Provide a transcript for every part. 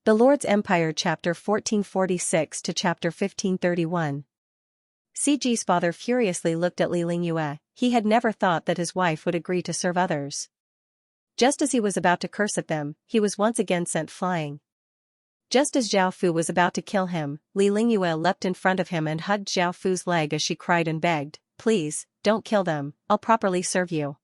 The Lord's Empire Chapter 1446 to Chapter 1531. CG's father furiously looked at Li Lingyue. He had never thought that his wife would agree to serve others. Just as he was about to curse at them, he was once again sent flying. Just as Zhao Fu was about to kill him, Li Lingyue leapt in front of him and hugged Zhao Fu's leg as she cried and begged, "Please, don't kill them, I'll properly serve you."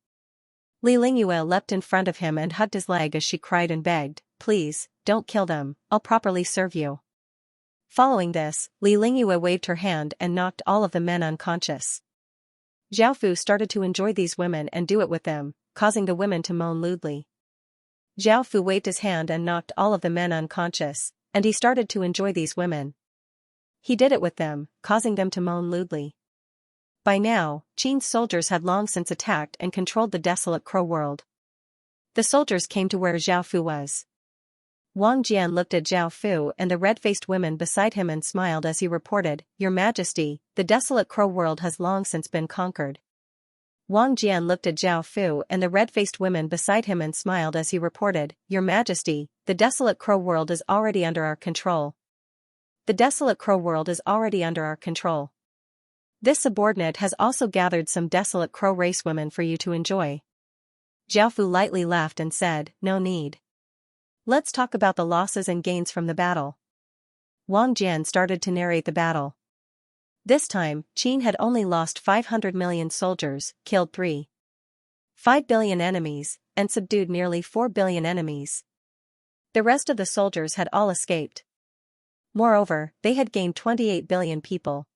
Li Lingyue leapt in front of him and hugged his leg as she cried and begged, "Please, don't kill them, I'll properly serve you." Following this, Li Lingyue waved her hand and knocked all of the men unconscious. Zhao Fu started to enjoy these women and do it with them, causing the women to moan lewdly. Zhao Fu waved his hand and knocked all of the men unconscious, and he started to enjoy these women. He did it with them, causing them to moan lewdly. By now, Qin's soldiers had long since attacked and controlled the desolate crow world. The soldiers came to where Zhao Fu was. Wang Jian looked at Zhao Fu and the red-faced women beside him and smiled as he reported, "Your Majesty, the desolate crow world has long since been conquered." Wang Jian looked at Zhao Fu and the red-faced women beside him and smiled as he reported, "Your Majesty, the desolate crow world is already under our control." The desolate crow world is already under our control. This subordinate has also gathered some desolate crow race women for you to enjoy. Zhao Fu lightly laughed and said, "No need. Let's talk about the losses and gains from the battle." Wang Jian started to narrate the battle. This time, Qin had only lost 500 million soldiers, killed 3.5 billion enemies, and subdued nearly 4 billion enemies. The rest of the soldiers had all escaped. Moreover, they had gained 28 billion people.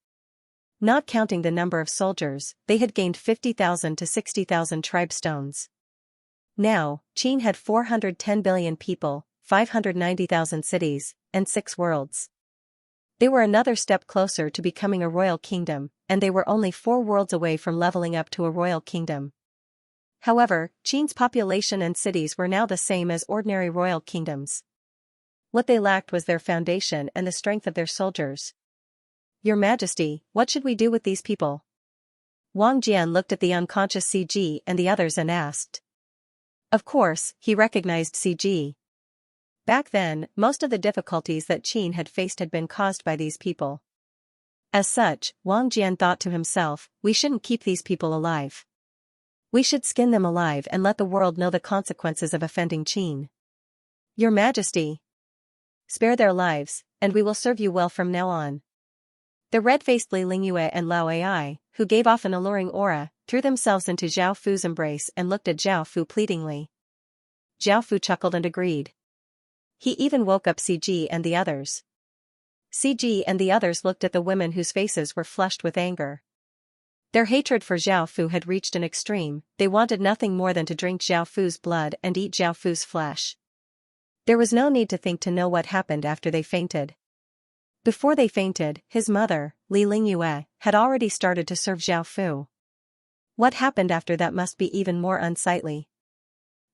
Not counting the number of soldiers, they had gained 50,000 to 60,000 tribe stones. Now, Qin had 410 billion people, 590,000 cities, and 6 worlds. They were another step closer to becoming a royal kingdom, and they were only 4 worlds away from leveling up to a royal kingdom. However, Qin's population and cities were now the same as ordinary royal kingdoms. What they lacked was their foundation and the strength of their soldiers. "Your Majesty, what should we do with these people?" Wang Jian looked at the unconscious CG and the others and asked. Of course, he recognized CG. Back then, most of the difficulties that Qin had faced had been caused by these people. As such, Wang Jian thought to himself, we shouldn't keep these people alive. We should skin them alive and let the world know the consequences of offending Qin. "Your Majesty, spare their lives, and we will serve you well from now on." The red-faced Li Lingyue and Lao Ai, who gave off an alluring aura, threw themselves into Zhao Fu's embrace and looked at Zhao Fu pleadingly. Zhao Fu chuckled and agreed. He even woke up CG and the others. CG and the others looked at the women whose faces were flushed with anger. Their hatred for Zhao Fu had reached an extreme. They wanted nothing more than to drink Zhao Fu's blood and eat Zhao Fu's flesh. There was no need to think to know what happened after they fainted. Before they fainted, his mother, Li Lingyue, had already started to serve Zhao Fu. What happened after that must be even more unsightly.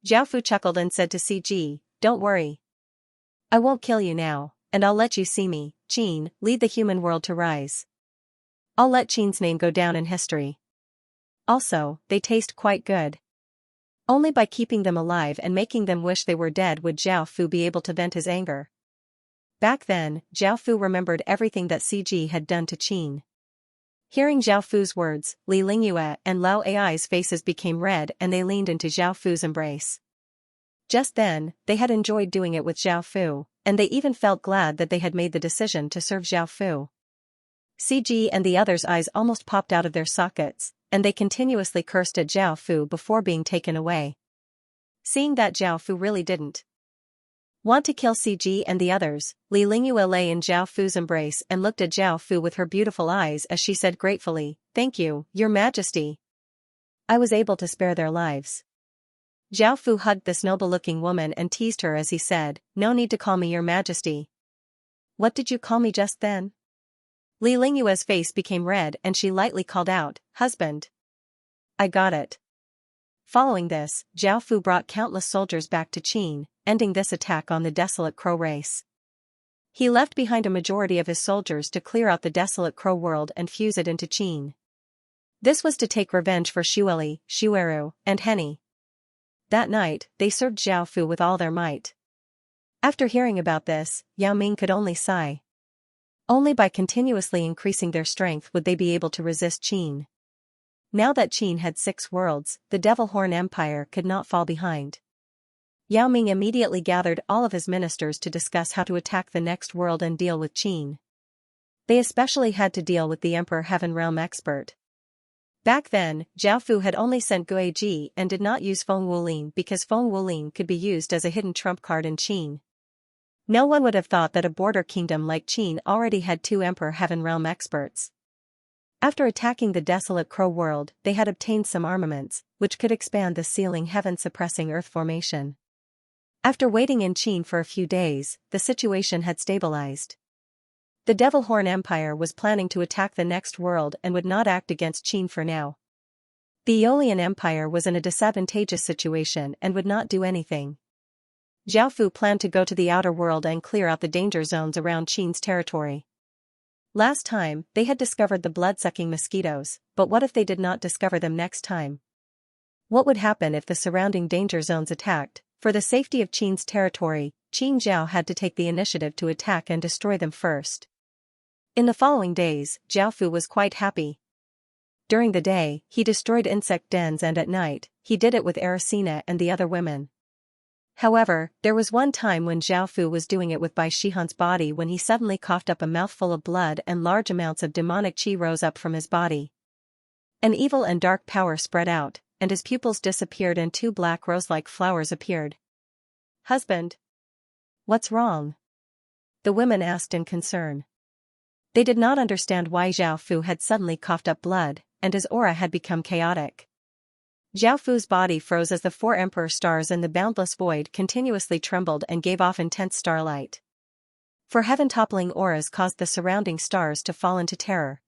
Zhao Fu chuckled and said to CG, "Don't worry. I won't kill you now, and I'll let you see me, Qin, lead the human world to rise. I'll let Qin's name go down in history. Also, they taste quite good." Only by keeping them alive and making them wish they were dead would Zhao Fu be able to vent his anger. Back then, Zhao Fu remembered everything that CG had done to Qin. Hearing Zhao Fu's words, Li Lingyue and Lao Ai's faces became red and they leaned into Zhao Fu's embrace. Just then, they had enjoyed doing it with Zhao Fu, and they even felt glad that they had made the decision to serve Zhao Fu. CG and the others' eyes almost popped out of their sockets, and they continuously cursed at Zhao Fu before being taken away. Seeing that Zhao Fu really didn't want to kill CG and the others, Li Lingyue lay in Zhao Fu's embrace and looked at Zhao Fu with her beautiful eyes as she said gratefully, "Thank you, Your Majesty. I was able to spare their lives." Zhao Fu hugged this noble-looking woman and teased her as he said, "No need to call me Your Majesty." "What did you call me just then?" Li Lingyue's face became red and she lightly called out, "Husband." "I got it." Following this, Zhao Fu brought countless soldiers back to Qin, ending this attack on the desolate crow race. He left behind a majority of his soldiers to clear out the desolate crow world and fuse it into Qin. This was to take revenge for Xueli, Xueru, and Henny. That night, they served Zhao Fu with all their might. After hearing about this, Yao Ming could only sigh. Only by continuously increasing their strength would they be able to resist Qin. Now that Qin had 6 worlds, the Devil Horn Empire could not fall behind. Yao Ming immediately gathered all of his ministers to discuss how to attack the next world and deal with Qin. They especially had to deal with the Emperor Heaven Realm expert. Back then, Zhao Fu had only sent Guiji and did not use Feng Wulin because Feng Wulin could be used as a hidden trump card in Qin. No one would have thought that a border kingdom like Qin already had 2 Emperor Heaven Realm experts. After attacking the desolate Crow world, they had obtained some armaments, which could expand the sealing heaven-suppressing earth formation. After waiting in Qin for a few days, the situation had stabilized. The Devil Horn Empire was planning to attack the next world and would not act against Qin for now. The Aeolian Empire was in a disadvantageous situation and would not do anything. Zhao Fu planned to go to the outer world and clear out the danger zones around Qin's territory. Last time, they had discovered the blood-sucking mosquitoes, but what if they did not discover them next time? What would happen if the surrounding danger zones attacked? For the safety of Qin's territory, Qin Zhao had to take the initiative to attack and destroy them first. In the following days, Zhao Fu was quite happy. During the day, he destroyed insect dens, and at night, he did it with Ericina and the other women. However, there was one time when Zhao Fu was doing it with Bai Shihan's body when he suddenly coughed up a mouthful of blood and large amounts of demonic qi rose up from his body. An evil and dark power spread out, and his pupils disappeared and 2 black rose-like flowers appeared. "Husband? What's wrong?" the women asked in concern. They did not understand why Zhao Fu had suddenly coughed up blood, and his aura had become chaotic. Zhao Fu's body froze as the 4 emperor stars in the boundless void continuously trembled and gave off intense starlight. For heaven-toppling auras caused the surrounding stars to fall into terror.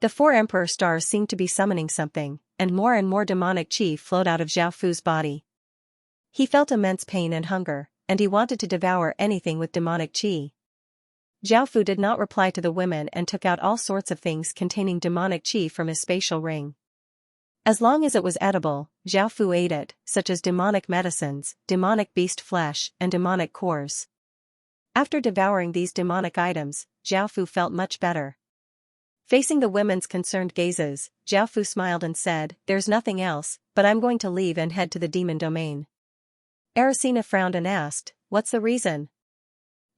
The 4 emperor stars seemed to be summoning something, and more demonic qi flowed out of Zhao Fu's body. He felt immense pain and hunger, and he wanted to devour anything with demonic qi. Zhao Fu did not reply to the women and took out all sorts of things containing demonic qi from his spatial ring. As long as it was edible, Zhao Fu ate it, such as demonic medicines, demonic beast flesh, and demonic cores. After devouring these demonic items, Zhao Fu felt much better. Facing the women's concerned gazes, Zhao Fu smiled and said, "There's nothing else, but I'm going to leave and head to the demon domain." Ericina frowned and asked, "What's the reason?"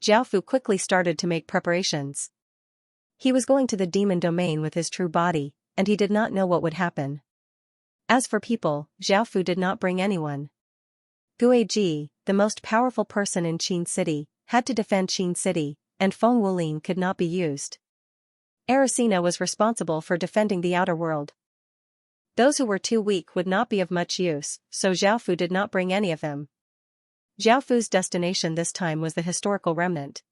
Zhao Fu quickly started to make preparations. He was going to the demon domain with his true body, and he did not know what would happen. As for people, Zhao Fu did not bring anyone. Guiji, the most powerful person in Qin City, had to defend Qin City, and Feng Wulin could not be used. Ericina was responsible for defending the outer world. Those who were too weak would not be of much use, so Zhao Fu did not bring any of them. Zhao Fu's destination this time was the historical remnant.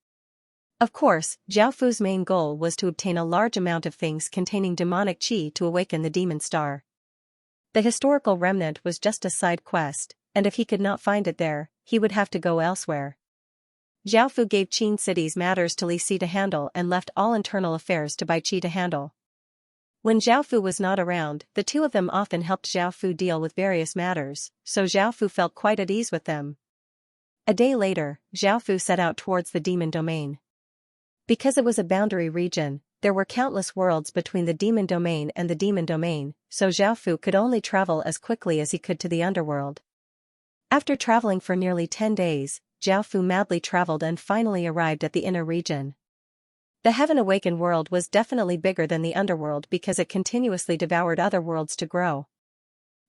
Of course, Zhao Fu's main goal was to obtain a large amount of things containing demonic qi to awaken the demon star. The historical remnant was just a side quest, and if he could not find it there, he would have to go elsewhere. Zhao Fu gave Qin City's matters to Li Si to handle and left all internal affairs to Bai Qi to handle. When Zhao Fu was not around, the 2 of them often helped Zhao Fu deal with various matters, so Zhao Fu felt quite at ease with them. A day later, Zhao Fu set out towards the demon domain. Because it was a boundary region, there were countless worlds between the demon domain and the demon domain, so Zhao Fu could only travel as quickly as he could to the underworld. After traveling for nearly 10 days, Zhao Fu madly traveled and finally arrived at the inner region. The Heaven Awakened world was definitely bigger than the underworld because it continuously devoured other worlds to grow.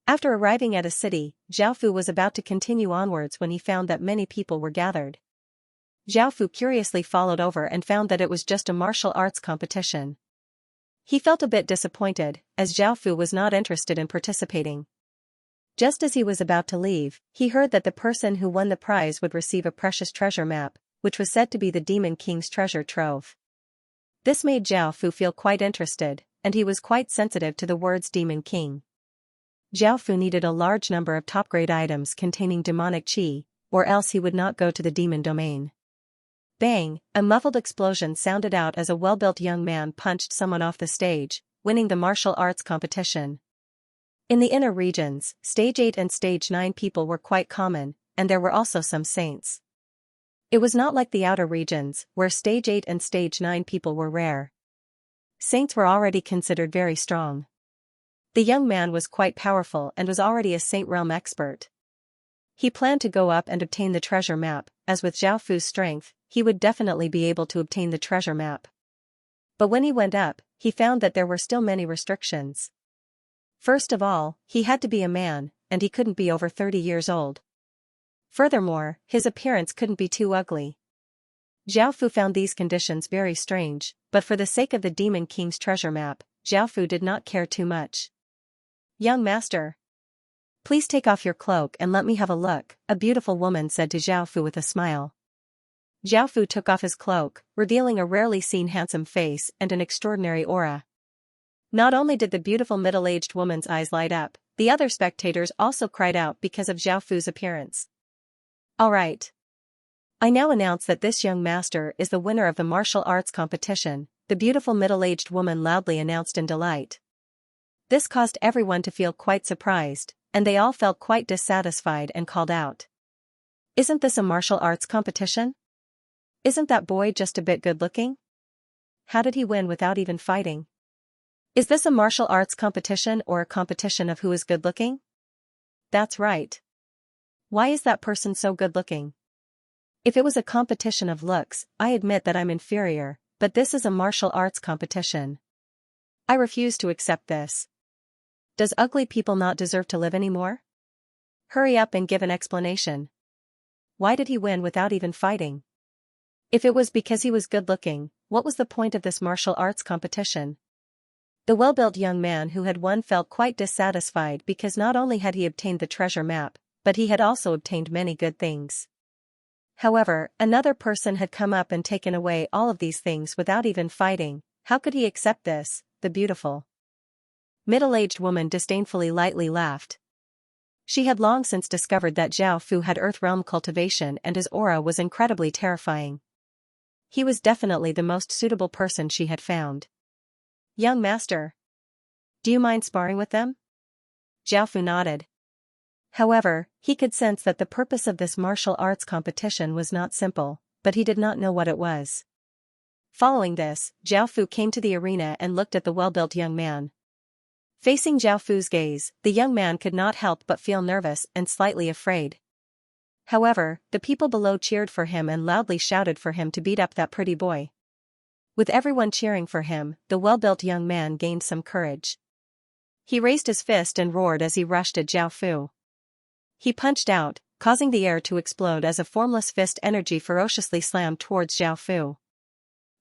After arriving at a city, Zhao Fu was about to continue onwards when he found that many people were gathered. Zhao Fu curiously followed over and found that it was just a martial arts competition. He felt a bit disappointed, as Zhao Fu was not interested in participating. Just as he was about to leave, he heard that the person who won the prize would receive a precious treasure map, which was said to be the Demon King's treasure trove. This made Zhao Fu feel quite interested, and he was quite sensitive to the words Demon King. Zhao Fu needed a large number of top-grade items containing demonic qi, or else he would not go to the demon domain. Bang! A muffled explosion sounded out as a well-built young man punched someone off the stage, winning the martial arts competition. In the inner regions, Stage 8 and Stage 9 people were quite common, and there were also some saints. It was not like the outer regions, where stage 8 and stage 9 people were rare. Saints were already considered very strong. The young man was quite powerful and was already a Saint realm expert. He planned to go up and obtain the treasure map, as with Zhao Fu's strength, he would definitely be able to obtain the treasure map. But when he went up, he found that there were still many restrictions. First of all, he had to be a man, and he couldn't be over 30 years old. Furthermore, his appearance couldn't be too ugly. Zhao Fu found these conditions very strange, but for the sake of the Demon King's treasure map, Zhao Fu did not care too much. "Young master, please take off your cloak and let me have a look," a beautiful woman said to Zhao Fu with a smile. Zhao Fu took off his cloak, revealing a rarely seen handsome face and an extraordinary aura. Not only did the beautiful middle-aged woman's eyes light up, the other spectators also cried out because of Zhao Fu's appearance. "All right. I now announce that this young master is the winner of the martial arts competition," the beautiful middle-aged woman loudly announced in delight. This caused everyone to feel quite surprised, and they all felt quite dissatisfied and called out. "Isn't this a martial arts competition? Isn't that boy just a bit good-looking? How did he win without even fighting? Is this a martial arts competition or a competition of who is good-looking? That's right. Why is that person so good-looking? If it was a competition of looks, I admit that I'm inferior, but this is a martial arts competition. I refuse to accept this. Does ugly people not deserve to live anymore? Hurry up and give an explanation. Why did he win without even fighting? If it was because he was good-looking, what was the point of this martial arts competition?" The well-built young man who had won felt quite dissatisfied because not only had he obtained the treasure map, but he had also obtained many good things. However, another person had come up and taken away all of these things without even fighting. How could he accept this? The beautiful middle-aged woman disdainfully lightly laughed. She had long since discovered that Zhao Fu had Earth Realm cultivation and his aura was incredibly terrifying. He was definitely the most suitable person she had found. "Young master, do you mind sparring with them?" Zhao Fu nodded. However, he could sense that the purpose of this martial arts competition was not simple, but he did not know what it was. Following this, Zhao Fu came to the arena and looked at the well-built young man. Facing Zhao Fu's gaze, the young man could not help but feel nervous and slightly afraid. However, the people below cheered for him and loudly shouted for him to beat up that pretty boy. With everyone cheering for him, the well-built young man gained some courage. He raised his fist and roared as he rushed at Zhao Fu. He punched out, causing the air to explode as a formless fist energy ferociously slammed towards Zhao Fu.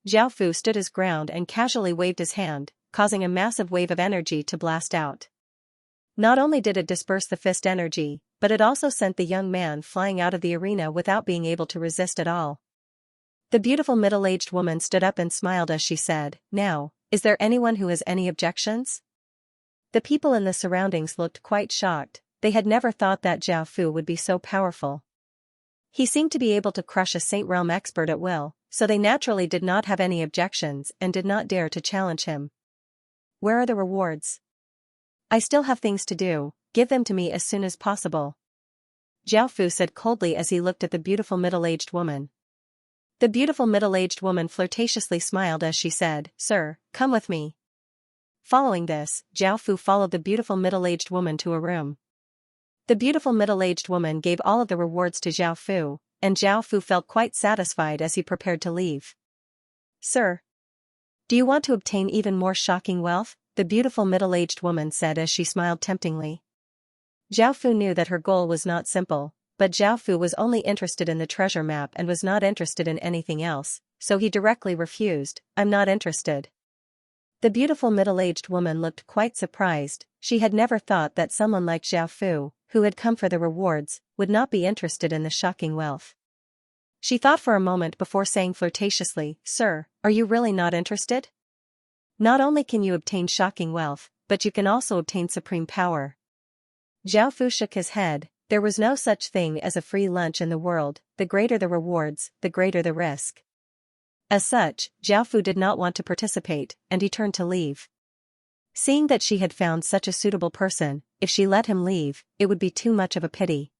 Zhao Fu stood his ground and casually waved his hand, causing a massive wave of energy to blast out. Not only did it disperse the fist energy, but it also sent the young man flying out of the arena without being able to resist at all. The beautiful middle-aged woman stood up and smiled as she said, "Now, is there anyone who has any objections?" The people in the surroundings looked quite shocked. They had never thought that Zhao Fu would be so powerful. He seemed to be able to crush a Saint Realm expert at will, so they naturally did not have any objections and did not dare to challenge him. "Where are the rewards? I still have things to do, give them to me as soon as possible," Zhao Fu said coldly as he looked at the beautiful middle-aged woman. The beautiful middle-aged woman flirtatiously smiled as she said, "Sir, come with me." Following this, Zhao Fu followed the beautiful middle-aged woman to a room. The beautiful middle-aged woman gave all of the rewards to Zhao Fu, and Zhao Fu felt quite satisfied as he prepared to leave. "Sir, do you want to obtain even more shocking wealth?" the beautiful middle-aged woman said as she smiled temptingly. Zhao Fu knew that her goal was not simple, but Zhao Fu was only interested in the treasure map and was not interested in anything else, so he directly refused, "I'm not interested." The beautiful middle-aged woman looked quite surprised. She had never thought that someone like Zhao Fu, who had come for the rewards, would not be interested in the shocking wealth. She thought for a moment before saying flirtatiously, "Sir, are you really not interested? Not only can you obtain shocking wealth, but you can also obtain supreme power." Zhao Fu shook his head. There was no such thing as a free lunch in the world. The greater the rewards, the greater the risk. As such, Zhao Fu did not want to participate, and he turned to leave. Seeing that she had found such a suitable person, if she let him leave, it would be too much of a pity.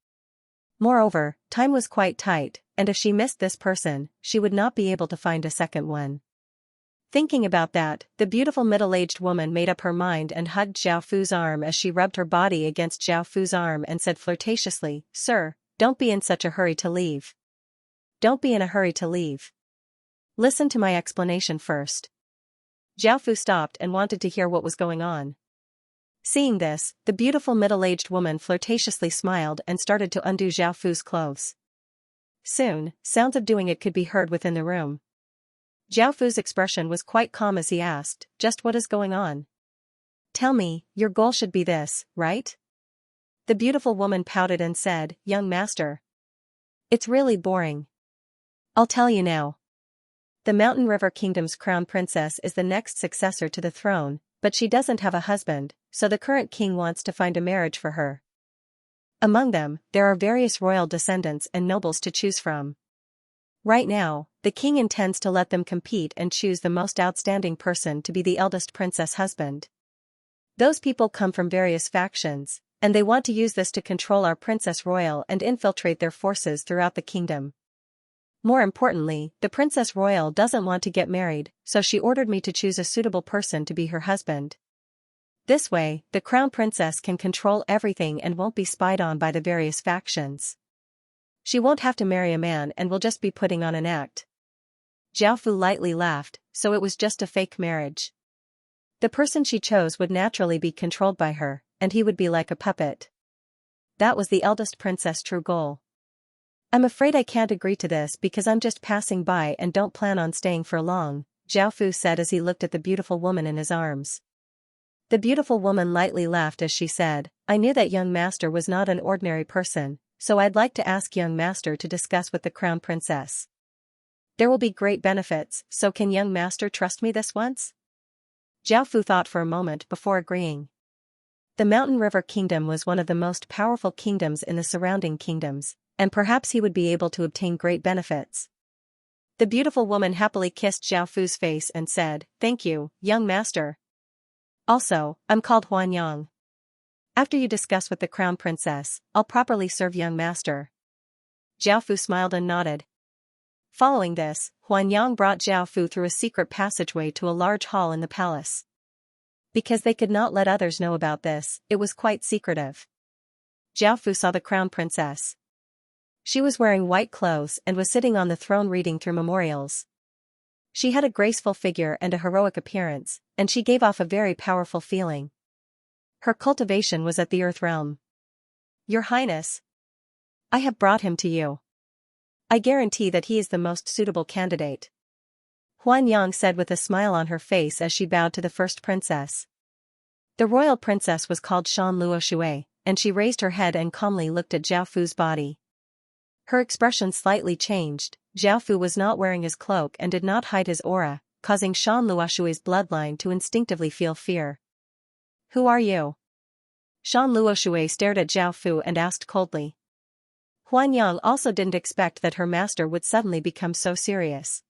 Moreover, time was quite tight, and if she missed this person, she would not be able to find a second one. Thinking about that, the beautiful middle-aged woman made up her mind and hugged Zhao Fu's arm as she rubbed her body against Zhao Fu's arm and said flirtatiously, "Sir, don't be in such a hurry to leave. Don't be in a hurry to leave. Listen to my explanation first." Zhao Fu stopped and wanted to hear what was going on. Seeing this, the beautiful middle-aged woman flirtatiously smiled and started to undo Zhao Fu's clothes. Soon, sounds of doing it could be heard within the room. Zhao Fu's expression was quite calm as he asked, "Just what is going on? Tell me, your goal should be this, right?" The beautiful woman pouted and said, "Young master, it's really boring. I'll tell you now. The Mountain River Kingdom's crown princess is the next successor to the throne, but she doesn't have a husband, so the current king wants to find a marriage for her. Among them, there are various royal descendants and nobles to choose from. Right now, the king intends to let them compete and choose the most outstanding person to be the eldest princess husband. Those people come from various factions, and they want to use this to control our princess royal and infiltrate their forces throughout the kingdom. More importantly, the princess royal doesn't want to get married, so she ordered me to choose a suitable person to be her husband. This way, the crown princess can control everything and won't be spied on by the various factions. She won't have to marry a man and will just be putting on an act." Zhao Fu lightly laughed, so it was just a fake marriage. The person she chose would naturally be controlled by her, and he would be like a puppet. That was the eldest princess' true goal. "I'm afraid I can't agree to this because I'm just passing by and don't plan on staying for long," Zhao Fu said as he looked at the beautiful woman in his arms. The beautiful woman lightly laughed as she said, "I knew that young master was not an ordinary person, so I'd like to ask young master to discuss with the crown princess. There will be great benefits, so can young master trust me this once?" Zhao Fu thought for a moment before agreeing. The Mountain River Kingdom was one of the most powerful kingdoms in the surrounding kingdoms, and perhaps he would be able to obtain great benefits. The beautiful woman happily kissed Zhao Fu's face and said, "Thank you, young master. Also, I'm called Huan Yang. After you discuss with the crown princess, I'll properly serve young master." Zhao Fu smiled and nodded. Following this, Huan Yang brought Zhao Fu through a secret passageway to a large hall in the palace. Because they could not let others know about this, it was quite secretive. Zhao Fu saw the crown princess. She was wearing white clothes and was sitting on the throne reading through memorials. She had a graceful figure and a heroic appearance, and she gave off a very powerful feeling. Her cultivation was at the Earth realm. "Your Highness, I have brought him to you. I guarantee that he is the most suitable candidate," Huan Yang said with a smile on her face as she bowed to the first princess. The royal princess was called Shan Luoshui, and she raised her head and calmly looked at Zhao Fu's body. Her expression slightly changed. Zhao Fu was not wearing his cloak and did not hide his aura, causing Shan Luoshui's bloodline to instinctively feel fear. "Who are you?" Shan Luoshui stared at Zhao Fu and asked coldly. Huan Yang also didn't expect that her master would suddenly become so serious.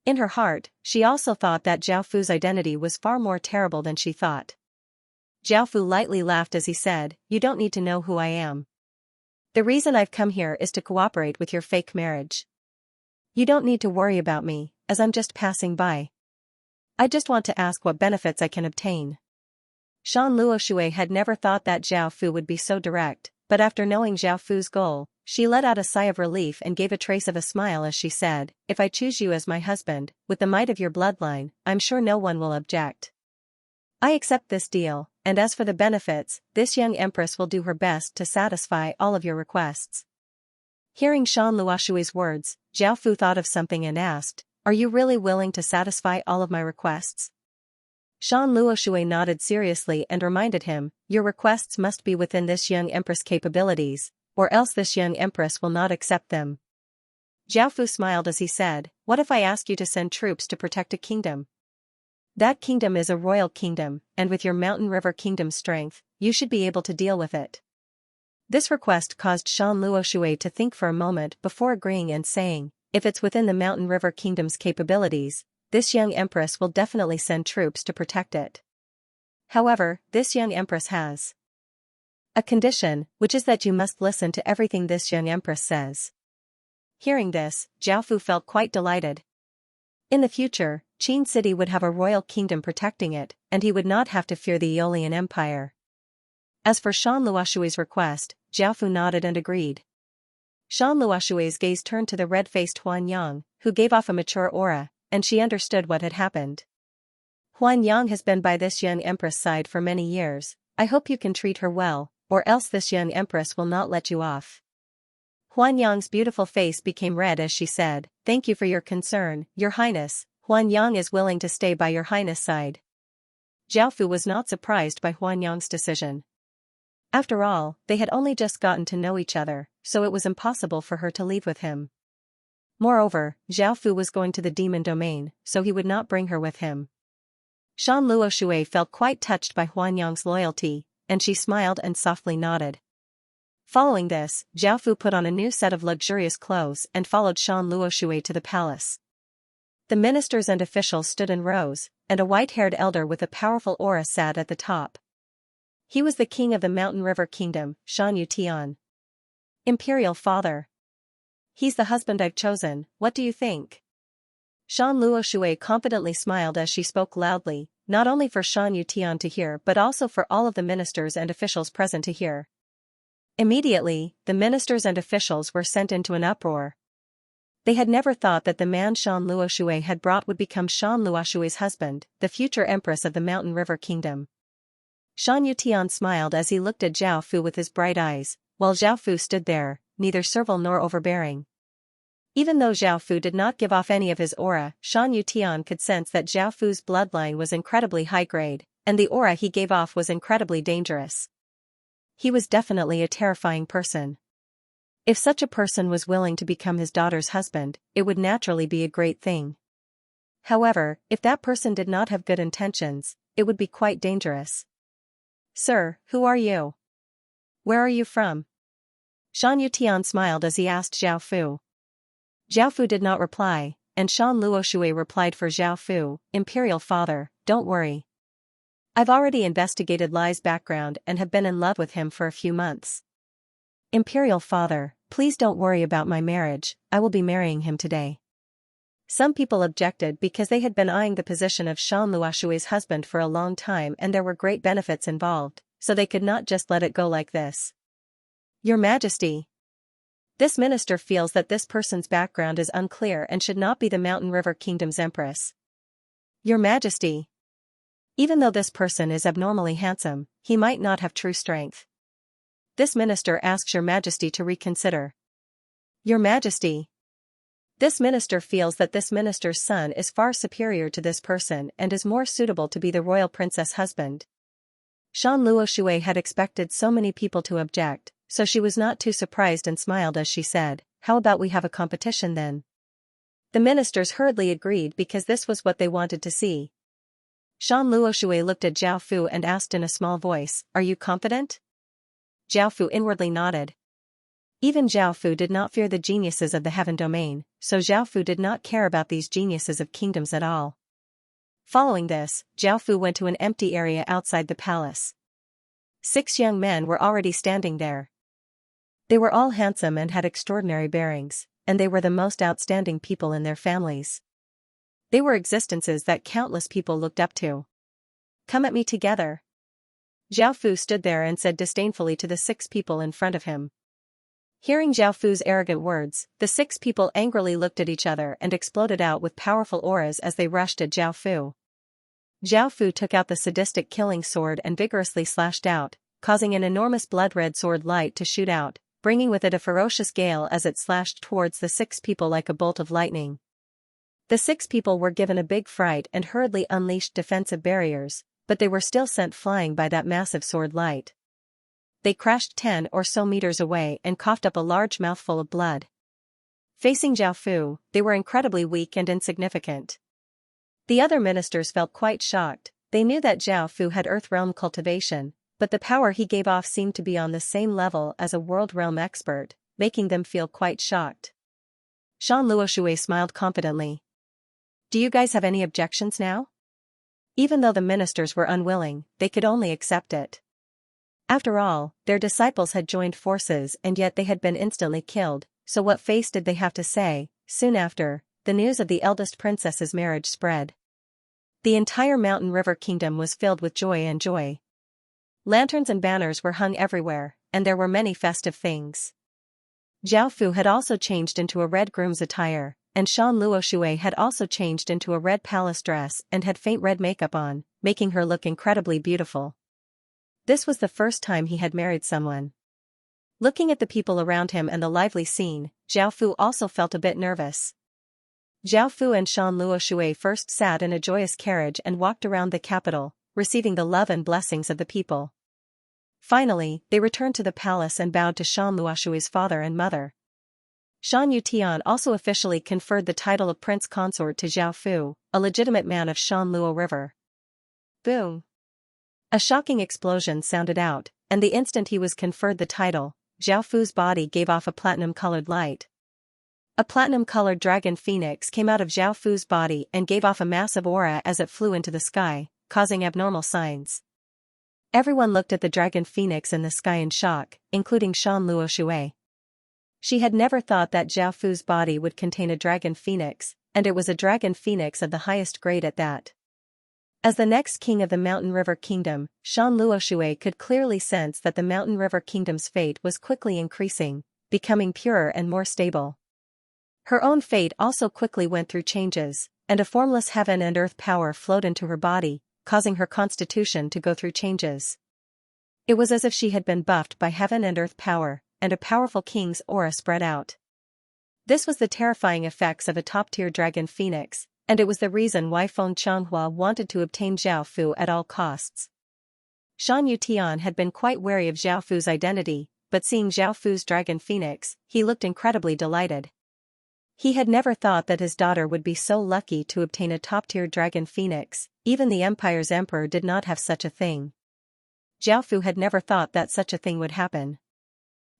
In her heart, she also thought that Zhao Fu's identity was far more terrible than she thought. Zhao Fu lightly laughed as he said, "You don't need to know who I am. The reason I've come here is to cooperate with your fake marriage. You don't need to worry about me, as I'm just passing by. I just want to ask what benefits I can obtain." Shan Luoshui had never thought that Zhao Fu would be so direct, but after knowing Zhao Fu's goal, she let out a sigh of relief and gave a trace of a smile as she said, "If I choose you as my husband, with the might of your bloodline, I'm sure no one will object. I accept this deal, and as for the benefits, this young empress will do her best to satisfy all of your requests." Hearing Shan Luoshui's words, Zhao Fu thought of something and asked, "Are you really willing to satisfy all of my requests?" Shan Luoshui nodded seriously and reminded him, "Your requests must be within this young empress' capabilities, or else this young empress will not accept them." Zhao Fu smiled as he said, "What if I ask you to send troops to protect a kingdom? That kingdom is a royal kingdom, and with your Mountain River Kingdom's strength, you should be able to deal with it." This request caused Shan Luoshui to think for a moment before agreeing and saying, "If it's within the Mountain River Kingdom's capabilities, this young empress will definitely send troops to protect it. However, this young empress has a condition, which is that you must listen to everything this young empress says." Hearing this, Jiaofu felt quite delighted. In the future, Qin City would have a royal kingdom protecting it, and he would not have to fear the Aeolian Empire. As for Shan Luoshui's request, Jiaofu nodded and agreed. Shan Luoshui's gaze turned to the red-faced Huan Yang, who gave off a mature aura, and she understood what had happened. Huan Yang has been by this young empress' side for many years. I hope you can treat her well, or else this young empress will not let you off. Huan Yang's beautiful face became red as she said, "Thank you for your concern, Your Highness. Huan Yang is willing to stay by Your Highness' side." Jiaofu was not surprised by Huan Yang's decision. After all, they had only just gotten to know each other, so it was impossible for her to leave with him. Moreover, Jiaofu was going to the demon domain, so he would not bring her with him. Shan Luoshui felt quite touched by Huan Yang's loyalty, and she smiled and softly nodded. Following this, Jiaofu put on a new set of luxurious clothes and followed Shan Luoshui to the palace. The ministers and officials stood in rows, and a white-haired elder with a powerful aura sat at the top. He was the king of the Mountain River Kingdom, Shan Yutian. Imperial Father. He's the husband I've chosen, what do you think? Shan Luoshui confidently smiled as she spoke loudly, not only for Shan Yutian to hear but also for all of the ministers and officials present to hear. Immediately, the ministers and officials were sent into an uproar. They had never thought that the man Shan Luoshui had brought would become Shan Luoshui's husband, the future empress of the Mountain River Kingdom. Shan Yutian smiled as he looked at Jiaofu with his bright eyes, while Jiaofu stood there, neither servile nor overbearing. Even though Jiaofu did not give off any of his aura, Shan Yutian could sense that Jiaofu's bloodline was incredibly high-grade, and the aura he gave off was incredibly dangerous. He was definitely a terrifying person. If such a person was willing to become his daughter's husband, it would naturally be a great thing. However, if that person did not have good intentions, it would be quite dangerous. "Sir, who are you? Where are you from?" Shan Yutian smiled as he asked Jiaofu. Jiaofu did not reply, and Shan Luoshui replied for Jiaofu, "Imperial Father, don't worry. I've already investigated Lai's background and have been in love with him for a few months. Imperial Father, please don't worry about my marriage, I will be marrying him today." Some people objected because they had been eyeing the position of Shan Luoshui's husband for a long time and there were great benefits involved, so they could not just let it go like this. "Your Majesty. This minister feels that this person's background is unclear and should not be the Mountain River Kingdom's empress." "Your Majesty. Even though this person is abnormally handsome, he might not have true strength. This minister asks Your Majesty to reconsider." "Your Majesty. This minister feels that this minister's son is far superior to this person and is more suitable to be the royal princess husband." Shan Luoshui had expected so many people to object, so she was not too surprised and smiled as she said, "How about we have a competition then?" The ministers hurriedly agreed because this was what they wanted to see. Shan Luoshui looked at Jiaofu and asked in a small voice, "Are you confident?" Jiaofu inwardly nodded. Even Jiaofu did not fear the geniuses of the heaven domain, so Jiaofu did not care about these geniuses of kingdoms at all. Following this, Jiaofu went to an empty area outside the palace. 6 young men were already standing there. They were all handsome and had extraordinary bearings, and they were the most outstanding people in their families. They were existences that countless people looked up to. "Come at me together." Jiaofu stood there and said disdainfully to the 6 people in front of him. Hearing Jiaofu's arrogant words, the 6 people angrily looked at each other and exploded out with powerful auras as they rushed at Jiaofu. Jiaofu took out the sadistic killing sword and vigorously slashed out, causing an enormous blood-red sword light to shoot out, bringing with it a ferocious gale as it slashed towards the 6 people like a bolt of lightning. The 6 people were given a big fright and hurriedly unleashed defensive barriers, but they were still sent flying by that massive sword light. They crashed 10 or so meters away and coughed up a large mouthful of blood. Facing Jiaofu, they were incredibly weak and insignificant. The other ministers felt quite shocked. They knew that Jiaofu had Earth Realm cultivation, but the power he gave off seemed to be on the same level as a World Realm expert, making them feel quite shocked. Shan Luoshui smiled confidently. "Do you guys have any objections now?" Even though the ministers were unwilling, they could only accept it. After all, their disciples had joined forces and yet they had been instantly killed, so what face did they have to say? Soon after, the news of the eldest princess's marriage spread. The entire Mountain River Kingdom was filled with joy. Lanterns and banners were hung everywhere, and there were many festive things. Zhao Fu had also changed into a red groom's attire, and Shan Luoshui had also changed into a red palace dress and had faint red makeup on, making her look incredibly beautiful. This was the first time he had married someone. Looking at the people around him and the lively scene, Zhao Fu also felt a bit nervous. Zhao Fu and Shan Luoshui first sat in a joyous carriage and walked around the capital, receiving the love and blessings of the people. Finally, they returned to the palace and bowed to Shan Luoshui's father and mother. Shan Yutian also officially conferred the title of prince consort to Zhao Fu, a legitimate man of Shan Luo River. Boom! A shocking explosion sounded out, and the instant he was conferred the title, Zhao Fu's body gave off a platinum-colored light. A platinum-colored dragon phoenix came out of Zhao Fu's body and gave off a massive aura as it flew into the sky, causing abnormal signs. Everyone looked at the dragon phoenix in the sky in shock, including Shan Luoshui. She had never thought that Zhao Fu's body would contain a dragon phoenix, and it was a dragon phoenix of the highest grade at that. As the next king of the Mountain River Kingdom, Shan Luoshui could clearly sense that the Mountain River Kingdom's fate was quickly increasing, becoming purer and more stable. Her own fate also quickly went through changes, and a formless heaven and earth power flowed into her body, causing her constitution to go through changes. It was as if she had been buffed by heaven and earth power, and a powerful king's aura spread out. This was the terrifying effects of a top-tier dragon phoenix, and it was the reason why Feng Changhua wanted to obtain Zhao Fu at all costs. Shan Yutian had been quite wary of Zhao Fu's identity, but seeing Zhao Fu's dragon phoenix, he looked incredibly delighted. He had never thought that his daughter would be so lucky to obtain a top-tier dragon phoenix. Even the empire's emperor did not have such a thing. Zhao Fu had never thought that such a thing would happen.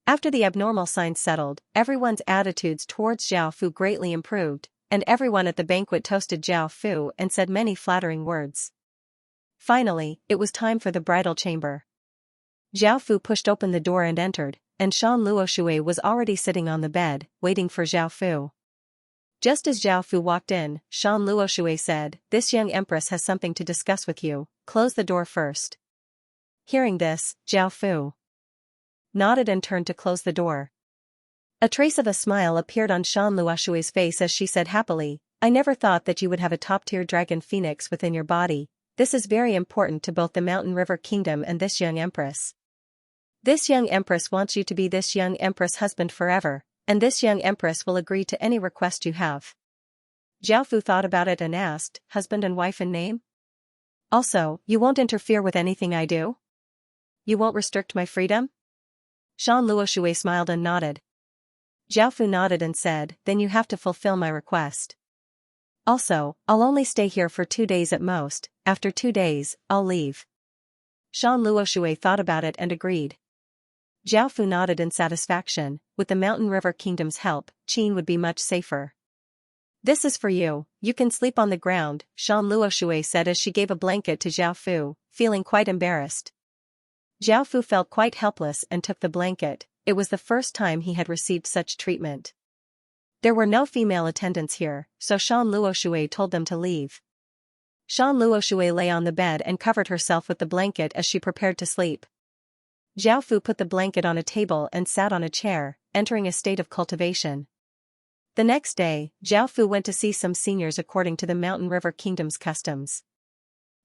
After the abnormal signs settled, everyone's attitudes towards Zhao Fu greatly improved, and everyone at the banquet toasted Zhao Fu and said many flattering words. Finally, it was time for the bridal chamber. Zhao Fu pushed open the door and entered, and Shan Luoshui was already sitting on the bed, waiting for Zhao Fu. Just as Zhao Fu walked in, Shan Luoshui said, "This young empress has something to discuss with you, close the door first." Hearing this, Zhao Fu nodded and turned to close the door. A trace of a smile appeared on Shan Luoshui's face as she said happily, "I never thought that you would have a top-tier dragon phoenix within your body. This is very important to both the Mountain River Kingdom and this young empress. This young empress wants you to be this young empress' husband forever, and this young empress will agree to any request you have." Zhao Fu thought about it and asked, "Husband and wife in name? Also, you won't interfere with anything I do? You won't restrict my freedom?" Shan Luoshui smiled and nodded. Zhao Fu nodded and said, "Then you have to fulfill my request. Also, I'll only stay here for 2 days at most, after 2 days, I'll leave." Shan Luoshui thought about it and agreed. Zhao Fu nodded in satisfaction. With the Mountain River Kingdom's help, Qin would be much safer. "This is for you, you can sleep on the ground," Shan Luoshui said as she gave a blanket to Zhao Fu, feeling quite embarrassed. Zhao Fu felt quite helpless and took the blanket. It was the first time he had received such treatment. There were no female attendants here, so Shan Luoshui told them to leave. Shan Luoshui lay on the bed and covered herself with the blanket as she prepared to sleep. Zhao Fu put the blanket on a table and sat on a chair, entering a state of cultivation. The next day, Zhao Fu went to see some seniors according to the Mountain River Kingdom's customs.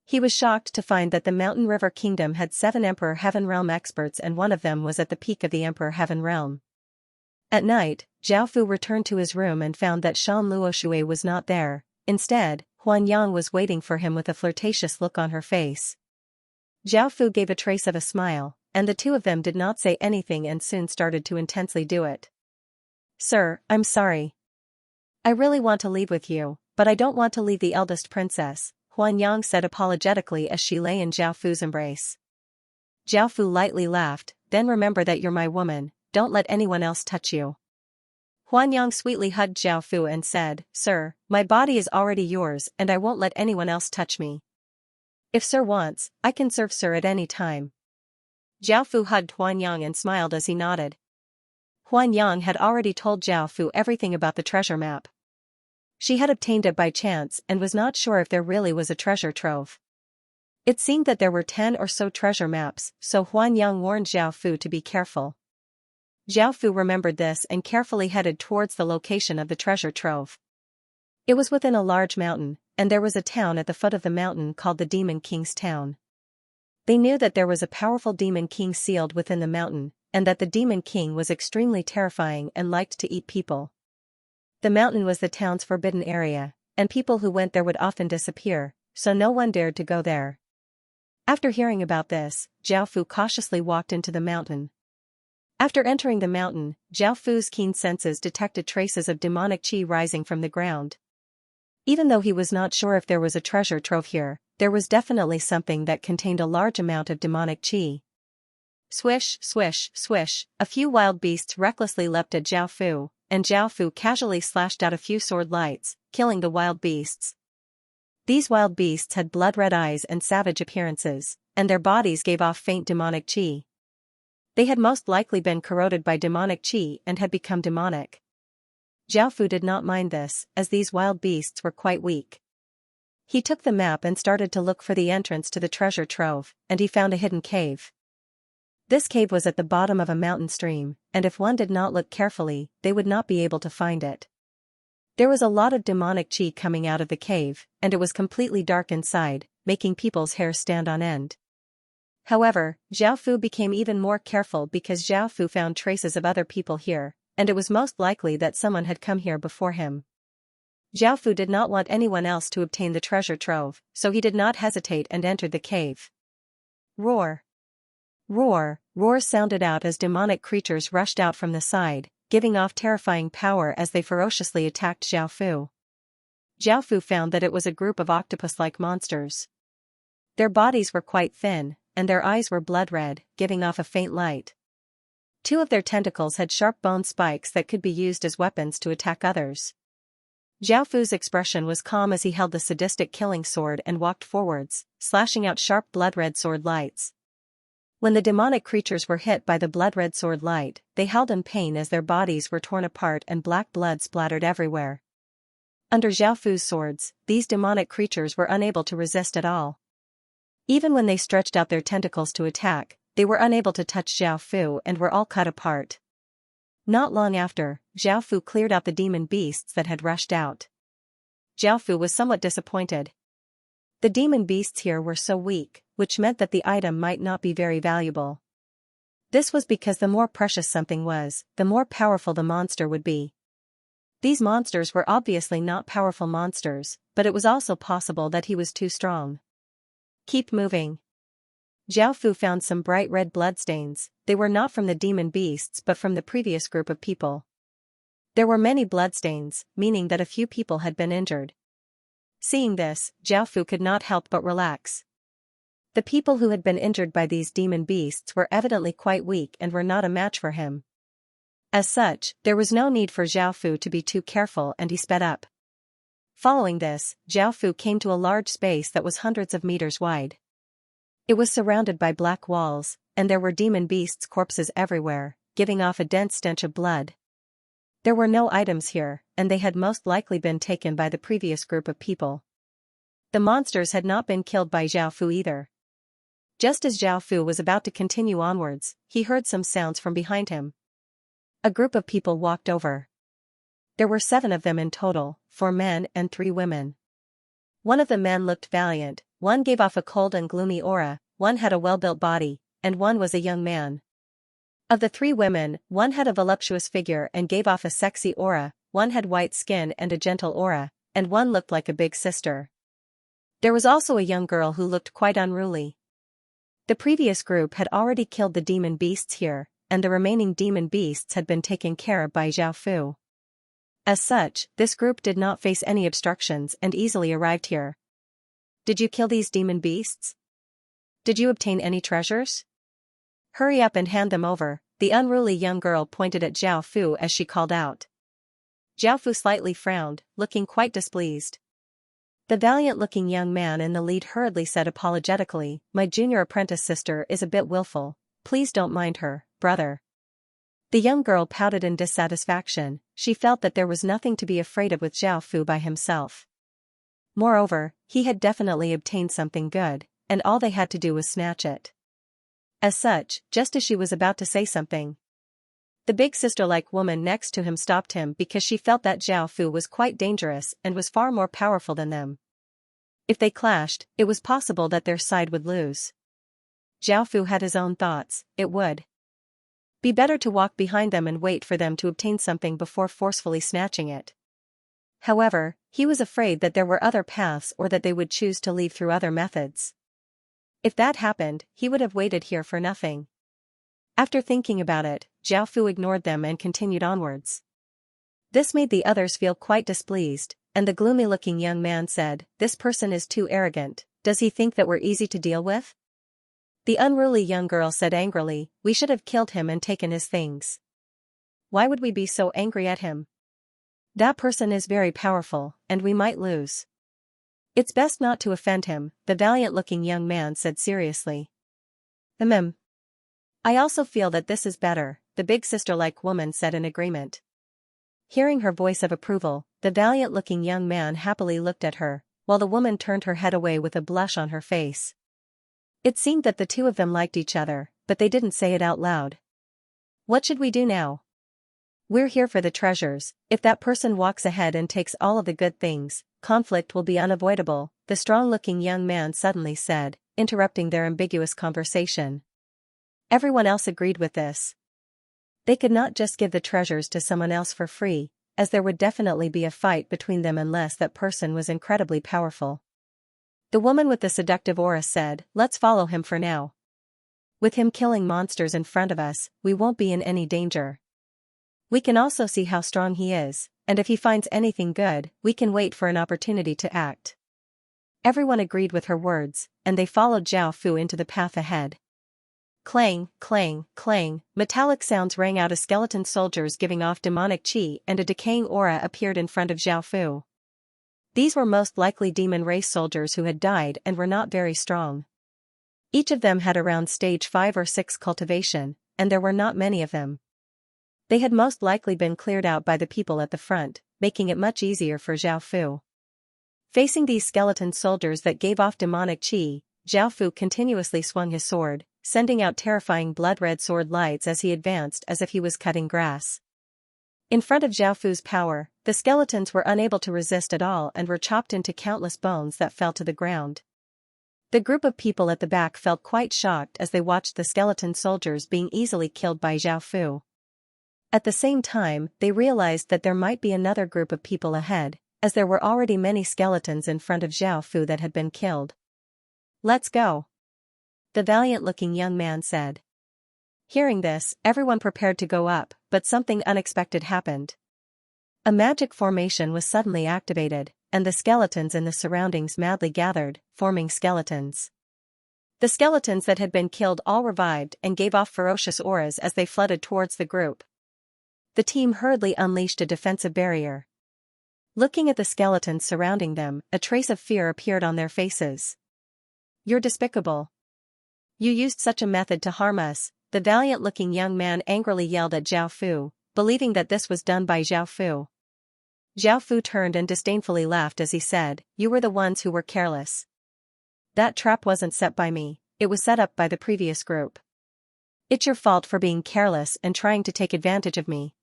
He was shocked to find that the Mountain River Kingdom had 7 Emperor Heaven Realm experts and one of them was at the peak of the Emperor Heaven Realm. At night, Zhao Fu returned to his room and found that Shan Luoshui was not there. Instead, Huan Yang was waiting for him with a flirtatious look on her face. Zhao Fu gave a trace of a smile, and the two of them did not say anything and soon started to intensely do it. "Sir, I'm sorry. I really want to leave with you, but I don't want to leave the eldest princess," Huan Yang said apologetically as she lay in Zhao Fu's embrace. Zhao Fu lightly laughed, "Then remember that you're my woman, don't let anyone else touch you." Huan Yang sweetly hugged Zhao Fu and said, "Sir, my body is already yours and I won't let anyone else touch me. If Sir wants, I can serve Sir at any time." Zhao Fu hugged Huan Yang and smiled as he nodded. Huan Yang had already told Zhao Fu everything about the treasure map. She had obtained it by chance and was not sure if there really was a treasure trove. It seemed that there were 10 or so treasure maps, so Huan Yang warned Zhao Fu to be careful. Zhao Fu remembered this and carefully headed towards the location of the treasure trove. It was within a large mountain, and there was a town at the foot of the mountain called the Demon King's Town. They knew that there was a powerful demon king sealed within the mountain, and that the demon king was extremely terrifying and liked to eat people. The mountain was the town's forbidden area, and people who went there would often disappear, so no one dared to go there. After hearing about this, Zhao Fu cautiously walked into the mountain. After entering the mountain, Zhao Fu's keen senses detected traces of demonic qi rising from the ground. Even though he was not sure if there was a treasure trove here, there was definitely something that contained a large amount of demonic qi. Swish, swish, swish, a few wild beasts recklessly leapt at Zhao Fu, and Zhao Fu casually slashed out a few sword lights, killing the wild beasts. These wild beasts had blood-red eyes and savage appearances, and their bodies gave off faint demonic qi. They had most likely been corroded by demonic qi and had become demonic. Zhao Fu did not mind this, as these wild beasts were quite weak. He took the map and started to look for the entrance to the treasure trove, and he found a hidden cave. This cave was at the bottom of a mountain stream, and if one did not look carefully, they would not be able to find it. There was a lot of demonic qi coming out of the cave, and it was completely dark inside, making people's hair stand on end. However, Zhao Fu became even more careful because Zhao Fu found traces of other people here, and it was most likely that someone had come here before him. Zhao Fu did not want anyone else to obtain the treasure trove, so he did not hesitate and entered the cave. Roar! Roar! Roars sounded out as demonic creatures rushed out from the side, giving off terrifying power as they ferociously attacked Zhao Fu. Zhao Fu found that it was a group of octopus-like monsters. Their bodies were quite thin, and their eyes were blood-red, giving off a faint light. 2 of their tentacles had sharp bone spikes that could be used as weapons to attack others. Zhao Fu's expression was calm as he held the sadistic killing sword and walked forwards, slashing out sharp blood-red sword lights. When the demonic creatures were hit by the blood-red sword light, they howled in pain as their bodies were torn apart and black blood splattered everywhere. Under Zhao Fu's swords, these demonic creatures were unable to resist at all. Even when they stretched out their tentacles to attack, they were unable to touch Zhao Fu and were all cut apart. Not long after, Zhao Fu cleared out the demon beasts that had rushed out. Zhao Fu was somewhat disappointed. The demon beasts here were so weak, which meant that the item might not be very valuable. This was because the more precious something was, the more powerful the monster would be. These monsters were obviously not powerful monsters, but it was also possible that he was too strong. Keep moving. Zhao Fu found some bright red bloodstains. They were not from the demon beasts but from the previous group of people. There were many bloodstains, meaning that a few people had been injured. Seeing this, Zhao Fu could not help but relax. The people who had been injured by these demon beasts were evidently quite weak and were not a match for him. As such, there was no need for Zhao Fu to be too careful and he sped up. Following this, Zhao Fu came to a large space that was hundreds of meters wide. It was surrounded by black walls, and there were demon beasts' corpses everywhere, giving off a dense stench of blood. There were no items here, and they had most likely been taken by the previous group of people. The monsters had not been killed by Zhao Fu either. Just as Zhao Fu was about to continue onwards, he heard some sounds from behind him. A group of people walked over. There were 7 of them in total, 4 men and 3 women. One of the men looked valiant, one gave off a cold and gloomy aura, one had a well-built body, and one was a young man. Of the 3 women, one had a voluptuous figure and gave off a sexy aura, one had white skin and a gentle aura, and one looked like a big sister. There was also a young girl who looked quite unruly. The previous group had already killed the demon beasts here, and the remaining demon beasts had been taken care of by Zhao Fu. As such, this group did not face any obstructions and easily arrived here. Did you kill these demon beasts? Did you obtain any treasures? Hurry up and hand them over, the unruly young girl pointed at Zhao Fu as she called out. Zhao Fu slightly frowned, looking quite displeased. The valiant-looking young man in the lead hurriedly said apologetically, "My junior apprentice sister is a bit willful, please don't mind her, brother." The young girl pouted in dissatisfaction. She felt that there was nothing to be afraid of with Zhao Fu by himself. Moreover, he had definitely obtained something good, and all they had to do was snatch it. As such, just as she was about to say something, the big sister-like woman next to him stopped him because she felt that Zhao Fu was quite dangerous and was far more powerful than them. If they clashed, it was possible that their side would lose. Zhao Fu had his own thoughts. It would be better to walk behind them and wait for them to obtain something before forcefully snatching it. However, he was afraid that there were other paths or that they would choose to leave through other methods. If that happened, he would have waited here for nothing. After thinking about it, Zhao Fu ignored them and continued onwards. This made the others feel quite displeased, and the gloomy-looking young man said, "This person is too arrogant. Does he think that we're easy to deal with?" The unruly young girl said angrily, "We should have killed him and taken his things. Why would we be so angry at him? That person is very powerful, and we might lose." "It's best not to offend him," the valiant-looking young man said seriously. "I also feel that this is better," the big sister-like woman said in agreement. Hearing her voice of approval, the valiant-looking young man happily looked at her, while the woman turned her head away with a blush on her face. It seemed that the two of them liked each other, but they didn't say it out loud. "What should we do now? We're here for the treasures. If that person walks ahead and takes all of the good things, conflict will be unavoidable," the strong-looking young man suddenly said, interrupting their ambiguous conversation. Everyone else agreed with this. They could not just give the treasures to someone else for free, as there would definitely be a fight between them unless that person was incredibly powerful. The woman with the seductive aura said, "Let's follow him for now. With him killing monsters in front of us, we won't be in any danger. We can also see how strong he is, and if he finds anything good, we can wait for an opportunity to act." Everyone agreed with her words, and they followed Zhao Fu into the path ahead. Clang, clang, clang, metallic sounds rang out as skeleton soldiers giving off demonic chi and a decaying aura appeared in front of Zhao Fu. These were most likely demon race soldiers who had died and were not very strong. Each of them had around stage 5 or 6 cultivation, and there were not many of them. They had most likely been cleared out by the people at the front, making it much easier for Zhao Fu. Facing these skeleton soldiers that gave off demonic chi, Zhao Fu continuously swung his sword, sending out terrifying blood-red sword lights as he advanced as if he was cutting grass. In front of Zhao Fu's power, the skeletons were unable to resist at all and were chopped into countless bones that fell to the ground. The group of people at the back felt quite shocked as they watched the skeleton soldiers being easily killed by Zhao Fu. At the same time, they realized that there might be another group of people ahead, as there were already many skeletons in front of Zhao Fu that had been killed. "Let's go," the valiant-looking young man said. Hearing this, everyone prepared to go up, but something unexpected happened. A magic formation was suddenly activated, and the skeletons in the surroundings madly gathered, forming skeletons. The skeletons that had been killed all revived and gave off ferocious auras as they flooded towards the group. The team hurriedly unleashed a defensive barrier. Looking at the skeletons surrounding them, a trace of fear appeared on their faces. "You're despicable. You used such a method to harm us," the valiant-looking young man angrily yelled at Zhao Fu, believing that this was done by Zhao Fu. Zhao Fu turned and disdainfully laughed as he said, "You were the ones who were careless. That trap wasn't set by me, it was set up by the previous group. It's your fault for being careless and trying to take advantage of me."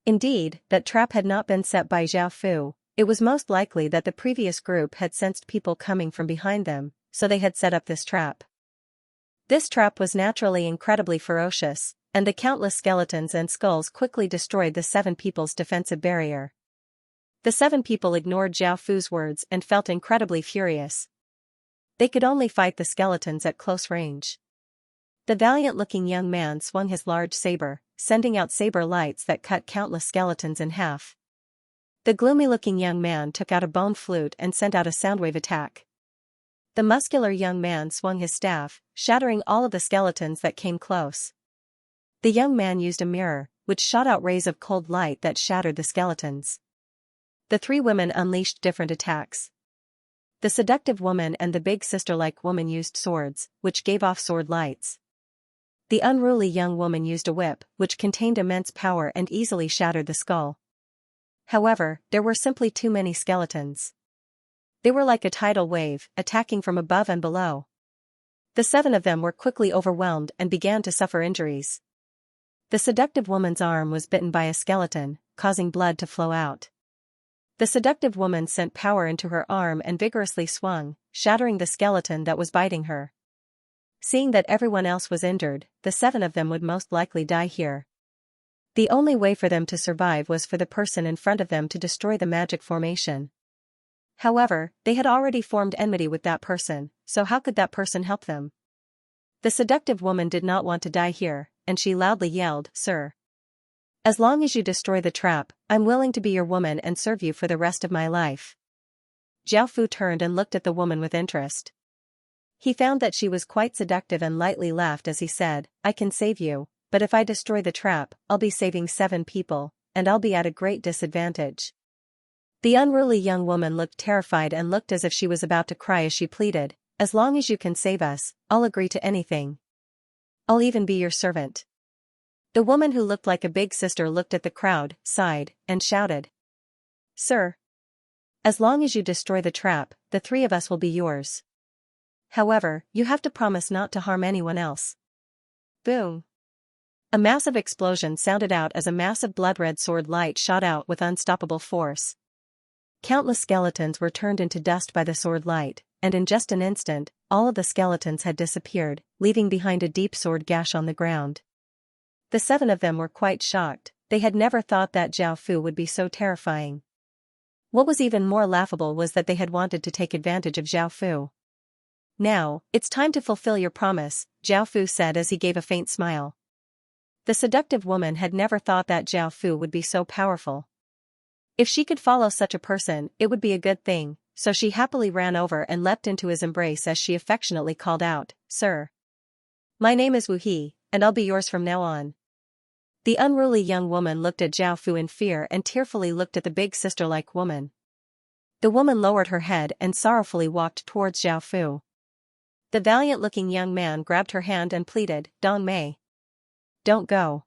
Indeed, that trap had not been set by Zhao Fu. It was most likely that the previous group had sensed people coming from behind them, so they had set up this trap. This trap was naturally incredibly ferocious, and the countless skeletons and skulls quickly destroyed the 7 people's defensive barrier. The 7 people ignored Zhao Fu's words and felt incredibly furious. They could only fight the skeletons at close range. The valiant-looking young man swung his large saber, sending out saber lights that cut countless skeletons in half. The gloomy-looking young man took out a bone flute and sent out a soundwave attack. The muscular young man swung his staff, shattering all of the skeletons that came close. The young man used a mirror, which shot out rays of cold light that shattered the skeletons. The 3 women unleashed different attacks. The seductive woman and the big sister-like woman used swords, which gave off sword lights. The unruly young woman used a whip, which contained immense power and easily shattered the skull. However, there were simply too many skeletons. They were like a tidal wave, attacking from above and below. The 7 of them were quickly overwhelmed and began to suffer injuries. The seductive woman's arm was bitten by a skeleton, causing blood to flow out. The seductive woman sent power into her arm and vigorously swung, shattering the skeleton that was biting her. Seeing that everyone else was injured, the 7 of them would most likely die here. The only way for them to survive was for the person in front of them to destroy the magic formation. However, they had already formed enmity with that person, so how could that person help them? The seductive woman did not want to die here, and she loudly yelled, "Sir! As long as you destroy the trap, I'm willing to be your woman and serve you for the rest of my life." Zhao Fu turned and looked at the woman with interest. He found that she was quite seductive and lightly laughed as he said, "I can save you, but if I destroy the trap, I'll be saving 7 people, and I'll be at a great disadvantage." The unruly young woman looked terrified and looked as if she was about to cry as she pleaded, "As long as you can save us, I'll agree to anything. I'll even be your servant." The woman who looked like a big sister looked at the crowd, sighed, and shouted, "Sir! As long as you destroy the trap, the 3 of us will be yours. However, you have to promise not to harm anyone else." Boom! A massive explosion sounded out as a massive blood-red sword light shot out with unstoppable force. Countless skeletons were turned into dust by the sword light, and in just an instant, all of the skeletons had disappeared, leaving behind a deep sword gash on the ground. The 7 of them were quite shocked. They had never thought that Zhao Fu would be so terrifying. What was even more laughable was that they had wanted to take advantage of Zhao Fu. "Now, it's time to fulfill your promise," Zhao Fu said as he gave a faint smile. The seductive woman had never thought that Zhao Fu would be so powerful. If she could follow such a person, it would be a good thing, so she happily ran over and leapt into his embrace as she affectionately called out, "Sir! My name is Wu He, and I'll be yours from now on." The unruly young woman looked at Zhao Fu in fear and tearfully looked at the big sister-like woman. The woman lowered her head and sorrowfully walked towards Zhao Fu. The valiant-looking young man grabbed her hand and pleaded, "Dong Mei. Don't go."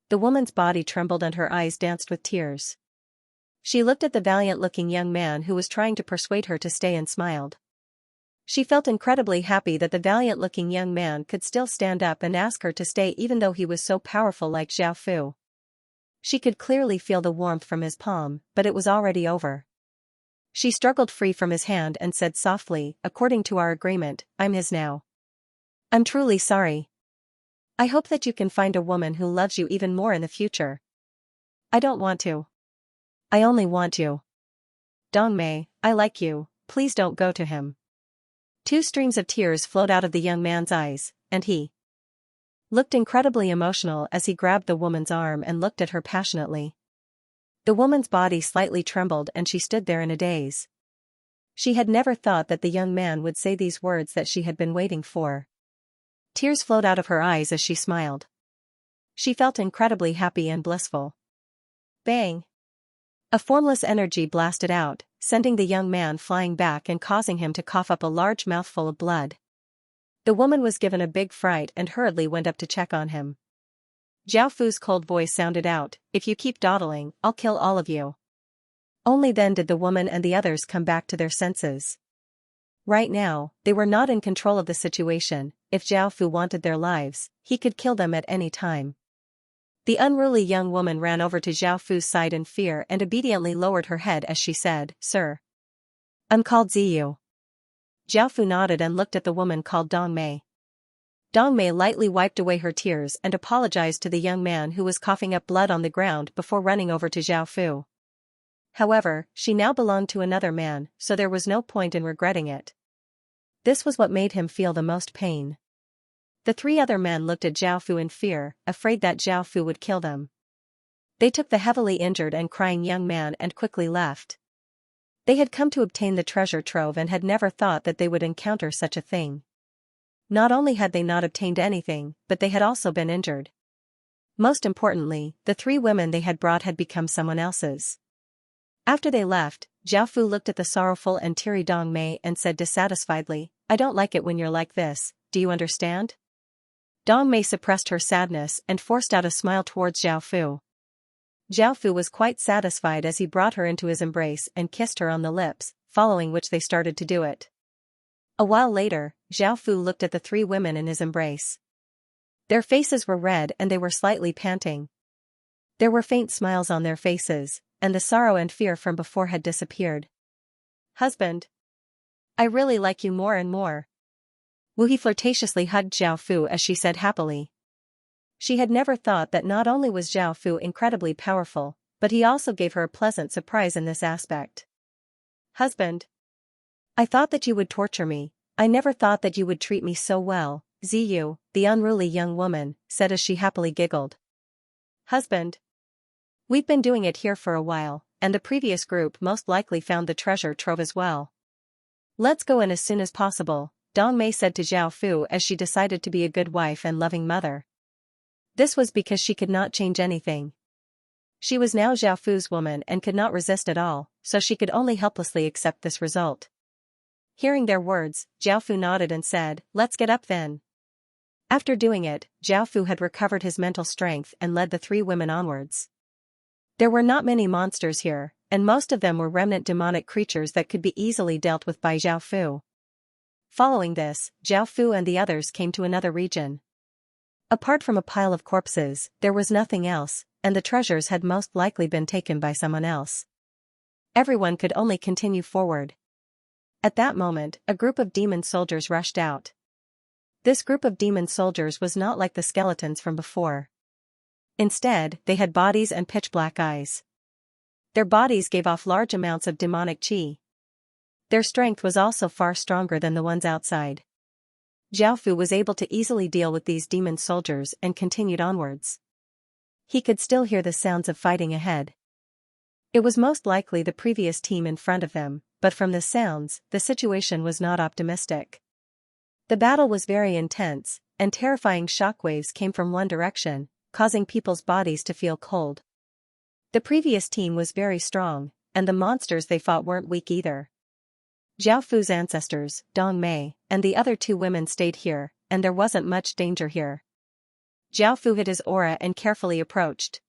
The woman's body trembled and her eyes danced with tears. She looked at the valiant-looking young man who was trying to persuade her to stay and smiled. She felt incredibly happy that the valiant-looking young man could still stand up and ask her to stay even though he was so powerful like Zhao Fu. She could clearly feel the warmth from his palm, but it was already over. She struggled free from his hand and said softly, "According to our agreement, I'm his now. I'm truly sorry. I hope that you can find a woman who loves you even more in the future." "I don't want to. I only want you. Dong Mei, I like you, please don't go to him." 2 streams of tears flowed out of the young man's eyes, and he looked incredibly emotional as he grabbed the woman's arm and looked at her passionately. The woman's body slightly trembled and she stood there in a daze. She had never thought that the young man would say these words that she had been waiting for. Tears flowed out of her eyes as she smiled. She felt incredibly happy and blissful. Bang! A formless energy blasted out, sending the young man flying back and causing him to cough up a large mouthful of blood. The woman was given a big fright and hurriedly went up to check on him. Zhao Fu's cold voice sounded out, "If you keep dawdling, I'll kill all of you." Only then did the woman and the others come back to their senses. Right now, they were not in control of the situation. If Zhao Fu wanted their lives, he could kill them at any time. The unruly young woman ran over to Zhao Fu's side in fear and obediently lowered her head as she said, "Sir. I'm called Ziyu." Zhao Fu nodded and looked at the woman called Dong Mei. Dong Mei lightly wiped away her tears and apologized to the young man who was coughing up blood on the ground before running over to Zhao Fu. However, she now belonged to another man, so there was no point in regretting it. This was what made him feel the most pain. The 3 other men looked at Zhao Fu in fear, afraid that Zhao Fu would kill them. They took the heavily injured and crying young man and quickly left. They had come to obtain the treasure trove and had never thought that they would encounter such a thing. Not only had they not obtained anything, but they had also been injured. Most importantly, the 3 women they had brought had become someone else's. After they left, Zhao Fu looked at the sorrowful and teary Dong Mei and said dissatisfiedly, "I don't like it when you're like this, do you understand?" Dong Mei suppressed her sadness and forced out a smile towards Zhao Fu. Zhao Fu was quite satisfied as he brought her into his embrace and kissed her on the lips, following which they started to do it. A while later, Zhao Fu looked at the three women in his embrace. Their faces were red and they were slightly panting. There were faint smiles on their faces, and the sorrow and fear from before had disappeared. "Husband, I really like you more and more." Wu He flirtatiously hugged Zhao Fu as she said happily. She had never thought that not only was Zhao Fu incredibly powerful, but he also gave her a pleasant surprise in this aspect. "Husband, I thought that you would torture me. I never thought that you would treat me so well," Ziyu, the unruly young woman, said as she happily giggled. "Husband, we've been doing it here for a while, and the previous group most likely found the treasure trove as well. Let's go in as soon as possible," Dong Mei said to Zhao Fu as she decided to be a good wife and loving mother. This was because she could not change anything. She was now Zhao Fu's woman and could not resist at all, so she could only helplessly accept this result. Hearing their words, Zhao Fu nodded and said, "Let's get up then." After doing it, Zhao Fu had recovered his mental strength and led the three women onwards. There were not many monsters here, and most of them were remnant demonic creatures that could be easily dealt with by Zhao Fu. Following this, Zhao Fu and the others came to another region. Apart from a pile of corpses, there was nothing else, and the treasures had most likely been taken by someone else. Everyone could only continue forward. At that moment, a group of demon soldiers rushed out. This group of demon soldiers was not like the skeletons from before. Instead, they had bodies and pitch-black eyes. Their bodies gave off large amounts of demonic qi. Their strength was also far stronger than the ones outside. Zhao Fu was able to easily deal with these demon soldiers and continued onwards. He could still hear the sounds of fighting ahead. It was most likely the previous team in front of them, but from the sounds, the situation was not optimistic. The battle was very intense, and terrifying shockwaves came from one direction, causing people's bodies to feel cold. The previous team was very strong, and the monsters they fought weren't weak either. Zhao Fu's ancestors, Dong Mei, and the other two women stayed here, and there wasn't much danger here. Zhao Fu hid his aura and carefully approached.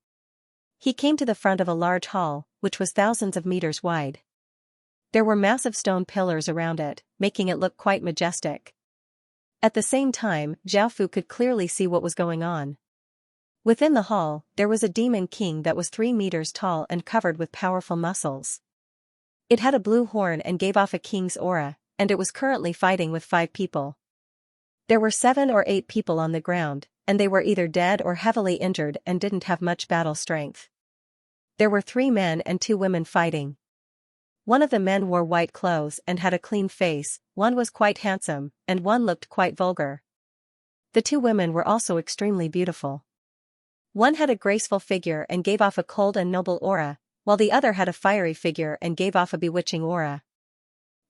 He came to the front of a large hall, which was thousands of meters wide. There were massive stone pillars around it, making it look quite majestic. At the same time, Zhao Fu could clearly see what was going on. Within the hall, there was a demon king that was 3 meters tall and covered with powerful muscles. It had a blue horn and gave off a king's aura, and it was currently fighting with 5 people. There were 7 or 8 people on the ground, and they were either dead or heavily injured and didn't have much battle strength. There were 3 men and 2 women fighting. One of the men wore white clothes and had a clean face, one was quite handsome, and one looked quite vulgar. The 2 women were also extremely beautiful. One had a graceful figure and gave off a cold and noble aura, while the other had a fiery figure and gave off a bewitching aura.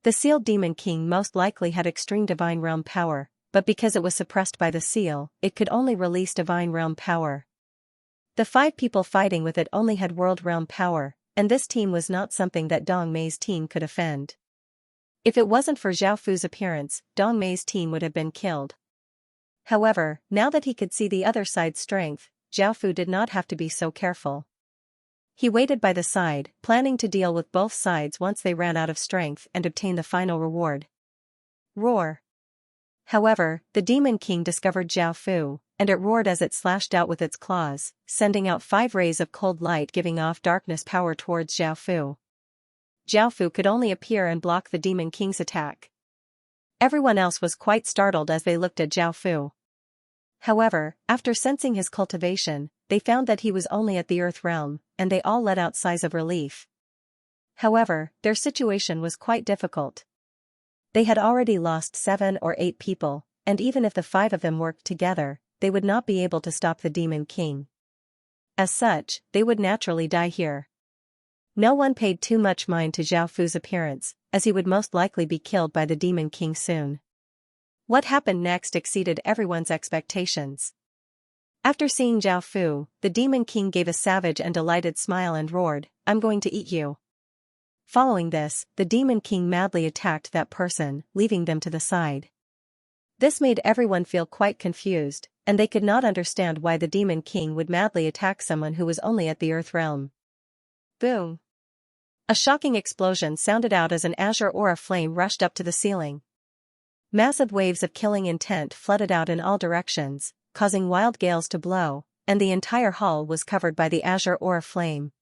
The sealed demon king most likely had extreme divine realm power, but because it was suppressed by the seal, it could only release divine realm power. The 5 people fighting with it only had world realm power, and this team was not something that Dong Mei's team could offend. If it wasn't for Zhao Fu's appearance, Dong Mei's team would have been killed. However, now that he could see the other side's strength, Zhao Fu did not have to be so careful. He waited by the side, planning to deal with both sides once they ran out of strength and obtain the final reward. Roar! However, the Demon King discovered Zhao Fu, and it roared as it slashed out with its claws, sending out 5 rays of cold light giving off darkness power towards Zhao Fu. Zhao Fu could only appear and block the Demon King's attack. Everyone else was quite startled as they looked at Zhao Fu. However, after sensing his cultivation, they found that he was only at the Earth realm, and they all let out sighs of relief. However, their situation was quite difficult. They had already lost 7 or 8 people, and even if the 5 of them worked together, they would not be able to stop the Demon King. As such, they would naturally die here. No one paid too much mind to Zhao Fu's appearance, as he would most likely be killed by the Demon King soon. What happened next exceeded everyone's expectations. After seeing Zhao Fu, the Demon King gave a savage and delighted smile and roared, "I'm going to eat you." Following this, the Demon King madly attacked that person, leaving them to the side. This made everyone feel quite confused, and they could not understand why the Demon King would madly attack someone who was only at the Earth realm. Boom! A shocking explosion sounded out as an azure aura flame rushed up to the ceiling. Massive waves of killing intent flooded out in all directions, causing wild gales to blow, and the entire hall was covered by the azure aura flame.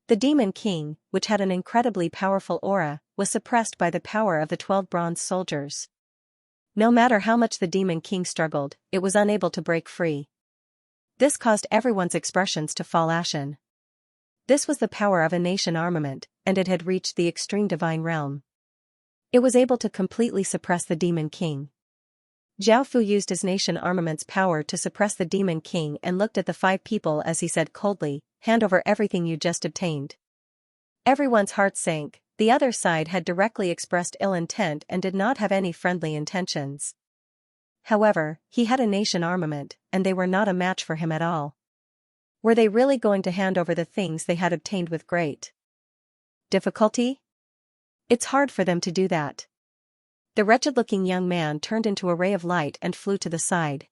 The Demon King, which had an incredibly powerful aura, was suppressed by the power of the 12 bronze soldiers. No matter how much the Demon King struggled, it was unable to break free. This caused everyone's expressions to fall ashen. This was the power of a nation armament, and it had reached the extreme divine realm. It was able to completely suppress the Demon King. Zhao Fu used his nation armament's power to suppress the Demon King and looked at the 5 people as he said coldly, "Hand over everything you just obtained." Everyone's heart sank. The other side had directly expressed ill intent and did not have any friendly intentions. However, he had a nation armament, and they were not a match for him at all. Were they really going to hand over the things they had obtained with great difficulty? It's hard for them to do that. The wretched-looking young man turned into a ray of light and flew to the side.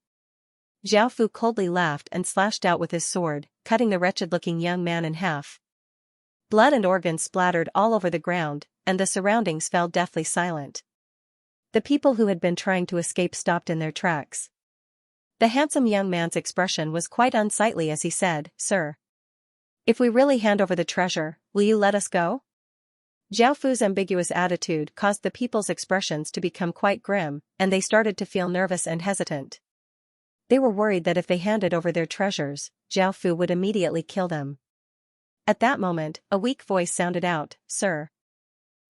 Zhao Fu coldly laughed and slashed out with his sword, cutting the wretched-looking young man in half. Blood and organs splattered all over the ground, and the surroundings fell deathly silent. The people who had been trying to escape stopped in their tracks. The handsome young man's expression was quite unsightly as he said, "Sir, if we really hand over the treasure, will you let us go?" Zhao Fu's ambiguous attitude caused the people's expressions to become quite grim, and they started to feel nervous and hesitant. They were worried that if they handed over their treasures, Zhao Fu would immediately kill them. At that moment, a weak voice sounded out, "Sir,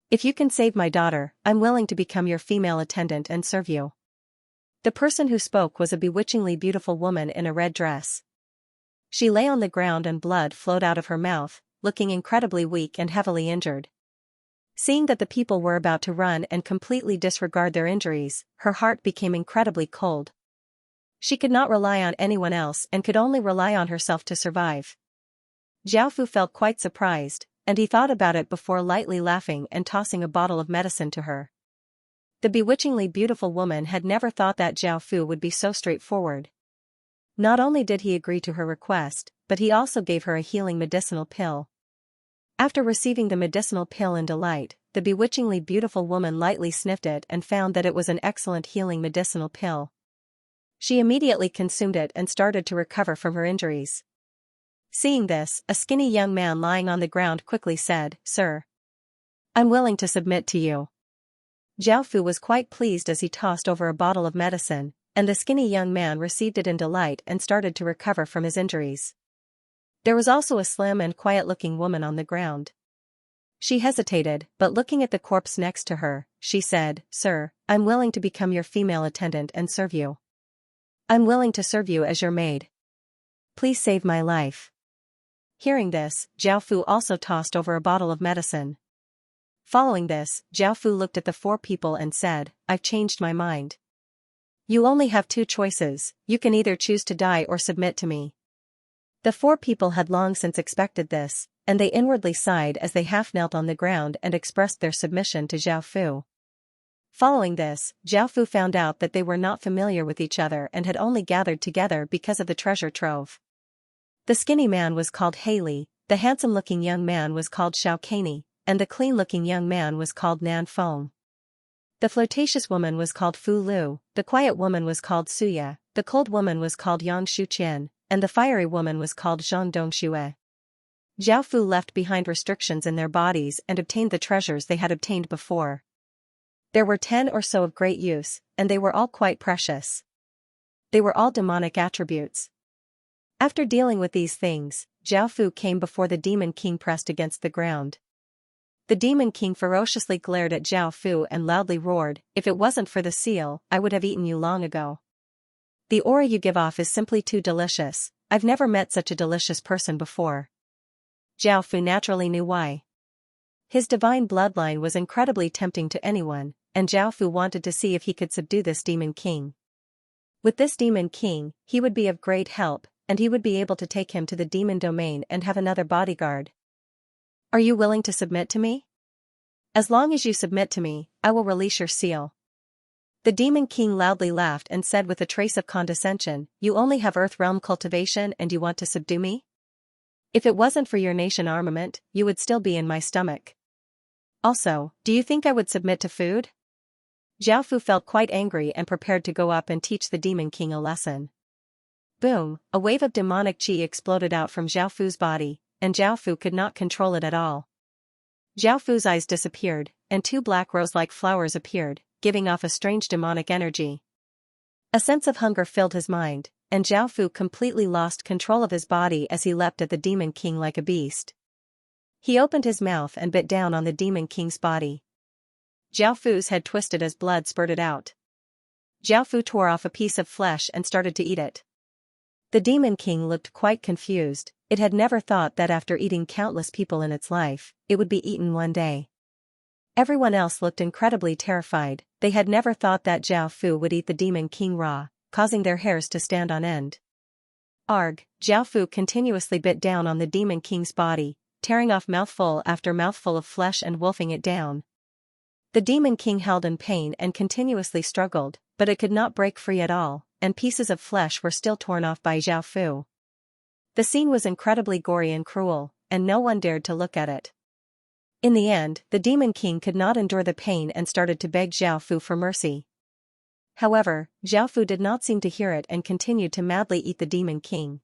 if you can save my daughter, I'm willing to become your female attendant and serve you." The person who spoke was a bewitchingly beautiful woman in a red dress. She lay on the ground and blood flowed out of her mouth, looking incredibly weak and heavily injured. Seeing that the people were about to run and completely disregard their injuries, her heart became incredibly cold. She could not rely on anyone else and could only rely on herself to survive. Zhao Fu felt quite surprised, and he thought about it before lightly laughing and tossing a bottle of medicine to her. The bewitchingly beautiful woman had never thought that Zhao Fu would be so straightforward. Not only did he agree to her request, but he also gave her a healing medicinal pill. After receiving the medicinal pill in delight, the bewitchingly beautiful woman lightly sniffed it and found that it was an excellent healing medicinal pill. She immediately consumed it and started to recover from her injuries. Seeing this, a skinny young man lying on the ground quickly said, "Sir, I'm willing to submit to you." Zhao Fu was quite pleased as he tossed over a bottle of medicine, and the skinny young man received it in delight and started to recover from his injuries. There was also a slim and quiet-looking woman on the ground. She hesitated, but looking at the corpse next to her, she said, "Sir, I'm willing to become your female attendant and serve you. I'm willing to serve you as your maid. Please save my life." Hearing this, Zhao Fu also tossed over a bottle of medicine. Following this, Zhao Fu looked at the 4 people and said, "I've changed my mind. You only have 2 choices, you can either choose to die or submit to me." The 4 people had long since expected this, and they inwardly sighed as they half knelt on the ground and expressed their submission to Zhao Fu. Following this, Zhao Fu found out that they were not familiar with each other and had only gathered together because of the treasure trove. The skinny man was called Haley, the handsome-looking young man was called Xiao Kani, and the clean-looking young man was called Nan Feng. The flirtatious woman was called Fu Lu, the quiet woman was called Suya, the cold woman was called Yang Shuqian, and the fiery woman was called Zhang Dongxue. Zhao Fu left behind restrictions in their bodies and obtained the treasures they had obtained before. There were 10 or so of great use, and they were all quite precious. They were all demonic attributes. After dealing with these things, Zhao Fu came before the Demon King pressed against the ground. The Demon King ferociously glared at Zhao Fu and loudly roared, "If it wasn't for the seal, I would have eaten you long ago. The aura you give off is simply too delicious, I've never met such a delicious person before." Zhao Fu naturally knew why. His divine bloodline was incredibly tempting to anyone, and Zhao Fu wanted to see if he could subdue this Demon King. With this Demon King, he would be of great help, and he would be able to take him to the demon domain and have another bodyguard. "Are you willing to submit to me? As long as you submit to me, I will release your seal." The Demon King loudly laughed and said with a trace of condescension, "You only have Earth Realm cultivation and you want to subdue me? If it wasn't for your nation armament, you would still be in my stomach. Also, do you think I would submit to food?" Zhao Fu felt quite angry and prepared to go up and teach the Demon King a lesson. Boom, a wave of demonic chi exploded out from Zhao Fu's body, and Zhao Fu could not control it at all. Zhao Fu's eyes disappeared, and two black rose-like flowers appeared, giving off a strange demonic energy. A sense of hunger filled his mind, and Zhao Fu completely lost control of his body as he leapt at the Demon King like a beast. He opened his mouth and bit down on the Demon King's body. Zhao Fu's head twisted as blood spurted out. Zhao Fu tore off a piece of flesh and started to eat it. The Demon King looked quite confused. It had never thought that after eating countless people in its life, it would be eaten one day. Everyone else looked incredibly terrified. They had never thought that Zhao Fu would eat the Demon King raw, causing their hairs to stand on end. Arg, Zhao Fu continuously bit down on the Demon King's body, tearing off mouthful after mouthful of flesh and wolfing it down. The Demon King held in pain and continuously struggled, but it could not break free at all, and pieces of flesh were still torn off by Zhao Fu. The scene was incredibly gory and cruel, and no one dared to look at it. In the end, the Demon King could not endure the pain and started to beg Zhao Fu for mercy. However, Zhao Fu did not seem to hear it and continued to madly eat the Demon King.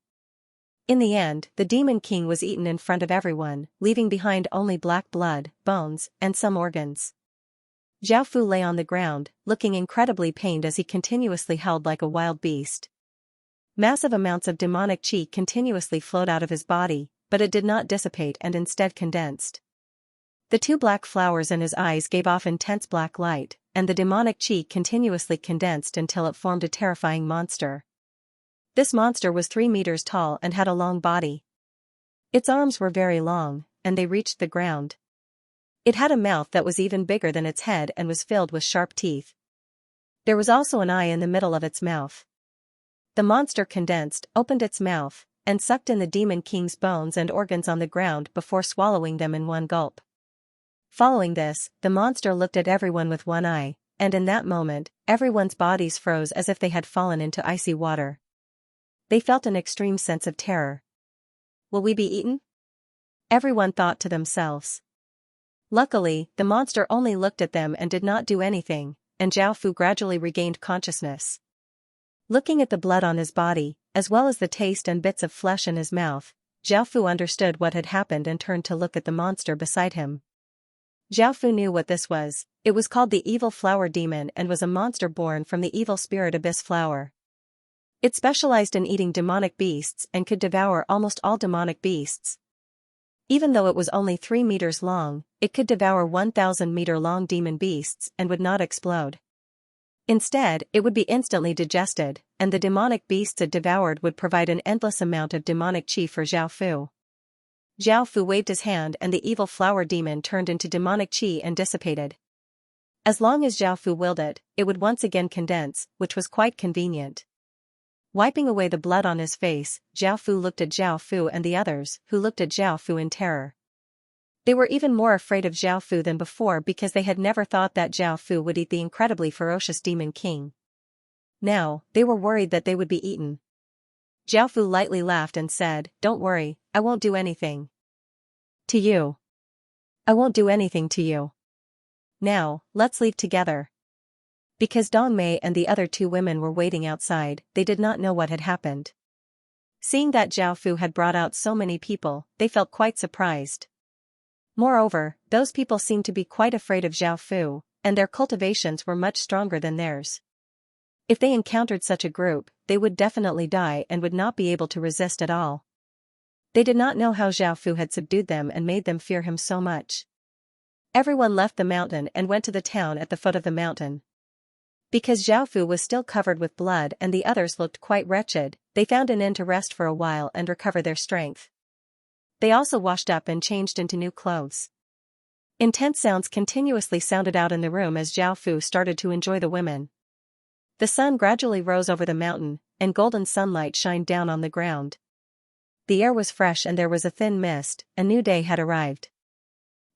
In the end, the Demon King was eaten in front of everyone, leaving behind only black blood, bones, and some organs. Zhao Fu lay on the ground, looking incredibly pained as he continuously howled like a wild beast. Massive amounts of demonic chi continuously flowed out of his body, but it did not dissipate and instead condensed. The two black flowers in his eyes gave off intense black light, and the demonic chi continuously condensed until it formed a terrifying monster. This monster was 3 meters tall and had a long body. Its arms were very long, and they reached the ground. It had a mouth that was even bigger than its head and was filled with sharp teeth. There was also an eye in the middle of its mouth. The monster condensed, opened its mouth, and sucked in the Demon King's bones and organs on the ground before swallowing them in one gulp. Following this, the monster looked at everyone with one eye, and in that moment, everyone's bodies froze as if they had fallen into icy water. They felt an extreme sense of terror. Will we be eaten? Everyone thought to themselves. Luckily, the monster only looked at them and did not do anything, and Zhao Fu gradually regained consciousness. Looking at the blood on his body, as well as the taste and bits of flesh in his mouth, Zhao Fu understood what had happened and turned to look at the monster beside him. Zhao Fu knew what this was. It was called the Evil Flower Demon and was a monster born from the evil spirit Abyss Flower. It specialized in eating demonic beasts and could devour almost all demonic beasts. Even though it was only 3 meters long, it could devour 1,000-meter-long demon beasts and would not explode. Instead, it would be instantly digested, and the demonic beasts it devoured would provide an endless amount of demonic chi for Zhao Fu. Zhao Fu waved his hand and the evil flower demon turned into demonic chi and dissipated. As long as Zhao Fu willed it, it would once again condense, which was quite convenient. Wiping away the blood on his face, Zhao Fu looked at Zhao Fu and the others, who looked at Zhao Fu in terror. They were even more afraid of Zhao Fu than before because they had never thought that Zhao Fu would eat the incredibly ferocious Demon King. Now, they were worried that they would be eaten. Zhao Fu lightly laughed and said, "Don't worry, I won't do anything to you. I won't do anything to you. Now, let's leave together." Because Dong Mei and the other 2 women were waiting outside, they did not know what had happened. Seeing that Zhao Fu had brought out so many people, they felt quite surprised. Moreover, those people seemed to be quite afraid of Zhao Fu, and their cultivations were much stronger than theirs. If they encountered such a group, they would definitely die and would not be able to resist at all. They did not know how Zhao Fu had subdued them and made them fear him so much. Everyone left the mountain and went to the town at the foot of the mountain. Because Zhao Fu was still covered with blood and the others looked quite wretched, they found an inn to rest for a while and recover their strength. They also washed up and changed into new clothes. Intense sounds continuously sounded out in the room as Zhao Fu started to enjoy the women. The sun gradually rose over the mountain, and golden sunlight shined down on the ground. The air was fresh and there was a thin mist. A new day had arrived.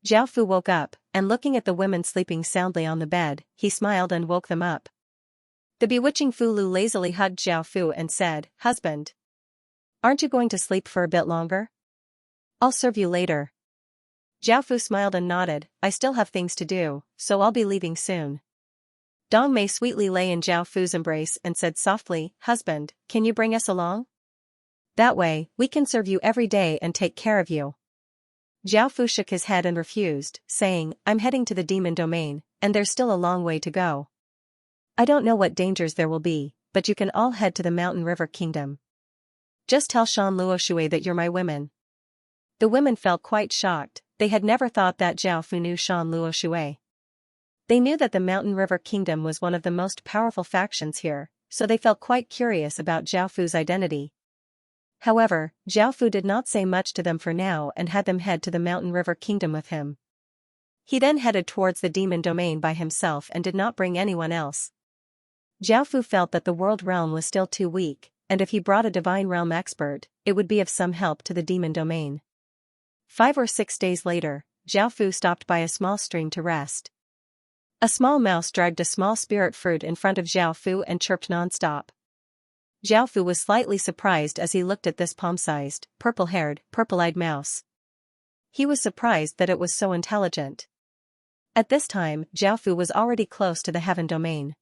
Zhao Fu woke up, and looking at the women sleeping soundly on the bed, he smiled and woke them up. The bewitching Fulu lazily hugged Zhao Fu and said, "Husband, aren't you going to sleep for a bit longer? I'll serve you later." Zhao Fu smiled and nodded, "I still have things to do, so I'll be leaving soon." Dong Mei sweetly lay in Zhao Fu's embrace and said softly, "Husband, can you bring us along? That way, we can serve you every day and take care of you." Zhao Fu shook his head and refused, saying, "I'm heading to the demon domain, and there's still a long way to go. I don't know what dangers there will be, but you can all head to the Mountain River Kingdom. Just tell Shan Luoshui that you're my women." The women felt quite shocked. They had never thought that Zhao Fu knew Shan Luoshui. They knew that the Mountain River Kingdom was one of the most powerful factions here, so they felt quite curious about Zhao Fu's identity. However, Zhao Fu did not say much to them for now and had them head to the Mountain River Kingdom with him. He then headed towards the demon domain by himself and did not bring anyone else. Zhao Fu felt that the world realm was still too weak, and if he brought a divine realm expert, it would be of some help to the demon domain. 5 or 6 days later, Zhao Fu stopped by a small stream to rest. A small mouse dragged a small spirit fruit in front of Zhao Fu and chirped non-stop. Zhao Fu was slightly surprised as he looked at this palm-sized, purple-haired, purple-eyed mouse. He was surprised that it was so intelligent. At this time, Zhao Fu was already close to the heaven domain.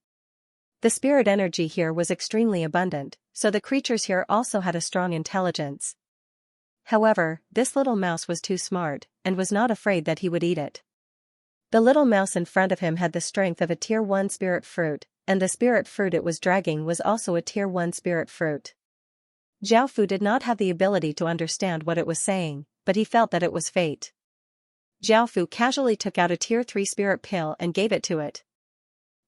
The spirit energy here was extremely abundant, so the creatures here also had a strong intelligence. However, this little mouse was too smart, and was not afraid that he would eat it. The little mouse in front of him had the strength of a Tier 1 spirit fruit, and the spirit fruit it was dragging was also a Tier 1 spirit fruit. Zhao Fu did not have the ability to understand what it was saying, but he felt that it was fate. Zhao Fu casually took out a Tier 3 spirit pill and gave it to it.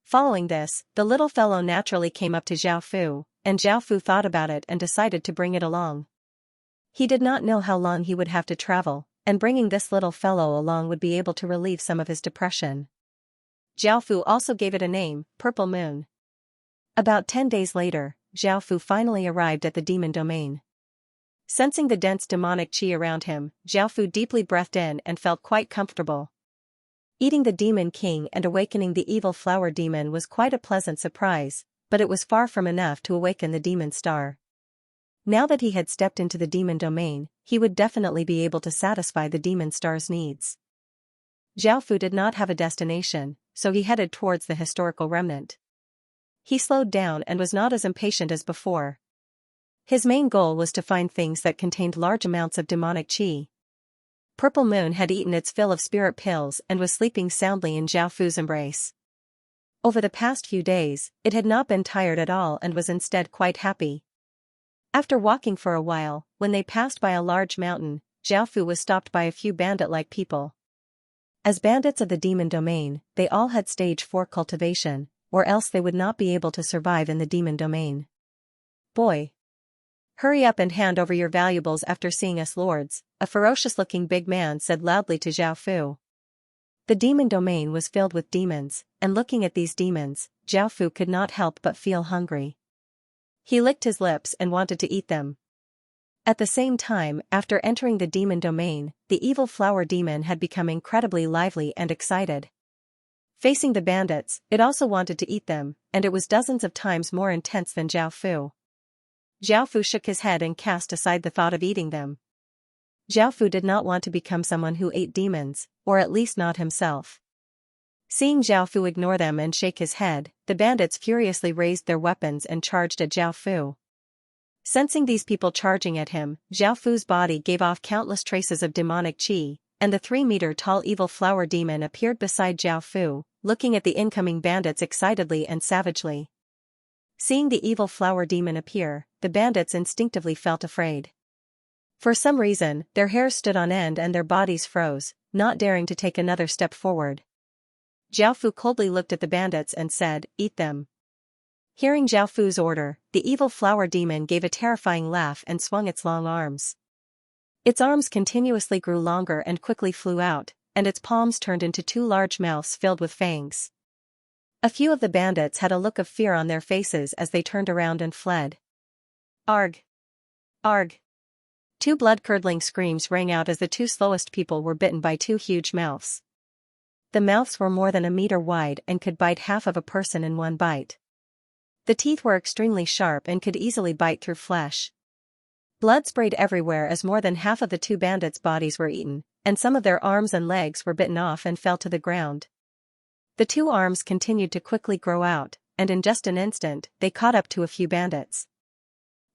Following this, the little fellow naturally came up to Zhao Fu, and Zhao Fu thought about it and decided to bring it along. He did not know how long he would have to travel, and bringing this little fellow along would be able to relieve some of his depression. Zhao Fu also gave it a name, Purple Moon. About 10 days later, Zhao Fu finally arrived at the demon domain. Sensing the dense demonic qi around him, Zhao Fu deeply breathed in and felt quite comfortable. Eating the demon king and awakening the evil flower demon was quite a pleasant surprise, but it was far from enough to awaken the demon star. Now that he had stepped into the demon domain, he would definitely be able to satisfy the demon star's needs. Zhao Fu did not have a destination, so he headed towards the historical remnant. He slowed down and was not as impatient as before. His main goal was to find things that contained large amounts of demonic qi. Purple Moon had eaten its fill of spirit pills and was sleeping soundly in Zhao Fu's embrace. Over the past few days, it had not been tired at all and was instead quite happy. After walking for a while, when they passed by a large mountain, Zhao Fu was stopped by a few bandit-like people. As bandits of the demon domain, they all had stage 4 cultivation, or else they would not be able to survive in the demon domain. "Boy! Hurry up and hand over your valuables after seeing us lords," a ferocious-looking big man said loudly to Zhao Fu. The demon domain was filled with demons, and looking at these demons, Zhao Fu could not help but feel hungry. He licked his lips and wanted to eat them. At the same time, after entering the demon domain, the evil flower demon had become incredibly lively and excited. Facing the bandits, it also wanted to eat them, and it was dozens of times more intense than Zhao Fu. Zhao Fu shook his head and cast aside the thought of eating them. Zhao Fu did not want to become someone who ate demons, or at least not himself. Seeing Zhao Fu ignore them and shake his head, the bandits furiously raised their weapons and charged at Zhao Fu. Sensing these people charging at him, Zhao Fu's body gave off countless traces of demonic qi, and the 3-meter-tall evil flower demon appeared beside Zhao Fu, looking at the incoming bandits excitedly and savagely. Seeing the evil flower demon appear, the bandits instinctively felt afraid. For some reason, their hairs stood on end and their bodies froze, not daring to take another step forward. Zhao Fu coldly looked at the bandits and said, "Eat them." Hearing Zhao Fu's order, the evil flower demon gave a terrifying laugh and swung its long arms. Its arms continuously grew longer and quickly flew out, and its palms turned into 2 large mouths filled with fangs. A few of the bandits had a look of fear on their faces as they turned around and fled. Arg! Arg! 2 blood-curdling screams rang out as the 2 slowest people were bitten by 2 huge mouths. The mouths were more than a meter wide and could bite half of a person in one bite. The teeth were extremely sharp and could easily bite through flesh. Blood sprayed everywhere as more than half of the two bandits' bodies were eaten, and some of their arms and legs were bitten off and fell to the ground. The two arms continued to quickly grow out, and in just an instant, they caught up to a few bandits.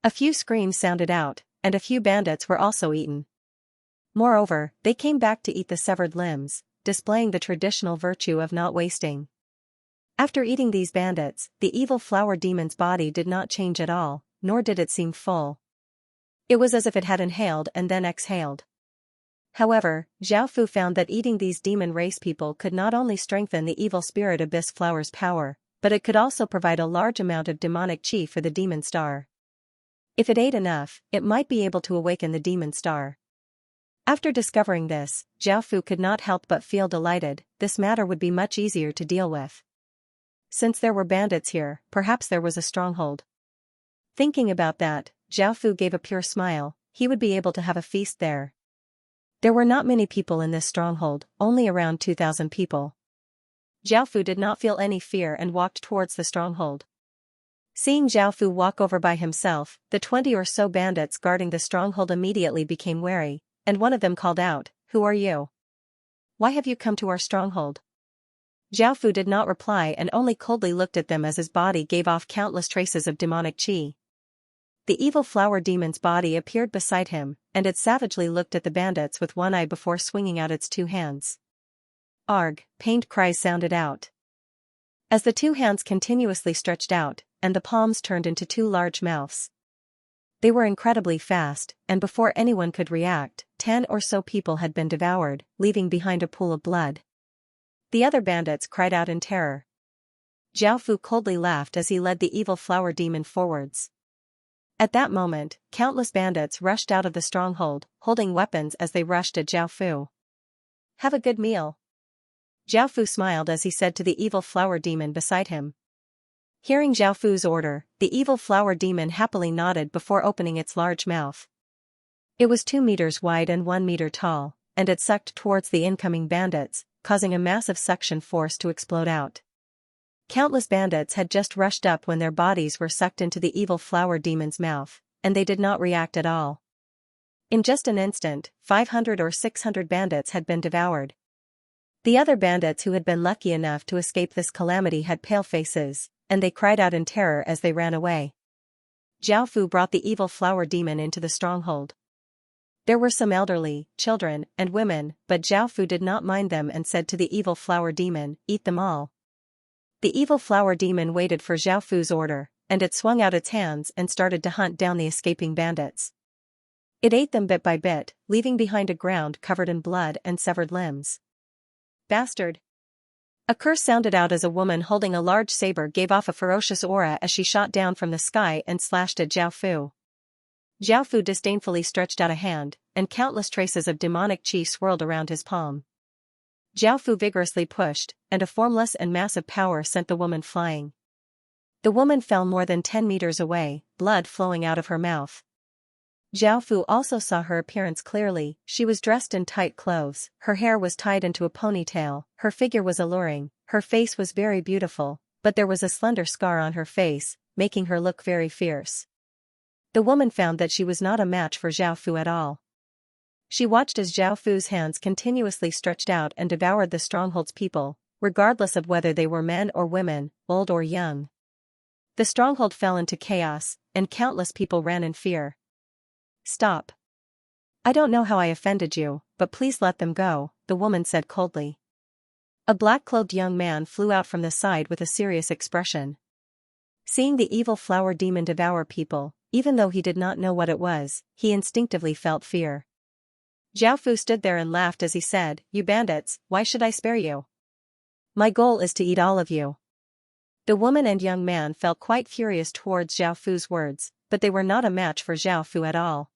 A few screams sounded out, and a few bandits were also eaten. Moreover, they came back to eat the severed limbs, displaying the traditional virtue of not wasting. After eating these bandits, the evil flower demon's body did not change at all, nor did it seem full. It was as if it had inhaled and then exhaled. However, Zhao Fu found that eating these demon race people could not only strengthen the evil spirit abyss flower's power, but it could also provide a large amount of demonic chi for the demon star. If it ate enough, it might be able to awaken the demon star. After discovering this, Zhao Fu could not help but feel delighted. This matter would be much easier to deal with. Since there were bandits here, perhaps there was a stronghold. Thinking about that, Zhao Fu gave a pure smile. He would be able to have a feast there. There were not many people in this stronghold, only around 2,000 people. Zhao Fu did not feel any fear and walked towards the stronghold. Seeing Zhao Fu walk over by himself, the 20 or so bandits guarding the stronghold immediately became wary, and one of them called out, "Who are you? Why have you come to our stronghold?" Zhao Fu did not reply and only coldly looked at them as his body gave off countless traces of demonic chi. The evil flower demon's body appeared beside him, and it savagely looked at the bandits with one eye before swinging out its two hands. Arg! Pained cries sounded out. As the two hands continuously stretched out, and the palms turned into two large mouths. They were incredibly fast, and before anyone could react, 10 or so people had been devoured, leaving behind a pool of blood. The other bandits cried out in terror. Zhao Fu coldly laughed as he led the evil flower demon forwards. At that moment, countless bandits rushed out of the stronghold, holding weapons as they rushed at Zhao Fu. "Have a good meal." Zhao Fu smiled as he said to the evil flower demon beside him. Hearing Zhao Fu's order, the evil flower demon happily nodded before opening its large mouth. It was 2 meters wide and 1 meter tall, and it sucked towards the incoming bandits, causing a massive suction force to explode out. Countless bandits had just rushed up when their bodies were sucked into the evil flower demon's mouth, and they did not react at all. In just an instant, 500 or 600 bandits had been devoured. The other bandits who had been lucky enough to escape this calamity had pale faces, and they cried out in terror as they ran away. Zhao Fu brought the evil flower demon into the stronghold. There were some elderly, children, and women, but Zhao Fu did not mind them and said to the evil flower demon, "Eat them all." The evil flower demon waited for Zhao Fu's order, and it swung out its hands and started to hunt down the escaping bandits. It ate them bit by bit, leaving behind a ground covered in blood and severed limbs. "Bastard!" A curse sounded out as a woman holding a large saber gave off a ferocious aura as she shot down from the sky and slashed at Zhao Fu. Zhao Fu disdainfully stretched out a hand, and countless traces of demonic chi swirled around his palm. Zhao Fu vigorously pushed, and a formless and massive power sent the woman flying. The woman fell more than 10 meters away, blood flowing out of her mouth. Zhao Fu also saw her appearance clearly. She was dressed in tight clothes, her hair was tied into a ponytail, her figure was alluring, her face was very beautiful, but there was a slender scar on her face, making her look very fierce. The woman found that she was not a match for Zhao Fu at all. She watched as Zhao Fu's hands continuously stretched out and devoured the stronghold's people, regardless of whether they were men or women, old or young. The stronghold fell into chaos, and countless people ran in fear. "Stop. I don't know how I offended you, but please let them go," the woman said coldly. A black-clothed young man flew out from the side with a serious expression. Seeing the evil flower demon devour people, even though he did not know what it was, he instinctively felt fear. Zhao Fu stood there and laughed as he said, "You bandits, why should I spare you? My goal is to eat all of you." The woman and young man felt quite furious towards Zhao Fu's words, but they were not a match for Zhao Fu at all.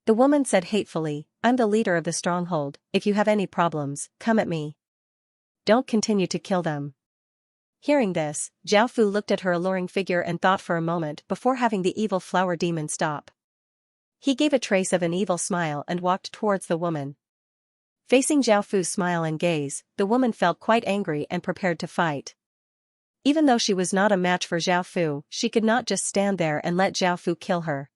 The woman said hatefully, "I'm the leader of the stronghold, if you have any problems, come at me. Don't continue to kill them." Hearing this, Zhao Fu looked at her alluring figure and thought for a moment before having the evil flower demon stop. He gave a trace of an evil smile and walked towards the woman. Facing Zhao Fu's smile and gaze, the woman felt quite angry and prepared to fight. Even though she was not a match for Zhao Fu, she could not just stand there and let Zhao Fu kill her.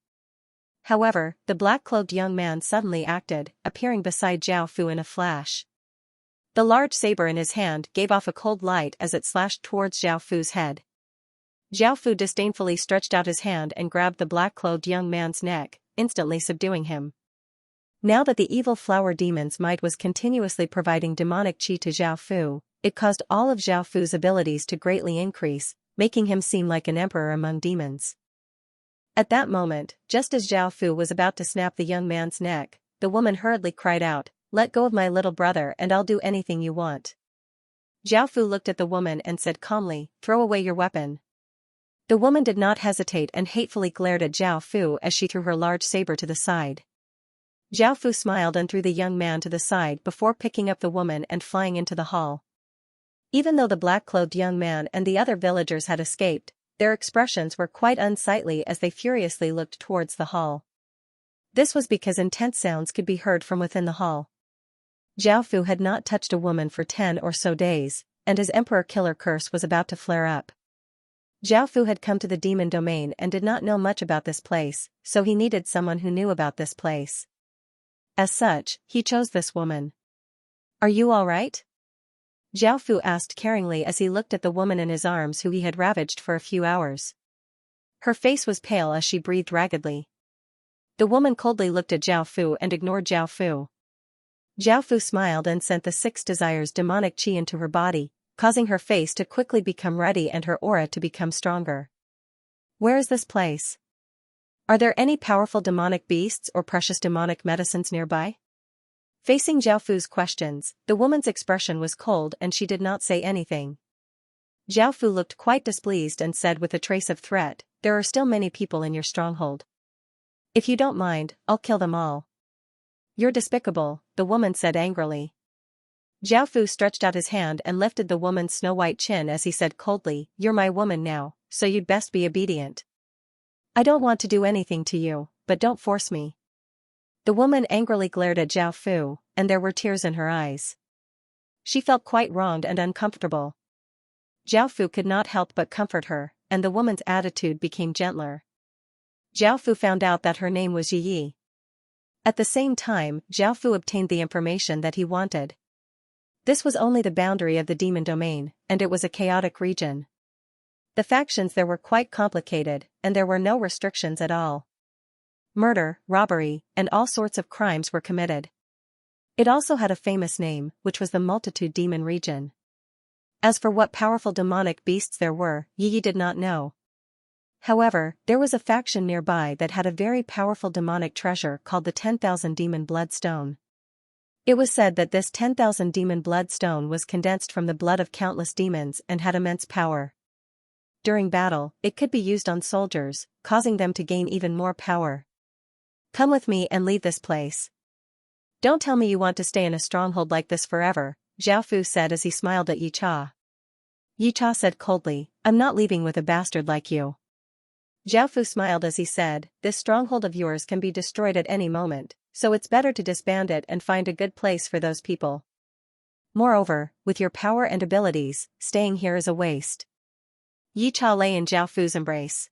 However, the black-clothed young man suddenly acted, appearing beside Zhao Fu in a flash. The large saber in his hand gave off a cold light as it slashed towards Zhao Fu's head. Zhao Fu disdainfully stretched out his hand and grabbed the black-clothed young man's neck, instantly subduing him. Now that the evil flower demon's might was continuously providing demonic qi to Zhao Fu, it caused all of Zhao Fu's abilities to greatly increase, making him seem like an emperor among demons. At that moment, just as Zhao Fu was about to snap the young man's neck, the woman hurriedly cried out, "Let go of my little brother and I'll do anything you want." Zhao Fu looked at the woman and said calmly, "Throw away your weapon." The woman did not hesitate and hatefully glared at Zhao Fu as she threw her large saber to the side. Zhao Fu smiled and threw the young man to the side before picking up the woman and flying into the hall. Even though the black-clothed young man and the other villagers had escaped, their expressions were quite unsightly as they furiously looked towards the hall. This was because intense sounds could be heard from within the hall. Zhao Fu had not touched a woman for 10 or so days, and his emperor killer curse was about to flare up. Zhao Fu had come to the demon domain and did not know much about this place, so he needed someone who knew about this place. As such, he chose this woman. "Are you all right?" Zhao Fu asked caringly as he looked at the woman in his arms who he had ravaged for a few hours. Her face was pale as she breathed raggedly. The woman coldly looked at Zhao Fu and ignored Zhao Fu. Zhao Fu smiled and sent the 6 desires demonic qi into her body, causing her face to quickly become ready and her aura to become stronger. "Where is this place? Are there any powerful demonic beasts or precious demonic medicines nearby?" Facing Zhao Fu's questions, the woman's expression was cold and she did not say anything. Zhao Fu looked quite displeased and said with a trace of threat, "There are still many people in your stronghold. If you don't mind, I'll kill them all." "You're despicable," the woman said angrily. Zhao Fu stretched out his hand and lifted the woman's snow-white chin as he said coldly, "You're my woman now, so you'd best be obedient. I don't want to do anything to you, but don't force me." The woman angrily glared at Zhao Fu, and there were tears in her eyes. She felt quite wronged and uncomfortable. Zhao Fu could not help but comfort her, and the woman's attitude became gentler. Zhao Fu found out that her name was Yi. At the same time, Zhao Fu obtained the information that he wanted. This was only the boundary of the demon domain, and it was a chaotic region. The factions there were quite complicated, and there were no restrictions at all. Murder, robbery, and all sorts of crimes were committed. It also had a famous name, which was the Multitude Demon Region. As for what powerful demonic beasts there were, Yi did not know. However, there was a faction nearby that had a very powerful demonic treasure called the 10,000 Demon Blood Stone. It was said that this 10,000 Demon Blood Stone was condensed from the blood of countless demons and had immense power. During battle, it could be used on soldiers, causing them to gain even more power. "Come with me and leave this place. Don't tell me you want to stay in a stronghold like this forever," Zhao Fu said as he smiled at Yi Cha. Yi Cha said coldly, "I'm not leaving with a bastard like you." Zhao Fu smiled as he said, "This stronghold of yours can be destroyed at any moment, so it's better to disband it and find a good place for those people. Moreover, with your power and abilities, staying here is a waste." Yi Cha lay in Zhao Fu's embrace.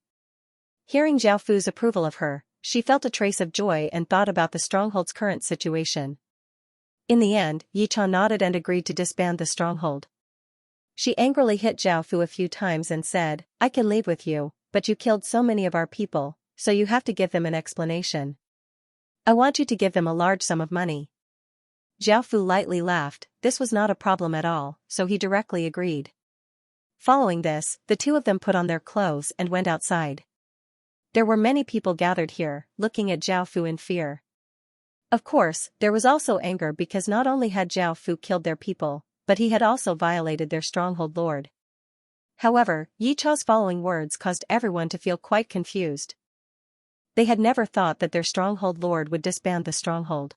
Hearing Zhao Fu's approval of her, she felt a trace of joy and thought about the stronghold's current situation. In the end, Yi Cha nodded and agreed to disband the stronghold. She angrily hit Zhao Fu a few times and said, "I can leave with you, but you killed so many of our people, so you have to give them an explanation. I want you to give them a large sum of money." Zhao Fu lightly laughed. This was not a problem at all, so he directly agreed. Following this, the two of them put on their clothes and went outside. There were many people gathered here, looking at Zhao Fu in fear. Of course, there was also anger because not only had Zhao Fu killed their people, but he had also violated their stronghold lord. However, Yi Cha's following words caused everyone to feel quite confused. They had never thought that their stronghold lord would disband the stronghold.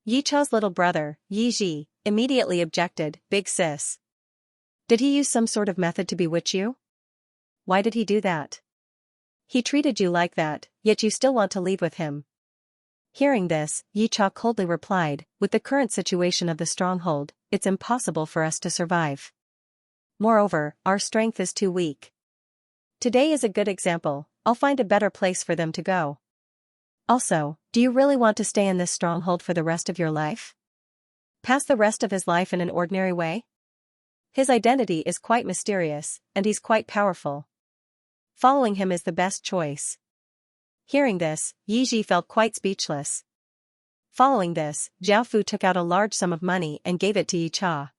Yi Cha's little brother, Yi Ji, immediately objected, "Big sis. Did he use some sort of method to bewitch you? Why did he do that? He treated you like that, yet you still want to leave with him." Hearing this, Yi Cha coldly replied, "With the current situation of the stronghold, it's impossible for us to survive. Moreover, our strength is too weak. Today is a good example, I'll find a better place for them to go. Also, do you really want to stay in this stronghold for the rest of your life? Pass the rest of his life in an ordinary way? His identity is quite mysterious, and he's quite powerful. Following him is the best choice. Hearing this, Yi Ji felt quite speechless. Following this, Zhao Fu took out a large sum of money and gave it to Yi Cha.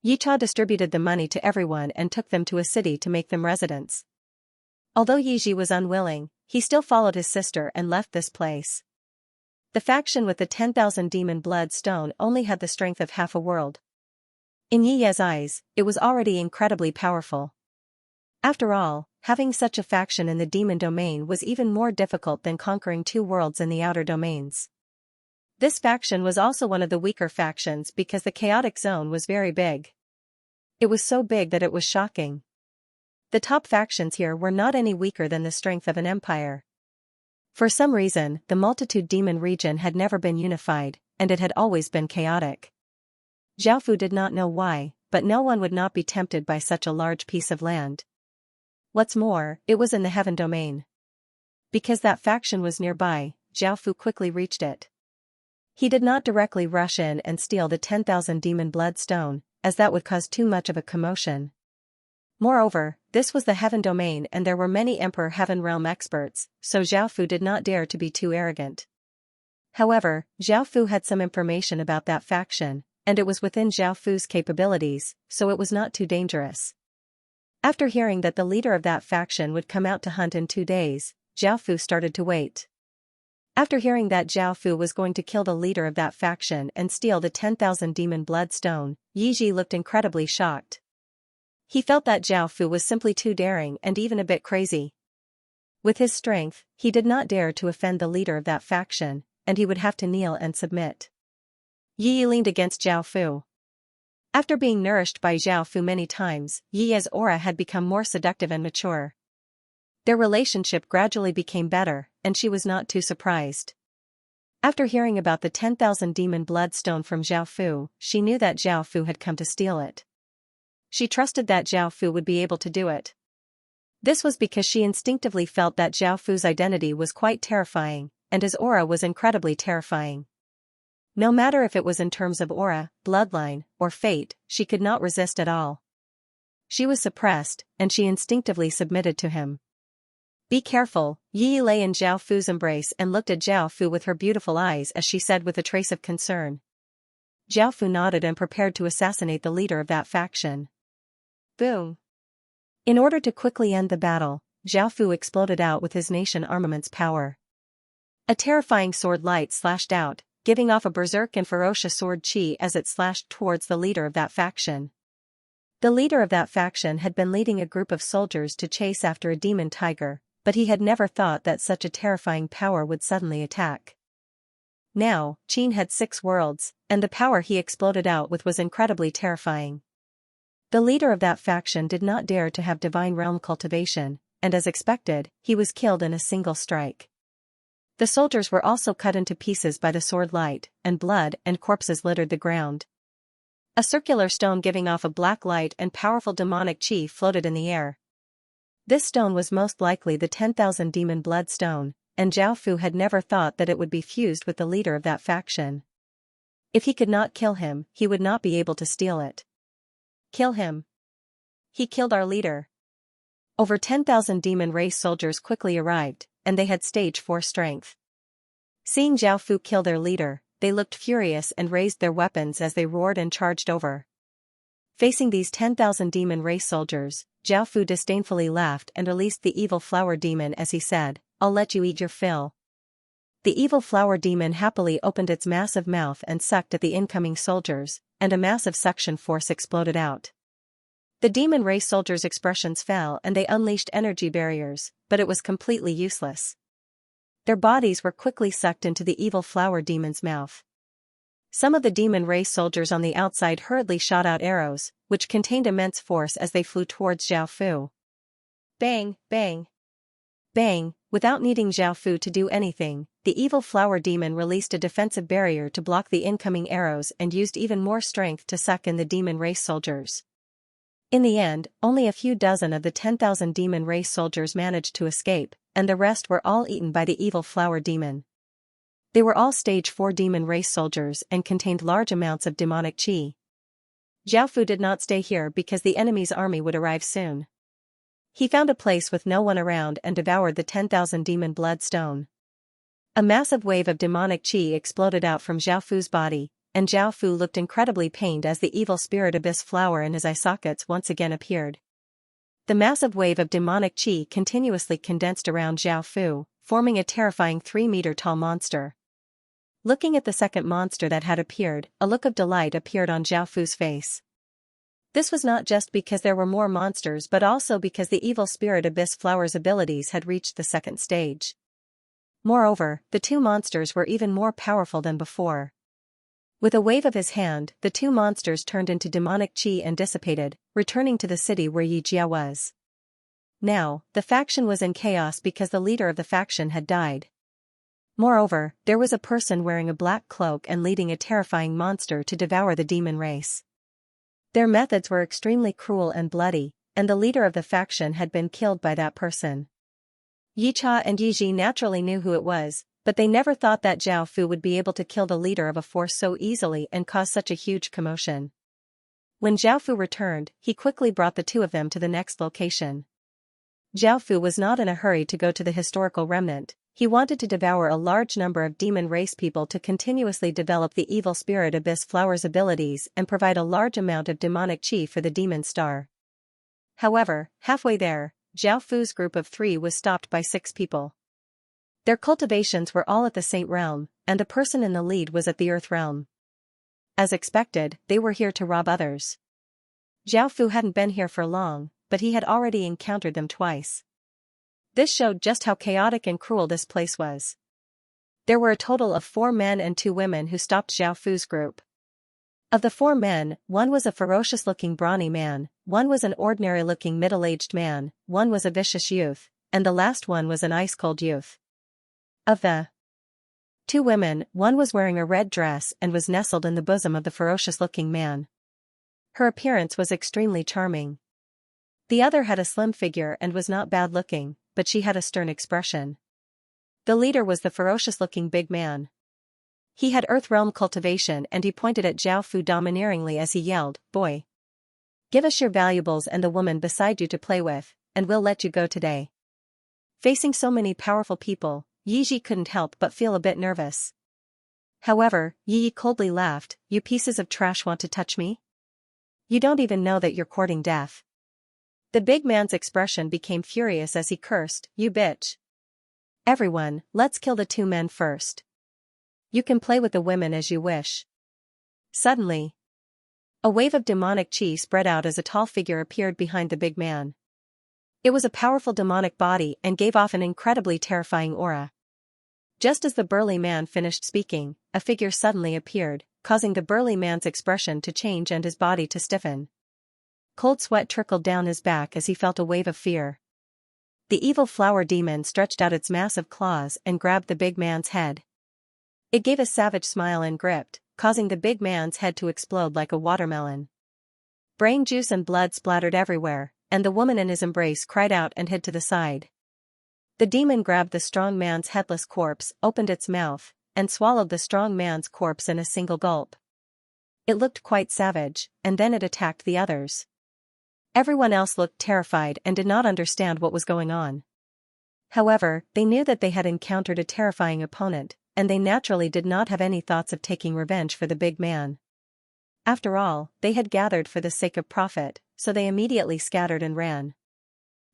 Yi Cha distributed the money to everyone and took them to a city to make them residents. Although Yi Ji was unwilling, he still followed his sister and left this place. The faction with the 10,000 demon blood stone only had the strength of half a world. In Yi Ye's eyes, it was already incredibly powerful. After all, having such a faction in the demon domain was even more difficult than conquering 2 worlds in the outer domains. This faction was also one of the weaker factions because the chaotic zone was very big. It was so big that it was shocking. The top factions here were not any weaker than the strength of an empire. For some reason, the multitude demon region had never been unified, and it had always been chaotic. Zhao Fu did not know why, but no one would not be tempted by such a large piece of land. What's more, it was in the heaven domain. Because that faction was nearby, Zhao Fu quickly reached it. He did not directly rush in and steal the 10,000 demon blood stone, as that would cause too much of a commotion. Moreover, this was the heaven domain and there were many Emperor Heaven Realm experts, so Zhao Fu did not dare to be too arrogant. However, Zhao Fu had some information about that faction, and it was within Zhao Fu's capabilities, so it was not too dangerous. After hearing that the leader of that faction would come out to hunt in 2 days, Zhao Fu started to wait. After hearing that Zhao Fu was going to kill the leader of that faction and steal the 10,000 demon blood stone, Yi Ji looked incredibly shocked. He felt that Zhao Fu was simply too daring and even a bit crazy. With his strength, he did not dare to offend the leader of that faction, and he would have to kneel and submit. Yi leaned against Zhao Fu. After being nourished by Zhao Fu many times, Yi's aura had become more seductive and mature. Their relationship gradually became better, and she was not too surprised. After hearing about the 10,000 demon blood stone from Zhao Fu, she knew that Zhao Fu had come to steal it. She trusted that Zhao Fu would be able to do it. This was because she instinctively felt that Zhao Fu's identity was quite terrifying, and his aura was incredibly terrifying. No matter if it was in terms of aura, bloodline, or fate, she could not resist at all. She was suppressed, and she instinctively submitted to him. Be careful, Yi lay in Zhao Fu's embrace and looked at Zhao Fu with her beautiful eyes as she said with a trace of concern. Zhao Fu nodded and prepared to assassinate the leader of that faction. Boom! In order to quickly end the battle, Zhao Fu exploded out with his nation armament's power. A terrifying sword light slashed out, giving off a berserk and ferocious sword chi as it slashed towards the leader of that faction. The leader of that faction had been leading a group of soldiers to chase after a demon tiger, but he had never thought that such a terrifying power would suddenly attack. Now, Qin had 6 worlds, and the power he exploded out with was incredibly terrifying. The leader of that faction did not dare to have divine realm cultivation, and as expected, he was killed in a single strike. The soldiers were also cut into pieces by the sword light, and blood and corpses littered the ground. A circular stone giving off a black light and powerful demonic chi floated in the air. This stone was most likely the 10,000 demon blood stone, and Zhao Fu had never thought that it would be fused with the leader of that faction. If he could not kill him, he would not be able to steal it. Kill him. He killed our leader. Over 10,000 demon race soldiers quickly arrived, and they had stage 4 strength. Seeing Zhao Fu kill their leader, they looked furious and raised their weapons as they roared and charged over. Facing these 10,000 demon race soldiers, Zhao Fu disdainfully laughed and released the evil flower demon as he said, "I'll let you eat your fill." The evil flower demon happily opened its massive mouth and sucked at the incoming soldiers, and a massive suction force exploded out. The demon race soldiers' expressions fell and they unleashed energy barriers, but it was completely useless. Their bodies were quickly sucked into the evil flower demon's mouth. Some of the demon race soldiers on the outside hurriedly shot out arrows, which contained immense force as they flew towards Zhao Fu. Bang, bang, bang, without needing Zhao Fu to do anything, the evil flower demon released a defensive barrier to block the incoming arrows and used even more strength to suck in the demon race soldiers. In the end, only a few dozen of the 10,000 demon race soldiers managed to escape, and the rest were all eaten by the evil flower demon. They were all stage 4 demon race soldiers and contained large amounts of demonic qi. Xiaofu did not stay here because the enemy's army would arrive soon. He found a place with no one around and devoured the 10,000 demon blood stone. A massive wave of demonic qi exploded out from Xiaofu's body, and Xiaofu looked incredibly pained as the evil spirit abyss flower in his eye sockets once again appeared. The massive wave of demonic qi continuously condensed around Xiaofu, forming a terrifying 3-meter-tall monster. Looking at the second monster that had appeared, a look of delight appeared on Xiaofu's face. This was not just because there were more monsters but also because the evil spirit abyss flower's abilities had reached the second stage. Moreover, the two monsters were even more powerful than before. With a wave of his hand, the two monsters turned into demonic qi and dissipated, returning to the city where Yi Jia was. Now, the faction was in chaos because the leader of the faction had died. Moreover, there was a person wearing a black cloak and leading a terrifying monster to devour the demon race. Their methods were extremely cruel and bloody, and the leader of the faction had been killed by that person. Yi Cha and Yi Ji naturally knew who it was, but they never thought that Zhao Fu would be able to kill the leader of a force so easily and cause such a huge commotion. When Zhao Fu returned, he quickly brought the two of them to the next location. Zhao Fu was not in a hurry to go to the historical remnant. He wanted to devour a large number of demon race people to continuously develop the evil spirit abyss flower's abilities and provide a large amount of demonic qi for the demon star. However, halfway there, Zhao Fu's group of 3 was stopped by 6 people. Their cultivations were all at the Saint Realm, and the person in the lead was at the Earth Realm. As expected, they were here to rob others. Zhao Fu hadn't been here for long, but he had already encountered them twice. This showed just how chaotic and cruel this place was. There were a total of 4 men and 2 women who stopped Zhao Fu's group. Of the 4 men, one was a ferocious-looking brawny man, one was an ordinary-looking middle-aged man, one was a vicious youth, and the last one was an ice-cold youth. Of the 2 women, one was wearing a red dress and was nestled in the bosom of the ferocious-looking man. Her appearance was extremely charming. The other had a slim figure and was not bad-looking, but she had a stern expression. The leader was the ferocious-looking big man. He had Earth Realm cultivation and he pointed at Zhao Fu domineeringly as he yelled, "Boy! Give us your valuables and the woman beside you to play with, and we'll let you go today." Facing so many powerful people, Yi Ji couldn't help but feel a bit nervous. However, Yi coldly laughed, "You pieces of trash want to touch me? You don't even know that you're courting death." The big man's expression became furious as he cursed, "You bitch! Everyone, let's kill the 2 men first. You can play with the women as you wish." Suddenly, a wave of demonic qi spread out as a tall figure appeared behind the big man. It was a powerful demonic body and gave off an incredibly terrifying aura. Just as the burly man finished speaking, a figure suddenly appeared, causing the burly man's expression to change and his body to stiffen. Cold sweat trickled down his back as he felt a wave of fear. The evil flower demon stretched out its massive claws and grabbed the big man's head. It gave a savage smile and gripped, causing the big man's head to explode like a watermelon. Brain juice and blood splattered everywhere, and the woman in his embrace cried out and hid to the side. The demon grabbed the strong man's headless corpse, opened its mouth, and swallowed the strong man's corpse in a single gulp. It looked quite savage, and then it attacked the others. Everyone else looked terrified and did not understand what was going on. However, they knew that they had encountered a terrifying opponent, and they naturally did not have any thoughts of taking revenge for the big man. After all, they had gathered for the sake of profit, so they immediately scattered and ran.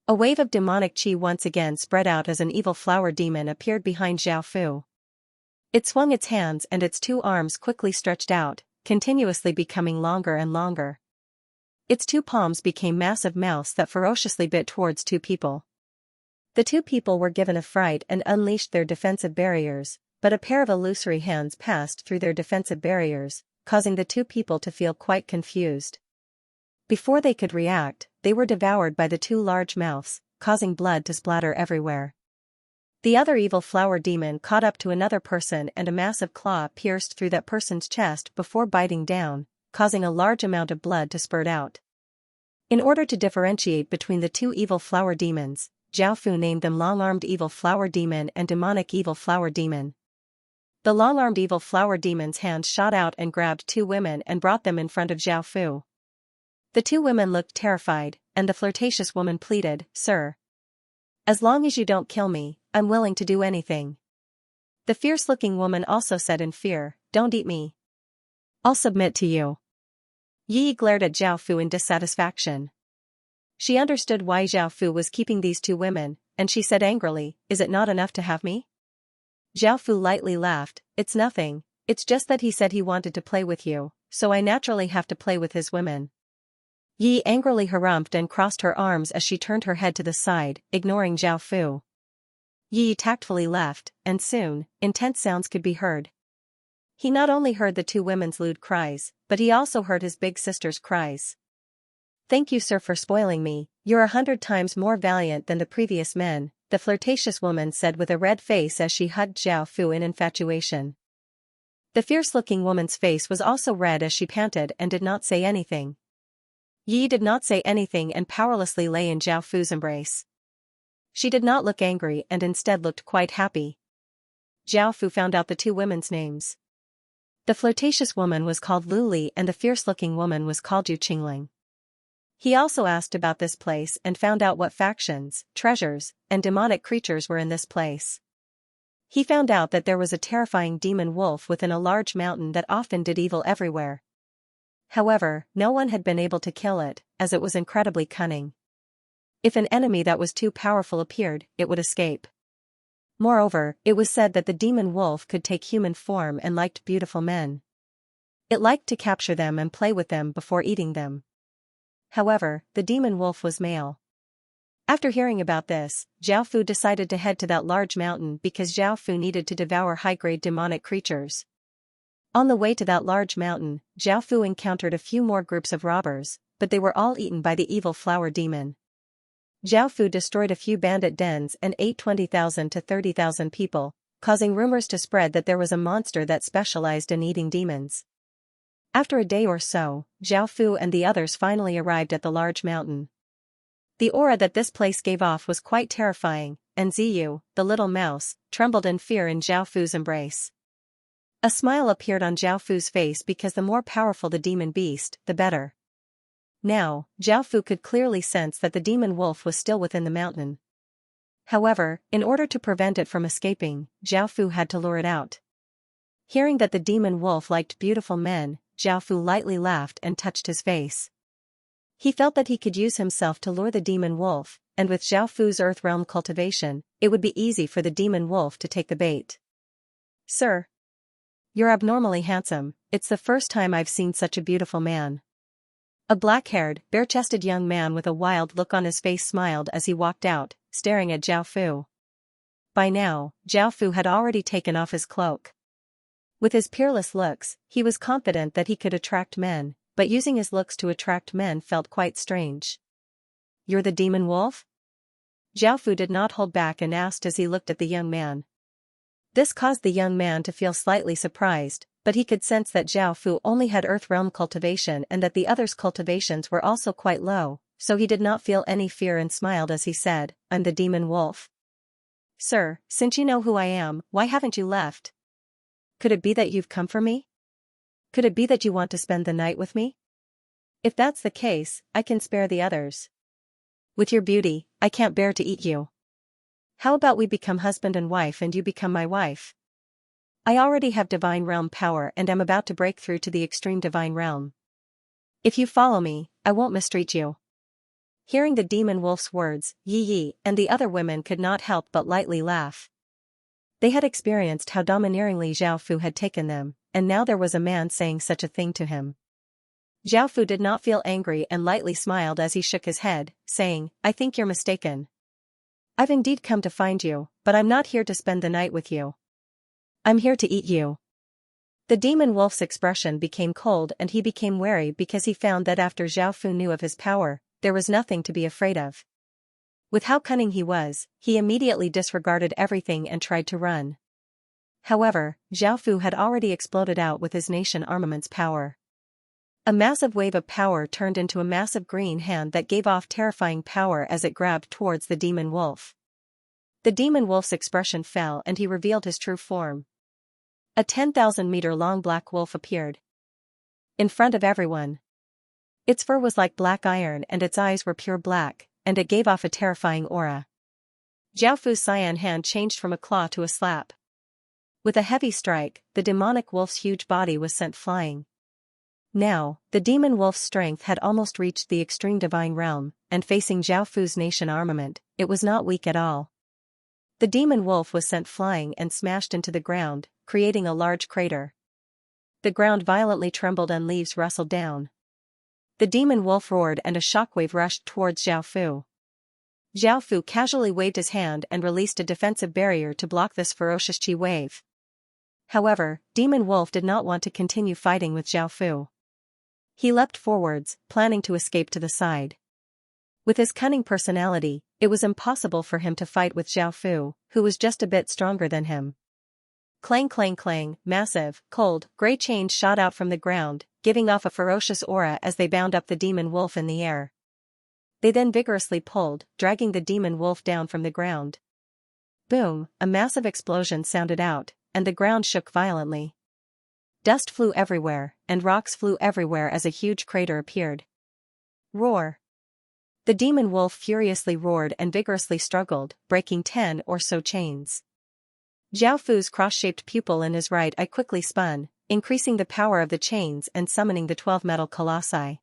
A wave of demonic qi once again spread out as an evil flower demon appeared behind Zhao Fu. It swung its hands and its 2 arms quickly stretched out, continuously becoming longer and longer. Its 2 palms became massive mouths that ferociously bit towards 2 people. The 2 people were given a fright and unleashed their defensive barriers, but a pair of illusory hands passed through their defensive barriers, causing the 2 people to feel quite confused. Before they could react, they were devoured by the 2 large mouths, causing blood to splatter everywhere. The other evil flower demon caught up to another person and a massive claw pierced through that person's chest before biting down, causing a large amount of blood to spurt out. In order to differentiate between the two evil flower demons, Zhao Fu named them long-armed evil flower demon and demonic evil flower demon. The long-armed evil flower demon's hand shot out and grabbed two women and brought them in front of Zhao Fu. The two women looked terrified, and the flirtatious woman pleaded, "Sir, as long as you don't kill me, I'm willing to do anything." The fierce-looking woman also said in fear, "Don't eat me. I'll submit to you." Yi glared at Zhao Fu in dissatisfaction. She understood why Zhao Fu was keeping these two women, and she said angrily, "Is it not enough to have me?" Zhao Fu lightly laughed, "It's nothing, it's just that he said he wanted to play with you, so I naturally have to play with his women." Yi angrily harumphed and crossed her arms as she turned her head to the side, ignoring Zhao Fu. Yi tactfully left, and soon, intense sounds could be heard. He not only heard the two women's lewd cries, but he also heard his big sister's cries. "Thank you, sir, for spoiling me, you're 100 times more valiant than the previous men," the flirtatious woman said with a red face as she hugged Zhao Fu in infatuation. The fierce-looking woman's face was also red as she panted and did not say anything. Yi did not say anything and powerlessly lay in Zhao Fu's embrace. She did not look angry and instead looked quite happy. Zhao Fu found out the two women's names. The flirtatious woman was called Lu Li and the fierce-looking woman was called Yu Qingling. He also asked about this place and found out what factions, treasures, and demonic creatures were in this place. He found out that there was a terrifying demon wolf within a large mountain that often did evil everywhere. However, no one had been able to kill it, as it was incredibly cunning. If an enemy that was too powerful appeared, it would escape. Moreover, it was said that the demon wolf could take human form and liked beautiful men. It liked to capture them and play with them before eating them. However, the demon wolf was male. After hearing about this, Zhao Fu decided to head to that large mountain because Zhao Fu needed to devour high-grade demonic creatures. On the way to that large mountain, Zhao Fu encountered a few more groups of robbers, but they were all eaten by the evil flower demon. Zhao Fu destroyed a few bandit dens and ate 20,000 to 30,000 people, causing rumors to spread that there was a monster that specialized in eating demons. After a day or so, Zhao Fu and the others finally arrived at the large mountain. The aura that this place gave off was quite terrifying, and Ziyu, the little mouse, trembled in fear in Zhao Fu's embrace. A smile appeared on Zhao Fu's face because the more powerful the demon beast, the better. Now, Zhao Fu could clearly sense that the demon wolf was still within the mountain. However, in order to prevent it from escaping, Zhao Fu had to lure it out. Hearing that the demon wolf liked beautiful men, Zhao Fu lightly laughed and touched his face. He felt that he could use himself to lure the demon wolf, and with Zhao Fu's Earth Realm cultivation, it would be easy for the demon wolf to take the bait. "Sir, you're abnormally handsome, it's the first time I've seen such a beautiful man." A black-haired, bare-chested young man with a wild look on his face smiled as he walked out, staring at Zhao Fu. By now, Zhao Fu had already taken off his cloak. With his peerless looks, he was confident that he could attract men, but using his looks to attract men felt quite strange. "You're the demon wolf?" Zhao Fu did not hold back and asked as he looked at the young man. This caused the young man to feel slightly surprised, but he could sense that Zhao Fu only had Earth Realm cultivation and that the others' cultivations were also quite low, so he did not feel any fear and smiled as he said, "I'm the demon wolf." "Sir, since you know who I am, why haven't you left? Could it be that you've come for me? Could it be that you want to spend the night with me? If that's the case, I can spare the others. With your beauty, I can't bear to eat you. How about we become husband and wife and you become my wife? I already have divine realm power and am about to break through to the extreme divine realm. If you follow me, I won't mistreat you." Hearing the demon wolf's words, Yi and the other women could not help but lightly laugh. They had experienced how domineeringly Zhao Fu had taken them, and now there was a man saying such a thing to him. Zhao Fu did not feel angry and lightly smiled as he shook his head, saying, "I think you're mistaken. I've indeed come to find you, but I'm not here to spend the night with you. I'm here to eat you." The demon wolf's expression became cold and he became wary because he found that after Zhao Fu knew of his power, there was nothing to be afraid of. With how cunning he was, he immediately disregarded everything and tried to run. However, Zhao Fu had already exploded out with his nation armaments power. A massive wave of power turned into a massive green hand that gave off terrifying power as it grabbed towards the demon wolf. The demon wolf's expression fell and he revealed his true form. A 10,000-meter-long black wolf appeared in front of everyone. Its fur was like black iron and its eyes were pure black, and it gave off a terrifying aura. Zhao Fu's cyan hand changed from a claw to a slap. With a heavy strike, the demonic wolf's huge body was sent flying. Now, the demon wolf's strength had almost reached the extreme divine realm, and facing Zhao Fu's nation armament, it was not weak at all. The demon wolf was sent flying and smashed into the ground, creating a large crater. The ground violently trembled and leaves rustled down. The demon wolf roared and a shockwave rushed towards Zhao Fu. Zhao Fu casually waved his hand and released a defensive barrier to block this ferocious chi wave. However, Demon Wolf did not want to continue fighting with Zhao Fu. He leapt forwards, planning to escape to the side. With his cunning personality, it was impossible for him to fight with Zhao Fu, who was just a bit stronger than him. Clang clang clang, massive, cold, grey chains shot out from the ground, giving off a ferocious aura as they bound up the demon wolf in the air. They then vigorously pulled, dragging the demon wolf down from the ground. Boom, a massive explosion sounded out, and the ground shook violently. Dust flew everywhere, and rocks flew everywhere as a huge crater appeared. Roar! The demon wolf furiously roared and vigorously struggled, breaking 10 or so chains. Zhao Fu's cross-shaped pupil in his right eye quickly spun, increasing the power of the chains and summoning the 12 metal colossi.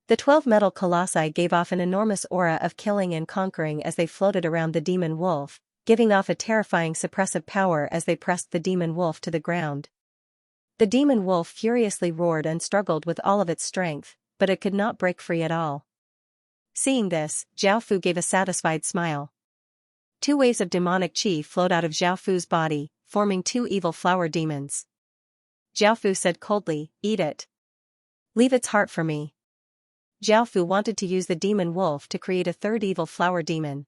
The 12 metal colossi gave off an enormous aura of killing and conquering as they floated around the demon wolf, giving off a terrifying suppressive power as they pressed the demon wolf to the ground. The demon wolf furiously roared and struggled with all of its strength, but it could not break free at all. Seeing this, Zhao Fu gave a satisfied smile. 2 waves of demonic chi flowed out of Zhao Fu's body, forming 2 evil flower demons. Zhao Fu said coldly, "Eat it. Leave its heart for me." Zhao Fu wanted to use the demon wolf to create a 3rd evil flower demon.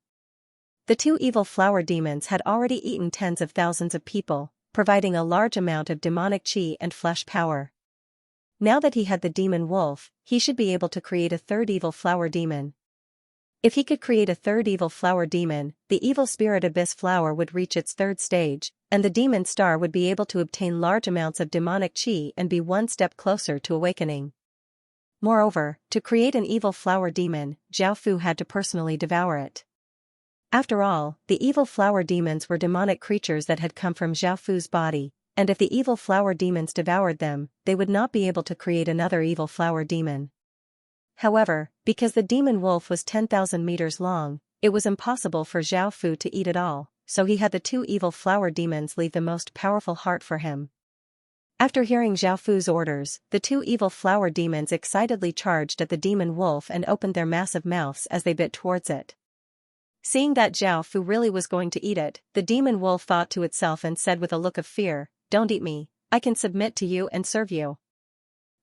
The 2 evil flower demons had already eaten tens of thousands of people, providing a large amount of demonic chi and flesh power. Now that he had the demon wolf, he should be able to create a 3rd evil flower demon. If he could create a 3rd evil flower demon, the evil spirit abyss flower would reach its 3rd stage, and the demon star would be able to obtain large amounts of demonic chi and be one step closer to awakening. Moreover, to create an evil flower demon, Zhao Fu had to personally devour it. After all, the evil flower demons were demonic creatures that had come from Zhao Fu's body, and if the evil flower demons devoured them, they would not be able to create another evil flower demon. However, because the demon wolf was 10,000 meters long, it was impossible for Zhao Fu to eat it all, so he had the 2 evil flower demons leave the most powerful heart for him. After hearing Zhao Fu's orders, the 2 evil flower demons excitedly charged at the demon wolf and opened their massive mouths as they bit towards it. Seeing that Zhao Fu really was going to eat it, the demon wolf thought to itself and said with a look of fear, "Don't eat me, I can submit to you and serve you."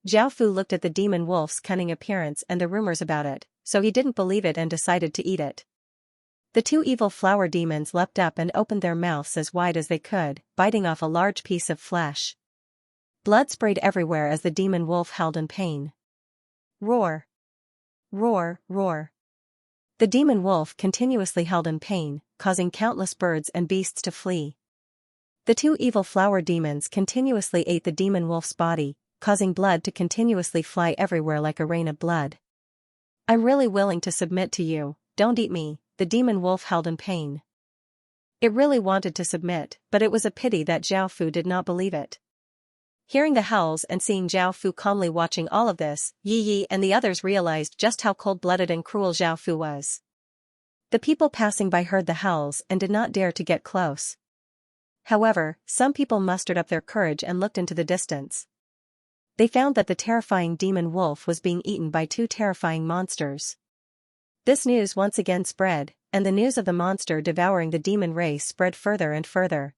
Zhao Fu looked at the demon wolf's cunning appearance and the rumors about it, so he didn't believe it and decided to eat it. The 2 evil flower demons leapt up and opened their mouths as wide as they could, biting off a large piece of flesh. Blood sprayed everywhere as the demon wolf howled in pain. Roar! Roar, roar! The demon wolf continuously howled in pain, causing countless birds and beasts to flee. The 2 evil flower demons continuously ate the demon wolf's body, causing blood to continuously fly everywhere like a rain of blood. "I'm really willing to submit to you, don't eat me," the demon wolf howled in pain. It really wanted to submit, but it was a pity that Zhao Fu did not believe it. Hearing the howls and seeing Zhao Fu calmly watching all of this, Yi Yi and the others realized just how cold-blooded and cruel Zhao Fu was. The people passing by heard the howls and did not dare to get close. However, some people mustered up their courage and looked into the distance. They found that the terrifying demon wolf was being eaten by 2 terrifying monsters. This news once again spread, and the news of the monster devouring the demon race spread further and further.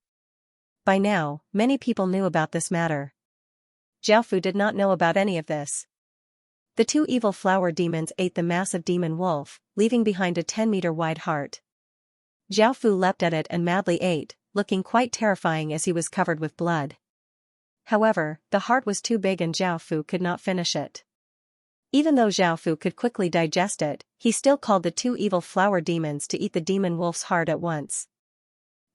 By now, many people knew about this matter. Zhao Fu did not know about any of this. The 2 evil flower demons ate the massive demon wolf, leaving behind a 10-meter wide heart. Zhao Fu leapt at it and madly ate, looking quite terrifying as he was covered with blood. However, the heart was too big and Zhao Fu could not finish it. Even though Xiaofu could quickly digest it, he still called the two evil flower demons to eat the demon wolf's heart at once.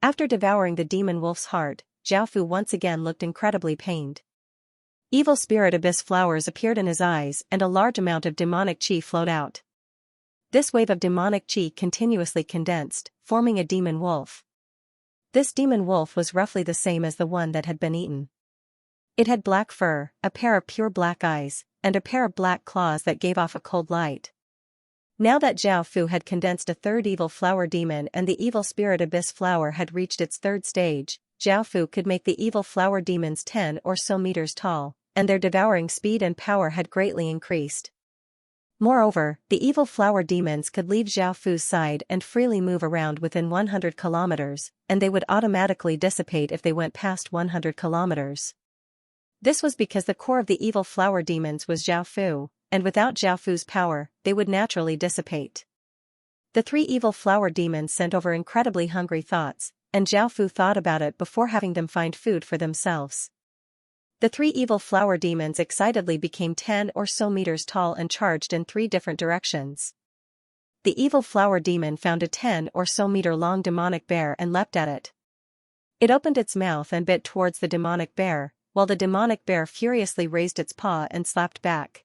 After devouring the demon wolf's heart, Xiaofu once again looked incredibly pained. Evil spirit abyss flowers appeared in his eyes and a large amount of demonic qi flowed out. This wave of demonic qi continuously condensed, forming a demon wolf. This demon wolf was roughly the same as the one that had been eaten. It had black fur, a pair of pure black eyes, and a pair of black claws that gave off a cold light. Now that Zhao Fu had condensed a third evil flower demon and the evil spirit abyss flower had reached its third stage, Zhao Fu could make the evil flower demons 10 or so meters tall, and their devouring speed and power had greatly increased. Moreover, the evil flower demons could leave Zhao Fu's side and freely move around within 100 kilometers, and they would automatically dissipate if they went past 100 kilometers. This was because the core of the evil flower demons was Zhao Fu, and without Zhao Fu's power, they would naturally dissipate. The three evil flower demons sent over incredibly hungry thoughts, and Zhao Fu thought about it before having them find food for themselves. The three evil flower demons excitedly became 10 or so meters tall and charged in 3 different directions. The evil flower demon found a 10 or so meter long demonic bear and leapt at it. It opened its mouth and bit towards the demonic bear, while the demonic bear furiously raised its paw and slapped back.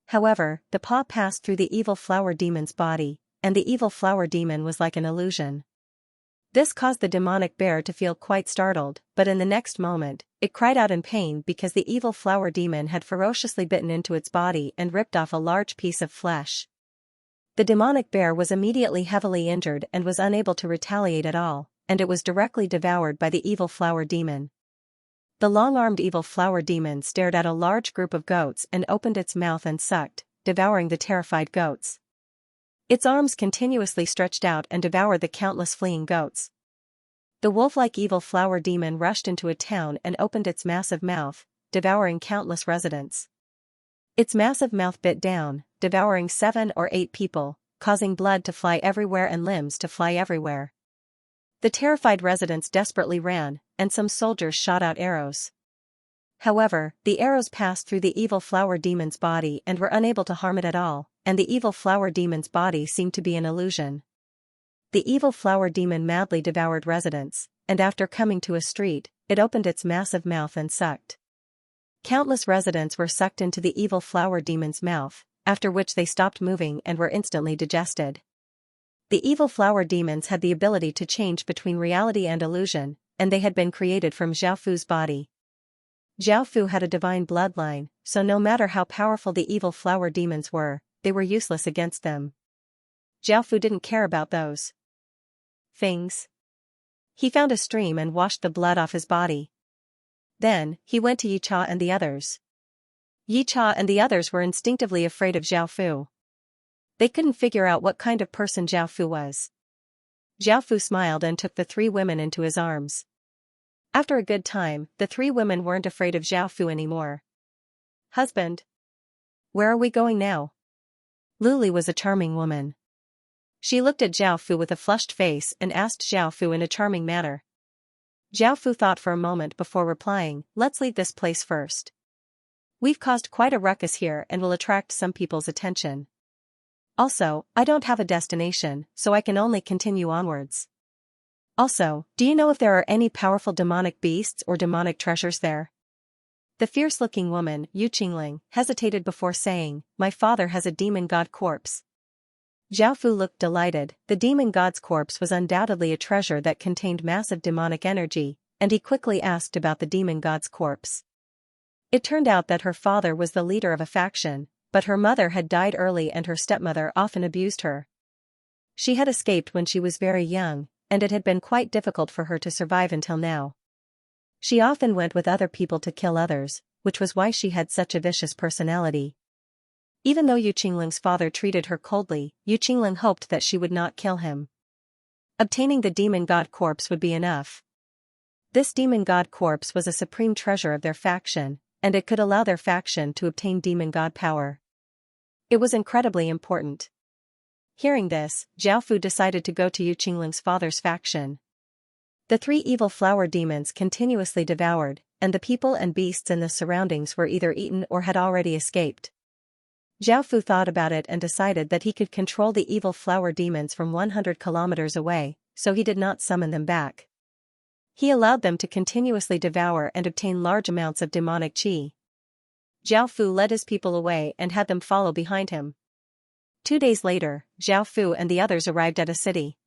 However, the paw passed through the evil flower demon's body, and the evil flower demon was like an illusion. This caused the demonic bear to feel quite startled, but in the next moment, it cried out in pain because the evil flower demon had ferociously bitten into its body and ripped off a large piece of flesh. The demonic bear was immediately heavily injured and was unable to retaliate at all, and it was directly devoured by the evil flower demon. The long-armed evil flower demon stared at a large group of goats and opened its mouth and sucked, devouring the terrified goats. Its arms continuously stretched out and devoured the countless fleeing goats. The wolf-like evil flower demon rushed into a town and opened its massive mouth, devouring countless residents. Its massive mouth bit down, devouring 7 or 8 people, causing blood to fly everywhere and limbs to fly everywhere. The terrified residents desperately ran, and some soldiers shot out arrows. However, the arrows passed through the evil flower demon's body and were unable to harm it at all, and the evil flower demon's body seemed to be an illusion. The evil flower demon madly devoured residents, and after coming to a street, it opened its massive mouth and sucked. Countless residents were sucked into the evil flower demon's mouth, after which they stopped moving and were instantly digested. The evil flower demons had the ability to change between reality and illusion, and they had been created from Zhao Fu's body. Zhao Fu had a divine bloodline, so no matter how powerful the evil flower demons were, they were useless against them. Zhao Fu didn't care about those things. He found a stream and washed the blood off his body. Then, he went to Yicha and the others. Yicha and the others were instinctively afraid of Zhao Fu. They couldn't figure out what kind of person Zhao Fu was. Zhao Fu smiled and took the 3 women into his arms. After a good time, the 3 women weren't afraid of Zhao Fu anymore. "Husband, where are we going now?" Luli was a charming woman. She looked at Zhao Fu with a flushed face and asked Zhao Fu in a charming manner. Zhao Fu thought for a moment before replying, "Let's leave this place first. We've caused quite a ruckus here and will attract some people's attention. Also, I don't have a destination, so I can only continue onwards. Also, do you know if there are any powerful demonic beasts or demonic treasures there?" The fierce-looking woman, Yu Qingling, hesitated before saying, "My father has a demon god corpse." Zhao Fu looked delighted. The demon god's corpse was undoubtedly a treasure that contained massive demonic energy, and he quickly asked about the demon god's corpse. It turned out that her father was the leader of a faction, but her mother had died early and her stepmother often abused her. She had escaped when she was very young, and it had been quite difficult for her to survive until now. She often went with other people to kill others, which was why she had such a vicious personality. Even though Yu Qingling's father treated her coldly, Yu Qingling hoped that she would not kill him. Obtaining the demon god corpse would be enough. This demon god corpse was a supreme treasure of their faction, and it could allow their faction to obtain demon god power. It was incredibly important. Hearing this, Zhao Fu decided to go to Yu Qingling's father's faction. The 3 evil flower demons continuously devoured, and the people and beasts in the surroundings were either eaten or had already escaped. Zhao Fu thought about it and decided that he could control the evil flower demons from 100 kilometers away, so he did not summon them back. He allowed them to continuously devour and obtain large amounts of demonic qi. Zhao Fu led his people away and had them follow behind him. 2 days later, Zhao Fu and the others arrived at a city.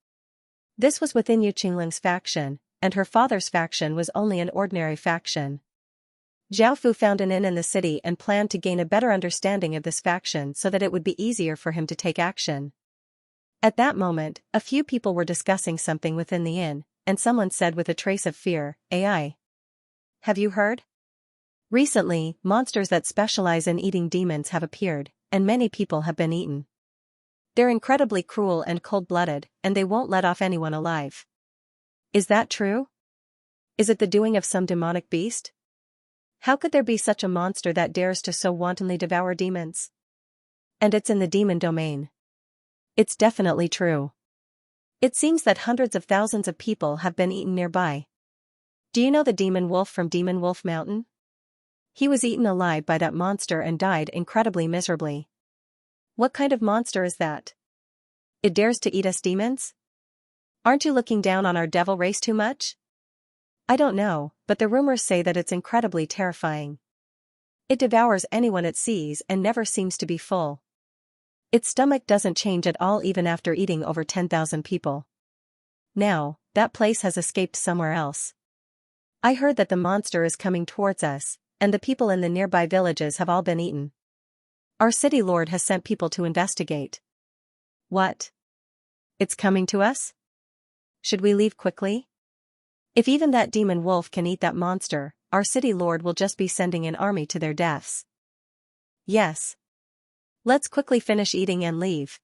This was within Yu Qingling's faction, and her father's faction was only an ordinary faction. Zhao Fu found an inn in the city and planned to gain a better understanding of this faction so that it would be easier for him to take action. At that moment, a few people were discussing something within the inn, and someone said with a trace of fear, "AI. Have you heard? Recently, monsters that specialize in eating demons have appeared, and many people have been eaten. They're incredibly cruel and cold-blooded, and they won't let off anyone alive. Is that true? Is it the doing of some demonic beast? How could there be such a monster that dares to so wantonly devour demons? And it's in the demon domain. It's definitely true. It seems that hundreds of thousands of people have been eaten nearby. Do you know the demon wolf from Demon Wolf Mountain? He was eaten alive by that monster and died incredibly miserably. What kind of monster is that? It dares to eat us demons? Aren't you looking down on our devil race too much? I don't know, but the rumors say that it's incredibly terrifying. It devours anyone it sees and never seems to be full. Its stomach doesn't change at all even after eating over 10,000 people. Now, that place has escaped somewhere else. I heard that the monster is coming towards us, and the people in the nearby villages have all been eaten. Our city lord has sent people to investigate. What? It's coming to us? Should we leave quickly? If even that demon wolf can eat that monster, our city lord will just be sending an army to their deaths. Yes. Let's quickly finish eating and leave.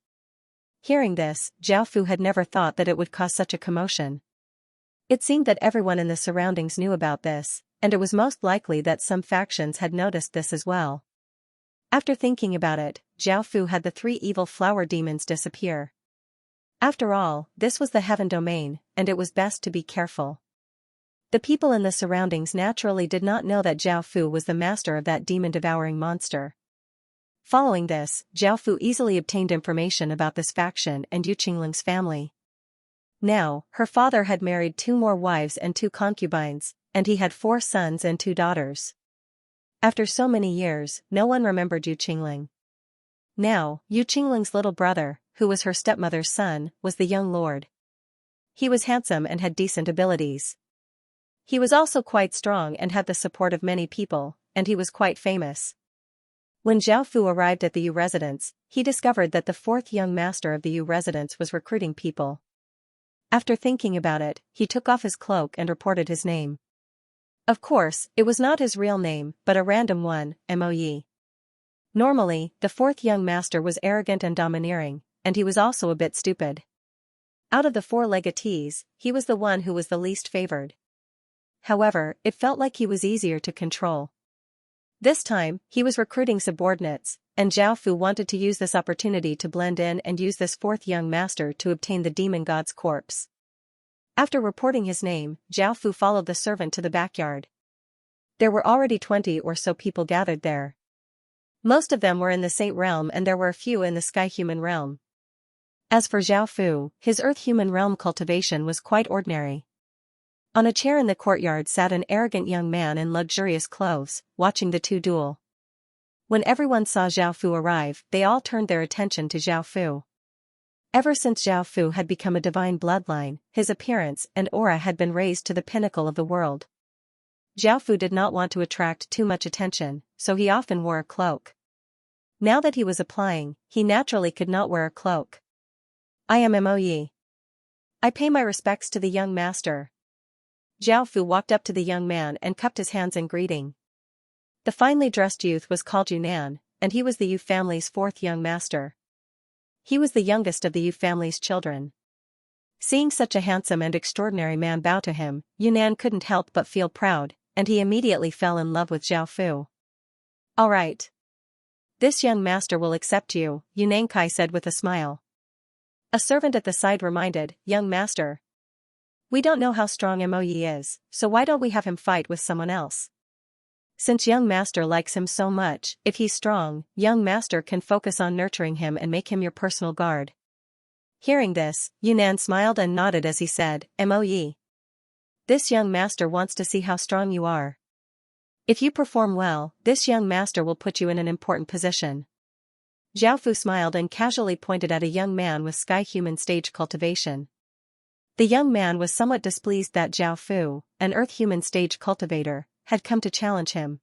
Hearing this, Zhao Fu had never thought that it would cause such a commotion. It seemed that everyone in the surroundings knew about this, and it was most likely that some factions had noticed this as well. After thinking about it, Zhao Fu had the 3 evil flower demons disappear. After all, this was the heaven domain, and it was best to be careful. The people in the surroundings naturally did not know that Zhao Fu was the master of that demon-devouring monster. Following this, Zhao Fu easily obtained information about this faction and Yu Qingling's family. Now, her father had married 2 more wives and 2 concubines, and he had 4 sons and 2 daughters. After so many years, no one remembered Yu Qingling. Now, Yu Qingling's little brother, who was her stepmother's son, was the young lord. He was handsome and had decent abilities. He was also quite strong and had the support of many people, and he was quite famous. When Zhao Fu arrived at the Yu residence, he discovered that the 4th young master of the Yu residence was recruiting people. After thinking about it, he took off his cloak and reported his name. Of course, it was not his real name, but a random one, Mo. Normally, the 4th young master was arrogant and domineering, and he was also a bit stupid. Out of the 4 legatees, he was the one who was the least favored. However, it felt like he was easier to control. This time, he was recruiting subordinates, and Zhao Fu wanted to use this opportunity to blend in and use this 4th young master to obtain the demon god's corpse. After reporting his name, Zhao Fu followed the servant to the backyard. There were already 20 or so people gathered there. Most of them were in the Saint realm and there were a few in the Sky human realm. As for Zhao Fu, his Earth human realm cultivation was quite ordinary. On a chair in the courtyard sat an arrogant young man in luxurious clothes, watching the 2 duel. When everyone saw Zhao Fu arrive, they all turned their attention to Zhao Fu. Ever since Zhao Fu had become a divine bloodline, his appearance and aura had been raised to the pinnacle of the world. Zhao Fu did not want to attract too much attention, so he often wore a cloak. Now that he was applying, he naturally could not wear a cloak. I am Mo. I pay my respects to the young master. Zhao Fu walked up to the young man and cupped his hands in greeting. The finely dressed youth was called Yunnan, and he was the Yu family's 4th young master. He was the youngest of the Yu family's children. Seeing such a handsome and extraordinary man bow to him, Yunnan couldn't help but feel proud, and he immediately fell in love with Zhao Fu. All right. This young master will accept you, Yunnan Kai said with a smile. A servant at the side reminded, young master. We don't know how strong Mo is, so why don't we have him fight with someone else? Since young master likes him so much, if he's strong, young master can focus on nurturing him and make him your personal guard. Hearing this, Yunnan smiled and nodded as he said, "Moe. This young master wants to see how strong you are. If you perform well, this young master will put you in an important position." Zhao Fu smiled and casually pointed at a young man with sky-human stage cultivation. The young man was somewhat displeased that Zhao Fu, an earth-human stage cultivator, had come to challenge him.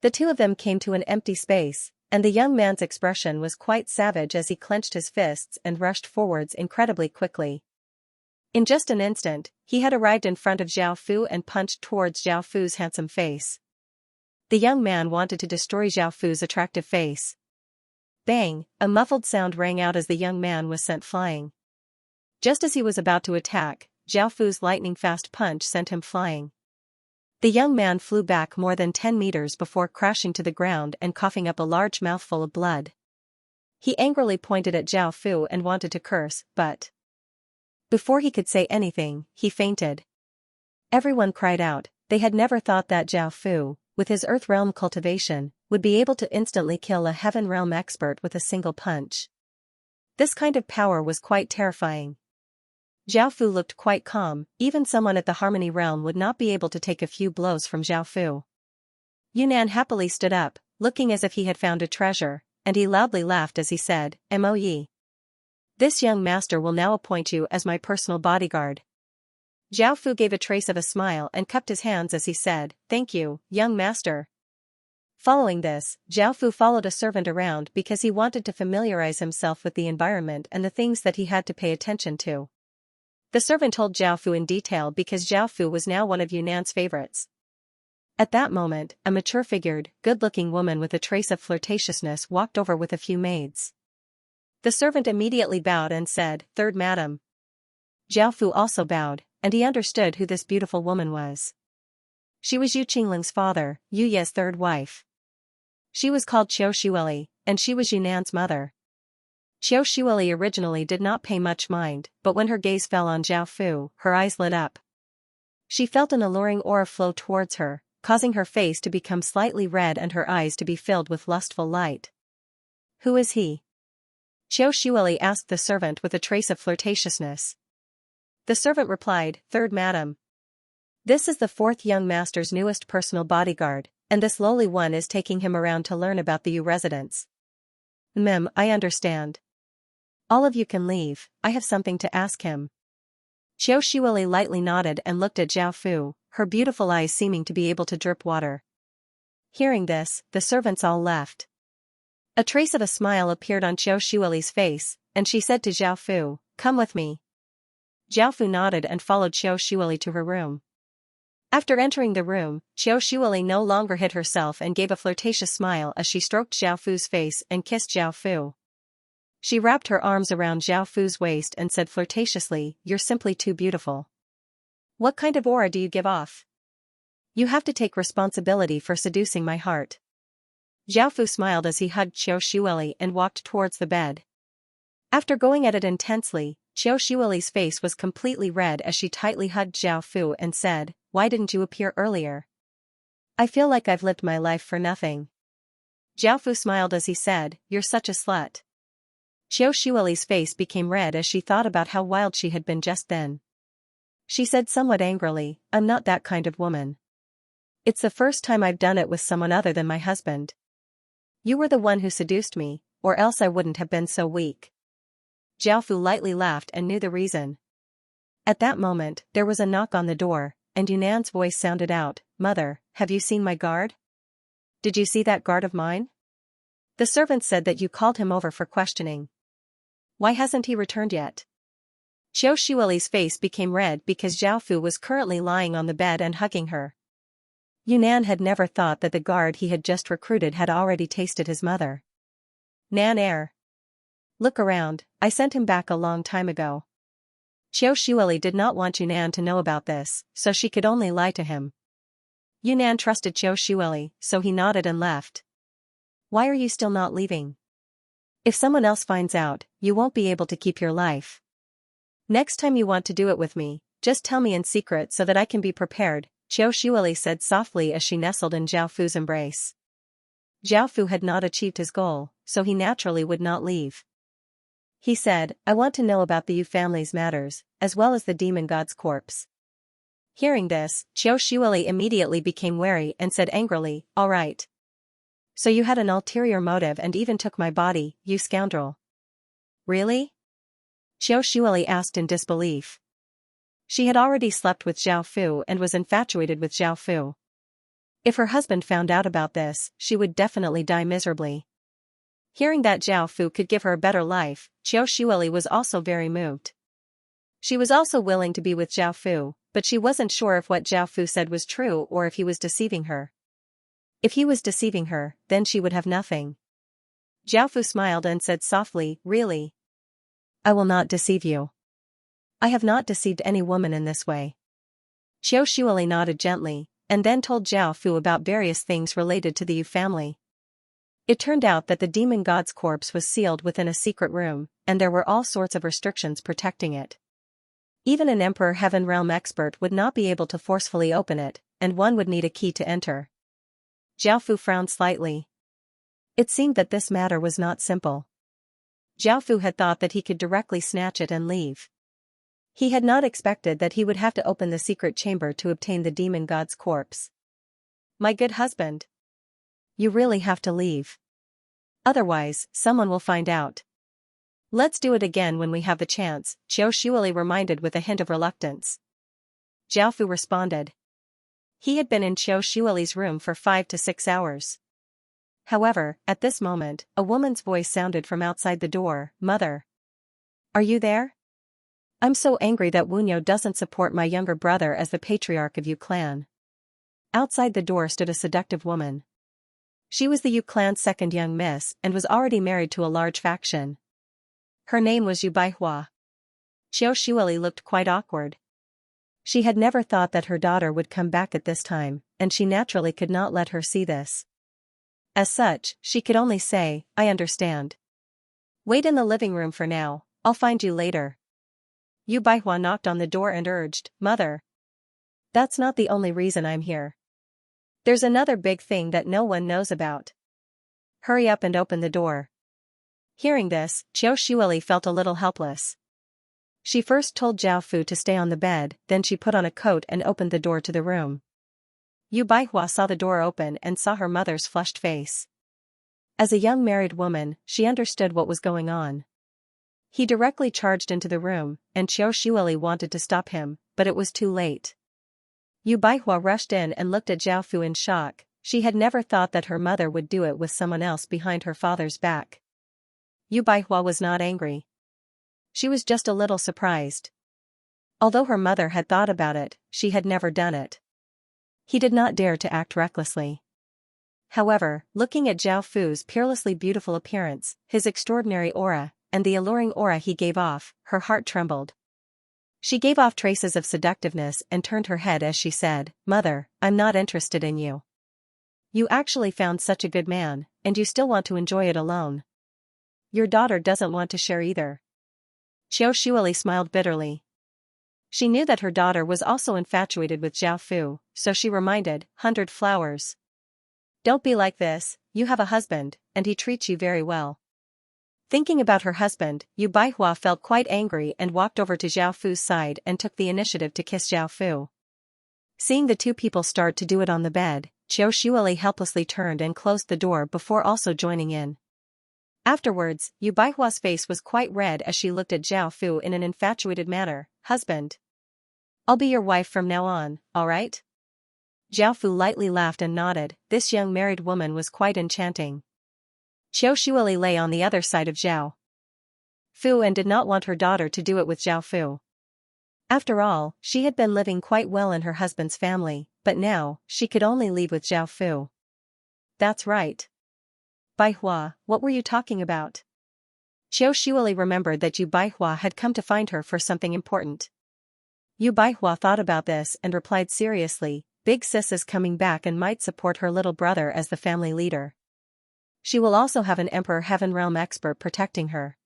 The two of them came to an empty space, and the young man's expression was quite savage as he clenched his fists and rushed forwards incredibly quickly. In just an instant, he had arrived in front of Zhao Fu and punched towards Zhao Fu's handsome face. The young man wanted to destroy Zhao Fu's attractive face. Bang! A muffled sound rang out as the young man was sent flying. Just as he was about to attack, Zhao Fu's lightning-fast punch sent him flying. The young man flew back more than 10 meters before crashing to the ground and coughing up a large mouthful of blood. He angrily pointed at Zhao Fu and wanted to curse, but before he could say anything, he fainted. Everyone cried out. They had never thought that Zhao Fu, with his Earth Realm cultivation, would be able to instantly kill a Heaven Realm expert with a single punch. This kind of power was quite terrifying. Zhao Fu looked quite calm, even someone at the Harmony Realm would not be able to take a few blows from Zhao Fu. Yunnan happily stood up, looking as if he had found a treasure, and he loudly laughed as he said, "Moe. This young master will now appoint you as my personal bodyguard." Zhao Fu gave a trace of a smile and cupped his hands as he said, "Thank you, young master." Following this, Zhao Fu followed a servant around because he wanted to familiarize himself with the environment and the things that he had to pay attention to. The servant told Zhao Fu in detail because Zhao Fu was now one of Yunnan's favorites. At that moment, a mature-figured, good-looking woman with a trace of flirtatiousness walked over with a few maids. The servant immediately bowed and said, "Third madam." Zhao Fu also bowed, and he understood who this beautiful woman was. She was Yu Qingling's father, Yu Ye's third wife. She was called Qiu Shueli, and she was Yunnan's mother. Qiu Shueli originally did not pay much mind, but when her gaze fell on Zhao Fu, her eyes lit up. She felt an alluring aura flow towards her, causing her face to become slightly red and her eyes to be filled with lustful light. "Who is he?" Qiu Shueli asked the servant with a trace of flirtatiousness. The servant replied, "Third madam. This is the fourth young master's newest personal bodyguard, and this lowly one is taking him around to learn about the Yu residents." I understand. All of you can leave, I have something to ask him." Qiu Shueli lightly nodded and looked at Zhao Fu, her beautiful eyes seeming to be able to drip water. Hearing this, the servants all left. A trace of a smile appeared on Qiu Shueli's face, and she said to Zhao Fu, "Come with me." Zhao Fu nodded and followed Qiu Shueli to her room. After entering the room, Qiu Shueli no longer hid herself and gave a flirtatious smile as she stroked Zhao Fu's face and kissed Zhao Fu. She wrapped her arms around Zhao Fu's waist and said flirtatiously, "You're simply too beautiful. What kind of aura do you give off? You have to take responsibility for seducing my heart." Zhao Fu smiled as he hugged Qiu Shueli and walked towards the bed. After going at it intensely, Qiu Shueli's face was completely red as she tightly hugged Zhao Fu and said, "Why didn't you appear earlier? I feel like I've lived my life for nothing." Zhao Fu smiled as he said, "You're such a slut." Qiu Shueli's face became red as she thought about how wild she had been just then. She said somewhat angrily, "I'm not that kind of woman. It's the first time I've done it with someone other than my husband. You were the one who seduced me, or else I wouldn't have been so weak." Zhao Fu lightly laughed and knew the reason. At that moment, there was a knock on the door, and Yunnan's voice sounded out, "Mother, have you seen my guard? Did you see that guard of mine? The servant said that you called him over for questioning. Why hasn't he returned yet?" Qiu Shueli's face became red because Zhao Fu was currently lying on the bed and hugging her. Yunnan had never thought that the guard he had just recruited had already tasted his mother. "Nan Air. Look around, I sent him back a long time ago." Qiu Shueli did not want Yunnan to know about this, so she could only lie to him. Yunnan trusted Qiu Shueli, so he nodded and left. "Why are you still not leaving? If someone else finds out, you won't be able to keep your life. Next time you want to do it with me, just tell me in secret so that I can be prepared," Qiu Shuili said softly as she nestled in Zhao Fu's embrace. Zhao Fu had not achieved his goal, so he naturally would not leave. He said, I want to know about the Yu family's matters, as well as the demon god's corpse. Hearing this, Qiu Shuili immediately became wary and said angrily, all right. So you had an ulterior motive and even took my body, you scoundrel. Really? Qiu Shuili asked in disbelief. She had already slept with Zhao Fu and was infatuated with Zhao Fu. If her husband found out about this, she would definitely die miserably. Hearing that Zhao Fu could give her a better life, Qiu Shuili was also very moved. She was also willing to be with Zhao Fu, but she wasn't sure if what Zhao Fu said was true or if he was deceiving her. If he was deceiving her, then she would have nothing. Zhao Fu smiled and said softly, really? I will not deceive you. I have not deceived any woman in this way. Qiu Shuili nodded gently, and then told Zhao Fu about various things related to the Yu family. It turned out that the demon god's corpse was sealed within a secret room, and there were all sorts of restrictions protecting it. Even an Emperor Heaven Realm expert would not be able to forcefully open it, and one would need a key to enter. Zhao Fu frowned slightly. It seemed that this matter was not simple. Zhao Fu had thought that he could directly snatch it and leave. He had not expected that he would have to open the secret chamber to obtain the demon god's corpse. My good husband. You really have to leave. Otherwise, someone will find out. Let's do it again when we have the chance, Qiu Shuili reminded with a hint of reluctance. Zhao Fu responded. He had been in Qiu Shuili's room for 5 to 6 hours. However, at this moment, a woman's voice sounded from outside the door, Mother. Are you there? I'm so angry that Wunyo doesn't support my younger brother as the patriarch of Yu clan. Outside the door stood a seductive woman. She was the Yu clan's second young miss and was already married to a large faction. Her name was Yu Baihua. Qiu Shuili looked quite awkward. She had never thought that her daughter would come back at this time, and she naturally could not let her see this. As such, she could only say, I understand. Wait in the living room for now, I'll find you later. Yu Baihua knocked on the door and urged, Mother. That's not the only reason I'm here. There's another big thing that no one knows about. Hurry up and open the door. Hearing this, Qiu Shuili felt a little helpless. She first told Zhao Fu to stay on the bed, then she put on a coat and opened the door to the room. Yu Baihua saw the door open and saw her mother's flushed face. As a young married woman, she understood what was going on. He directly charged into the room, and Qiu Shuili wanted to stop him, but it was too late. Yu Baihua rushed in and looked at Zhao Fu in shock. She had never thought that her mother would do it with someone else behind her father's back. Yu Baihua was not angry. She was just a little surprised. Although her mother had thought about it, she had never done it. He did not dare to act recklessly. However, looking at Zhao Fu's peerlessly beautiful appearance, his extraordinary aura, and the alluring aura he gave off, her heart trembled. She gave off traces of seductiveness and turned her head as she said, Mother, I'm not interested in you. You actually found such a good man, and you still want to enjoy it alone. Your daughter doesn't want to share either. Qiu Shuili smiled bitterly. She knew that her daughter was also infatuated with Zhao Fu, so she reminded, 100 flowers. Don't be like this, you have a husband, and he treats you very well. Thinking about her husband, Yu Baihua felt quite angry and walked over to Zhao Fu's side and took the initiative to kiss Zhao Fu. Seeing the two people start to do it on the bed, Qiu Shuili helplessly turned and closed the door before also joining in. Afterwards, Yu Baihua's face was quite red as she looked at Zhao Fu in an infatuated manner. Husband. I'll be your wife from now on, alright? Zhao Fu lightly laughed and nodded. This young married woman was quite enchanting. Qiu Shuili lay on the other side of Zhao Fu and did not want her daughter to do it with Zhao Fu. After all, she had been living quite well in her husband's family, but now, she could only leave with Zhao Fu. That's right. Baihua, what were you talking about? Qiu Shuili remembered that Yu Baihua had come to find her for something important. Yu Baihua thought about this and replied seriously, Big Sis is coming back and might support her little brother as the family leader. She will also have an Emperor Heaven Realm expert protecting her.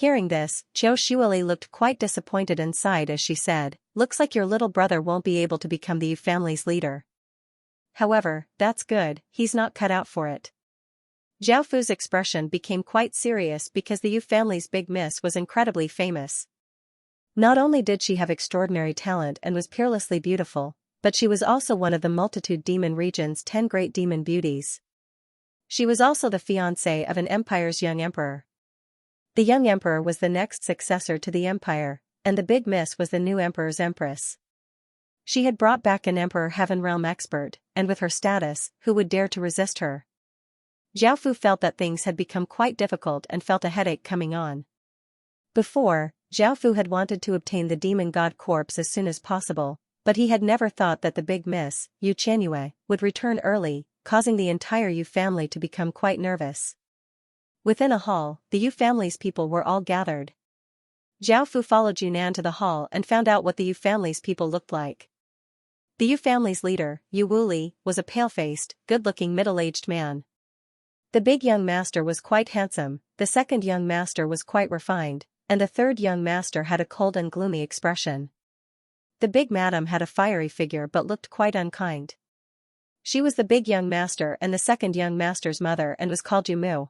Hearing this, Zhou Shuili looked quite disappointed and sighed as she said, "Looks like your little brother won't be able to become the Yu family's leader. However, that's good, he's not cut out for it." Zhao Fu's expression became quite serious because the Yu family's big miss was incredibly famous. Not only did she have extraordinary talent and was peerlessly beautiful, but she was also one of the multitude demon region's 10 great demon beauties. She was also the fiancée of an empire's young emperor. The young emperor was the next successor to the empire, and the big miss was the new emperor's empress. She had brought back an emperor heaven realm expert, and with her status, who would dare to resist her? Zhao Fu felt that things had become quite difficult and felt a headache coming on. Before, Zhao Fu had wanted to obtain the demon god corpse as soon as possible, but he had never thought that the big miss, Yu Qianyue, would return early, causing the entire Yu family to become quite nervous. Within a hall, the Yu family's people were all gathered. Zhao Fu followed Yunnan to the hall and found out what the Yu family's people looked like. The Yu family's leader, Yu Wuli, was a pale-faced, good-looking middle-aged man. The big young master was quite handsome, the second young master was quite refined, and the third young master had a cold and gloomy expression. The big madam had a fiery figure but looked quite unkind. She was the big young master and the second young master's mother and was called Yu Mu.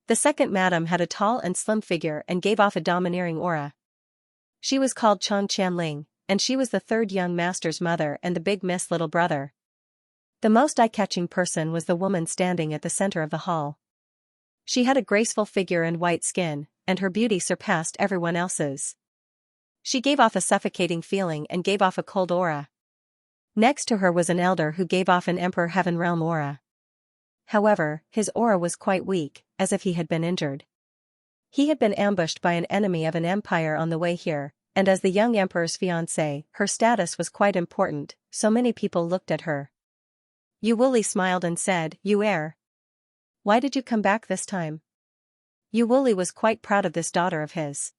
The second madam had a tall and slim figure and gave off a domineering aura. She was called Chang Qianling, and she was the third young master's mother and the big miss little brother. The most eye-catching person was the woman standing at the center of the hall. She had a graceful figure and white skin, and her beauty surpassed everyone else's. She gave off a suffocating feeling and gave off a cold aura. Next to her was an elder who gave off an emperor heaven realm aura. However, his aura was quite weak, as if he had been injured. He had been ambushed by an enemy of an empire on the way here, and as the young emperor's fiancée, her status was quite important, so many people looked at her. Yu Wuli smiled and said, "You heir. Why did you come back this time?" Yu Wuli was quite proud of this daughter of his.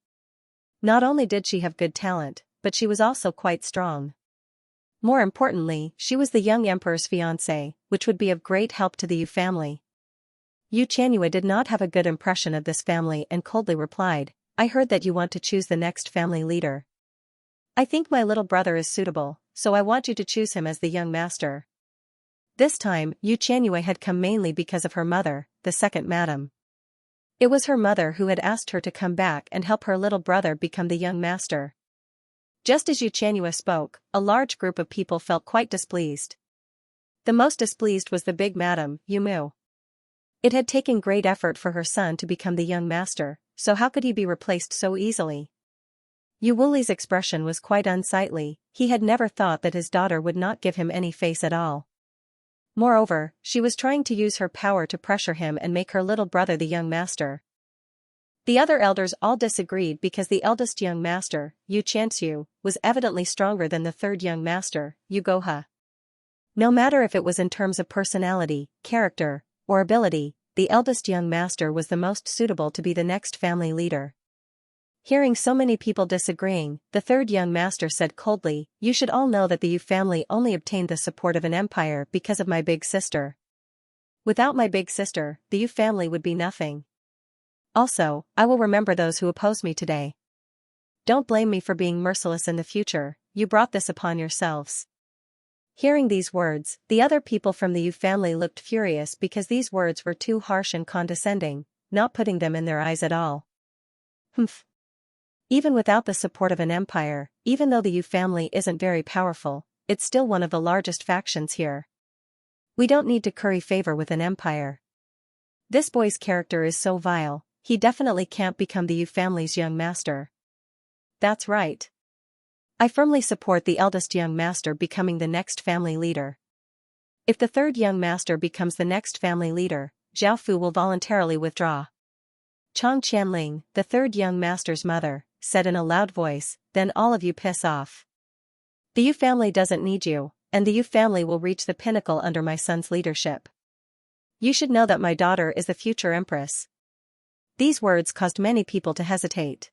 Not only did she have good talent, but she was also quite strong. More importantly, she was the young emperor's fiancée, which would be of great help to the Yu family. Yu Qianyue did not have a good impression of this family and coldly replied, "I heard that you want to choose the next family leader. I think my little brother is suitable, so I want you to choose him as the young master." This time, Yu Qianyue had come mainly because of her mother, the second madam. It was her mother who had asked her to come back and help her little brother become the young master. Just as Yu Qianyue spoke, a large group of people felt quite displeased. The most displeased was the big madam, Yu Mu. It had taken great effort for her son to become the young master, so how could he be replaced so easily? Yu Wuli's expression was quite unsightly, he had never thought that his daughter would not give him any face at all. Moreover, she was trying to use her power to pressure him and make her little brother the young master. The other elders all disagreed because the eldest young master, Yu Qianxiu, was evidently stronger than the third young master, Yu Gohe. No matter if it was in terms of personality, character, or ability, the eldest young master was the most suitable to be the next family leader. Hearing so many people disagreeing, the third young master said coldly, "You should all know that the Yu family only obtained the support of an empire because of my big sister. Without my big sister, the Yu family would be nothing. Also, I will remember those who oppose me today. Don't blame me for being merciless in the future, you brought this upon yourselves." Hearing these words, the other people from the Yu family looked furious because these words were too harsh and condescending, not putting them in their eyes at all. Humph. Even without the support of an empire, even though the Yu family isn't very powerful, it's still one of the largest factions here. We don't need to curry favor with an empire. This boy's character is so vile, he definitely can't become the Yu family's young master. That's right. I firmly support the eldest young master becoming the next family leader. If the third young master becomes the next family leader, Zhao Fu will voluntarily withdraw. Chang Qianling, the third young master's mother, said in a loud voice, "Then all of you piss off. The Yu family doesn't need you, and the Yu family will reach the pinnacle under my son's leadership. You should know that my daughter is the future empress." These words caused many people to hesitate.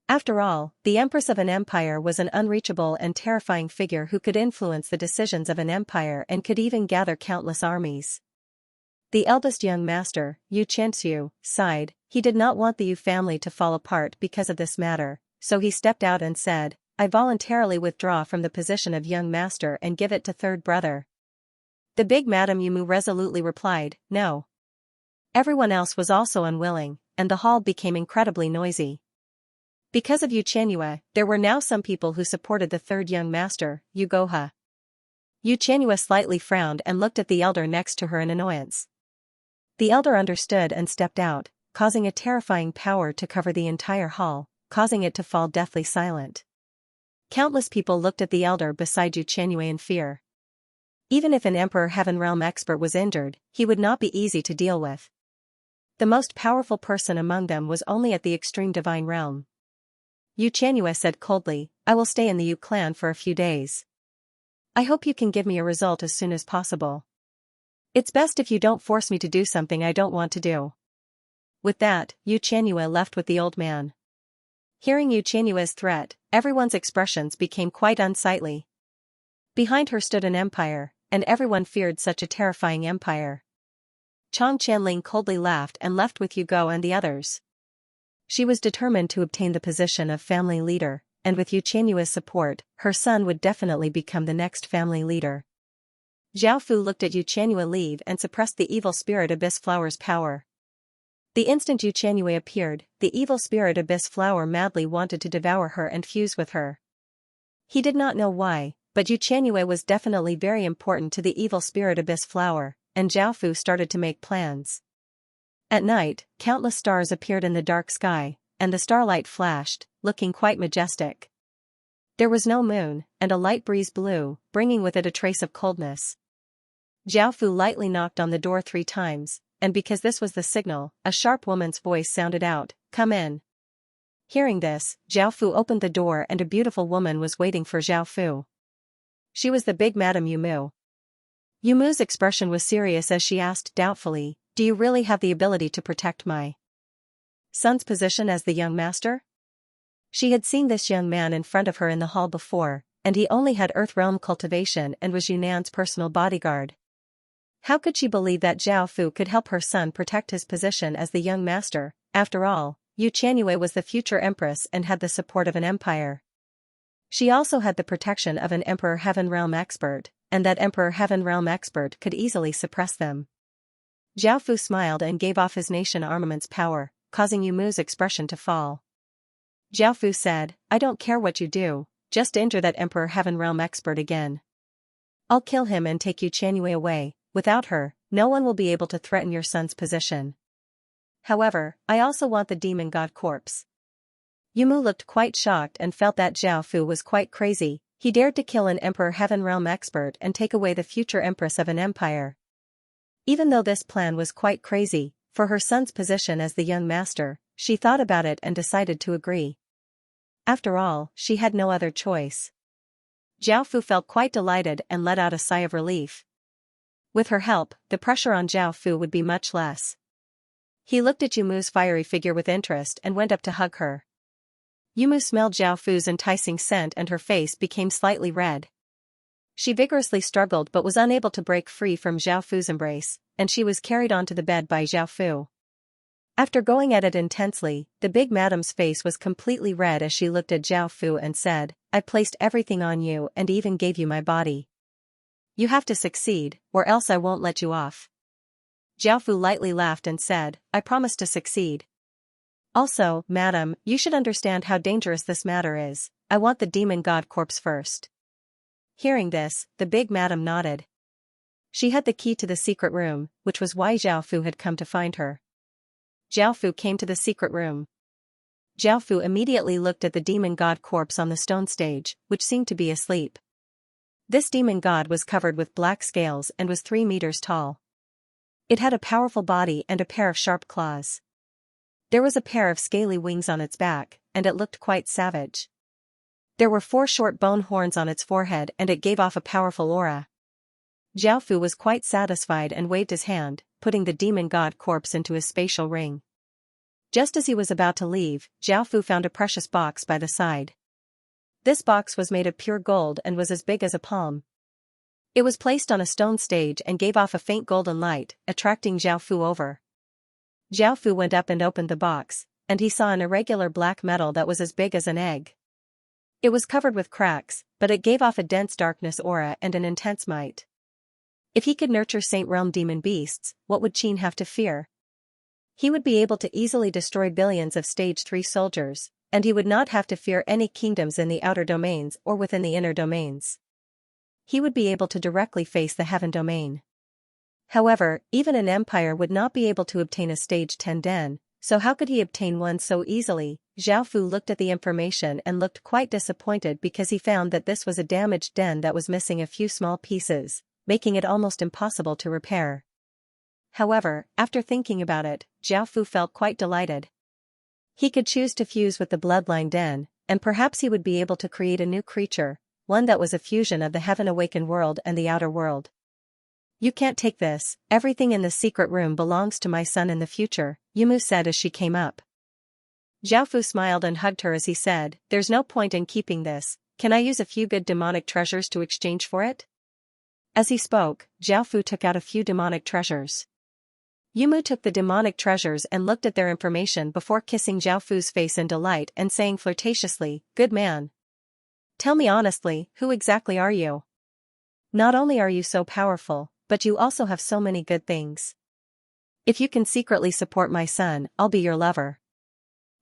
After all, the empress of an empire was an unreachable and terrifying figure who could influence the decisions of an empire and could even gather countless armies. The eldest young master, Xianxia, sighed. He did not want the Yu family to fall apart because of this matter, so he stepped out and said, I voluntarily withdraw from the position of young master and give it to third brother. The big Madame Yumu resolutely replied, no. Everyone else was also unwilling, and the hall became incredibly noisy. Because of Xianxia, there were now some people who supported the third young master, Yugoha. Xianxia slightly frowned and looked at the elder next to her in annoyance. The elder understood and stepped out, causing a terrifying power to cover the entire hall, causing it to fall deathly silent. Countless people looked at the elder beside Xianxia in fear. Even if an Emperor Heaven Realm expert was injured, he would not be easy to deal with. The most powerful person among them was only at the extreme divine realm. Xianxia said coldly, I will stay in the Yu clan for a few days. I hope you can give me a result as soon as possible. It's best if you don't force me to do something I don't want to do. With that, Xianxia left with the old man. Hearing Xianxia's threat, everyone's expressions became quite unsightly. Behind her stood an empire, and everyone feared such a terrifying empire. Chang Qianling coldly laughed and left with Hugo and the others. She was determined to obtain the position of family leader, and with Xianxia's support, her son would definitely become the next family leader. Zhao Fu looked at Xianxia leave and suppressed the evil spirit Abyss Flower's power. The instant Xianxia appeared, the evil spirit Abyss Flower madly wanted to devour her and fuse with her. He did not know why, but Xianxia was definitely very important to the evil spirit Abyss Flower, and Zhao Fu started to make plans. At night, countless stars appeared in the dark sky, and the starlight flashed, looking quite majestic. There was no moon, and a light breeze blew, bringing with it a trace of coldness. Zhao Fu lightly knocked on the door 3 times, and because this was the signal, a sharp woman's voice sounded out, come in. Hearing this, Zhao Fu opened the door and a beautiful woman was waiting for Zhao Fu. She was the big Madame Yumu. Yumu's expression was serious as she asked doubtfully, do you really have the ability to protect my son's position as the young master? She had seen this young man in front of her in the hall before, and he only had Earth Realm cultivation and was Yunan's personal bodyguard. How could she believe that Zhao Fu could help her son protect his position as the young master? After all, Xianxia was the future empress and had the support of an empire. She also had the protection of an Emperor Heaven Realm expert, and that Emperor Heaven Realm expert could easily suppress them. Zhao Fu smiled and gave off his nation armament's power, causing Yumu's expression to fall. Zhao Fu said, I don't care what you do, just injure that Emperor Heaven Realm expert again. I'll kill him and take Xianxia away. Without her, no one will be able to threaten your son's position. However, I also want the demon god corpse. Yumu looked quite shocked and felt that Zhao Fu was quite crazy. He dared to kill an Emperor Heaven Realm expert and take away the future empress of an empire. Even though this plan was quite crazy, for her son's position as the young master, she thought about it and decided to agree. After all, she had no other choice. Zhao Fu felt quite delighted and let out a sigh of relief. With her help, the pressure on Zhao Fu would be much less. He looked at Yumu's fiery figure with interest and went up to hug her. Yumu smelled Zhao Fu's enticing scent and her face became slightly red. She vigorously struggled but was unable to break free from Zhao Fu's embrace, and she was carried onto the bed by Zhao Fu. After going at it intensely, the big madame's face was completely red as she looked at Zhao Fu and said, I placed everything on you and even gave you my body. You have to succeed, or else I won't let you off. Zhao Fu lightly laughed and said, I promise to succeed. Also, madam, you should understand how dangerous this matter is. I want the demon god corpse first. Hearing this, the big madam nodded. She had the key to the secret room, which was why Zhao Fu had come to find her. Zhao Fu came to the secret room. Zhao Fu immediately looked at the demon god corpse on the stone stage, which seemed to be asleep. This demon god was covered with black scales and was 3 meters tall. It had a powerful body and a pair of sharp claws. There was a pair of scaly wings on its back, and it looked quite savage. There were 4 short bone horns on its forehead and it gave off a powerful aura. Zhao Fu was quite satisfied and waved his hand, putting the demon god corpse into his spatial ring. Just as he was about to leave, Zhao Fu found a precious box by the side. This box was made of pure gold and was as big as a palm. It was placed on a stone stage and gave off a faint golden light, attracting Zhao Fu over. Zhao Fu went up and opened the box, and he saw an irregular black metal that was as big as an egg. It was covered with cracks, but it gave off a dense darkness aura and an intense might. If he could nurture Saint Realm demon beasts, what would Qin have to fear? He would be able to easily destroy billions of Stage 3 soldiers, and he would not have to fear any kingdoms in the outer domains or within the inner domains. He would be able to directly face the heaven domain. However, even an empire would not be able to obtain a Stage 10 den, so how could he obtain one so easily? Zhao Fu looked at the information and looked quite disappointed because he found that this was a damaged den that was missing a few small pieces, making it almost impossible to repair. However, after thinking about it, Zhao Fu felt quite delighted. He could choose to fuse with the bloodline den, and perhaps he would be able to create a new creature, one that was a fusion of the heaven-awakened world and the outer world. You can't take this, everything in the secret room belongs to my son in the future, Yumu said as she came up. Zhao Fu smiled and hugged her as he said, there's no point in keeping this, can I use a few good demonic treasures to exchange for it? As he spoke, Zhao Fu took out a few demonic treasures. Yumu took the demonic treasures and looked at their information before kissing Zhao Fu's face in delight and saying flirtatiously, good man. Tell me honestly, who exactly are you? Not only are you so powerful, but you also have so many good things. If you can secretly support my son, I'll be your lover.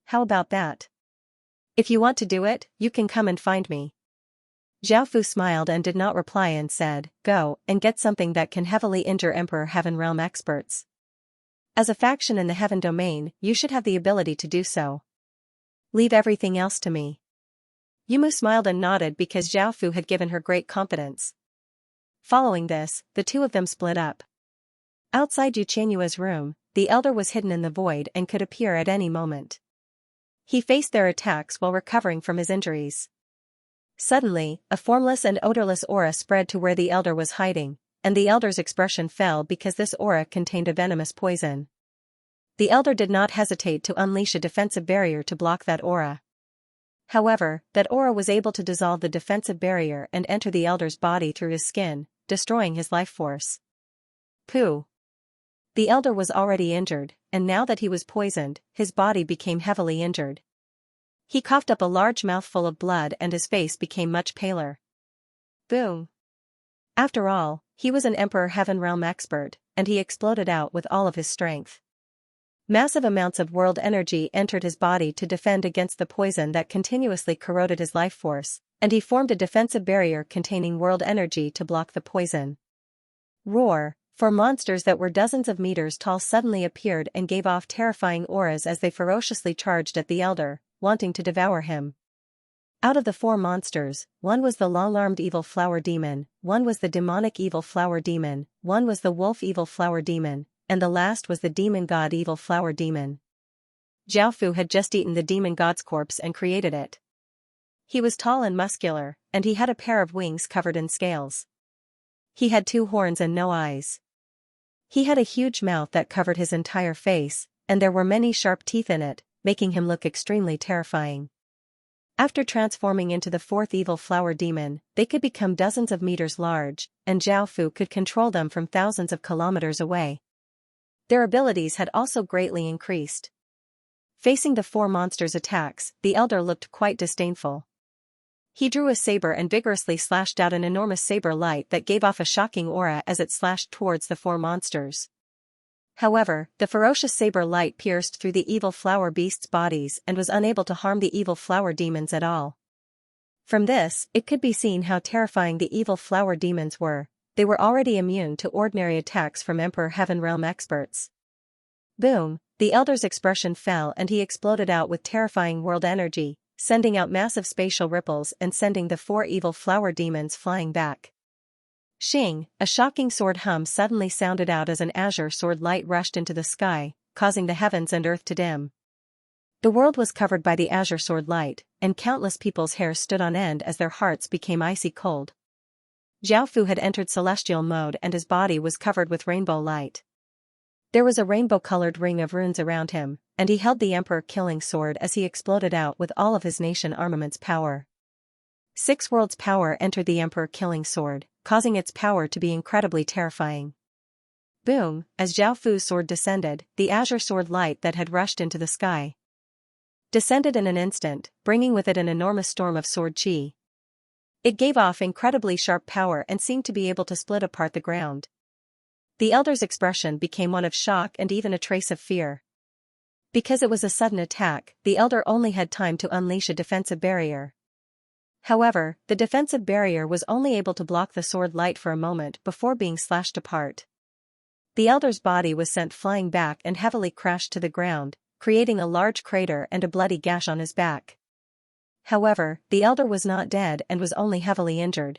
How about that? If you want to do it, you can come and find me. Zhao Fu smiled and did not reply and said, go and get something that can heavily injure Emperor Heaven Realm experts. As a faction in the Heaven domain, you should have the ability to do so. Leave everything else to me. Yumu smiled and nodded because Zhao Fu had given her great confidence. Following this, the two of them split up. Outside Yu Qianyue's room, the elder was hidden in the void and could appear at any moment. He faced their attacks while recovering from his injuries. Suddenly, a formless and odorless aura spread to where the elder was hiding, and the elder's expression fell because this aura contained a venomous poison. The elder did not hesitate to unleash a defensive barrier to block that aura. However, that aura was able to dissolve the defensive barrier and enter the elder's body through his skin, destroying his life force. Pooh! The elder was already injured, and now that he was poisoned, his body became heavily injured. He coughed up a large mouthful of blood and his face became much paler. Boom! After all, he was an Emperor Heaven Realm expert, and he exploded out with all of his strength. Massive amounts of world energy entered his body to defend against the poison that continuously corroded his life force, and he formed a defensive barrier containing world energy to block the poison. Roar! Four monsters that were dozens of meters tall suddenly appeared and gave off terrifying auras as they ferociously charged at the elder, wanting to devour him. Out of the four monsters, one was the long-armed evil flower demon, one was the demonic evil flower demon, one was the wolf evil flower demon, and the last was the demon god evil flower demon. Zhao Fu had just eaten the demon god's corpse and created it. He was tall and muscular, and he had a pair of wings covered in scales. He had 2 horns and no eyes. He had a huge mouth that covered his entire face, and there were many sharp teeth in it, making him look extremely terrifying. After transforming into the 4th evil flower demon, they could become dozens of meters large, and Zhao Fu could control them from thousands of kilometers away. Their abilities had also greatly increased. Facing the 4 monsters' attacks, the elder looked quite disdainful. He drew a saber and vigorously slashed out an enormous saber light that gave off a shocking aura as it slashed towards the 4 monsters. However, the ferocious saber light pierced through the evil flower beasts' bodies and was unable to harm the evil flower demons at all. From this, it could be seen how terrifying the evil flower demons were. They were already immune to ordinary attacks from Emperor Heaven Realm experts. Boom! The elder's expression fell and he exploded out with terrifying world energy, sending out massive spatial ripples and sending the 4 evil flower demons flying back. Shing! A shocking sword hum suddenly sounded out as an azure sword light rushed into the sky, causing the heavens and earth to dim. The world was covered by the azure sword light, and countless people's hair stood on end as their hearts became icy cold. Zhao Fu had entered celestial mode and his body was covered with rainbow light. There was a rainbow-colored ring of runes around him, and he held the Emperor Killing Sword as he exploded out with all of his nation armament's power. Six worlds power entered the Emperor Killing Sword, causing its power to be incredibly terrifying. Boom, as Zhao Fu's sword descended, the azure sword light that had rushed into the sky descended in an instant, bringing with it an enormous storm of sword chi. It gave off incredibly sharp power and seemed to be able to split apart the ground. The elder's expression became one of shock and even a trace of fear. Because it was a sudden attack, the elder only had time to unleash a defensive barrier. However, the defensive barrier was only able to block the sword light for a moment before being slashed apart. The elder's body was sent flying back and heavily crashed to the ground, creating a large crater and a bloody gash on his back. However, the elder was not dead and was only heavily injured.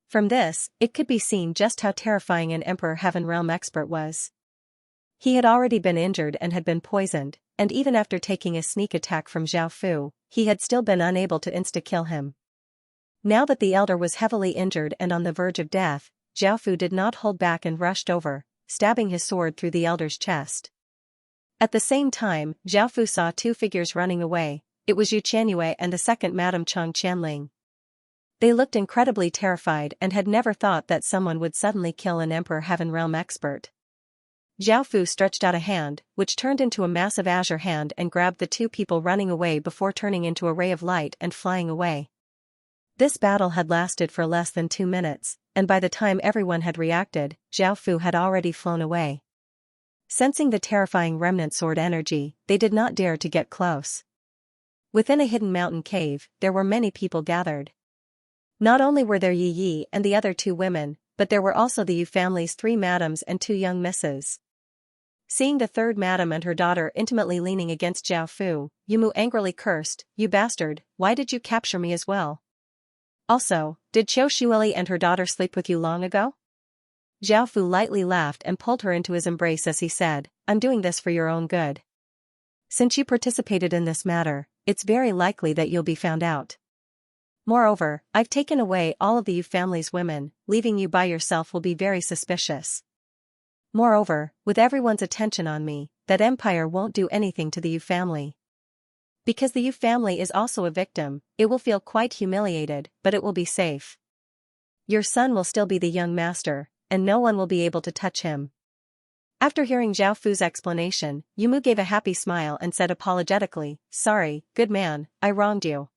From this, it could be seen just how terrifying an Emperor Heaven Realm expert was. He had already been injured and had been poisoned, and even after taking a sneak attack from Zhao Fu, he had still been unable to insta-kill him. Now that the elder was heavily injured and on the verge of death, Zhao Fu did not hold back and rushed over, stabbing his sword through the elder's chest. At the same time, Zhao Fu saw two figures running away. It was Xianxia and the second Madame Chang Qianling. They looked incredibly terrified and had never thought that someone would suddenly kill an Emperor Heaven Realm expert. Zhao Fu stretched out a hand, which turned into a massive azure hand and grabbed the two people running away before turning into a ray of light and flying away. This battle had lasted for less than 2 minutes, and by the time everyone had reacted, Zhao Fu had already flown away. Sensing the terrifying remnant sword energy, they did not dare to get close. Within a hidden mountain cave, there were many people gathered. Not only were there Yi Yi and the other two women, but there were also the Yu family's 3 madams and 2 young misses. Seeing the third madam and her daughter intimately leaning against Zhao Fu, Yumu angrily cursed, "You bastard, why did you capture me as well? Also, did Qiu Shuili and her daughter sleep with you long ago?" Zhao Fu lightly laughed and pulled her into his embrace as he said, "I'm doing this for your own good. Since you participated in this matter, it's very likely that you'll be found out. Moreover, I've taken away all of the Yu family's women, leaving you by yourself will be very suspicious. Moreover, with everyone's attention on me, that empire won't do anything to the Yu family. Because the Yu family is also a victim, it will feel quite humiliated, but it will be safe. Your son will still be the young master, and no one will be able to touch him." After hearing Zhao Fu's explanation, Yumu gave a happy smile and said apologetically, "Sorry, good man, I wronged you.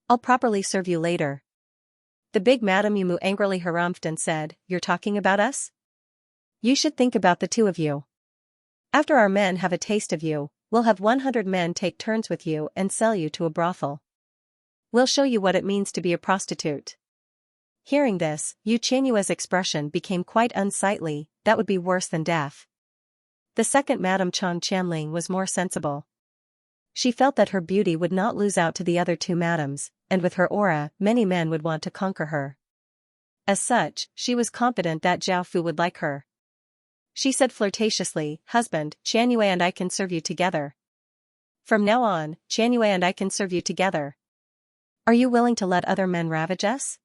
I'll properly serve you later." The big Madame Yumu angrily harumphed and said, "You're talking about us? You should think about the two of you. After our men have a taste of you, we'll have 100 men take turns with you and sell you to a brothel. We'll show you what it means to be a prostitute." Hearing this, Yu Qianyue's expression became quite unsightly. That would be worse than death. The second Madame Chang Qianling was more sensible. She felt that her beauty would not lose out to the other 2 madams, and with her aura, many men would want to conquer her. As such, she was confident that Zhao Fu would like her. She said flirtatiously, "Husband, Qianyue and I can serve you together. From now on, Qianyue and I can serve you together. Are you willing to let other men ravage us?"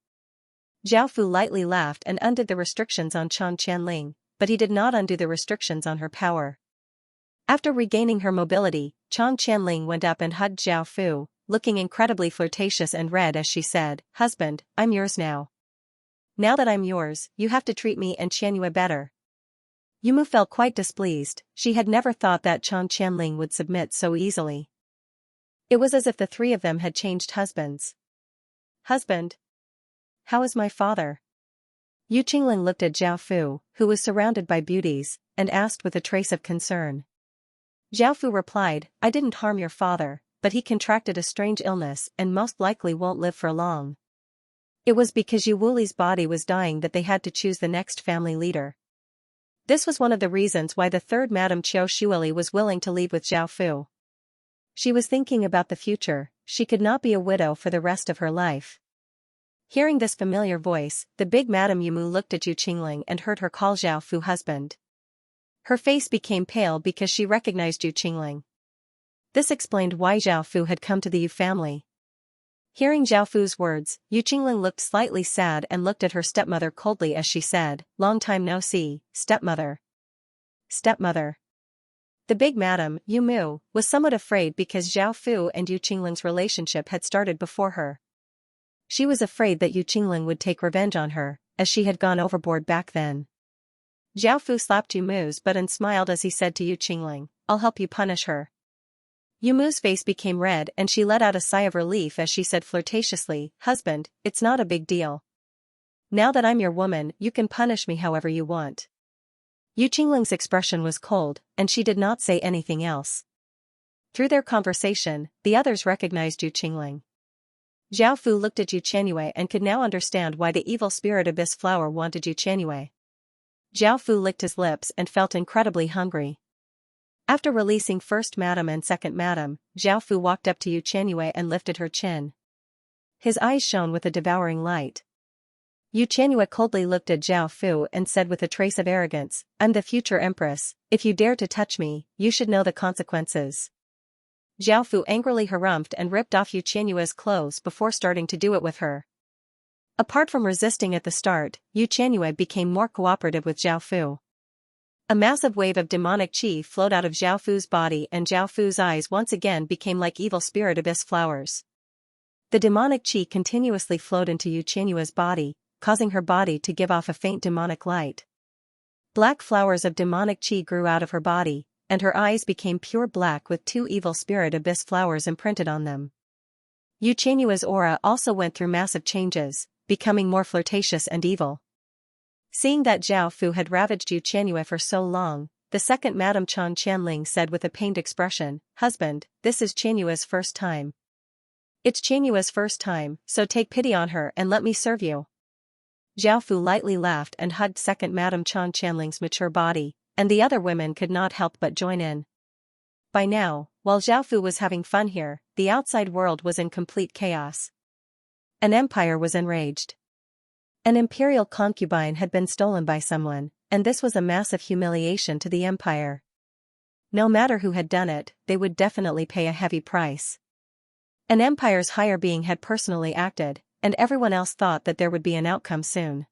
Zhao Fu lightly laughed and undid the restrictions on Chang Qianling, but he did not undo the restrictions on her power. After regaining her mobility, Chang Qianling went up and hugged Zhao Fu, looking incredibly flirtatious and red as she said, "Husband, I'm yours now. Now that I'm yours, you have to treat me and Qianyue better." Yumu felt quite displeased. She had never thought that Chang Qianling would submit so easily. It was as if the 3 of them had changed husbands. "Husband? How is my father?" Yu Qingling looked at Zhao Fu, who was surrounded by beauties, and asked with a trace of concern. Zhao Fu replied, "I didn't harm your father, but he contracted a strange illness and most likely won't live for long. It was because Yu Wuli's body was dying that they had to choose the next family leader." This was one of the reasons why the third Madame Qiu Shuili was willing to leave with Zhao Fu. She was thinking about the future. She could not be a widow for the rest of her life. Hearing this familiar voice, the big Madame Yumu looked at Yu Qingling and heard her call Zhao Fu husband. Her face became pale because she recognized Yu Qingling. This explained why Zhao Fu had come to the Yu family. Hearing Zhao Fu's words, Yu Qingling looked slightly sad and looked at her stepmother coldly as she said, "Long time no see, stepmother." Stepmother. The big Madame, Yu Mu, was somewhat afraid because Zhao Fu and Yu Qingling's relationship had started before her. She was afraid that Yu Qingling would take revenge on her, as she had gone overboard back then. Zhao Fu slapped Yu Mu's butt and smiled as he said to Yu Qingling, "I'll help you punish her." Yu Mu's face became red and she let out a sigh of relief as she said flirtatiously, "Husband, it's not a big deal. Now that I'm your woman, you can punish me however you want." Yu Qingling's expression was cold, and she did not say anything else. Through their conversation, the others recognized Yu Qingling. Zhao Fu looked at Yu Qianyue and could now understand why the evil spirit abyss flower wanted Yu Qianyue. Zhao Fu licked his lips and felt incredibly hungry. After releasing first madam and second madam, Zhao Fu walked up to Yu Qianyue and lifted her chin. His eyes shone with a devouring light. Yu Qianyue coldly looked at Zhao Fu and said with a trace of arrogance, "I'm the future empress, if you dare to touch me, you should know the consequences." Zhao Fu angrily harumphed and ripped off Yu Qianyue's clothes before starting to do it with her. Apart from resisting at the start, Yu Qianyue became more cooperative with Zhao Fu. A massive wave of demonic qi flowed out of Zhao Fu's body and Zhao Fu's eyes once again became like evil spirit abyss flowers. The demonic qi continuously flowed into Yu Qianyue's body, causing her body to give off a faint demonic light. Black flowers of demonic qi grew out of her body, and her eyes became pure black with 2 evil spirit abyss flowers imprinted on them. Yu Qianyue's aura also went through massive changes, becoming more flirtatious and evil. Seeing that Zhao Fu had ravaged Yu Qianyue for so long, the second Madame Chang Qianling said with a pained expression, "Husband, this is Qianyue's first time. It's Qianyue's first time, so take pity on her and let me serve you." Zhao Fu lightly laughed and hugged second Madame Chang Qianling's mature body, and the other women could not help but join in. By now, while Zhao Fu was having fun here, the outside world was in complete chaos. An empire was enraged. An imperial concubine had been stolen by someone, and this was a massive humiliation to the empire. No matter who had done it, they would definitely pay a heavy price. An empire's higher being had personally acted, and everyone else thought that there would be an outcome soon.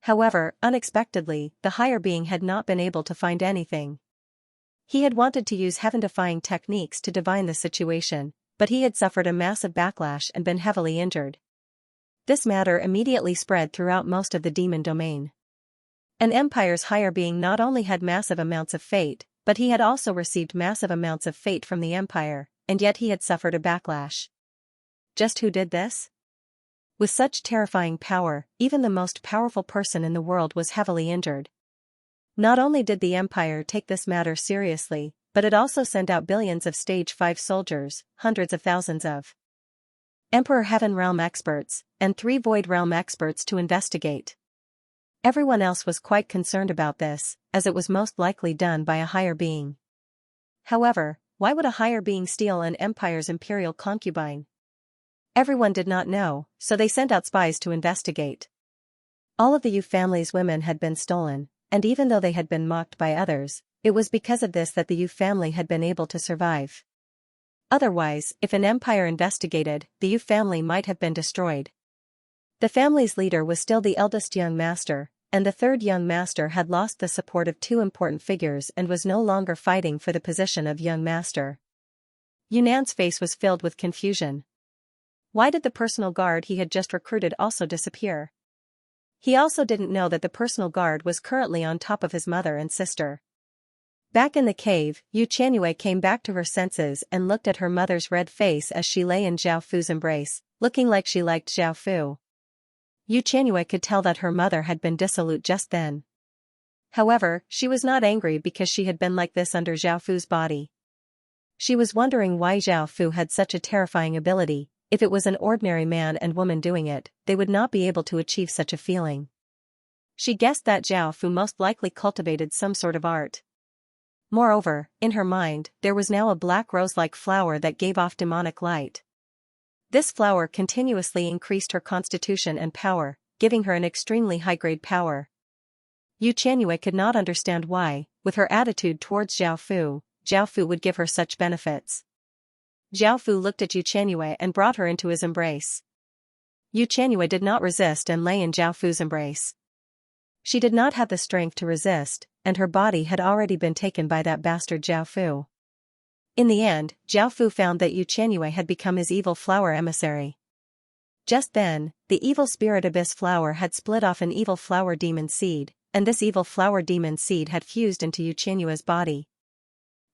However, unexpectedly, the higher being had not been able to find anything. He had wanted to use heaven-defying techniques to divine the situation, but he had suffered a massive backlash and been heavily injured. This matter immediately spread throughout most of the demon domain. An empire's higher being not only had massive amounts of fate, but he had also received massive amounts of fate from the empire, and yet he had suffered a backlash. Just who did this? With such terrifying power, even the most powerful person in the world was heavily injured. Not only did the empire take this matter seriously, but it also sent out billions of Stage 5 soldiers, hundreds of thousands of Emperor Heaven Realm experts, and 3 Void Realm experts to investigate. Everyone else was quite concerned about this, as it was most likely done by a higher being. However, why would a higher being steal an empire's imperial concubine? Everyone did not know, so they sent out spies to investigate. All of the Yu family's women had been stolen, and even though they had been mocked by others, it was because of this that the Yu family had been able to survive. Otherwise, if an empire investigated, the Yu family might have been destroyed. The family's leader was still the eldest young master, and the third young master had lost the support of 2 important figures and was no longer fighting for the position of young master. Yunan's face was filled with confusion. Why did the personal guard he had just recruited also disappear? He also didn't know that the personal guard was currently on top of his mother and sister. Back in the cave, Yu Qianyue came back to her senses and looked at her mother's red face as she lay in Zhao Fu's embrace, looking like she liked Zhao Fu. Yu Qianyue could tell that her mother had been dissolute just then. However, she was not angry because she had been like this under Zhao Fu's body. She was wondering why Zhao Fu had such a terrifying ability. If it was an ordinary man and woman doing it, they would not be able to achieve such a feeling. She guessed that Zhao Fu most likely cultivated some sort of art. Moreover, in her mind, there was now a black rose-like flower that gave off demonic light. This flower continuously increased her constitution and power, giving her an extremely high-grade power. Yu Qianyue could not understand why, with her attitude towards Zhao Fu would give her such benefits. Zhao Fu looked at Yu Qianyue and brought her into his embrace. Yu Qianyue did not resist and lay in Zhao Fu's embrace. She did not have the strength to resist, and her body had already been taken by that bastard Zhao Fu. In the end, Zhao Fu found that Yu Qianyue had become his evil flower emissary. Just then, the evil spirit abyss flower had split off an evil flower demon seed, and this evil flower demon seed had fused into Xianxia's body.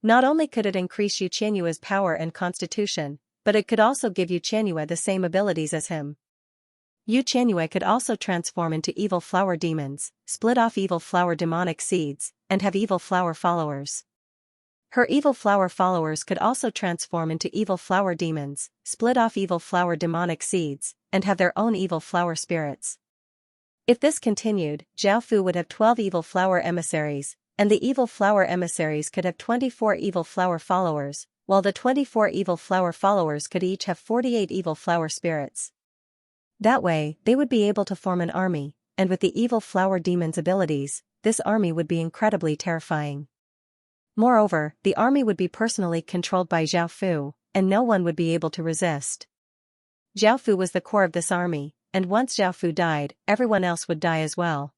Not only could it increase Xianxia's power and constitution, but it could also give Xianxia the same abilities as him. Xianxia could also transform into evil flower demons, split off evil flower demonic seeds, and have evil flower followers. Her evil flower followers could also transform into evil flower demons, split off evil flower demonic seeds, and have their own evil flower spirits. If this continued, Zhao Fu would have 12 evil flower emissaries, and the evil flower emissaries could have 24 evil flower followers, while the 24 evil flower followers could each have 48 evil flower spirits. That way, they would be able to form an army, and with the evil flower demon's abilities, this army would be incredibly terrifying. Moreover, the army would be personally controlled by Zhao Fu, and no one would be able to resist. Zhao Fu was the core of this army, and once Zhao Fu died, everyone else would die as well.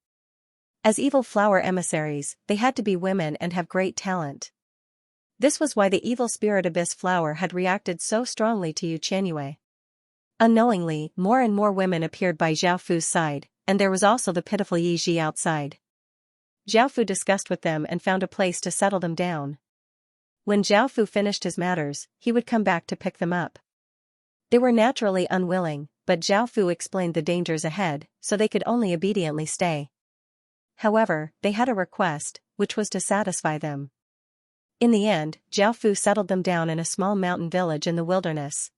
As evil flower emissaries, they had to be women and have great talent. This was why the evil spirit abyss flower had reacted so strongly to Xianxia. Unknowingly, more and more women appeared by Zhao Fu's side, and there was also the pitiful Yi Ji outside. Zhao Fu discussed with them and found a place to settle them down. When Zhao Fu finished his matters, he would come back to pick them up. They were naturally unwilling, but Zhao Fu explained the dangers ahead, so they could only obediently stay. However, they had a request, which was to satisfy them. In the end, Zhao Fu settled them down in a small mountain village in the wilderness.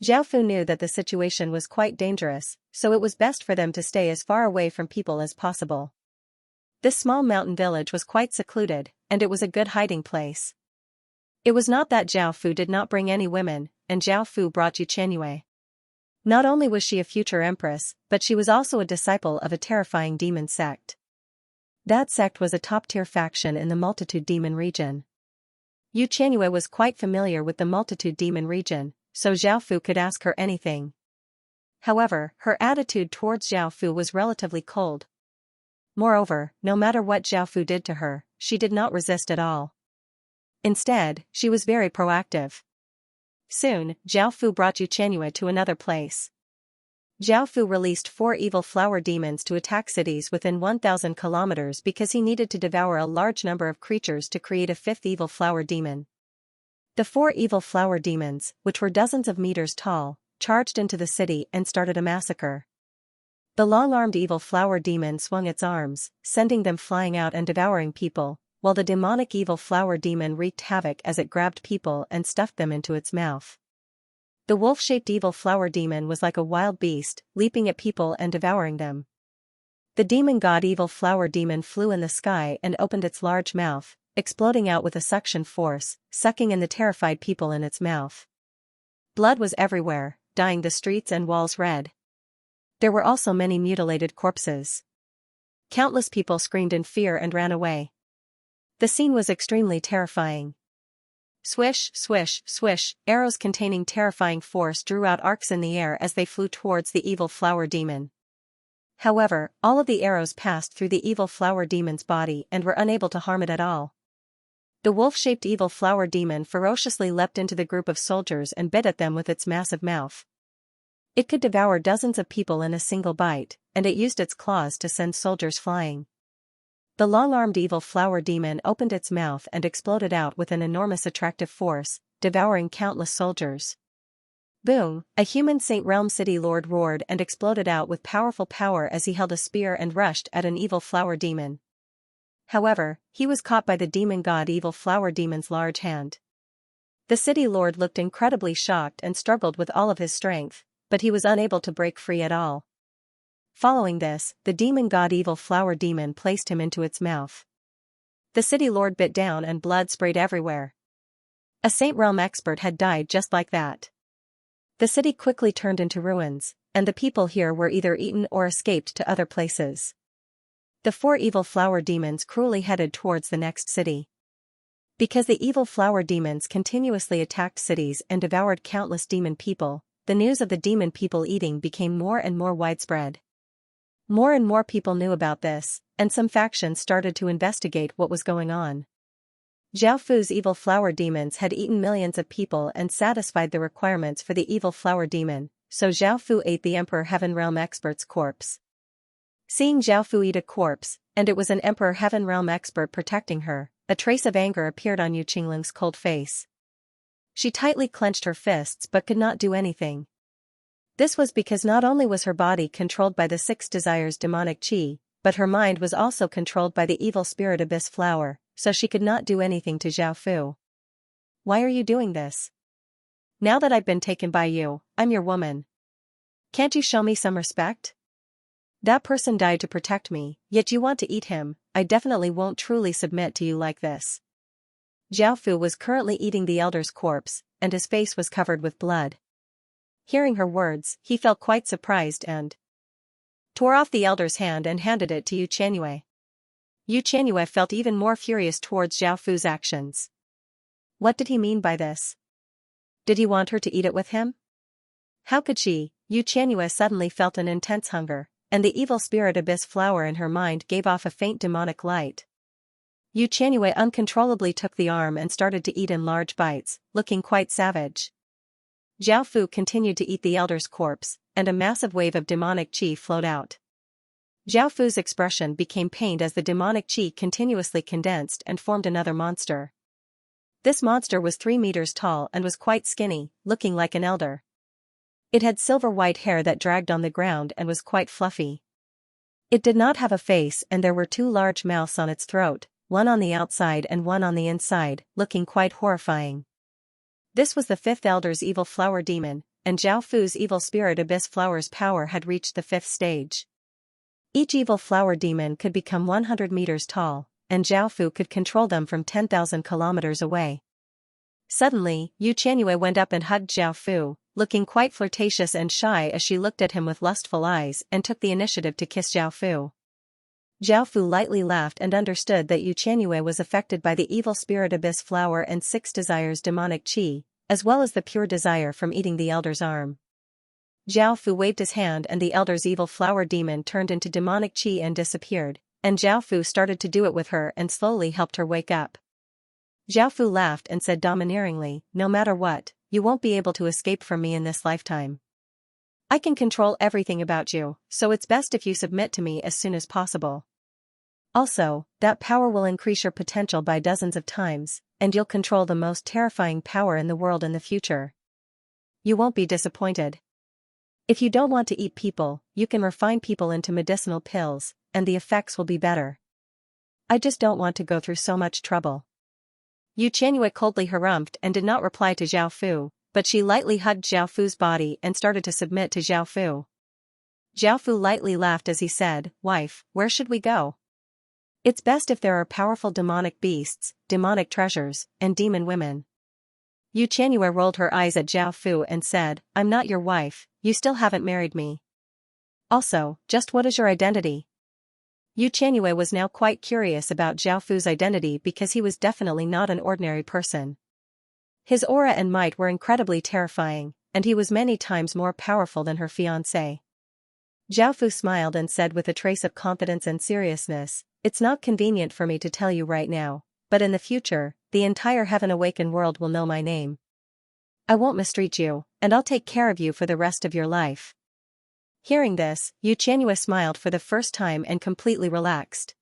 Zhao Fu knew that the situation was quite dangerous, so it was best for them to stay as far away from people as possible. This small mountain village was quite secluded, and it was a good hiding place. It was not that Zhao Fu did not bring any women, and Zhao Fu brought Xianxia. Not only was she a future empress, but she was also a disciple of a terrifying demon sect. That sect was a top-tier faction in the Multitude Demon region. Xianxia was quite familiar with the Multitude Demon region, so Zhao Fu could ask her anything. However, her attitude towards Zhao Fu was relatively cold. Moreover, no matter what Zhao Fu did to her, she did not resist at all. Instead, she was very proactive. Soon, Zhao Fu brought Xianxia to another place. Zhao Fu released 4 evil flower demons to attack cities within 1,000 kilometers because he needed to devour a large number of creatures to create a 5th evil flower demon. The 4 evil flower demons, which were dozens of meters tall, charged into the city and started a massacre. The long-armed evil flower demon swung its arms, sending them flying out and devouring people, while the demonic evil flower demon wreaked havoc as it grabbed people and stuffed them into its mouth. The wolf-shaped evil flower demon was like a wild beast, leaping at people and devouring them. The demon god evil flower demon flew in the sky and opened its large mouth, exploding out with a suction force, sucking in the terrified people in its mouth. Blood was everywhere, dyeing the streets and walls red. There were also many mutilated corpses. Countless people screamed in fear and ran away. The scene was extremely terrifying. Swish, swish, swish, arrows containing terrifying force drew out arcs in the air as they flew towards the evil flower demon. However, all of the arrows passed through the evil flower demon's body and were unable to harm it at all. The wolf-shaped evil flower demon ferociously leapt into the group of soldiers and bit at them with its massive mouth. It could devour dozens of people in a single bite, and it used its claws to send soldiers flying. The long-armed evil flower demon opened its mouth and exploded out with an enormous attractive force, devouring countless soldiers. Boom! A human Saint Realm City Lord roared and exploded out with powerful power as he held a spear and rushed at an evil flower demon. However, he was caught by the demon god evil flower demon's large hand. The city lord looked incredibly shocked and struggled with all of his strength, but he was unable to break free at all. Following this, the demon god evil flower demon placed him into its mouth. The city lord bit down and blood sprayed everywhere. A Saint Realm expert had died just like that. The city quickly turned into ruins, and the people here were either eaten or escaped to other places. The 4 evil flower demons cruelly headed towards the next city. Because the evil flower demons continuously attacked cities and devoured countless demon people, the news of the demon people eating became more and more widespread. More and more people knew about this, and some factions started to investigate what was going on. Zhao Fu's evil flower demons had eaten millions of people and satisfied the requirements for the evil flower demon, so Zhao Fu ate the Emperor Heaven Realm expert's corpse. Seeing Zhao Fu eat a corpse, and it was an Emperor Heaven Realm expert protecting her, a trace of anger appeared on Yu Qingling's cold face. She tightly clenched her fists but could not do anything. This was because not only was her body controlled by the six desires demonic qi, but her mind was also controlled by the evil spirit abyss flower, so she could not do anything to Zhao Fu. Why are you doing this? Now that I've been taken by you, I'm your woman. Can't you show me some respect? That person died to protect me, yet you want to eat him. I definitely won't truly submit to you like this. Zhao Fu was currently eating the elder's corpse, and his face was covered with blood. Hearing her words, he felt quite surprised and tore off the elder's hand and handed it to Yu Qianyue. Yu Qianyue felt even more furious towards Zhao Fu's actions. What did he mean by this? Did he want her to eat it with him? How could she? Yu Qianyue suddenly felt an intense hunger, and the evil spirit abyss flower in her mind gave off a faint demonic light. Yu Qianyue uncontrollably took the arm and started to eat in large bites, looking quite savage. Zhao Fu continued to eat the elder's corpse, and a massive wave of demonic qi flowed out. Zhao Fu's expression became pained as the demonic qi continuously condensed and formed another monster. This monster was 3 meters tall and was quite skinny, looking like an elder. It had silver-white hair that dragged on the ground and was quite fluffy. It did not have a face and there were 2 large mouths on its throat, one on the outside and one on the inside, looking quite horrifying. This was the 5th Elder's evil flower demon, and Zhao Fu's evil spirit abyss flower's power had reached the 5th stage. Each evil flower demon could become 100 meters tall, and Zhao Fu could control them from 10,000 kilometers away. Suddenly, Yu Qianyue went up and hugged Zhao Fu, looking quite flirtatious and shy as she looked at him with lustful eyes and took the initiative to kiss Zhao Fu. Zhao Fu lightly laughed and understood that Yu Qianyue was affected by the evil spirit abyss flower and 6 desires demonic qi, as well as the pure desire from eating the elder's arm. Zhao Fu waved his hand and the elder's evil flower demon turned into demonic qi and disappeared, and Zhao Fu started to do it with her and slowly helped her wake up. Zhao Fu laughed and said domineeringly, "No matter what, you won't be able to escape from me in this lifetime. I can control everything about you, so it's best if you submit to me as soon as possible. Also, that power will increase your potential by dozens of times, and you'll control the most terrifying power in the world in the future. You won't be disappointed. If you don't want to eat people, you can refine people into medicinal pills, and the effects will be better. I just don't want to go through so much trouble." Yu Qianyue coldly harumphed and did not reply to Zhao Fu, but she lightly hugged Zhao Fu's body and started to submit to Zhao Fu. Zhao Fu lightly laughed as he said, "Wife, where should we go? It's best if there are powerful demonic beasts, demonic treasures, and demon women." Yu Qianyue rolled her eyes at Zhao Fu and said, "I'm not your wife, you still haven't married me. Also, just what is your identity?" Yu Qianyue was now quite curious about Zhao Fu's identity because he was definitely not an ordinary person. His aura and might were incredibly terrifying, and he was many times more powerful than her fiancé. Zhao Fu smiled and said with a trace of confidence and seriousness, "It's not convenient for me to tell you right now, but in the future, the entire Heaven Awakened world will know my name. I won't mistreat you, and I'll take care of you for the rest of your life." Hearing this, Yu Qianyue smiled for the first time and completely relaxed.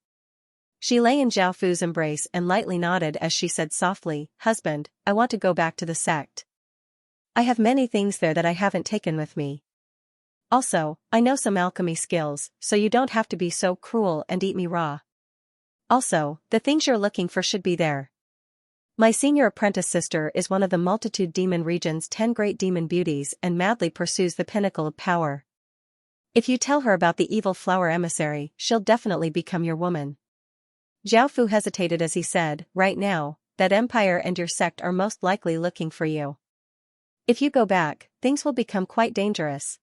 She lay in Zhao Fu's embrace and lightly nodded as she said softly, "Husband, I want to go back to the sect. I have many things there that I haven't taken with me. Also, I know some alchemy skills, so you don't have to be so cruel and eat me raw. Also, the things you're looking for should be there. My senior apprentice sister is one of the multitude demon region's 10 great demon beauties and madly pursues the pinnacle of power. If you tell her about the evil flower emissary, she'll definitely become your woman." Zhao Fu hesitated as he said, "Right now, that empire and your sect are most likely looking for you. If you go back, things will become quite dangerous."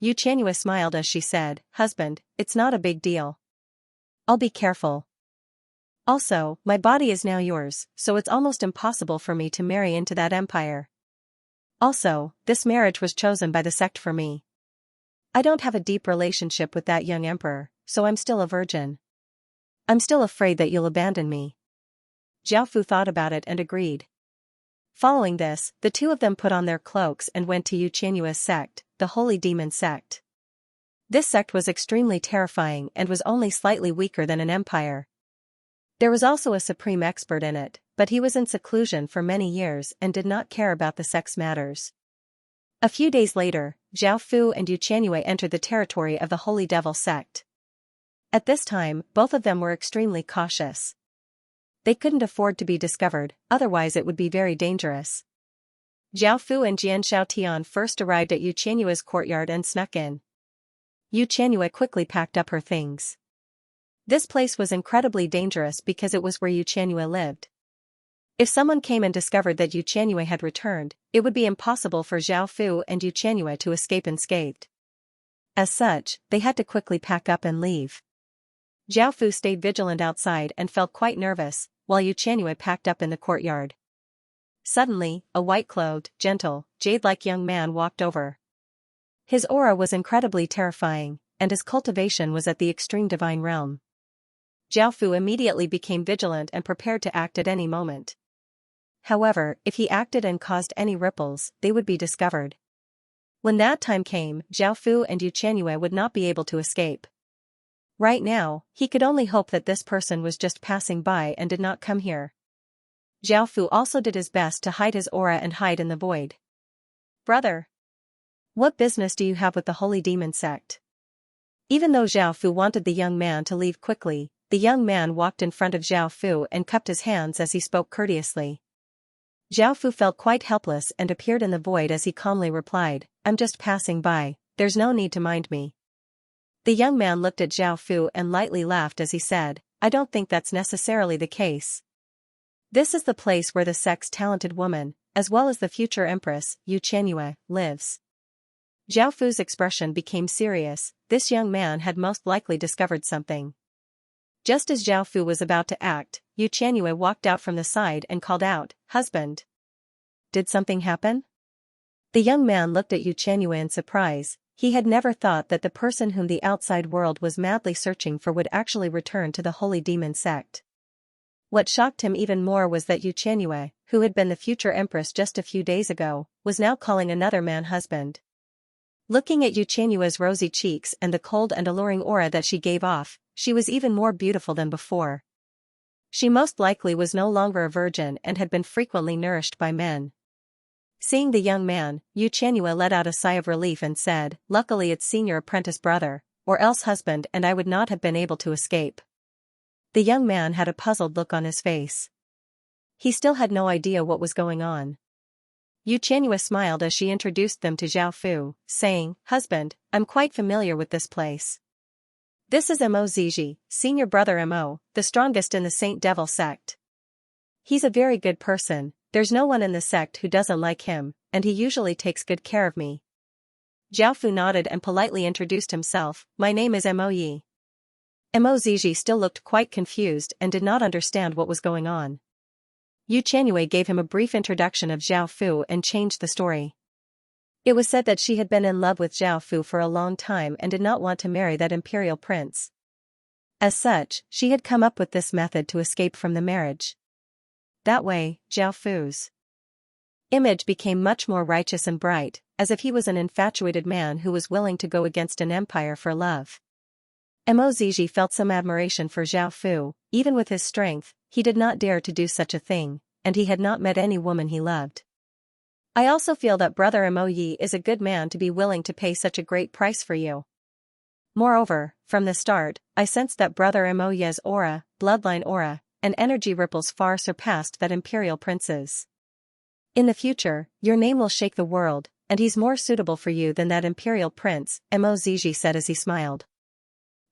Yu Qianyue smiled as she said, "Husband, it's not a big deal. I'll be careful. Also, my body is now yours, so it's almost impossible for me to marry into that empire. Also, this marriage was chosen by the sect for me. I don't have a deep relationship with that young emperor, so I'm still a virgin. I'm still afraid that you'll abandon me." Zhao Fu thought about it and agreed. Following this, the two of them put on their cloaks and went to Yu Qianyue's sect, the Holy Demon Sect. This sect was extremely terrifying and was only slightly weaker than an empire. There was also a supreme expert in it, but he was in seclusion for many years and did not care about the sect's matters. A few days later, Zhao Fu and Yu Qianyue entered the territory of the Holy Devil sect. At this time, both of them were extremely cautious. They couldn't afford to be discovered, otherwise it would be very dangerous. Zhao Fu and Jian Shaotian first arrived at Yu Qianyue's courtyard and snuck in. Yu Qianyue quickly packed up her things. This place was incredibly dangerous because it was where Yu Qianyue lived. If someone came and discovered that Yu Qianyue had returned, it would be impossible for Zhao Fu and Yu Qianyue to escape unscathed. As such, they had to quickly pack up and leave. Zhao Fu stayed vigilant outside and felt quite nervous, while Yu Qianyue packed up in the courtyard. Suddenly, a white-clothed, gentle, jade-like young man walked over. His aura was incredibly terrifying, and his cultivation was at the extreme divine realm. Zhao Fu immediately became vigilant and prepared to act at any moment. However, if he acted and caused any ripples, they would be discovered. When that time came, Zhao Fu and Yu Qianyue would not be able to escape. Right now, he could only hope that this person was just passing by and did not come here. Zhao Fu also did his best to hide his aura and hide in the void. "Brother, what business do you have with the Holy Demon Sect?" Even though Zhao Fu wanted the young man to leave quickly, the young man walked in front of Zhao Fu and cupped his hands as he spoke courteously. Zhao Fu felt quite helpless and appeared in the void as he calmly replied, "I'm just passing by, there's no need to mind me." The young man looked at Zhao Fu and lightly laughed as he said, "I don't think that's necessarily the case. This is the place where the sect's talented woman, as well as the future empress, Yu Qianyue, lives." Zhao Fu's expression became serious. This young man had most likely discovered something. Just as Zhao Fu was about to act, Yu Qianyue walked out from the side and called out, "Husband. Did something happen?" The young man looked at Yu Qianyue in surprise. He had never thought that the person whom the outside world was madly searching for would actually return to the Holy Demon Sect. What shocked him even more was that Yu Qianyue, who had been the future empress just a few days ago, was now calling another man husband. Looking at Yu Qianyue's rosy cheeks and the cold and alluring aura that she gave off, she was even more beautiful than before. She most likely was no longer a virgin and had been frequently nourished by men. Seeing the young man, Yu Qianyue let out a sigh of relief and said, "Luckily it's senior apprentice brother, or else husband and I would not have been able to escape." The young man had a puzzled look on his face. He still had no idea what was going on. Yu Qianyue smiled as she introduced them to Zhao Fu, saying, "Husband, I'm quite familiar with this place. This is Mo Ziji, senior brother Mo, the strongest in the Saint Devil sect. He's a very good person, there's no one in the sect who doesn't like him, and he usually takes good care of me." Zhao Fu nodded and politely introduced himself, "My name is Mo Yi." Mo Ziji still looked quite confused and did not understand what was going on. Yu Qianyue gave him a brief introduction of Zhao Fu and changed the story. It was said that she had been in love with Zhao Fu for a long time and did not want to marry that imperial prince. As such, she had come up with this method to escape from the marriage. That way, Zhao Fu's image became much more righteous and bright, as if he was an infatuated man who was willing to go against an empire for love. Mo Ziji felt some admiration for Zhao Fu. Even with his strength, he did not dare to do such a thing, and he had not met any woman he loved. "I also feel that brother Mo Yi is a good man to be willing to pay such a great price for you. Moreover, from the start, I sensed that brother Mo Yi's aura, bloodline aura, and energy ripples far surpassed that imperial prince's. In the future, your name will shake the world, and he's more suitable for you than that imperial prince," Mo Ziji said as he smiled.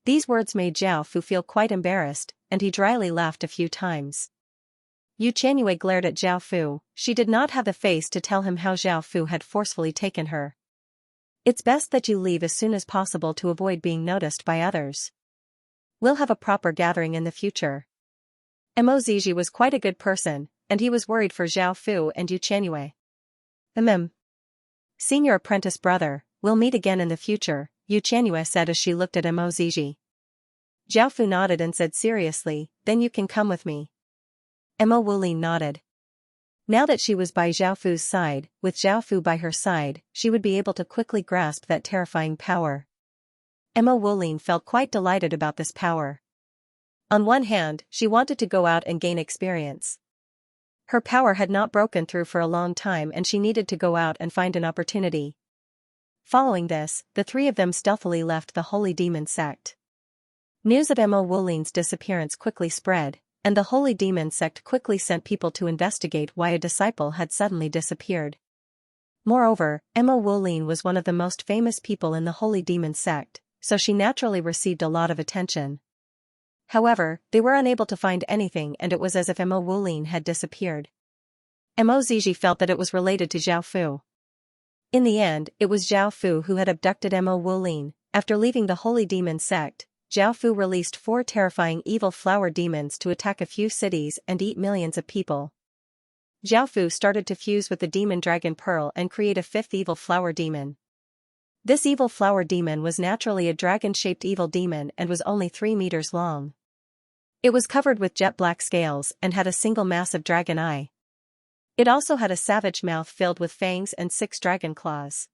These words made Zhao Fu feel quite embarrassed, and he dryly laughed a few times. Yu Qianyue glared at Zhao Fu. She did not have the face to tell him how Zhao Fu had forcefully taken her. "It's best that you leave as soon as possible to avoid being noticed by others. We'll have a proper gathering in the future." Mo Ziji was quite a good person, and he was worried for Zhao Fu and Yu Qianyue. "Senior apprentice brother, we'll meet again in the future," Yu Qianyue said as she looked at Mo Ziji. Zhao Fu nodded and said seriously, "Then you can come with me." Mo Wulin nodded. Now that she was by Zhao Fu's side, with Zhao Fu by her side, she would be able to quickly grasp that terrifying power. Emma Wulin felt quite delighted about this power. On one hand, she wanted to go out and gain experience. Her power had not broken through for a long time and she needed to go out and find an opportunity. Following this, the three of them stealthily left the Holy Demon sect. News of Emma Wulin's disappearance quickly spread, and the Holy Demon sect quickly sent people to investigate why a disciple had suddenly disappeared. Moreover, Emma Wulin was one of the most famous people in the Holy Demon sect, so she naturally received a lot of attention. However, they were unable to find anything and it was as if Emma Wulin had disappeared. Mo Ziji felt that it was related to Zhao Fu. In the end, it was Zhao Fu who had abducted Emma Wulin. After leaving the Holy Demon sect, Zhao Fu released 4 terrifying evil flower demons to attack a few cities and eat millions of people. Zhao Fu started to fuse with the demon dragon pearl and create a 5th evil flower demon. This evil flower demon was naturally a dragon-shaped evil demon and was only 3 meters long. It was covered with jet black scales and had a single massive dragon eye. It also had a savage mouth filled with fangs and 6 dragon claws.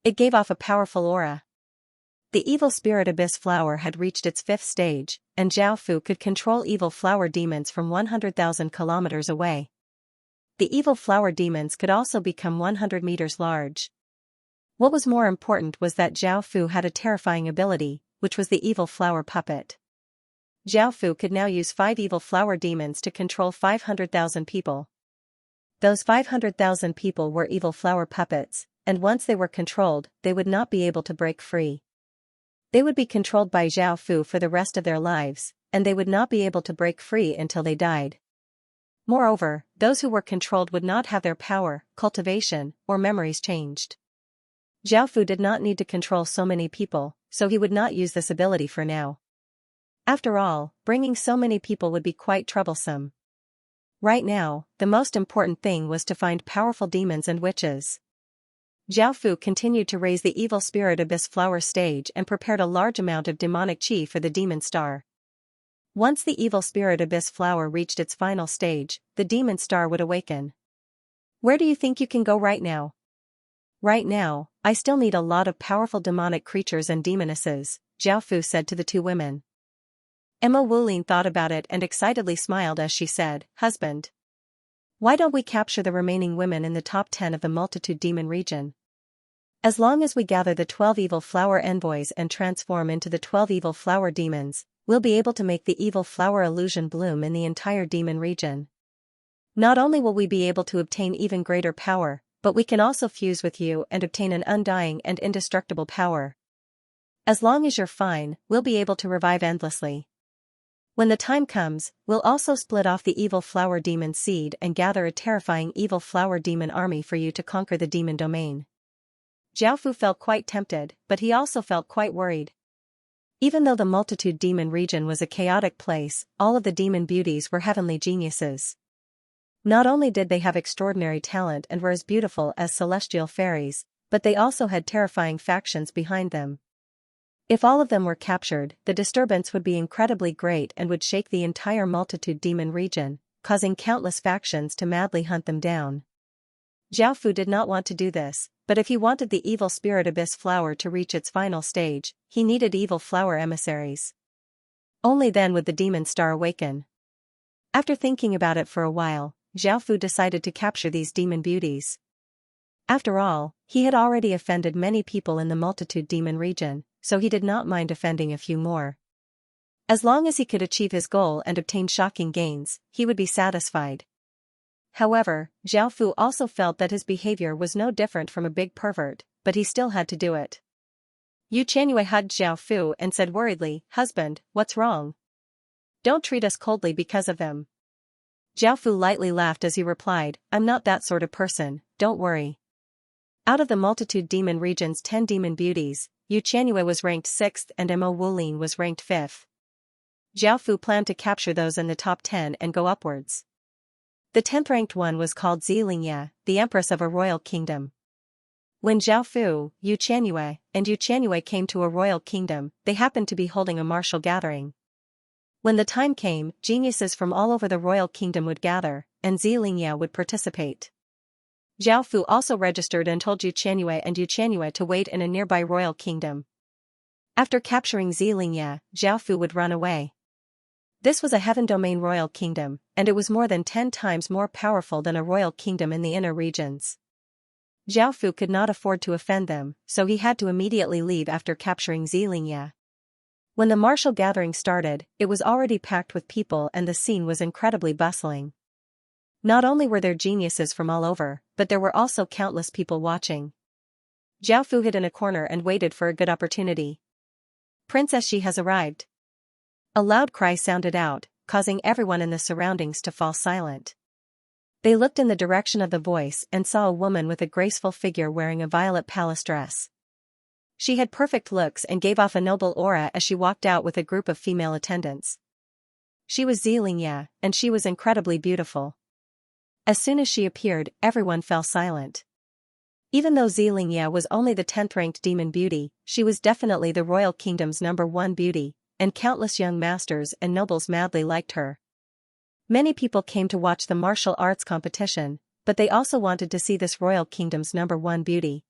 It gave off a powerful aura. The evil spirit abyss flower had reached its 5th stage, and Zhao Fu could control evil flower demons from 100,000 kilometers away. The evil flower demons could also become 100 meters large. What was more important was that Zhao Fu had a terrifying ability, which was the evil flower puppet. Zhao Fu could now use 5 evil flower demons to control 500,000 people. Those 500,000 people were evil flower puppets, and once they were controlled, they would not be able to break free. They would be controlled by Zhao Fu for the rest of their lives, and they would not be able to break free until they died. Moreover, those who were controlled would not have their power, cultivation, or memories changed. Zhao Fu did not need to control so many people, so he would not use this ability for now. After all, bringing so many people would be quite troublesome. Right now, the most important thing was to find powerful demons and witches. Zhao Fu continued to raise the evil spirit abyss flower stage and prepared a large amount of demonic qi for the demon star. Once the evil spirit abyss flower reached its final stage, the demon star would awaken. Where do you think you can go right now? Right now, I still need a lot of powerful demonic creatures and demonesses, Zhao Fu said to the 2 women. Emma Wulin thought about it and excitedly smiled as she said, "Husband, why don't we capture the remaining women in the top 10 of the multitude demon region? As long as we gather the 12 evil flower envoys and transform into the 12 evil flower demons, we'll be able to make the evil flower illusion bloom in the entire demon region. Not only will we be able to obtain even greater power, but we can also fuse with you and obtain an undying and indestructible power. As long as you're fine, we'll be able to revive endlessly. When the time comes, we'll also split off the evil flower demon seed and gather a terrifying evil flower demon army for you to conquer the demon domain." Zhao Fu felt quite tempted, but he also felt quite worried. Even though the multitude demon region was a chaotic place, all of the demon beauties were heavenly geniuses. Not only did they have extraordinary talent and were as beautiful as celestial fairies, but they also had terrifying factions behind them. If all of them were captured, the disturbance would be incredibly great and would shake the entire multitude demon region, causing countless factions to madly hunt them down. Zhao Fu did not want to do this, but if he wanted the evil spirit abyss flower to reach its final stage, he needed evil flower emissaries. Only then would the demon star awaken. After thinking about it for a while, Zhao Fu decided to capture these demon beauties. After all, he had already offended many people in the multitude demon region, so he did not mind offending a few more. As long as he could achieve his goal and obtain shocking gains, he would be satisfied. However, Zhao Fu also felt that his behavior was no different from a big pervert, but he still had to do it. Yu Qianyue hugged Zhao Fu and said worriedly, "Husband, what's wrong? Don't treat us coldly because of them." Zhao Fu lightly laughed as he replied, "I'm not that sort of person, don't worry." Out of the multitude demon region's 10 demon beauties, Yu Qianyue was ranked 6th and Mo Wulin was ranked 5th. Zhao Fu planned to capture those in the top 10 and go upwards. The 10th ranked one was called Xianxia, the empress of a royal kingdom. When Zhao Fu, Yu Qianyue came to a royal kingdom, they happened to be holding a martial gathering. When the time came, geniuses from all over the royal kingdom would gather, and Xianxia would participate. Zhao Fu also registered and told Xianxia to wait in a nearby royal kingdom. After capturing Xianxia, Zhao Fu would run away. This was a heaven domain royal kingdom, and it was more than 10 times more powerful than a royal kingdom in the inner regions. Zhao Fu could not afford to offend them, so he had to immediately leave after capturing Xianxia. When the martial gathering started, it was already packed with people and the scene was incredibly bustling. Not only were there geniuses from all over, but there were also countless people watching. Zhao Fu hid in a corner and waited for a good opportunity. "Princess Xi has arrived." A loud cry sounded out, causing everyone in the surroundings to fall silent. They looked in the direction of the voice and saw a woman with a graceful figure wearing a violet palace dress. She had perfect looks and gave off a noble aura as she walked out with a group of female attendants. She was Xianxia, and she was incredibly beautiful. As soon as she appeared, everyone fell silent. Even though Xianxia was only the 10th-ranked demon beauty, she was definitely the royal kingdom's #1 beauty, and countless young masters and nobles madly liked her. Many people came to watch the martial arts competition, but they also wanted to see this royal kingdom's #1 beauty.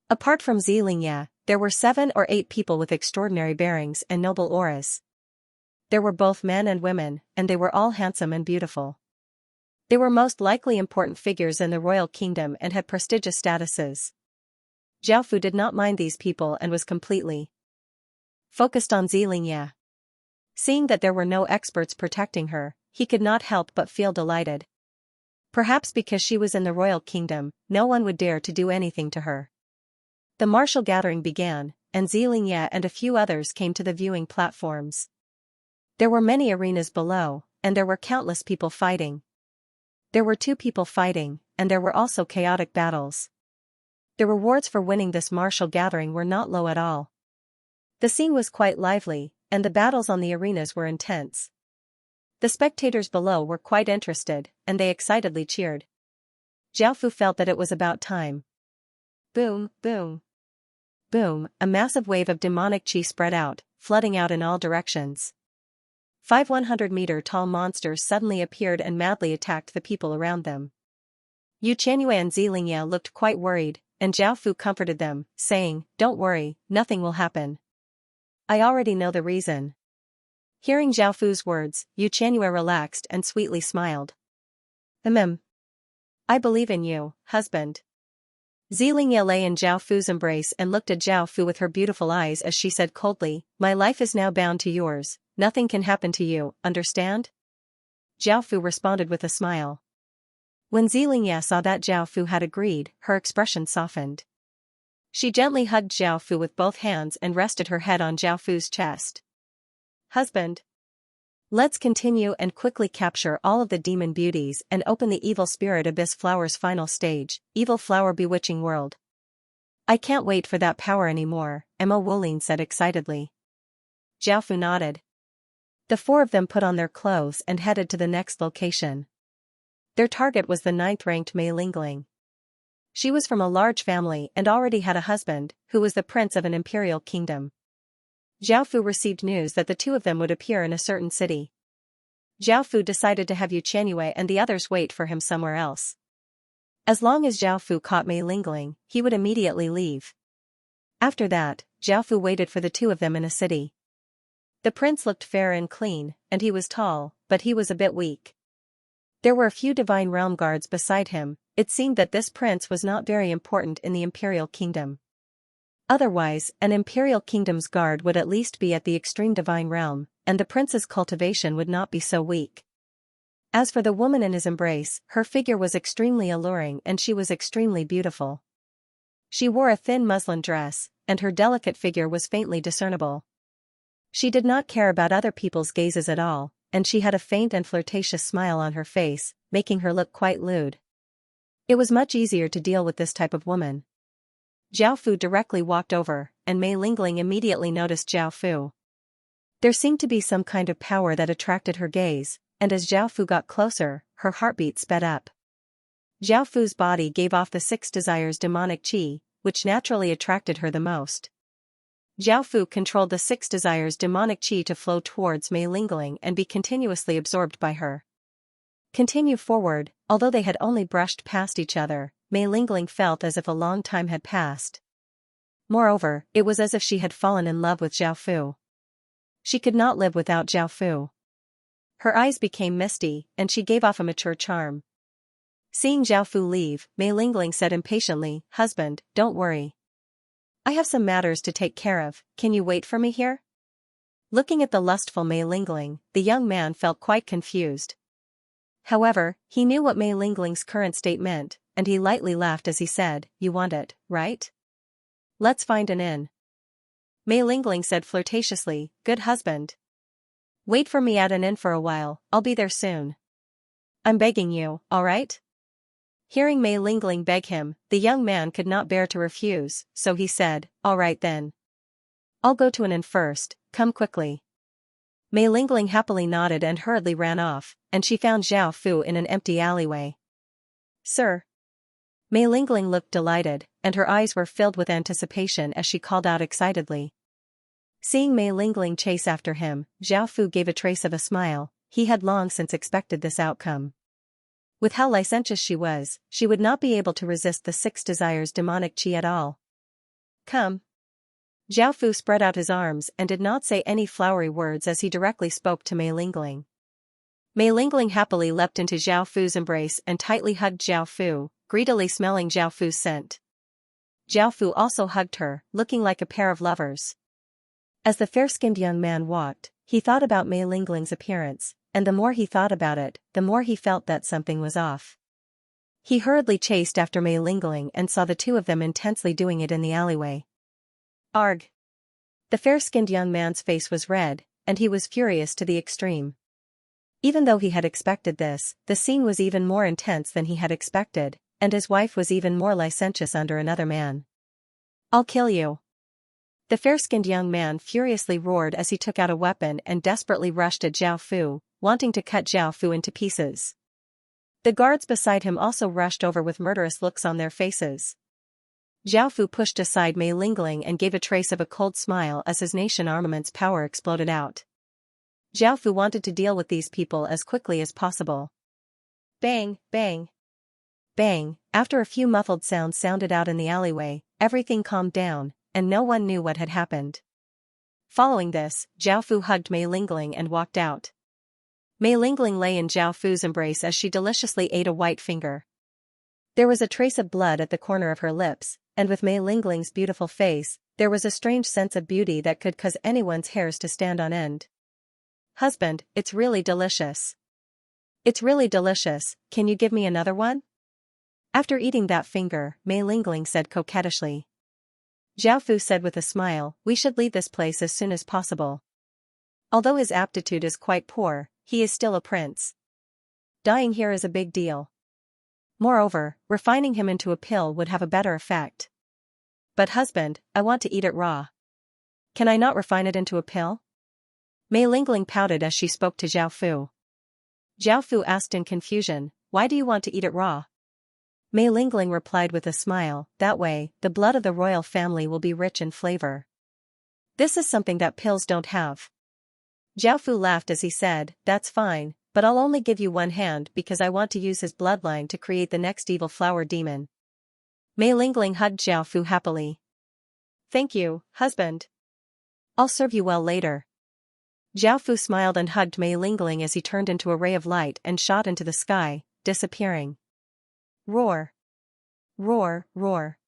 Apart from Xianxia, there were 7 or 8 people with extraordinary bearings and noble auras. There were both men and women, and they were all handsome and beautiful. They were most likely important figures in the royal kingdom and had prestigious statuses. Zhao Fu did not mind these people and was completely focused on Xianxia. Seeing that there were no experts protecting her, he could not help but feel delighted. Perhaps because she was in the royal kingdom, no one would dare to do anything to her. The martial gathering began, and Xianxia and a few others came to the viewing platforms. There were many arenas below, and there were countless people fighting. There were 2 people fighting, and there were also chaotic battles. The rewards for winning this martial gathering were not low at all. The scene was quite lively, and the battles on the arenas were intense. The spectators below were quite interested, and they excitedly cheered. Zhao Fu felt that it was about time. Boom, boom. Boom, a massive wave of demonic chi spread out, flooding out in all directions. 5 100-meter-tall monsters suddenly appeared and madly attacked the people around them. Xianxia and Xianxia looked quite worried, and Zhao Fu comforted them, saying, "Don't worry, nothing will happen. I already know the reason." Hearing Zhao Fu's words, Xianxia relaxed and sweetly smiled. I believe in you, husband." Xianxia lay in Zhao Fu's embrace and looked at Zhao Fu with her beautiful eyes as she said coldly, "My life is now bound to yours, nothing can happen to you, understand?" Zhao Fu responded with a smile. When Xianxia saw that Zhao Fu had agreed, her expression softened. She gently hugged Zhao Fu with both hands and rested her head on Zhao Fu's chest. "Husband. Let's continue and quickly capture all of the demon beauties and open the Evil Spirit Abyss Flower's final stage, Evil Flower Bewitching World." "I can't wait for that power anymore," Emma Wolin said excitedly. Zhao Fu nodded. The 4 of them put on their clothes and headed to the next location. Their target was the 9th-ranked Mei Lingling. She was from a large family and already had a husband, who was the prince of an imperial kingdom. Zhao Fu received news that the 2 of them would appear in a certain city. Zhao Fu decided to have Xianxia and the others wait for him somewhere else. As long as Zhao Fu caught Mei Lingling, he would immediately leave. After that, Zhao Fu waited for the 2 of them in a city. The prince looked fair and clean, and he was tall, but he was a bit weak. There were a few divine realm guards beside him. It seemed that this prince was not very important in the imperial kingdom. Otherwise, an imperial kingdom's guard would at least be at the extreme divine realm, and the prince's cultivation would not be so weak. As for the woman in his embrace, her figure was extremely alluring and she was extremely beautiful. She wore a thin muslin dress, and her delicate figure was faintly discernible. She did not care about other people's gazes at all, and she had a faint and flirtatious smile on her face, making her look quite lewd. It was much easier to deal with this type of woman. Zhao Fu directly walked over, and Mei Lingling immediately noticed Zhao Fu. There seemed to be some kind of power that attracted her gaze, and as Zhao Fu got closer, her heartbeat sped up. Zhao Fu's body gave off the 6 desires demonic chi, which naturally attracted her the most. Zhao Fu controlled the 6 desires demonic chi to flow towards Mei Lingling and be continuously absorbed by her. Continue forward. Although they had only brushed past each other, Mei Lingling felt as if a long time had passed. Moreover, it was as if she had fallen in love with Zhao Fu. She could not live without Zhao Fu. Her eyes became misty, and she gave off a mature charm. Seeing Zhao Fu leave, Mei Lingling said impatiently, "Husband, don't worry. I have some matters to take care of, can you wait for me here?" Looking at the lustful Mei Lingling, the young man felt quite confused. However, he knew what Mei Lingling's current state meant, and he lightly laughed as he said, "You want it, right? Let's find an inn." Mei Lingling said flirtatiously, "Good husband. Wait for me at an inn for a while, I'll be there soon. I'm begging you, alright?" Hearing Mei Lingling beg him, the young man could not bear to refuse, so he said, "Alright then. I'll go to an inn first, come quickly." Mei Lingling happily nodded and hurriedly ran off, and she found Zhao Fu in an empty alleyway. "Sir." Mei Lingling looked delighted, and her eyes were filled with anticipation as she called out excitedly. Seeing Mei Lingling chase after him, Zhao Fu gave a trace of a smile. He had long since expected this outcome. With how licentious she would not be able to resist the 6 desires demonic chi at all. "Come." Zhao Fu spread out his arms and did not say any flowery words as he directly spoke to Mei Lingling. Mei Lingling happily leapt into Zhao Fu's embrace and tightly hugged Zhao Fu, greedily smelling Zhao Fu's scent. Zhao Fu also hugged her, looking like a pair of lovers. As the fair-skinned young man walked, he thought about Mei Lingling's appearance, and the more he thought about it, the more he felt that something was off. He hurriedly chased after Mei Lingling and saw the two of them intensely doing it in the alleyway. Arg! The fair-skinned young man's face was red, and he was furious to the extreme. Even though he had expected this, the scene was even more intense than he had expected, and his wife was even more licentious under another man. "I'll kill you." The fair-skinned young man furiously roared as he took out a weapon and desperately rushed at Zhao Fu, wanting to cut Zhao Fu into pieces. The guards beside him also rushed over with murderous looks on their faces. Zhao Fu pushed aside Mei Lingling and gave a trace of a cold smile as his nation armament's power exploded out. Zhao Fu wanted to deal with these people as quickly as possible. Bang, bang. Bang, after a few muffled sounds sounded out in the alleyway, everything calmed down, and no one knew what had happened. Following this, Zhao Fu hugged Mei Lingling and walked out. Mei Lingling lay in Zhao Fu's embrace as she deliciously ate a white finger. There was a trace of blood at the corner of her lips, and with Mei Lingling's beautiful face, there was a strange sense of beauty that could cause anyone's hairs to stand on end. "Husband, it's really delicious. It's really delicious, can you give me another one?" After eating that finger, Mei Lingling said coquettishly. Zhao Fu said with a smile, "We should leave this place as soon as possible. Although his aptitude is quite poor, he is still a prince. Dying here is a big deal. Moreover, refining him into a pill would have a better effect." "But husband, I want to eat it raw. Can I not refine it into a pill?" Mei Lingling pouted as she spoke to Zhao Fu. Zhao Fu asked in confusion, "Why do you want to eat it raw?" Mei Lingling replied with a smile, "That way, the blood of the royal family will be rich in flavor. This is something that pills don't have." Zhao Fu laughed as he said, "That's fine, but I'll only give you one hand because I want to use his bloodline to create the next evil flower demon." Mei Lingling hugged Zhao Fu happily. "Thank you, husband. I'll serve you well later." Zhao Fu smiled and hugged Mei Lingling as he turned into a ray of light and shot into the sky, disappearing. Roar! Roar, roar.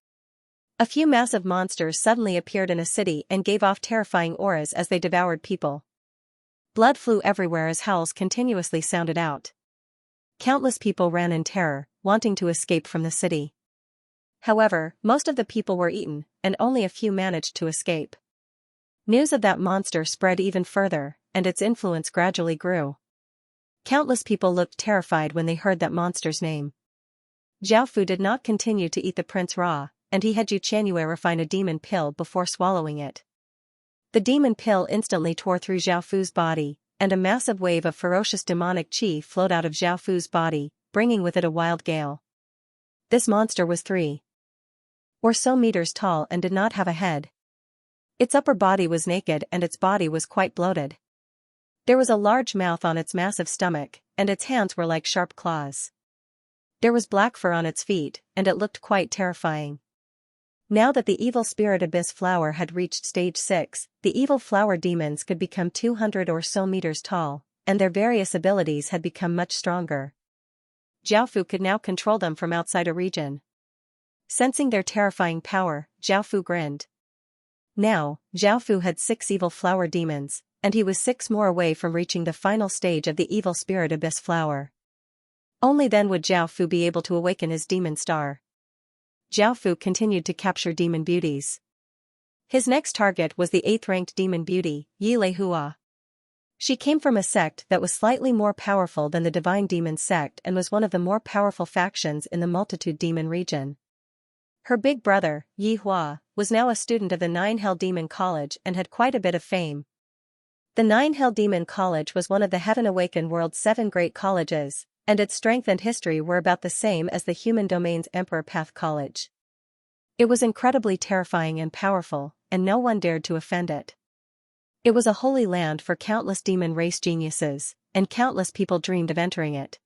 A few massive monsters suddenly appeared in a city and gave off terrifying auras as they devoured people. Blood flew everywhere as howls continuously sounded out. Countless people ran in terror, wanting to escape from the city. However, most of the people were eaten, and only a few managed to escape. News of that monster spread even further, and its influence gradually grew. Countless people looked terrified when they heard that monster's name. Zhao Fu did not continue to eat the prince raw, and he had Yu Qianyue refine a demon pill before swallowing it. The demon pill instantly tore through Zhao Fu's body, and a massive wave of ferocious demonic qi flowed out of Zhao Fu's body, bringing with it a wild gale. This monster was 3 or so meters tall and did not have a head. Its upper body was naked and its body was quite bloated. There was a large mouth on its massive stomach, and its hands were like sharp claws. There was black fur on its feet, and it looked quite terrifying. Now that the evil spirit abyss flower had reached stage 6, the evil flower demons could become 200 or so meters tall, and their various abilities had become much stronger. Jiaofu could now control them from outside a region. Sensing their terrifying power, Jiaofu grinned. Now, Jiaofu had 6 evil flower demons, and he was 6 more away from reaching the final stage of the evil spirit abyss flower. Only then would Jiaofu be able to awaken his demon star. Jiaofu continued to capture demon beauties. His next target was the 8th-ranked demon beauty, Yi Leihua. She came from a sect that was slightly more powerful than the Divine Demon sect and was one of the more powerful factions in the Multitude Demon region. Her big brother, Yi Hua, was now a student of the Nine-Hell Demon College and had quite a bit of fame. The Nine-Hell Demon College was one of the Heaven Awakened World's 7 great colleges, and its strength and history were about the same as the Human Domain's Emperor Path College. It was incredibly terrifying and powerful, and no one dared to offend it. It was a holy land for countless demon race geniuses, and countless people dreamed of entering it.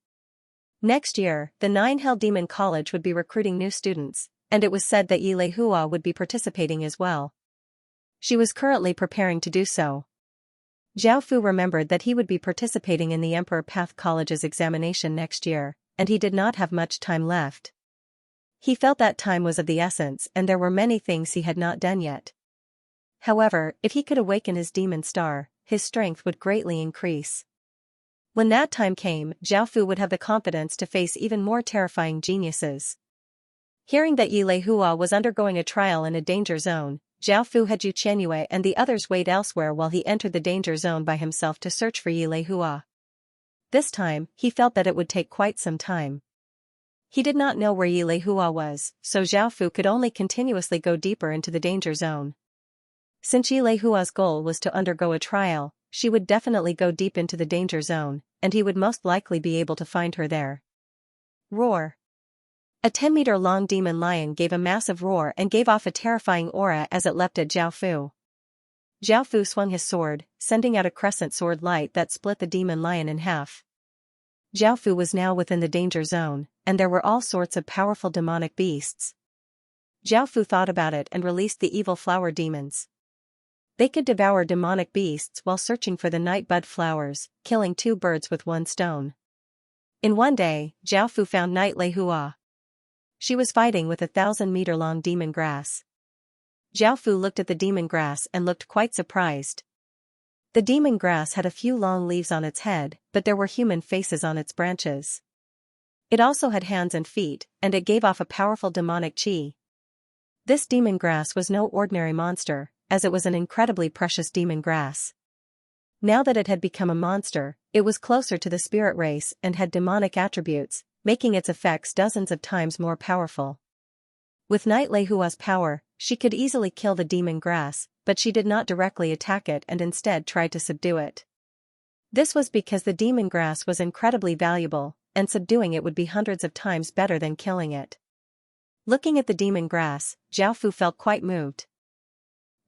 Next year, the Nine-Hell Demon College would be recruiting new students, and it was said that Yi Leihua would be participating as well. She was currently preparing to do so. Jiaofu remembered that he would be participating in the Emperor Path College's examination next year, and he did not have much time left. He felt that time was of the essence and there were many things he had not done yet. However, if he could awaken his demon star, his strength would greatly increase. When that time came, Jiaofu would have the confidence to face even more terrifying geniuses. Hearing that Yi Leihua was undergoing a trial in a danger zone, Jiaofu had Xianxia and the others wait elsewhere while he entered the danger zone by himself to search for Yi Leihua. This time, he felt that it would take quite some time. He did not know where Yi Leihua was, so Jiaofu could only continuously go deeper into the danger zone. Since Yi Leihua's goal was to undergo a trial, she would definitely go deep into the danger zone, and he would most likely be able to find her there. Roar. A 10-meter-long demon lion gave a massive roar and gave off a terrifying aura as it leapt at Jiaofu. Jiaofu swung his sword, sending out a crescent sword light that split the demon lion in half. Jiaofu was now within the danger zone, and there were all sorts of powerful demonic beasts. Jiaofu thought about it and released the evil flower demons. They could devour demonic beasts while searching for the night bud flowers, killing 2 birds with 1 stone. In one day, Jiaofu found Night Leihua. She was fighting with a 1,000-meter-long demon grass. Jiaofu looked at the demon grass and looked quite surprised. The demon grass had a few long leaves on its head, but there were human faces on its branches. It also had hands and feet, and it gave off a powerful demonic chi. This demon grass was no ordinary monster, as it was an incredibly precious demon grass. Now that it had become a monster, it was closer to the spirit race and had demonic attributes, making its effects dozens of times more powerful. With Night Leihua's power, she could easily kill the demon grass, but she did not directly attack it and instead tried to subdue it. This was because the demon grass was incredibly valuable, and subduing it would be hundreds of times better than killing it. Looking at the demon grass, Jiaofu felt quite moved.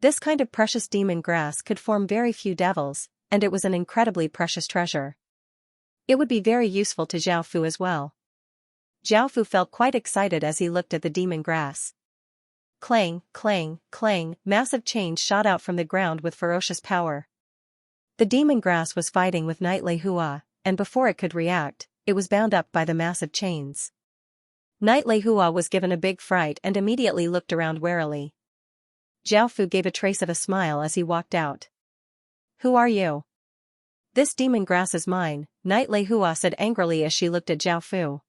This kind of precious demon grass could form very few devils, and it was an incredibly precious treasure. It would be very useful to Jiaofu as well. Jiaofu felt quite excited as he looked at the demon grass. Clang, clang, clang, massive chains shot out from the ground with ferocious power. The demon grass was fighting with Night Leihua, and before it could react, it was bound up by the massive chains. Night Leihua was given a big fright and immediately looked around warily. Jiaofu gave a trace of a smile as he walked out. "Who are you?" "This demon grass is mine," Night Leihua said angrily as she looked at Jiaofu.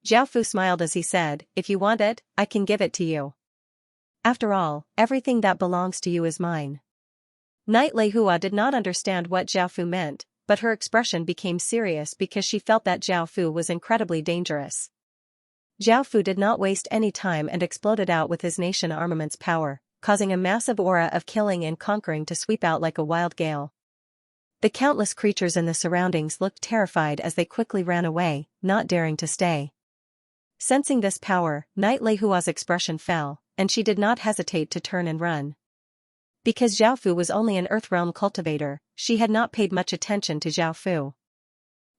Jiaofu smiled as he said, "If you want it, I can give it to you. After all, everything that belongs to you is mine." Night Leihua did not understand what Jiaofu meant, but her expression became serious because she felt that Jiaofu was incredibly dangerous. Jiaofu did not waste any time and exploded out with his nation armament's power, causing a massive aura of killing and conquering to sweep out like a wild gale. The countless creatures in the surroundings looked terrified as they quickly ran away, not daring to stay. Sensing this power, Night Leihua's expression fell, and she did not hesitate to turn and run. Because Zhao Fu was only an Earthrealm cultivator, she had not paid much attention to Zhao Fu.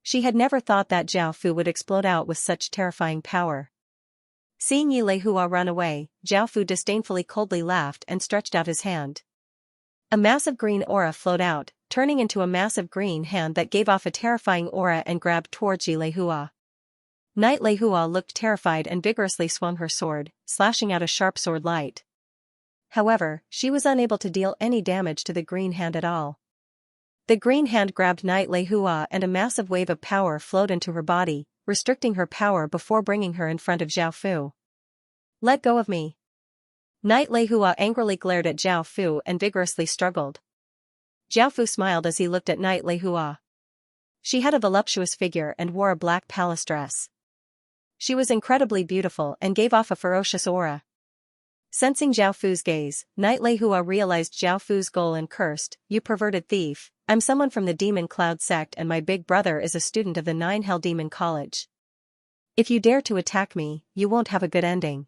She had never thought that Zhao Fu would explode out with such terrifying power. Seeing Yi Lei Hua run away, Zhao Fu disdainfully coldly laughed and stretched out his hand. A massive green aura flowed out, turning into a massive green hand that gave off a terrifying aura and grabbed towards Yi Lei Hua. Knight Lei Hua looked terrified and vigorously swung her sword, slashing out a sharp sword light. However, she was unable to deal any damage to the green hand at all. The green hand grabbed Knight Lei Hua and a massive wave of power flowed into her body, restricting her power before bringing her in front of Zhao Fu. Let go of me. Knight Lei Hua angrily glared at Zhao Fu and vigorously struggled. Zhao Fu smiled as he looked at Knight Lei Hua. She had a voluptuous figure and wore a black palace dress. She was incredibly beautiful and gave off a ferocious aura. Sensing Zhao Fu's gaze, Knight Lei Hua realized Zhao Fu's goal and cursed, "You perverted thief, I'm someone from the Demon Cloud sect and my big brother is a student of the 9 Hell Demon College. If you dare to attack me, you won't have a good ending."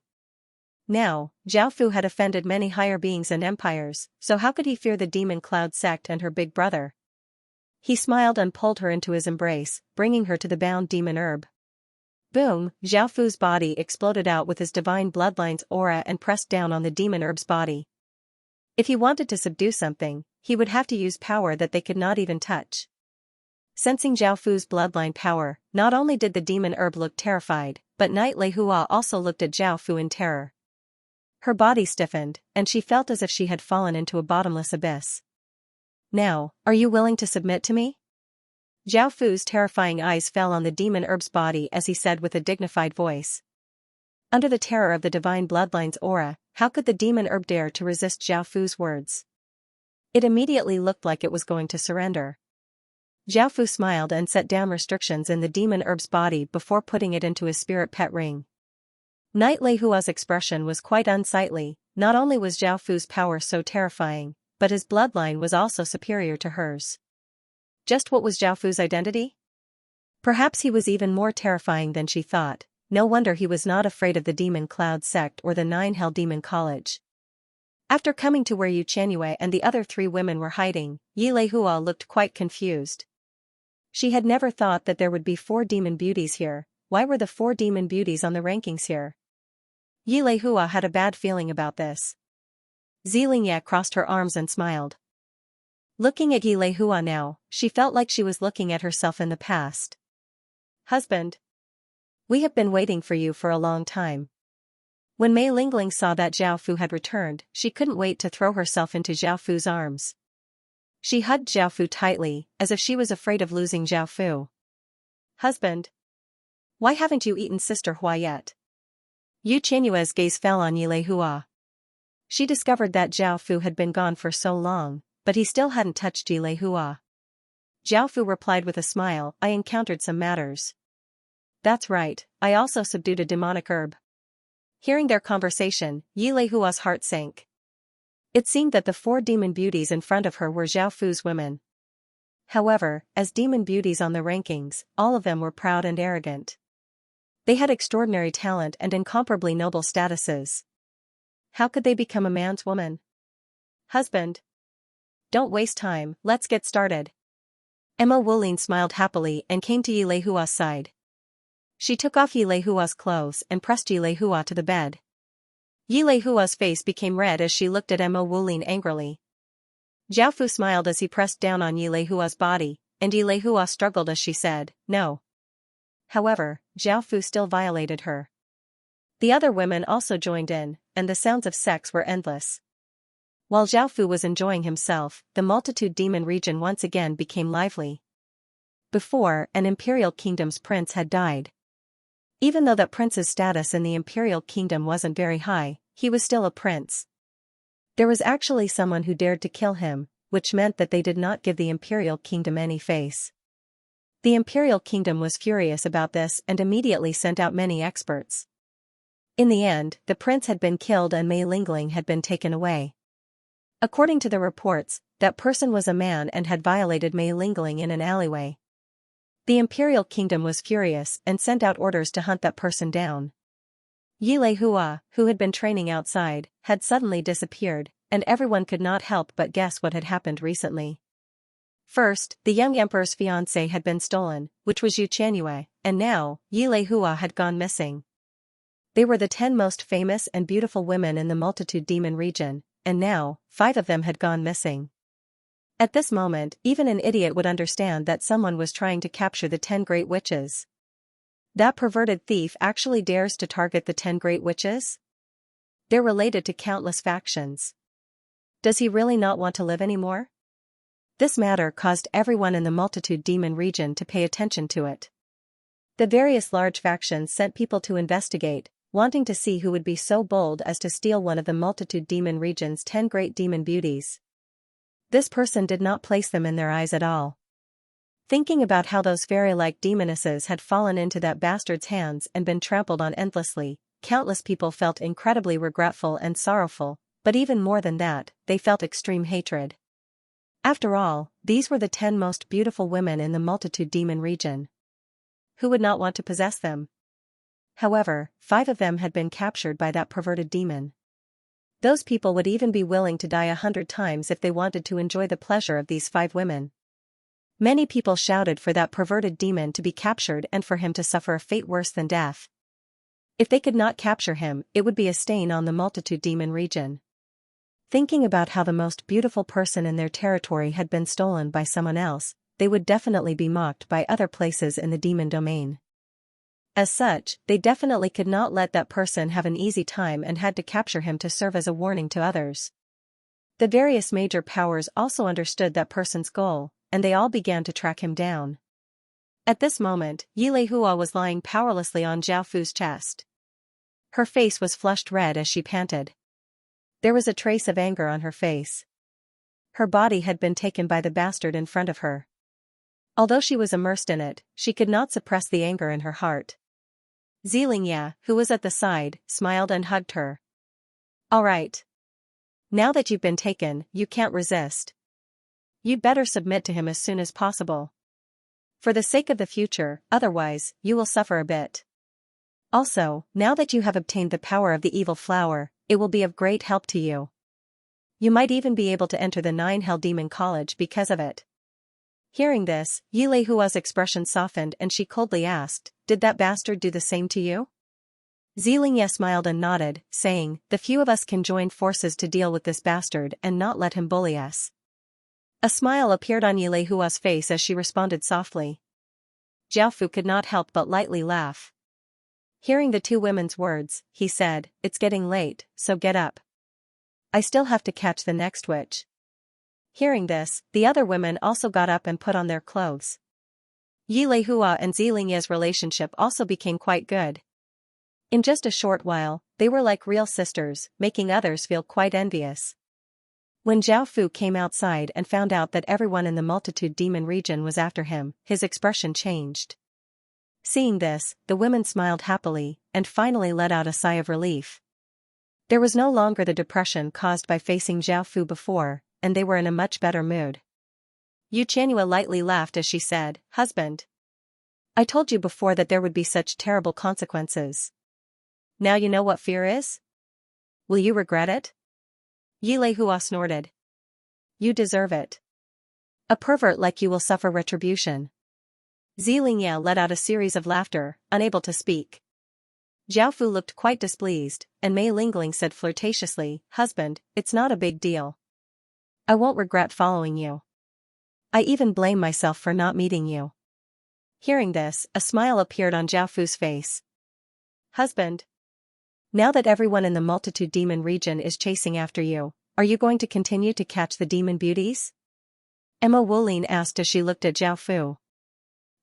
Now, Zhao Fu had offended many higher beings and empires, so how could he fear the Demon Cloud sect and her big brother? He smiled and pulled her into his embrace, bringing her to the bound demon herb. Boom, Zhao Fu's body exploded out with his divine bloodline's aura and pressed down on the demon herb's body. If he wanted to subdue something, he would have to use power that they could not even touch. Sensing Zhao Fu's bloodline power, not only did the demon herb look terrified, but Knight Lei Hua also looked at Zhao Fu in terror. Her body stiffened, and she felt as if she had fallen into a bottomless abyss. "Now, are you willing to submit to me?" Zhao Fu's terrifying eyes fell on the demon herb's body as he said with a dignified voice. Under the terror of the divine bloodline's aura, how could the demon herb dare to resist Zhao Fu's words? It immediately looked like it was going to surrender. Zhao Fu smiled and set down restrictions in the demon herb's body before putting it into his spirit pet ring. Knight Lei Hua's expression was quite unsightly. Not only was Zhao Fu's power so terrifying, but his bloodline was also superior to hers. Just what was Zhao Fu's identity? Perhaps he was even more terrifying than she thought. No wonder he was not afraid of the Demon Cloud sect or the 9 Hell Demon College. After coming to where Yu Qianyue and the other 3 women were hiding, Yi Lei Hua looked quite confused. She had never thought that there would be 4 demon beauties here. Why were the 4 demon beauties on the rankings here? Yi Lei Hua had a bad feeling about this. Xianxia crossed her arms and smiled. Looking at Yi Lei Hua now, she felt like she was looking at herself in the past. "Husband. We have been waiting for you for a long time." When Mei Lingling saw that Zhao Fu had returned, she couldn't wait to throw herself into Zhao Fu's arms. She hugged Zhao Fu tightly, as if she was afraid of losing Zhao Fu. "Husband. Why haven't you eaten Sister Hua yet?" Yu Qianyue's gaze fell on Yi Lei Hua. She discovered that Zhao Fu had been gone for so long, but he still hadn't touched Yi Lei Hua. Zhao Fu replied with a smile, "I encountered some matters." "That's right, I also subdued a demonic herb." Hearing their conversation, Yi Lei Hua's heart sank. It seemed that the 4 demon beauties in front of her were Zhao Fu's women. However, as demon beauties on the rankings, all of them were proud and arrogant. They had extraordinary talent and incomparably noble statuses. How could they become a man's woman? "Husband. Don't waste time, let's get started." Emma Wulin smiled happily and came to Yi Lei Hua's side. She took off Yi Lei Hua's clothes and pressed Yi Lei Hua to the bed. Yi Lei Hua's face became red as she looked at Emma Wulin angrily. Zhao Fu smiled as he pressed down on Yi Lei Hua's body, and Yi Lei Hua struggled as she said, "No." However, Zhao Fu still violated her. The other women also joined in, and the sounds of sex were endless. While Zhao Fu was enjoying himself, the multitude demon region once again became lively. Before, an imperial kingdom's prince had died. Even though that prince's status in the imperial kingdom wasn't very high, he was still a prince. There was actually someone who dared to kill him, which meant that they did not give the imperial kingdom any face. The imperial kingdom was furious about this and immediately sent out many experts. In the end, the prince had been killed and Mei Lingling had been taken away. According to the reports, that person was a man and had violated Mei Lingling in an alleyway. The imperial kingdom was furious and sent out orders to hunt that person down. Yi Lei Hua, who had been training outside, had suddenly disappeared, and everyone could not help but guess what had happened recently. First, the young emperor's fiancée had been stolen, which was Xianxia, and now, Yilei Hua had gone missing. They were the 10 most famous and beautiful women in the multitude demon region, and now, 5 of them had gone missing. At this moment, even an idiot would understand that someone was trying to capture the 10 great witches. That perverted thief actually dares to target the 10 great witches? They're related to countless factions. Does he really not want to live anymore? This matter caused everyone in the multitude demon region to pay attention to it. The various large factions sent people to investigate, wanting to see who would be so bold as to steal one of the multitude demon region's 10 great demon beauties. This person did not place them in their eyes at all. Thinking about how those fairy-like demonesses had fallen into that bastard's hands and been trampled on endlessly, countless people felt incredibly regretful and sorrowful, but even more than that, they felt extreme hatred. After all, these were the 10 most beautiful women in the multitude demon region. Who would not want to possess them? However, 5 of them had been captured by that perverted demon. Those people would even be willing to die 100 times if they wanted to enjoy the pleasure of these 5 women. Many people shouted for that perverted demon to be captured and for him to suffer a fate worse than death. If they could not capture him, it would be a stain on the multitude demon region. Thinking about how the most beautiful person in their territory had been stolen by someone else, they would definitely be mocked by other places in the demon domain. As such, they definitely could not let that person have an easy time and had to capture him to serve as a warning to others. The various major powers also understood that person's goal, and they all began to track him down. At this moment, Yilei Hua was lying powerlessly on Zhao Fu's chest. Her face was flushed red as she panted. There was a trace of anger on her face. Her body had been taken by the bastard in front of her. Although she was immersed in it, she could not suppress the anger in her heart. Xianxia, who was at the side, smiled and hugged her. "All right. Now that you've been taken, you can't resist. You'd better submit to him as soon as possible. For the sake of the future, otherwise, you will suffer a bit. Also, now that you have obtained the power of the evil flower, it will be of great help to you. You might even be able to enter the 9 Hell Demon College because of it." Hearing this, Yilei Hua's expression softened and she coldly asked, "Did that bastard do the same to you?" Xianxia smiled and nodded, saying, "The few of us can join forces to deal with this bastard and not let him bully us." A smile appeared on Yilei Hua's face as she responded softly. Zhao Fu could not help but lightly laugh. Hearing the 2 women's words, he said, "It's getting late, so get up. I still have to catch the next witch." Hearing this, the other women also got up and put on their clothes. Yilei Hua and Xianxia's relationship also became quite good. In just a short while, they were like real sisters, making others feel quite envious. When Zhao Fu came outside and found out that everyone in the multitude demon region was after him, his expression changed. Seeing this, the women smiled happily, and finally let out a sigh of relief. There was no longer the depression caused by facing Zhao Fu before, and they were in a much better mood. Xianxia lightly laughed as she said, "Husband, I told you before that there would be such terrible consequences. Now you know what fear is? Will you regret it?" Yilei Hua snorted. "You deserve it. A pervert like you will suffer retribution." Xianxia let out a series of laughter, unable to speak. Zhao Fu looked quite displeased, and Mei Lingling said flirtatiously, "Husband, it's not a big deal. I won't regret following you. I even blame myself for not meeting you." Hearing this, a smile appeared on Zhao Fu's face. "Husband, now that everyone in the multitude demon region is chasing after you, are you going to continue to catch the demon beauties?" Emma Wulin asked as she looked at Zhao Fu.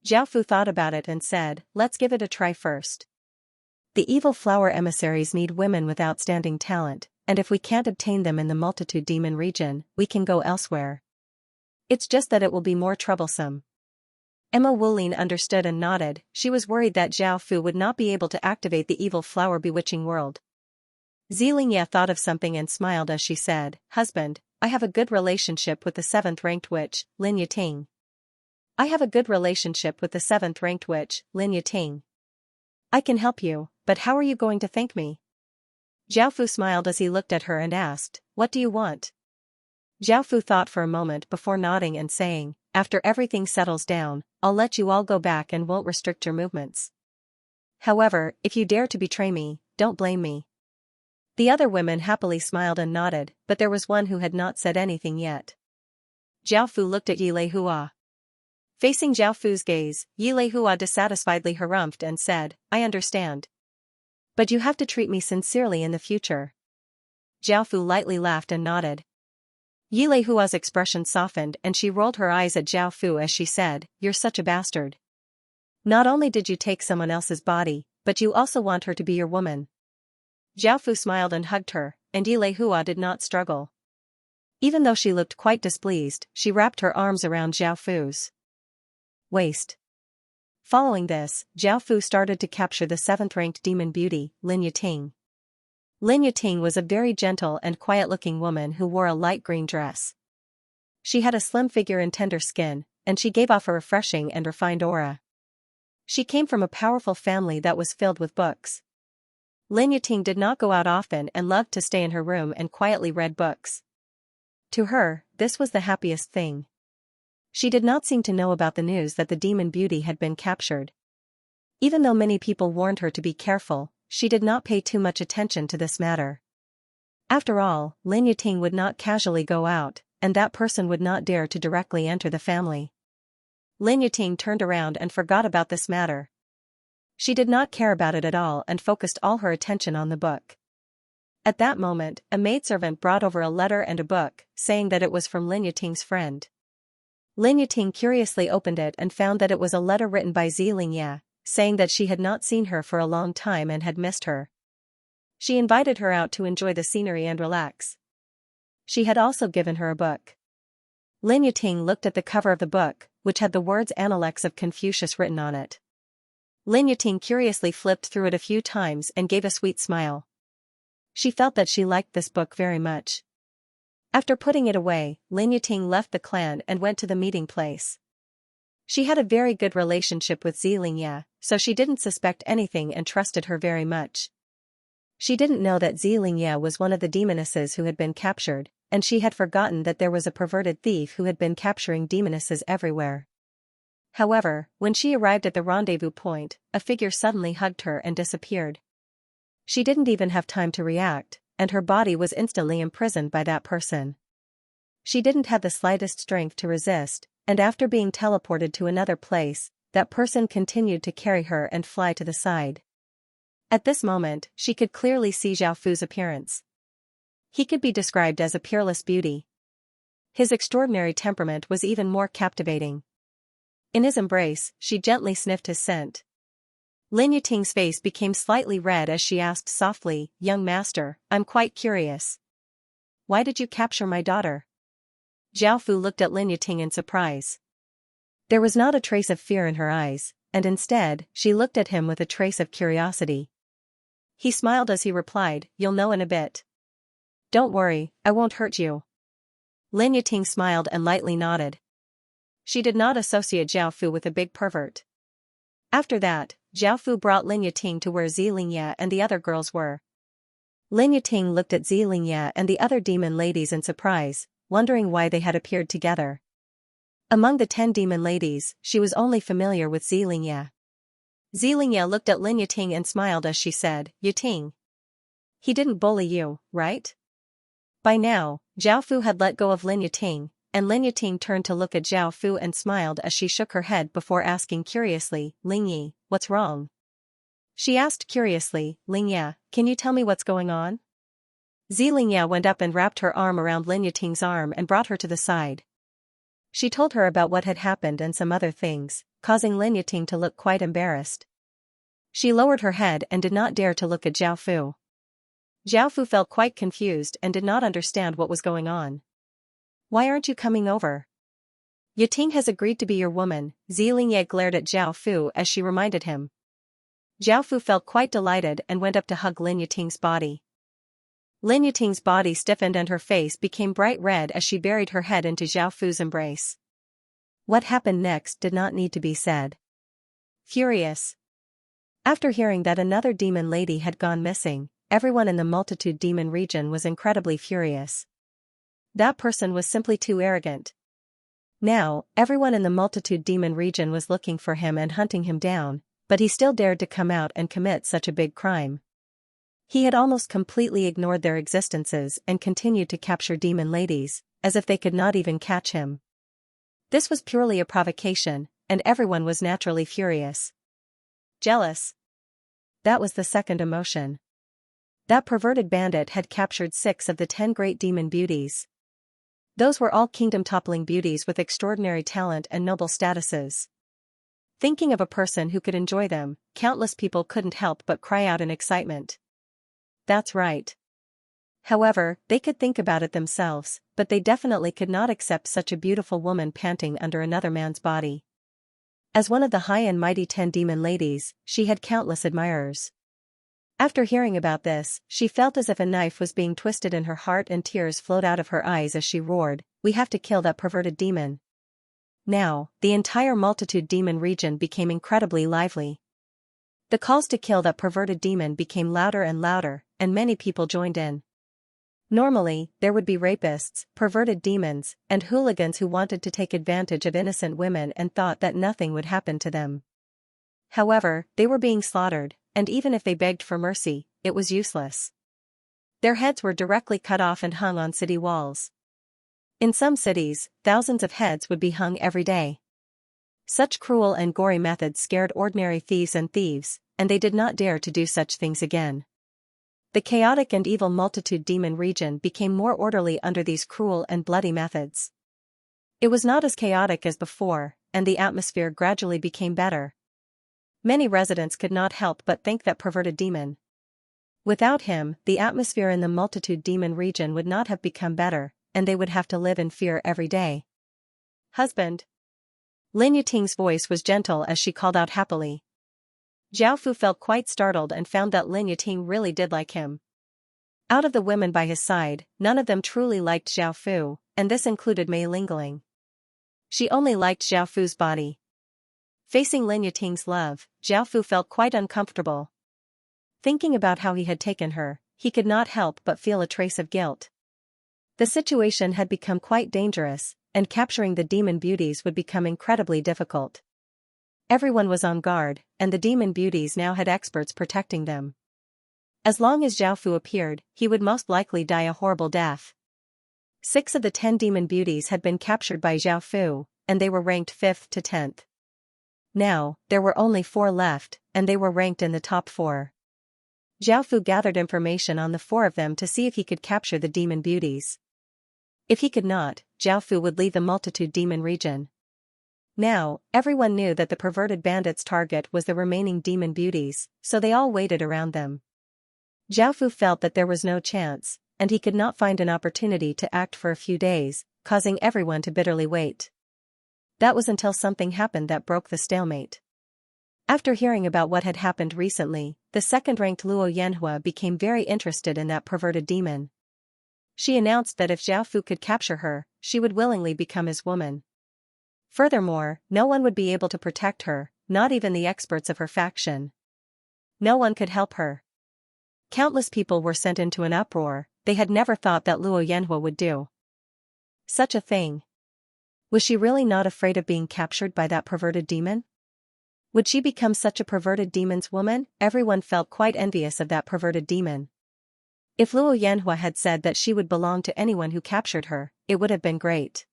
Zhao Fu thought about it and said, "Let's give it a try first. The evil flower emissaries need women with outstanding talent, and if we can't obtain them in the multitude demon region, we can go elsewhere. It's just that it will be more troublesome." Emma Wulin understood and nodded. She was worried that Zhao Fu would not be able to activate the evil flower bewitching world. Xianxia thought of something and smiled as she said, "Husband, I have a good relationship with the 7th-ranked witch, Lin Yating." "I have a good relationship with the 7th-ranked witch, Lin Yating. I can help you, but how are you going to thank me?" Zhao Fu smiled as he looked at her and asked, what do you want? Zhao Fu thought for a moment before nodding and saying, after everything settles down, I'll let you all go back and won't restrict your movements. However, if you dare to betray me, don't blame me. The other women happily smiled and nodded, but there was one who had not said anything yet. Zhao Fu looked at Yilei Hua. Facing Zhao Fu's gaze, Yilei Hua dissatisfiedly harumphed and said, I understand. But you have to treat me sincerely in the future. Zhao Fu lightly laughed and nodded. Yilei Hua's expression softened and she rolled her eyes at Zhao Fu as she said, You're such a bastard. Not only did you take someone else's body, but you also want her to be your woman. Zhao Fu smiled and hugged her, and Yilei Hua did not struggle. Even though she looked quite displeased, she wrapped her arms around Zhao Fu's waist. Following this, Zhao Fu started to capture the 7th-ranked demon beauty, Lin Yuting. Lin Yuting was a very gentle and quiet-looking woman who wore a light green dress. She had a slim figure and tender skin, and she gave off a refreshing and refined aura. She came from a powerful family that was filled with books. Lin Yuting did not go out often and loved to stay in her room and quietly read books. To her, this was the happiest thing. She did not seem to know about the news that the demon beauty had been captured. Even though many people warned her to be careful, she did not pay too much attention to this matter. After all, Lin Yuting would not casually go out, and that person would not dare to directly enter the family. Lin Yuting turned around and forgot about this matter. She did not care about it at all and focused all her attention on the book. At that moment, a maidservant brought over a letter and a book, saying that it was from Lin Yuting's friend. Lin Yuting curiously opened it and found that it was a letter written by Xianxia, saying that she had not seen her for a long time and had missed her. She invited her out to enjoy the scenery and relax. She had also given her a book. Lin Yuting looked at the cover of the book, which had the words Analects of Confucius written on it. Lin Yuting curiously flipped through it a few times and gave a sweet smile. She felt that she liked this book very much. After putting it away, Lin Yuting left the clan and went to the meeting place. She had a very good relationship with Xianxia, so she didn't suspect anything and trusted her very much. She didn't know that Xianxia was one of the demonesses who had been captured, and she had forgotten that there was a perverted thief who had been capturing demonesses everywhere. However, when she arrived at the rendezvous point, a figure suddenly hugged her and disappeared. She didn't even have time to react, and her body was instantly imprisoned by that person. She didn't have the slightest strength to resist, and after being teleported to another place, that person continued to carry her and fly to the side. At this moment, she could clearly see Zhao Fu's appearance. He could be described as a peerless beauty. His extraordinary temperament was even more captivating. In his embrace, she gently sniffed his scent. Lin Yuting's face became slightly red as she asked softly, Young master, I'm quite curious. Why did you capture my daughter? Zhao Fu looked at Lin Yuting in surprise. There was not a trace of fear in her eyes, and instead, she looked at him with a trace of curiosity. He smiled as he replied, You'll know in a bit. Don't worry, I won't hurt you. Lin Yuting smiled and lightly nodded. She did not associate Zhao Fu with a big pervert. After that, Zhao Fu brought Lin Yuting to where Xianxia and the other girls were. Lin Yuting looked at Xianxia and the other demon ladies in surprise, wondering why they had appeared together. Among the 10 demon ladies, she was only familiar with Xianxia. Xianxia looked at Lin Yuting and smiled as she said, Yuting. He didn't bully you, right? By now, Zhao Fu had let go of Lin Yuting, and Lin Yuting turned to look at Zhao Fu and smiled as she shook her head before asking curiously, Ling Yi, what's wrong? She asked curiously, Ling Ya, can you tell me what's going on? Xianxia went up and wrapped her arm around Lin Yuting's arm and brought her to the side. She told her about what had happened and some other things, causing Lin Yuting to look quite embarrassed. She lowered her head and did not dare to look at Zhao Fu. Zhao Fu felt quite confused and did not understand what was going on. Why aren't you coming over? Yuting has agreed to be your woman, Xianxia glared at Zhao Fu as she reminded him. Zhao Fu felt quite delighted and went up to hug Lin Yuting's body. Lin Yuting's body stiffened and her face became bright red as she buried her head into Zhao Fu's embrace. What happened next did not need to be said. Furious. After hearing that another demon lady had gone missing, everyone in the multitude demon region was incredibly furious. That person was simply too arrogant. Now, everyone in the multitude demon region was looking for him and hunting him down, but he still dared to come out and commit such a big crime. He had almost completely ignored their existences and continued to capture demon ladies, as if they could not even catch him. This was purely a provocation, and everyone was naturally furious. Jealous. That was the second emotion. That perverted bandit had captured 6 of the 10 great demon beauties. Those were all kingdom-toppling beauties with extraordinary talent and noble statuses. Thinking of a person who could enjoy them, countless people couldn't help but cry out in excitement. That's right. However, they could think about it themselves, but they definitely could not accept such a beautiful woman panting under another man's body. As one of the high and mighty 10 demon ladies, she had countless admirers. After hearing about this, she felt as if a knife was being twisted in her heart and tears flowed out of her eyes as she roared, "We have to kill that perverted demon." Now, the entire multitude demon region became incredibly lively. The calls to kill that perverted demon became louder and louder, and many people joined in. Normally, there would be rapists, perverted demons, and hooligans who wanted to take advantage of innocent women and thought that nothing would happen to them. However, they were being slaughtered, and even if they begged for mercy, it was useless. Their heads were directly cut off and hung on city walls. In some cities, thousands of heads would be hung every day. Such cruel and gory methods scared ordinary thieves, and they did not dare to do such things again. The chaotic and evil multitude demon region became more orderly under these cruel and bloody methods. It was not as chaotic as before, and the atmosphere gradually became better. Many residents could not help but thank that perverted demon. Without him, the atmosphere in the multitude demon region would not have become better, and they would have to live in fear every day. Husband. Lin Yuting's voice was gentle as she called out happily. Zhao Fu felt quite startled and found that Lin Yuting really did like him. Out of the women by his side, none of them truly liked Zhao Fu, and this included Mei Lingling. She only liked Zhao Fu's body. Facing Lin Yuting's love, Zhao Fu felt quite uncomfortable. Thinking about how he had taken her, he could not help but feel a trace of guilt. The situation had become quite dangerous, and capturing the demon beauties would become incredibly difficult. Everyone was on guard, and the demon beauties now had experts protecting them. As long as Zhao Fu appeared, he would most likely die a horrible death. 6 of the 10 demon beauties had been captured by Zhao Fu, and they were ranked 5th to 10th. Now, there were only 4 left, and they were ranked in the top 4. Zhao Fu gathered information on the 4 of them to see if he could capture the demon beauties. If he could not, Zhao Fu would leave the multitude demon region. Now, everyone knew that the perverted bandit's target was the remaining demon beauties, so they all waited around them. Zhao Fu felt that there was no chance, and he could not find an opportunity to act for a few days, causing everyone to bitterly wait. That was until something happened that broke the stalemate. After hearing about what had happened recently, the second-ranked Luo Yanhua became very interested in that perverted demon. She announced that if Zhao Fu could capture her, she would willingly become his woman. Furthermore, no one would be able to protect her, not even the experts of her faction. No one could help her. Countless people were sent into an uproar. They had never thought that Luo Yanhua would do such a thing. Was she really not afraid of being captured by that perverted demon? Would she become such a perverted demon's woman? Everyone felt quite envious of that perverted demon. If Luo Yanhua had said that she would belong to anyone who captured her, it would have been great.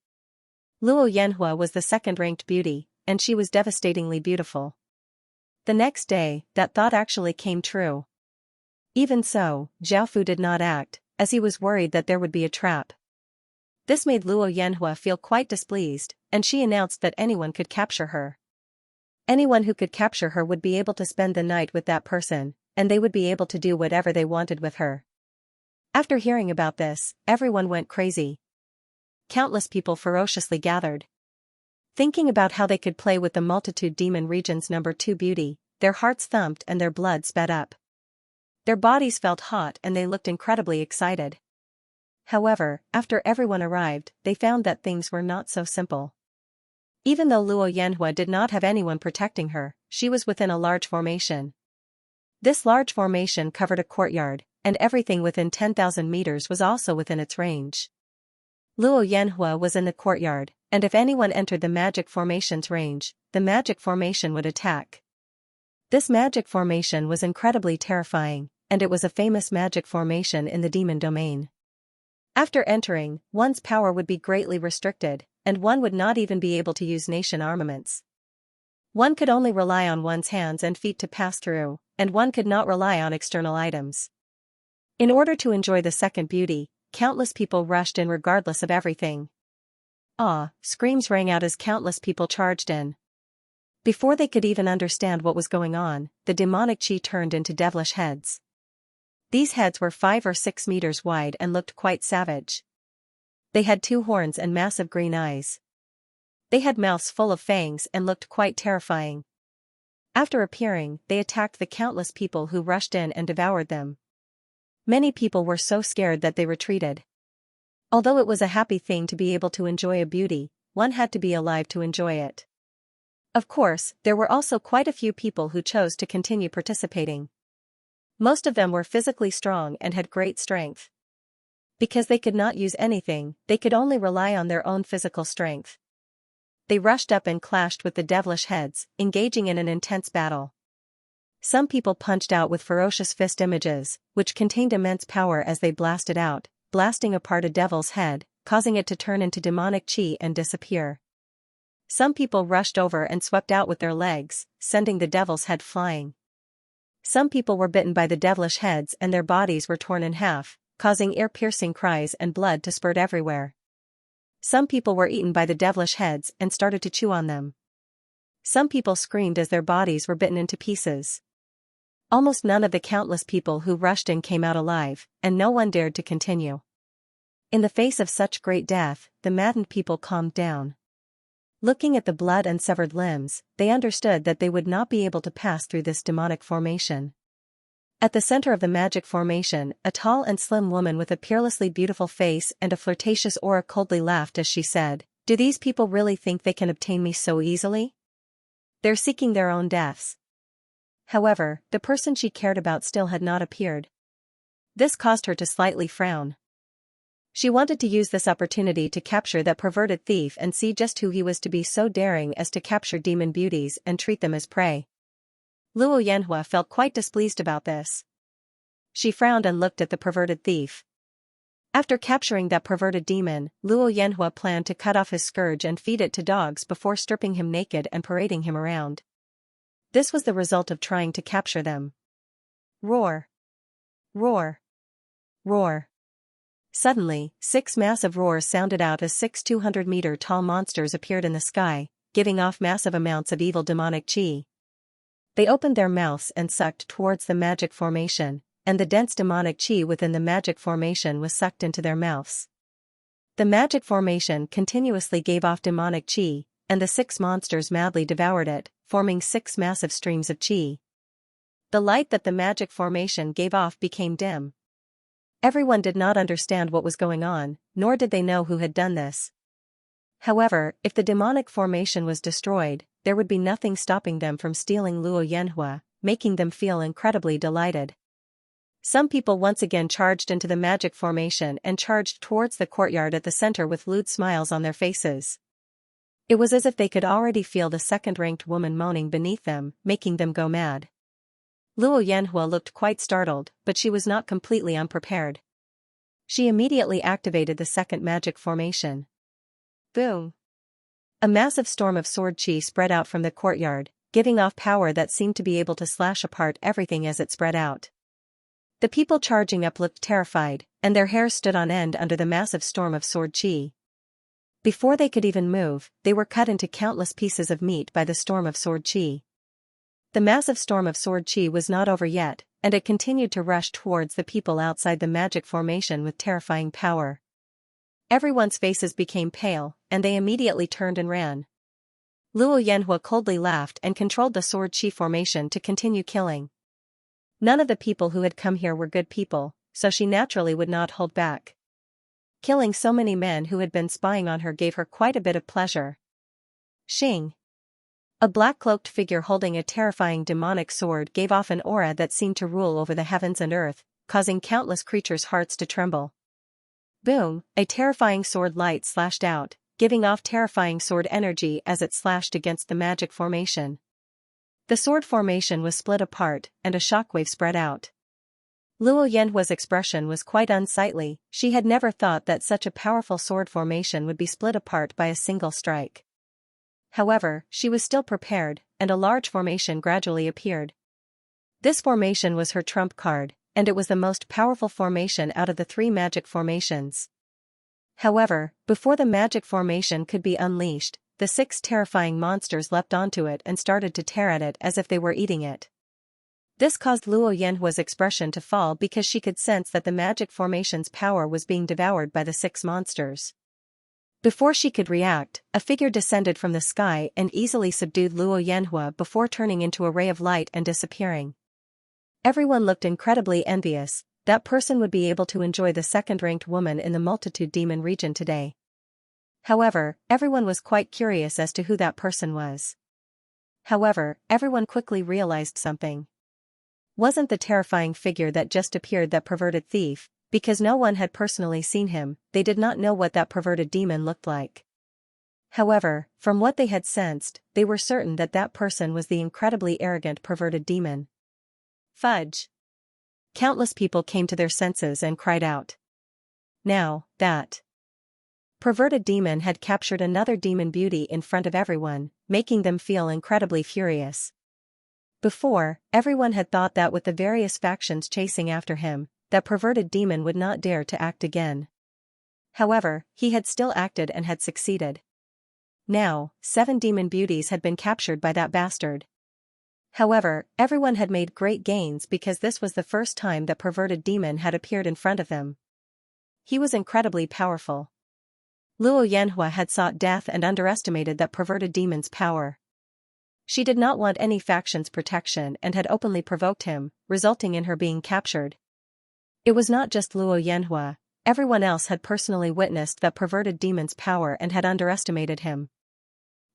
Luo Yanhua was the second-ranked beauty, and she was devastatingly beautiful. The next day, that thought actually came true. Even so, Zhao Fu did not act, as he was worried that there would be a trap. This made Luo Yanhua feel quite displeased, and she announced that anyone could capture her. Anyone who could capture her would be able to spend the night with that person, and they would be able to do whatever they wanted with her. After hearing about this, everyone went crazy. Countless people ferociously gathered. Thinking about how they could play with the multitude demon region's number 2 beauty, their hearts thumped and their blood sped up. Their bodies felt hot and they looked incredibly excited. However, after everyone arrived, they found that things were not so simple. Even though Luo Yanhua did not have anyone protecting her, she was within a large formation. This large formation covered a courtyard, and everything within 10,000 meters was also within its range. Luo Yanhua was in the courtyard, and if anyone entered the magic formation's range, the magic formation would attack. This magic formation was incredibly terrifying, and it was a famous magic formation in the demon domain. After entering, one's power would be greatly restricted, and one would not even be able to use nation armaments. One could only rely on one's hands and feet to pass through, and one could not rely on external items. In order to enjoy the second beauty, countless people rushed in regardless of everything. Screams rang out as countless people charged in. Before they could even understand what was going on, the demonic chi turned into devilish heads. These heads were 5 or 6 meters wide and looked quite savage. They had 2 horns and massive green eyes. They had mouths full of fangs and looked quite terrifying. After appearing, they attacked the countless people who rushed in and devoured them. Many people were so scared that they retreated. Although it was a happy thing to be able to enjoy a beauty, one had to be alive to enjoy it. Of course, there were also quite a few people who chose to continue participating. Most of them were physically strong and had great strength. Because they could not use anything, they could only rely on their own physical strength. They rushed up and clashed with the devilish heads, engaging in an intense battle. Some people punched out with ferocious fist images, which contained immense power as they blasted out, blasting apart a devil's head, causing it to turn into demonic chi and disappear. Some people rushed over and swept out with their legs, sending the devil's head flying. Some people were bitten by the devilish heads and their bodies were torn in half, causing ear-piercing cries and blood to spurt everywhere. Some people were eaten by the devilish heads and started to chew on them. Some people screamed as their bodies were bitten into pieces. Almost none of the countless people who rushed in came out alive, and no one dared to continue. In the face of such great death, the maddened people calmed down. Looking at the blood and severed limbs, they understood that they would not be able to pass through this demonic formation. At the center of the magic formation, a tall and slim woman with a peerlessly beautiful face and a flirtatious aura coldly laughed as she said, "Do these people really think they can obtain me so easily? They're seeking their own deaths." However, the person she cared about still had not appeared. This caused her to slightly frown. She wanted to use this opportunity to capture that perverted thief and see just who he was to be so daring as to capture demon beauties and treat them as prey. Luo Yanhua felt quite displeased about this. She frowned and looked at the perverted thief. After capturing that perverted demon, Luo Yanhua planned to cut off his scourge and feed it to dogs before stripping him naked and parading him around. This was the result of trying to capture them. Roar! Roar! Roar! Suddenly, 6 massive roars sounded out as 6 200-meter-tall monsters appeared in the sky, giving off massive amounts of evil demonic chi. They opened their mouths and sucked towards the magic formation, and the dense demonic chi within the magic formation was sucked into their mouths. The magic formation continuously gave off demonic chi, and the 6 monsters madly devoured it, forming 6 massive streams of chi. The light that the magic formation gave off became dim. Everyone did not understand what was going on, nor did they know who had done this. However, if the demonic formation was destroyed, there would be nothing stopping them from stealing Luo Yanhua, making them feel incredibly delighted. Some people once again charged into the magic formation and charged towards the courtyard at the center with lewd smiles on their faces. It was as if they could already feel the second-ranked woman moaning beneath them, making them go mad. Luo Yanhua looked quite startled, but she was not completely unprepared. She immediately activated the second magic formation. Boom! A massive storm of sword chi spread out from the courtyard, giving off power that seemed to be able to slash apart everything as it spread out. The people charging up looked terrified, and their hair stood on end under the massive storm of sword chi. Before they could even move, they were cut into countless pieces of meat by the storm of sword chi. The massive storm of sword chi was not over yet, and it continued to rush towards the people outside the magic formation with terrifying power. Everyone's faces became pale, and they immediately turned and ran. Luo Yanhua coldly laughed and controlled the sword chi formation to continue killing. None of the people who had come here were good people, so she naturally would not hold back. Killing so many men who had been spying on her gave her quite a bit of pleasure. Xing! A black-cloaked figure holding a terrifying demonic sword gave off an aura that seemed to rule over the heavens and earth, causing countless creatures' hearts to tremble. Boom, a terrifying sword light slashed out, giving off terrifying sword energy as it slashed against the magic formation. The sword formation was split apart, and a shockwave spread out. Luo Yanhua's expression was quite unsightly. She had never thought that such a powerful sword formation would be split apart by a single strike. However, she was still prepared, and a large formation gradually appeared. This formation was her trump card, and it was the most powerful formation out of the 3 magic formations. However, before the magic formation could be unleashed, the 6 terrifying monsters leapt onto it and started to tear at it as if they were eating it. This caused Luo Yanhua's expression to fall because she could sense that the magic formation's power was being devoured by the 6 monsters. Before she could react, a figure descended from the sky and easily subdued Luo Yanhua before turning into a ray of light and disappearing. Everyone looked incredibly envious. That person would be able to enjoy the second-ranked woman in the multitude demon region today. However, everyone was quite curious as to who that person was. However, everyone quickly realized something. Wasn't the terrifying figure that just appeared that perverted thief? Because no one had personally seen him, they did not know what that perverted demon looked like. However, from what they had sensed, they were certain that that person was the incredibly arrogant perverted demon. Fudge! Countless people came to their senses and cried out. Now, that perverted demon had captured another demon beauty in front of everyone, making them feel incredibly furious. Before, everyone had thought that with the various factions chasing after him, that perverted demon would not dare to act again. However, he had still acted and had succeeded. Now, 7 demon beauties had been captured by that bastard. However, everyone had made great gains because this was the first time that perverted demon had appeared in front of them. He was incredibly powerful. Luo Yanhua had sought death and underestimated that perverted demon's power. She did not want any faction's protection and had openly provoked him, resulting in her being captured. It was not just Luo Yanhua, everyone else had personally witnessed that perverted demon's power and had underestimated him.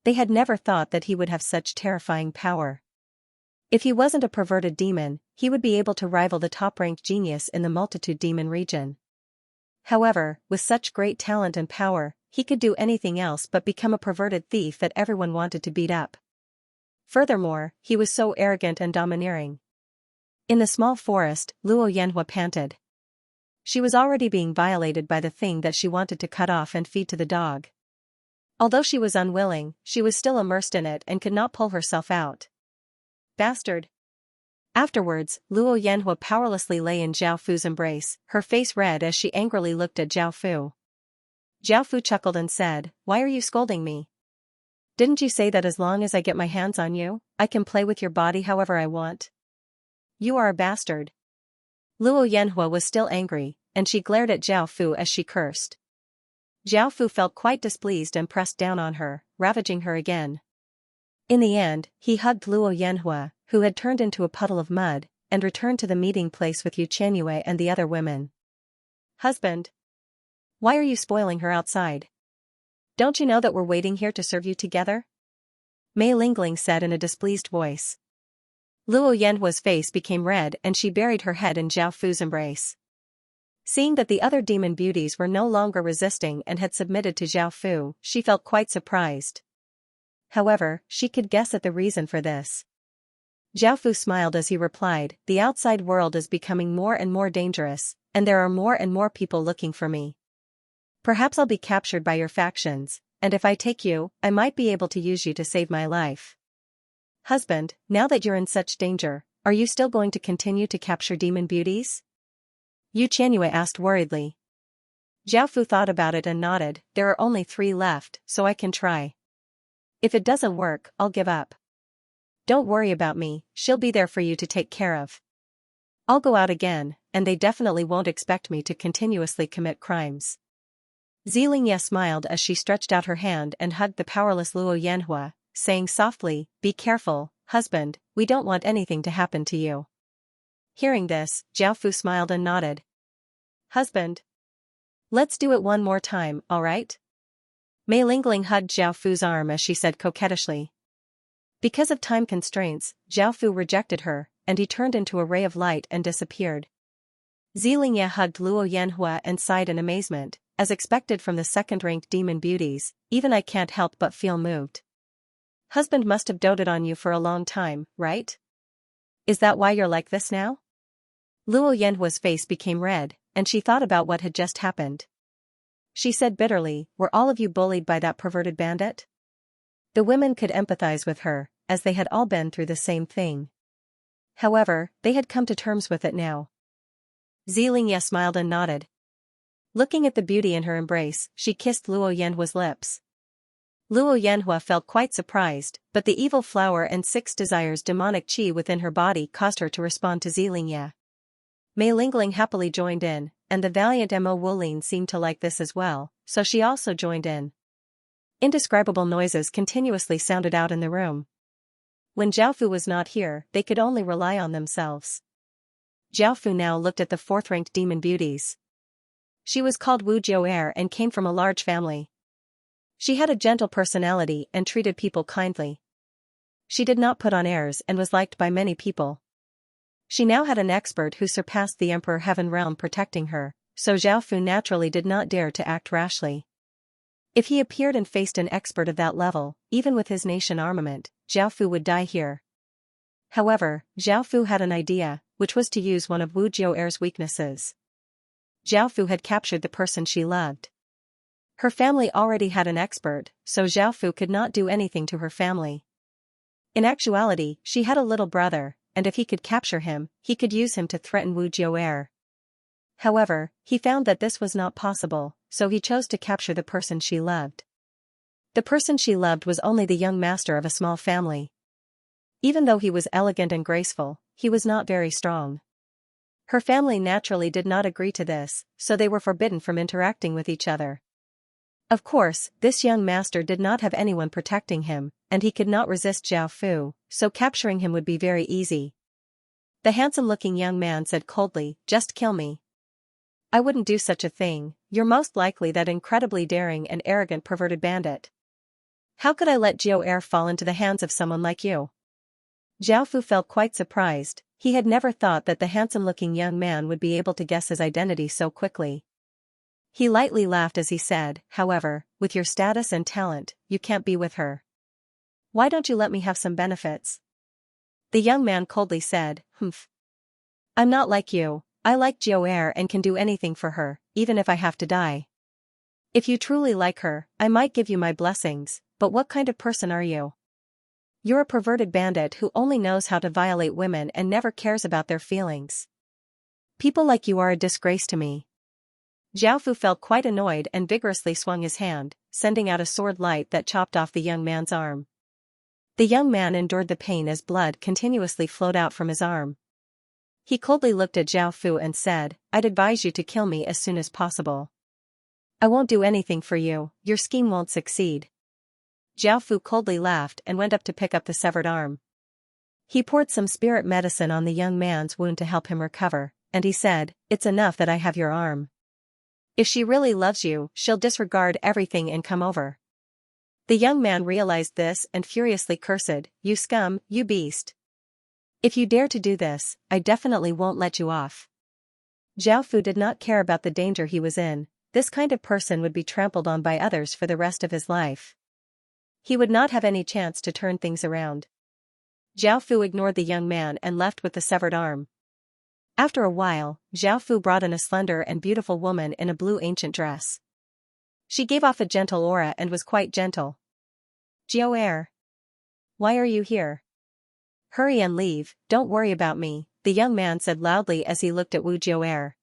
They had never thought that he would have such terrifying power. If he wasn't a perverted demon, he would be able to rival the top-ranked genius in the multitude demon region. However, with such great talent and power, he could do anything else but become a perverted thief that everyone wanted to beat up. Furthermore, he was so arrogant and domineering. In the small forest, Luo Yanhua panted. She was already being violated by the thing that she wanted to cut off and feed to the dog. Although she was unwilling, she was still immersed in it and could not pull herself out. Bastard! Afterwards, Luo Yanhua powerlessly lay in Zhao Fu's embrace, her face red as she angrily looked at Zhao Fu. Zhao Fu chuckled and said, "Why are you scolding me? Didn't you say that as long as I get my hands on you, I can play with your body however I want? You are a bastard." Luo Yanhua was still angry, and she glared at Zhao Fu as she cursed. Zhao Fu felt quite displeased and pressed down on her, ravaging her again. In the end, he hugged Luo Yanhua, who had turned into a puddle of mud, and returned to the meeting place with Xianxia and the other women. "Husband! Why are you spoiling her outside? Don't you know that we're waiting here to serve you together?" Mei Lingling said in a displeased voice. Luo Yanhua's face became red and she buried her head in Zhao Fu's embrace. Seeing that the other demon beauties were no longer resisting and had submitted to Zhao Fu, she felt quite surprised. However, she could guess at the reason for this. Zhao Fu smiled as he replied, "The outside world is becoming more and more dangerous, and there are more and more people looking for me. Perhaps I'll be captured by your factions, and if I take you, I might be able to use you to save my life. Husband, now that you're in such danger, are you still going to continue to capture demon beauties?" Yu Qianyue asked worriedly. Zhao Fu thought about it and nodded, "There are only 3 left, so I can try. If it doesn't work, I'll give up. Don't worry about me, she'll be there for you to take care of. I'll go out again, and they definitely won't expect me to continuously commit crimes." Xianxia smiled as she stretched out her hand and hugged the powerless Luo Yanhua, saying softly, "Be careful, husband, we don't want anything to happen to you." Hearing this, Zhao Fu smiled and nodded. "Husband. Let's do it one more time, alright?" Mei Lingling hugged Zhao Fu's arm as she said coquettishly. Because of time constraints, Zhao Fu rejected her, and he turned into a ray of light and disappeared. Zilingya hugged Luo Yanhua and sighed in amazement, as expected from the second-ranked demon beauties, even I can't help but feel moved. Husband must have doted on you for a long time, right? Is that why you're like this now? Luo Yanhua's face became red, and she thought about what had just happened. She said bitterly, were all of you bullied by that perverted bandit? The women could empathize with her, as they had all been through the same thing. However, they had come to terms with it now. Zilingya smiled and nodded. Looking at the beauty in her embrace, she kissed Luo Yanhua's lips. Luo Yanhua felt quite surprised, but the evil flower and 6 desires demonic qi within her body caused her to respond to Zilingya. Mei Lingling happily joined in, and the valiant Mo Wulin seemed to like this as well, so she also joined in. Indescribable noises continuously sounded out in the room. When Zhaofu was not here, they could only rely on themselves. Zhaofu now looked at the 4th-ranked demon beauties. She was called Wu Jiu'er and came from a large family. She had a gentle personality and treated people kindly. She did not put on airs and was liked by many people. She now had an expert who surpassed the Emperor Heaven Realm protecting her, so Zhaofu naturally did not dare to act rashly. If he appeared and faced an expert of that level, even with his nation armament, Zhaofu would die here. However, Zhaofu had an idea, which was to use one of Wu Jiu'er's weaknesses. Zhaofu had captured the person she loved. Her family already had an expert, so Zhaofu could not do anything to her family. In actuality, she had a little brother, and if he could capture him, he could use him to threaten Wu Jiu'er. However, he found that this was not possible, so he chose to capture the person she loved. The person she loved was only the young master of a small family. Even though he was elegant and graceful, he was not very strong. Her family naturally did not agree to this, so they were forbidden from interacting with each other. Of course, this young master did not have anyone protecting him, and he could not resist Zhaofu, so capturing him would be very easy. The handsome-looking young man said coldly, "Just kill me." "I wouldn't do such a thing, you're most likely that incredibly daring and arrogant perverted bandit. How could I let Jiu'er fall into the hands of someone like you?" Zhaofu felt quite surprised, he had never thought that the handsome-looking young man would be able to guess his identity so quickly. He lightly laughed as he said, "However, with your status and talent, you can't be with her. Why don't you let me have some benefits?" The young man coldly said, "Humph. I'm not like you, I like Jiu'er and can do anything for her, even if I have to die. If you truly like her, I might give you my blessings, but what kind of person are you? You're a perverted bandit who only knows how to violate women and never cares about their feelings. People like you are a disgrace to me." Zhaofu felt quite annoyed and vigorously swung his hand, sending out a sword light that chopped off the young man's arm. The young man endured the pain as blood continuously flowed out from his arm. He coldly looked at Zhaofu and said, "I'd advise you to kill me as soon as possible. I won't do anything for you, your scheme won't succeed." Zhaofu coldly laughed and went up to pick up the severed arm. He poured some spirit medicine on the young man's wound to help him recover, and he said, "It's enough that I have your arm. If she really loves you, she'll disregard everything and come over." The young man realized this and furiously cursed, "You scum, you beast. If you dare to do this, I definitely won't let you off." Zhaofu did not care about the danger he was in, this kind of person would be trampled on by others for the rest of his life. He would not have any chance to turn things around. Zhaofu ignored the young man and left with the severed arm. After a while, Zhaofu brought in a slender and beautiful woman in a blue ancient dress. She gave off a gentle aura and was quite gentle. "Jiu'er. Why are you here? Hurry and leave, don't worry about me," the young man said loudly as he looked at Wu Jiu'er.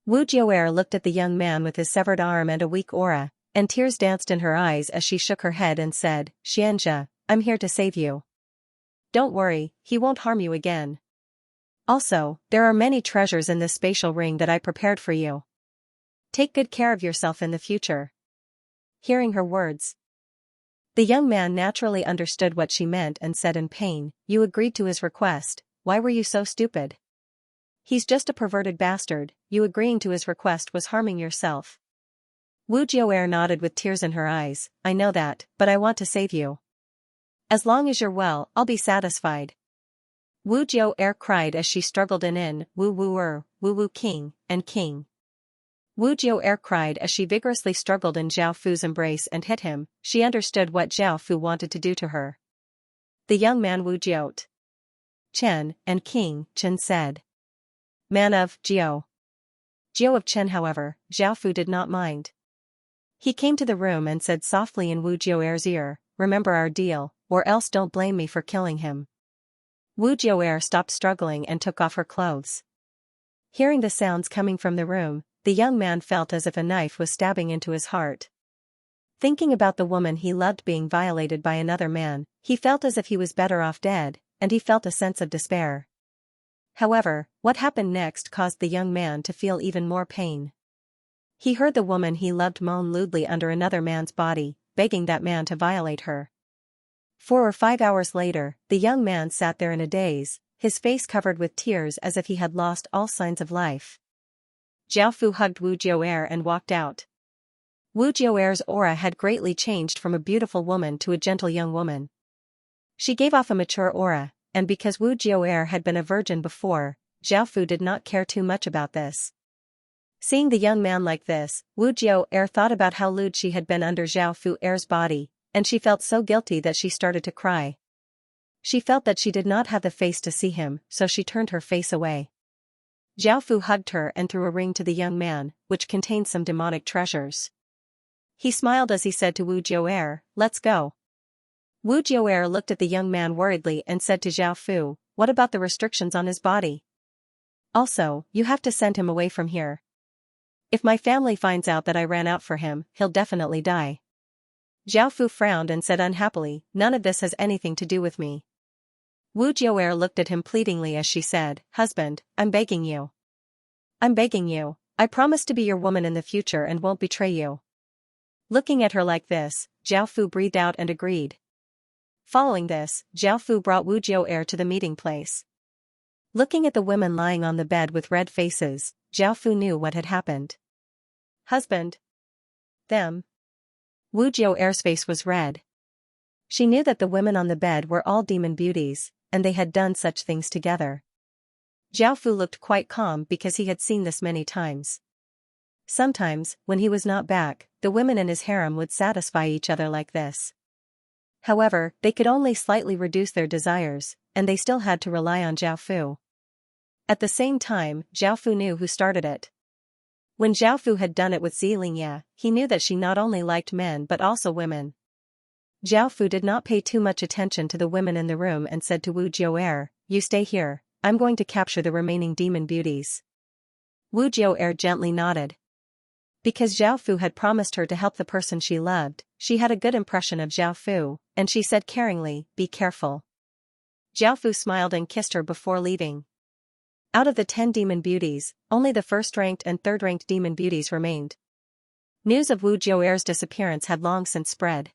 Wu Jiu'er looked at the young man with his severed arm and a weak aura, and tears danced in her eyes as she shook her head and said, "Xianxia, I'm here to save you. Don't worry, he won't harm you again. Also, there are many treasures in this spatial ring that I prepared for you. Take good care of yourself in the future." Hearing her words, the young man naturally understood what she meant and said in pain, "You agreed to his request, why were you so stupid? He's just a perverted bastard, you agreeing to his request was harming yourself." Wu Jiu'er nodded with tears in her eyes, "I know that, but I want to save you. As long as you're well, I'll be satisfied." Wu Jiu Er cried as she struggled in, Wu Wu King, and King. Wu Jiu Er cried as she vigorously struggled in Zhao Fu's embrace and hit him. She understood what Zhao Fu wanted to do to her. The young man Wu Jiu Chen, and King, Chen said. Man of Jiu of Chen. However, Zhao Fu did not mind. He came to the room and said softly in Wu Jiu Er's ear, remember our deal, or else don't blame me for killing him. Wu Jiu Er stopped struggling and took off her clothes. Hearing the sounds coming from the room, the young man felt as if a knife was stabbing into his heart. Thinking about the woman he loved being violated by another man, he felt as if he was better off dead, and he felt a sense of despair. However, what happened next caused the young man to feel even more pain. He heard the woman he loved moan lewdly under another man's body, begging that man to violate her. 4 or 5 hours later, the young man sat there in a daze, his face covered with tears as if he had lost all signs of life. Zhao Fu hugged Wu Jiu Er and walked out. Wu Jiu Er's aura had greatly changed from a beautiful woman to a gentle young woman. She gave off a mature aura, and because Wu Jiu Er had been a virgin before, Zhao Fu did not care too much about this. Seeing the young man like this, Wu Jiu Er thought about how lewd she had been under Zhao Fu Er's body, and she felt so guilty that she started to cry. She felt that she did not have the face to see him, so she turned her face away. Zhao Fu hugged her and threw a ring to the young man, which contained some demonic treasures. He smiled as he said to Wu Jiu Er, let's go. Wu Jiu Er looked at the young man worriedly and said to Zhao Fu, what about the restrictions on his body? Also, you have to send him away from here. If my family finds out that I ran out for him, he'll definitely die. Zhao Fu frowned and said unhappily, none of this has anything to do with me. Wu Jiu Er looked at him pleadingly as she said, husband, I'm begging you. I'm begging you, I promise to be your woman in the future and won't betray you. Looking at her like this, Zhao Fu breathed out and agreed. Following this, Zhao Fu brought Wu Jiu Er to the meeting place. Looking at the women lying on the bed with red faces, Zhao Fu knew what had happened. Husband. Them. Wu Jiu Er's face was red. She knew that the women on the bed were all demon beauties, and they had done such things together. Zhao Fu looked quite calm because he had seen this many times. Sometimes, when he was not back, the women in his harem would satisfy each other like this. However, they could only slightly reduce their desires, and they still had to rely on Zhao Fu. At the same time, Zhao Fu knew who started it. When Zhao Fu had done it with Xianxia, he knew that she not only liked men but also women. Zhao Fu did not pay too much attention to the women in the room and said to Wu Jiu Er, you stay here, I'm going to capture the remaining demon beauties. Wu Jiu Er gently nodded. Because Zhao Fu had promised her to help the person she loved, she had a good impression of Zhao Fu, and she said caringly, be careful. Zhao Fu smiled and kissed her before leaving. Out of the 10 demon beauties, only the first-ranked and third-ranked demon beauties remained. News of Wu Jiu Er's disappearance had long since spread.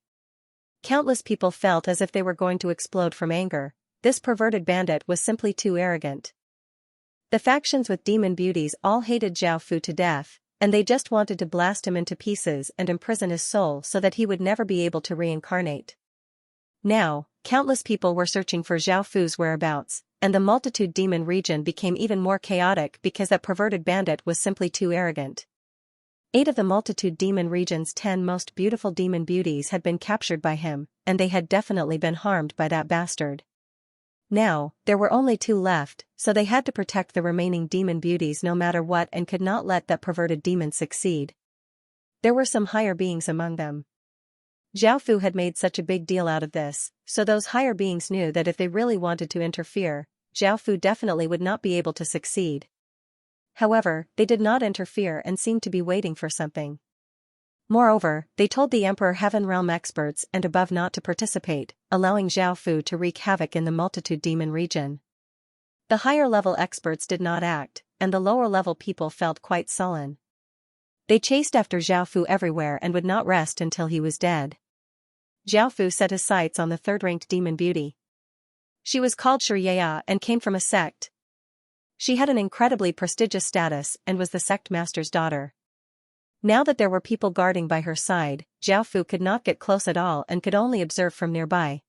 Countless people felt as if they were going to explode from anger. This perverted bandit was simply too arrogant. The factions with demon beauties all hated Zhao Fu to death, and they just wanted to blast him into pieces and imprison his soul so that he would never be able to reincarnate. Now, countless people were searching for Zhao Fu's whereabouts, and the multitude demon region became even more chaotic because that perverted bandit was simply too arrogant. 8 of the multitude demon region's 10 most beautiful demon beauties had been captured by him, and they had definitely been harmed by that bastard. Now, there were only 2 left, so they had to protect the remaining demon beauties no matter what and could not let that perverted demon succeed. There were some higher beings among them. Zhao Fu had made such a big deal out of this, so those higher beings knew that if they really wanted to interfere, Zhao Fu definitely would not be able to succeed. However, they did not interfere and seemed to be waiting for something. Moreover, they told the Emperor Heaven Realm experts and above not to participate, allowing Zhao Fu to wreak havoc in the multitude demon region. The higher-level experts did not act, and the lower-level people felt quite sullen. They chased after Zhao Fu everywhere and would not rest until he was dead. Zhao Fu set his sights on the third-ranked demon beauty. She was called Xianxia and came from a sect. She had an incredibly prestigious status and was the sect master's daughter. Now that there were people guarding by her side, Zhao Fu could not get close at all and could only observe from nearby.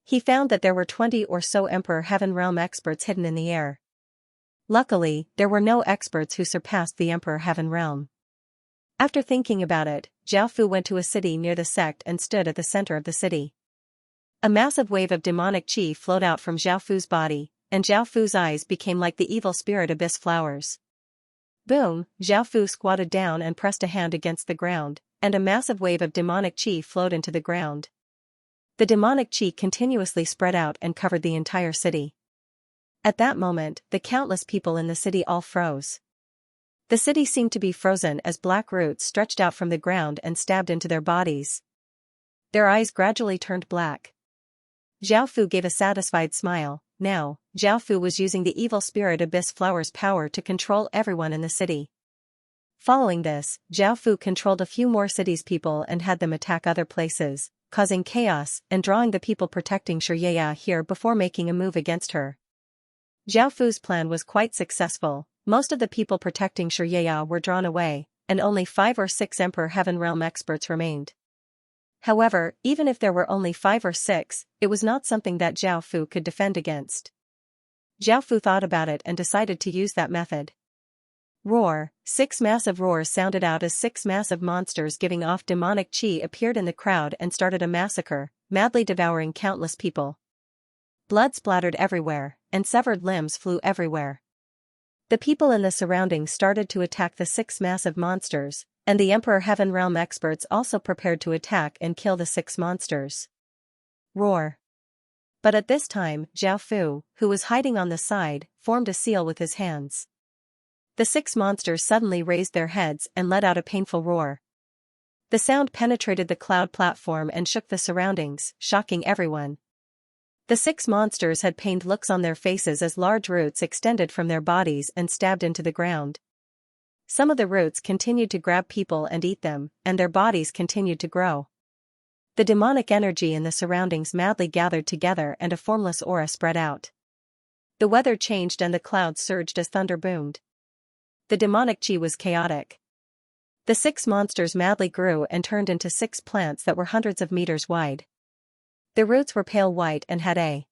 He found that there were 20 or so Emperor Heaven Realm experts hidden in the air. Luckily, there were no experts who surpassed the Emperor Heaven Realm. After thinking about it, Zhao Fu went to a city near the sect and stood at the center of the city. A massive wave of demonic qi flowed out from Zhao Fu's body, and Zhao Fu's eyes became like the evil spirit abyss flowers. Boom, Zhao Fu squatted down and pressed a hand against the ground, and a massive wave of demonic qi flowed into the ground. The demonic qi continuously spread out and covered the entire city. At that moment, the countless people in the city all froze. The city seemed to be frozen as black roots stretched out from the ground and stabbed into their bodies. Their eyes gradually turned black. Zhao Fu gave a satisfied smile. Now, Zhao Fu was using the evil spirit abyss flower's power to control everyone in the city. Following this, Zhao Fu controlled a few more cities' people and had them attack other places, causing chaos and drawing the people protecting Xianxia here before making a move against her. Zhao Fu's plan was quite successful. Most of the people protecting Xianxia were drawn away, and only 5 or 6 Emperor Heaven Realm experts remained. However, even if there were only 5 or 6, it was not something that Zhao Fu could defend against. Zhao Fu thought about it and decided to use that method. Roar! 6 massive roars sounded out as 6 massive monsters giving off demonic qi appeared in the crowd and started a massacre, madly devouring countless people. Blood splattered everywhere, and severed limbs flew everywhere. The people in the surroundings started to attack the 6 massive monsters, and the Emperor Heaven Realm experts also prepared to attack and kill the 6 monsters. Roar! But at this time, Zhao Fu, who was hiding on the side, formed a seal with his hands. The 6 monsters suddenly raised their heads and let out a painful roar. The sound penetrated the cloud platform and shook the surroundings, shocking everyone. The 6 monsters had pained looks on their faces as large roots extended from their bodies and stabbed into the ground. Some of the roots continued to grab people and eat them, and their bodies continued to grow. The demonic energy in the surroundings madly gathered together and a formless aura spread out. The weather changed and the clouds surged as thunder boomed. The demonic qi was chaotic. The 6 monsters madly grew and turned into 6 plants that were hundreds of meters wide. The roots were pale white and had a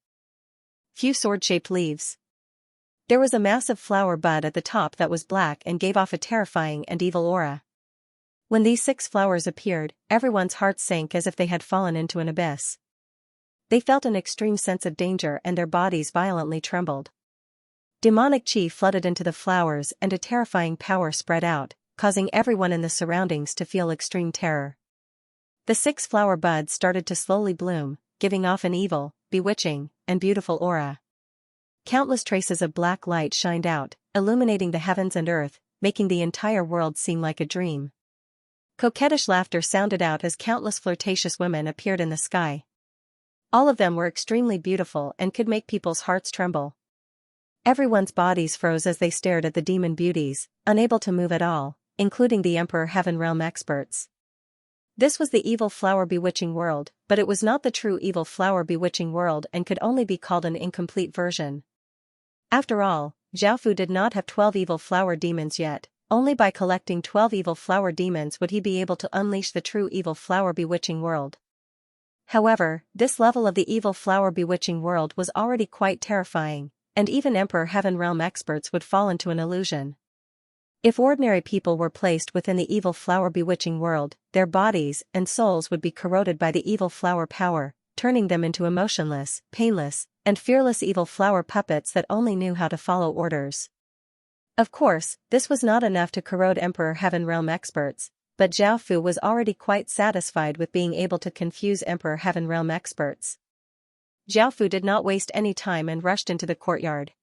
few sword-shaped leaves. There was a massive flower bud at the top that was black and gave off a terrifying and evil aura. When these 6 flowers appeared, everyone's hearts sank as if they had fallen into an abyss. They felt an extreme sense of danger and their bodies violently trembled. Demonic qi flooded into the flowers and a terrifying power spread out, causing everyone in the surroundings to feel extreme terror. The 6 flower buds started to slowly bloom, giving off an evil, bewitching, and beautiful aura. Countless traces of black light shined out, illuminating the heavens and earth, making the entire world seem like a dream. Coquettish laughter sounded out as countless flirtatious women appeared in the sky. All of them were extremely beautiful and could make people's hearts tremble. Everyone's bodies froze as they stared at the demon beauties, unable to move at all, including the Emperor Heaven Realm experts. This was the evil flower bewitching world, but it was not the true evil flower bewitching world and could only be called an incomplete version. After all, Zhao Fu did not have 12 evil flower demons yet. Only by collecting 12 evil flower demons would he be able to unleash the true evil flower bewitching world. However, this level of the evil flower bewitching world was already quite terrifying, and even Emperor Heaven Realm experts would fall into an illusion. If ordinary people were placed within the evil flower bewitching world, their bodies and souls would be corroded by the evil flower power, turning them into emotionless, painless, and fearless evil flower puppets that only knew how to follow orders. Of course, this was not enough to corrode Emperor Heaven Realm experts, but Zhao Fu was already quite satisfied with being able to confuse Emperor Heaven Realm experts. Zhao Fu did not waste any time and rushed into the courtyard.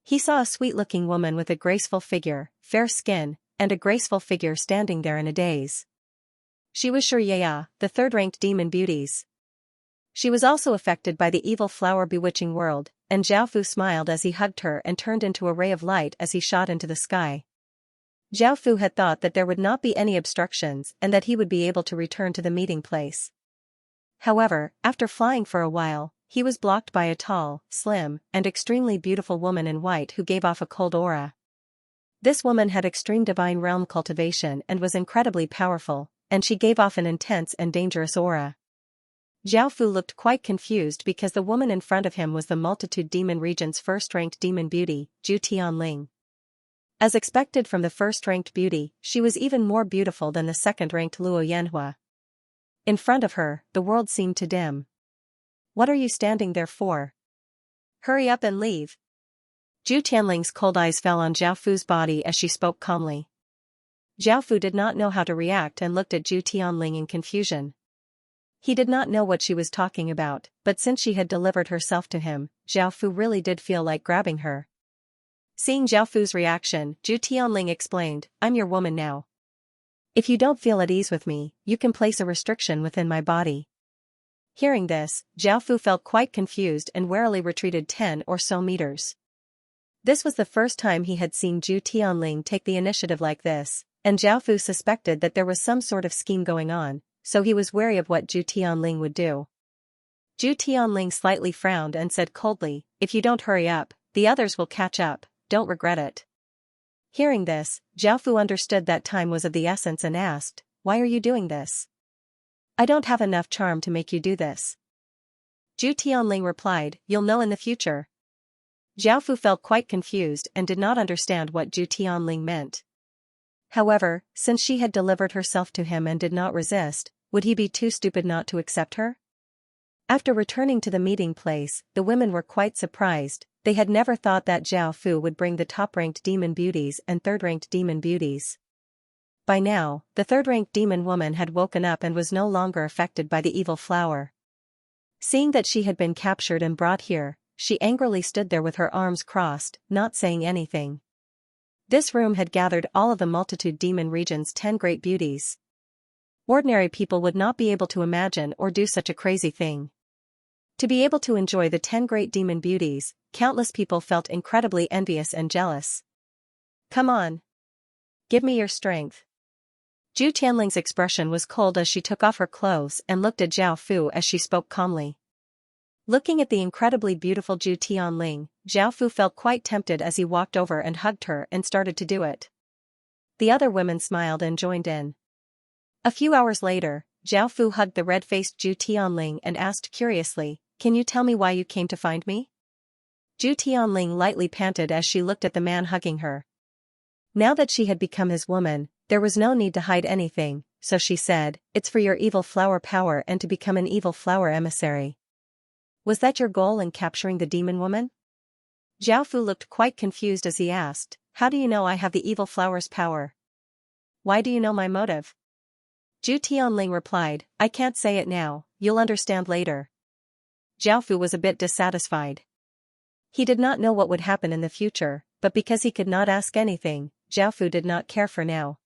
He saw a sweet-looking woman with a graceful figure, fair skin, and a graceful figure standing there in a daze. She was Xianxia, the 3rd-ranked demon beauties. She was also affected by the evil flower bewitching world, and Zhao Fu smiled as he hugged her and turned into a ray of light as he shot into the sky. Zhao Fu had thought that there would not be any obstructions and that he would be able to return to the meeting place. However, after flying for a while, he was blocked by a tall, slim, and extremely beautiful woman in white who gave off a cold aura. This woman had extreme divine realm cultivation and was incredibly powerful, and she gave off an intense and dangerous aura. Zhao Fu looked quite confused because the woman in front of him was the multitude demon region's first-ranked demon beauty, Zhu Tianling. As expected from the first-ranked beauty, she was even more beautiful than the second-ranked Luo Yanhua. In front of her, the world seemed to dim. What are you standing there for? Hurry up and leave. Zhu Tianling's cold eyes fell on Zhao Fu's body as she spoke calmly. Zhao Fu did not know how to react and looked at Zhu Tianling in confusion. He did not know what she was talking about, but since she had delivered herself to him, Zhao Fu really did feel like grabbing her. Seeing Zhao Fu's reaction, Zhu Tianling explained, I'm your woman now. If you don't feel at ease with me, you can place a restriction within my body. Hearing this, Zhao Fu felt quite confused and warily retreated 10 or so meters. This was the first time he had seen Zhu Tianling take the initiative like this, and Zhao Fu suspected that there was some sort of scheme going on, so he was wary of what Zhu Tianling would do. Zhu Tianling slightly frowned and said coldly, if you don't hurry up, the others will catch up, don't regret it. Hearing this, Zhao Fu understood that time was of the essence and asked, why are you doing this? I don't have enough charm to make you do this. Zhu Tianling replied, you'll know in the future. Zhao Fu felt quite confused and did not understand what Zhu Tianling meant. However, since she had delivered herself to him and did not resist, would he be too stupid not to accept her? After returning to the meeting place, the women were quite surprised. They had never thought that Zhao Fu would bring the top-ranked demon beauties and third-ranked demon beauties. By now, the third-ranked demon woman had woken up and was no longer affected by the evil flower. Seeing that she had been captured and brought here, she angrily stood there with her arms crossed, not saying anything. This room had gathered all of the multitude demon region's 10 great beauties. Ordinary people would not be able to imagine or do such a crazy thing. To be able to enjoy the 10 great demon beauties, countless people felt incredibly envious and jealous. Come on. Give me your strength. Zhu Tianling's expression was cold as she took off her clothes and looked at Zhao Fu as she spoke calmly. Looking at the incredibly beautiful Zhu Tianling, Zhao Fu felt quite tempted as he walked over and hugged her and started to do it. The other women smiled and joined in. A few hours later, Zhao Fu hugged the red-faced Zhu Tianling and asked curiously, can you tell me why you came to find me? Zhu Tianling lightly panted as she looked at the man hugging her. Now that she had become his woman, there was no need to hide anything, so she said, it's for your evil flower power and to become an evil flower emissary. Was that your goal in capturing the demon woman? Zhao Fu looked quite confused as he asked, how do you know I have the evil flower's power? Why do you know my motive? Zhu Tianling replied, I can't say it now, you'll understand later. Zhao Fu was a bit dissatisfied. He did not know what would happen in the future, but because he could not ask anything, Zhao Fu did not care for now.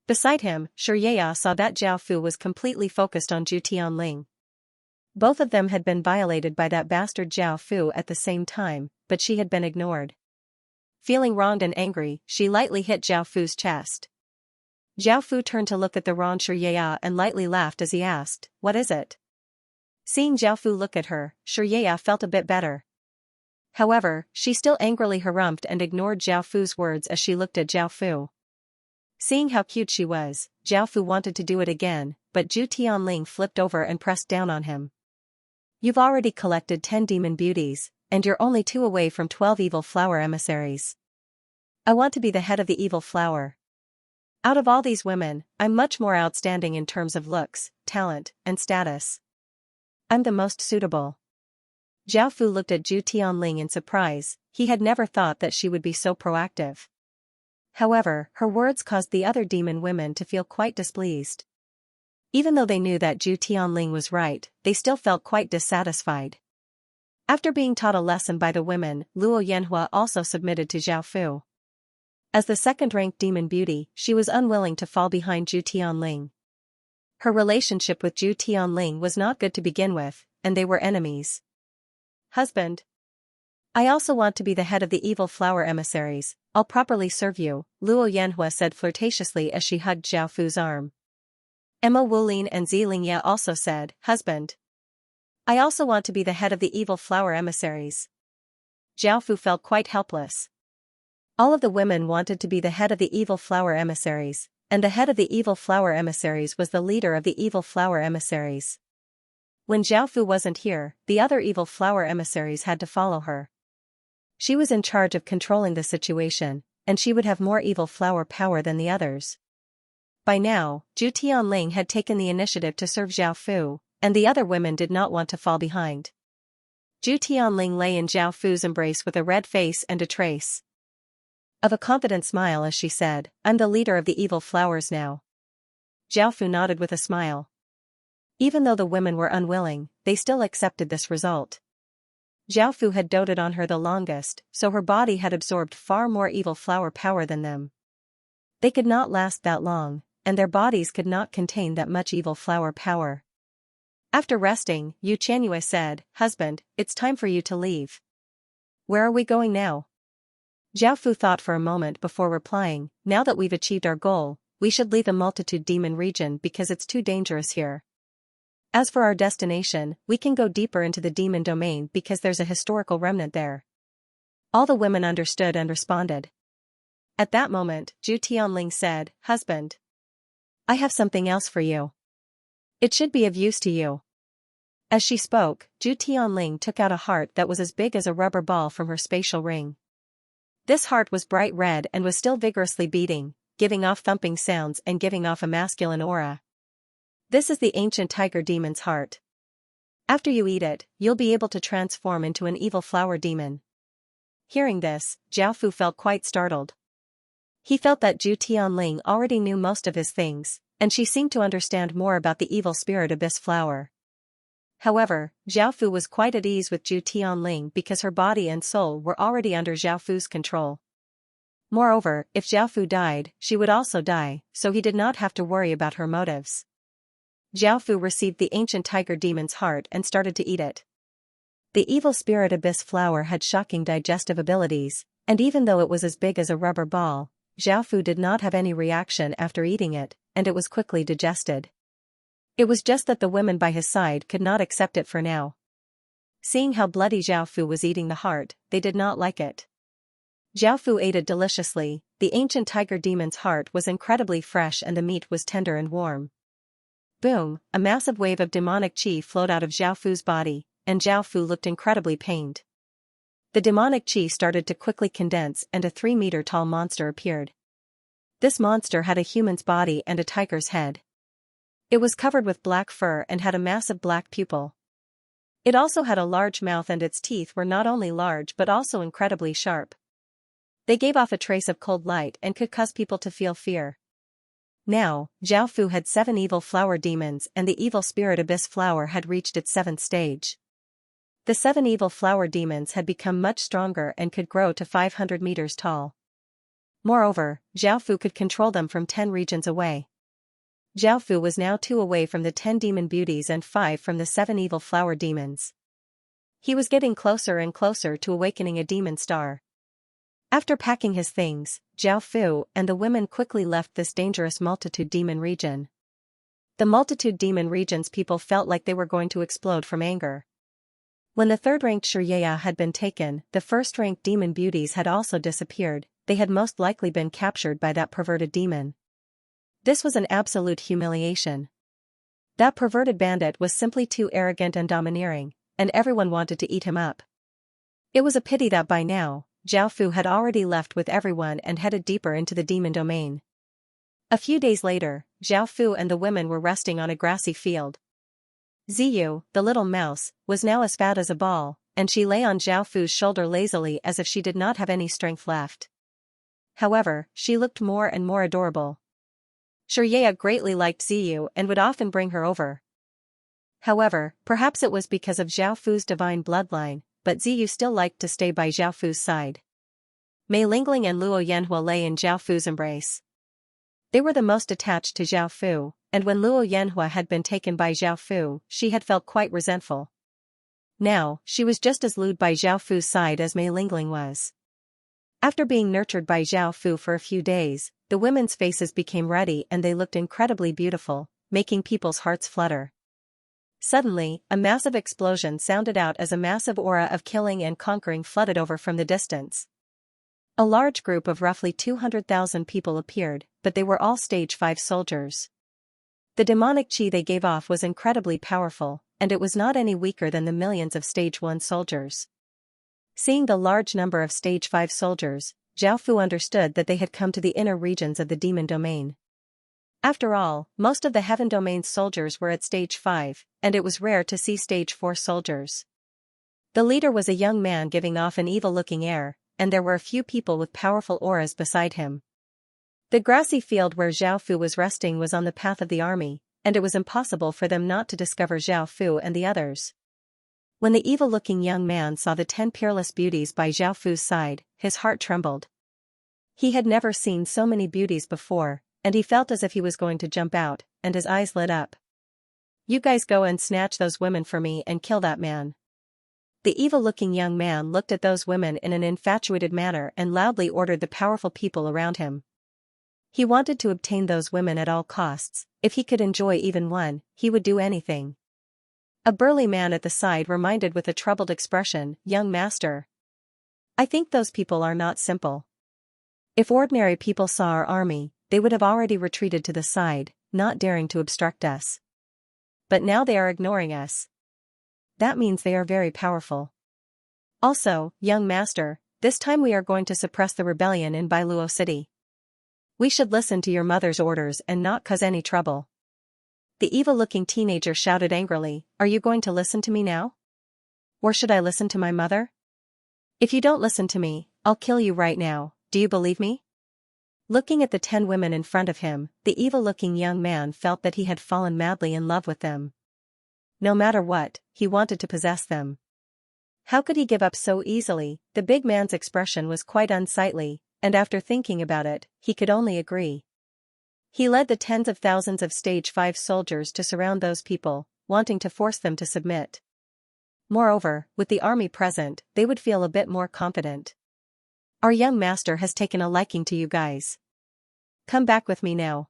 Beside him, Xianxia saw that Zhao Fu was completely focused on Zhu Tianling. Both of them had been violated by that bastard Zhao Fu at the same time, but she had been ignored. Feeling wronged and angry, she lightly hit Zhao Fu's chest. Zhao Fu turned to look at the wronged Xianxia and lightly laughed as he asked, what is it? Seeing Zhao Fu look at her, Xianxia felt a bit better. However, she still angrily harumphed and ignored Zhao Fu's words as she looked at Zhao Fu. Seeing how cute she was, Zhao Fu wanted to do it again, but Zhu Tianling flipped over and pressed down on him. You've already collected 10 demon beauties, and you're only 2 away from 12 evil flower emissaries. I want to be the head of the evil flower. Out of all these women, I'm much more outstanding in terms of looks, talent, and status. I'm the most suitable. Zhao Fu looked at Zhu Tianling in surprise. He had never thought that she would be so proactive. However, her words caused the other demon women to feel quite displeased. Even though they knew that Zhu Tianling was right, they still felt quite dissatisfied. After being taught a lesson by the women, Luo Yanhua also submitted to Zhao Fu. As the second-ranked demon beauty, she was unwilling to fall behind Zhu Tianling. Her relationship with Zhu Tianling was not good to begin with, and they were enemies. Husband. I also want to be the head of the evil flower emissaries. I'll properly serve you, Luo Yanhua said flirtatiously as she hugged Zhao Fu's arm. Emma Wulin and Zilingya also said, husband. I also want to be the head of the evil flower emissaries. Zhao Fu felt quite helpless. All of the women wanted to be the head of the evil flower emissaries, and the head of the evil flower emissaries was the leader of the evil flower emissaries. When Zhao Fu wasn't here, the other evil flower emissaries had to follow her. She was in charge of controlling the situation, and she would have more evil flower power than the others. By now, Zhu Tianling had taken the initiative to serve Zhao Fu, and the other women did not want to fall behind. Zhu Tianling lay in Zhao Fu's embrace with a red face and a trace of a confident smile as she said, "I'm the leader of the evil flowers now." Zhao Fu nodded with a smile. Even though the women were unwilling, they still accepted this result. Zhao Fu had doted on her the longest, so her body had absorbed far more evil flower power than them. They could not last that long, and their bodies could not contain that much evil flower power. After resting, Xianxia said, "Husband, it's time for you to leave." "Where are we going now?" Zhao Fu thought for a moment before replying, "Now that we've achieved our goal, we should leave the multitude demon region because it's too dangerous here. As for our destination, we can go deeper into the demon domain because there's a historical remnant there." All the women understood and responded. At that moment, Zhu Tianling said, "Husband, I have something else for you. It should be of use to you." As she spoke, Zhu Tianling took out a heart that was as big as a rubber ball from her spatial ring. This heart was bright red and was still vigorously beating, giving off thumping sounds and giving off a masculine aura. "This is the ancient tiger demon's heart. After you eat it, you'll be able to transform into an evil flower demon." Hearing this, Zhao Fu felt quite startled. He felt that Zhu Tianling already knew most of his things, and she seemed to understand more about the evil spirit abyss flower. However, Zhao Fu was quite at ease with Zhu Tianling because her body and soul were already under Zhao Fu's control. Moreover, if Zhao Fu died, she would also die, so he did not have to worry about her motives. Zhao Fu received the ancient tiger demon's heart and started to eat it. The evil spirit abyss flower had shocking digestive abilities, and even though it was as big as a rubber ball, Zhao Fu did not have any reaction after eating it, and it was quickly digested. It was just that the women by his side could not accept it for now. Seeing how bloody Zhao Fu was eating the heart, they did not like it. Zhao Fu ate it deliciously. The ancient tiger demon's heart was incredibly fresh and the meat was tender and warm. Boom, a massive wave of demonic qi flowed out of Zhao Fu's body, and Zhao Fu looked incredibly pained. The demonic qi started to quickly condense and a 3-meter-tall monster appeared. This monster had a human's body and a tiger's head. It was covered with black fur and had a massive black pupil. It also had a large mouth and its teeth were not only large but also incredibly sharp. They gave off a trace of cold light and could cause people to feel fear. Now, Zhao Fu had 7 evil flower demons and the evil spirit abyss flower had reached its 7th stage. The 7 evil flower demons had become much stronger and could grow to 500 meters tall. Moreover, Zhao Fu could control them from 10 regions away. Zhao Fu was now 2 away from the 10 demon beauties and 5 from the 7 evil flower demons. He was getting closer and closer to awakening a demon star. After packing his things, Zhao Fu and the women quickly left this dangerous multitude demon region. The multitude demon region's people felt like they were going to explode from anger. When the 3rd-ranked Xianxia had been taken, the 1st-ranked demon beauties had also disappeared. They had most likely been captured by that perverted demon. This was an absolute humiliation. That perverted bandit was simply too arrogant and domineering, and everyone wanted to eat him up. It was a pity that by now, Zhao Fu had already left with everyone and headed deeper into the demon domain. A few days later, Zhao Fu and the women were resting on a grassy field. Ziyu, the little mouse, was now as fat as a ball, and she lay on Zhao Fu's shoulder lazily as if she did not have any strength left. However, she looked more and more adorable. Xianxia greatly liked Ziyu and would often bring her over. However, perhaps it was because of Zhao Fu's divine bloodline, but Ziyu still liked to stay by Zhao Fu's side. Mei Lingling and Luo Yanhua lay in Zhao Fu's embrace. They were the most attached to Zhao Fu, and when Luo Yanhua had been taken by Zhao Fu, she had felt quite resentful. Now, she was just as lewd by Zhao Fu's side as Mei Lingling was. After being nurtured by Zhao Fu for a few days, the women's faces became ruddy and they looked incredibly beautiful, making people's hearts flutter. Suddenly, a massive explosion sounded out as a massive aura of killing and conquering flooded over from the distance. A large group of roughly 200,000 people appeared, but they were all stage 5 soldiers. The demonic chi they gave off was incredibly powerful, and it was not any weaker than the millions of Stage 1 soldiers. Seeing the large number of Stage 5 soldiers, Zhao Fu understood that they had come to the inner regions of the demon domain. After all, most of the heaven domain's soldiers were at Stage 5, and it was rare to see Stage 4 soldiers. The leader was a young man giving off an evil-looking air, and there were a few people with powerful auras beside him. The grassy field where Zhao Fu was resting was on the path of the army, and it was impossible for them not to discover Zhao Fu and the others. When the evil-looking young man saw the 10 peerless beauties by Zhao Fu's side, his heart trembled. He had never seen so many beauties before, and he felt as if he was going to jump out, and his eyes lit up. "You guys go and snatch those women for me and kill that man." The evil-looking young man looked at those women in an infatuated manner and loudly ordered the powerful people around him. He wanted to obtain those women at all costs. If he could enjoy even one, he would do anything. A burly man at the side reminded with a troubled expression, "Young master, I think those people are not simple. If ordinary people saw our army, they would have already retreated to the side, not daring to obstruct us. But now they are ignoring us. That means they are very powerful. Also, young master, this time we are going to suppress the rebellion in Bailuo City. We should listen to your mother's orders and not cause any trouble." The evil-looking teenager shouted angrily, "Are you going to listen to me now? Or should I listen to my mother? If you don't listen to me, I'll kill you right now, do you believe me?" Looking at the 10 women in front of him, the evil-looking young man felt that he had fallen madly in love with them. No matter what, he wanted to possess them. How could he give up so easily? The big man's expression was quite unsightly, and after thinking about it, he could only agree. He led the tens of thousands of Stage 5 soldiers to surround those people, wanting to force them to submit. Moreover, with the army present, they would feel a bit more confident. "Our young master has taken a liking to you guys. Come back with me now.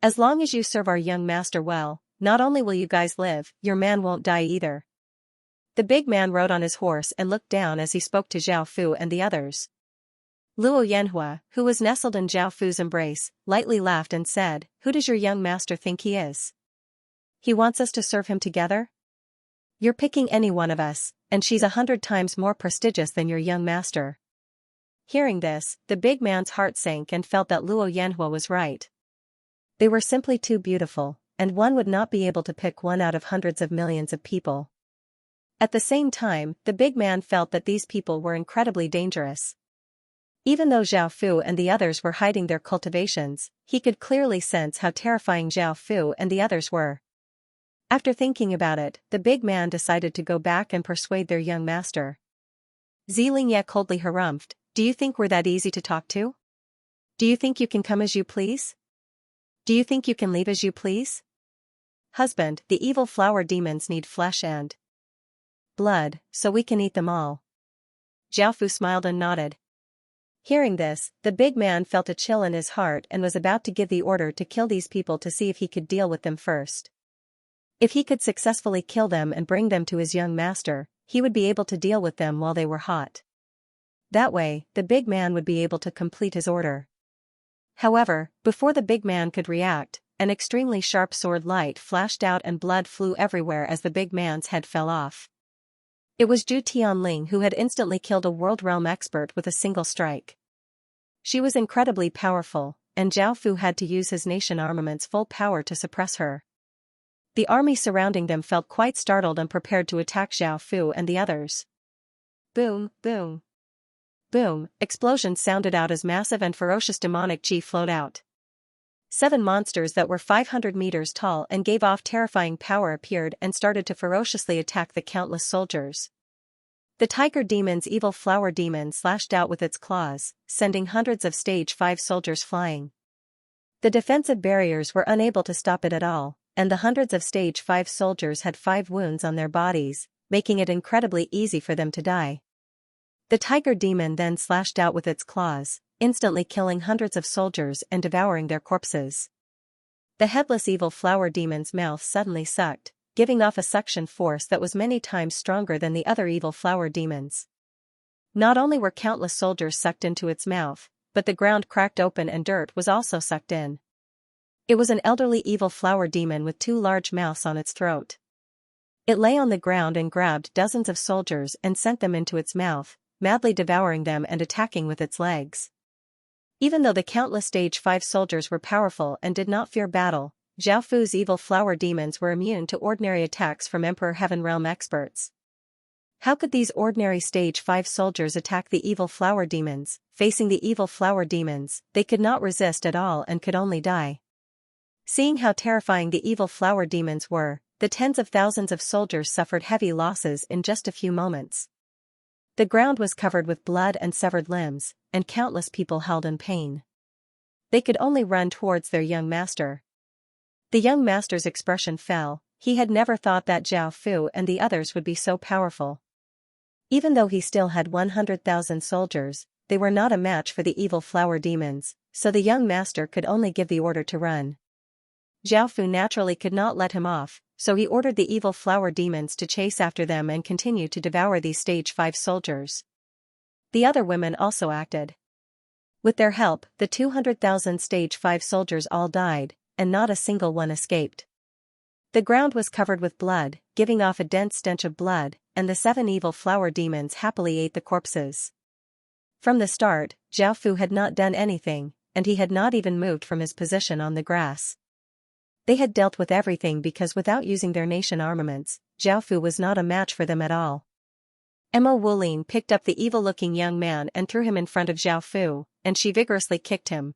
As long as you serve our young master well, not only will you guys live, your man won't die either." The big man rode on his horse and looked down as he spoke to Zhao Fu and the others. Luo Yanhua, who was nestled in Zhao Fu's embrace, lightly laughed and said, "Who does your young master think he is? He wants us to serve him together? You're picking any one of us, and she's 100 times more prestigious than your young master." Hearing this, the big man's heart sank and felt that Luo Yanhua was right. They were simply too beautiful, and one would not be able to pick one out of hundreds of millions of people. At the same time, the big man felt that these people were incredibly dangerous. Even though Zhao Fu and the others were hiding their cultivations, he could clearly sense how terrifying Zhao Fu and the others were. After thinking about it, the big man decided to go back and persuade their young master. Xianxia coldly harumphed, "Do you think we're that easy to talk to? Do you think you can come as you please? Do you think you can leave as you please? Husband, the evil flower demons need flesh and blood, so we can eat them all." Zhao Fu smiled and nodded. Hearing this, the big man felt a chill in his heart and was about to give the order to kill these people to see if he could deal with them first. If he could successfully kill them and bring them to his young master, he would be able to deal with them while they were hot. That way, the big man would be able to complete his order. However, before the big man could react, an extremely sharp sword light flashed out and blood flew everywhere as the big man's head fell off. It was Zhu Tianling who had instantly killed a world realm expert with a single strike. She was incredibly powerful, and Zhao Fu had to use his nation armament's full power to suppress her. The army surrounding them felt quite startled and prepared to attack Zhao Fu and the others. Boom, boom. Boom, explosions sounded out as massive and ferocious demonic chi flowed out. 7 monsters that were 500 meters tall and gave off terrifying power appeared and started to ferociously attack the countless soldiers. The tiger demon's evil flower demon slashed out with its claws, sending hundreds of Stage 5 soldiers flying. The defensive barriers were unable to stop it at all, and the hundreds of Stage 5 soldiers had 5 wounds on their bodies, making it incredibly easy for them to die. The tiger demon then slashed out with its claws, instantly killing hundreds of soldiers and devouring their corpses. The headless evil flower demon's mouth suddenly sucked, giving off a suction force that was many times stronger than the other evil flower demons. Not only were countless soldiers sucked into its mouth, but the ground cracked open and dirt was also sucked in. It was an elderly evil flower demon with 2 large mouths on its throat. It lay on the ground and grabbed dozens of soldiers and sent them into its mouth, madly devouring them and attacking with its legs. Even though the countless Stage 5 soldiers were powerful and did not fear battle, Zhao Fu's evil flower demons were immune to ordinary attacks from Emperor Heaven Realm experts. How could these ordinary Stage 5 soldiers attack the evil flower demons? Facing the evil flower demons, they could not resist at all and could only die. Seeing how terrifying the evil flower demons were, the tens of thousands of soldiers suffered heavy losses in just a few moments. The ground was covered with blood and severed limbs, and countless people held in pain. They could only run towards their young master. The young master's expression fell. He had never thought that Zhao Fu and the others would be so powerful. Even though he still had 100,000 soldiers, they were not a match for the evil flower demons, so the young master could only give the order to run. Zhao Fu naturally could not let him off, so he ordered the evil flower demons to chase after them and continue to devour these Stage 5 soldiers. The other women also acted. With their help, the 200,000 Stage 5 soldiers all died, and not a single one escaped. The ground was covered with blood, giving off a dense stench of blood, and the 7 evil flower demons happily ate the corpses. From the start, Zhao Fu had not done anything, and he had not even moved from his position on the grass. They had dealt with everything because without using their nation armaments, Zhao Fu was not a match for them at all. Mo Wulin picked up the evil-looking young man and threw him in front of Zhao Fu, and she vigorously kicked him.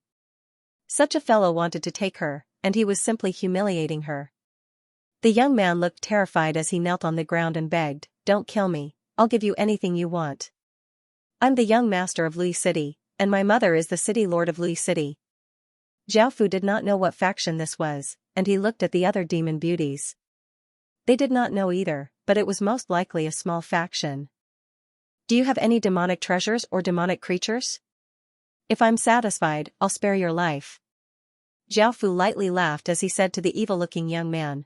Such a fellow wanted to take her, and he was simply humiliating her. The young man looked terrified as he knelt on the ground and begged, "Don't kill me, I'll give you anything you want. I'm the young master of Lui City, and my mother is the city lord of Lui City." Zhao Fu did not know what faction this was, and he looked at the other demon beauties. They did not know either, but it was most likely a small faction. "Do you have any demonic treasures or demonic creatures? If I'm satisfied, I'll spare your life." Zhao Fu lightly laughed as he said to the evil-looking young man.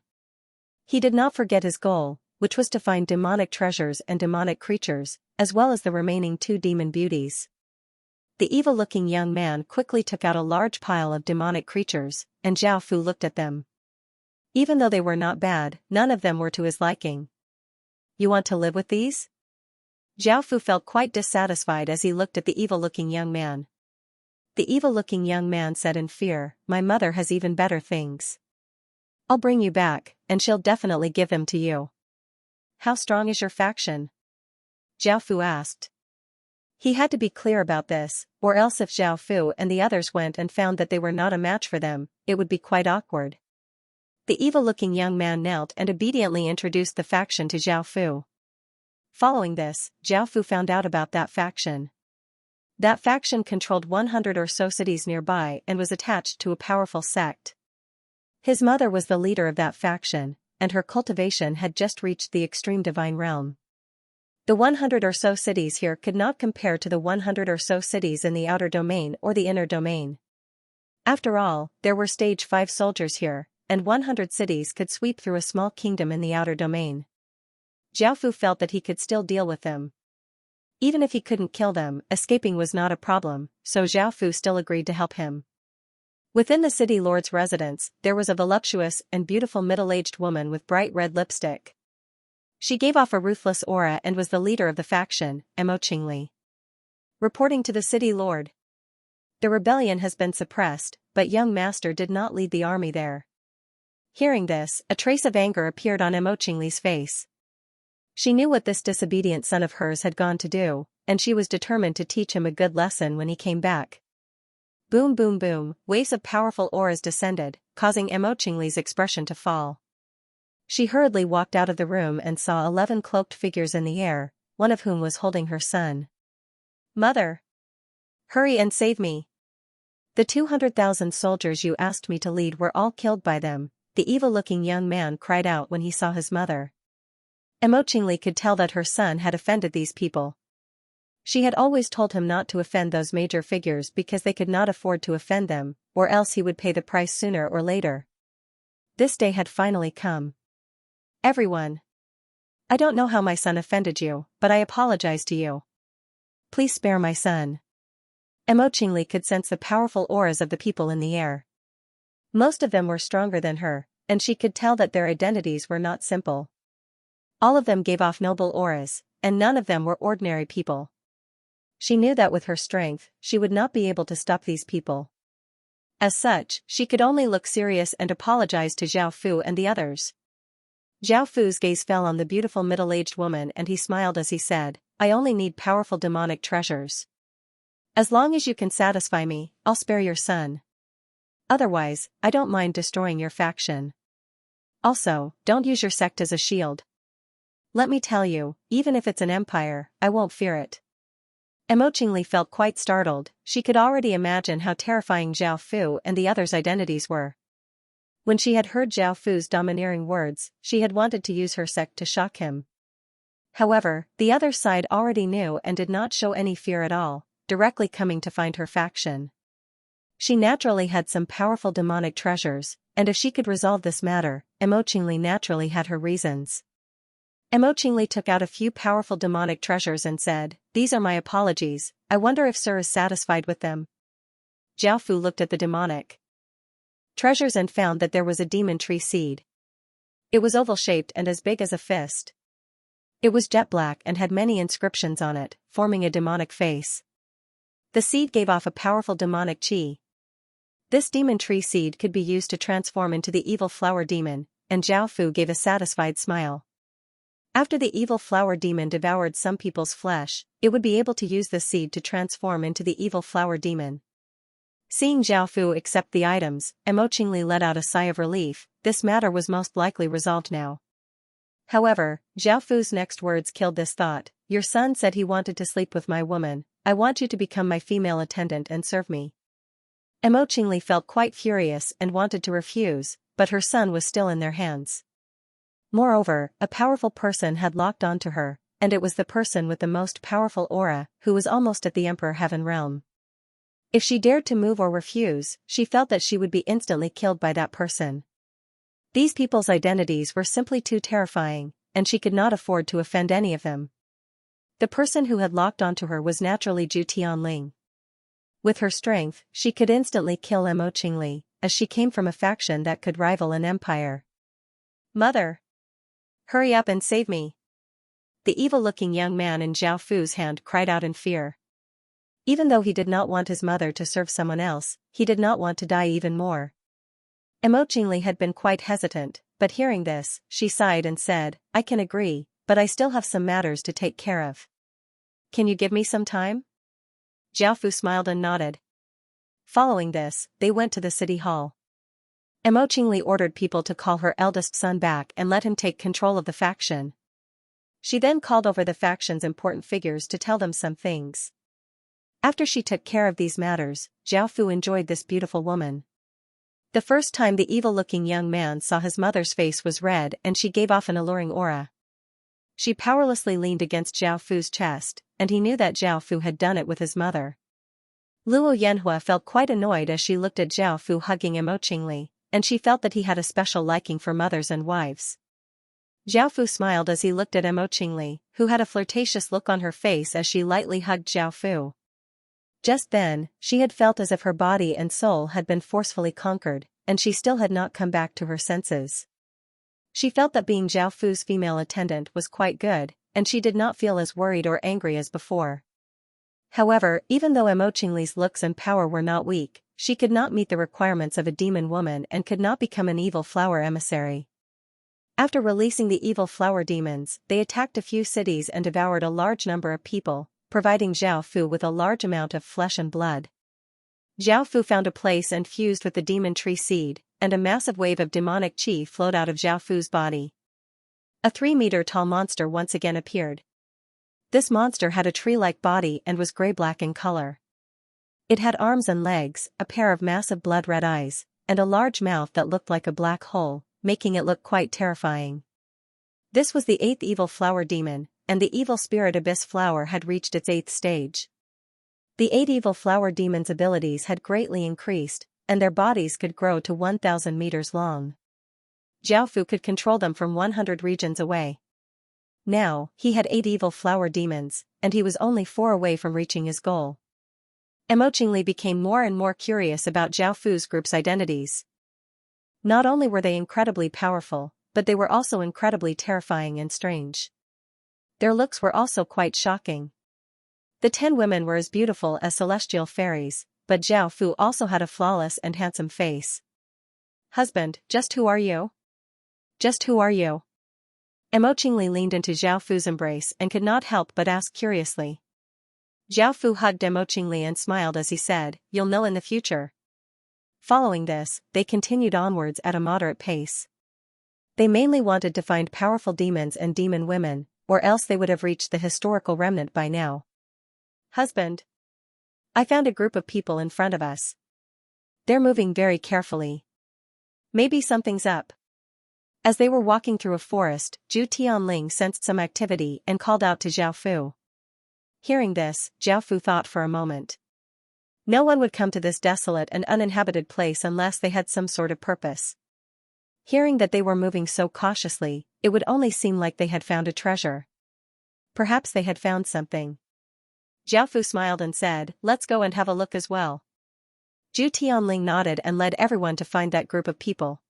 He did not forget his goal, which was to find demonic treasures and demonic creatures, as well as the remaining 2 demon beauties. The evil-looking young man quickly took out a large pile of demonic creatures, and Zhao Fu looked at them. Even though they were not bad, none of them were to his liking. "You want to live with these?" Zhao Fu felt quite dissatisfied as he looked at the evil-looking young man. The evil-looking young man said in fear, "My mother has even better things. I'll bring you back, and she'll definitely give them to you." "How strong is your faction?" Zhao Fu asked. He had to be clear about this, or else if Zhao Fu and the others went and found that they were not a match for them, it would be quite awkward. The evil-looking young man knelt and obediently introduced the faction to Zhao Fu. Following this, Zhao Fu found out about that faction. That faction controlled 100 or so cities nearby and was attached to a powerful sect. His mother was the leader of that faction, and her cultivation had just reached the extreme divine realm. The 100 or so cities here could not compare to the 100 or so cities in the outer domain or the inner domain. After all, there were Stage 5 soldiers here, and 100 cities could sweep through a small kingdom in the outer domain. Zhao Fu felt that he could still deal with them. Even if he couldn't kill them, escaping was not a problem, so Zhao Fu still agreed to help him. Within the city lord's residence, there was a voluptuous and beautiful middle-aged woman with bright red lipstick. She gave off a ruthless aura and was the leader of the faction, Mo Qingli. Reporting to the city lord. The rebellion has been suppressed, but young master did not lead the army there. Hearing this, a trace of anger appeared on Mo Qingli's face. She knew what this disobedient son of hers had gone to do, and she was determined to teach him a good lesson when he came back. Boom boom boom, waves of powerful auras descended, causing Mo Qingli's expression to fall. She hurriedly walked out of the room and saw 11 cloaked figures in the air, one of whom was holding her son. "Mother! Hurry and save me! The 200,000 soldiers you asked me to lead were all killed by them," the evil-looking young man cried out when he saw his mother. Mo Qingli could tell that her son had offended these people. She had always told him not to offend those major figures because they could not afford to offend them, or else he would pay the price sooner or later. This day had finally come. "Everyone. I don't know how my son offended you, but I apologize to you. Please spare my son." Mo Qingli could sense the powerful auras of the people in the air. Most of them were stronger than her, and she could tell that their identities were not simple. All of them gave off noble auras, and none of them were ordinary people. She knew that with her strength, she would not be able to stop these people. As such, she could only look serious and apologize to Zhao Fu and the others. Zhao Fu's gaze fell on the beautiful middle-aged woman and he smiled as he said, I only need powerful demonic treasures. As long as you can satisfy me, I'll spare your son. Otherwise, I don't mind destroying your faction. Also, don't use your sect as a shield. Let me tell you, even if it's an empire, I won't fear it. Emo Qingli felt quite startled. She could already imagine how terrifying Zhao Fu and the others' identities were. When she had heard Zhao Fu's domineering words, she had wanted to use her sect to shock him. However, the other side already knew and did not show any fear at all, directly coming to find her faction. She naturally had some powerful demonic treasures, and if she could resolve this matter, Emo Qingli naturally had her reasons. Emo Qingli took out a few powerful demonic treasures and said, These are my apologies, I wonder if Sir is satisfied with them. Zhao Fu looked at the demonic treasures and found that there was a demon tree seed. It was oval-shaped and as big as a fist. It was jet black and had many inscriptions on it, forming a demonic face. The seed gave off a powerful demonic chi. This demon tree seed could be used to transform into the evil flower demon, and Zhao Fu gave a satisfied smile. After the evil flower demon devoured some people's flesh, it would be able to use the seed to transform into the evil flower demon. Seeing Zhao Fu accept the items, Emo Qingli let out a sigh of relief. This matter was most likely resolved now. However, Zhao Fu's next words killed this thought. Your son said he wanted to sleep with my woman. I want you to become my female attendant and serve me. Emo Qingli felt quite furious and wanted to refuse, but her son was still in their hands. Moreover, a powerful person had locked onto her, and it was the person with the most powerful aura, who was almost at the Emperor Heaven realm. If she dared to move or refuse, she felt that she would be instantly killed by that person. These people's identities were simply too terrifying, and she could not afford to offend any of them. The person who had locked onto her was naturally Zhu Tianling. With her strength, she could instantly kill Emo Qingli, as she came from a faction that could rival an empire. Mother! Hurry up and save me! The evil-looking young man in Zhao Fu's hand cried out in fear. Even though he did not want his mother to serve someone else, he did not want to die even more. Emo Qingli had been quite hesitant, but hearing this, she sighed and said, I can agree, but I still have some matters to take care of. Can you give me some time? Zhao Fu smiled and nodded. Following this, they went to the city hall. Emo Qingli ordered people to call her eldest son back and let him take control of the faction. She then called over the faction's important figures to tell them some things. After she took care of these matters, Zhao Fu enjoyed this beautiful woman. The first time the evil-looking young man saw his mother's face was red and she gave off an alluring aura. She powerlessly leaned against Zhao Fu's chest, and he knew that Zhao Fu had done it with his mother. Luo Yanhua felt quite annoyed as she looked at Zhao Fu hugging Emo Qingli, and she felt that he had a special liking for mothers and wives. Zhao Fu smiled as he looked at Emo Qingli, who had a flirtatious look on her face as she lightly hugged Zhao Fu. Just then, she had felt as if her body and soul had been forcefully conquered, and she still had not come back to her senses. She felt that being Zhao Fu's female attendant was quite good, and she did not feel as worried or angry as before. However, even though Emo Qingli's looks and power were not weak, she could not meet the requirements of a demon woman and could not become an evil flower emissary. After releasing the evil flower demons, they attacked a few cities and devoured a large number of people, providing Zhao Fu with a large amount of flesh and blood. Zhao Fu found a place and fused with the demon tree seed, and a massive wave of demonic qi flowed out of Zhao Fu's body. A 3-meter-tall monster once again appeared. This monster had a tree-like body and was gray-black in color. It had arms and legs, a pair of massive blood-red eyes, and a large mouth that looked like a black hole, making it look quite terrifying. This was the 8th evil flower demon, and the evil spirit abyss flower had reached its 8th stage. The 8 evil flower demons' abilities had greatly increased, and their bodies could grow to 1,000 meters long. Zhao Fu could control them from 100 regions away. Now, he had 8 evil flower demons, and he was only 4 away from reaching his goal. Emo Qingli became more and more curious about Zhao Fu's group's identities. Not only were they incredibly powerful, but they were also incredibly terrifying and strange. Their looks were also quite shocking. The 10 women were as beautiful as celestial fairies, but Zhao Fu also had a flawless and handsome face. "Husband, just who are you? Just who are you?" Mo Qingli leaned into Zhao Fu's embrace and could not help but ask curiously. Zhao Fu hugged Mo Qingli and smiled as he said, "You'll know in the future." Following this, they continued onwards at a moderate pace. They mainly wanted to find powerful demons and demon women, or else they would have reached the historical remnant by now. "Husband, I found a group of people in front of us. They're moving very carefully. Maybe something's up." As they were walking through a forest, Zhu Tianling sensed some activity and called out to Zhao Fu. Hearing this, Zhao Fu thought for a moment. No one would come to this desolate and uninhabited place unless they had some sort of purpose. Hearing that they were moving so cautiously, it would only seem like they had found a treasure. Perhaps they had found something. Zhao Fu smiled and said, "Let's go and have a look as well." Zhu Tianling nodded and led everyone to find that group of people.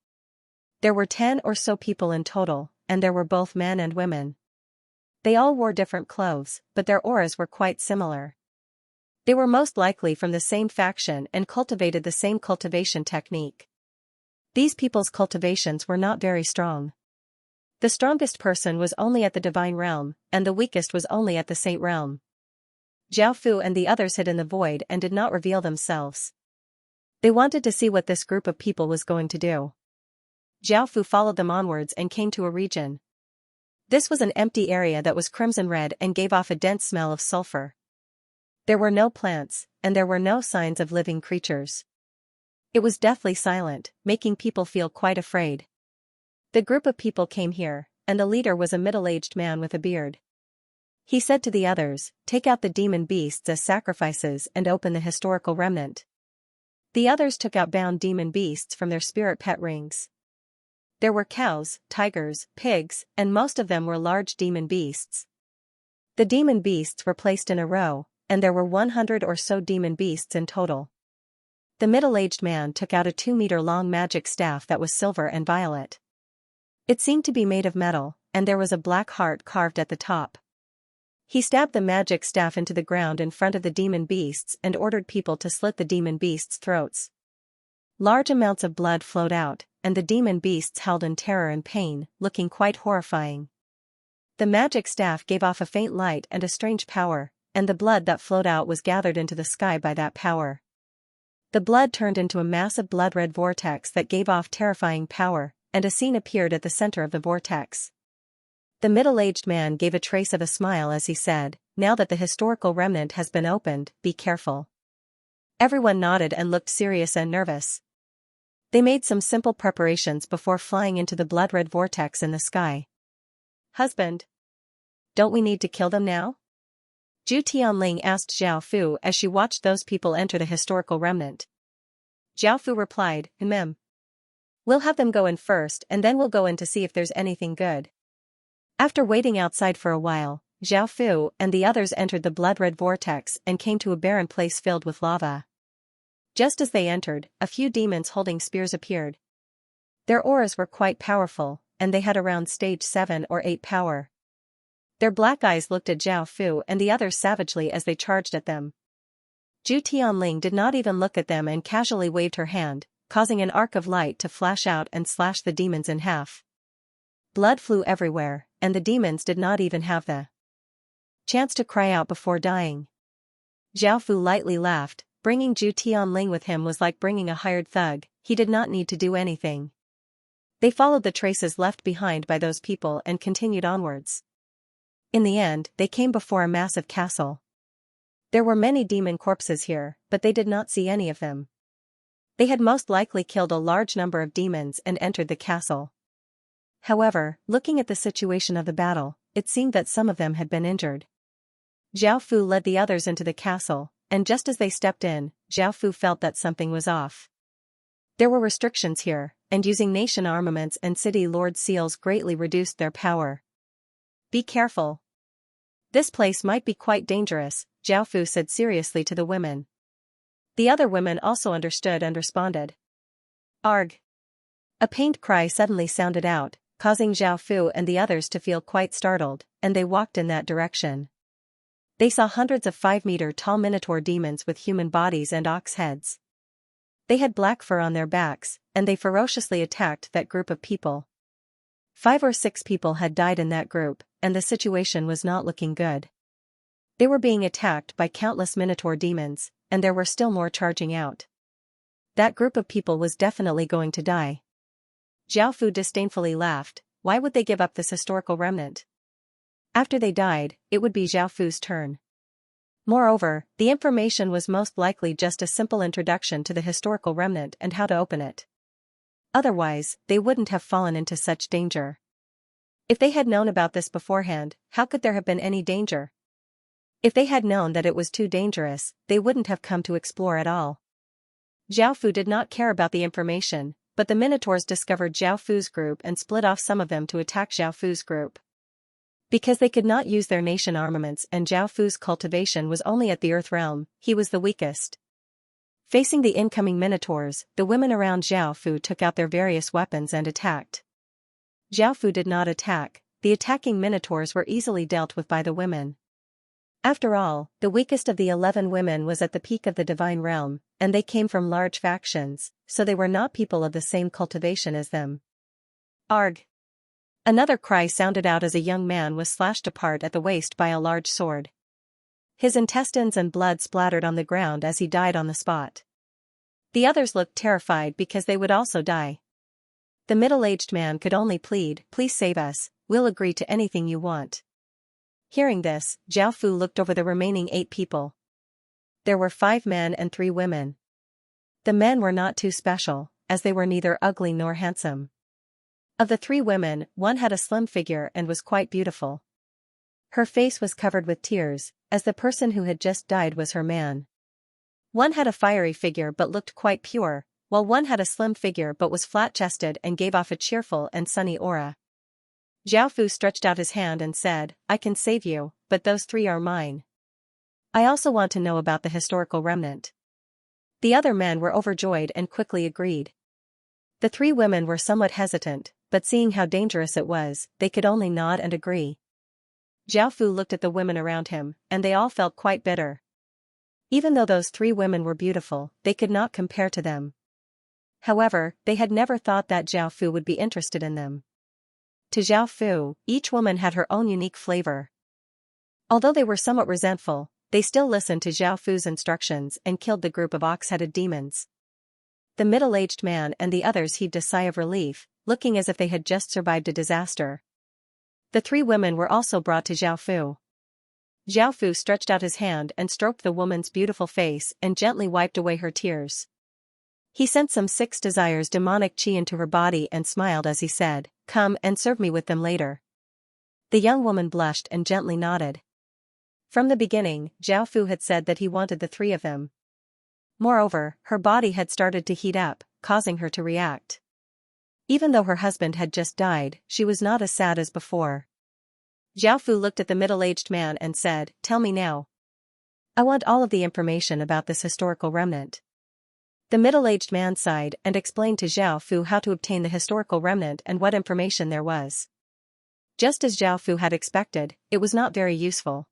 There were 10 or so people in total, and there were both men and women. They all wore different clothes, but their auras were quite similar. They were most likely from the same faction and cultivated the same cultivation technique. These people's cultivations were not very strong. The strongest person was only at the divine realm, and the weakest was only at the saint realm. Zhao Fu and the others hid in the void and did not reveal themselves. They wanted to see what this group of people was going to do. Zhao Fu followed them onwards and came to a region. This was an empty area that was crimson red and gave off a dense smell of sulfur. There were no plants, and there were no signs of living creatures. It was deathly silent, making people feel quite afraid. The group of people came here, and the leader was a middle-aged man with a beard. He said to the others, "Take out the demon beasts as sacrifices and open the historical remnant." The others took out bound demon beasts from their spirit pet rings. There were cows, tigers, pigs, and most of them were large demon beasts. The demon beasts were placed in a row, and there were 100 or so demon beasts in total. The middle-aged man took out a 2-meter-long magic staff that was silver and violet. It seemed to be made of metal, and there was a black heart carved at the top. He stabbed the magic staff into the ground in front of the demon beasts and ordered people to slit the demon beasts' throats. Large amounts of blood flowed out, and the demon beasts howled in terror and pain, looking quite horrifying. The magic staff gave off a faint light and a strange power, and the blood that flowed out was gathered into the sky by that power. The blood turned into a massive blood-red vortex that gave off terrifying power, and a scene appeared at the center of the vortex. The middle-aged man gave a trace of a smile as he said, "Now that the historical remnant has been opened, be careful." Everyone nodded and looked serious and nervous. They made some simple preparations before flying into the blood-red vortex in the sky. "Husband, don't we need to kill them now?" Zhu Tianling asked Zhao Fu as she watched those people enter the historical remnant. Zhao Fu replied, We'll have them go in first and then we'll go in to see if there's anything good." After waiting outside for a while, Zhao Fu and the others entered the blood-red vortex and came to a barren place filled with lava. Just as they entered, a few demons holding spears appeared. Their auras were quite powerful, and they had around stage 7 or 8 power. Their black eyes looked at Zhao Fu and the others savagely as they charged at them. Zhu Tianling did not even look at them and casually waved her hand, causing an arc of light to flash out and slash the demons in half. Blood flew everywhere, and the demons did not even have the chance to cry out before dying. Zhao Fu lightly laughed. Bringing Zhu Tianling with him was like bringing a hired thug. He did not need to do anything. They followed the traces left behind by those people and continued onwards. In the end, they came before a massive castle. There were many demon corpses here, but they did not see any of them. They had most likely killed a large number of demons and entered the castle. However, looking at the situation of the battle, it seemed that some of them had been injured. Zhao Fu led the others into the castle, and just as they stepped in, Zhao Fu felt that something was off. There were restrictions here, and using nation armaments and city lord seals greatly reduced their power. "Be careful. This place might be quite dangerous," Zhao Fu said seriously to the women. The other women also understood and responded. "Arg. A pained cry suddenly sounded out, causing Zhao Fu and the others to feel quite startled, and they walked in that direction. They saw hundreds of 5-meter-tall minotaur demons with human bodies and ox heads. They had black fur on their backs, and they ferociously attacked that group of people. 5 or 6 people had died in that group, and the situation was not looking good. They were being attacked by countless minotaur demons, and there were still more charging out. That group of people was definitely going to die. Zhao Fu disdainfully laughed. Why would they give up this historical remnant? After they died, it would be Zhao Fu's turn. Moreover, the information was most likely just a simple introduction to the historical remnant and how to open it. Otherwise, they wouldn't have fallen into such danger. If they had known about this beforehand, how could there have been any danger? If they had known that it was too dangerous, they wouldn't have come to explore at all. Zhao Fu did not care about the information, but the Minotaurs discovered Zhao Fu's group and split off some of them to attack Zhao Fu's group. Because they could not use their nation armaments and Zhao Fu's cultivation was only at the Earth realm, he was the weakest. Facing the incoming Minotaurs, the women around Zhao Fu took out their various weapons and attacked. Zhao Fu did not attack. The attacking Minotaurs were easily dealt with by the women. After all, the weakest of the 11 women was at the peak of the divine realm, and they came from large factions, so they were not people of the same cultivation as them. Arg! Another cry sounded out as a young man was slashed apart at the waist by a large sword. His intestines and blood splattered on the ground as he died on the spot. The others looked terrified because they would also die. The middle-aged man could only plead, "Please save us, we'll agree to anything you want." Hearing this, Zhao Fu looked over the remaining 8 people. There were 5 men and 3 women. The men were not too special, as they were neither ugly nor handsome. Of the 3 women, one had a slim figure and was quite beautiful. Her face was covered with tears, as the person who had just died was her man. One had a fiery figure but looked quite pure, while one had a slim figure but was flat-chested and gave off a cheerful and sunny aura. Zhao Fu stretched out his hand and said, "I can save you, but those 3 are mine. I also want to know about the historical remnant." The other men were overjoyed and quickly agreed. The 3 women were somewhat hesitant, but seeing how dangerous it was, they could only nod and agree. Zhao Fu looked at the women around him, and they all felt quite bitter. Even though those 3 women were beautiful, they could not compare to them. However, they had never thought that Zhao Fu would be interested in them. To Zhao Fu, each woman had her own unique flavor. Although they were somewhat resentful, they still listened to Zhao Fu's instructions and killed the group of ox-headed demons. The middle-aged man and the others heaved a sigh of relief, looking as if they had just survived a disaster. The 3 women were also brought to Zhao Fu. Zhao Fu stretched out his hand and stroked the woman's beautiful face and gently wiped away her tears. He sent some 6 desires demonic chi into her body and smiled as he said, "Come and serve me with them later." The young woman blushed and gently nodded. From the beginning, Zhao Fu had said that he wanted the 3 of them. Moreover, her body had started to heat up, causing her to react. Even though her husband had just died, she was not as sad as before. Zhao Fu looked at the middle-aged man and said, "Tell me now. I want all of the information about this historical remnant." The middle-aged man sighed and explained to Zhao Fu how to obtain the historical remnant and what information there was. Just as Zhao Fu had expected, it was not very useful.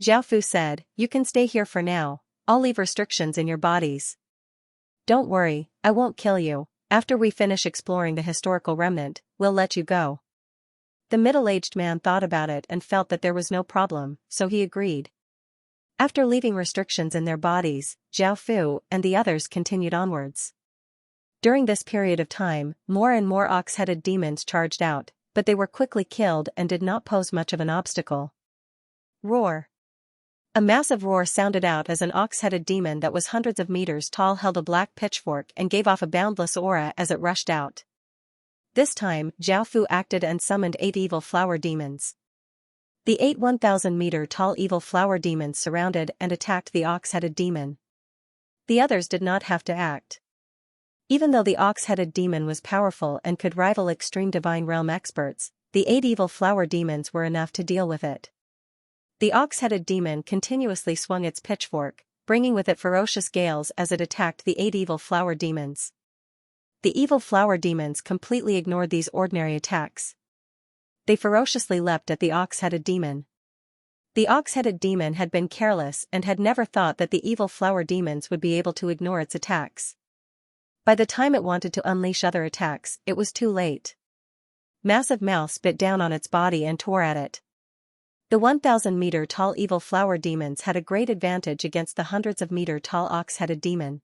Zhao Fu said, "You can stay here for now, I'll leave restrictions in your bodies. Don't worry, I won't kill you. After we finish exploring the historical remnant, we'll let you go." The middle-aged man thought about it and felt that there was no problem, so he agreed. After leaving restrictions in their bodies, Zhao Fu and the others continued onwards. During this period of time, more and more ox-headed demons charged out, but they were quickly killed and did not pose much of an obstacle. Roar! A massive roar sounded out as an ox-headed demon that was hundreds of meters tall held a black pitchfork and gave off a boundless aura as it rushed out. This time, Zhao Fu acted and summoned 8 evil flower demons. The 8 1,000-meter-tall evil flower demons surrounded and attacked the ox-headed demon. The others did not have to act. Even though the ox-headed demon was powerful and could rival extreme divine realm experts, the 8 evil flower demons were enough to deal with it. The ox-headed demon continuously swung its pitchfork, bringing with it ferocious gales as it attacked the 8 evil flower demons. The evil flower demons completely ignored these ordinary attacks. They ferociously leapt at the ox-headed demon. The ox-headed demon had been careless and had never thought that the evil flower demons would be able to ignore its attacks. By the time it wanted to unleash other attacks, it was too late. Massive mouths bit down on its body and tore at it. The 1,000-meter-tall evil flower demons had a great advantage against the hundreds of meter-tall ox-headed demon.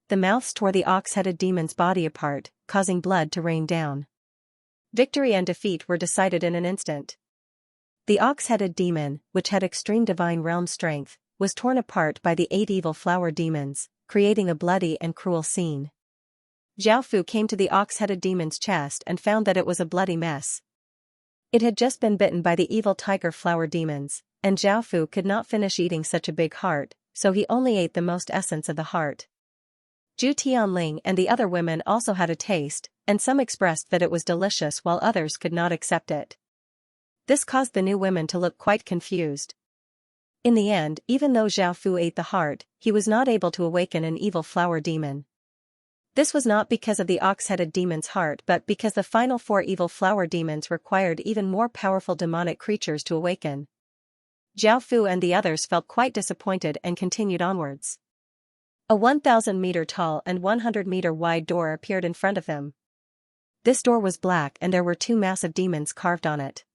The mouths tore the ox-headed demon's body apart, causing blood to rain down. Victory and defeat were decided in an instant. The ox-headed demon, which had extreme divine realm strength, was torn apart by the 8 evil flower demons, creating a bloody and cruel scene. Zhao Fu came to the ox-headed demon's chest and found that it was a bloody mess. It had just been bitten by the evil tiger flower demons, and Zhao Fu could not finish eating such a big heart, so he only ate the most essence of the heart. Zhu Tianling and the other women also had a taste, and some expressed that it was delicious while others could not accept it. This caused the new women to look quite confused. In the end, even though Zhao Fu ate the heart, he was not able to awaken an evil flower demon. This was not because of the ox-headed demon's heart but because the final 4 evil flower demons required even more powerful demonic creatures to awaken. Zhao Fu and the others felt quite disappointed and continued onwards. A 1,000-meter-tall and 100-meter-wide door appeared in front of them. This door was black and there were 2 massive demons carved on it.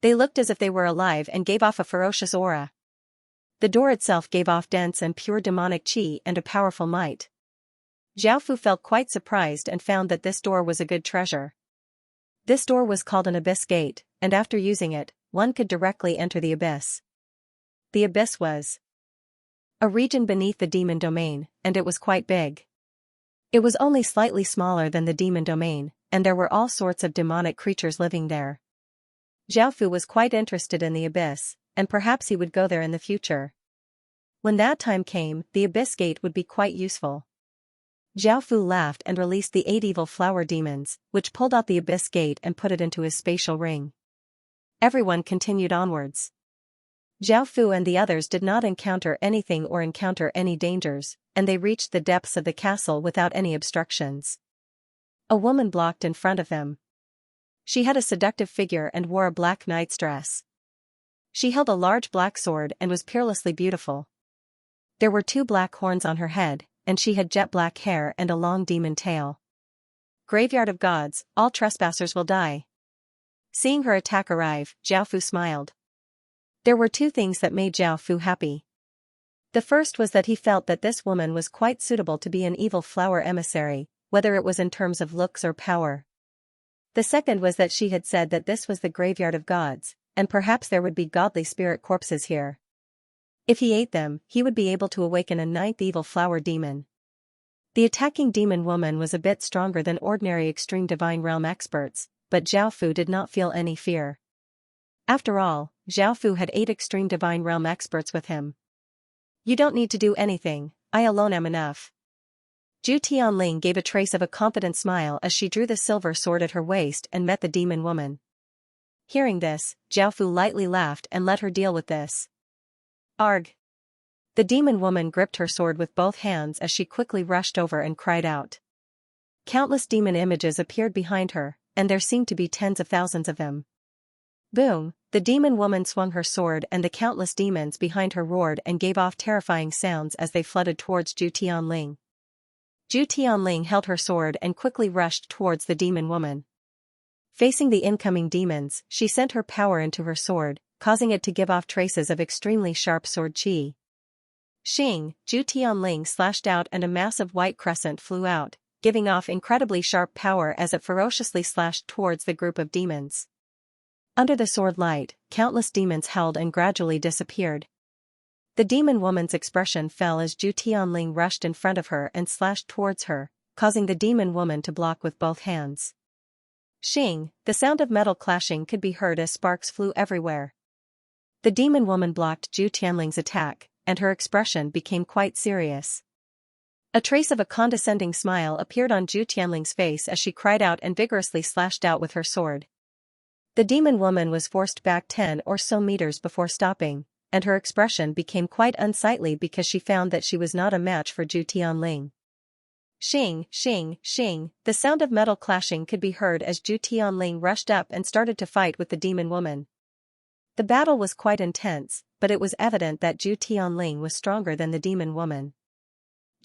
They looked as if they were alive and gave off a ferocious aura. The door itself gave off dense and pure demonic qi and a powerful might. Zhao Fu felt quite surprised and found that this door was a good treasure. This door was called an abyss gate, and after using it, one could directly enter the abyss. The abyss was a region beneath the demon domain, and it was quite big. It was only slightly smaller than the demon domain, and there were all sorts of demonic creatures living there. Zhao Fu was quite interested in the abyss, and perhaps he would go there in the future. When that time came, the abyss gate would be quite useful. Zhao Fu laughed and released the 8 evil flower demons, which pulled out the abyss gate and put it into his spatial ring. Everyone continued onwards. Zhao Fu and the others did not encounter anything or encounter any dangers, and they reached the depths of the castle without any obstructions. A woman blocked in front of them. She had a seductive figure and wore a black knight's dress. She held a large black sword and was peerlessly beautiful. There were 2 black horns on her head, and she had jet black hair and a long demon tail. Graveyard of gods, all trespassers will die. Seeing her attack arrive, Zhao Fu smiled. There were 2 things that made Zhao Fu happy. The first was that he felt that this woman was quite suitable to be an evil flower emissary, whether it was in terms of looks or power. The second was that she had said that this was the graveyard of gods, and perhaps there would be godly spirit corpses here. If he ate them, he would be able to awaken a 9th evil flower demon. The attacking demon woman was a bit stronger than ordinary extreme divine realm experts, but Zhao Fu did not feel any fear. After all, Zhao Fu had 8 extreme divine realm experts with him. You don't need to do anything, I alone am enough. Zhu Tianling gave a trace of a confident smile as she drew the silver sword at her waist and met the demon woman. Hearing this, Zhao Fu lightly laughed and let her deal with this. Arg! The demon woman gripped her sword with both hands as she quickly rushed over and cried out. Countless demon images appeared behind her, and there seemed to be tens of thousands of them. Boom! The demon woman swung her sword and the countless demons behind her roared and gave off terrifying sounds as they flooded towards Zhu Tianling. Zhu Tianling held her sword and quickly rushed towards the demon woman. Facing the incoming demons, she sent her power into her sword, causing it to give off traces of extremely sharp sword qi. Xing, Zhu Tianling slashed out and a massive white crescent flew out, giving off incredibly sharp power as it ferociously slashed towards the group of demons. Under the sword light, countless demons howled and gradually disappeared. The demon woman's expression fell as Zhu Tianling rushed in front of her and slashed towards her, causing the demon woman to block with both hands. Xing, the sound of metal clashing could be heard as sparks flew everywhere. The demon woman blocked Zhu Tianling's attack, and her expression became quite serious. A trace of a condescending smile appeared on Zhu Tianling's face as she cried out and vigorously slashed out with her sword. The demon woman was forced back 10 or so meters before stopping, and her expression became quite unsightly because she found that she was not a match for Zhu Tianling. Shing, shing, shing, the sound of metal clashing could be heard as Zhu Tianling rushed up and started to fight with the demon woman. The battle was quite intense, but it was evident that Zhu Tianling was stronger than the demon woman.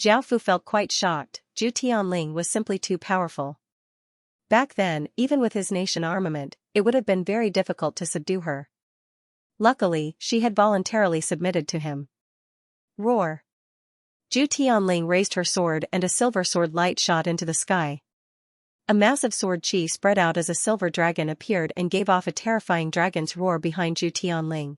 Zhao Fu felt quite shocked. Zhu Tianling was simply too powerful. Back then, even with his nation armament, it would have been very difficult to subdue her. Luckily, she had voluntarily submitted to him. Roar! Zhu Tianling raised her sword and a silver sword light shot into the sky. A massive sword chi spread out as a silver dragon appeared and gave off a terrifying dragon's roar behind Zhu Tianling.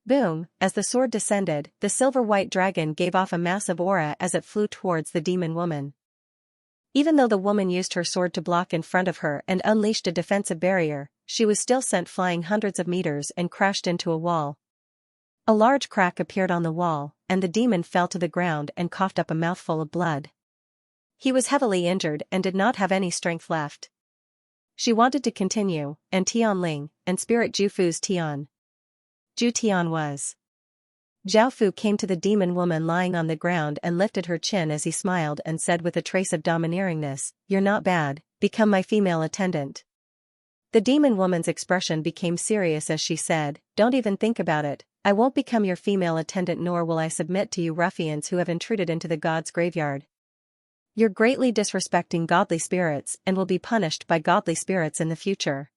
Boom! As the sword descended, the silver-white dragon gave off a massive aura as it flew towards the demon woman. Even though the woman used her sword to block in front of her and unleashed a defensive barrier, she was still sent flying hundreds of meters and crashed into a wall. A large crack appeared on the wall, and the demon fell to the ground and coughed up a mouthful of blood. He was heavily injured and did not have any strength left. She wanted to continue, and Tianling, and Spirit Zhu Fu's Tian. Zhu Tian was. Zhao Fu came to the demon woman lying on the ground and lifted her chin as he smiled and said with a trace of domineeringness, "You're not bad, become my female attendant." The demon woman's expression became serious as she said, "Don't even think about it, I won't become your female attendant nor will I submit to you ruffians who have intruded into the god's graveyard. You're greatly disrespecting godly spirits and will be punished by godly spirits in the future."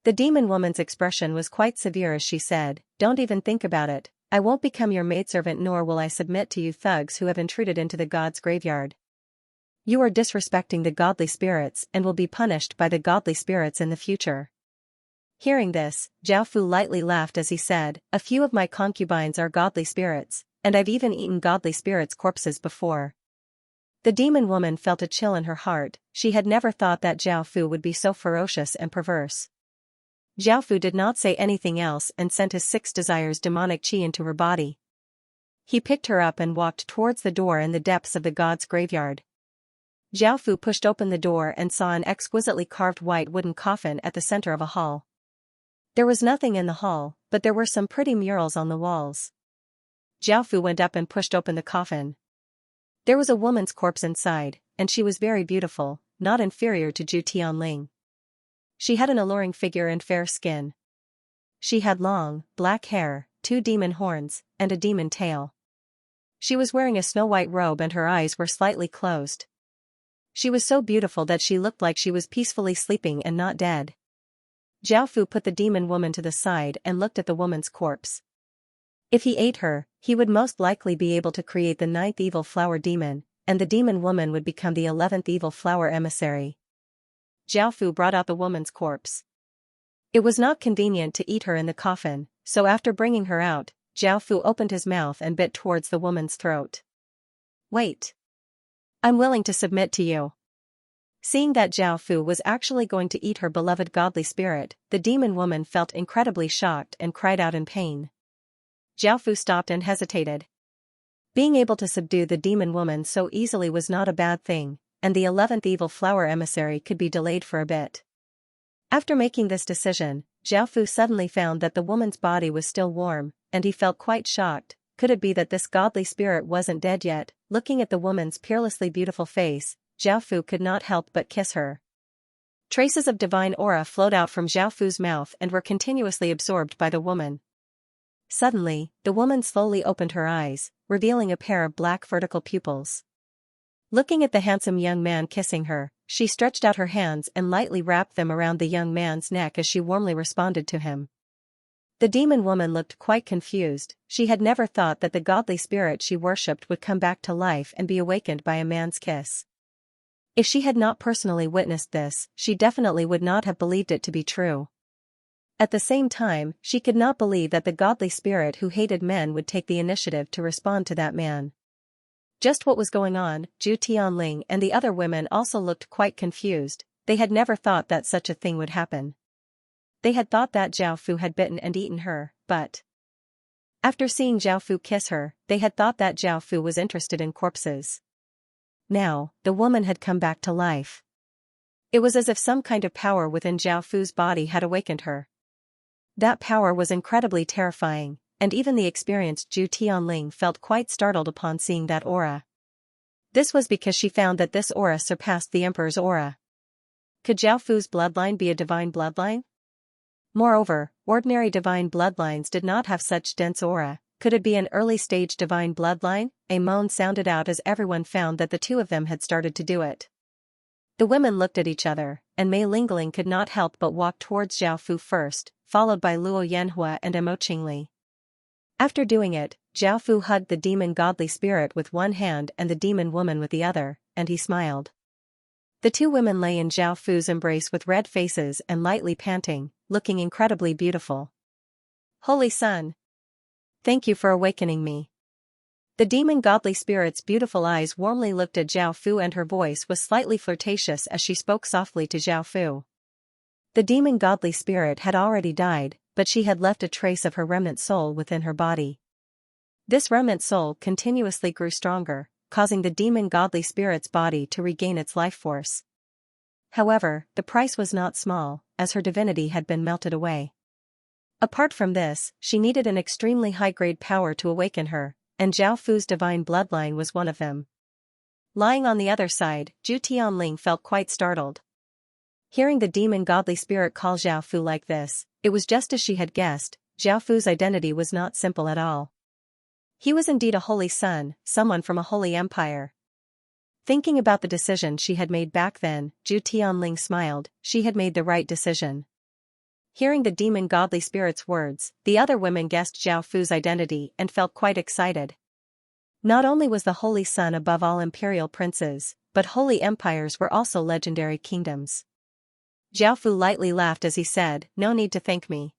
The demon woman's expression was quite severe as she said, "Don't even think about it, I won't become your maidservant nor will I submit to you thugs who have intruded into the god's graveyard. You are disrespecting the godly spirits and will be punished by the godly spirits in the future." Hearing this, Zhao Fu lightly laughed as he said, "A few of my concubines are godly spirits, and I've even eaten godly spirits' corpses before." The demon woman felt a chill in her heart. She had never thought that Zhao Fu would be so ferocious and perverse. Zhao Fu did not say anything else and sent his 6 desires demonic chi into her body. He picked her up and walked towards the door in the depths of the god's graveyard. Zhao Fu pushed open the door and saw an exquisitely carved white wooden coffin at the center of a hall. There was nothing in the hall, but there were some pretty murals on the walls. Zhao Fu went up and pushed open the coffin. There was a woman's corpse inside, and she was very beautiful, not inferior to Zhu Tianling. She had an alluring figure and fair skin. She had long, black hair, 2 demon horns, and a demon tail. She was wearing a snow-white robe and her eyes were slightly closed. She was so beautiful that she looked like she was peacefully sleeping and not dead. Zhao Fu put the demon woman to the side and looked at the woman's corpse. If he ate her, he would most likely be able to create the 9th evil flower demon, and the demon woman would become the 11th evil flower emissary. Zhao Fu brought out the woman's corpse. It was not convenient to eat her in the coffin, so after bringing her out, Zhao Fu opened his mouth and bit towards the woman's throat. "Wait. I'm willing to submit to you." Seeing that Zhao Fu was actually going to eat her beloved godly spirit, the demon woman felt incredibly shocked and cried out in pain. Zhao Fu stopped and hesitated. Being able to subdue the demon woman so easily was not a bad thing, and the 11th evil flower emissary could be delayed for a bit. After making this decision, Zhao Fu suddenly found that the woman's body was still warm, and he felt quite shocked. Could it be that this godly spirit wasn't dead yet? Looking at the woman's peerlessly beautiful face, Zhao Fu could not help but kiss her. Traces of divine aura flowed out from Zhao Fu's mouth and were continuously absorbed by the woman. Suddenly, the woman slowly opened her eyes, revealing a pair of black vertical pupils. Looking at the handsome young man kissing her, she stretched out her hands and lightly wrapped them around the young man's neck as she warmly responded to him. The demon woman looked quite confused. She had never thought that the godly spirit she worshipped would come back to life and be awakened by a man's kiss. If she had not personally witnessed this, she definitely would not have believed it to be true. At the same time, she could not believe that the godly spirit who hated men would take the initiative to respond to that man. Just what was going on? Zhu Tianling and the other women also looked quite confused. They had never thought that such a thing would happen. They had thought that Zhao Fu had bitten and eaten her, but after seeing Zhao Fu kiss her, they had thought that Zhao Fu was interested in corpses. Now, the woman had come back to life. It was as if some kind of power within Zhao Fu's body had awakened her. That power was incredibly terrifying, and even the experienced Zhu Tianling felt quite startled upon seeing that aura. This was because she found that this aura surpassed the emperor's aura. Could Zhao Fu's bloodline be a divine bloodline? Moreover, ordinary divine bloodlines did not have such dense aura. Could it be an early-stage divine bloodline? A moan sounded out as everyone found that the two of them had started to do it. The women looked at each other, and Mei Lingling could not help but walk towards Zhao Fu first, followed by Luo Yanhua and Mo Qingli. After doing it, Zhao Fu hugged the demon godly spirit with one hand and the demon woman with the other, and he smiled. The two women lay in Zhao Fu's embrace with red faces and lightly panting, looking incredibly beautiful. Holy Sun! Thank you for awakening me. The demon godly spirit's beautiful eyes warmly looked at Zhao Fu, and her voice was slightly flirtatious as she spoke softly to Zhao Fu. The demon godly spirit had already died, but she had left a trace of her remnant soul within her body. This remnant soul continuously grew stronger, causing the demon godly spirit's body to regain its life force. However, the price was not small, as her divinity had been melted away. Apart from this, she needed an extremely high-grade power to awaken her, and Zhao Fu's divine bloodline was one of them. Lying on the other side, Zhu Tianling felt quite startled. Hearing the demon godly spirit call Zhao Fu like this, it was just as she had guessed. Zhao Fu's identity was not simple at all. He was indeed a holy son, someone from a holy empire. Thinking about the decision she had made back then, Zhu Tianling smiled. She had made the right decision. Hearing the demon godly spirit's words, the other women guessed Zhao Fu's identity and felt quite excited. Not only was the holy son above all imperial princes, but holy empires were also legendary kingdoms. Zhao Fu lightly laughed as he said, "No need to thank me.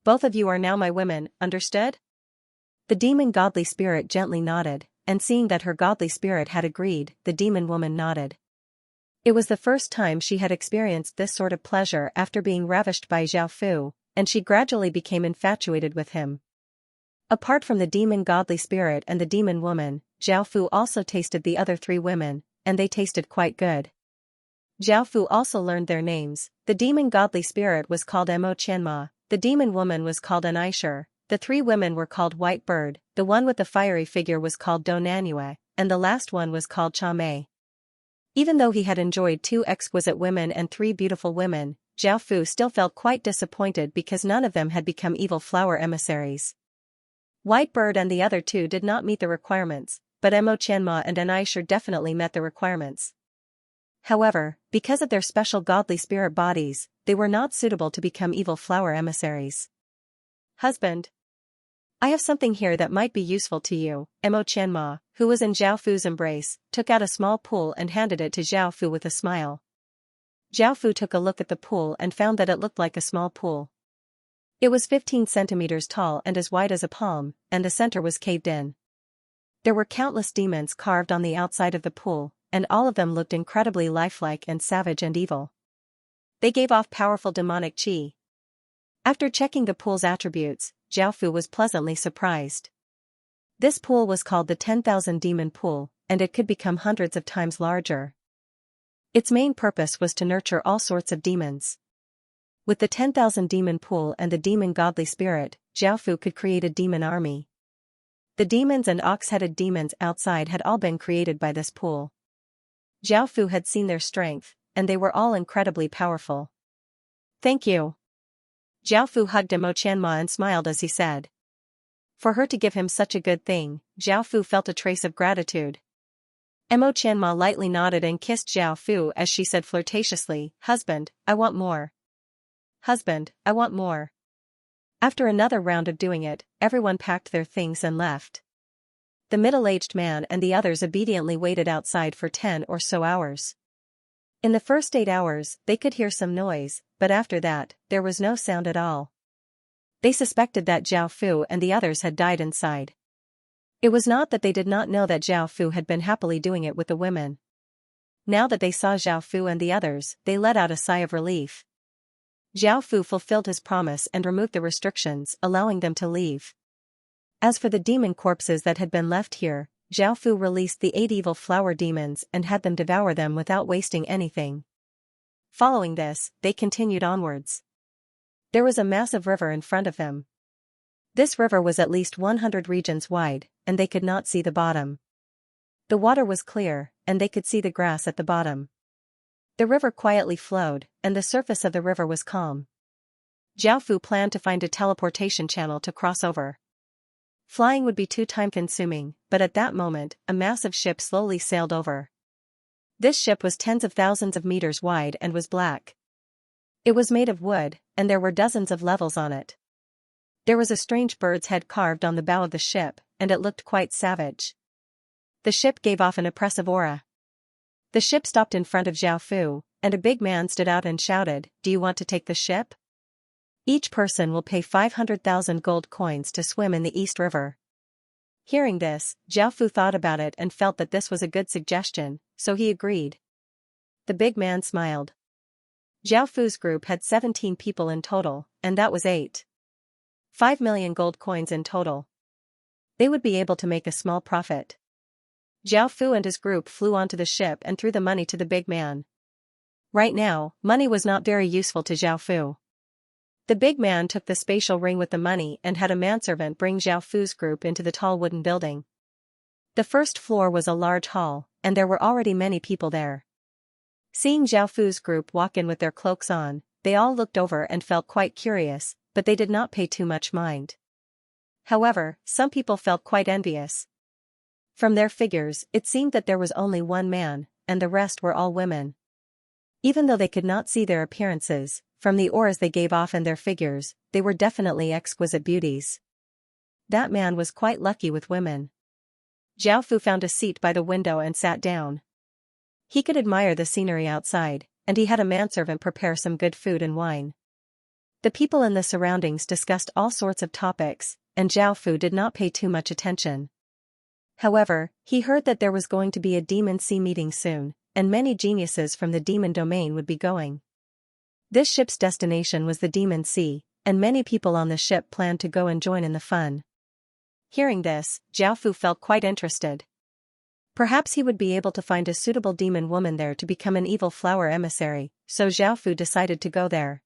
Both of you are now my women, understood?" The demon godly spirit gently nodded, and seeing that her godly spirit had agreed, the demon woman nodded. It was the first time she had experienced this sort of pleasure after being ravished by Zhao Fu, and she gradually became infatuated with him. Apart from the demon godly spirit and the demon woman, Zhao Fu also tasted the other three women, and they tasted quite good. Zhao Fu also learned their names. The demon godly spirit was called Mo Qianma, the demon woman was called Aishur, the three women were called White Bird, the one with the fiery figure was called Do Nanyue, and the last one was called Cha Mei. Even though he had enjoyed two exquisite women and three beautiful women, Zhao Fu still felt quite disappointed because none of them had become evil flower emissaries. White Bird and the other two did not meet the requirements, but Mo Qianma and Aishur definitely met the requirements. However, because of their special godly spirit bodies, they were not suitable to become evil flower emissaries. Husband. I have something here that might be useful to you. Mo Qianma, who was in Zhao Fu's embrace, took out a small pool and handed it to Zhao Fu with a smile. Zhao Fu took a look at the pool and found that it looked like a small pool. It was 15 centimeters tall and as wide as a palm, and the center was caved in. There were countless demons carved on the outside of the pool, and all of them looked incredibly lifelike and savage and evil. They gave off powerful demonic qi. After checking the pool's attributes, Zhao Fu was pleasantly surprised. This pool was called the 10,000 Demon Pool, and it could become hundreds of times larger. Its main purpose was to nurture all sorts of demons. With the 10,000 Demon Pool and the demon godly spirit, Zhao Fu could create a demon army. The demons and ox-headed demons outside had all been created by this pool. Zhao Fu had seen their strength, and they were all incredibly powerful. Thank you. Zhao Fu hugged Mo Qianma and smiled as he said. For her to give him such a good thing, Zhao Fu felt a trace of gratitude. Mo Qianma lightly nodded and kissed Zhao Fu as she said flirtatiously, "Husband, I want more. Husband, I want more." After another round of doing it, everyone packed their things and left. The middle-aged man and the others obediently waited outside for 10 or so hours. In the first 8 hours, they could hear some noise, but after that, there was no sound at all. They suspected that Zhao Fu and the others had died inside. It was not that they did not know that Zhao Fu had been happily doing it with the women. Now that they saw Zhao Fu and the others, they let out a sigh of relief. Zhao Fu fulfilled his promise and removed the restrictions, allowing them to leave. As for the demon corpses that had been left here, Zhao Fu released the 8 evil flower demons and had them devour them without wasting anything. Following this, they continued onwards. There was a massive river in front of them. This river was at least 100 regions wide, and they could not see the bottom. The water was clear, and they could see the grass at the bottom. The river quietly flowed, and the surface of the river was calm. Zhao Fu planned to find a teleportation channel to cross over. Flying would be too time-consuming, but at that moment, a massive ship slowly sailed over. This ship was tens of thousands of meters wide and was black. It was made of wood, and there were dozens of levels on it. There was a strange bird's head carved on the bow of the ship, and it looked quite savage. The ship gave off an oppressive aura. The ship stopped in front of Zhao Fu, and a big man stood out and shouted, "Do you want to take the ship? Each person will pay 500,000 gold coins to swim in the East River." Hearing this, Zhao Fu thought about it and felt that this was a good suggestion, so he agreed. The big man smiled. Zhao Fu's group had 17 people in total, and that was 5 million gold coins in total. They would be able to make a small profit. Zhao Fu and his group flew onto the ship and threw the money to the big man. Right now, money was not very useful to Zhao Fu. The big man took the spatial ring with the money and had a manservant bring Zhao Fu's group into the tall wooden building. The first floor was a large hall, and there were already many people there. Seeing Zhao Fu's group walk in with their cloaks on, they all looked over and felt quite curious, but they did not pay too much mind. However, some people felt quite envious. From their figures, it seemed that there was only one man, and the rest were all women. Even though they could not see their appearances, from the auras they gave off and their figures, they were definitely exquisite beauties. That man was quite lucky with women. Zhao Fu found a seat by the window and sat down. He could admire the scenery outside, and he had a manservant prepare some good food and wine. The people in the surroundings discussed all sorts of topics, and Zhao Fu did not pay too much attention. However, he heard that there was going to be a demon sea meeting soon, and many geniuses from the demon domain would be going. This ship's destination was the demon sea, and many people on the ship planned to go and join in the fun. Hearing this, Zhao Fu felt quite interested. Perhaps he would be able to find a suitable demon woman there to become an evil flower emissary, so Zhao Fu decided to go there.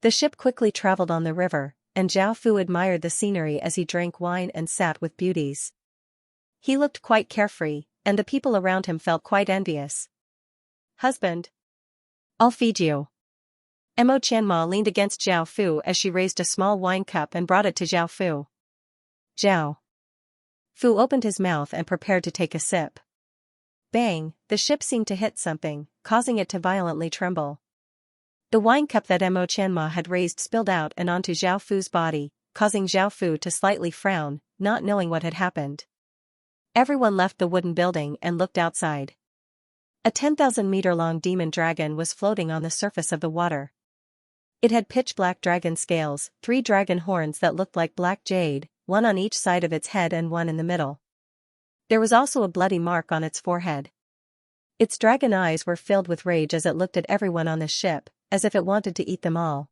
The ship quickly traveled on the river, and Zhao Fu admired the scenery as he drank wine and sat with beauties. He looked quite carefree, and the people around him felt quite envious. "Husband, I'll feed you." Mo Qianma leaned against Zhao Fu as she raised a small wine cup and brought it to Zhao Fu. Zhao Fu opened his mouth and prepared to take a sip. Bang, the ship seemed to hit something, causing it to violently tremble. The wine cup that Mo Qianma had raised spilled out and onto Zhao Fu's body, causing Zhao Fu to slightly frown, not knowing what had happened. Everyone left the wooden building and looked outside. A 10,000-meter-long demon dragon was floating on the surface of the water. It had pitch-black dragon scales, 3 dragon horns that looked like black jade, one on each side of its head and one in the middle. There was also a bloody mark on its forehead. Its dragon eyes were filled with rage as it looked at everyone on the ship, as if it wanted to eat them all.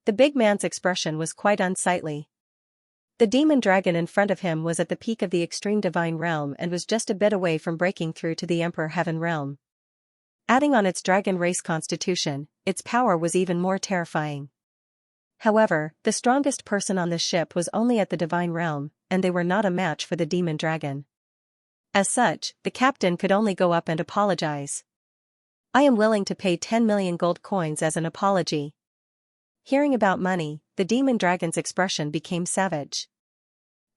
The big man's expression was quite unsightly. The demon dragon in front of him was at the peak of the extreme divine realm and was just a bit away from breaking through to the Emperor Heaven realm. Adding on its dragon race constitution, its power was even more terrifying. However, the strongest person on the ship was only at the divine realm, and they were not a match for the demon dragon. As such, the captain could only go up and apologize. "I am willing to pay 10 million gold coins as an apology." Hearing about money, the demon dragon's expression became savage.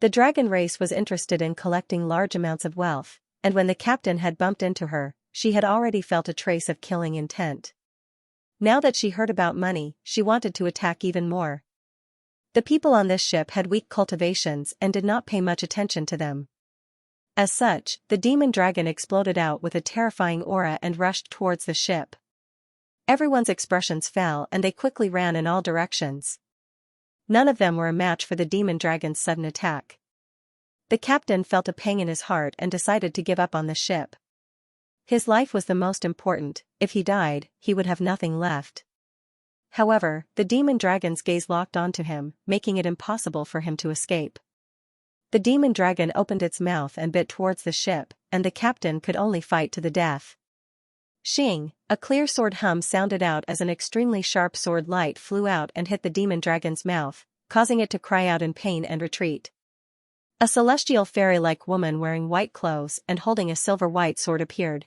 The dragon race was interested in collecting large amounts of wealth, and when the captain had bumped into her, she had already felt a trace of killing intent. Now that she heard about money, she wanted to attack even more. The people on this ship had weak cultivations and did not pay much attention to them. As such, the demon dragon exploded out with a terrifying aura and rushed towards the ship. Everyone's expressions fell and they quickly ran in all directions. None of them were a match for the demon dragon's sudden attack. The captain felt a pang in his heart and decided to give up on the ship. His life was the most important. If he died, he would have nothing left. However, the demon dragon's gaze locked onto him, making it impossible for him to escape. The demon dragon opened its mouth and bit towards the ship, and the captain could only fight to the death. Shing, a clear sword hum sounded out as an extremely sharp sword light flew out and hit the demon dragon's mouth, causing it to cry out in pain and retreat. A celestial fairy-like woman wearing white clothes and holding a silver-white sword appeared.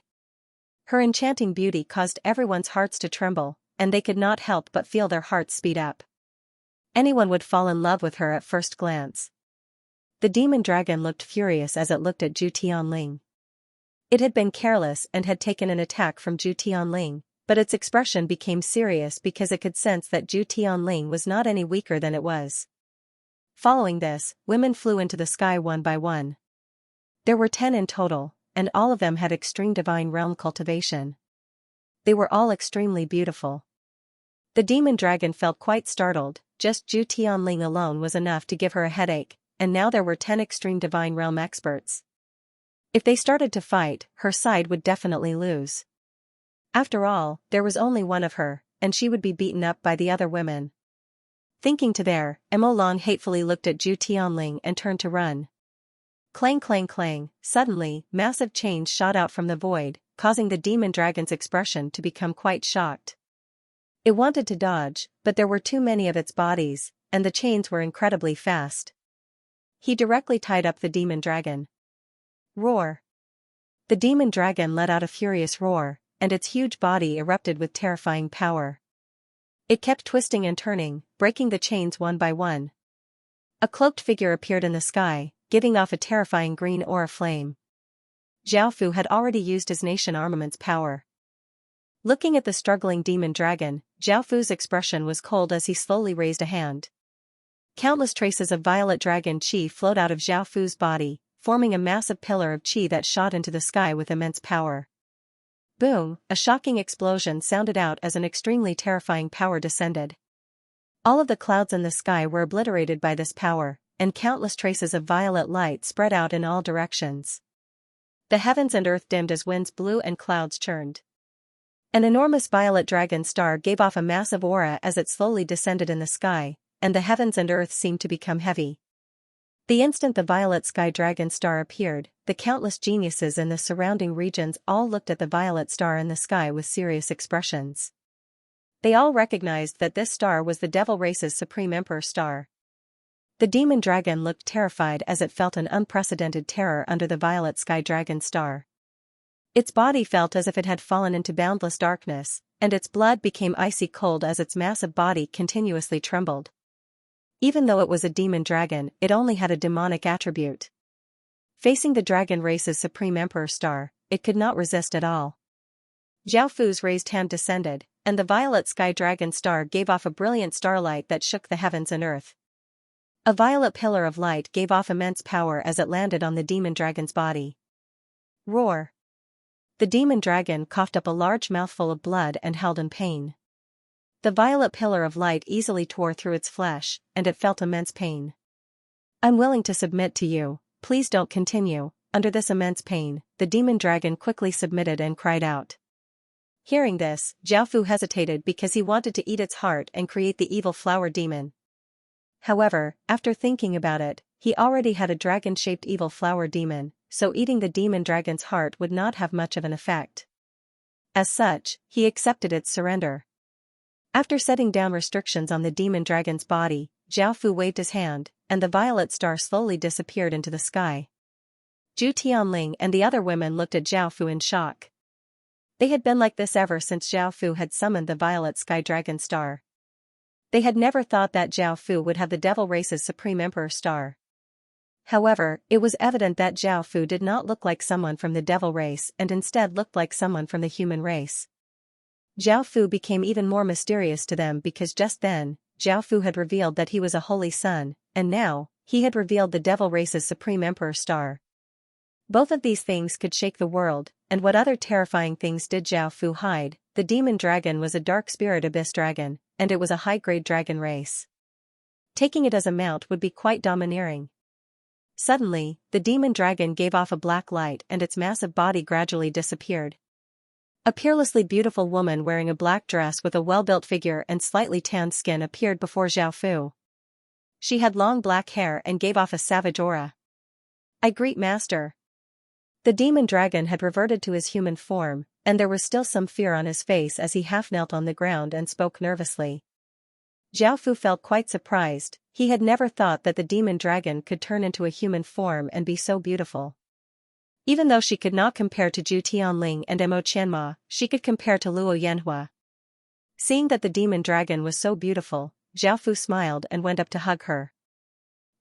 Her enchanting beauty caused everyone's hearts to tremble, and they could not help but feel their hearts speed up. Anyone would fall in love with her at first glance. The demon dragon looked furious as it looked at Zhu Tianling. It had been careless and had taken an attack from Zhu Tianling, but its expression became serious because it could sense that Zhu Tianling was not any weaker than it was. Following this, women flew into the sky one by one. There were 10 in total, and all of them had extreme divine realm cultivation. They were all extremely beautiful. The demon dragon felt quite startled. Just Zhu Tianling alone was enough to give her a headache, and now there were 10 extreme divine realm experts. If they started to fight, her side would definitely lose. After all, there was only one of her, and she would be beaten up by the other women. Thinking to there, Mo Long hatefully looked at Zhu Tianling and turned to run. Clang clang clang, suddenly, massive chains shot out from the void, causing the demon dragon's expression to become quite shocked. It wanted to dodge, but there were too many of its bodies, and the chains were incredibly fast. He directly tied up the demon dragon. Roar! The demon dragon let out a furious roar, and its huge body erupted with terrifying power. It kept twisting and turning, breaking the chains one by one. A cloaked figure appeared in the sky, giving off a terrifying green aura flame. Xiaofu had already used his nation armament's power. Looking at the struggling demon dragon, Xiaofu's expression was cold as he slowly raised a hand. Countless traces of violet dragon qi flowed out of Xiaofu's body, forming a massive pillar of qi that shot into the sky with immense power. Boom! A shocking explosion sounded out as an extremely terrifying power descended. All of the clouds in the sky were obliterated by this power, and countless traces of violet light spread out in all directions. The heavens and earth dimmed as winds blew and clouds churned. An enormous violet dragon star gave off a massive aura as it slowly descended in the sky, and the heavens and earth seemed to become heavy. The instant the violet sky dragon star appeared, the countless geniuses in the surrounding regions all looked at the violet star in the sky with serious expressions. They all recognized that this star was the devil race's supreme emperor star. The demon dragon looked terrified as it felt an unprecedented terror under the violet sky dragon star. Its body felt as if it had fallen into boundless darkness, and its blood became icy cold as its massive body continuously trembled. Even though it was a demon dragon, it only had a demonic attribute. Facing the dragon race's supreme emperor star, it could not resist at all. Xiaofu's raised hand descended, and the violet sky dragon star gave off a brilliant starlight that shook the heavens and earth. A violet pillar of light gave off immense power as it landed on the demon dragon's body. Roar! The demon dragon coughed up a large mouthful of blood and howled in pain. The violet pillar of light easily tore through its flesh, and it felt immense pain. "I'm willing to submit to you, please don't continue." Under this immense pain, the demon dragon quickly submitted and cried out. Hearing this, Xiaofu hesitated because he wanted to eat its heart and create the evil flower demon. However, after thinking about it, he already had a dragon-shaped evil flower demon, so eating the demon dragon's heart would not have much of an effect. As such, he accepted its surrender. After setting down restrictions on the demon dragon's body, Xiaofu waved his hand, and the violet star slowly disappeared into the sky. Zhu Tianling and the other women looked at Xiaofu in shock. They had been like this ever since Xiaofu had summoned the violet sky dragon star. They had never thought that Xiaofu would have the devil race's supreme emperor star. However, it was evident that Xiaofu did not look like someone from the devil race and instead looked like someone from the human race. Xiaofu became even more mysterious to them because just then, Xiaofu had revealed that he was a holy son, and now, he had revealed the devil race's supreme emperor star. Both of these things could shake the world, and what other terrifying things did Xiaofu hide? The demon dragon was a dark spirit abyss dragon, and it was a high-grade dragon race. Taking it as a mount would be quite domineering. Suddenly, the demon dragon gave off a black light and its massive body gradually disappeared. A peerlessly beautiful woman wearing a black dress with a well-built figure and slightly tanned skin appeared before Xiaofu. She had long black hair and gave off a savage aura. "I greet master." The demon dragon had reverted to his human form, and there was still some fear on his face as he half knelt on the ground and spoke nervously. Xiaofu felt quite surprised, He had never thought that the demon dragon could turn into a human form and be so beautiful. Even though she could not compare to Zhu Tianling and Mo Qianma, she could compare to Luo Yanhua. Seeing that the demon dragon was so beautiful, Zhao Fu smiled and went up to hug her.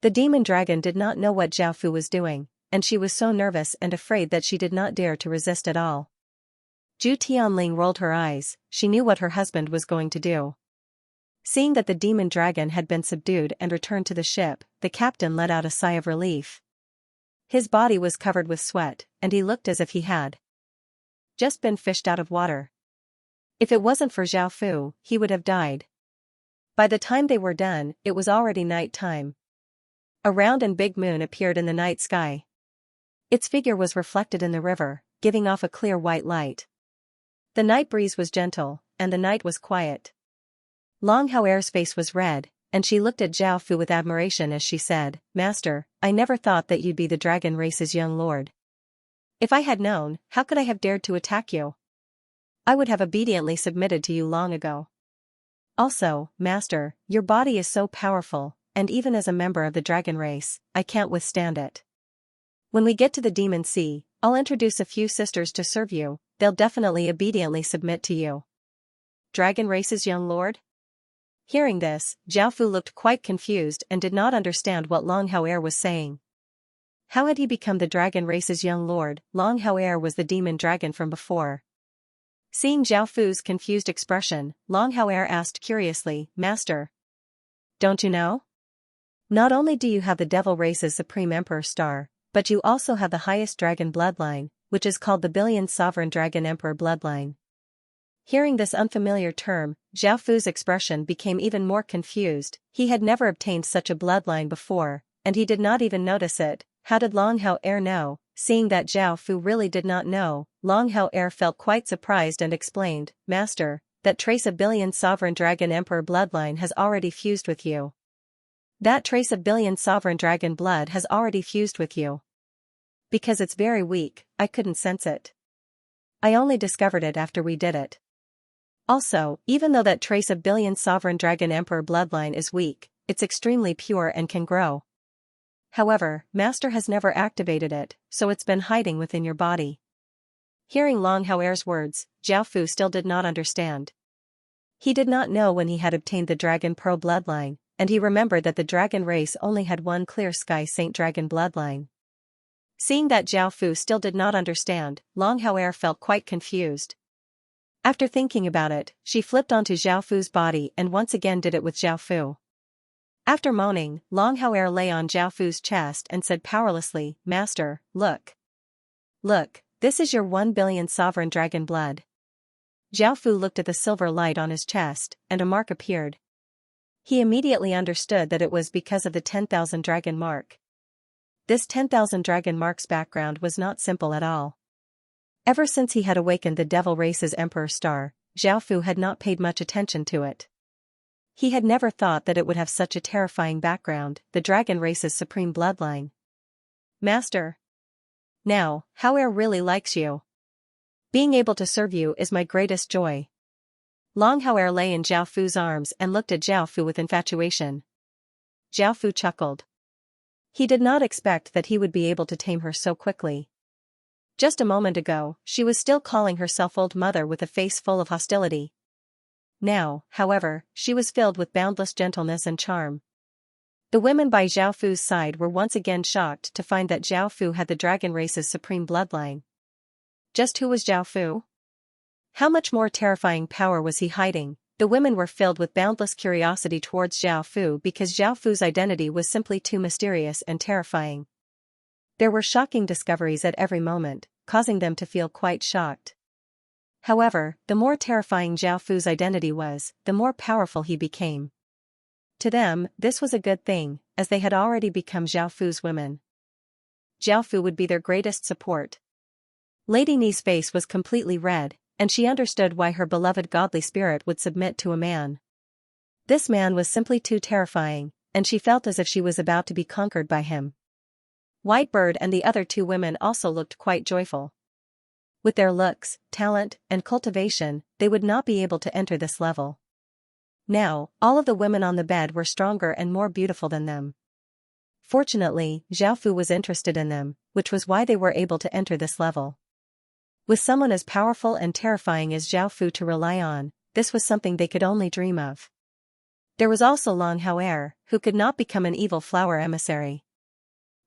The demon dragon did not know what Zhao Fu was doing, and she was so nervous and afraid that she did not dare to resist at all. Zhu Tianling rolled her eyes, she knew what her husband was going to do. Seeing that the demon dragon had been subdued and returned to the ship, the captain let out a sigh of relief. His body was covered with sweat, and he looked as if he had just been fished out of water. If it wasn't for Zhao Fu, he would have died. By the time they were done, it was already night time. A round and big moon appeared in the night sky. Its figure was reflected in the river, giving off a clear white light. The night breeze was gentle, and the night was quiet. Long Haoer's face was red, and she looked at Zhao Fu with admiration as she said, "Master, I never thought that you'd be the dragon race's young lord. If I had known, how could I have dared to attack you? I would have obediently submitted to you long ago. Also, Master, your body is so powerful, and even as a member of the dragon race, I can't withstand it. When we get to the Demon Sea, I'll introduce a few sisters to serve you, they'll definitely obediently submit to you." Dragon race's young lord? Hearing this, Zhao Fu looked quite confused and did not understand what Long Haoer was saying. How had he become the dragon race's young lord? Long Haoer was the demon dragon from before. Seeing Zhao Fu's confused expression, Long Haoer asked curiously, "Master, don't you know? Not only do you have the devil race's supreme emperor star, but you also have the highest dragon bloodline, which is called the billion sovereign dragon emperor bloodline." Hearing this unfamiliar term, Zhao Fu's expression became even more confused. He had never obtained such a bloodline before, and he did not even notice it. How did Long Haoer know? Seeing that Zhao Fu really did not know, Long Haoer felt quite surprised and explained, "Master, that trace of billion sovereign dragon emperor bloodline has already fused with you. That trace of billion sovereign dragon blood has already fused with you. Because it's very weak, I couldn't sense it. I only discovered it after we did it. Also, even though that trace of billion sovereign dragon emperor bloodline is weak, it's extremely pure and can grow. However, Master has never activated it, so it's been hiding within your body." Hearing Long Haoer's words, Zhao Fu still did not understand. He did not know when he had obtained the Dragon Pearl bloodline, and he remembered that the dragon race only had one Clear Sky Saint Dragon bloodline. Seeing that Zhao Fu still did not understand, Long Haoer felt quite confused. After thinking about it, she flipped onto Zhao Fu's body and once again did it with Zhao Fu. After moaning, Long Haoer lay on Zhao Fu's chest and said powerlessly, "Master, look. Look, this is your 1 billion sovereign dragon blood." Zhao Fu looked at the silver light on his chest, and a mark appeared. He immediately understood that it was because of the 10,000 dragon mark. This 10,000 dragon mark's background was not simple at all. Ever since he had awakened the devil race's emperor star, Zhao Fu had not paid much attention to it. He had never thought that it would have such a terrifying background, the dragon race's supreme bloodline. "Master. Now, Haoer really likes you. Being able to serve you is my greatest joy." Long Haoer lay in Zhao Fu's arms and looked at Zhao Fu with infatuation. Zhao Fu chuckled. He did not expect that he would be able to tame her so quickly. Just a moment ago, she was still calling herself old mother with a face full of hostility. Now, however, she was filled with boundless gentleness and charm. The women by Zhao Fu's side were once again shocked to find that Zhao Fu had the dragon race's supreme bloodline. Just who was Zhao Fu? How much more terrifying power was he hiding? The women were filled with boundless curiosity towards Zhao Fu because Zhao Fu's identity was simply too mysterious and terrifying. There were shocking discoveries at every moment, causing them to feel quite shocked. However, the more terrifying Zhao Fu's identity was, the more powerful he became. To them, this was a good thing, as they had already become Zhao Fu's women. Zhao Fu would be their greatest support. Lady Ni's face was completely red, and she understood why her beloved godly spirit would submit to a man. This man was simply too terrifying, and she felt as if she was about to be conquered by him. Whitebird and the other two women also looked quite joyful. With their looks, talent, and cultivation, they would not be able to enter this level. Now, all of the women on the bed were stronger and more beautiful than them. Fortunately, Xiaofu was interested in them, which was why they were able to enter this level. With someone as powerful and terrifying as Xiaofu to rely on, this was something they could only dream of. There was also Long Hao, who could not become an evil flower emissary.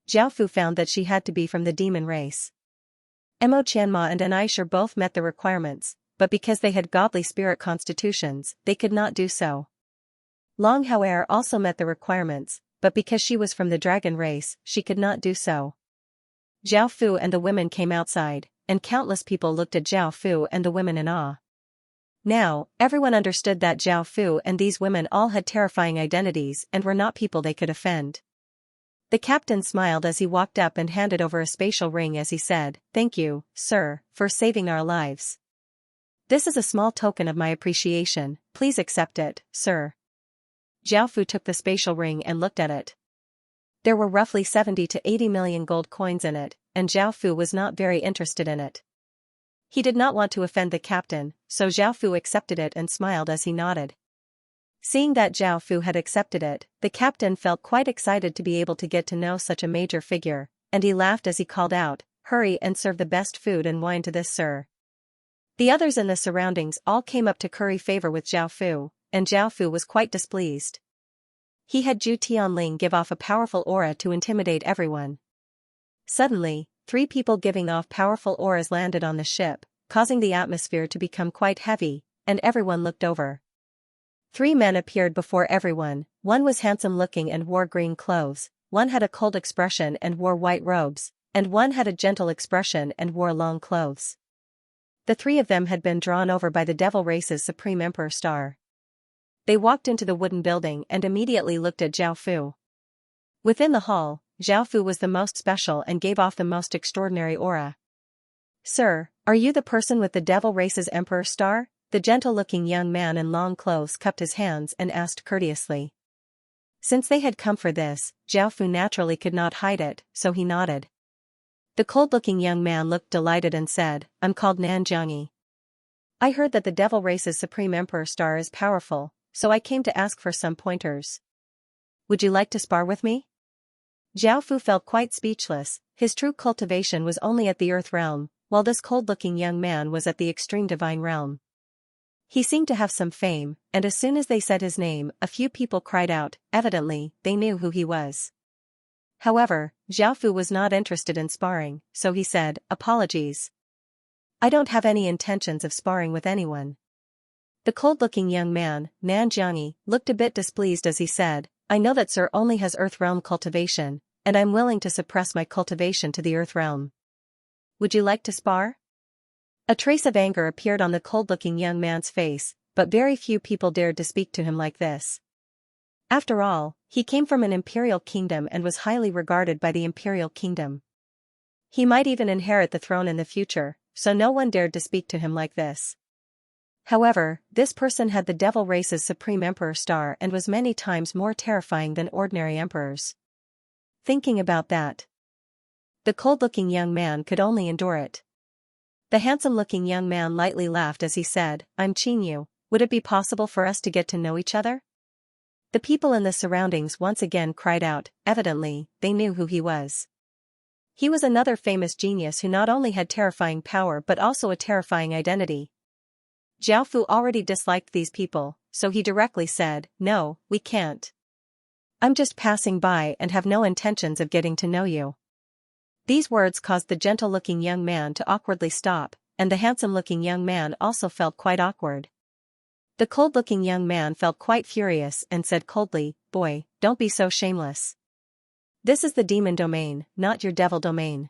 Xiaofu found that she had to be from the demon race. Mo Qianma and Aishar both met the requirements, but because they had godly spirit constitutions, they could not do so. Long Hao also met the requirements, but because she was from the dragon race, she could not do so. Zhao Fu and the women came outside, and countless people looked at Zhao Fu and the women in awe. Now, everyone understood that Zhao Fu and these women all had terrifying identities and were not people they could offend. The captain smiled as he walked up and handed over a spatial ring as he said, "Thank you, sir, for saving our lives. This is a small token of my appreciation, please accept it, sir." Zhao Fu took the spatial ring and looked at it. There were roughly 70 to 80 million gold coins in it, and Zhao Fu was not very interested in it. He did not want to offend the captain, so Zhao Fu accepted it and smiled as he nodded. Seeing that Zhao Fu had accepted it, the captain felt quite excited to be able to get to know such a major figure, and he laughed as he called out, "Hurry and serve the best food and wine to this sir." The others in the surroundings all came up to curry favor with Zhao Fu, and Zhao Fu was quite displeased. He had Zhu Tianling give off a powerful aura to intimidate everyone. Suddenly, 3 people giving off powerful auras landed on the ship, causing the atmosphere to become quite heavy, and everyone looked over. 3 men appeared before everyone, one was handsome-looking and wore green clothes, one had a cold expression and wore white robes, and one had a gentle expression and wore long clothes. The 3 of them had been drawn over by the Devil Race's Supreme Emperor Star. They walked into the wooden building and immediately looked at Zhao Fu. Within the hall, Zhao Fu was the most special and gave off the most extraordinary aura. "Sir, are you the person with the Devil Race's Emperor Star?" The gentle-looking young man in long clothes cupped his hands and asked courteously. Since they had come for this, Zhao Fu naturally could not hide it, so he nodded. The cold-looking young man looked delighted and said, "I'm called Nanjiangyi. I heard that the Devil Race's Supreme Emperor Star is powerful, so I came to ask for some pointers. Would you like to spar with me?" Zhao Fu felt quite speechless. His true cultivation was only at the earth realm, while this cold-looking young man was at the extreme divine realm. He seemed to have some fame, and as soon as they said his name, a few people cried out, evidently, they knew who he was. However, Zhao Fu was not interested in sparring, so he said, "Apologies. I don't have any intentions of sparring with anyone." The cold-looking young man, Nanjiangyi, looked a bit displeased as he said, "I know that sir only has earth realm cultivation, and I'm willing to suppress my cultivation to the earth realm. Would you like to spar?" A trace of anger appeared on the cold-looking young man's face, but very few people dared to speak to him like this. After all, he came from an imperial kingdom and was highly regarded by the imperial kingdom. He might even inherit the throne in the future, so no one dared to speak to him like this. However, this person had the Devil Race's Supreme Emperor Star and was many times more terrifying than ordinary emperors. Thinking about that, the cold-looking young man could only endure it. The handsome-looking young man lightly laughed as he said, "I'm Qinyu, would it be possible for us to get to know each other?" The people in the surroundings once again cried out, evidently, they knew who he was. He was another famous genius who not only had terrifying power but also a terrifying identity. Zhao Fu already disliked these people, so he directly said, "No, we can't. I'm just passing by and have no intentions of getting to know you." These words caused the gentle-looking young man to awkwardly stop, and the handsome-looking young man also felt quite awkward. The cold-looking young man felt quite furious and said coldly, "Boy, don't be so shameless. This is the demon domain, not your devil domain.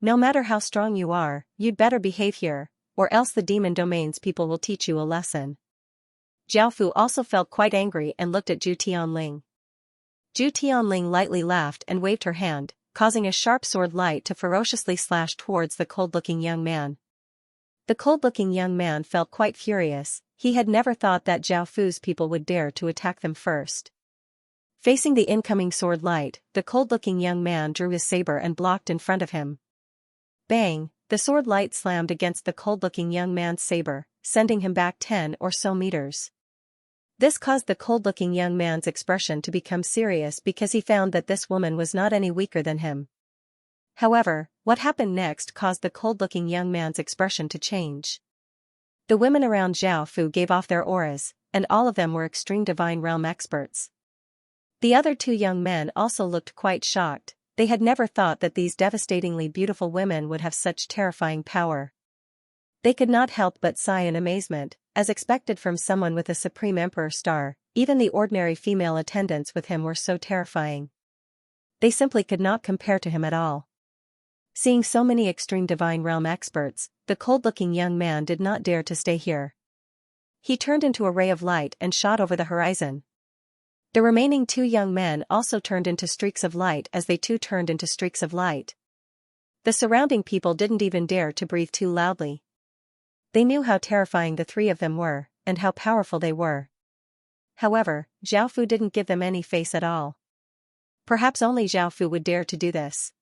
No matter how strong you are, you'd better behave here, or else the demon domain's people will teach you a lesson." Zhao Fu also felt quite angry and looked at Zhu Tianling. Zhu Tianling lightly laughed and waved her hand, causing a sharp sword light to ferociously slash towards the cold-looking young man. The cold-looking young man felt quite furious. He had never thought that Zhao Fu's people would dare to attack them first. Facing the incoming sword light, the cold-looking young man drew his saber and blocked in front of him. Bang! The sword light slammed against the cold-looking young man's saber, sending him back 10 or so meters. This caused the cold-looking young man's expression to become serious because he found that this woman was not any weaker than him. However, what happened next caused the cold-looking young man's expression to change. The women around Xiao Fu gave off their auras, and all of them were extreme divine realm experts. The other two young men also looked quite shocked. They had never thought that these devastatingly beautiful women would have such terrifying power. They could not help but sigh in amazement, as expected from someone with a Supreme Emperor star. Even the ordinary female attendants with him were so terrifying. They simply could not compare to him at all. Seeing so many extreme divine realm experts, the cold-looking young man did not dare to stay here. He turned into a ray of light and shot over the horizon. The remaining two young men also turned into streaks of light as they too turned into streaks of light. The surrounding people didn't even dare to breathe too loudly. They knew how terrifying the three of them were, and how powerful they were. However, Xiao Fu didn't give them any face at all. Perhaps only Xiao Fu would dare to do this.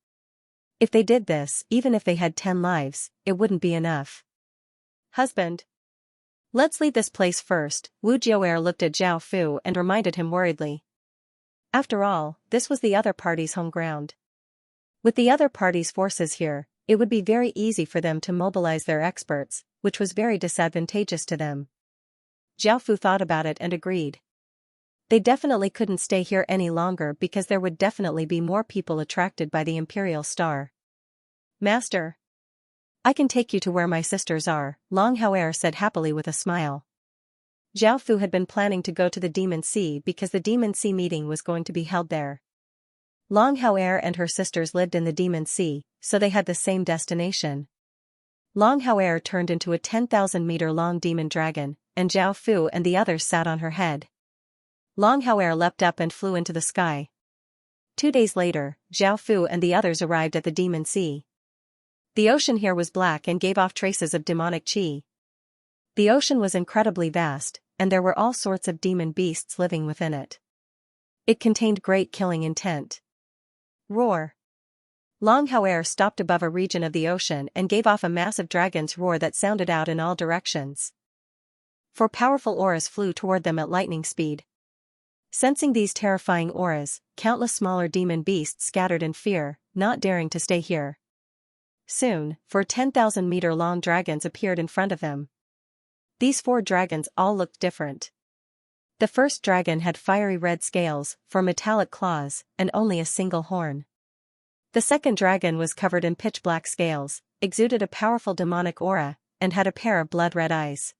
If they did this, even if they had 10 lives, it wouldn't be enough. Husband. Let's leave this place first, Wu Jiuer looked at Xiao Fu and reminded him worriedly. After all, this was the other party's home ground. With the other party's forces here, it would be very easy for them to mobilize their experts, which was very disadvantageous to them. Xiao Fu thought about it and agreed. They definitely couldn't stay here any longer because there would definitely be more people attracted by the Imperial Star. Master. I can take you to where my sisters are, Long Hauer said happily with a smile. Xiao Fu had been planning to go to the Demon Sea because the Demon Sea meeting was going to be held there. Long Hauer and her sisters lived in the Demon Sea, so they had the same destination. Long Hauer turned into a 10,000-meter-long demon dragon, and Xiao Fu and the others sat on her head. Long Hauer leapt up and flew into the sky. 2 days later, Xiao Fu and the others arrived at the Demon Sea. The ocean here was black and gave off traces of demonic qi. The ocean was incredibly vast, and there were all sorts of demon beasts living within it. It contained great killing intent. Roar. Long Hauer stopped above a region of the ocean and gave off a massive dragon's roar that sounded out in all directions. 4 powerful auras flew toward them at lightning speed. Sensing these terrifying auras, countless smaller demon beasts scattered in fear, not daring to stay here. Soon, 4 10,000-meter-long dragons appeared in front of them. These 4 dragons all looked different. The first dragon had fiery red scales, 4 metallic claws, and only a single horn. The second dragon was covered in pitch-black scales, exuded a powerful demonic aura, and had a pair of blood-red eyes.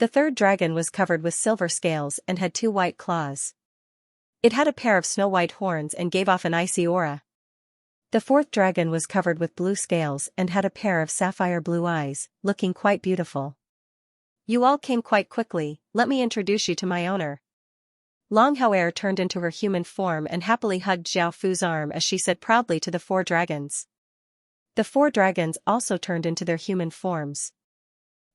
The third dragon was covered with silver scales and had 2 white claws. It had a pair of snow-white horns and gave off an icy aura. The fourth dragon was covered with blue scales and had a pair of sapphire blue eyes, looking quite beautiful. You all came quite quickly, let me introduce you to my owner. Long Hauer turned into her human form and happily hugged Xiao Fu's arm as she said proudly to the 4 dragons. The 4 dragons also turned into their human forms.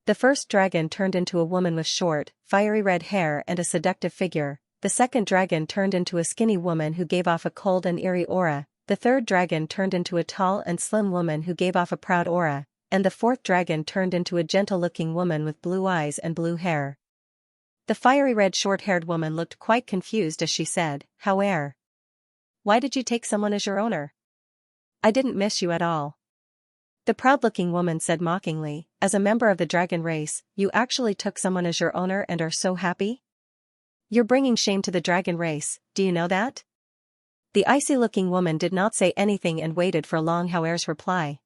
The first dragon turned into a woman with short, fiery red hair and a seductive figure. The second dragon turned into a skinny woman who gave off a cold and eerie aura. The third dragon turned into a tall and slim woman who gave off a proud aura. And the fourth dragon turned into a gentle-looking woman with blue eyes and blue hair. The fiery red short-haired woman looked quite confused as she said, Hauer. Why did you take someone as your owner? I didn't miss you at all. The proud-looking woman said mockingly, as a member of the dragon race, you actually took someone as your owner and are so happy? You're bringing shame to the dragon race, do you know that? The icy-looking woman did not say anything and waited for Long Hauer's reply.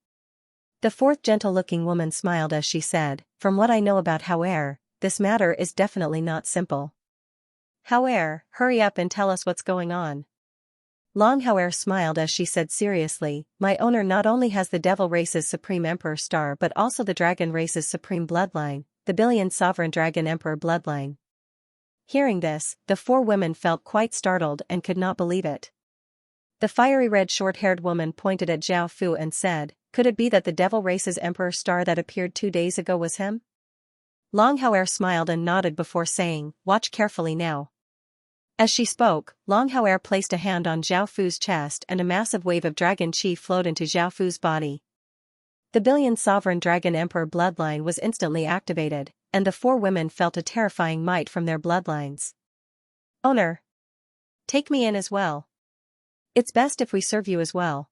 The fourth gentle-looking woman smiled as she said, from what I know about Hauer, this matter is definitely not simple. Hauer, hurry up and tell us what's going on. Long Hauer smiled as she said seriously, my owner not only has the devil race's supreme emperor star but also the dragon race's supreme bloodline, the billion sovereign dragon emperor bloodline. Hearing this, the 4 women felt quite startled and could not believe it. The fiery red short-haired woman pointed at Xiao Fu and said, could it be that the devil race's emperor star that appeared 2 days ago was him? Long Hauer smiled and nodded before saying, watch carefully now. As she spoke, Long Hauer placed a hand on Xiao Fu's chest and a massive wave of dragon qi flowed into Xiao Fu's body. The billion sovereign dragon emperor bloodline was instantly activated, and the four women felt a terrifying might from their bloodlines. Owner! Take me in as well. It's best if we serve you as well.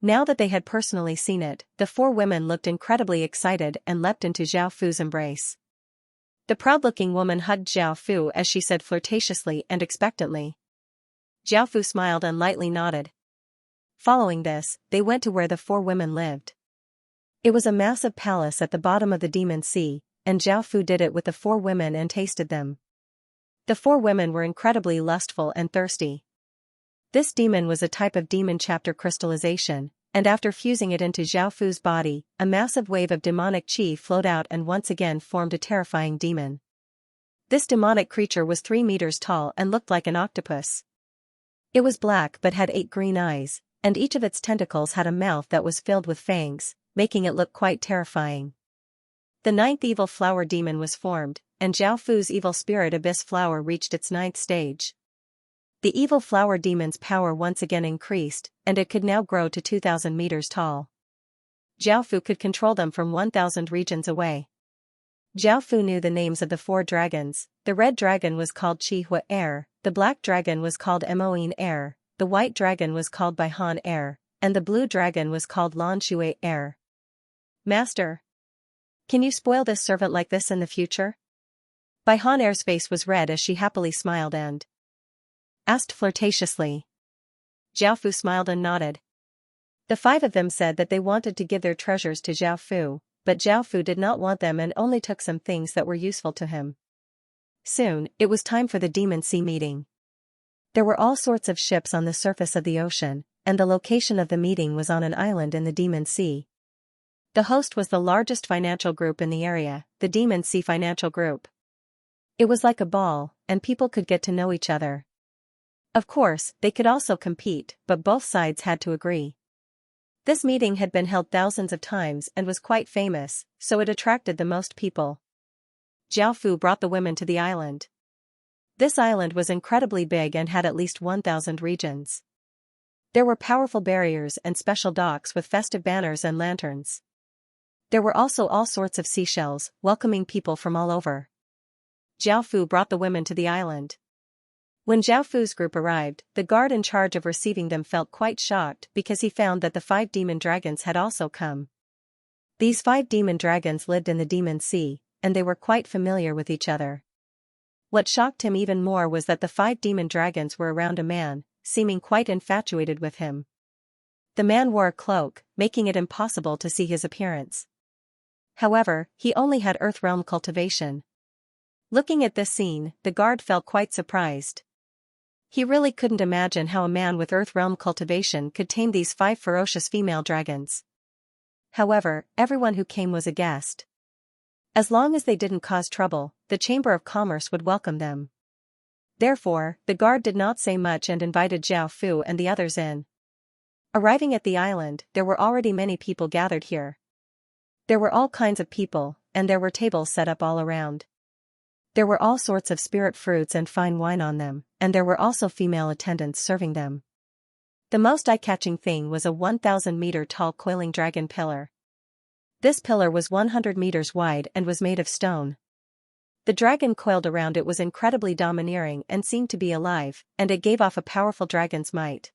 Now that they had personally seen it, the four women looked incredibly excited and leapt into Zhao Fu's embrace. The proud-looking woman hugged Zhao Fu as she said flirtatiously and expectantly. Zhao Fu smiled and lightly nodded. Following this, they went to where the four women lived. It was a massive palace at the bottom of the Demon Sea, and Zhao Fu did it with the four women and tasted them. The four women were incredibly lustful and thirsty. This demon was a type of demon chapter crystallization, and after fusing it into Zhao Fu's body, a massive wave of demonic chi flowed out and once again formed a terrifying demon. This demonic creature was 3 meters tall and looked like an octopus. It was black but had 8 green eyes, and each of its tentacles had a mouth that was filled with fangs, making it look quite terrifying. The 9th evil flower demon was formed, and Zhao Fu's evil spirit abyss flower reached its 9th stage. The evil flower demon's power once again increased, and it could now grow to 2,000 meters tall. Zhao Fu could control them from 1,000 regions away. Zhao Fu knew the names of the 4 dragons. The red dragon was called Qi Hua Air, the black dragon was called Moin Air, the white dragon was called Baihan Air, and the blue dragon was called Lan Shui Air. Master! Can you spoil this servant like this in the future? Baihan Air's face was red as she happily smiled and asked flirtatiously. Zhao Fu smiled and nodded. The 5 of them said that they wanted to give their treasures to Zhao Fu, but Zhao Fu did not want them and only took some things that were useful to him. Soon, it was time for the Demon Sea meeting. There were all sorts of ships on the surface of the ocean, and the location of the meeting was on an island in the Demon Sea. The host was the largest financial group in the area, the Demon Sea Financial Group. It was like a ball, and people could get to know each other. Of course, they could also compete, but both sides had to agree. This meeting had been held thousands of times and was quite famous, so it attracted the most people. Zhao Fu brought the women to the island. This island was incredibly big and had at least 1,000 regions. There were powerful barriers and special docks with festive banners and lanterns. There were also all sorts of seashells, welcoming people from all over. Zhao Fu brought the women to the island. When Zhao Fu's group arrived, the guard in charge of receiving them felt quite shocked because he found that the 5 demon dragons had also come. These 5 demon dragons lived in the Demon Sea, and they were quite familiar with each other. What shocked him even more was that the 5 demon dragons were around a man, seeming quite infatuated with him. The man wore a cloak, making it impossible to see his appearance. However, he only had Earth Realm cultivation. Looking at this scene, the guard felt quite surprised. He really couldn't imagine how a man with Earth Realm cultivation could tame these 5 ferocious female dragons. However, everyone who came was a guest. As long as they didn't cause trouble, the Chamber of Commerce would welcome them. Therefore, the guard did not say much and invited Zhao Fu and the others in. Arriving at the island, there were already many people gathered here. There were all kinds of people, and there were tables set up all around. There were all sorts of spirit fruits and fine wine on them, and there were also female attendants serving them. The most eye-catching thing was a 1,000-meter-tall coiling dragon pillar. This pillar was 100 meters wide and was made of stone. The dragon coiled around it was incredibly domineering and seemed to be alive, and it gave off a powerful dragon's might.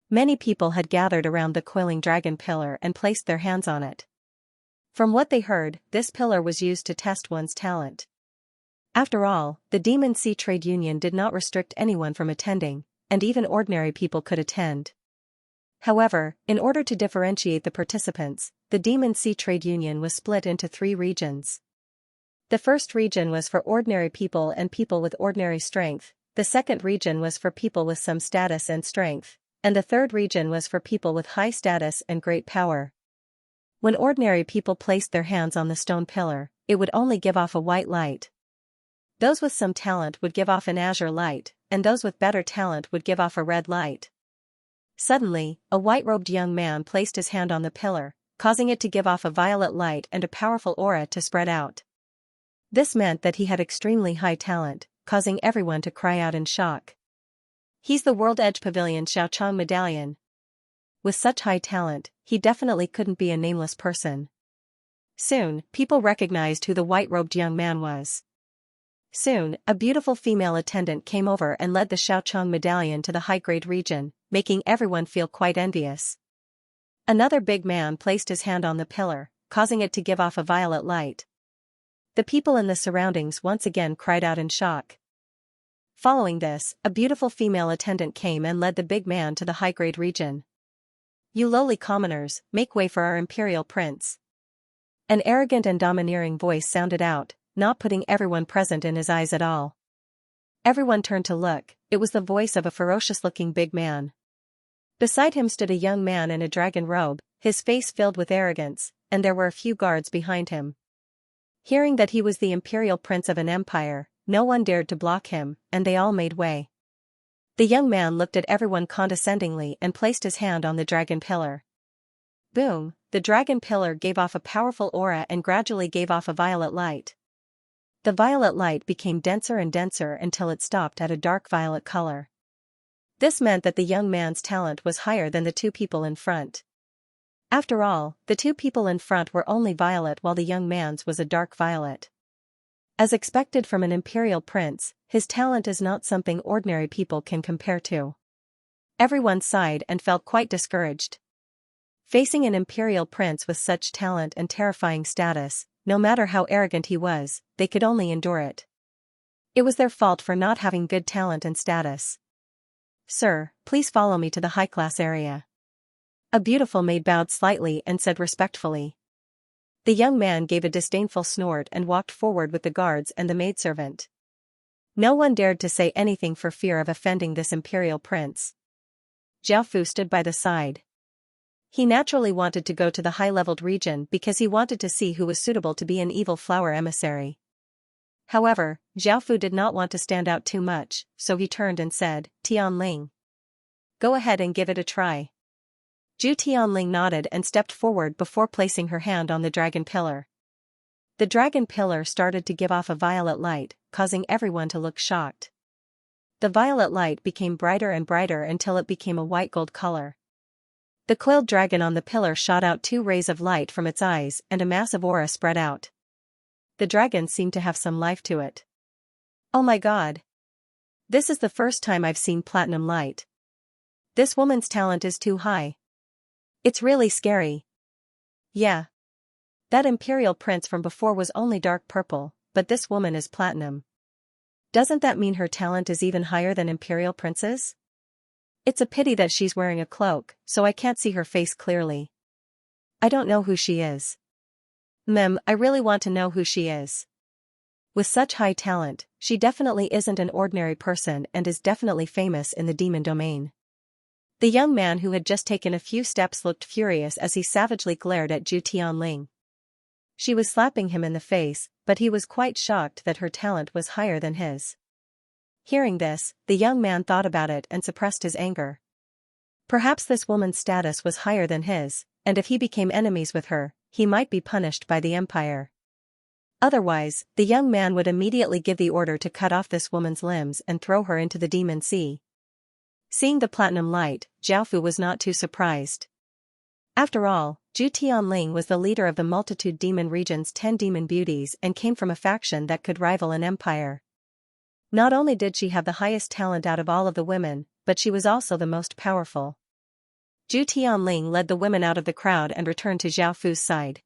Many people had gathered around the coiling dragon pillar and placed their hands on it. From what they heard, this pillar was used to test one's talent. After all, the Demon Sea Trade Union did not restrict anyone from attending, and even ordinary people could attend. However, in order to differentiate the participants, the Demon Sea Trade Union was split into 3 regions. The first region was for ordinary people and people with ordinary strength, the second region was for people with some status and strength, and the third region was for people with high status and great power. When ordinary people placed their hands on the stone pillar, it would only give off a white light. Those with some talent would give off an azure light, and those with better talent would give off a red light. Suddenly, a white-robed young man placed his hand on the pillar, causing it to give off a violet light and a powerful aura to spread out. This meant that he had extremely high talent, causing everyone to cry out in shock. He's the World Edge Pavilion Xiaochang Medallion. With such high talent, he definitely couldn't be a nameless person. Soon, people recognized who the white-robed young man was. Soon, a beautiful female attendant came over and led the Xiaochong medallion to the high-grade region, making everyone feel quite envious. Another big man placed his hand on the pillar, causing it to give off a violet light. The people in the surroundings once again cried out in shock. Following this, a beautiful female attendant came and led the big man to the high-grade region. "You lowly commoners, make way for our imperial prince." An arrogant and domineering voice sounded out, not putting everyone present in his eyes at all. Everyone turned to look. It was the voice of a ferocious-looking big man. Beside him stood a young man in a dragon robe, his face filled with arrogance, and there were a few guards behind him. Hearing that he was the imperial prince of an empire, no one dared to block him, and they all made way. The young man looked at everyone condescendingly and placed his hand on the dragon pillar. Boom, the dragon pillar gave off a powerful aura and gradually gave off a violet light. The violet light became denser and denser until it stopped at a dark violet color. This meant that the young man's talent was higher than the two people in front. After all, the two people in front were only violet while the young man's was a dark violet. As expected from an imperial prince, his talent is not something ordinary people can compare to. Everyone sighed and felt quite discouraged. Facing an imperial prince with such talent and terrifying status, no matter how arrogant he was, they could only endure it. It was their fault for not having good talent and status. "Sir, please follow me to the high-class area." A beautiful maid bowed slightly and said respectfully. The young man gave a disdainful snort and walked forward with the guards and the maidservant. No one dared to say anything for fear of offending this imperial prince. Zhao Fu stood by the side. He naturally wanted to go to the high-leveled region because he wanted to see who was suitable to be an evil flower emissary. However, Zhao Fu did not want to stand out too much, so he turned and said, "Tianling. Go ahead and give it a try." Zhu Tianling nodded and stepped forward before placing her hand on the dragon pillar. The dragon pillar started to give off a violet light, causing everyone to look shocked. The violet light became brighter and brighter until it became a white gold color. The coiled dragon on the pillar shot out 2 rays of light from its eyes and a massive aura spread out. The dragon seemed to have some life to it. "Oh my god! This is the first time I've seen platinum light. This woman's talent is too high. It's really scary." "Yeah. That imperial prince from before was only dark purple, but this woman is platinum. Doesn't that mean her talent is even higher than imperial princes? It's a pity that she's wearing a cloak, so I can't see her face clearly. I don't know who she is. I really want to know who she is. With such high talent, she definitely isn't an ordinary person and is definitely famous in the demon domain." The young man who had just taken a few steps looked furious as he savagely glared at Zhu Tianling. She was slapping him in the face, but he was quite shocked that her talent was higher than his. Hearing this, the young man thought about it and suppressed his anger. Perhaps this woman's status was higher than his, and if he became enemies with her, he might be punished by the empire. Otherwise, the young man would immediately give the order to cut off this woman's limbs and throw her into the demon sea. Seeing the platinum light, Zhao Fu was not too surprised. After all, Zhu Tianling was the leader of the multitude demon region's 10 demon beauties and came from a faction that could rival an empire. Not only did she have the highest talent out of all of the women, but she was also the most powerful. Zhu Tianling led the women out of the crowd and returned to Zhao Fu's side.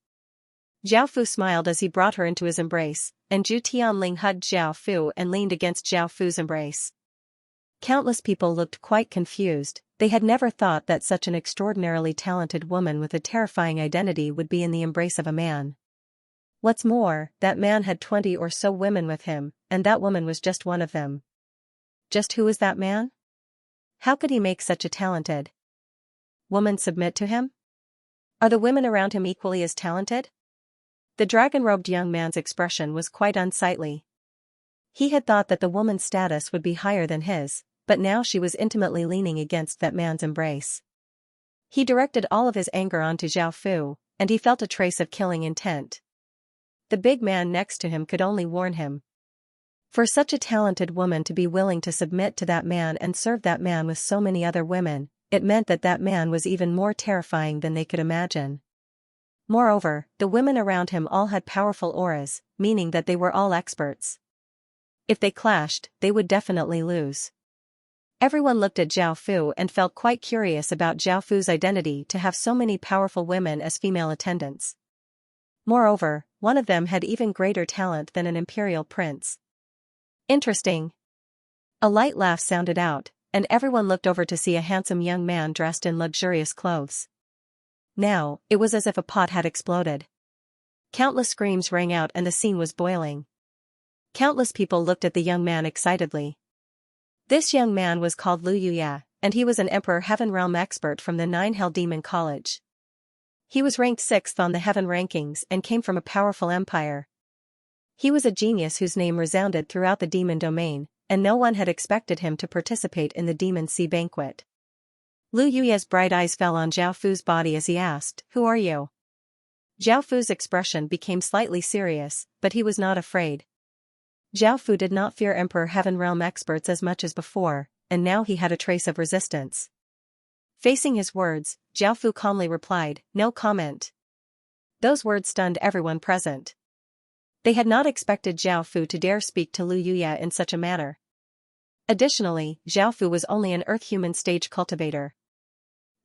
Zhao Fu smiled as he brought her into his embrace, and Zhu Tianling hugged Zhao Fu and leaned against Zhao Fu's embrace. Countless people looked quite confused. They had never thought that such an extraordinarily talented woman with a terrifying identity would be in the embrace of a man. What's more, that man had 20 or so women with him, and that woman was just one of them. Just who was that man? How could he make such a talented woman submit to him? Are the women around him equally as talented? The dragon-robed young man's expression was quite unsightly. He had thought that the woman's status would be higher than his, but now she was intimately leaning against that man's embrace. He directed all of his anger onto Zhao Fu, and he felt a trace of killing intent. The big man next to him could only warn him. For such a talented woman to be willing to submit to that man and serve that man with so many other women, it meant that that man was even more terrifying than they could imagine. Moreover, the women around him all had powerful auras, meaning that they were all experts. If they clashed, they would definitely lose. Everyone looked at Zhao Fu and felt quite curious about Zhao Fu's identity to have so many powerful women as female attendants. Moreover, one of them had even greater talent than an imperial prince. Interesting. A light laugh sounded out, and everyone looked over to see a handsome young man dressed in luxurious clothes. Now, it was as if a pot had exploded. Countless screams rang out and the scene was boiling. Countless people looked at the young man excitedly. This young man was called Lu Yuya, and he was an Emperor Heaven Realm expert from the 9 Hell Demon College. He was ranked 6th on the Heaven rankings and came from a powerful empire. He was a genius whose name resounded throughout the demon domain, and no one had expected him to participate in the Demon Sea banquet. Lu Yuya's bright eyes fell on Zhao Fu's body as he asked, "Who are you?" Zhao Fu's expression became slightly serious, but he was not afraid. Zhao Fu did not fear Emperor Heaven Realm experts as much as before, and now he had a trace of resistance. Facing his words, Zhao Fu calmly replied, "No comment." Those words stunned everyone present. They had not expected Zhao Fu to dare speak to Lu Yuya in such a manner. Additionally, Zhao Fu was only an Earth-human stage cultivator.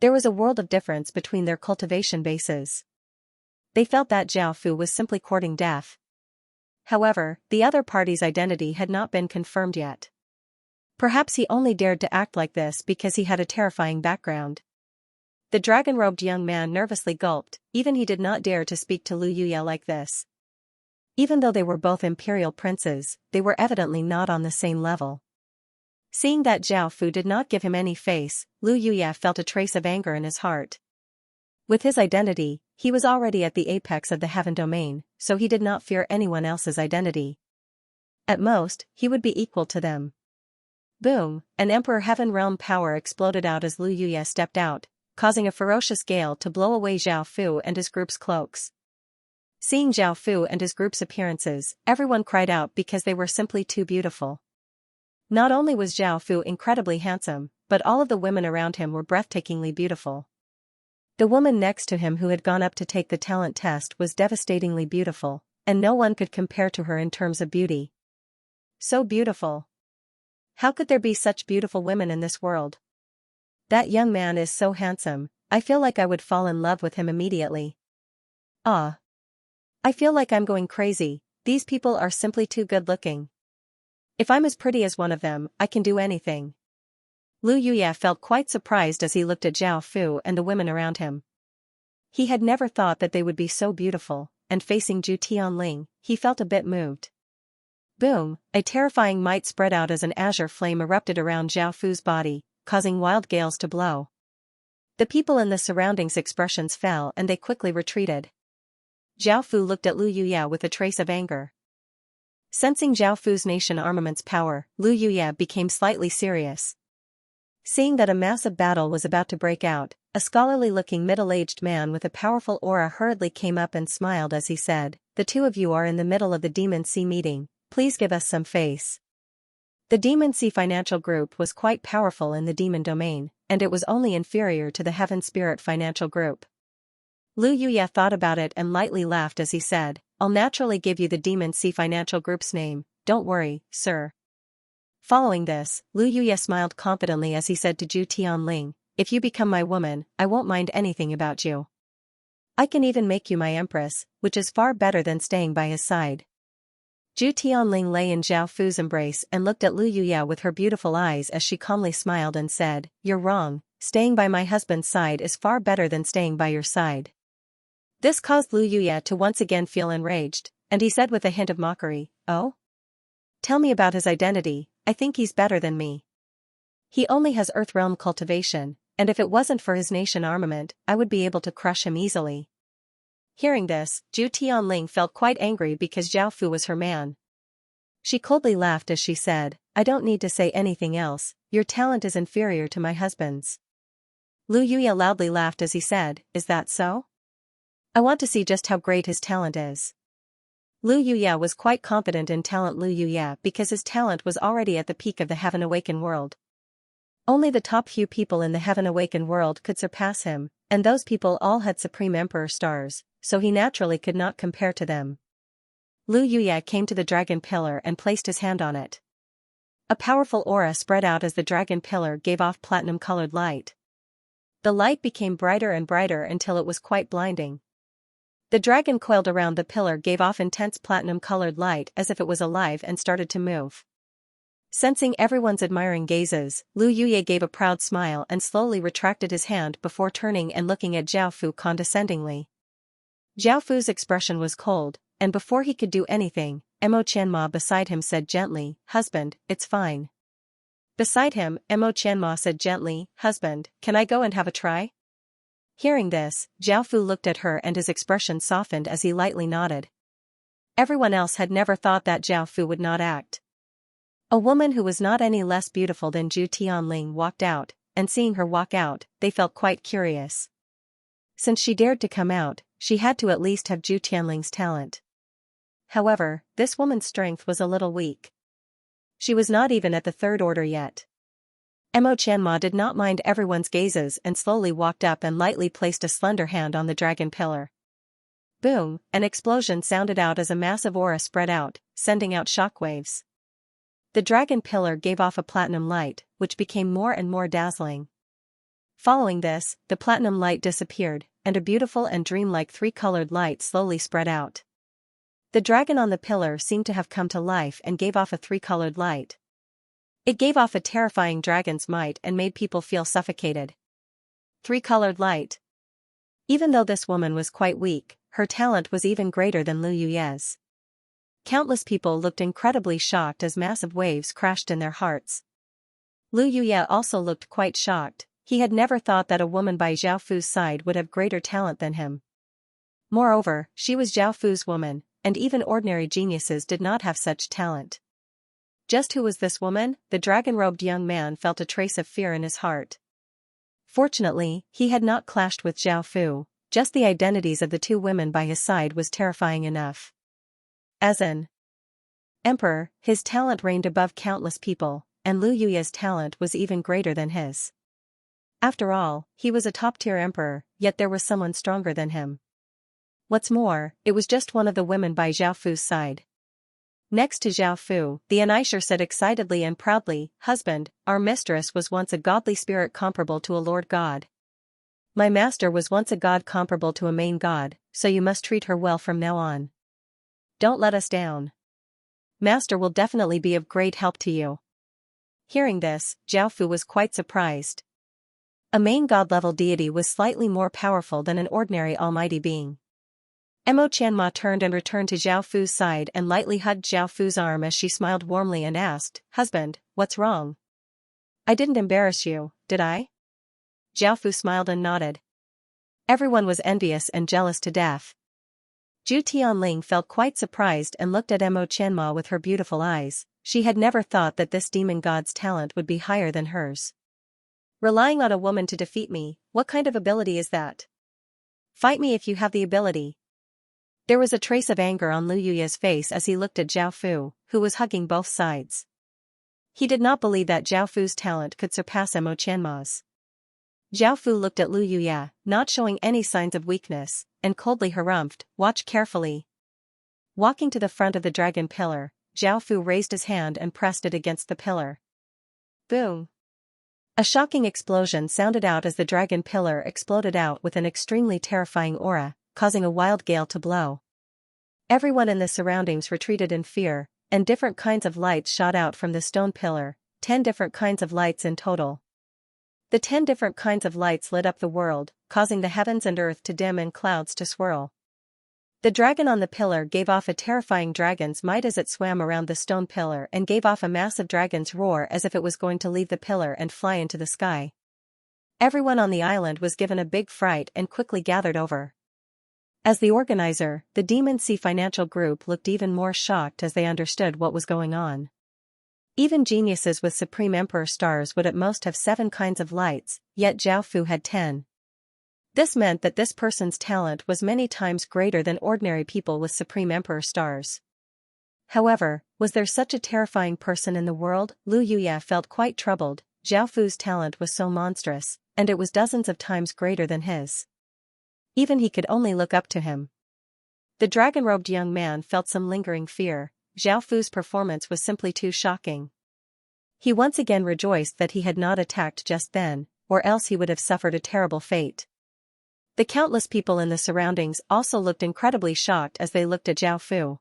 There was a world of difference between their cultivation bases. They felt that Zhao Fu was simply courting death. However, the other party's identity had not been confirmed yet. Perhaps he only dared to act like this because he had a terrifying background. The dragon-robed young man nervously gulped, even he did not dare to speak to Lu Yuya like this. Even though they were both imperial princes, they were evidently not on the same level. Seeing that Zhao Fu did not give him any face, Lu Yuya felt a trace of anger in his heart. With his identity, he was already at the apex of the heaven domain, so he did not fear anyone else's identity. At most, he would be equal to them. Boom, an Emperor Heaven Realm power exploded out as Lu Yuya stepped out, causing a ferocious gale to blow away Zhao Fu and his group's cloaks. Seeing Zhao Fu and his group's appearances, everyone cried out because they were simply too beautiful. Not only was Zhao Fu incredibly handsome, but all of the women around him were breathtakingly beautiful. The woman next to him who had gone up to take the talent test was devastatingly beautiful, and no one could compare to her in terms of beauty. So beautiful. How could there be such beautiful women in this world? That young man is so handsome, I feel like I would fall in love with him immediately. Ah. I feel like I'm going crazy, these people are simply too good looking. If I'm as pretty as one of them, I can do anything. Lu Yuya felt quite surprised as he looked at Zhao Fu and the women around him. He had never thought that they would be so beautiful, and facing Zhu Tianling, he felt a bit moved. Boom, a terrifying might spread out as an azure flame erupted around Zhao Fu's body, causing wild gales to blow. The people in the surroundings' expressions fell and they quickly retreated. Zhao Fu looked at Lu Yuya with a trace of anger. Sensing Zhao Fu's nation armament's power, Lu Yuya became slightly serious. Seeing that a massive battle was about to break out, a scholarly-looking middle-aged man with a powerful aura hurriedly came up and smiled as he said, "The two of you are in the middle of the Demon Sea meeting, please give us some face." The Demon Sea Financial Group was quite powerful in the demon domain, and it was only inferior to the Heaven Spirit Financial Group. Lu Yuya thought about it and lightly laughed as he said, "I'll naturally give you the Demon Sea Financial Group's name, don't worry, sir." Following this, Lu Yuya smiled confidently as he said to Zhu Tianling, "If you become my woman, I won't mind anything about you. I can even make you my empress, which is far better than staying by his side." Zhu Tianling lay in Zhao Fu's embrace and looked at Lu Yuya with her beautiful eyes as she calmly smiled and said, "You're wrong, staying by my husband's side is far better than staying by your side." This caused Lu Yuya to once again feel enraged, and he said with a hint of mockery, "Oh? Tell me about his identity, I think he's better than me. He only has Earth Realm cultivation, and if it wasn't for his nation armament, I would be able to crush him easily." Hearing this, Zhu Tianling felt quite angry because Zhao Fu was her man. She coldly laughed as she said, "I don't need to say anything else, your talent is inferior to my husband's." Lu Yuya loudly laughed as he said, "Is that so? I want to see just how great his talent is." Lu Yuya was quite confident in talent Lu Yuya because his talent was already at the peak of the Heaven Awakened world. Only the top few people in the heaven-awakened world could surpass him, and those people all had Supreme Emperor stars, so he naturally could not compare to them. Lu Yuye came to the dragon pillar and placed his hand on it. A powerful aura spread out as the dragon pillar gave off platinum-colored light. The light became brighter and brighter until it was quite blinding. The dragon coiled around the pillar gave off intense platinum-colored light as if it was alive and started to move. Sensing everyone's admiring gazes, Lu Yuye gave a proud smile and slowly retracted his hand before turning and looking at Zhao Fu condescendingly. Zhao Fu's expression was cold, and before he could do anything, Mo Qianma beside him said gently, "Husband, it's fine." Beside him, Mo Qianma said gently, "Husband, can I go and have a try?" Hearing this, Zhao Fu looked at her and his expression softened as he lightly nodded. Everyone else had never thought that Zhao Fu would not act. A woman who was not any less beautiful than Zhu Tianling walked out, and seeing her walk out, they felt quite curious. Since she dared to come out, she had to at least have Zhu Tianling's talent. However, this woman's strength was a little weak. She was not even at the third order yet. Mo Qianma did not mind everyone's gazes and slowly walked up and lightly placed a slender hand on the dragon pillar. Boom, an explosion sounded out as a massive aura spread out, sending out shockwaves. The dragon pillar gave off a platinum light, which became more and more dazzling. Following this, the platinum light disappeared, and a beautiful and dreamlike three-colored light slowly spread out. The dragon on the pillar seemed to have come to life and gave off a three-colored light. It gave off a terrifying dragon's might and made people feel suffocated. Three-colored light. Even though this woman was quite weak, her talent was even greater than Lu Yuye's. Countless people looked incredibly shocked as massive waves crashed in their hearts. Lu Yuye also looked quite shocked. He had never thought that a woman by Zhao Fu's side would have greater talent than him. Moreover, she was Zhao Fu's woman, and even ordinary geniuses did not have such talent. Just who was this woman? The dragon-robed young man felt a trace of fear in his heart. Fortunately, he had not clashed with Zhao Fu, just the identities of the two women by his side was terrifying enough. As an emperor, his talent reigned above countless people, and Lu Yuye's talent was even greater than his. After all, he was a top-tier emperor, yet there was someone stronger than him. What's more, it was just one of the women by Zhao Fu's side. Next to Zhao Fu, the Anisher said excitedly and proudly, "Husband, our mistress was once a godly spirit comparable to a lord god. My master was once a god comparable to a main god, so you must treat her well from now on. Don't let us down. Master will definitely be of great help to you." Hearing this, Zhao Fu was quite surprised. A main god-level deity was slightly more powerful than an ordinary almighty being. Mo Qianma turned and returned to Zhao Fu's side and lightly hugged Zhao Fu's arm as she smiled warmly and asked, "Husband, what's wrong? I didn't embarrass you, did I?" Zhao Fu smiled and nodded. Everyone was envious and jealous to death. Zhu Tianling felt quite surprised and looked at Mo Qianma with her beautiful eyes. She had never thought that this demon god's talent would be higher than hers. Relying on a woman to defeat me, what kind of ability is that? Fight me if you have the ability. There was a trace of anger on Lu Yuye's face as he looked at Zhao Fu, who was hugging both sides. He did not believe that Zhao Fu's talent could surpass Mo Qianma's. Zhao Fu looked at Lu Yuye, not showing any signs of weakness, and coldly harumphed, "Watch carefully." Walking to the front of the dragon pillar, Zhao Fu raised his hand and pressed it against the pillar. Boom! A shocking explosion sounded out as the dragon pillar exploded out with an extremely terrifying aura, causing a wild gale to blow. Everyone in the surroundings retreated in fear, and different kinds of lights shot out from the stone pillar, 10 different kinds of lights in total. The 10 different kinds of lights lit up the world, causing the heavens and earth to dim and clouds to swirl. The dragon on the pillar gave off a terrifying dragon's might as it swam around the stone pillar and gave off a massive dragon's roar as if it was going to leave the pillar and fly into the sky. Everyone on the island was given a big fright and quickly gathered over. As the organizer, the Demon Sea Financial Group looked even more shocked as they understood what was going on. Even geniuses with Supreme Emperor stars would at most have 7 kinds of lights, yet Zhao Fu had 10. This meant that this person's talent was many times greater than ordinary people with Supreme Emperor stars. However, was there such a terrifying person in the world? Lu Yuye felt quite troubled. Zhao Fu's talent was so monstrous, and it was dozens of times greater than his. Even he could only look up to him. The dragon-robed young man felt some lingering fear. Zhao Fu's performance was simply too shocking. He once again rejoiced that he had not attacked just then, or else he would have suffered a terrible fate. The countless people in the surroundings also looked incredibly shocked as they looked at Zhao Fu.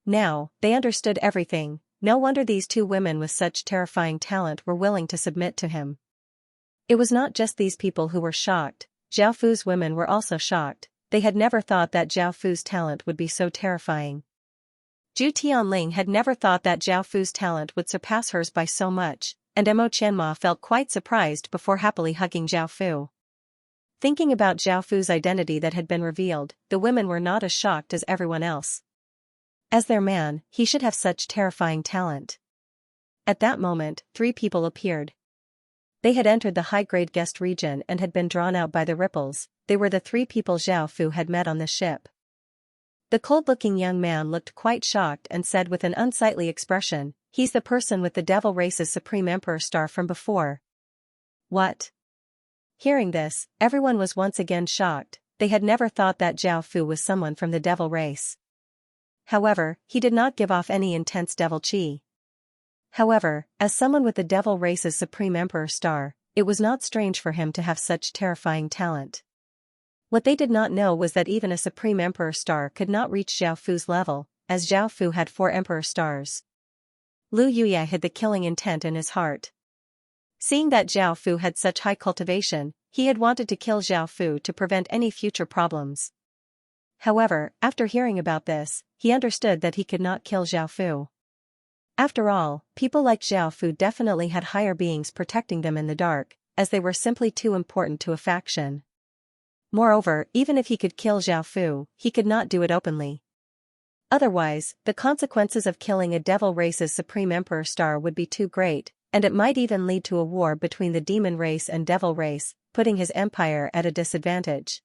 Now, they understood everything. No wonder these two women with such terrifying talent were willing to submit to him. It was not just these people who were shocked. Zhao Fu's women were also shocked. They had never thought that Zhao Fu's talent would be so terrifying. Zhu Tianling had never thought that Zhao Fu's talent would surpass hers by so much, and Mo Qianma felt quite surprised before happily hugging Zhao Fu. Thinking about Zhao Fu's identity that had been revealed, the women were not as shocked as everyone else. As their man, he should have such terrifying talent. At that moment, 3 people appeared. They had entered the high-grade guest region and had been drawn out by the ripples. They were the 3 people Zhao Fu had met on the ship. The cold-looking young man looked quite shocked and said with an unsightly expression, "He's the person with the Devil Race's Supreme Emperor star from before." What? Hearing this, everyone was once again shocked. They had never thought that Zhao Fu was someone from the Devil Race. However, he did not give off any intense devil chi. However, as someone with the Devil Race's Supreme Emperor star, it was not strange for him to have such terrifying talent. What they did not know was that even a Supreme Emperor star could not reach Zhao Fu's level, as Zhao Fu had 4 Emperor stars. Lu Yuya hid the killing intent in his heart. Seeing that Zhao Fu had such high cultivation, he had wanted to kill Zhao Fu to prevent any future problems. However, after hearing about this, he understood that he could not kill Zhao Fu. After all, people like Zhao Fu definitely had higher beings protecting them in the dark, as they were simply too important to a faction. Moreover, even if he could kill Zhao Fu, he could not do it openly. Otherwise, the consequences of killing a Devil Race's Supreme Emperor star would be too great, and it might even lead to a war between the Demon Race and Devil Race, putting his empire at a disadvantage.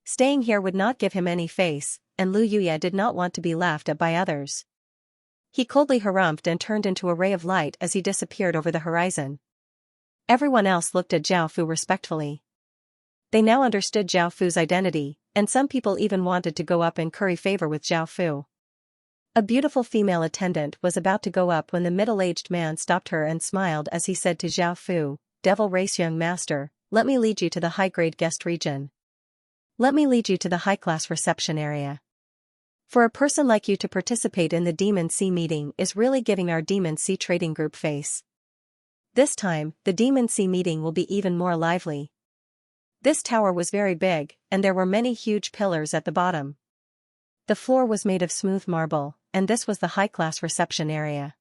Staying here would not give him any face, and Lu Yuya did not want to be laughed at by others. He coldly harumphed and turned into a ray of light as he disappeared over the horizon. Everyone else looked at Zhao Fu respectfully. They now understood Zhao Fu's identity, and some people even wanted to go up and curry favor with Zhao Fu. A beautiful female attendant was about to go up when the middle-aged man stopped her and smiled as he said to Zhao Fu, "Devil Race young master, let me lead you to the high-grade guest region. Let me lead you to the high-class reception area. For a person like you to participate in the Demon Sea meeting is really giving our Demon Sea trading group face. This time, the Demon Sea meeting will be even more lively." This tower was very big, and there were many huge pillars at the bottom. The floor was made of smooth marble, and this was the high-class reception area.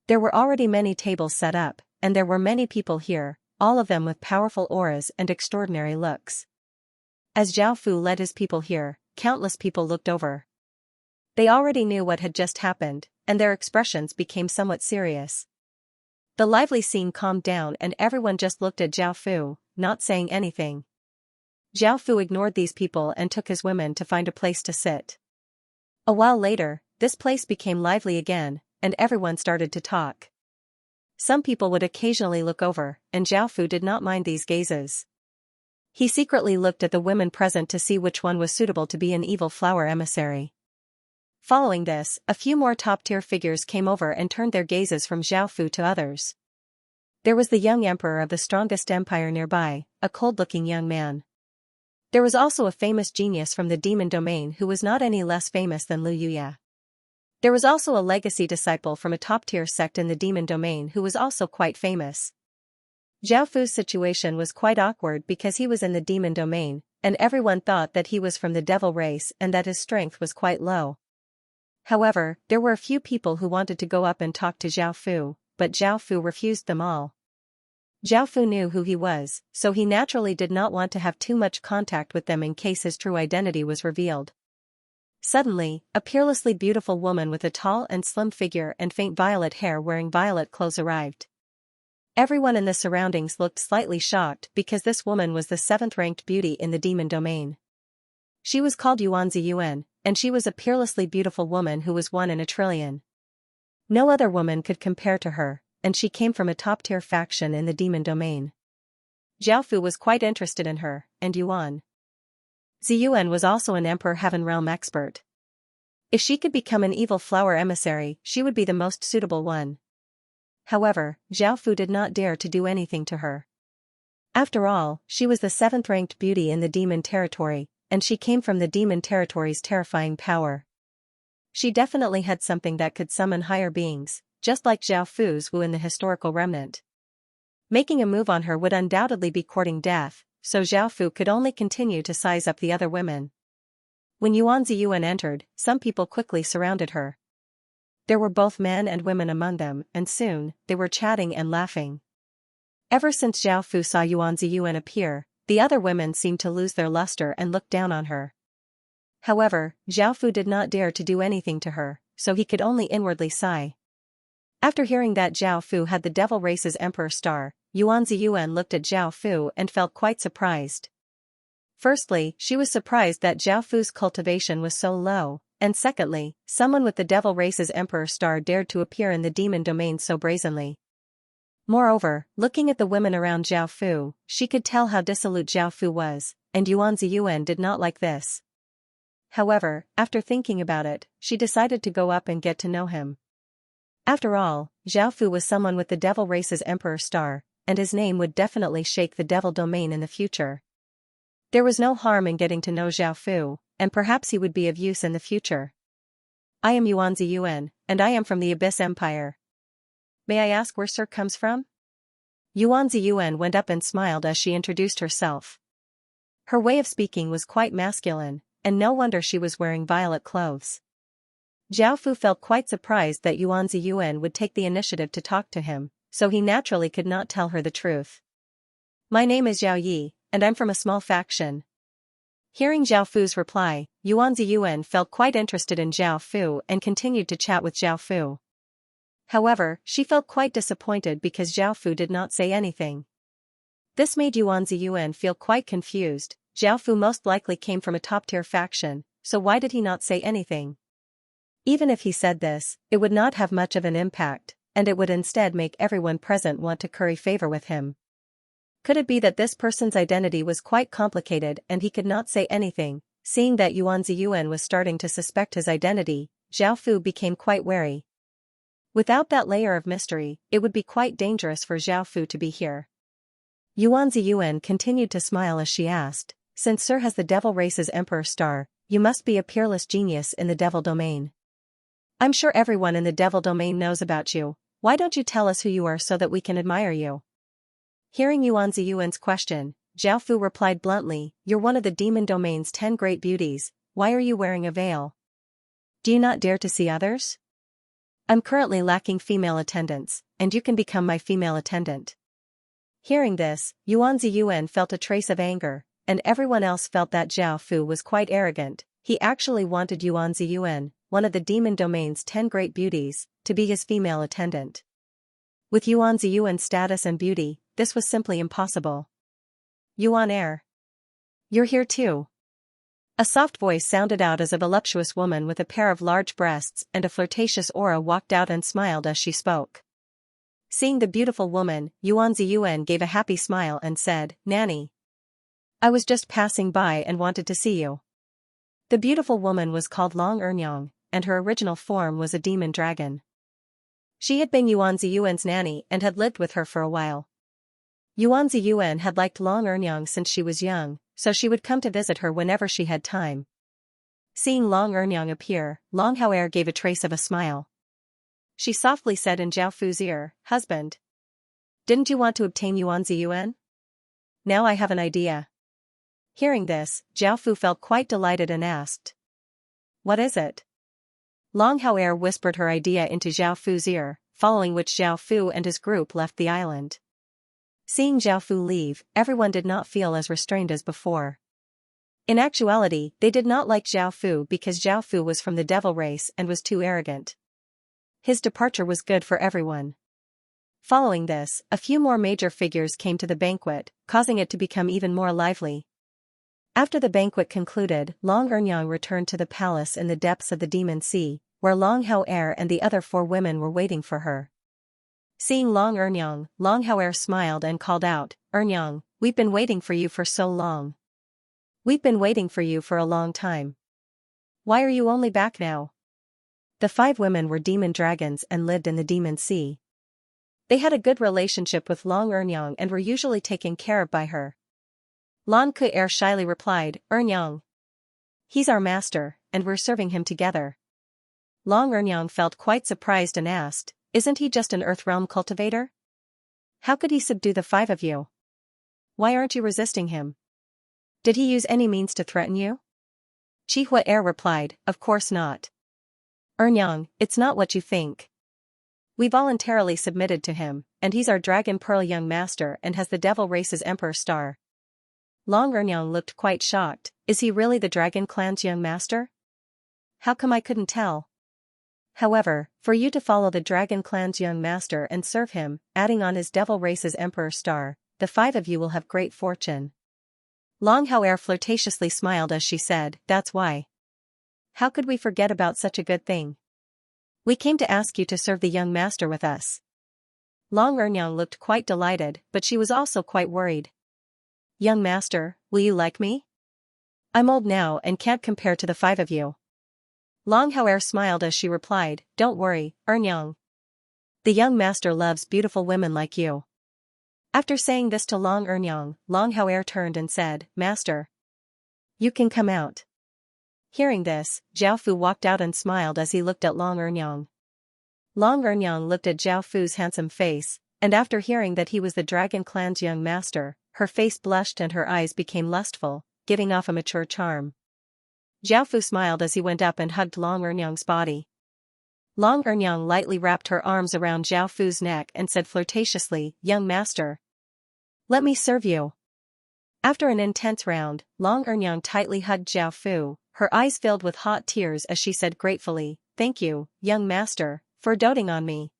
There were already many tables set up, and there were many people here, all of them with powerful auras and extraordinary looks. As Zhao Fu led his people here, countless people looked over. They already knew what had just happened, and their expressions became somewhat serious. The lively scene calmed down and everyone just looked at Zhao Fu, not saying anything. Zhao Fu ignored these people and took his women to find a place to sit. A while later, this place became lively again, and everyone started to talk. Some people would occasionally look over, and Zhao Fu did not mind these gazes. He secretly looked at the women present to see which one was suitable to be an evil flower emissary. Following this, a few more top-tier figures came over and turned their gazes from Zhao Fu to others. There was the young emperor of the strongest empire nearby, a cold-looking young man. There was also a famous genius from the demon domain who was not any less famous than Lu Yuya. There was also a legacy disciple from a top-tier sect in the demon domain who was also quite famous. Zhao Fu's situation was quite awkward because he was in the demon domain, and everyone thought that he was from the devil race and that his strength was quite low. However, there were a few people who wanted to go up and talk to Zhao Fu, but Zhao Fu refused them all. Zhao Fu knew who he was, so he naturally did not want to have too much contact with them in case his true identity was revealed. Suddenly, a peerlessly beautiful woman with a tall and slim figure and faint violet hair wearing violet clothes arrived. Everyone in the surroundings looked slightly shocked because this woman was the 7th-ranked beauty in the demon domain. She was called Yuanzi Yuan, and she was a peerlessly beautiful woman who was 1 in a trillion. No other woman could compare to her, and she came from a top-tier faction in the demon domain. Zhao Fu was quite interested in her, and Yuan Ziyuan was also an Emperor Heaven Realm expert. If she could become an evil flower emissary, she would be the most suitable one. However, Zhao Fu did not dare to do anything to her. After all, she was the 7th-ranked beauty in the demon territory, and she came from the demon territory's terrifying power. She definitely had something that could summon higher beings, just like Zhao Fu's Wu in the historical remnant. Making a move on her would undoubtedly be courting death, so Zhao Fu could only continue to size up the other women. When Yuan Ziyuan entered, some people quickly surrounded her. There were both men and women among them, and soon, they were chatting and laughing. Ever since Zhao Fu saw Yuan Ziyuan appear, the other women seemed to lose their luster and look down on her. However, Zhao Fu did not dare to do anything to her, so he could only inwardly sigh. After hearing that Zhao Fu had the Devil Race's Emperor star, Yuan Ziyuan looked at Zhao Fu and felt quite surprised. Firstly, she was surprised that Zhao Fu's cultivation was so low, and secondly, someone with the Devil Race's Emperor star dared to appear in the demon domain so brazenly. Moreover, looking at the women around Zhao Fu, she could tell how dissolute Zhao Fu was, and Yuan Ziyuan did not like this. However, after thinking about it, she decided to go up and get to know him. After all, Zhao Fu was someone with the Devil Race's Emperor star, and his name would definitely shake the Devil domain in the future. There was no harm in getting to know Zhao Fu, and perhaps he would be of use in the future. I am Yuan Ziyuan, and I am from the Abyss Empire. May I ask where Sir comes from? Yuan Ziyuan went up and smiled as she introduced herself. Her way of speaking was quite masculine, and no wonder she was wearing violet clothes. Zhao Fu felt quite surprised that Yuan Ziyuan would take the initiative to talk to him, so he naturally could not tell her the truth. My name is Zhao Yi, and I'm from a small faction. Hearing Zhao Fu's reply, Yuan Ziyuan felt quite interested in Zhao Fu and continued to chat with Zhao Fu. However, she felt quite disappointed because Zhao Fu did not say anything. This made Yuan Ziyuan feel quite confused. Zhao Fu most likely came from a top-tier faction, so why did he not say anything? Even if he said this, it would not have much of an impact, and it would instead make everyone present want to curry favor with him. Could it be that this person's identity was quite complicated and he could not say anything? Seeing that Yuan Ziyuan was starting to suspect his identity, Zhao Fu became quite wary. Without that layer of mystery, it would be quite dangerous for Zhao Fu to be here. Yuan Ziyuan continued to smile as she asked, since Sir has the Devil Race's Emperor star, you must be a peerless genius in the Devil domain. I'm sure everyone in the Devil domain knows about you. Why don't you tell us who you are so that we can admire you? Hearing Yuan Ziyuan's question, Zhao Fu replied bluntly, you're one of the demon domain's 10 great beauties, why are you wearing a veil? Do you not dare to see others? I'm currently lacking female attendants, and you can become my female attendant. Hearing this, Yuan Ziyuan felt a trace of anger, and everyone else felt that Zhao Fu was quite arrogant. He actually wanted Yuan Ziyuan, one of the demon domain's 10 great beauties, to be his female attendant. With Yuan Ziyuan's status and beauty, this was simply impossible. Yuan Air. You're here too. A soft voice sounded out as a voluptuous woman with a pair of large breasts and a flirtatious aura walked out and smiled as she spoke. Seeing the beautiful woman, Yuan Ziyuan gave a happy smile and said, Nanny. I was just passing by and wanted to see you. The beautiful woman was called Long Ernyang, and her original form was a demon dragon. She had been Yuan Ziyuan's nanny and had lived with her for a while. Yuan Ziyuan had liked Long Ernyang since she was young, so she would come to visit her whenever she had time. Seeing Long Ernyang appear, Long Haoer gave a trace of a smile. She softly said in Zhao Fu's ear, Husband. Didn't you want to obtain Yuan Ziyuan? Now I have an idea. Hearing this, Zhao Fu felt quite delighted and asked. What is it? Long Haoer whispered her idea into Zhao Fu's ear, following which Zhao Fu and his group left the island. Seeing Zhao Fu leave, everyone did not feel as restrained as before. In actuality, they did not like Zhao Fu because Zhao Fu was from the devil race and was too arrogant. His departure was good for everyone. Following this, a few more major figures came to the banquet, causing it to become even more lively. After the banquet concluded, Long Ernyang returned to the palace in the depths of the Demon Sea, where Long Haoer and the other 4 women were waiting for her. Seeing Long Ernyang, Long Hauer smiled and called out, "Ernyang, we've been waiting for you for so long. We've been waiting for you for a long time. Why are you only back now?" The 5 women were demon dragons and lived in the demon sea. They had a good relationship with Long Ernyang and were usually taken care of by her. Lan Ku'er shyly replied, "Ernyang. He's our master, and we're serving him together." Long Ernyang felt quite surprised and asked, "Isn't he just an Earthrealm cultivator? How could he subdue the 5 of you? Why aren't you resisting him? Did he use any means to threaten you?" Chihua Er replied, "Of course not. Ernyang, it's not what you think. We voluntarily submitted to him, and he's our Dragon Pearl young master and has the Devil Race's Emperor star." Long Ernyang looked quite shocked. "Is he really the Dragon Clan's young master? How come I couldn't tell?" However, for you to follow the Dragon Clan's young master and serve him, adding on his Devil Race's Emperor star, the 5 of you will have great fortune. Long Hauer flirtatiously smiled as she said, "That's why. How could we forget about such a good thing? We came to ask you to serve the young master with us." Long Ernyang looked quite delighted, but she was also quite worried. "Young master, will you like me? I'm old now and can't compare to the 5 of you." Long Hauer smiled as she replied, "Don't worry, Ernyang. The young master loves beautiful women like you." After saying this to Long Ernyang, Long Hauer turned and said, "Master, you can come out." Hearing this, Zhao Fu walked out and smiled as he looked at Long Ernyang. Long Ernyang looked at Zhao Fu's handsome face, and after hearing that he was the Dragon Clan's young master, her face blushed and her eyes became lustful, giving off a mature charm. Zhao Fu smiled as he went up and hugged Long Ernyang's body. Long Ernyang lightly wrapped her arms around Zhao Fu's neck and said flirtatiously, "Young master, let me serve you." After an intense round, Long Ernyang tightly hugged Zhao Fu, her eyes filled with hot tears as she said gratefully, "Thank you, young master, for doting on me.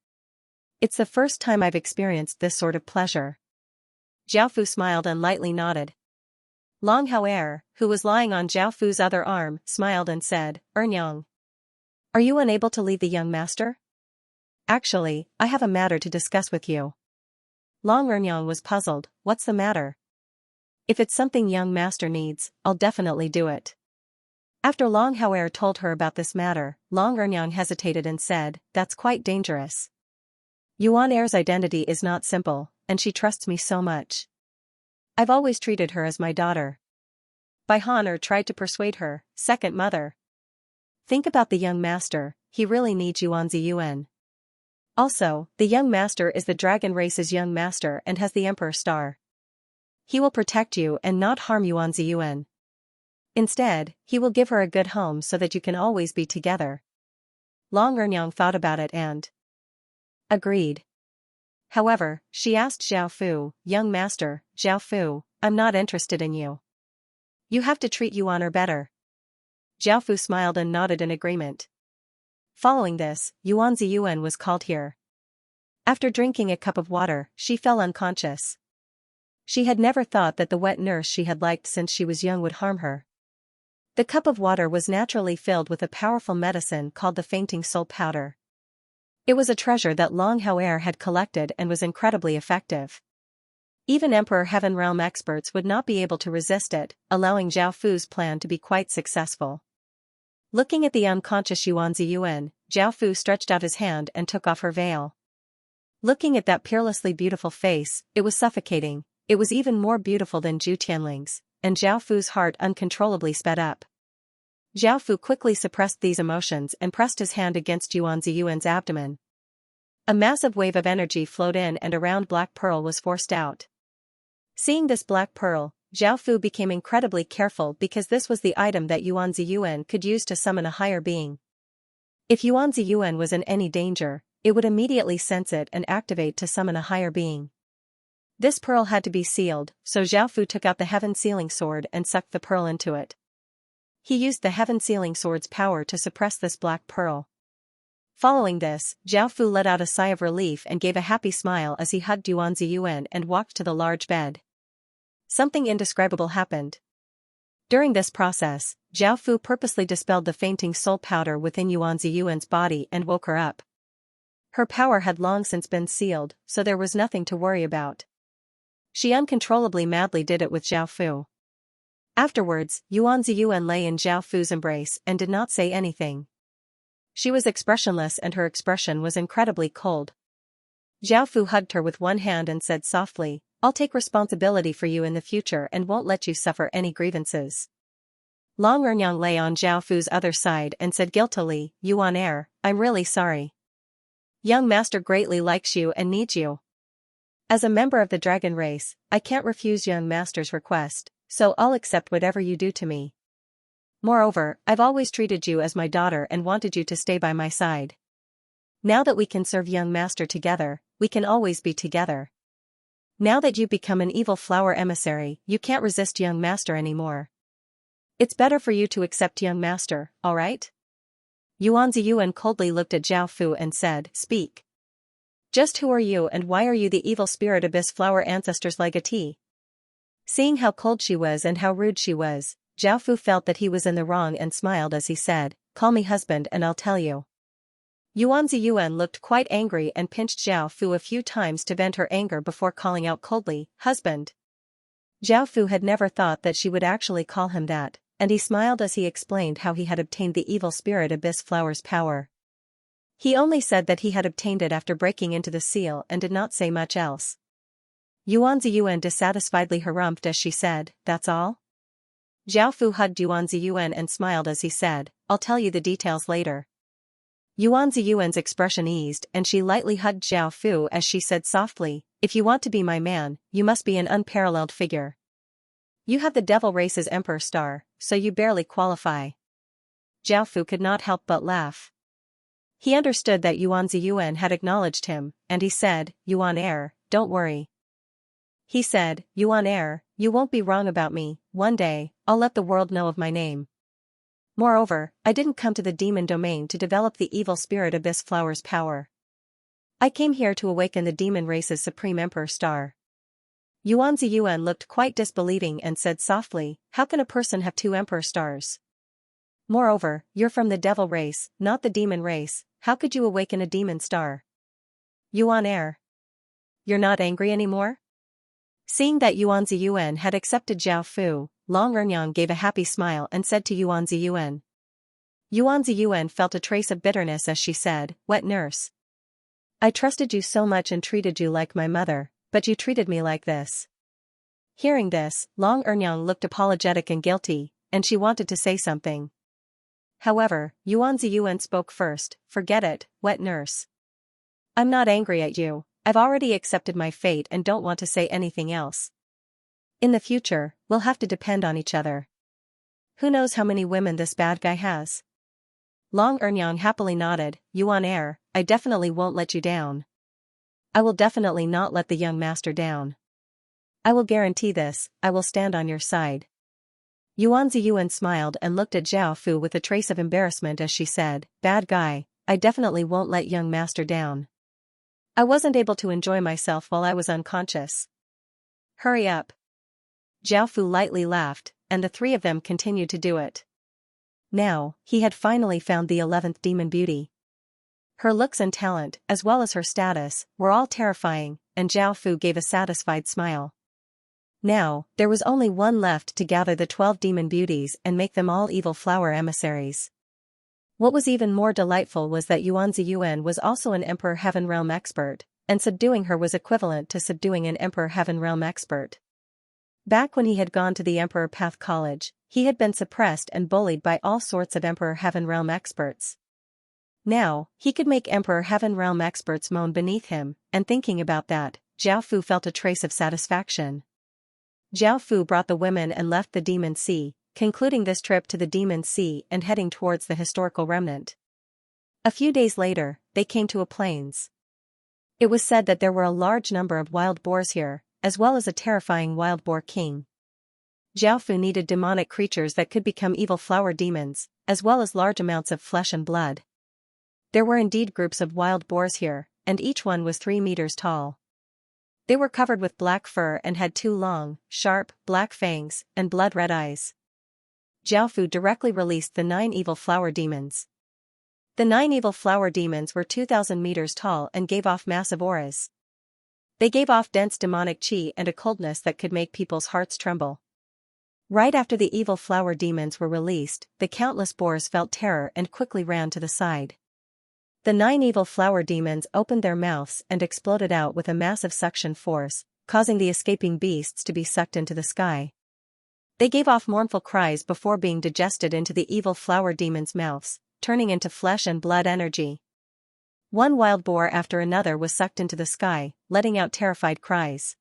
It's the first time I've experienced this sort of pleasure." Zhao Fu smiled and lightly nodded. Long Hauer, who was lying on Zhao Fu's other arm, smiled and said, "Ernyang, are you unable to leave the young master? Actually, I have a matter to discuss with you." Long Ernyang was puzzled. "What's the matter?" "If it's something young master needs, I'll definitely do it." After Long Hauer told her about this matter, Long Ernyang hesitated and said, "That's quite dangerous. Yuan Er's identity is not simple, and she trusts me so much. I've always treated her as my daughter." Bai Han tried to persuade her, "Second mother. Think about the young master, he really needs Yuan Ziyuan. Also, the young master is the Dragon Race's young master and has the Emperor star. He will protect you and not harm Yuan Ziyuan. Instead, he will give her a good home so that you can always be together." Long Ernyang thought about it and agreed. However, she asked Zhao Fu, "Young master, Zhao Fu, I'm not interested in you. You have to treat Yuan better." Zhao Fu smiled and nodded in agreement. Following this, Yuan Ziyuan was called here. After drinking a cup of water, she fell unconscious. She had never thought that the wet nurse she had liked since she was young would harm her. The cup of water was naturally filled with a powerful medicine called the Fainting Soul Powder. It was a treasure that Long Hauer had collected and was incredibly effective. Even Emperor Heaven Realm experts would not be able to resist it, allowing Zhao Fu's plan to be quite successful. Looking at the unconscious Yuan Ziyuan, Zhao Fu stretched out his hand and took off her veil. Looking at that peerlessly beautiful face, it was suffocating. It was even more beautiful than Zhu Tianling's, and Zhao Fu's heart uncontrollably sped up. Zhao Fu quickly suppressed these emotions and pressed his hand against Yuan Ziyuan's abdomen. A massive wave of energy flowed in and a round black pearl was forced out. Seeing this black pearl, Zhao Fu became incredibly careful because this was the item that Yuan Ziyuan could use to summon a higher being. If Yuan Ziyuan was in any danger, it would immediately sense it and activate to summon a higher being. This pearl had to be sealed, so Zhao Fu took out the Heaven Sealing Sword and sucked the pearl into it. He used the Heaven Sealing Sword's power to suppress this black pearl. Following this, Zhao Fu let out a sigh of relief and gave a happy smile as he hugged Yuan Ziyuan and walked to the large bed. Something indescribable happened. During this process, Zhao Fu purposely dispelled the fainting soul powder within Yuan Ziyuan's body and woke her up. Her power had long since been sealed, so there was nothing to worry about. She uncontrollably madly did it with Zhao Fu. Afterwards, Yuan Ziyuan lay in Zhao Fu's embrace and did not say anything. She was expressionless and her expression was incredibly cold. Zhao Fu hugged her with one hand and said softly, "I'll take responsibility for you in the future and won't let you suffer any grievances." Long Ernyang lay on Zhao Fu's other side and said guiltily, "Yuan heir, I'm really sorry. Young master greatly likes you and needs you. As a member of the dragon race, I can't refuse young master's request, so I'll accept whatever you do to me. Moreover, I've always treated you as my daughter and wanted you to stay by my side. Now that we can serve young master together, we can always be together. Now that you've become an evil flower emissary, you can't resist young master anymore. It's better for you to accept young master, alright?" Yuan Ziyuan coldly looked at Zhao Fu and said, "Speak. Just who are you and why are you the evil spirit abyss flower ancestor's legatee?" Seeing how cold she was and how rude she was, Zhao Fu felt that he was in the wrong and smiled as he said, "Call me husband and I'll tell you." Yuan Ziyuan looked quite angry and pinched Zhao Fu a few times to vent her anger before calling out coldly, "Husband." Zhao Fu had never thought that she would actually call him that, and he smiled as he explained how he had obtained the evil spirit abyss flower's power. He only said that he had obtained it after breaking into the seal and did not say much else. Yuan Ziyuan dissatisfiedly harumphed as she said, "That's all?" Zhao Fu hugged Yuan Ziyuan and smiled as he said, "I'll tell you the details later." Yuan Ziyuan's expression eased and she lightly hugged Zhao Fu as she said softly, "If you want to be my man, you must be an unparalleled figure. You have the devil race's emperor star, so you barely qualify." Zhao Fu could not help but laugh. He understood that Yuan Ziyuan had acknowledged him, and he said, "Yuan heir, don't worry." He said, "Yuan heir, you won't be wrong about me, one day, I'll let the world know of my name. Moreover, I didn't come to the demon domain to develop the evil spirit abyss flower's power. I came here to awaken the demon race's supreme emperor star." Yuan Ziyuan looked quite disbelieving and said softly, "How can a person have two emperor stars? Moreover, you're from the devil race, not the demon race, how could you awaken a demon star? Yuan heir. You're not angry anymore?" Seeing that Yuan Ziyuan had accepted Zhao Fu, Long Ernyang gave a happy smile and said to Yuan Ziyuan. Yuan Ziyuan felt a trace of bitterness as she said, "Wet nurse. I trusted you so much and treated you like my mother, but you treated me like this." Hearing this, Long Ernyang looked apologetic and guilty, and she wanted to say something. However, Yuan Ziyuan spoke first, "Forget it, wet nurse. I'm not angry at you, I've already accepted my fate and don't want to say anything else. In the future, we'll have to depend on each other. Who knows how many women this bad guy has?" Long Ernyang happily nodded, "Yuan heir, I definitely won't let you down. I will definitely not let the young master down. I will guarantee this, I will stand on your side." Yuan Ziyuan smiled and looked at Zhao Fu with a trace of embarrassment as she said, "Bad guy, I definitely won't let young master down. I wasn't able to enjoy myself while I was unconscious. Hurry up." Zhao Fu lightly laughed, and the three of them continued to do it. Now, he had finally found the 11th demon beauty. Her looks and talent, as well as her status, were all terrifying, and Zhao Fu gave a satisfied smile. Now, there was only one left to gather the 12 demon beauties and make them all evil flower emissaries. What was even more delightful was that Yuan Ziyuan was also an Emperor Heaven Realm expert, and subduing her was equivalent to subduing an Emperor Heaven Realm expert. Back when he had gone to the Emperor Path College, he had been suppressed and bullied by all sorts of Emperor Heaven Realm experts. Now, he could make Emperor Heaven Realm experts moan beneath him, and thinking about that, Zhao Fu felt a trace of satisfaction. Zhao Fu brought the women and left the Demon Sea, concluding this trip to the Demon Sea and heading towards the historical remnant. A few days later, they came to a plains. It was said that there were a large number of wild boars here, as well as a terrifying wild boar king. Zhao Fu needed demonic creatures that could become evil flower demons, as well as large amounts of flesh and blood. There were indeed groups of wild boars here, and each one was 3 meters tall. They were covered with black fur and had 2 long, sharp, black fangs, and blood-red eyes. Zhao Fu directly released the 9 evil flower demons. The 9 evil flower demons were 2,000 meters tall and gave off massive auras. They gave off dense demonic chi and a coldness that could make people's hearts tremble. Right after the evil flower demons were released, the countless boars felt terror and quickly ran to the side. The 9 evil flower demons opened their mouths and exploded out with a massive suction force, causing the escaping beasts to be sucked into the sky. They gave off mournful cries before being digested into the evil flower demons' mouths, turning into flesh and blood energy. One wild boar after another was sucked into the sky, letting out terrified cries.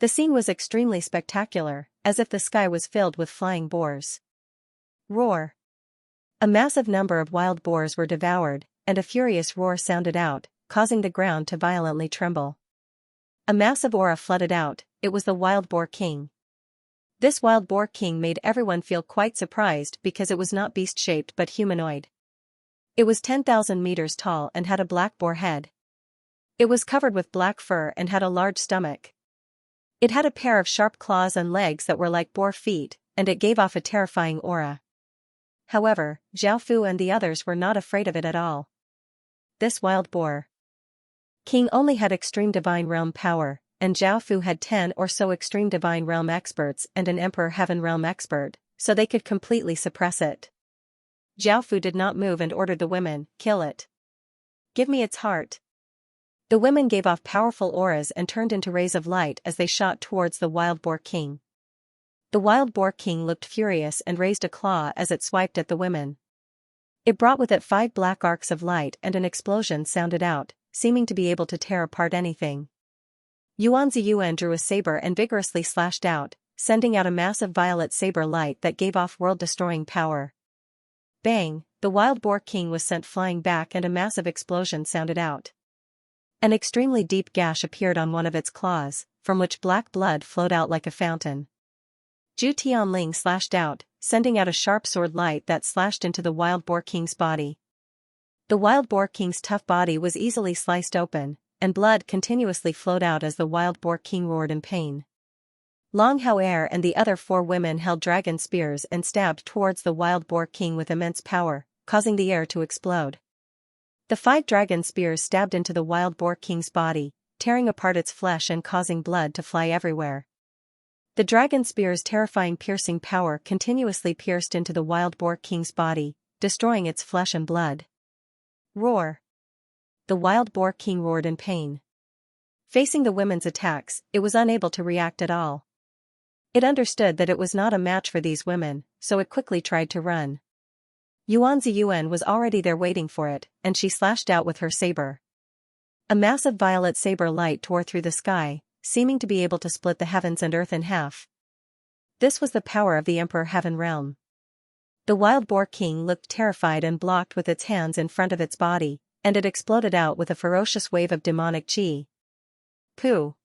The scene was extremely spectacular, as if the sky was filled with flying boars. Roar! A massive number of wild boars were devoured, and a furious roar sounded out, causing the ground to violently tremble. A massive aura flooded out. It was the wild boar king. This wild boar king made everyone feel quite surprised because it was not beast-shaped but humanoid. It was 10,000 meters tall and had a black boar head. It was covered with black fur and had a large stomach. It had a pair of sharp claws and legs that were like boar feet, and it gave off a terrifying aura. However, Zhao Fu and the others were not afraid of it at all. This wild boar king only had extreme divine realm power, and Zhao Fu had 10 or so extreme divine realm experts and an emperor heaven realm expert, so they could completely suppress it. Zhao Fu did not move and ordered the women, "Kill it. Give me its heart." The women gave off powerful auras and turned into rays of light as they shot towards the wild boar king. The wild boar king looked furious and raised a claw as it swiped at the women. It brought with it 5 black arcs of light and an explosion sounded out, seeming to be able to tear apart anything. Yuan Ziyuan drew a saber and vigorously slashed out, sending out a massive violet saber light that gave off world-destroying power. Bang! The wild boar king was sent flying back and a massive explosion sounded out. An extremely deep gash appeared on one of its claws, from which black blood flowed out like a fountain. Zhu Tianling slashed out, sending out a sharp sword light that slashed into the wild boar king's body. The wild boar king's tough body was easily sliced open, and blood continuously flowed out as the wild boar king roared in pain. Long Hao-er and the other 4 women held dragon spears and stabbed towards the wild boar king with immense power, causing the air to explode. The 5 dragon spears stabbed into the wild boar king's body, tearing apart its flesh and causing blood to fly everywhere. The dragon spear's terrifying piercing power continuously pierced into the wild boar king's body, destroying its flesh and blood. Roar! The wild boar king roared in pain. Facing the women's attacks, it was unable to react at all. It understood that it was not a match for these women, so it quickly tried to run. Yuan Ziyuan was already there waiting for it, and she slashed out with her saber. A massive violet saber light tore through the sky, seeming to be able to split the heavens and earth in half. This was the power of the Emperor Heaven Realm. The wild boar king looked terrified and blocked with its hands in front of its body, and it exploded out with a ferocious wave of demonic chi. Pooh!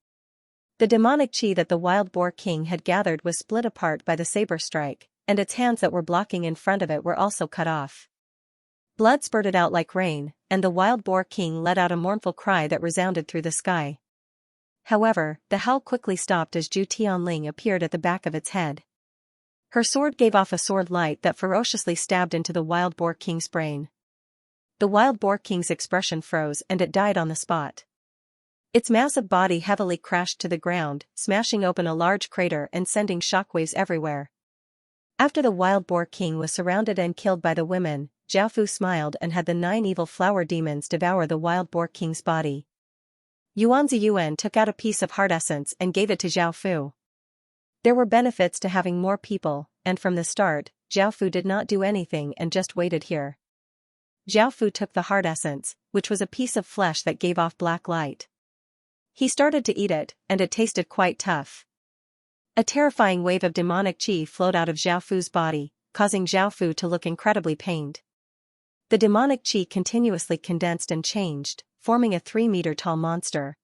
The demonic chi that the wild boar king had gathered was split apart by the saber strike, and its hands that were blocking in front of it were also cut off. Blood spurted out like rain, and the wild boar king let out a mournful cry that resounded through the sky. However, the howl quickly stopped as Zhu Tianling appeared at the back of its head. Her sword gave off a sword light that ferociously stabbed into the wild boar king's brain. The wild boar king's expression froze and it died on the spot. Its massive body heavily crashed to the ground, smashing open a large crater and sending shockwaves everywhere. After the wild boar king was surrounded and killed by the women, Zhao Fu smiled and had the 9 evil flower demons devour the wild boar king's body. Yuan Ziyuan took out a piece of heart essence and gave it to Zhao Fu. There were benefits to having more people, and from the start, Zhao Fu did not do anything and just waited here. Zhao Fu took the heart essence, which was a piece of flesh that gave off black light. He started to eat it, and it tasted quite tough. A terrifying wave of demonic chi flowed out of Zhao Fu's body, causing Zhao Fu to look incredibly pained. The demonic chi continuously condensed and changed, forming a 3-meter-tall monster.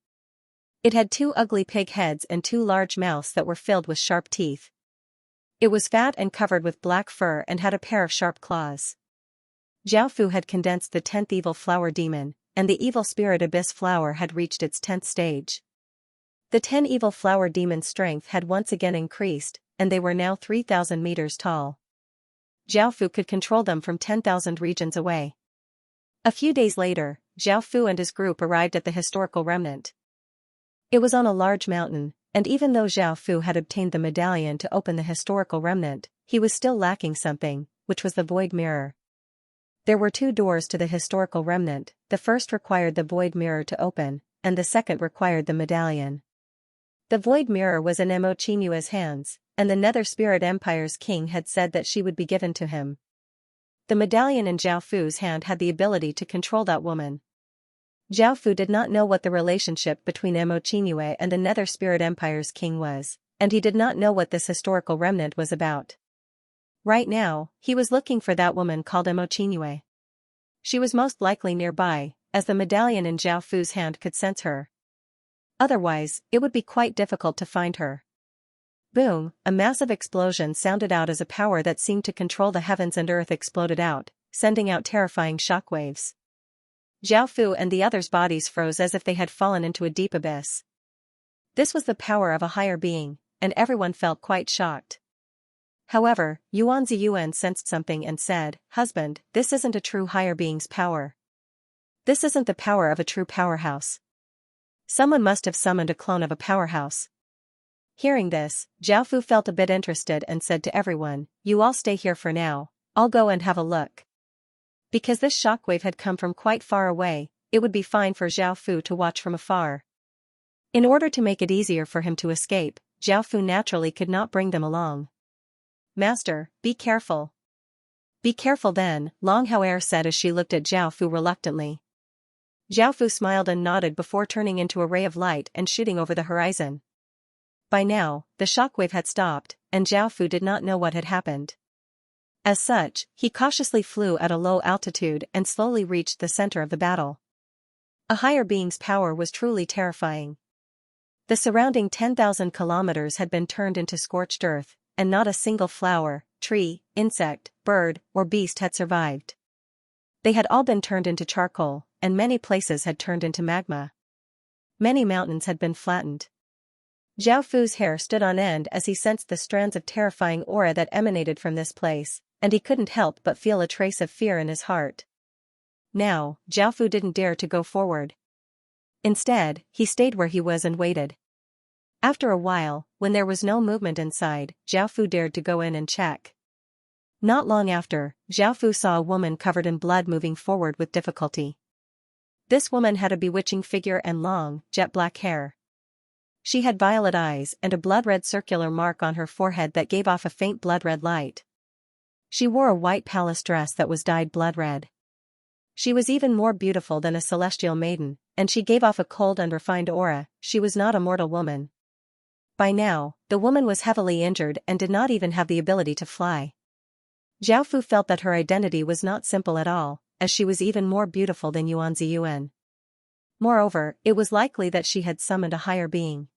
It had 2 ugly pig heads and 2 large mouths that were filled with sharp teeth. It was fat and covered with black fur and had a pair of sharp claws. Zhao Fu had condensed the 10th evil flower demon, and the evil spirit abyss flower had reached its 10th stage. The 10 evil flower demons' strength had once again increased, and they were now 3,000 meters tall. Zhao Fu could control them from 10,000 regions away. A few days later, Zhao Fu and his group arrived at the historical remnant. It was on a large mountain, and even though Zhao Fu had obtained the medallion to open the historical remnant, he was still lacking something, which was the void mirror. There were 2 doors to the historical remnant, the first required the void mirror to open, and the second required the medallion. The void mirror was in Mo Qinyue's hands, and the Nether Spirit Empire's king had said that she would be given to him. The medallion in Zhao Fu's hand had the ability to control that woman. Zhao Fu did not know what the relationship between Mo Qinyue and the Nether Spirit Empire's king was, and he did not know what this historical remnant was about. Right now, he was looking for that woman called Mo Qinyue. She was most likely nearby, as the medallion in Zhao Fu's hand could sense her. Otherwise, it would be quite difficult to find her. Boom, a massive explosion sounded out as a power that seemed to control the heavens and earth exploded out, sending out terrifying shockwaves. Zhao Fu and the others' bodies froze as if they had fallen into a deep abyss. This was the power of a higher being, and everyone felt quite shocked. However, Yuan Ziyuan sensed something and said, "Husband, this isn't a true higher being's power. This isn't the power of a true powerhouse. Someone must have summoned a clone of a powerhouse." Hearing this, Zhao Fu felt a bit interested and said to everyone, "You all stay here for now, I'll go and have a look." Because this shockwave had come from quite far away, it would be fine for Zhao Fu to watch from afar. In order to make it easier for him to escape, Zhao Fu naturally could not bring them along. "Master, be careful." "Be careful then," Long Hao said as she looked at Zhao Fu reluctantly. Zhao Fu smiled and nodded before turning into a ray of light and shooting over the horizon. By now, the shockwave had stopped, and Zhao Fu did not know what had happened. As such, he cautiously flew at a low altitude and slowly reached the center of the battle. A higher being's power was truly terrifying. The surrounding 10,000 kilometers had been turned into scorched earth, and not a single flower, tree, insect, bird, or beast had survived. They had all been turned into charcoal, and many places had turned into magma. Many mountains had been flattened. Zhao Fu's hair stood on end as he sensed the strands of terrifying aura that emanated from this place, and he couldn't help but feel a trace of fear in his heart. Now, Zhao Fu didn't dare to go forward. Instead, he stayed where he was and waited. After a while, when there was no movement inside, Zhao Fu dared to go in and check. Not long after, Zhao Fu saw a woman covered in blood moving forward with difficulty. This woman had a bewitching figure and long, jet-black hair. She had violet eyes and a blood-red circular mark on her forehead that gave off a faint blood-red light. She wore a white palace dress that was dyed blood-red. She was even more beautiful than a celestial maiden, and she gave off a cold and refined aura. She was not a mortal woman. By now, the woman was heavily injured and did not even have the ability to fly. Zhao Fu felt that her identity was not simple at all, as she was even more beautiful than Yuan Ziyuan. Moreover, it was likely that she had summoned a higher being.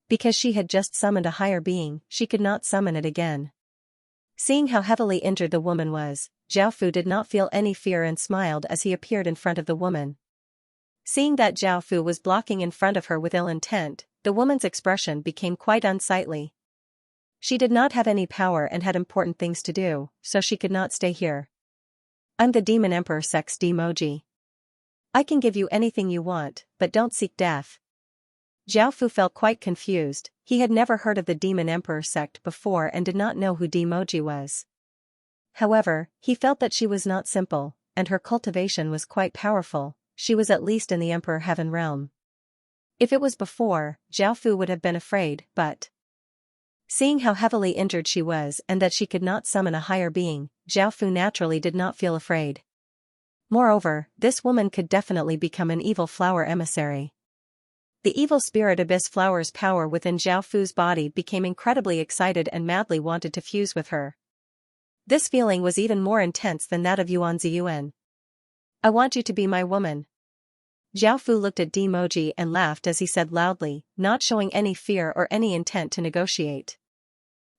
Because she had just summoned a higher being, she could not summon it again. Seeing how heavily injured the woman was, Zhao Fu did not feel any fear and smiled as he appeared in front of the woman. Seeing that Zhao Fu was blocking in front of her with ill intent, the woman's expression became quite unsightly. She did not have any power and had important things to do, so she could not stay here. "I'm the Demon Emperor Sex Demoji. I can give you anything you want, but don't seek death." Zhao Fu felt quite confused. He had never heard of the Demon Emperor sect before and did not know who Demoji was. However, he felt that she was not simple, and her cultivation was quite powerful. She was at least in the Emperor Heaven realm. If it was before, Zhao Fu would have been afraid, but seeing how heavily injured she was and that she could not summon a higher being, Zhao Fu naturally did not feel afraid. Moreover, this woman could definitely become an evil flower emissary. The evil spirit Abyss Flower's power within Zhao Fu's body became incredibly excited and madly wanted to fuse with her. This feeling was even more intense than that of Yuan Ziyuan. "I want you to be my woman." Zhao Fu looked at Demoji and laughed as he said loudly, not showing any fear or any intent to negotiate.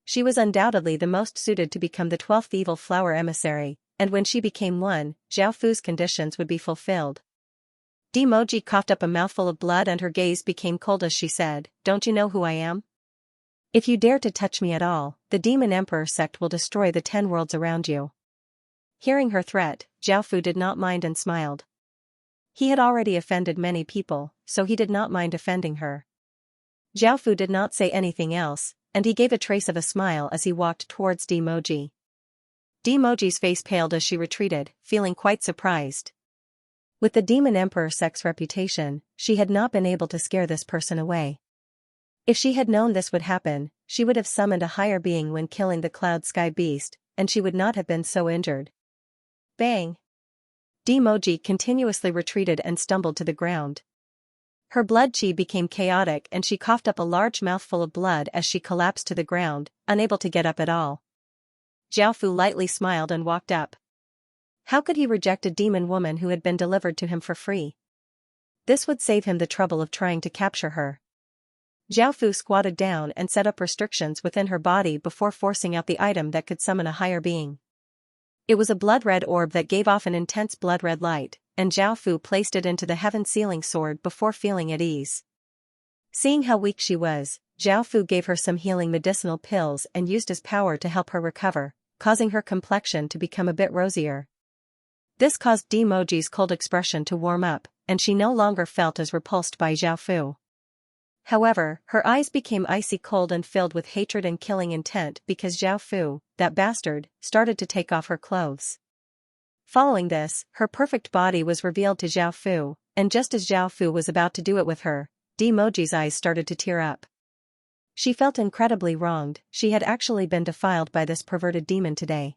She was undoubtedly the most suited to become the 12th evil flower emissary, and when she became one, Zhao Fu's conditions would be fulfilled. Demoji coughed up a mouthful of blood and her gaze became cold as she said, "Don't you know who I am? If you dare to touch me at all, the Demon Emperor sect will destroy the 10 worlds around you." Hearing her threat, Zhao Fu did not mind and smiled. He had already offended many people, so he did not mind offending her. Zhao Fu did not say anything else, and he gave a trace of a smile as he walked towards Dimoji. Dimoji's face paled as she retreated, feeling quite surprised. With the Demon Emperor sect's reputation, she had not been able to scare this person away. If she had known this would happen, she would have summoned a higher being when killing the Cloud Sky Beast, and she would not have been so injured. Bang! Dimoji continuously retreated and stumbled to the ground. Her blood chi became chaotic and she coughed up a large mouthful of blood as she collapsed to the ground, unable to get up at all. Zhao Fu lightly smiled and walked up. How could he reject a demon woman who had been delivered to him for free? This would save him the trouble of trying to capture her. Zhao Fu squatted down and set up restrictions within her body before forcing out the item that could summon a higher being. It was a blood-red orb that gave off an intense blood-red light, and Zhao Fu placed it into the heaven-sealing sword before feeling at ease. Seeing how weak she was, Zhao Fu gave her some healing medicinal pills and used his power to help her recover, causing her complexion to become a bit rosier. This caused Dimoji's cold expression to warm up, and she no longer felt as repulsed by Zhao Fu. However, her eyes became icy cold and filled with hatred and killing intent because Zhao Fu, that bastard, started to take off her clothes. Following this, her perfect body was revealed to Zhao Fu, and just as Zhao Fu was about to do it with her, Dimoji's eyes started to tear up. She felt incredibly wronged, she had actually been defiled by this perverted demon today.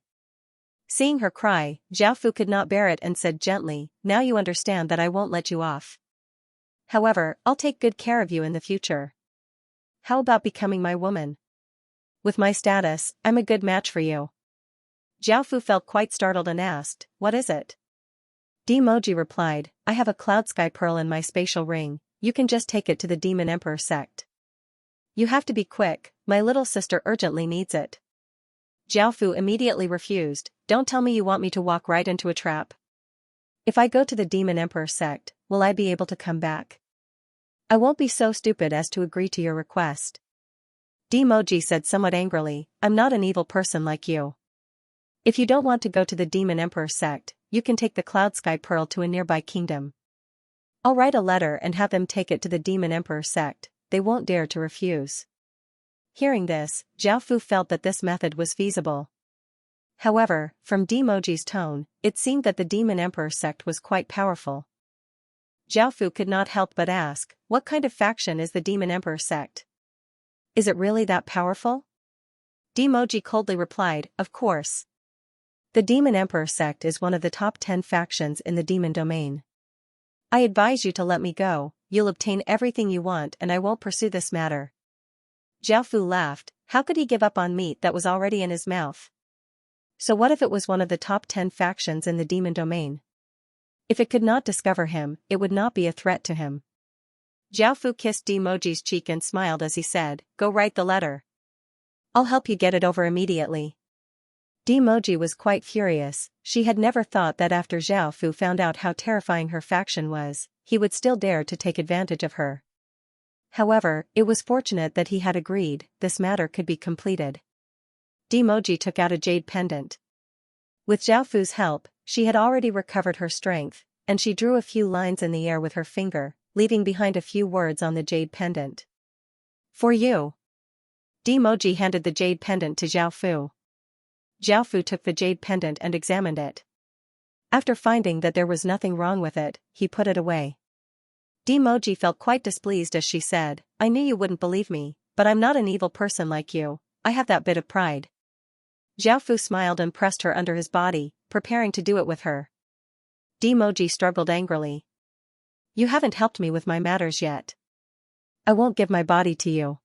Seeing her cry, Zhao Fu could not bear it and said gently, "Now you understand that I won't let you off. However, I'll take good care of you in the future. How about becoming my woman? With my status, I'm a good match for you." Zhao Fu felt quite startled and asked, "What is it?" Dimoji replied, "I have a Cloud Sky Pearl in my spatial ring, you can just take it to the Demon Emperor sect. You have to be quick, my little sister urgently needs it." Zhao Fu immediately refused, "Don't tell me you want me to walk right into a trap. If I go to the Demon Emperor sect, will I be able to come back? I won't be so stupid as to agree to your request." Dimoji said somewhat angrily, "I'm not an evil person like you. If you don't want to go to the Demon Emperor sect, you can take the Cloud Sky Pearl to a nearby kingdom. I'll write a letter and have them take it to the Demon Emperor sect, they won't dare to refuse." Hearing this, Zhao Fu felt that this method was feasible. However, from Dimoji's tone, it seemed that the Demon Emperor sect was quite powerful. Zhao Fu could not help but ask, "What kind of faction is the Demon Emperor sect? Is it really that powerful?" Dimoji coldly replied, "Of course. The Demon Emperor sect is one of the top 10 factions in the demon domain. I advise you to let me go, you'll obtain everything you want and I won't pursue this matter." Zhao Fu laughed, how could he give up on meat that was already in his mouth? So what if it was one of the top 10 factions in the demon domain? If it could not discover him, it would not be a threat to him. Zhao Fu kissed Dimoji's cheek and smiled as he said, "Go write the letter. I'll help you get it over immediately." Dimoji was quite furious, she had never thought that after Zhao Fu found out how terrifying her faction was, he would still dare to take advantage of her. However, it was fortunate that he had agreed, this matter could be completed. Dimoji took out a jade pendant. With Zhao Fu's help, she had already recovered her strength, and she drew a few lines in the air with her finger, leaving behind a few words on the jade pendant. "For you." Dimoji handed the jade pendant to Zhao Fu. Zhao Fu took the jade pendant and examined it. After finding that there was nothing wrong with it, he put it away. Dimoji felt quite displeased as she said, "I knew you wouldn't believe me, but I'm not an evil person like you, I have that bit of pride." Zhao Fu smiled and pressed her under his body, preparing to do it with her. Dimoji struggled angrily. "You haven't helped me with my matters yet. I won't give my body to you.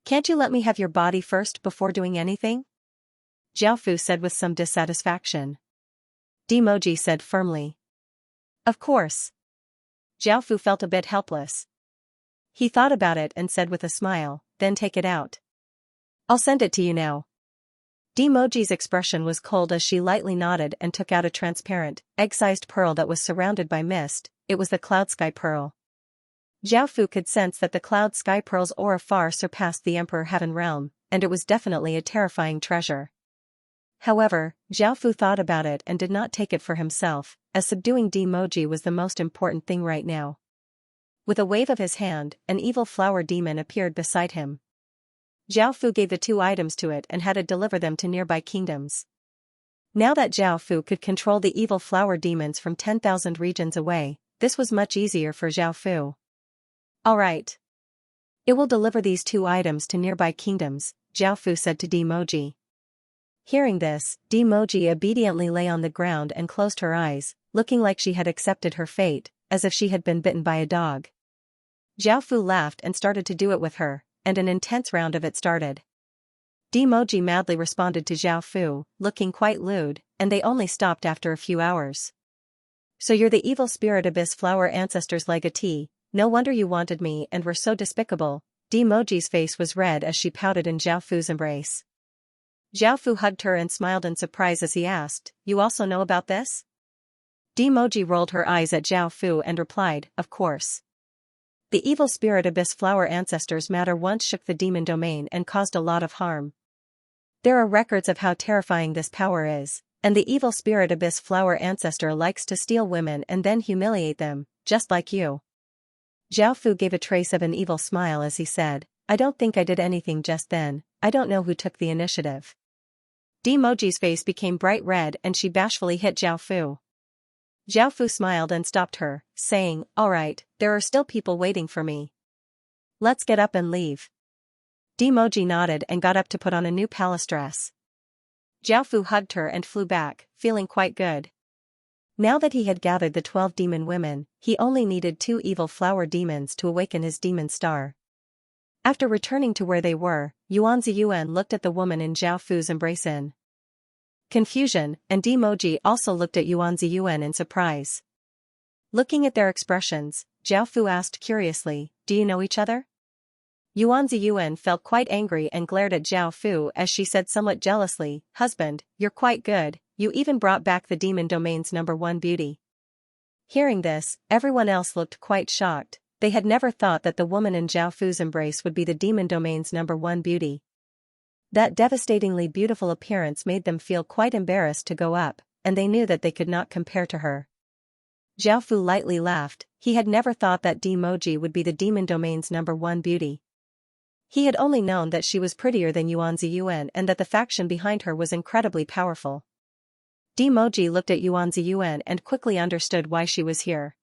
Can't you let me have your body first before doing anything?" Zhao Fu said with some dissatisfaction. Dimoji said firmly, "Of course." Zhao Fu felt a bit helpless. He thought about it and said with a smile, "Then take it out. I'll send it to you now." Dimoji's expression was cold as she lightly nodded and took out a transparent, egg-sized pearl that was surrounded by mist. It was the Cloud Sky Pearl. Zhao Fu could sense that the Cloud Sky Pearl's aura far surpassed the Emperor Heaven realm, and it was definitely a terrifying treasure. However, Zhao Fu thought about it and did not take it for himself, as subduing Demoji was the most important thing right now. With a wave of his hand, an evil flower demon appeared beside him. Zhao Fu gave the 2 items to it and had it deliver them to nearby kingdoms. Now that Zhao Fu could control the evil flower demons from 10,000 regions away, this was much easier for Zhao Fu. Alright. It will deliver these 2 items to nearby kingdoms, Zhao Fu said to Demoji. Hearing this, Demoji obediently lay on the ground and closed her eyes, looking like she had accepted her fate, as if she had been bitten by a dog. Zhao Fu laughed and started to do it with her, and an intense round of it started. Demoji madly responded to Zhao Fu, looking quite lewd, and they only stopped after a few hours. So you're the evil spirit abyss flower ancestor's legatee, no wonder you wanted me and were so despicable. Demoji's face was red as she pouted in Zhao Fu's embrace. Zhao Fu hugged her and smiled in surprise as he asked, "You also know about this?" Demoji rolled her eyes at Zhao Fu and replied, "Of course. The evil spirit abyss flower ancestors matter once shook the demon domain and caused a lot of harm. There are records of how terrifying this power is, and the evil spirit abyss flower ancestor likes to steal women and then humiliate them, just like you." Zhao Fu gave a trace of an evil smile as he said, "I don't think I did anything just then, I don't know who took the initiative." Demoji's face became bright red and she bashfully hit Zhao Fu. Zhao Fu smiled and stopped her, saying, "Alright, there are still people waiting for me. Let's get up and leave." Demoji nodded and got up to put on a new palace dress. Zhao Fu hugged her and flew back, feeling quite good. Now that he had gathered the 12 demon women, he only needed 2 evil flower demons to awaken his demon star. After returning to where they were, Yuan Ziyuan looked at the woman in Zhao Fu's embrace in confusion, and Demoji also looked at Yuan Ziyuan in surprise. Looking at their expressions, Zhao Fu asked curiously, "Do you know each other?" Yuan Ziyuan felt quite angry and glared at Zhao Fu as she said somewhat jealously, "Husband, you're quite good, you even brought back the demon domain's #1 beauty." Hearing this, everyone else looked quite shocked. They had never thought that the woman in Zhao Fu's embrace would be the demon domain's #1 beauty. That devastatingly beautiful appearance made them feel quite embarrassed to go up, and they knew that they could not compare to her. Zhao Fu lightly laughed, he had never thought that Demoji would be the demon domain's #1 beauty. He had only known that she was prettier than Yuan Ziyuan and that the faction behind her was incredibly powerful. Demoji looked at Yuan Ziyuan and quickly understood why she was here.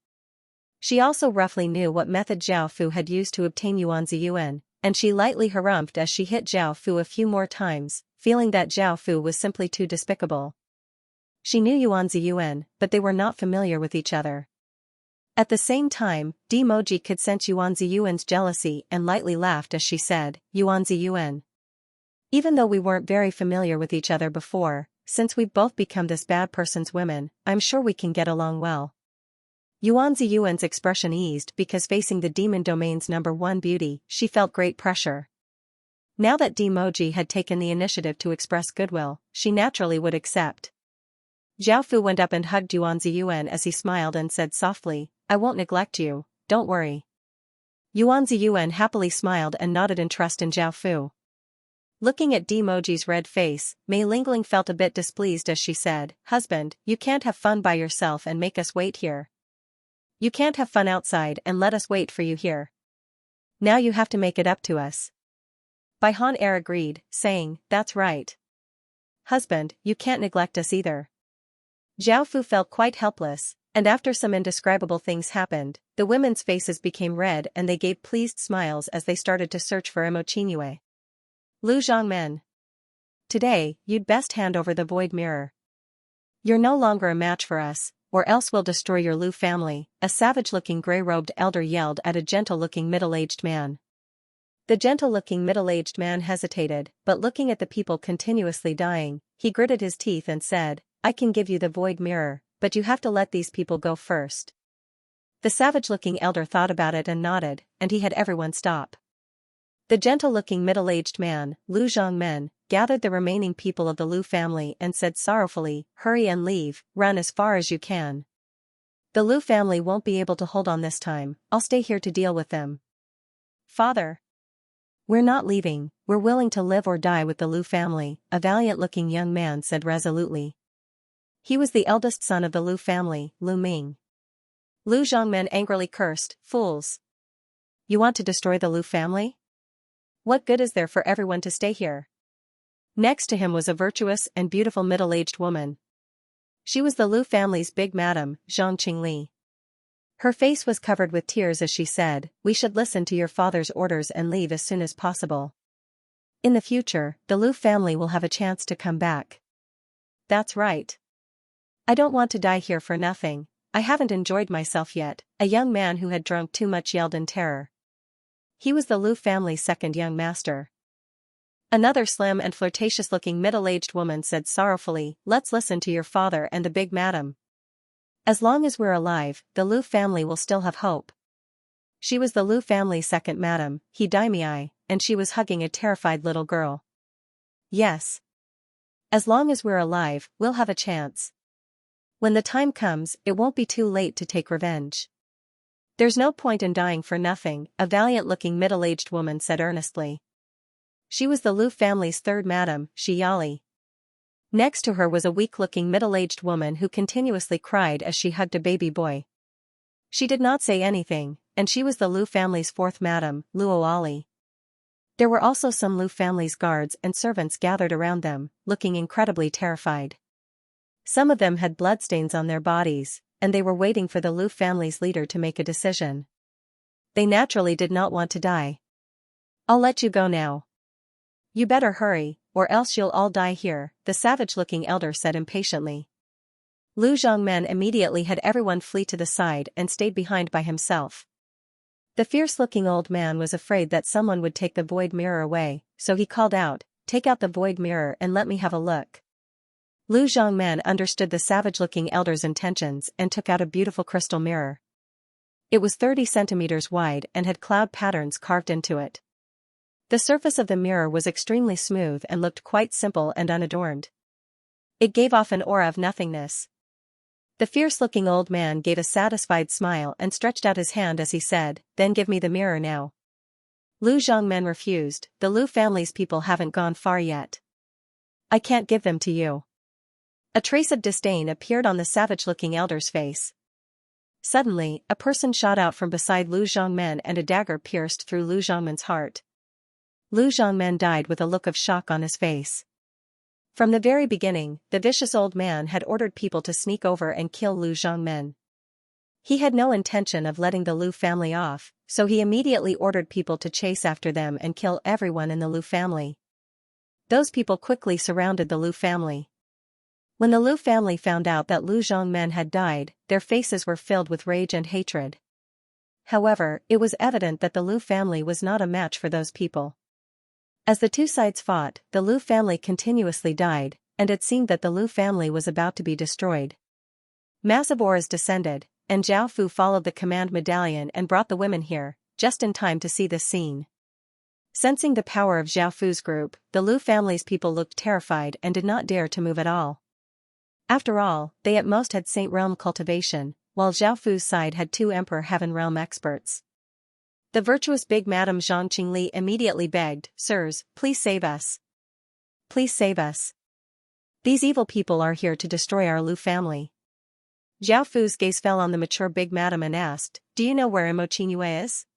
She also roughly knew what method Zhao Fu had used to obtain Yuan Ziyuan, and she lightly harumphed as she hit Zhao Fu a few more times, feeling that Zhao Fu was simply too despicable. She knew Yuan Ziyuan, but they were not familiar with each other. At the same time, Demoji could sense Yuan Ziyuan's jealousy and lightly laughed as she said, "Yuan Ziyuan. Even though we weren't very familiar with each other before, since we've both become this bad person's women, I'm sure we can get along well." Yuan Ziyuan's expression eased because facing the demon domain's #1 beauty, she felt great pressure. Now that Demoji had taken the initiative to express goodwill, she naturally would accept. Zhao Fu went up and hugged Yuan Ziyuan as he smiled and said softly, "I won't neglect you, don't worry." Yuan Ziyuan happily smiled and nodded in trust in Zhao Fu. Looking at Demoji's red face, Mei Lingling felt a bit displeased as she said, "Husband, you can't have fun by yourself and make us wait here. You can't have fun outside and let us wait for you here. Now you have to make it up to us." Bai Han Er agreed, saying, "That's right. Husband, you can't neglect us either." Zhao Fu felt quite helpless, and after some indescribable things happened, the women's faces became red and they gave pleased smiles as they started to search for Imo Qingyue. "Lu Zhongmen. Today, you'd best hand over the void mirror. You're no longer a match for us, or else we'll destroy your Lu family," a savage-looking gray-robed elder yelled at a gentle-looking middle-aged man. The gentle-looking middle-aged man hesitated, but looking at the people continuously dying, he gritted his teeth and said, "I can give you the void mirror, but you have to let these people go first." The savage-looking elder thought about it and nodded, and he had everyone stop. The gentle-looking middle-aged man, Lu Zhongmen, gathered the remaining people of the Lu family and said sorrowfully, "Hurry and leave, run as far as you can. The Lu family won't be able to hold on this time, I'll stay here to deal with them." "Father. We're not leaving," we're willing to live or die with the Lu family, a valiant-looking young man said resolutely. He was the eldest son of the Lu family, Lu Ming. Lu Zhongmen angrily cursed, "Fools! You want to destroy the Lu family? What good is there for everyone to stay here?" Next to him was a virtuous and beautiful middle-aged woman. She was the Lu family's big madam, Zhang Qingli. Her face was covered with tears as she said, "We should listen to your father's orders and leave as soon as possible. In the future, the Lu family will have a chance to come back." "That's right. I don't want to die here for nothing. I haven't enjoyed myself yet," a young man who had drunk too much yelled in terror. He was the Lu family's second young master. Another slim and flirtatious-looking middle-aged woman said sorrowfully, "Let's listen to your father and the big madam. As long as we're alive, the Lu family will still have hope." She was the Lu family's second madam, He Daimei, and she was hugging a terrified little girl. "Yes. As long as we're alive, we'll have a chance. When the time comes, it won't be too late to take revenge. There's no point in dying for nothing," a valiant-looking middle-aged woman said earnestly. She was the Lu family's third madam, Xiali. Next to her was a weak-looking middle-aged woman who continuously cried as she hugged a baby boy. She did not say anything, and she was the Lu family's fourth madam, Luoali. There were also some Lu family's guards and servants gathered around them, looking incredibly terrified. Some of them had bloodstains on their bodies, and they were waiting for the Lu family's leader to make a decision. They naturally did not want to die. "I'll let you go now. You better hurry, or else you'll all die here," the savage-looking elder said impatiently. Lu Zhongmen immediately had everyone flee to the side and stayed behind by himself. The fierce-looking old man was afraid that someone would take the void mirror away, so he called out, "Take out the void mirror and let me have a look." Lu Zhongmen understood the savage-looking elder's intentions and took out a beautiful crystal mirror. It was 30 centimeters wide and had cloud patterns carved into it. The surface of the mirror was extremely smooth and looked quite simple and unadorned. It gave off an aura of nothingness. The fierce-looking old man gave a satisfied smile and stretched out his hand as he said, "Then give me the mirror now." Lu Zhongmen refused, "The Lu family's people haven't gone far yet. I can't give them to you." A trace of disdain appeared on the savage-looking elder's face. Suddenly, a person shot out from beside Lu Zhongmen and a dagger pierced through Lu Zhongmen's heart. Lu Zhongmen died with a look of shock on his face. From the very beginning, the vicious old man had ordered people to sneak over and kill Lu Zhongmen. He had no intention of letting the Lu family off, so he immediately ordered people to chase after them and kill everyone in the Lu family. Those people quickly surrounded the Lu family. When the Lu family found out that Lu Zhongmen had died, their faces were filled with rage and hatred. However, it was evident that the Lu family was not a match for those people. As the two sides fought, the Lu family continuously died, and it seemed that the Lu family was about to be destroyed. Massive auras descended, and Zhao Fu followed the command medallion and brought the women here, just in time to see this scene. Sensing the power of Zhao Fu's group, the Lu family's people looked terrified and did not dare to move at all. After all, they at most had Saint Realm cultivation, while Zhao Fu's side had 2 Emperor Heaven Realm experts. The virtuous big Madame Zhang Qingli immediately begged, "Sirs, please save us. Please save us. These evil people are here to destroy our Lu family." Zhao Fu's gaze fell on the mature big madam and asked, "Do you know where Imoqingyue is?"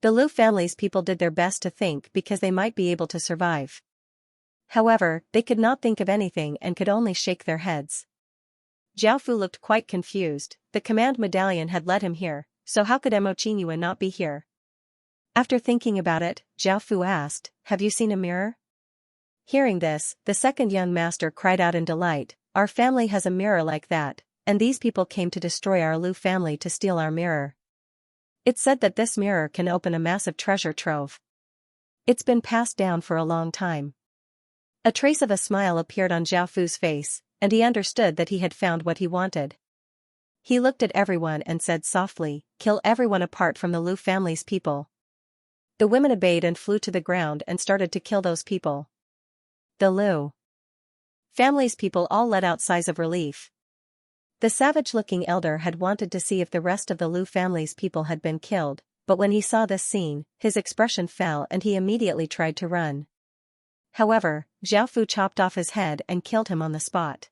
The Lu family's people did their best to think because they might be able to survive. However, they could not think of anything and could only shake their heads. Zhao Fu looked quite confused. The command medallion had led him here, so how could Imoqingyue not be here? After thinking about it, Zhao Fu asked, "Have you seen a mirror?" Hearing this, the second young master cried out in delight, "Our family has a mirror like that, and these people came to destroy our Lu family to steal our mirror. It's said that this mirror can open a massive treasure trove. It's been passed down for a long time." A trace of a smile appeared on Zhao Fu's face, and he understood that he had found what he wanted. He looked at everyone and said softly, "Kill everyone apart from the Lu family's people." The women obeyed and flew to the ground and started to kill those people. The Lu family's people all let out sighs of relief. The savage-looking elder had wanted to see if the rest of the Lu family's people had been killed, but when he saw this scene, his expression fell and he immediately tried to run. However, Zhao Fu chopped off his head and killed him on the spot.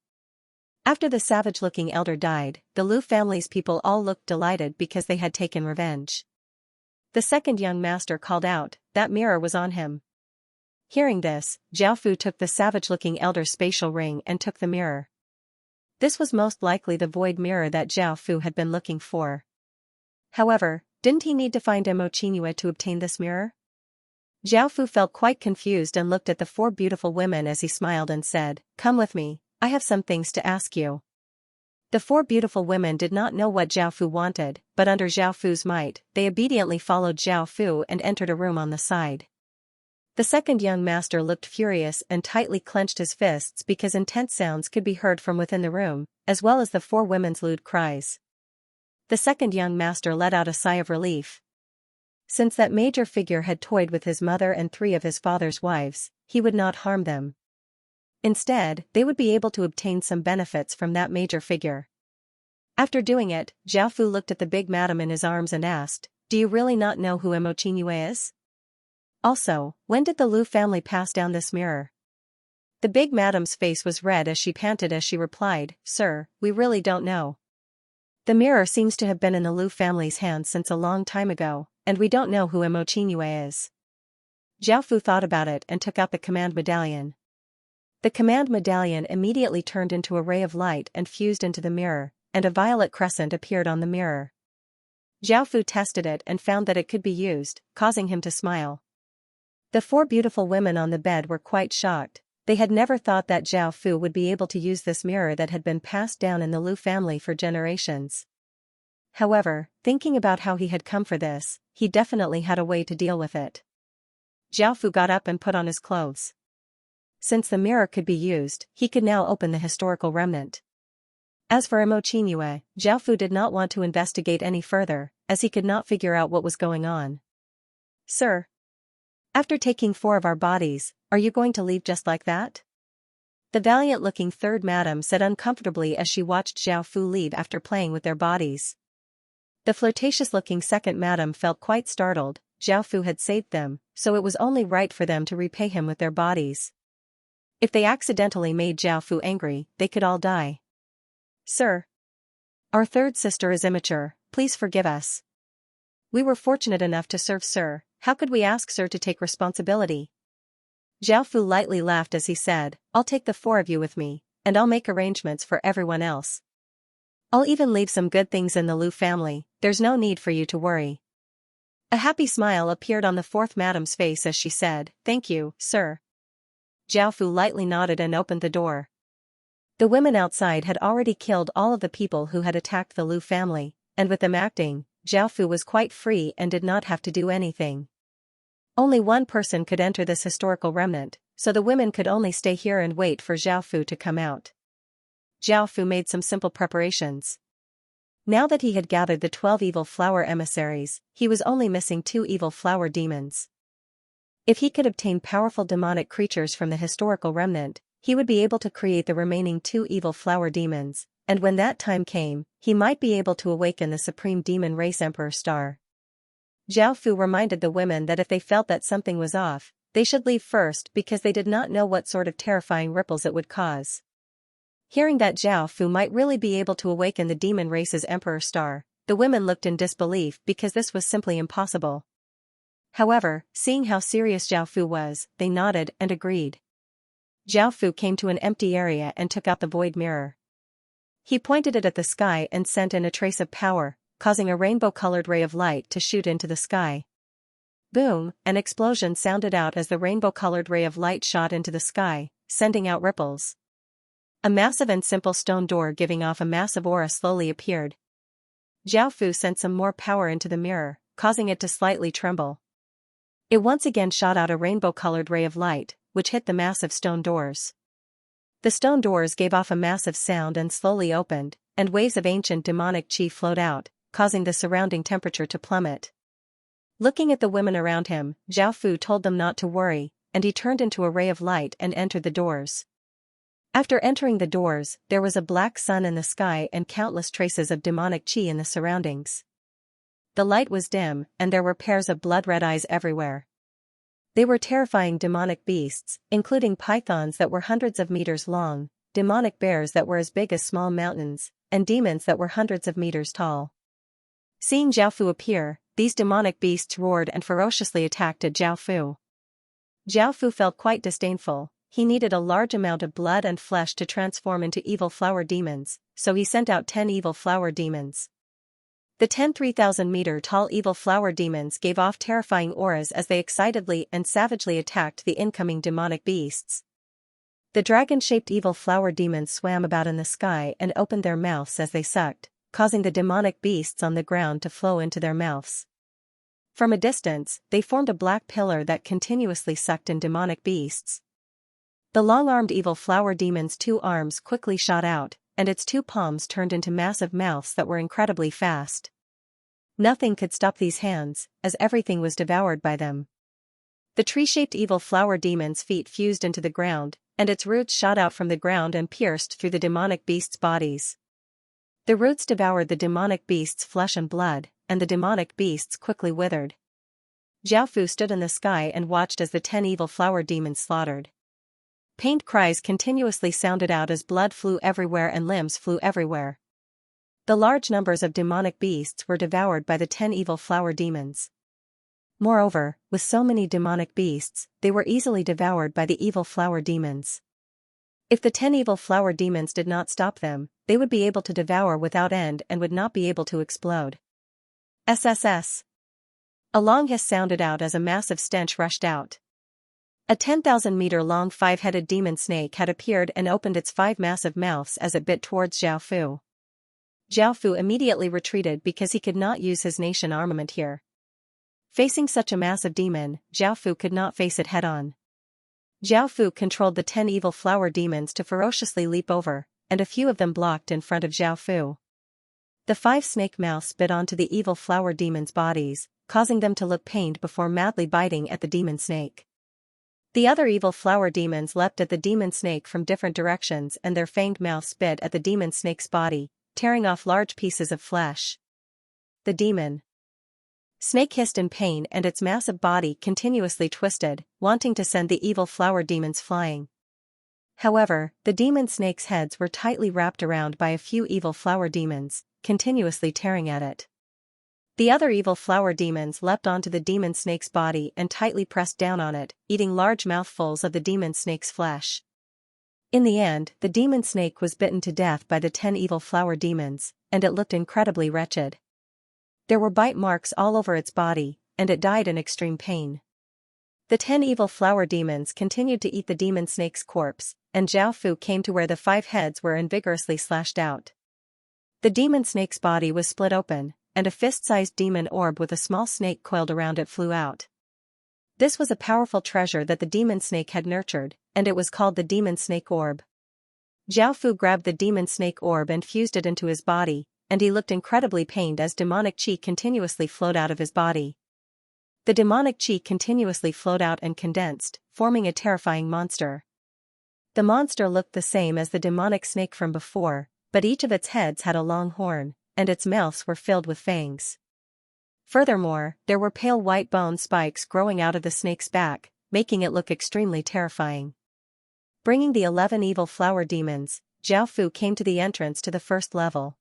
After the savage-looking elder died, the Lu family's people all looked delighted because they had taken revenge. The second young master called out, "That mirror was on him." Hearing this, Zhao Fu took the savage-looking elder's spatial ring and took the mirror. This was most likely the void mirror that Zhao Fu had been looking for. However, didn't he need to find Mo Qingyue to obtain this mirror? Zhao Fu felt quite confused and looked at the four beautiful women as he smiled and said, "Come with me, I have some things to ask you." The four beautiful women did not know what Zhao Fu wanted, but under Zhao Fu's might, they obediently followed Zhao Fu and entered a room on the side. The second young master looked furious and tightly clenched his fists because intense sounds could be heard from within the room, as well as the four women's lewd cries. The second young master let out a sigh of relief. Since that major figure had toyed with his mother and three of his father's wives, he would not harm them. Instead, they would be able to obtain some benefits from that major figure. After doing it, Zhao Fu looked at the big madam in his arms and asked, "Do you really not know who Mo Qingyue is? Also, when did the Lu family pass down this mirror?" The big madam's face was red as she panted as she replied, "Sir, we really don't know. The mirror seems to have been in the Lu family's hands since a long time ago, and we don't know who Mo Qingyue is." Zhao Fu thought about it and took out the command medallion. The command medallion immediately turned into a ray of light and fused into the mirror, and a violet crescent appeared on the mirror. Zhao Fu tested it and found that it could be used, causing him to smile. The four beautiful women on the bed were quite shocked. They had never thought that Zhao Fu would be able to use this mirror that had been passed down in the Lu family for generations. However, thinking about how he had come for this, he definitely had a way to deal with it. Zhao Fu got up and put on his clothes. Since the mirror could be used, he could now open the historical remnant. As for Mo Qingyue, Zhao Fu did not want to investigate any further, as he could not figure out what was going on. "Sir, after taking 4 of our bodies, are you going to leave just like that?" The valiant-looking third madam said uncomfortably as she watched Zhao Fu leave after playing with their bodies. The flirtatious-looking second madam felt quite startled. Zhao Fu had saved them, so it was only right for them to repay him with their bodies. If they accidentally made Zhao Fu angry, they could all die. "Sir, our third sister is immature, please forgive us. We were fortunate enough to serve Sir, how could we ask Sir to take responsibility?" Zhao Fu lightly laughed as he said, "I'll take the 4 of you with me, and I'll make arrangements for everyone else. I'll even leave some good things in the Lu family, there's no need for you to worry." A happy smile appeared on the fourth madam's face as she said, "Thank you, Sir." Zhao Fu lightly nodded and opened the door. The women outside had already killed all of the people who had attacked the Lu family, and with them acting, Zhao Fu was quite free and did not have to do anything. Only one person could enter this historical remnant, so the women could only stay here and wait for Zhao Fu to come out. Zhao Fu made some simple preparations. Now that he had gathered the 12 evil flower emissaries, he was only missing 2 evil flower demons. If he could obtain powerful demonic creatures from the historical remnant, he would be able to create the remaining 2 evil flower demons, and when that time came, he might be able to awaken the supreme demon race Emperor Star. Zhao Fu reminded the women that if they felt that something was off, they should leave first because they did not know what sort of terrifying ripples it would cause. Hearing that Zhao Fu might really be able to awaken the demon race's Emperor Star, the women looked in disbelief because this was simply impossible. However, seeing how serious Zhao Fu was, they nodded and agreed. Zhao Fu came to an empty area and took out the void mirror. He pointed it at the sky and sent in a trace of power, causing a rainbow-colored ray of light to shoot into the sky. Boom, an explosion sounded out as the rainbow-colored ray of light shot into the sky, sending out ripples. A massive and simple stone door giving off a massive aura slowly appeared. Zhao Fu sent some more power into the mirror, causing it to slightly tremble. It once again shot out a rainbow-colored ray of light, which hit the massive stone doors. The stone doors gave off a massive sound and slowly opened, and waves of ancient demonic chi flowed out, causing the surrounding temperature to plummet. Looking at the women around him, Zhao Fu told them not to worry, and he turned into a ray of light and entered the doors. After entering the doors, there was a black sun in the sky and countless traces of demonic chi in the surroundings. The light was dim, and there were pairs of blood-red eyes everywhere. They were terrifying demonic beasts, including pythons that were hundreds of meters long, demonic bears that were as big as small mountains, and demons that were hundreds of meters tall. Seeing Xiaofu appear, these demonic beasts roared and ferociously attacked at Xiaofu. Xiaofu felt quite disdainful. He needed a large amount of blood and flesh to transform into evil flower demons, so he sent out 10 evil flower demons. The 10 3,000-meter-tall evil flower demons gave off terrifying auras as they excitedly and savagely attacked the incoming demonic beasts. The dragon-shaped evil flower demons swam about in the sky and opened their mouths as they sucked, causing the demonic beasts on the ground to flow into their mouths. From a distance, they formed a black pillar that continuously sucked in demonic beasts. The long-armed evil flower demon's 2 arms quickly shot out, and its 2 palms turned into massive mouths that were incredibly fast. Nothing could stop these hands, as everything was devoured by them. The tree-shaped evil flower demon's feet fused into the ground, and its roots shot out from the ground and pierced through the demonic beasts' bodies. The roots devoured the demonic beasts' flesh and blood, and the demonic beasts quickly withered. Xiaofu stood in the sky and watched as the 10 evil flower demons slaughtered. Pained cries continuously sounded out as blood flew everywhere and limbs flew everywhere. The large numbers of demonic beasts were devoured by the 10 evil flower demons. Moreover, with so many demonic beasts, they were easily devoured by the evil flower demons. If the 10 evil flower demons did not stop them, they would be able to devour without end and would not be able to explode. SSS. A long hiss sounded out as a massive stench rushed out. A 10,000-meter-long 5-headed demon snake had appeared and opened its 5 massive mouths as it bit towards Xiaofu. Xiaofu immediately retreated because he could not use his nation armament here. Facing such a massive demon, Xiaofu could not face it head-on. Xiaofu controlled the 10 evil flower demons to ferociously leap over, and a few of them blocked in front of Xiaofu. The 5 snake mouths bit onto the evil flower demons' bodies, causing them to look pained before madly biting at the demon snake. The other evil flower demons leapt at the demon snake from different directions and their fanged mouths bit at the demon snake's body, tearing off large pieces of flesh. The demon snake hissed in pain and its massive body continuously twisted, wanting to send the evil flower demons flying. However, the demon snake's heads were tightly wrapped around by a few evil flower demons, continuously tearing at it. The other evil flower demons leapt onto the demon snake's body and tightly pressed down on it, eating large mouthfuls of the demon snake's flesh. In the end, the demon snake was bitten to death by the 10 evil flower demons, and it looked incredibly wretched. There were bite marks all over its body, and it died in extreme pain. The 10 evil flower demons continued to eat the demon snake's corpse, and Xiaofu came to where the 5 heads were and vigorously slashed out. The demon snake's body was split open, and a fist-sized demon orb with a small snake coiled around it flew out. This was a powerful treasure that the demon snake had nurtured, and it was called the demon snake orb. Xiaofu grabbed the demon snake orb and fused it into his body, and he looked incredibly pained as demonic qi continuously flowed out of his body. The demonic qi continuously flowed out and condensed, forming a terrifying monster. The monster looked the same as the demonic snake from before, but each of its heads had a long horn, and its mouths were filled with fangs. Furthermore, there were pale white bone spikes growing out of the snake's back, making it look extremely terrifying. Bringing the 11 evil flower demons, Xiaofu came to the entrance to the first level.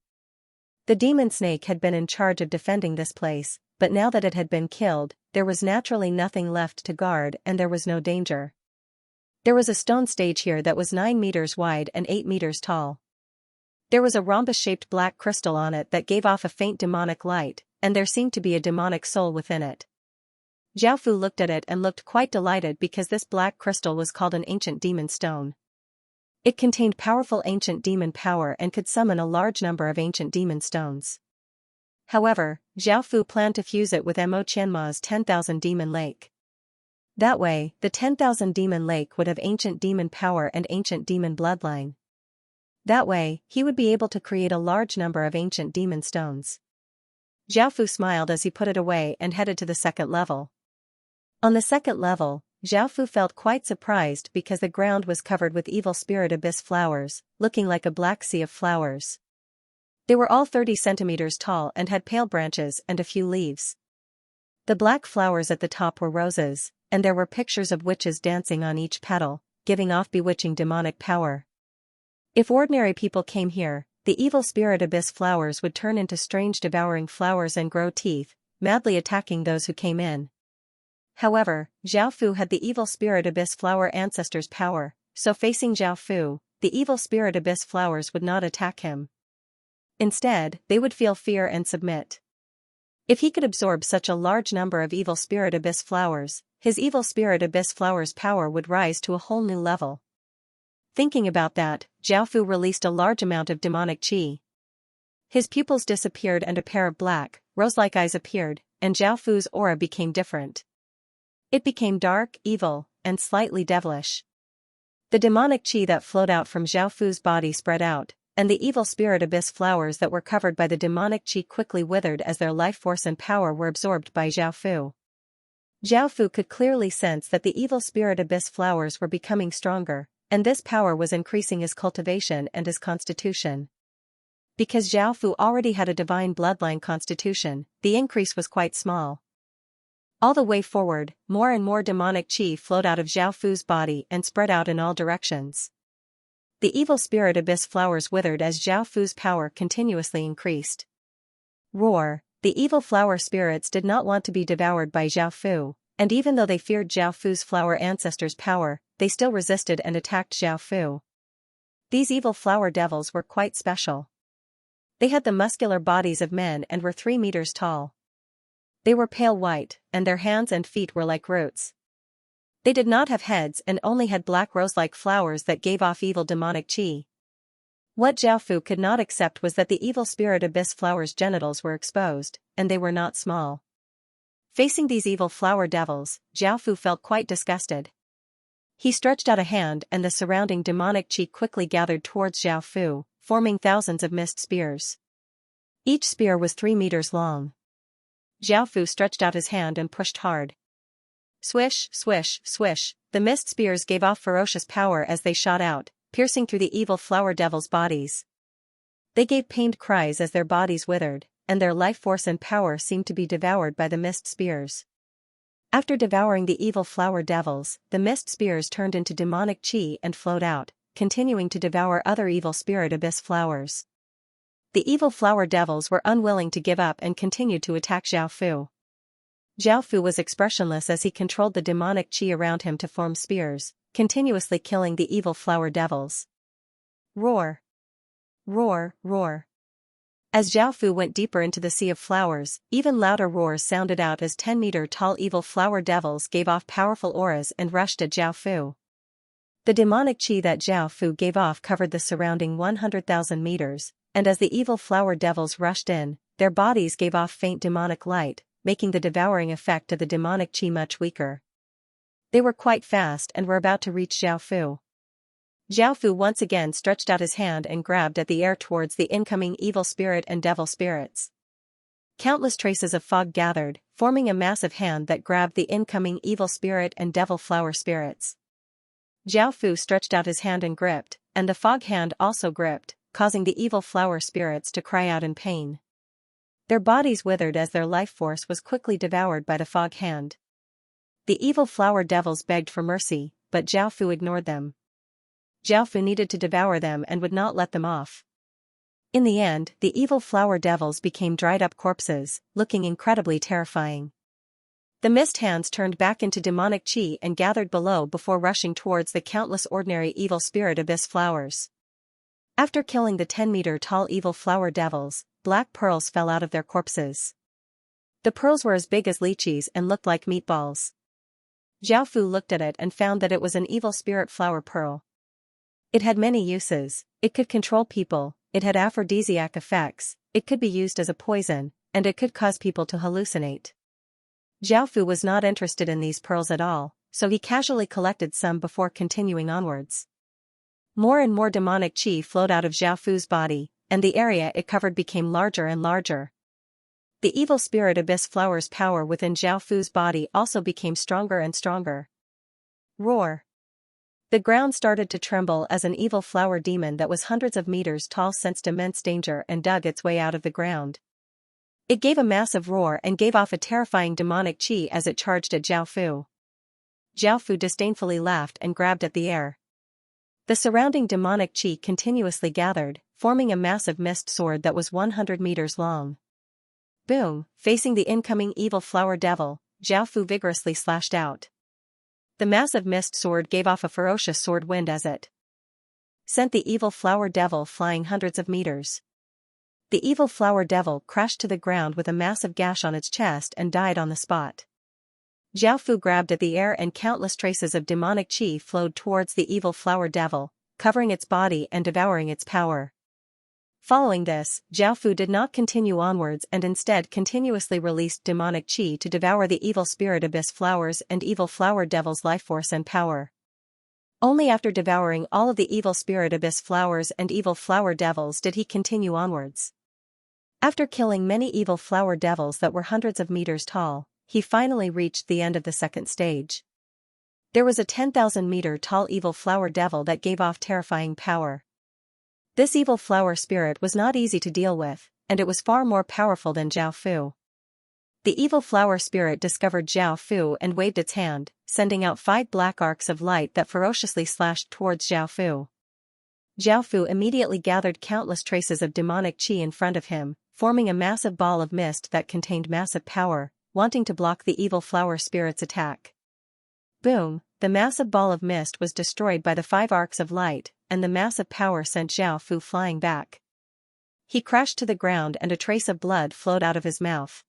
The demon snake had been in charge of defending this place, but now that it had been killed, there was naturally nothing left to guard and there was no danger. There was a stone stage here that was 9 meters wide and 8 meters tall. There was a rhombus-shaped black crystal on it that gave off a faint demonic light, and there seemed to be a demonic soul within it. Xiaofu looked at it and looked quite delighted because this black crystal was called an ancient demon stone. It contained powerful ancient demon power and could summon a large number of ancient demon stones. However, Xiaofu planned to fuse it with Mo Qianma's 10,000 demon lake. That way, the 10,000 demon lake would have ancient demon power and ancient demon bloodline. That way, he would be able to create a large number of ancient demon stones. Xiaofu smiled as he put it away and headed to the second level. On the second level, Xiaofu felt quite surprised because the ground was covered with evil spirit abyss flowers, looking like a black sea of flowers. They were all 30 centimeters tall and had pale branches and a few leaves. The black flowers at the top were roses, and there were pictures of witches dancing on each petal, giving off bewitching demonic power. If ordinary people came here, the evil spirit abyss flowers would turn into strange devouring flowers and grow teeth, madly attacking those who came in. However, Zhao Fu had the evil spirit abyss flower ancestor's power, so facing Zhao Fu, the evil spirit abyss flowers would not attack him. Instead, they would feel fear and submit. If he could absorb such a large number of evil spirit abyss flowers, his evil spirit abyss flowers' power would rise to a whole new level. Thinking about that, Zhao Fu released a large amount of demonic qi. His pupils disappeared and a pair of black, rose-like eyes appeared, and Zhao Fu's aura became different. It became dark, evil, and slightly devilish. The demonic qi that flowed out from Zhao Fu's body spread out, and the evil spirit abyss flowers that were covered by the demonic qi quickly withered as their life force and power were absorbed by Zhao Fu. Zhao Fu could clearly sense that the evil spirit abyss flowers were becoming stronger, and this power was increasing his cultivation and his constitution. Because Zhao Fu already had a divine bloodline constitution, the increase was quite small. All the way forward, more and more demonic qi flowed out of Zhao Fu's body and spread out in all directions. The evil spirit abyss flowers withered as Zhao Fu's power continuously increased. Roar! The evil flower spirits did not want to be devoured by Zhao Fu, and even though they feared Zhao Fu's flower ancestor's power, they still resisted and attacked Zhao Fu. These evil flower devils were quite special. They had the muscular bodies of men and were 3 meters tall. They were pale white, and their hands and feet were like roots. They did not have heads and only had black rose-like flowers that gave off evil demonic qi. What Zhao Fu could not accept was that the evil spirit abyss flowers' genitals were exposed, and they were not small. Facing these evil flower devils, Zhao Fu felt quite disgusted. He stretched out a hand and the surrounding demonic qi quickly gathered towards Zhao Fu, forming thousands of mist spears. Each spear was 3 meters long. Zhao Fu stretched out his hand and pushed hard. Swish, swish, swish, the mist spears gave off ferocious power as they shot out, piercing through the evil flower devils' bodies. They gave pained cries as their bodies withered, and their life force and power seemed to be devoured by the mist spears. After devouring the evil flower devils, the mist spears turned into demonic qi and flowed out, continuing to devour other evil spirit abyss flowers. The evil flower devils were unwilling to give up and continued to attack Zhao Fu. Zhao Fu was expressionless as he controlled the demonic qi around him to form spears, continuously killing the evil flower devils. Roar! Roar, roar! As Zhao Fu went deeper into the sea of flowers, even louder roars sounded out as 10-meter-tall evil flower devils gave off powerful auras and rushed at Zhao Fu. The demonic qi that Zhao Fu gave off covered the surrounding 100,000 meters, and as the evil flower devils rushed in, their bodies gave off faint demonic light, making the devouring effect of the demonic qi much weaker. They were quite fast and were about to reach Zhao Fu. Zhao Fu once again stretched out his hand and grabbed at the air towards the incoming evil spirit and devil spirits. Countless traces of fog gathered, forming a massive hand that grabbed the incoming evil spirit and devil flower spirits. Zhao Fu stretched out his hand and gripped, and the fog hand also gripped, causing the evil flower spirits to cry out in pain. Their bodies withered as their life force was quickly devoured by the fog hand. The evil flower devils begged for mercy, but Zhao Fu ignored them. Zhao Fu needed to devour them and would not let them off. In the end, the evil flower devils became dried-up corpses, looking incredibly terrifying. The mist hands turned back into demonic qi and gathered below before rushing towards the countless ordinary evil spirit abyss flowers. After killing the 10-meter-tall evil flower devils, black pearls fell out of their corpses. The pearls were as big as lychees and looked like meatballs. Zhao Fu looked at it and found that it was an evil spirit flower pearl. It had many uses. It could control people, it had aphrodisiac effects, it could be used as a poison, and it could cause people to hallucinate. Zhao Fu was not interested in these pearls at all, so he casually collected some before continuing onwards. More and more demonic qi flowed out of Zhao Fu's body, and the area it covered became larger and larger. The evil spirit abyss flower's power within Zhao Fu's body also became stronger and stronger. Roar! The ground started to tremble as an evil flower demon that was hundreds of meters tall sensed immense danger and dug its way out of the ground. It gave a massive roar and gave off a terrifying demonic chi as it charged at Zhao Fu. Zhao Fu disdainfully laughed and grabbed at the air. The surrounding demonic chi continuously gathered, forming a massive mist sword that was 100 meters long. Boom! Facing the incoming evil flower devil, Zhao Fu vigorously slashed out. The massive mist sword gave off a ferocious sword wind as it sent the evil flower devil flying hundreds of meters. The evil flower devil crashed to the ground with a massive gash on its chest and died on the spot. Zhao Fu grabbed at the air and countless traces of demonic chi flowed towards the evil flower devil, covering its body and devouring its power. Following this, Zhao Fu did not continue onwards and instead continuously released demonic chi to devour the evil spirit abyss flowers and evil flower devil's lifeforce and power. Only after devouring all of the evil spirit abyss flowers and evil flower devils did he continue onwards. After killing many evil flower devils that were hundreds of meters tall, he finally reached the end of the second stage. There was a 10,000-meter tall evil flower devil that gave off terrifying power. This evil flower spirit was not easy to deal with, and it was far more powerful than Zhao Fu. The evil flower spirit discovered Zhao Fu and waved its hand, sending out 5 black arcs of light that ferociously slashed towards Zhao Fu. Zhao Fu immediately gathered countless traces of demonic chi in front of him, forming a massive ball of mist that contained massive power, wanting to block the evil flower spirit's attack. Boom! The massive ball of mist was destroyed by the 5 arcs of light, and the massive power sent Zhao Fu flying back. He crashed to the ground and a trace of blood flowed out of his mouth.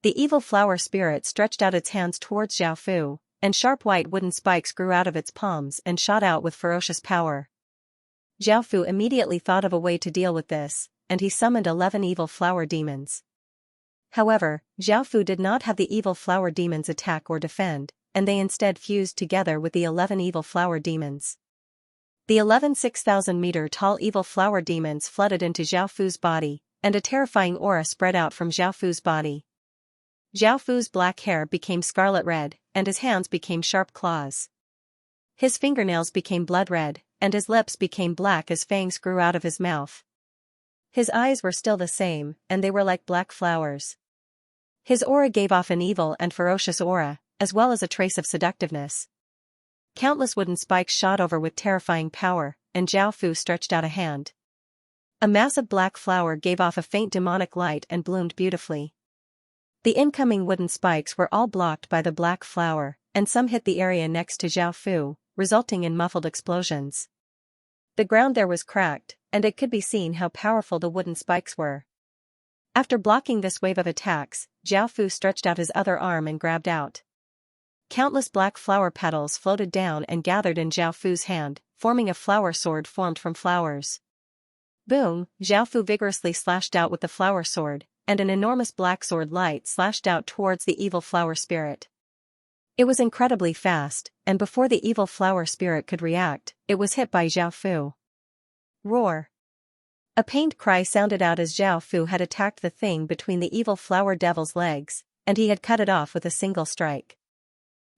The evil flower spirit stretched out its hands towards Zhao Fu, and sharp white wooden spikes grew out of its palms and shot out with ferocious power. Zhao Fu immediately thought of a way to deal with this, and he summoned 11 evil flower demons. However, Zhao Fu did not have the evil flower demons attack or defend, and they instead fused together with the 11 evil flower demons. The 11 6,000-meter tall evil flower demons flooded into Zhao Fu's body, and a terrifying aura spread out from Zhao Fu's body. Zhao Fu's black hair became scarlet red, and his hands became sharp claws. His fingernails became blood red, and his lips became black as fangs grew out of his mouth. His eyes were still the same, and they were like black flowers. His aura gave off an evil and ferocious aura, as well as a trace of seductiveness. Countless wooden spikes shot over with terrifying power, and Zhao Fu stretched out a hand. A massive black flower gave off a faint demonic light and bloomed beautifully. The incoming wooden spikes were all blocked by the black flower, and some hit the area next to Zhao Fu, resulting in muffled explosions. The ground there was cracked, and it could be seen how powerful the wooden spikes were. After blocking this wave of attacks, Zhao Fu stretched out his other arm and grabbed out. Countless black flower petals floated down and gathered in Zhao Fu's hand, forming a flower sword formed from flowers. Boom! Zhao Fu vigorously slashed out with the flower sword, and an enormous black sword light slashed out towards the evil flower spirit. It was incredibly fast, and before the evil flower spirit could react, it was hit by Zhao Fu. Roar! A pained cry sounded out as Zhao Fu had attacked the thing between the evil flower devil's legs, and he had cut it off with a single strike.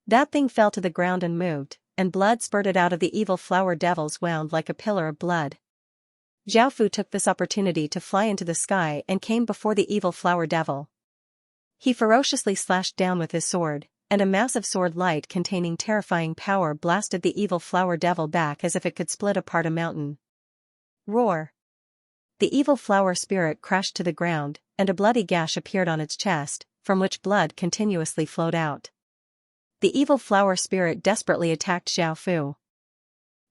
That thing fell to the ground and moved, and blood spurted out of the evil flower devil's wound like a pillar of blood. Zhao Fu took this opportunity to fly into the sky and came before the evil flower devil. He ferociously slashed down with his sword, and a massive sword light containing terrifying power blasted the evil flower devil back as if it could split apart a mountain. Roar! The evil flower spirit crashed to the ground, and a bloody gash appeared on its chest, from which blood continuously flowed out. The evil flower spirit desperately attacked Zhao Fu.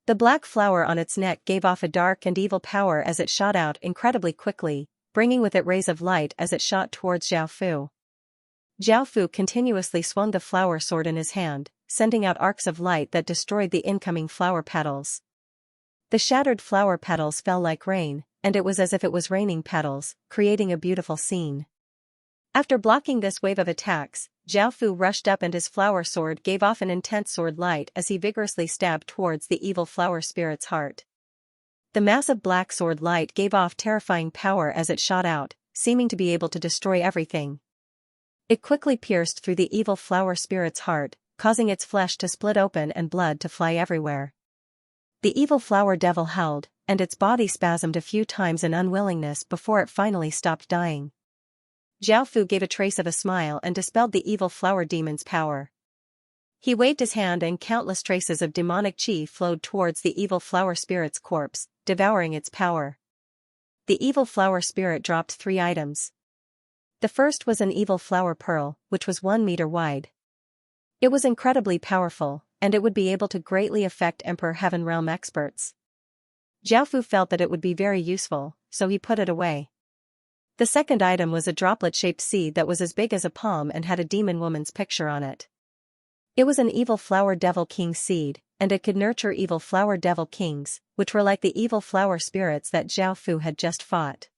The black flower on its neck gave off a dark and evil power as it shot out incredibly quickly, bringing with it rays of light as it shot towards Zhao Fu. Zhao Fu continuously swung the flower sword in his hand, sending out arcs of light that destroyed the incoming flower petals. The shattered flower petals fell like rain, and it was as if it was raining petals, creating a beautiful scene. After blocking this wave of attacks, Zhao Fu rushed up and his flower sword gave off an intense sword light as he vigorously stabbed towards the evil flower spirit's heart. The massive black sword light gave off terrifying power as it shot out, seeming to be able to destroy everything. It quickly pierced through the evil flower spirit's heart, causing its flesh to split open and blood to fly everywhere. The evil flower devil howled, and its body spasmed a few times in unwillingness before it finally stopped dying. Zhao Fu gave a trace of a smile and dispelled the evil flower demon's power. He waved his hand and countless traces of demonic qi flowed towards the evil flower spirit's corpse, devouring its power. The evil flower spirit dropped 3 items. The first was an evil flower pearl, which was 1 meter wide. It was incredibly powerful, and it would be able to greatly affect Emperor Heaven Realm experts. Zhao Fu felt that it would be very useful, so he put it away. The second item was a droplet-shaped seed that was as big as a palm and had a demon woman's picture on it. It was an evil flower devil king seed, and it could nurture evil flower devil kings, which were like the evil flower spirits that Zhao Fu had just fought.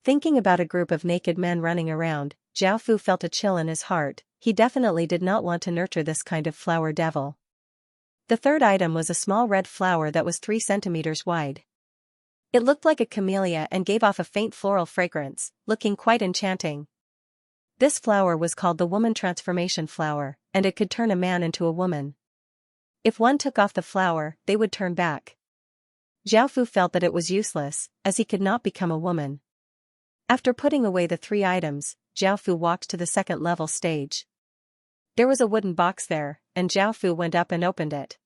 Thinking about a group of naked men running around, Zhao Fu felt a chill in his heart. He definitely did not want to nurture this kind of flower devil. The third item was a small red flower that was 3 centimeters wide. It looked like a camellia and gave off a faint floral fragrance, looking quite enchanting. This flower was called the woman transformation flower, and it could turn a man into a woman. If one took off the flower, they would turn back. Zhao Fu felt that it was useless, as he could not become a woman. After putting away the 3 items, Zhao Fu walked to the second level stage. There was a wooden box there, and Zhao Fu went up and opened it.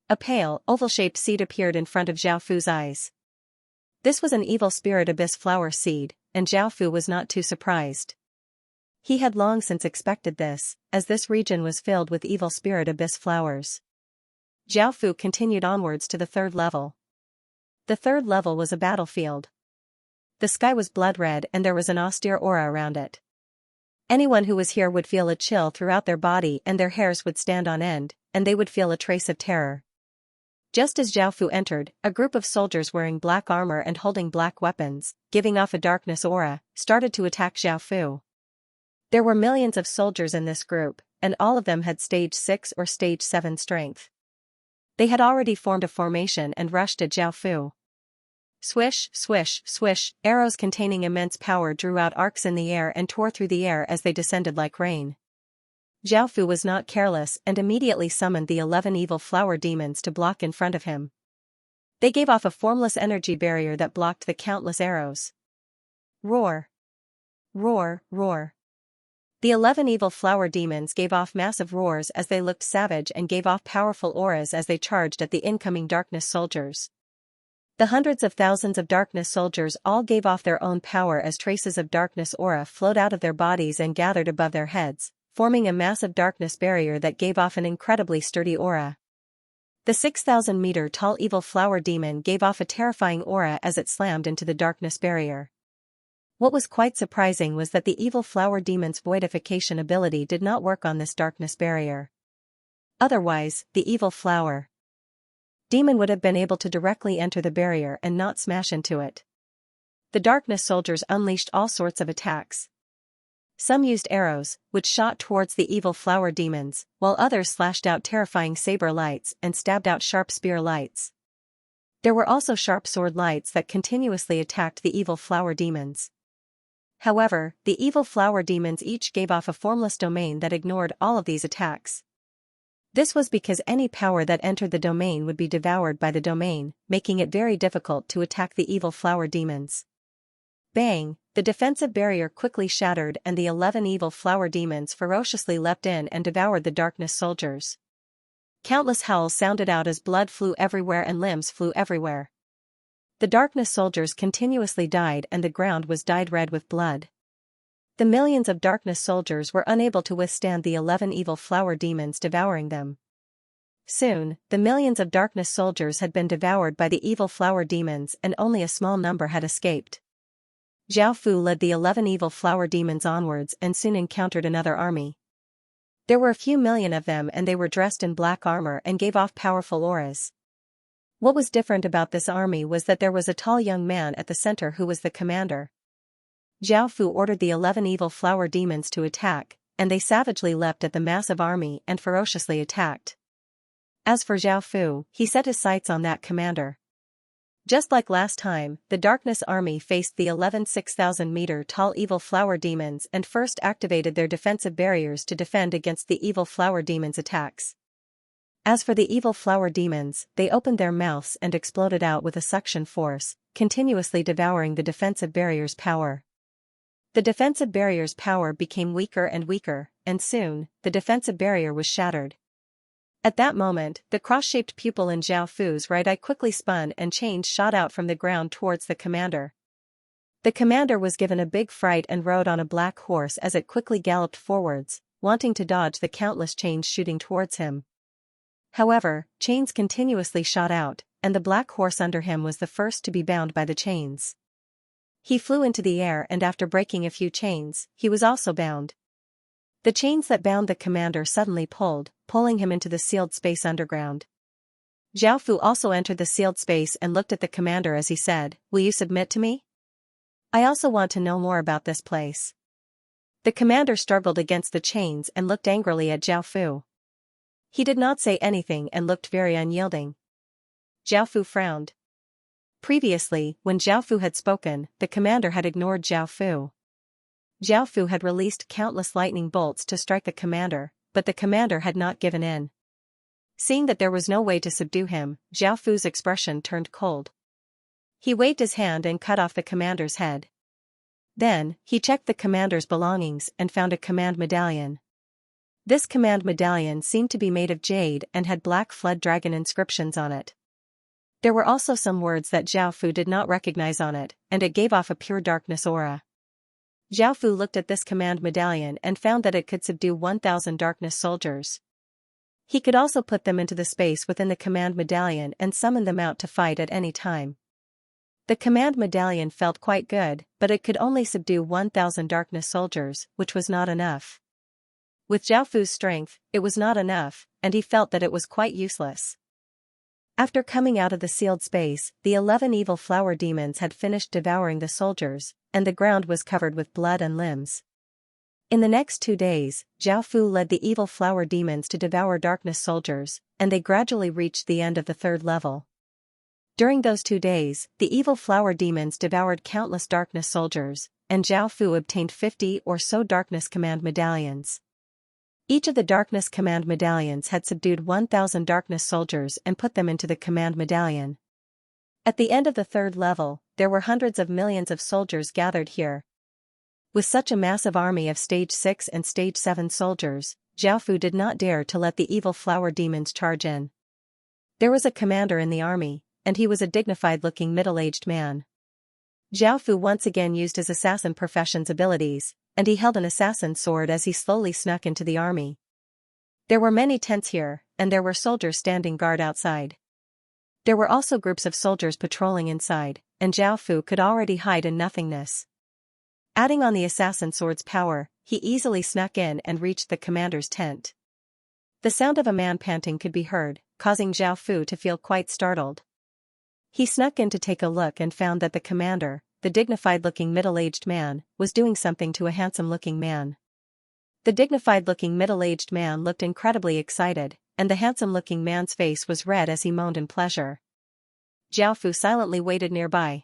A pale, oval-shaped seed appeared in front of Zhao Fu's eyes. This was an evil spirit abyss flower seed, and Zhao Fu was not too surprised. He had long since expected this, as this region was filled with evil spirit abyss flowers. Zhao Fu continued onwards to the 3rd level. The 3rd level was a battlefield. The sky was blood red and there was an austere aura around it. Anyone who was here would feel a chill throughout their body and their hairs would stand on end, and they would feel a trace of terror. Just as Zhao Fu entered, a group of soldiers wearing black armor and holding black weapons, giving off a darkness aura, started to attack Zhao Fu. There were millions of soldiers in this group, and all of them had stage 6 or stage 7 strength. They had already formed a formation and rushed at Zhao Fu. Swish, swish, swish, arrows containing immense power drew out arcs in the air and tore through the air as they descended like rain. Zhao Fu was not careless and immediately summoned the 11 evil flower demons to block in front of him. They gave off a formless energy barrier that blocked the countless arrows. Roar! Roar, roar! The 11 evil flower demons gave off massive roars as they looked savage and gave off powerful auras as they charged at the incoming darkness soldiers. The hundreds of thousands of darkness soldiers all gave off their own power as traces of darkness aura flowed out of their bodies and gathered above their heads, forming a massive darkness barrier that gave off an incredibly sturdy aura. The 6,000-meter-tall evil flower demon gave off a terrifying aura as it slammed into the darkness barrier. What was quite surprising was that the evil flower demon's voidification ability did not work on this darkness barrier. Otherwise, the evil flower demon would have been able to directly enter the barrier and not smash into it. The darkness soldiers unleashed all sorts of attacks. Some used arrows, which shot towards the evil flower demons, while others slashed out terrifying saber lights and stabbed out sharp spear lights. There were also sharp sword lights that continuously attacked the evil flower demons. However, the evil flower demons each gave off a formless domain that ignored all of these attacks. This was because any power that entered the domain would be devoured by the domain, making it very difficult to attack the evil flower demons. Bang! The defensive barrier quickly shattered and the 11 evil flower demons ferociously leapt in and devoured the darkness soldiers. Countless howls sounded out as blood flew everywhere and limbs flew everywhere. The darkness soldiers continuously died and the ground was dyed red with blood. The millions of darkness soldiers were unable to withstand the 11 evil flower demons devouring them. Soon, the millions of darkness soldiers had been devoured by the evil flower demons and only a small number had escaped. Zhao Fu led the 11 evil flower demons onwards and soon encountered another army. There were a few million of them and they were dressed in black armor and gave off powerful auras. What was different about this army was that there was a tall young man at the center who was the commander. Zhao Fu ordered the 11 evil flower demons to attack, and they savagely leapt at the massive army and ferociously attacked. As for Zhao Fu, he set his sights on that commander. Just like last time, the darkness army faced the 11 6,000-meter-tall evil flower demons and first activated their defensive barriers to defend against the evil flower demons' attacks. As for the evil flower demons, they opened their mouths and exploded out with a suction force, continuously devouring the defensive barrier's power. The defensive barrier's power became weaker and weaker, and soon, the defensive barrier was shattered. At that moment, the cross-shaped pupil in Zhao Fu's right eye quickly spun and chains shot out from the ground towards the commander. The commander was given a big fright and rode on a black horse as it quickly galloped forwards, wanting to dodge the countless chains shooting towards him. However, chains continuously shot out, and the black horse under him was the first to be bound by the chains. He flew into the air and after breaking a few chains, he was also bound. The chains that bound the commander suddenly pulled, pulling him into the sealed space underground. Zhao Fu also entered the sealed space and looked at the commander as he said, "Will you submit to me? I also want to know more about this place." The commander struggled against the chains and looked angrily at Zhao Fu. He did not say anything and looked very unyielding. Zhao Fu frowned. Previously, when Zhao Fu had spoken, the commander had ignored Zhao Fu. Zhao Fu had released countless lightning bolts to strike the commander, but the commander had not given in. Seeing that there was no way to subdue him, Zhao Fu's expression turned cold. He waved his hand and cut off the commander's head. Then, he checked the commander's belongings and found a command medallion. This command medallion seemed to be made of jade and had black flood dragon inscriptions on it. There were also some words that Zhao Fu did not recognize on it, and it gave off a pure darkness aura. Zhao Fu looked at this command medallion and found that it could subdue 1,000 darkness soldiers. He could also put them into the space within the command medallion and summon them out to fight at any time. The command medallion felt quite good, but it could only subdue 1,000 darkness soldiers, which was not enough. With Zhao Fu's strength, it was not enough, and he felt that it was quite useless. After coming out of the sealed space, the 11 evil flower demons had finished devouring the soldiers, and the ground was covered with blood and limbs. In the next 2 days, Zhao Fu led the evil flower demons to devour darkness soldiers, and they gradually reached the end of the 3rd level. During those 2 days, the evil flower demons devoured countless darkness soldiers, and Zhao Fu obtained 50 or so darkness command medallions. Each of the darkness command medallions had subdued 1,000 darkness soldiers and put them into the command medallion. At the end of the 3rd level, there were hundreds of millions of soldiers gathered here. With such a massive army of stage 6 and stage 7 soldiers, Zhao Fu did not dare to let the evil flower demons charge in. There was a commander in the army, and he was a dignified-looking middle-aged man. Zhao Fu once again used his assassin profession's abilities, and he held an assassin's sword as he slowly snuck into the army. There were many tents here, and there were soldiers standing guard outside. There were also groups of soldiers patrolling inside, and Zhao Fu could already hide in nothingness. Adding on the assassin sword's power, he easily snuck in and reached the commander's tent. The sound of a man panting could be heard, causing Zhao Fu to feel quite startled. He snuck in to take a look and found that the commander, the dignified-looking middle-aged man, was doing something to a handsome-looking man. The dignified-looking middle-aged man looked incredibly excited, and the handsome-looking man's face was red as he moaned in pleasure. Zhao Fu silently waited nearby.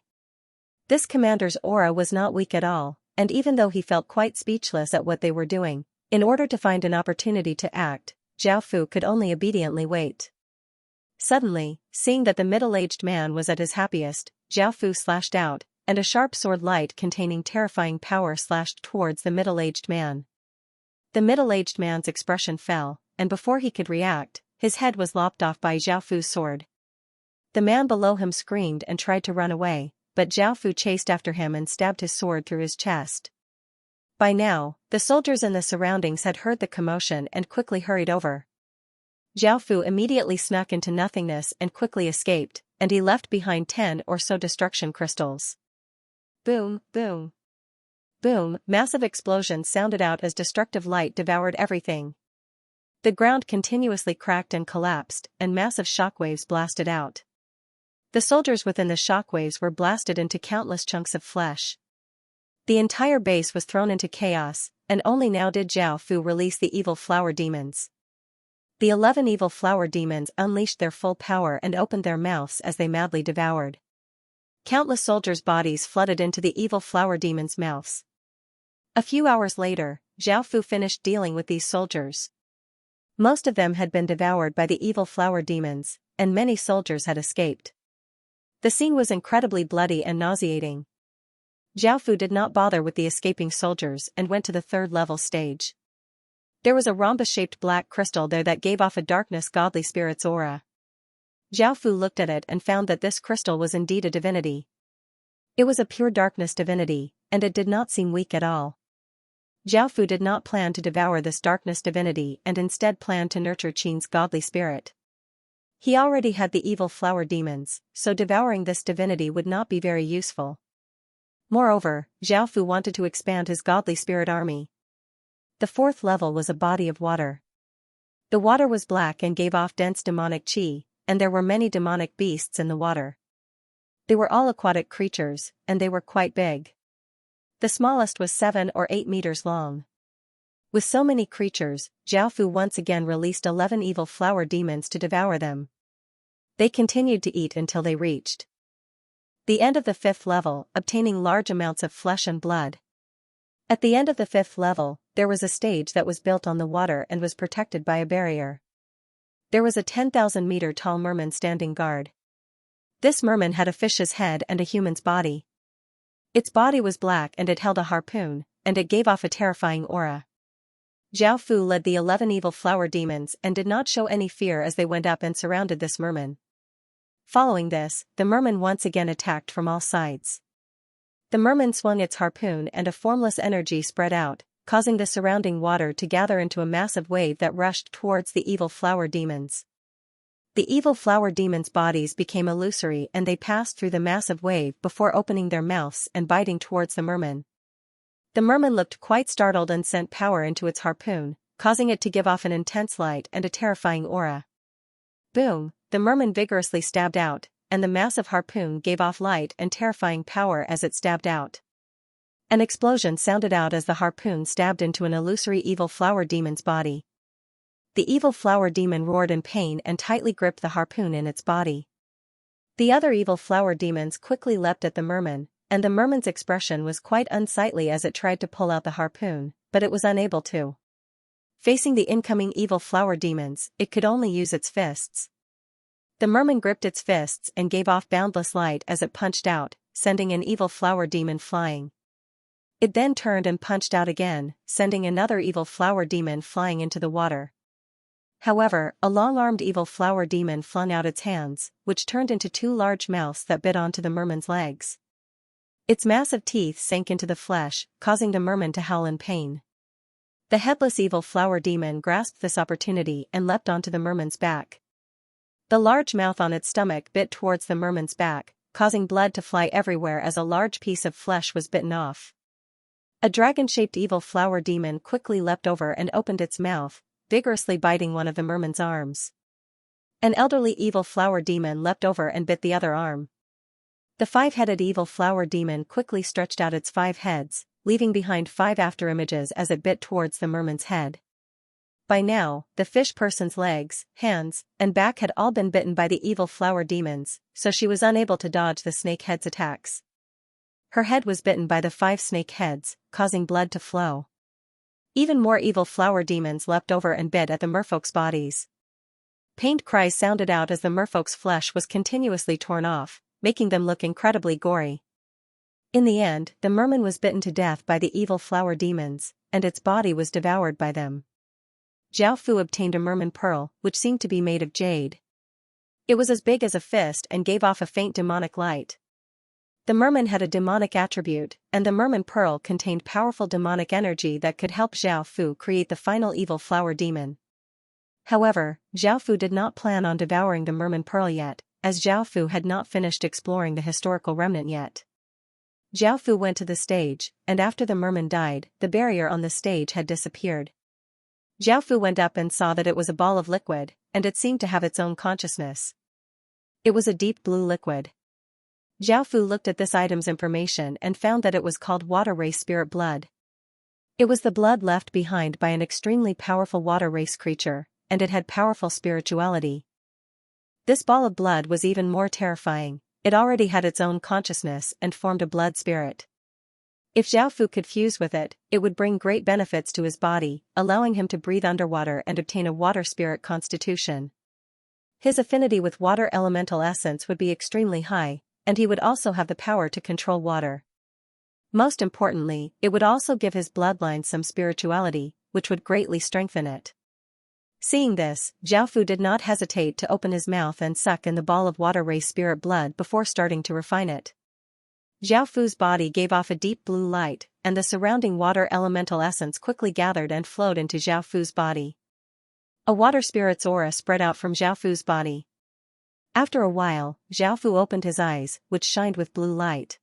This commander's aura was not weak at all, and even though he felt quite speechless at what they were doing, in order to find an opportunity to act, Zhao Fu could only obediently wait. Suddenly, seeing that the middle-aged man was at his happiest, Zhao Fu slashed out, and a sharp sword light containing terrifying power slashed towards the middle-aged man. The middle-aged man's expression fell, and before he could react, his head was lopped off by Zhao Fu's sword. The man below him screamed and tried to run away, but Zhao Fu chased after him and stabbed his sword through his chest. By now, the soldiers in the surroundings had heard the commotion and quickly hurried over. Zhao Fu immediately snuck into nothingness and quickly escaped, and he left behind 10 or so destruction crystals. Boom, boom. Boom, massive explosions sounded out as destructive light devoured everything. The ground continuously cracked and collapsed, and massive shockwaves blasted out. The soldiers within the shockwaves were blasted into countless chunks of flesh. The entire base was thrown into chaos, and only now did Zhao Fu release the evil flower demons. The 11 evil flower demons unleashed their full power and opened their mouths as they madly devoured. Countless soldiers' bodies flooded into the evil flower demons' mouths. A few hours later, Zhao Fu finished dealing with these soldiers. Most of them had been devoured by the evil flower demons, and many soldiers had escaped. The scene was incredibly bloody and nauseating. Xiaofu did not bother with the escaping soldiers and went to the third-level stage. There was a rhombus-shaped black crystal there that gave off a darkness godly spirit's aura. Xiaofu looked at it and found that this crystal was indeed a divinity. It was a pure darkness divinity, and it did not seem weak at all. Xiaofu did not plan to devour this darkness divinity and instead planned to nurture Qin's godly spirit. He already had the evil flower demons, so devouring this divinity would not be very useful. Moreover, Xiaofu wanted to expand his godly spirit army. The fourth level was a body of water. The water was black and gave off dense demonic qi, and there were many demonic beasts in the water. They were all aquatic creatures, and they were quite big. The smallest was 7 or 8 meters long. With so many creatures, Xiaofu once again released 11 evil flower demons to devour them. They continued to eat until they reached the end of the 5th level, obtaining large amounts of flesh and blood. At the end of the 5th level, there was a stage that was built on the water and was protected by a barrier. There was a 10,000-meter tall merman standing guard. This merman had a fish's head and a human's body. Its body was black and it held a harpoon, and it gave off a terrifying aura. Xiaofu led the 11 evil flower demons and did not show any fear as they went up and surrounded this merman. Following this, the merman once again attacked from all sides. The merman swung its harpoon and a formless energy spread out, causing the surrounding water to gather into a massive wave that rushed towards the evil flower demons. The evil flower demons' bodies became illusory and they passed through the massive wave before opening their mouths and biting towards the merman. The merman looked quite startled and sent power into its harpoon, causing it to give off an intense light and a terrifying aura. Boom! The merman vigorously stabbed out, and the massive harpoon gave off light and terrifying power as it stabbed out. An explosion sounded out as the harpoon stabbed into an illusory evil flower demon's body. The evil flower demon roared in pain and tightly gripped the harpoon in its body. The other evil flower demons quickly leapt at the merman, and the merman's expression was quite unsightly as it tried to pull out the harpoon, but it was unable to. Facing the incoming evil flower demons, it could only use its fists. The merman gripped its fists and gave off boundless light as it punched out, sending an evil flower demon flying. It then turned and punched out again, sending another evil flower demon flying into the water. However, a long-armed evil flower demon flung out its hands, which turned into 2 large mouths that bit onto the merman's legs. Its massive teeth sank into the flesh, causing the merman to howl in pain. The headless evil flower demon grasped this opportunity and leapt onto the merman's back. The large mouth on its stomach bit towards the merman's back, causing blood to fly everywhere as a large piece of flesh was bitten off. A dragon-shaped evil flower demon quickly leapt over and opened its mouth, vigorously biting one of the merman's arms. An elderly evil flower demon leapt over and bit the other arm. The 5-headed evil flower demon quickly stretched out its 5 heads, leaving behind 5 afterimages as it bit towards the merman's head. By now, the fish person's legs, hands, and back had all been bitten by the evil flower demons, so she was unable to dodge the snake head's attacks. Her head was bitten by the 5 snake heads, causing blood to flow. Even more evil flower demons leapt over and bit at the merfolk's bodies. Pained cries sounded out as the merfolk's flesh was continuously torn off, making them look incredibly gory. In the end, the merman was bitten to death by the evil flower demons, and its body was devoured by them. Xiaofu obtained a merman pearl, which seemed to be made of jade. It was as big as a fist and gave off a faint demonic light. The merman had a demonic attribute, and the merman pearl contained powerful demonic energy that could help Xiaofu create the final evil flower demon. However, Xiaofu did not plan on devouring the merman pearl yet, as Xiaofu had not finished exploring the historical remnant yet. Xiaofu went to the stage, and after the merman died, the barrier on the stage had disappeared. Xiaofu went up and saw that it was a ball of liquid, and it seemed to have its own consciousness. It was a deep blue liquid. Xiaofu looked at this item's information and found that it was called water race spirit blood. It was the blood left behind by an extremely powerful water race creature, and it had powerful spirituality. This ball of blood was even more terrifying. It already had its own consciousness and formed a blood spirit. If Zhao Fu could fuse with it, it would bring great benefits to his body, allowing him to breathe underwater and obtain a water spirit constitution. His affinity with water elemental essence would be extremely high, and he would also have the power to control water. Most importantly, it would also give his bloodline some spirituality, which would greatly strengthen it. Seeing this, Zhao Fu did not hesitate to open his mouth and suck in the ball of water ray spirit blood before starting to refine it. Zhao Fu's body gave off a deep blue light, and the surrounding water elemental essence quickly gathered and flowed into Zhao Fu's body. A water spirit's aura spread out from Zhao Fu's body. After a while, Zhao Fu opened his eyes, which shined with blue light.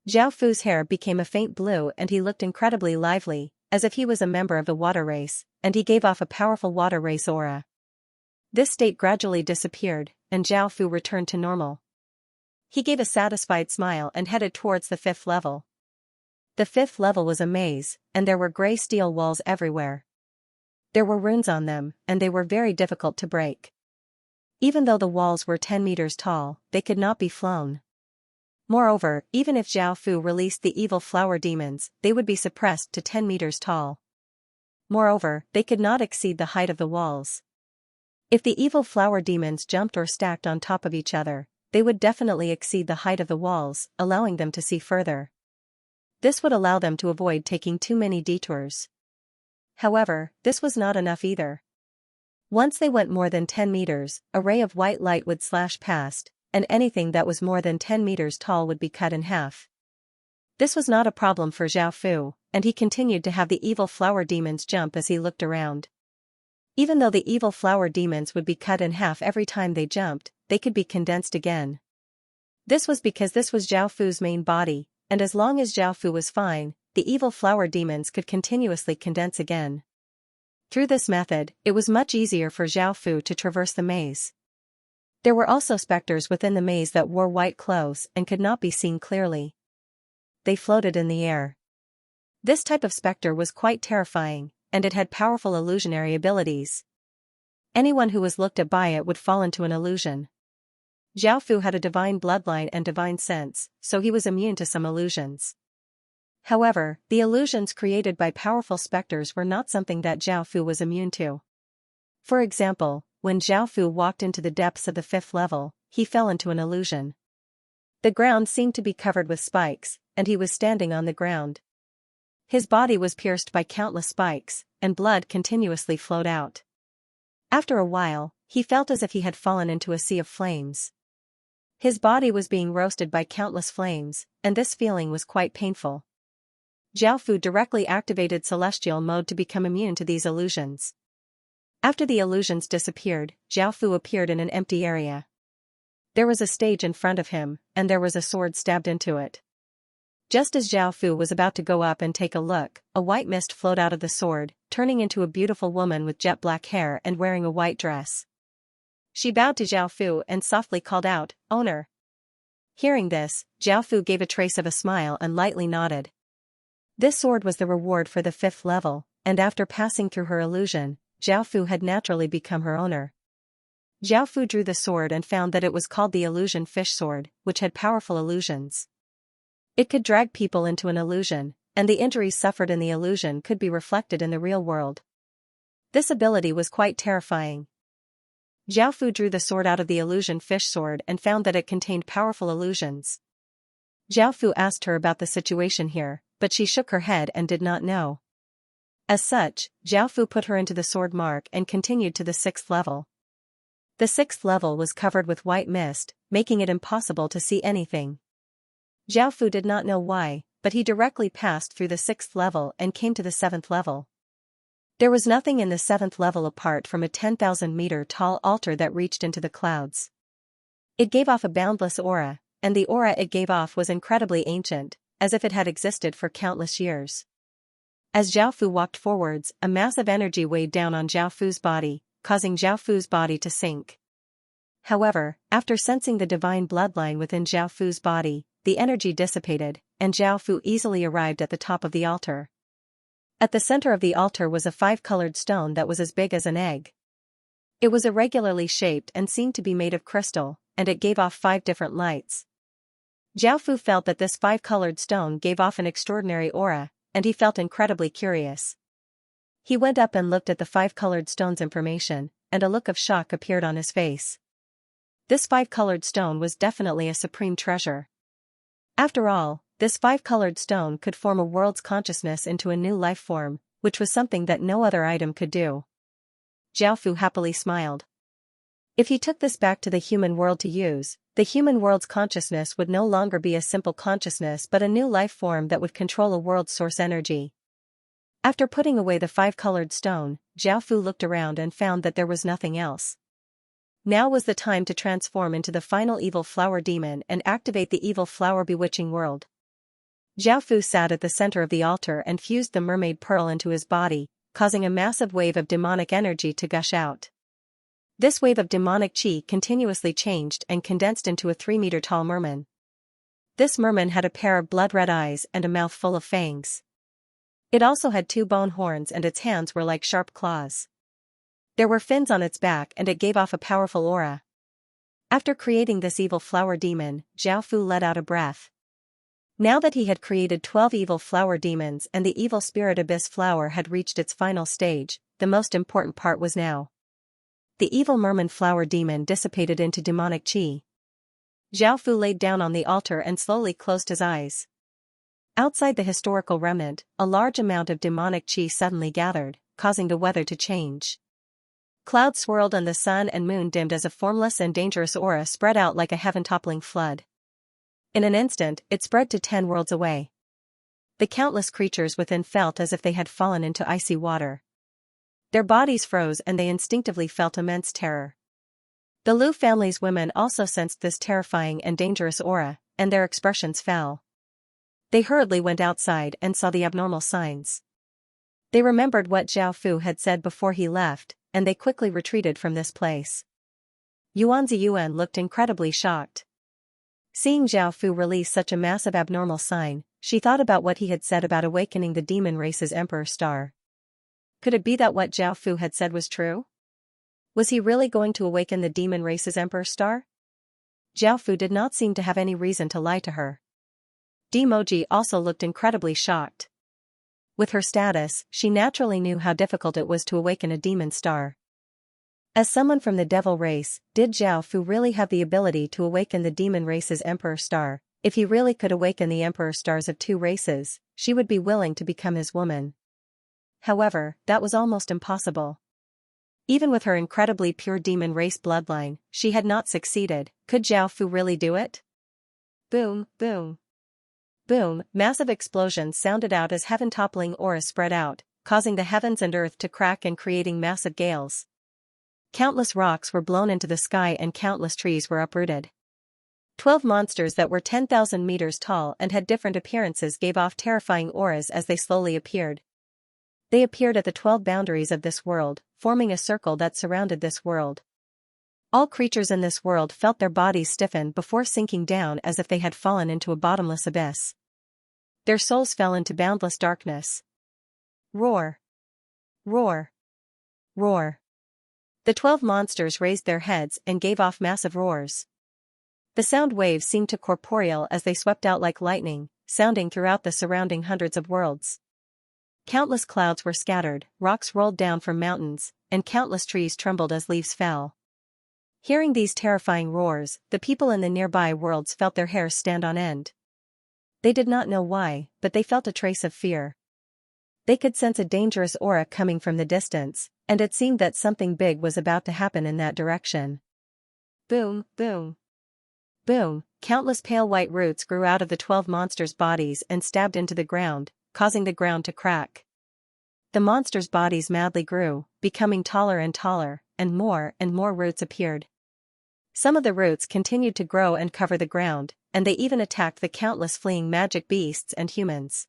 Zhao Fu's hair became a faint blue and he looked incredibly lively, as if he was a member of the water race, and he gave off a powerful water race aura. This state gradually disappeared, and Zhao Fu returned to normal. He gave a satisfied smile and headed towards the 5th level. The 5th level was a maze, and there were gray steel walls everywhere. There were runes on them, and they were very difficult to break. Even though the walls were 10 meters tall, they could not be flown. Moreover, even if Zhao Fu released the evil flower demons, they would be suppressed to 10 meters tall. Moreover, they could not exceed the height of the walls. If the evil flower demons jumped or stacked on top of each other, they would definitely exceed the height of the walls, allowing them to see further. This would allow them to avoid taking too many detours. However, this was not enough either. Once they went more than 10 meters, a ray of white light would slash past, and anything that was more than 10 meters tall would be cut in half. This was not a problem for Zhao Fu, and he continued to have the evil flower demons jump as he looked around. Even though the evil flower demons would be cut in half every time they jumped, they could be condensed again. This was because this was Zhao Fu's main body, and as long as Zhao Fu was fine, the evil flower demons could continuously condense again. Through this method, it was much easier for Zhao Fu to traverse the maze. There were also specters within the maze that wore white clothes and could not be seen clearly. They floated in the air. This type of specter was quite terrifying, and it had powerful illusionary abilities. Anyone who was looked at by it would fall into an illusion. Zhao Fu had a divine bloodline and divine sense, so he was immune to some illusions. However, the illusions created by powerful specters were not something that Zhao Fu was immune to. For example, when Zhao Fu walked into the depths of the 5th level, he fell into an illusion. The ground seemed to be covered with spikes, and he was standing on the ground. His body was pierced by countless spikes, and blood continuously flowed out. After a while, he felt as if he had fallen into a sea of flames. His body was being roasted by countless flames, and this feeling was quite painful. Zhao Fu directly activated celestial mode to become immune to these illusions. After the illusions disappeared, Zhao Fu appeared in an empty area. There was a stage in front of him, and there was a sword stabbed into it. Just as Zhao Fu was about to go up and take a look, a white mist flowed out of the sword, turning into a beautiful woman with jet black hair and wearing a white dress. She bowed to Zhao Fu and softly called out, "Owner." Hearing this, Zhao Fu gave a trace of a smile and lightly nodded. This sword was the reward for the 5th level, and after passing through her illusion, Zhao Fu had naturally become her owner. Zhao Fu drew the sword and found that it was called the illusion fish sword, which had powerful illusions. It could drag people into an illusion, and the injuries suffered in the illusion could be reflected in the real world. This ability was quite terrifying. Zhao Fu drew the sword out of the illusion fish sword and found that it contained powerful illusions. Zhao Fu asked her about the situation here, but she shook her head and did not know. As such, Zhao Fu put her into the sword mark and continued to the 6th level. The 6th level was covered with white mist, making it impossible to see anything. Zhao Fu did not know why, but he directly passed through the 6th level and came to the 7th level. There was nothing in the 7th level apart from a 10,000-meter tall altar that reached into the clouds. It gave off a boundless aura, and the aura it gave off was incredibly ancient, as if it had existed for countless years. As Zhao Fu walked forwards, a massive energy weighed down on Zhao Fu's body, causing Zhao Fu's body to sink. However, after sensing the divine bloodline within Zhao Fu's body, the energy dissipated, and Zhao Fu easily arrived at the top of the altar. At the center of the altar was a 5-colored stone that was as big as an egg. It was irregularly shaped and seemed to be made of crystal, and it gave off 5 different lights. Jiaofu felt that this five-colored stone gave off an extraordinary aura, and he felt incredibly curious. He went up and looked at the five-colored stone's information, and a look of shock appeared on his face. This five-colored stone was definitely a supreme treasure. After all, this five-colored stone could form a world's consciousness into a new life form, which was something that no other item could do. Jiaofu happily smiled. If he took this back to the human world to use, the human world's consciousness would no longer be a simple consciousness but a new life form that would control a world's source energy. After putting away the five-colored stone, Jiaofu looked around and found that there was nothing else. Now was the time to transform into the final evil flower demon and activate the evil flower bewitching world. Jiaofu sat at the center of the altar and fused the mermaid pearl into his body, causing a massive wave of demonic energy to gush out. This wave of demonic qi continuously changed and condensed into a 3-meter-tall merman. This merman had a pair of blood-red eyes and a mouth full of fangs. It also had 2 bone horns and its hands were like sharp claws. There were fins on its back and it gave off a powerful aura. After creating this evil flower demon, Jiaofu let out a breath. Now that he had created 12 evil flower demons and the evil spirit abyss flower had reached its final stage, the most important part was now. The evil merman flower demon dissipated into demonic qi. Jiaofu laid down on the altar and slowly closed his eyes. Outside the historical remnant, a large amount of demonic qi suddenly gathered, causing the weather to change. Clouds swirled and the sun and moon dimmed as a formless and dangerous aura spread out like a heaven-toppling flood. In an instant, it spread to 10 worlds away. The countless creatures within felt as if they had fallen into icy water. Their bodies froze and they instinctively felt immense terror. The Lu family's women also sensed this terrifying and dangerous aura, and their expressions fell. They hurriedly went outside and saw the abnormal signs. They remembered what Jiaofu had said before he left, and they quickly retreated from this place. Yuan Ziyuan looked incredibly shocked. Seeing Jiaofu release such a massive abnormal sign, she thought about what he had said about awakening the demon race's emperor star. Could it be that what Jiaofu had said was true? Was he really going to awaken the demon race's emperor star? Jiaofu did not seem to have any reason to lie to her. Dimoji also looked incredibly shocked. With her status, she naturally knew how difficult it was to awaken a demon star. As someone from the devil race, did Jiaofu really have the ability to awaken the demon race's emperor star? If he really could awaken the emperor stars of 2 races, she would be willing to become his woman. However, that was almost impossible. Even with her incredibly pure demon race bloodline, she had not succeeded. Could Jiaofu really do it? Boom, boom. Boom, massive explosions sounded out as heaven-toppling auras spread out, causing the heavens and earth to crack and creating massive gales. Countless rocks were blown into the sky and countless trees were uprooted. 12 monsters that were 10,000 meters tall and had different appearances gave off terrifying auras as they slowly appeared. They appeared at the 12 boundaries of this world, forming a circle that surrounded this world. All creatures in this world felt their bodies stiffen before sinking down as if they had fallen into a bottomless abyss. Their souls fell into boundless darkness. Roar! Roar! Roar! The 12 monsters raised their heads and gave off massive roars. The sound waves seemed to corporeal as they swept out like lightning, sounding throughout the surrounding hundreds of worlds. Countless clouds were scattered, rocks rolled down from mountains, and countless trees trembled as leaves fell. Hearing these terrifying roars, the people in the nearby worlds felt their hairs stand on end. They did not know why, but they felt a trace of fear. They could sense a dangerous aura coming from the distance, and it seemed that something big was about to happen in that direction. Boom, boom. Boom, countless pale white roots grew out of the 12 monsters' bodies and stabbed into the ground, causing the ground to crack. The monsters' bodies madly grew, becoming taller and taller, and more roots appeared. Some of the roots continued to grow and cover the ground, and they even attacked the countless fleeing magic beasts and humans.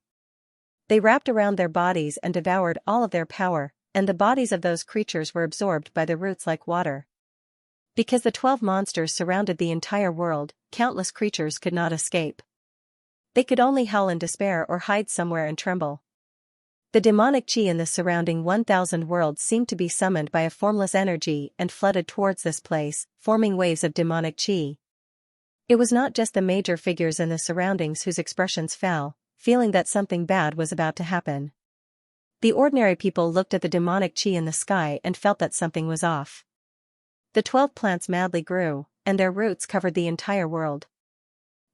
They wrapped around their bodies and devoured all of their power, and the bodies of those creatures were absorbed by the roots like water. Because the 12 monsters surrounded the entire world, countless creatures could not escape. They could only howl in despair or hide somewhere and tremble. The demonic qi in the surrounding 1,000 worlds seemed to be summoned by a formless energy and flooded towards this place, forming waves of demonic qi. It was not just the major figures in the surroundings whose expressions fell, feeling that something bad was about to happen. The ordinary people looked at the demonic chi in the sky and felt that something was off. The 12 plants madly grew, and their roots covered the entire world.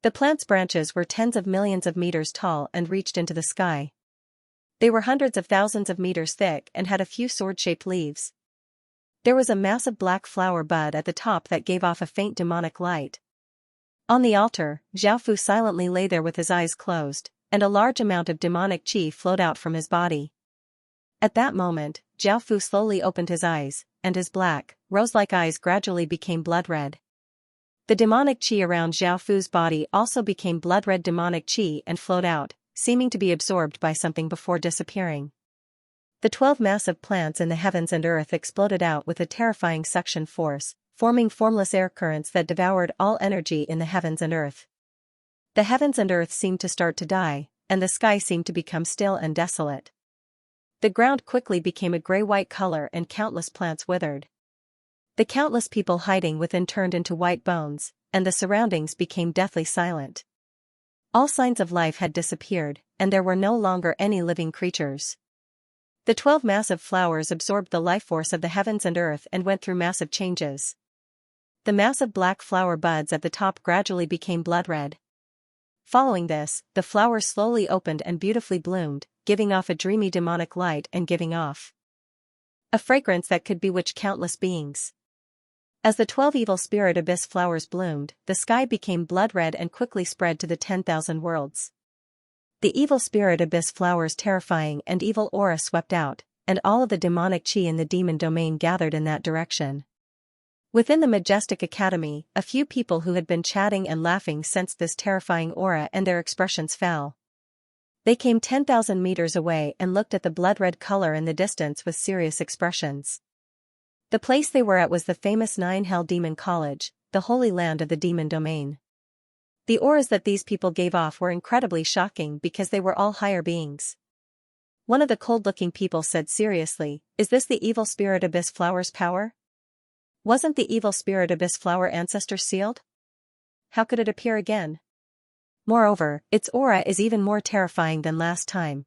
The plants' branches were tens of millions of meters tall and reached into the sky. They were hundreds of thousands of meters thick and had a few sword-shaped leaves. There was a massive black flower bud at the top that gave off a faint demonic light. On the altar, Xiaofu silently lay there with his eyes closed, and a large amount of demonic qi flowed out from his body. At that moment, Xiaofu slowly opened his eyes, and his black, rose-like eyes gradually became blood-red. The demonic qi around Xiaofu's body also became blood-red demonic qi and flowed out, seeming to be absorbed by something before disappearing. The 12 massive plants in the heavens and earth exploded out with a terrifying suction force, forming formless air currents that devoured all energy in the heavens and earth. The heavens and earth seemed to start to die, and the sky seemed to become still and desolate. The ground quickly became a gray-white color and countless plants withered. The countless people hiding within turned into white bones, and the surroundings became deathly silent. All signs of life had disappeared, and there were no longer any living creatures. The 12 massive flowers absorbed the life force of the heavens and earth and went through massive changes. The massive black flower buds at the top gradually became blood-red. Following this, the flowers slowly opened and beautifully bloomed, giving off a dreamy demonic light and giving off a fragrance that could bewitch countless beings. As the 12 evil spirit abyss flowers bloomed, the sky became blood-red and quickly spread to the 10,000 worlds. The evil spirit abyss flowers' terrifying and evil aura swept out, and all of the demonic chi in the demon domain gathered in that direction. Within the majestic academy, a few people who had been chatting and laughing sensed this terrifying aura and their expressions fell. They came 10,000 meters away and looked at the blood-red color in the distance with serious expressions. The place they were at was the famous Nine Hell Demon College, the holy land of the demon domain. The auras that these people gave off were incredibly shocking because they were all higher beings. One of the cold-looking people said seriously, "Is this the evil spirit abyss flower's power? Wasn't the evil spirit abyss flower ancestor sealed? How could it appear again? Moreover, its aura is even more terrifying than last time."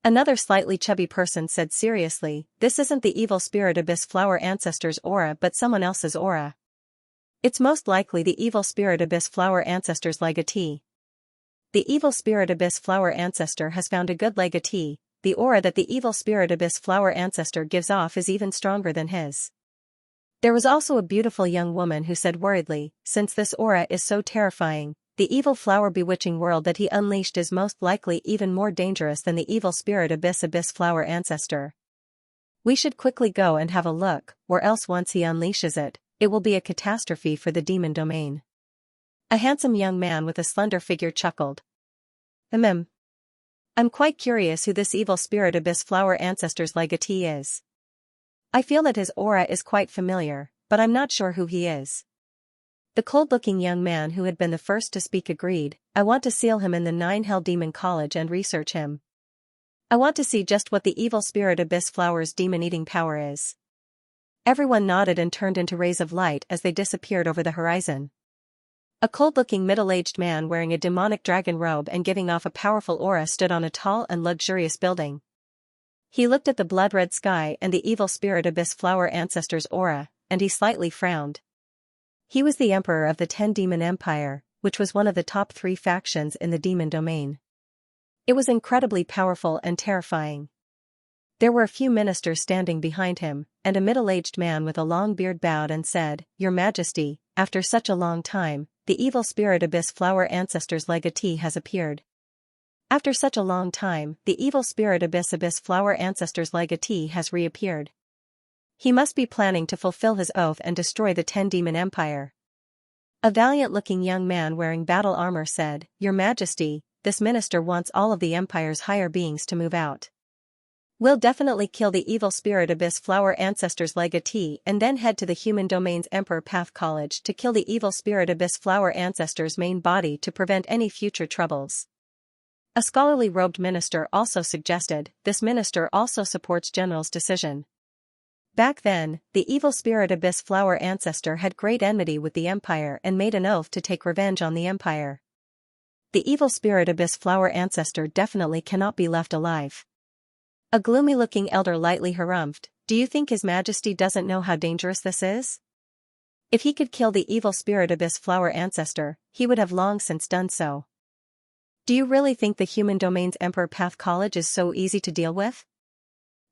Another slightly chubby person said seriously, "This isn't the evil spirit abyss flower ancestor's aura but someone else's aura. It's most likely the evil spirit abyss flower ancestor's legatee. The evil spirit abyss flower ancestor has found a good legatee. The aura that the evil spirit abyss flower ancestor gives off is even stronger than his." There was also a beautiful young woman who said worriedly, "Since this aura is so terrifying, the evil flower bewitching world that he unleashed is most likely even more dangerous than the evil spirit abyss flower ancestor. We should quickly go and have a look, or else once he unleashes it, it will be a catastrophe for the demon domain." A handsome young man with a slender figure chuckled. I'm quite curious who this evil spirit abyss flower ancestor's legatee is. I feel that his aura is quite familiar, but I'm not sure who he is." The cold-looking young man who had been the first to speak agreed, "I want to seal him in the Nine Hell Demon College and research him. I want to see just what the evil spirit abyss flower's demon-eating power is." Everyone nodded and turned into rays of light as they disappeared over the horizon. A cold-looking middle-aged man wearing a demonic dragon robe and giving off a powerful aura stood on a tall and luxurious building. He looked at the blood-red sky and the evil spirit abyss flower ancestor's aura, and he slightly frowned. He was the emperor of the 10 Demon Empire, which was one of the top 3 factions in the demon domain. It was incredibly powerful and terrifying. There were a few ministers standing behind him, and a middle-aged man with a long beard bowed and said, "Your Majesty, after such a long time, the evil spirit abyss flower ancestor's legatee has appeared." After such a long time, the evil spirit abyss flower ancestor's legatee has reappeared. He must be planning to fulfill his oath and destroy the 10 Demon Empire. A valiant-looking young man wearing battle armor said, "Your Majesty, this minister wants all of the Empire's higher beings to move out. We'll definitely kill the evil spirit abyss flower ancestor's legatee and then head to the human domain's Emperor Path College to kill the evil spirit abyss flower ancestor's main body to prevent any future troubles." A scholarly robed minister also suggested, "This minister also supports General's decision. Back then, the evil spirit Abyss Flower ancestor had great enmity with the Empire and made an oath to take revenge on the Empire. The evil spirit Abyss Flower ancestor definitely cannot be left alive. A gloomy-looking elder lightly harumphed, "Do you think His Majesty doesn't know how dangerous this is? If he could kill the evil spirit Abyss Flower ancestor, he would have long since done so. Do you really think the human domain's Emperor Path College is so easy to deal with?"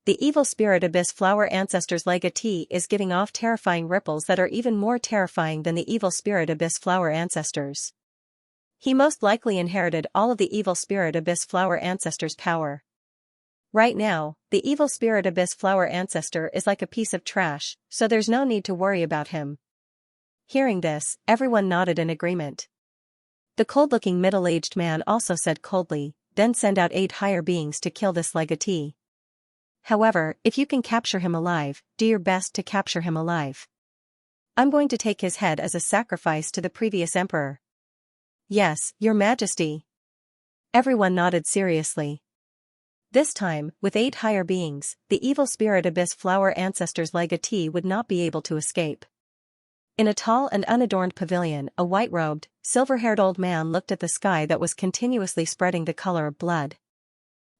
The evil spirit Abyss Flower ancestor's legatee is giving off terrifying ripples that are even more terrifying than the evil spirit Abyss Flower ancestors. He most likely inherited all of the evil spirit Abyss Flower ancestor's power. Right now, the evil spirit Abyss Flower ancestor is like a piece of trash, so there's no need to worry about him. Hearing this, everyone nodded in agreement. The cold-looking middle-aged man also said coldly, "Then send out 8 higher beings to kill this legatee. However, if you can capture him alive, do your best to capture him alive. I'm going to take his head as a sacrifice to the previous emperor." "Yes, Your Majesty." Everyone nodded seriously. This time, with 8 higher beings, the evil spirit Abyss Flower ancestor's legatee would not be able to escape. In a tall and unadorned pavilion, a white-robed, silver-haired old man looked at the sky that was continuously spreading the color of blood.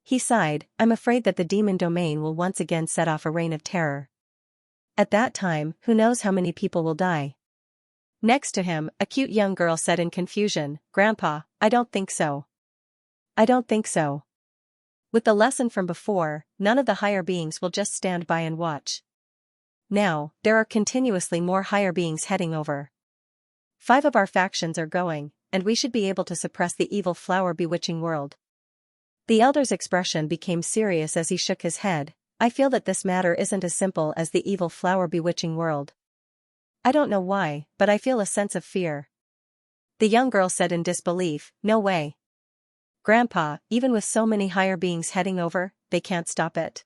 He sighed, "I'm afraid that the demon domain will once again set off a reign of terror. At that time, who knows how many people will die." Next to him, a cute young girl said in confusion, "Grandpa, I don't think so. I don't think so. With the lesson from before, none of the higher beings will just stand by and watch. Now, there are continuously more higher beings heading over. 5 of our factions are going, and we should be able to suppress the evil flower bewitching world." The elder's expression became serious as he shook his head. "I feel that this matter isn't as simple as the evil flower bewitching world. I don't know why, but I feel a sense of fear." The young girl said in disbelief, "No way. Grandpa, even with so many higher beings heading over, they can't stop it."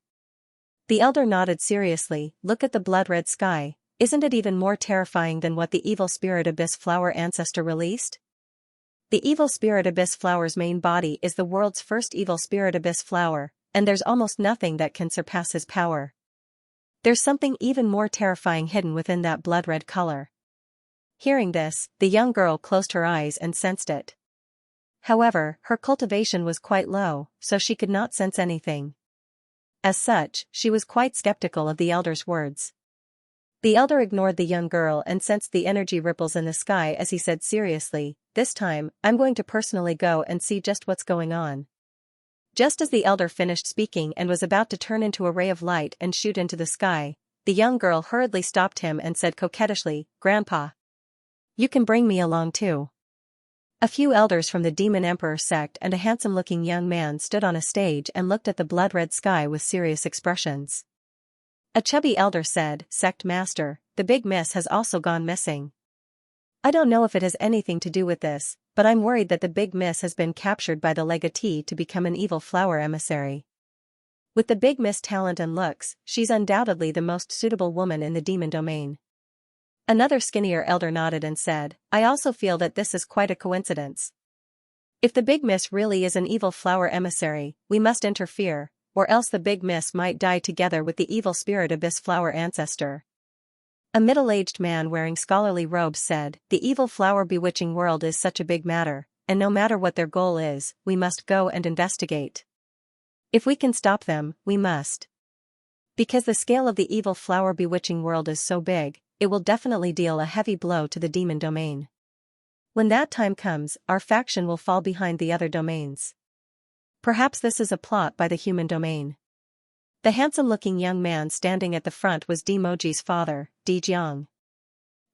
The elder nodded seriously, "Look at the blood-red sky, isn't it even more terrifying than what the evil spirit Abyss Flower ancestor released? The evil spirit Abyss Flower's main body is the world's first evil spirit Abyss Flower, and there's almost nothing that can surpass his power. There's something even more terrifying hidden within that blood-red color." Hearing this, the young girl closed her eyes and sensed it. However, her cultivation was quite low, so she could not sense anything. As such, she was quite skeptical of the elder's words. The elder ignored the young girl and sensed the energy ripples in the sky as he said seriously, "This time, I'm going to personally go and see just what's going on." Just as the elder finished speaking and was about to turn into a ray of light and shoot into the sky, the young girl hurriedly stopped him and said coquettishly, "Grandpa, you can bring me along too." A few elders from the Demon Emperor sect and a handsome-looking young man stood on a stage and looked at the blood-red sky with serious expressions. A chubby elder said, "Sect Master, the big miss has also gone missing. I don't know if it has anything to do with this, but I'm worried that the big miss has been captured by the legatee to become an evil flower emissary. With the big miss talent and looks, she's undoubtedly the most suitable woman in the demon domain." Another skinnier elder nodded and said, "I also feel that this is quite a coincidence. If the big miss really is an evil flower emissary, we must interfere, or else the big miss might die together with the evil spirit Abyss Flower ancestor." A middle-aged man wearing scholarly robes said, "The evil flower bewitching world is such a big matter, and no matter what their goal is, we must go and investigate. If we can stop them, we must. Because the scale of the evil flower bewitching world is so big, it will definitely deal a heavy blow to the demon domain. When that time comes, our faction will fall behind the other domains. Perhaps this is a plot by the human domain." The handsome-looking young man standing at the front was Moji's father, Jiang.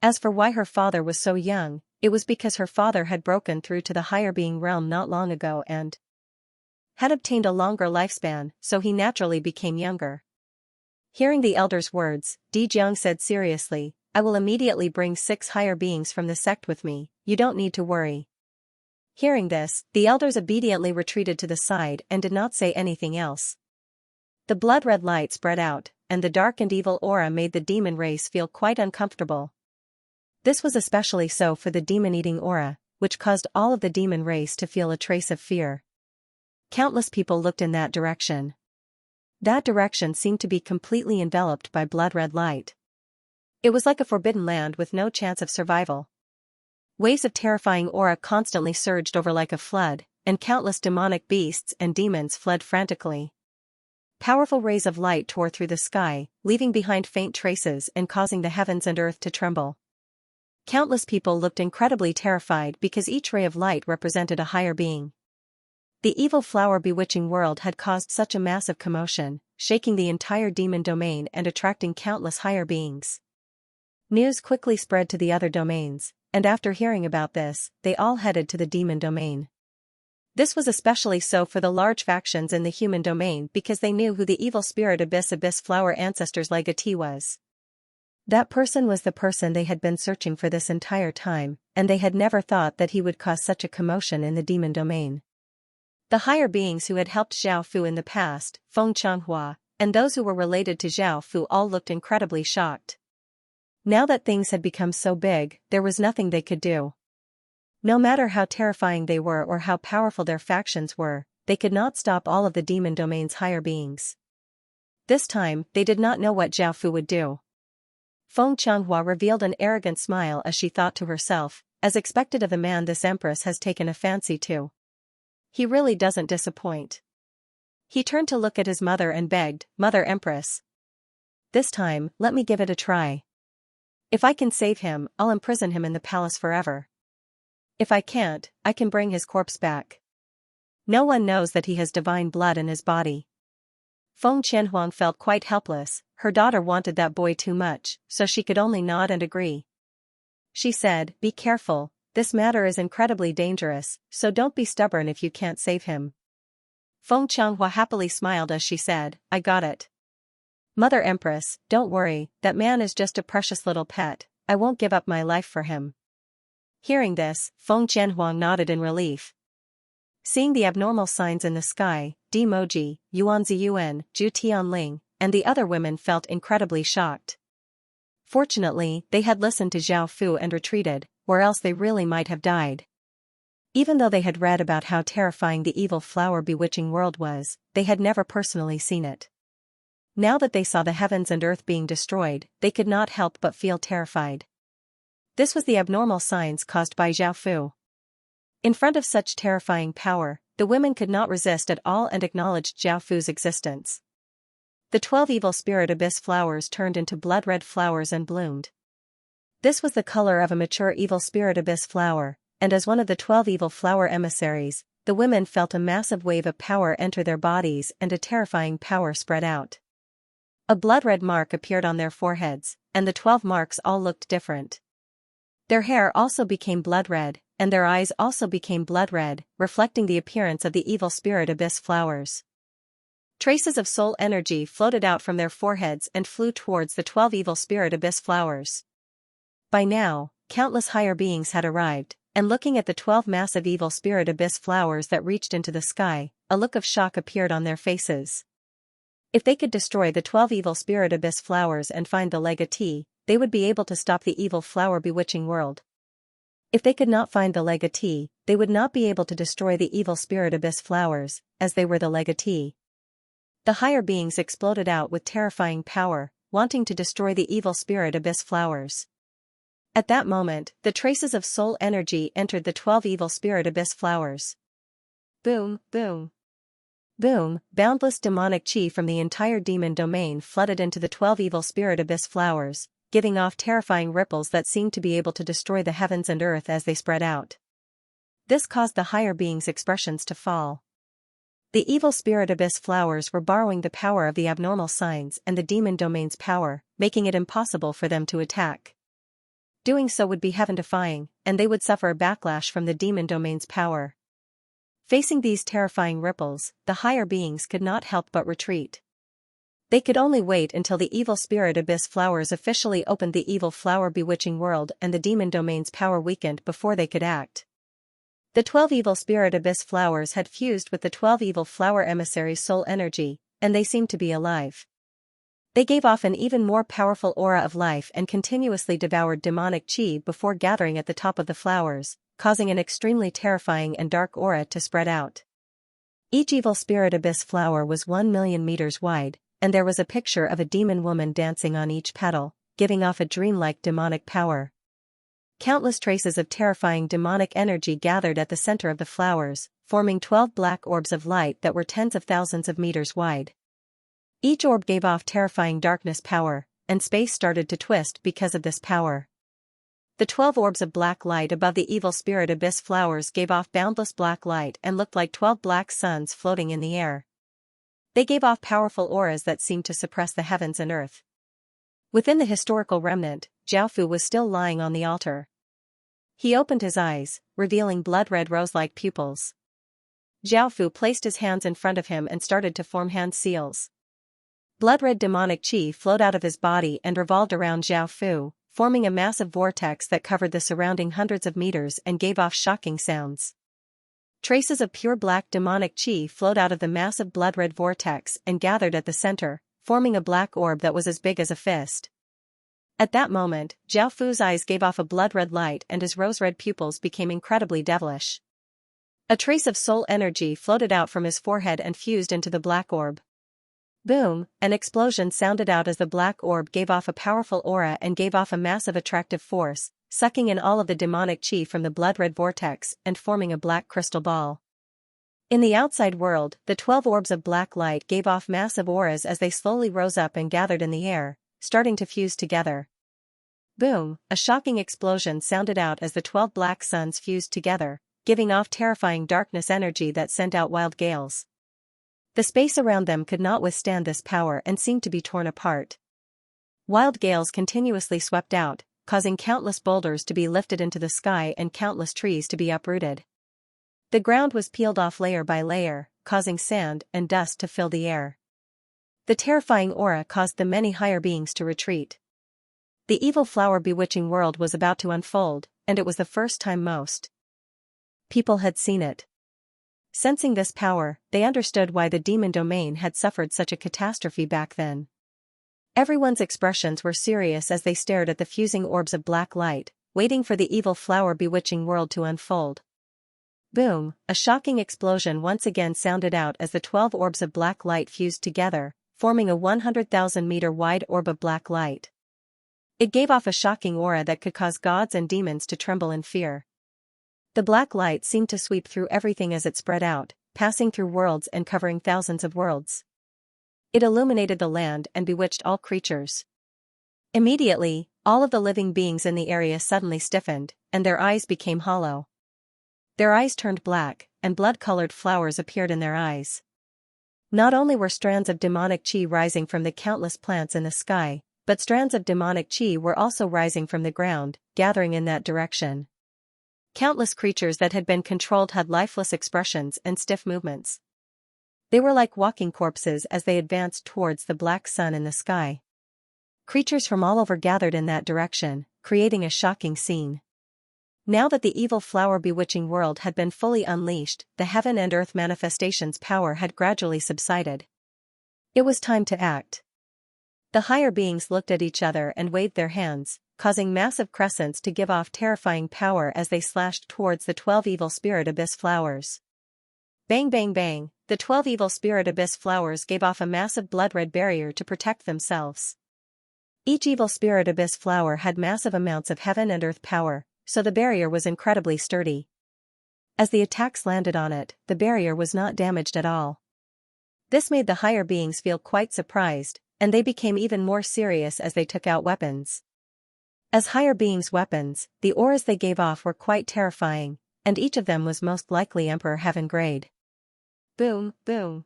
As for why her father was so young, it was because her father had broken through to the higher being realm not long ago and had obtained a longer lifespan, so he naturally became younger. Hearing the elder's words, Jiang said seriously, "I will immediately bring 6 higher beings from the sect with me, you don't need to worry." Hearing this, the elders obediently retreated to the side and did not say anything else. The blood-red light spread out, and the dark and evil aura made the demon race feel quite uncomfortable. This was especially so for the demon-eating aura, which caused all of the demon race to feel a trace of fear. Countless people looked in that direction. That direction seemed to be completely enveloped by blood-red light. It was like a forbidden land with no chance of survival. Waves of terrifying aura constantly surged over like a flood, and countless demonic beasts and demons fled frantically. Powerful rays of light tore through the sky, leaving behind faint traces and causing the heavens and earth to tremble. Countless people looked incredibly terrified because each ray of light represented a higher being. The evil flower bewitching world had caused such a massive commotion, shaking the entire demon domain and attracting countless higher beings. News quickly spread to the other domains, and after hearing about this, they all headed to the demon domain. This was especially so for the large factions in the human domain because they knew who the evil spirit abyss flower ancestor's legatee was. That person was the person they had been searching for this entire time, and they had never thought that he would cause such a commotion in the demon domain. The higher beings who had helped Xiao Fu in the past, Feng Changhua, and those who were related to Xiao Fu all looked incredibly shocked. Now that things had become so big, there was nothing they could do. No matter how terrifying they were or how powerful their factions were, they could not stop all of the demon domain's higher beings. This time, they did not know what Xiao Fu would do. Feng Changhua revealed an arrogant smile as she thought to herself, as expected of the man this empress has taken a fancy to. He really doesn't disappoint. He turned to look at his mother and begged, "Mother Empress. This time, let me give it a try. If I can save him, I'll imprison him in the palace forever. If I can't, I can bring his corpse back. No one knows that he has divine blood in his body." Feng Qianhuang felt quite helpless. Her daughter wanted that boy too much, so she could only nod and agree. She said, "Be careful, this matter is incredibly dangerous, so don't be stubborn if you can't save him." Feng Changhua happily smiled as she said, "I got it. Mother Empress, don't worry, that man is just a precious little pet, I won't give up my life for him." Hearing this, Feng Qianhuang nodded in relief. Seeing the abnormal signs in the sky, Di Moji, Yuan Ziyuan, Zhu Tianling, and the other women felt incredibly shocked. Fortunately, they had listened to Xiao Fu and retreated, or else they really might have died. Even though they had read about how terrifying the evil flower bewitching world was, they had never personally seen it. Now that they saw the heavens and earth being destroyed, they could not help but feel terrified. This was the abnormal signs caused by Xiao Fu. In front of such terrifying power, the women could not resist at all and acknowledged Xiao Fu's existence. The 12 evil spirit abyss flowers turned into blood-red flowers and bloomed. This was the color of a mature evil spirit abyss flower, and as one of the 12 evil flower emissaries, the women felt a massive wave of power enter their bodies and a terrifying power spread out. A blood-red mark appeared on their foreheads, and the 12 marks all looked different. Their hair also became blood-red, and their eyes also became blood-red, reflecting the appearance of the evil spirit abyss flowers. Traces of soul energy floated out from their foreheads and flew towards the 12 evil spirit abyss flowers. By now, countless higher beings had arrived, and looking at the 12 massive evil spirit abyss flowers that reached into the sky, a look of shock appeared on their faces. If they could destroy the 12 evil spirit abyss flowers and find the legatee, they would be able to stop the evil flower bewitching world. If they could not find the legatee, they would not be able to destroy the evil spirit abyss flowers, as they were the legatee. The higher beings exploded out with terrifying power, wanting to destroy the evil spirit abyss flowers. At that moment, the traces of soul energy entered the 12 evil spirit abyss flowers. Boom, boom. Boom, boundless demonic chi from the entire demon domain flooded into the 12 evil spirit abyss flowers, giving off terrifying ripples that seemed to be able to destroy the heavens and earth as they spread out. This caused the higher beings' expressions to fall. The evil spirit abyss flowers were borrowing the power of the abnormal signs and the demon domain's power, making it impossible for them to attack. Doing so would be heaven-defying, and they would suffer a backlash from the demon domain's power. Facing these terrifying ripples, the higher beings could not help but retreat. They could only wait until the evil spirit abyss flowers officially opened the evil flower bewitching world and the demon domain's power weakened before they could act. The 12 evil spirit abyss flowers had fused with the 12 evil flower emissaries' soul energy, and they seemed to be alive. They gave off an even more powerful aura of life and continuously devoured demonic chi before gathering at the top of the flowers, causing an extremely terrifying and dark aura to spread out. Each evil spirit abyss flower was 1,000,000 meters wide, and there was a picture of a demon woman dancing on each petal, giving off a dreamlike demonic power. Countless traces of terrifying demonic energy gathered at the center of the flowers, forming 12 black orbs of light that were tens of thousands of meters wide. Each orb gave off terrifying darkness power, and space started to twist because of this power. The 12 orbs of black light above the evil spirit abyss flowers gave off boundless black light and looked like 12 black suns floating in the air. They gave off powerful auras that seemed to suppress the heavens and earth. Within the historical remnant, Jiaofu was still lying on the altar. He opened his eyes, revealing blood-red rose-like pupils. Jiaofu placed his hands in front of him and started to form hand seals. Blood-red demonic qi flowed out of his body and revolved around Jiaofu, forming a massive vortex that covered the surrounding hundreds of meters and gave off shocking sounds. Traces of pure black demonic qi flowed out of the massive blood-red vortex and gathered at the center, forming a black orb that was as big as a fist. At that moment, Jiaofu's eyes gave off a blood-red light and his rose-red pupils became incredibly devilish. A trace of soul energy floated out from his forehead and fused into the black orb. Boom, an explosion sounded out as the black orb gave off a powerful aura and gave off a massive attractive force, sucking in all of the demonic qi from the blood-red vortex and forming a black crystal ball. In the outside world, the 12 orbs of black light gave off massive auras as they slowly rose up and gathered in the air, starting to fuse together. Boom, a shocking explosion sounded out as the 12 black suns fused together, giving off terrifying darkness energy that sent out wild gales. The space around them could not withstand this power and seemed to be torn apart. Wild gales continuously swept out, causing countless boulders to be lifted into the sky and countless trees to be uprooted. The ground was peeled off layer by layer, causing sand and dust to fill the air. The terrifying aura caused the many higher beings to retreat. The evil flower bewitching world was about to unfold, and it was the first time most people had seen it. Sensing this power, they understood why the demon domain had suffered such a catastrophe back then. Everyone's expressions were serious as they stared at the fusing orbs of black light, waiting for the evil flower bewitching world to unfold. Boom, a shocking explosion once again sounded out as the 12 orbs of black light fused together, forming a 100,000-meter wide orb of black light. It gave off a shocking aura that could cause gods and demons to tremble in fear. The black light seemed to sweep through everything as it spread out, passing through worlds and covering thousands of worlds. It illuminated the land and bewitched all creatures. Immediately, all of the living beings in the area suddenly stiffened, and their eyes became hollow. Their eyes turned black, and blood-colored flowers appeared in their eyes. Not only were strands of demonic qi rising from the countless plants in the sky, but strands of demonic qi were also rising from the ground, gathering in that direction. Countless creatures that had been controlled had lifeless expressions and stiff movements. They were like walking corpses as they advanced towards the black sun in the sky. Creatures from all over gathered in that direction, creating a shocking scene. Now that the evil flower bewitching world had been fully unleashed, the heaven and earth manifestation's power had gradually subsided. It was time to act. The higher beings looked at each other and waved their hands, causing massive crescents to give off terrifying power as they slashed towards the 12 evil spirit abyss flowers. Bang bang bang, the 12 evil spirit abyss flowers gave off a massive blood-red barrier to protect themselves. Each evil spirit abyss flower had massive amounts of heaven and earth power, so the barrier was incredibly sturdy. As the attacks landed on it, the barrier was not damaged at all. This made the higher beings feel quite surprised, and they became even more serious as they took out weapons. As higher beings' weapons, the auras they gave off were quite terrifying, and each of them was most likely Emperor Heaven grade. Boom, boom,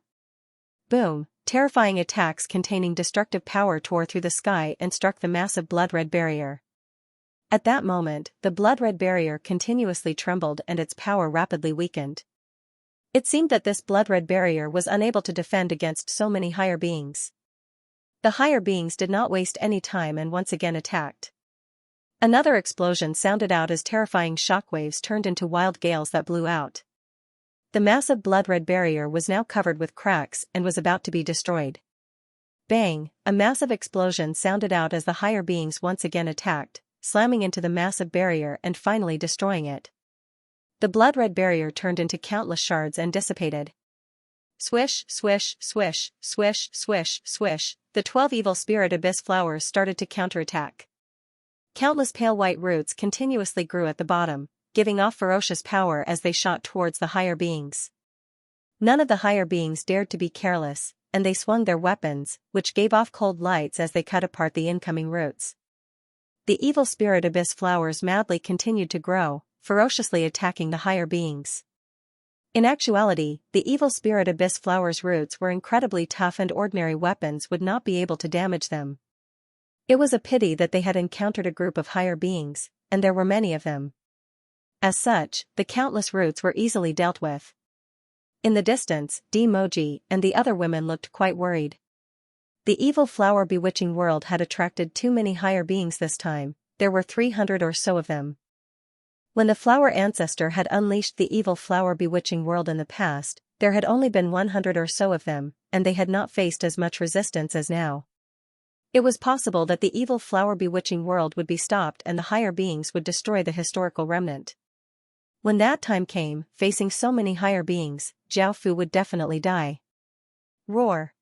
boom, terrifying attacks containing destructive power tore through the sky and struck the massive blood-red barrier. At that moment, the blood-red barrier continuously trembled and its power rapidly weakened. It seemed that this blood-red barrier was unable to defend against so many higher beings. The higher beings did not waste any time and once again attacked. Another explosion sounded out as terrifying shockwaves turned into wild gales that blew out. The massive blood-red barrier was now covered with cracks and was about to be destroyed. Bang, a massive explosion sounded out as the higher beings once again attacked, slamming into the massive barrier and finally destroying it. The blood-red barrier turned into countless shards and dissipated. Swish, swish, swish, swish, swish, swish, the 12 evil spirit abyss flowers started to counterattack. Countless pale white roots continuously grew at the bottom, giving off ferocious power as they shot towards the higher beings. None of the higher beings dared to be careless, and they swung their weapons, which gave off cold lights as they cut apart the incoming roots. The evil spirit abyss flowers madly continued to grow, ferociously attacking the higher beings. In actuality, the evil spirit abyss flowers' roots were incredibly tough and ordinary weapons would not be able to damage them. It was a pity that they had encountered a group of higher beings, and there were many of them. As such, the countless roots were easily dealt with. In the distance, Dmoji and the other women looked quite worried. The evil flower bewitching world had attracted too many higher beings this time, there were 300 or so of them. When the flower ancestor had unleashed the evil flower bewitching world in the past, there had only been 100 or so of them, and they had not faced as much resistance as now. It was possible that the evil flower bewitching world would be stopped and the higher beings would destroy the historical remnant. When that time came, facing so many higher beings, Jiaofu would definitely die. Roar!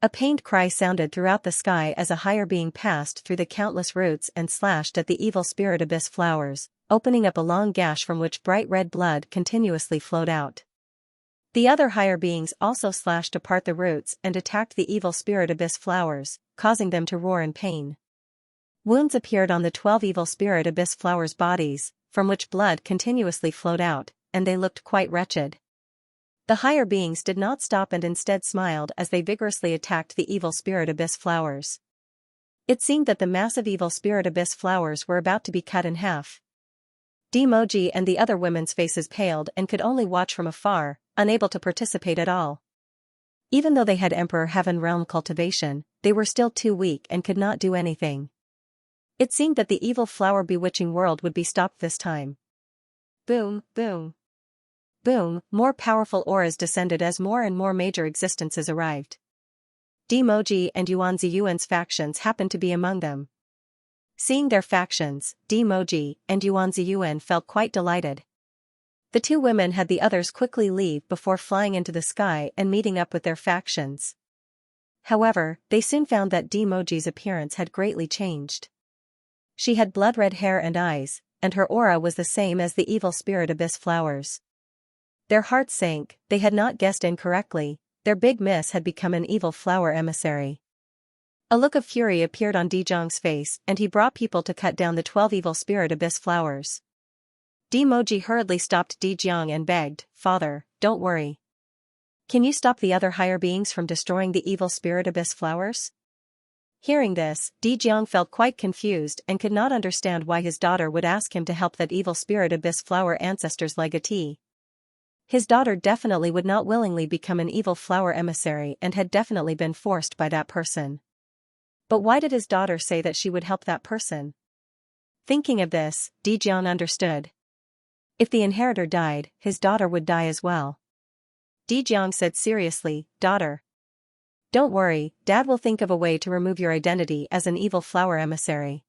A pained cry sounded throughout the sky as a higher being passed through the countless roots and slashed at the evil spirit abyss flowers, opening up a long gash from which bright red blood continuously flowed out. The other higher beings also slashed apart the roots and attacked the evil spirit abyss flowers, causing them to roar in pain. Wounds appeared on the 12 evil spirit abyss flowers' bodies, from which blood continuously flowed out, and they looked quite wretched. The higher beings did not stop and instead smiled as they vigorously attacked the evil spirit abyss flowers. It seemed that the massive evil spirit abyss flowers were about to be cut in half. Dmoji and the other women's faces paled and could only watch from afar, unable to participate at all. Even though they had Emperor Heaven Realm cultivation, they were still too weak and could not do anything. It seemed that the evil flower bewitching world would be stopped this time. Boom, boom. Boom, more powerful auras descended as more and more major existences arrived. Dmoji and Yuanziyuan's factions happened to be among them. Seeing their factions, Dmoji and Yuanziyuan felt quite delighted. The two women had the others quickly leave before flying into the sky and meeting up with their factions. However, they soon found that Dmoji's appearance had greatly changed. She had blood-red hair and eyes, and her aura was the same as the evil spirit abyss flowers. Their hearts sank, they had not guessed incorrectly, their big miss had become an evil flower emissary. A look of fury appeared on Dijiang's face and he brought people to cut down the 12 evil spirit abyss flowers. Dmoji hurriedly stopped Dijiang and begged, "Father, don't worry. Can you stop the other higher beings from destroying the evil spirit abyss flowers?" Hearing this, Dijiang felt quite confused and could not understand why his daughter would ask him to help that evil spirit abyss flower ancestor's legatee. His daughter definitely would not willingly become an evil flower emissary and had definitely been forced by that person. But why did his daughter say that she would help that person? Thinking of this, Dijiang understood. If the inheritor died, his daughter would die as well. Dijiang said seriously, "Daughter. Don't worry, Dad will think of a way to remove your identity as an evil flower emissary.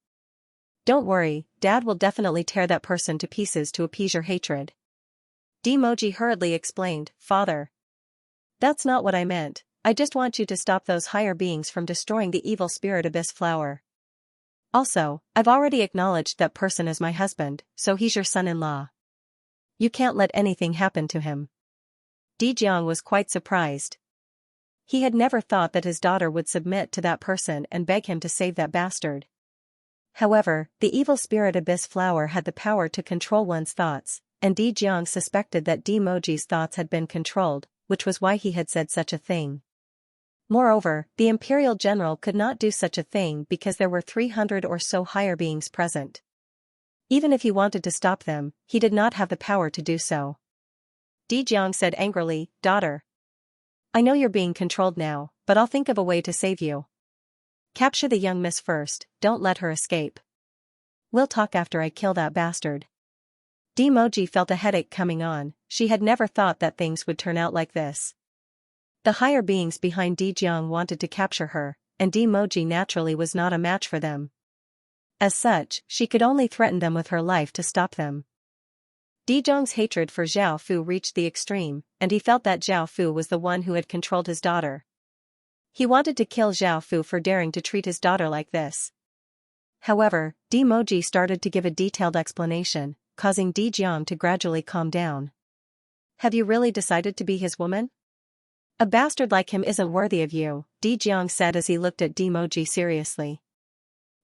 Don't worry, Dad will definitely tear that person to pieces to appease your hatred." Dmoji hurriedly explained, "Father. That's not what I meant, I just want you to stop those higher beings from destroying the evil spirit abyss flower. Also, I've already acknowledged that person as my husband, so he's your son-in-law. You can't let anything happen to him." Dijiang was quite surprised. He had never thought that his daughter would submit to that person and beg him to save that bastard. However, the evil spirit abyss flower had the power to control one's thoughts, and Dijiang suspected that Dmoji's thoughts had been controlled, which was why he had said such a thing. Moreover, the imperial general could not do such a thing because there were 300 or so higher beings present. Even if he wanted to stop them, he did not have the power to do so. Dijiang said angrily, "Daughter. I know you're being controlled now, but I'll think of a way to save you. Capture the young miss first, don't let her escape. We'll talk after I kill that bastard." Dmoji felt a headache coming on, she had never thought that things would turn out like this. The higher beings behind Dijiang wanted to capture her, and Dmoji naturally was not a match for them. As such, she could only threaten them with her life to stop them. Di Zhong's hatred for Zhao Fu reached the extreme, and he felt that Zhao Fu was the one who had controlled his daughter. He wanted to kill Zhao Fu for daring to treat his daughter like this. However, Di Moji started to give a detailed explanation, causing Di Jiang to gradually calm down. Have you really decided to be his woman? A bastard like him isn't worthy of you, Di Jiang said as he looked at Di Moji seriously.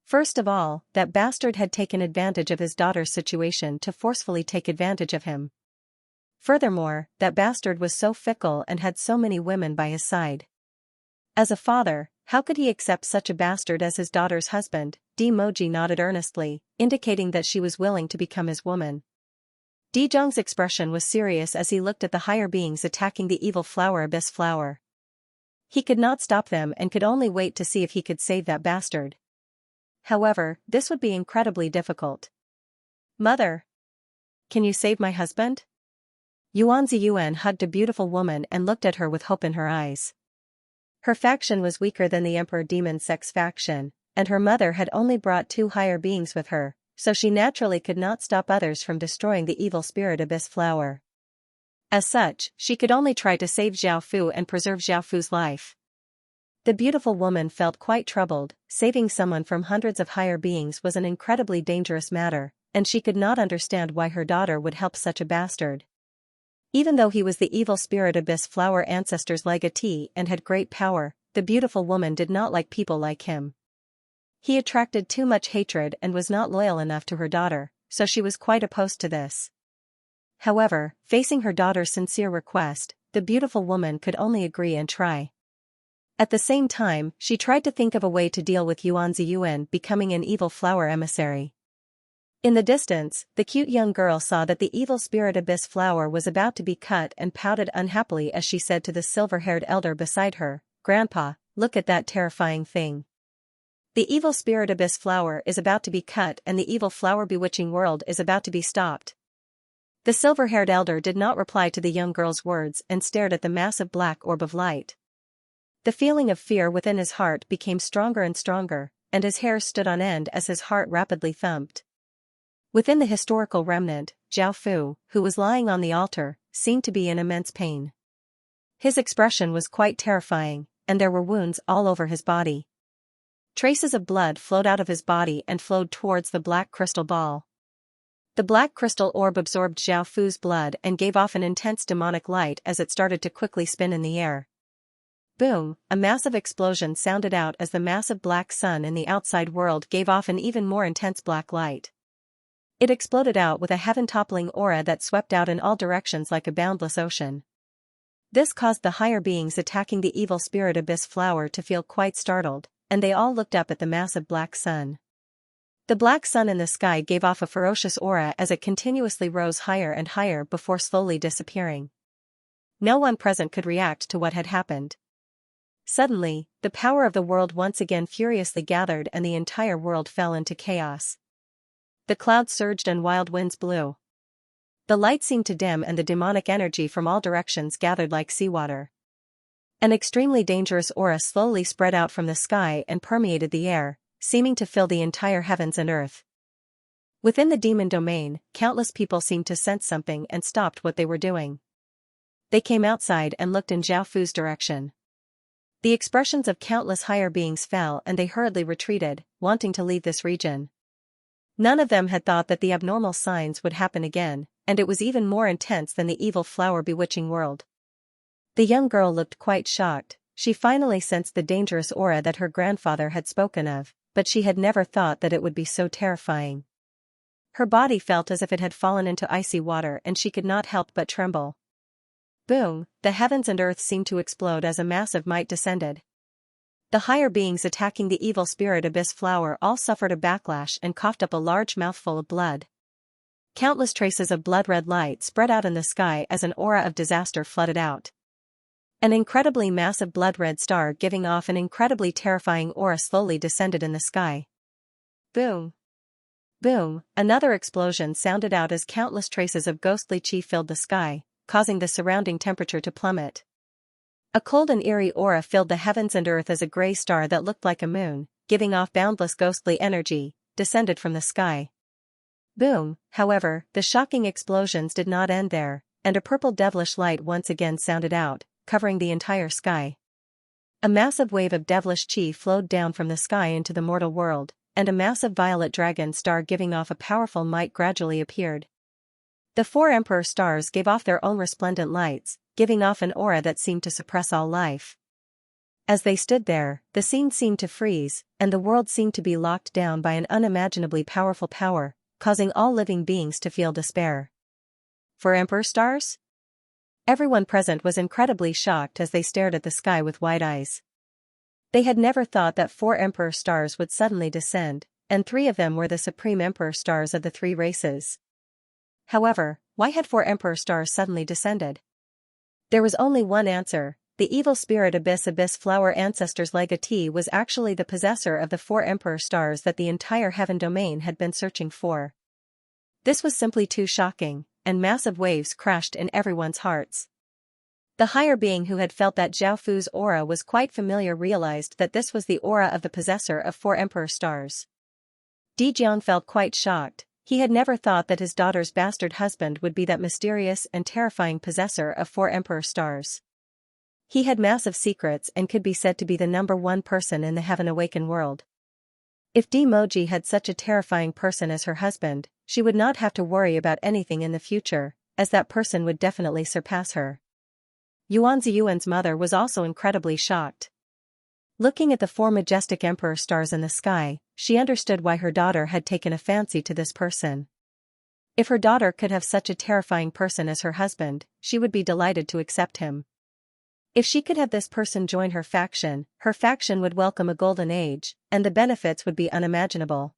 First of all, that bastard had taken advantage of his daughter's situation to forcefully take advantage of him. Furthermore, that bastard was so fickle and had so many women by his side. As a father, how could he accept such a bastard as his daughter's husband? Di Moji nodded earnestly, indicating that she was willing to become his woman. Di Zhong's expression was serious as he looked at the higher beings attacking the evil flower abyss flower. He could not stop them and could only wait to see if he could save that bastard. However, this would be incredibly difficult. Mother! Can you save my husband? Yuan Ziyuan hugged a beautiful woman and looked at her with hope in her eyes. Her faction was weaker than the Emperor Demon Sex faction, and her mother had only brought 2 higher beings with her, so she naturally could not stop others from destroying the evil spirit abyss flower. As such, she could only try to save Zhao Fu and preserve Zhao Fu's life. The beautiful woman felt quite troubled. Saving someone from hundreds of higher beings was an incredibly dangerous matter, and she could not understand why her daughter would help such a bastard. Even though he was the evil spirit abyss flower ancestor's legatee and had great power, the beautiful woman did not like people like him. He attracted too much hatred and was not loyal enough to her daughter, so she was quite opposed to this. However, facing her daughter's sincere request, the beautiful woman could only agree and try. At the same time, she tried to think of a way to deal with Yuan Ziyuan becoming an evil flower emissary. In the distance, the cute young girl saw that the evil spirit abyss flower was about to be cut and pouted unhappily as she said to the silver-haired elder beside her, "Grandpa, look at that terrifying thing. The evil spirit abyss flower is about to be cut and the evil flower bewitching world is about to be stopped." The silver-haired elder did not reply to the young girl's words and stared at the massive black orb of light. The feeling of fear within his heart became stronger and stronger, and his hair stood on end as his heart rapidly thumped. Within the historical remnant, Zhao Fu, who was lying on the altar, seemed to be in immense pain. His expression was quite terrifying, and there were wounds all over his body. Traces of blood flowed out of his body and flowed towards the black crystal ball. The black crystal orb absorbed Zhao Fu's blood and gave off an intense demonic light as it started to quickly spin in the air. Boom, a massive explosion sounded out as the massive black sun in the outside world gave off an even more intense black light. It exploded out with a heaven-toppling aura that swept out in all directions like a boundless ocean. This caused the higher beings attacking the evil spirit abyss flower to feel quite startled, and they all looked up at the massive black sun. The black sun in the sky gave off a ferocious aura as it continuously rose higher and higher before slowly disappearing. No one present could react to what had happened. Suddenly, the power of the world once again furiously gathered and the entire world fell into chaos. The clouds surged and wild winds blew. The light seemed to dim and the demonic energy from all directions gathered like seawater. An extremely dangerous aura slowly spread out from the sky and permeated the air, seeming to fill the entire heavens and earth. Within the demon domain, countless people seemed to sense something and stopped what they were doing. They came outside and looked in Zhao Fu's direction. The expressions of countless higher beings fell and they hurriedly retreated, wanting to leave this region. None of them had thought that the abnormal signs would happen again, and it was even more intense than the evil flower bewitching world. The young girl looked quite shocked. She finally sensed the dangerous aura that her grandfather had spoken of, but she had never thought that it would be so terrifying. Her body felt as if it had fallen into icy water and she could not help but tremble. Boom, the heavens and earth seemed to explode as a massive might descended. The higher beings attacking the evil spirit abyss flower all suffered a backlash and coughed up a large mouthful of blood. Countless traces of blood-red light spread out in the sky as an aura of disaster flooded out. An incredibly massive blood-red star giving off an incredibly terrifying aura slowly descended in the sky. Boom. Boom, another explosion sounded out as countless traces of ghostly chi filled the sky, causing the surrounding temperature to plummet. A cold and eerie aura filled the heavens and earth as a gray star that looked like a moon, giving off boundless ghostly energy, descended from the sky. Boom, however, the shocking explosions did not end there, and a purple devilish light once again sounded out, covering the entire sky. A massive wave of devilish chi flowed down from the sky into the mortal world, and a massive violet dragon star giving off a powerful might gradually appeared. The four emperor stars gave off their own resplendent lights, giving off an aura that seemed to suppress all life. As they stood there, the scene seemed to freeze, and the world seemed to be locked down by an unimaginably powerful power, causing all living beings to feel despair. Four emperor stars? Everyone present was incredibly shocked as they stared at the sky with wide eyes. They had never thought that four emperor stars would suddenly descend, and three of them were the supreme emperor stars of the three races. However, why had four emperor stars suddenly descended? There was only one answer. The evil spirit Abyss Flower Ancestor's legatee was actually the possessor of the four emperor stars that the entire heaven domain had been searching for. This was simply too shocking, and massive waves crashed in everyone's hearts. The higher being who had felt that Zhao Fu's aura was quite familiar realized that this was the aura of the possessor of four emperor stars. Di Jiang felt quite shocked. He had never thought that his daughter's bastard husband would be that mysterious and terrifying possessor of four emperor stars. He had massive secrets and could be said to be the #1 person in the Heaven Awakened world. If Di Moji had such a terrifying person as her husband, she would not have to worry about anything in the future, as that person would definitely surpass her. Yuan Ziyuan's mother was also incredibly shocked. Looking at the four majestic emperor stars in the sky, she understood why her daughter had taken a fancy to this person. If her daughter could have such a terrifying person as her husband, she would be delighted to accept him. If she could have this person join her faction would welcome a golden age, and the benefits would be unimaginable.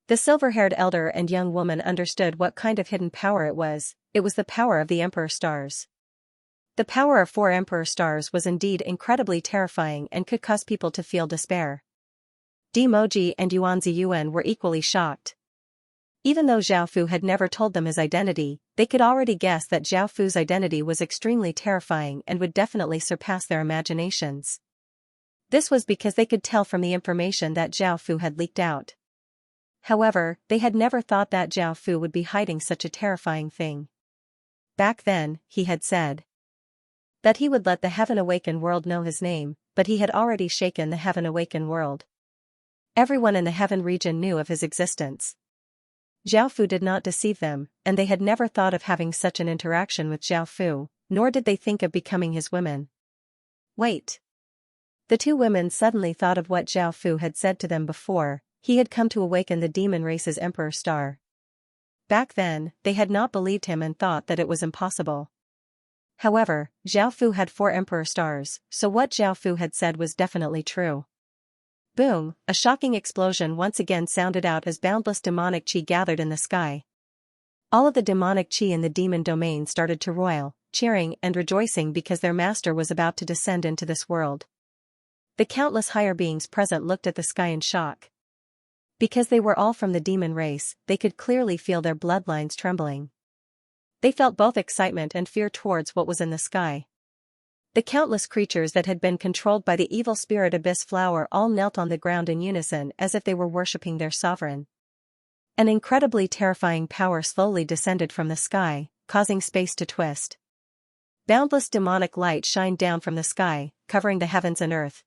The silver-haired elder and young woman understood what kind of hidden power it was the power of the emperor stars. The power of four emperor stars was indeed incredibly terrifying and could cause people to feel despair. Di Moji and Yuan Ziyuan were equally shocked. Even though Zhao Fu had never told them his identity, they could already guess that Zhao Fu's identity was extremely terrifying and would definitely surpass their imaginations. This was because they could tell from the information that Zhao Fu had leaked out. However, they had never thought that Zhao Fu would be hiding such a terrifying thing. Back then, he had said that he would let the Heaven Awakened world know his name, but he had already shaken the Heaven Awakened world. Everyone in the Heaven region knew of his existence. Zhao Fu did not deceive them, and they had never thought of having such an interaction with Zhao Fu, nor did they think of becoming his women. Wait. The two women suddenly thought of what Zhao Fu had said to them before. He had come to awaken the demon race's emperor star. Back then, they had not believed him and thought that it was impossible. However, Zhao Fu had four emperor stars, so what Zhao Fu had said was definitely true. Boom, a shocking explosion once again sounded out as boundless demonic chi gathered in the sky. All of the demonic chi in the demon domain started to roil, cheering and rejoicing because their master was about to descend into this world. The countless higher beings present looked at the sky in shock. Because they were all from the demon race, they could clearly feel their bloodlines trembling. They felt both excitement and fear towards what was in the sky. The countless creatures that had been controlled by the evil spirit Abyss Flower all knelt on the ground in unison as if they were worshipping their sovereign. An incredibly terrifying power slowly descended from the sky, causing space to twist. Boundless demonic light shined down from the sky, covering the heavens and earth.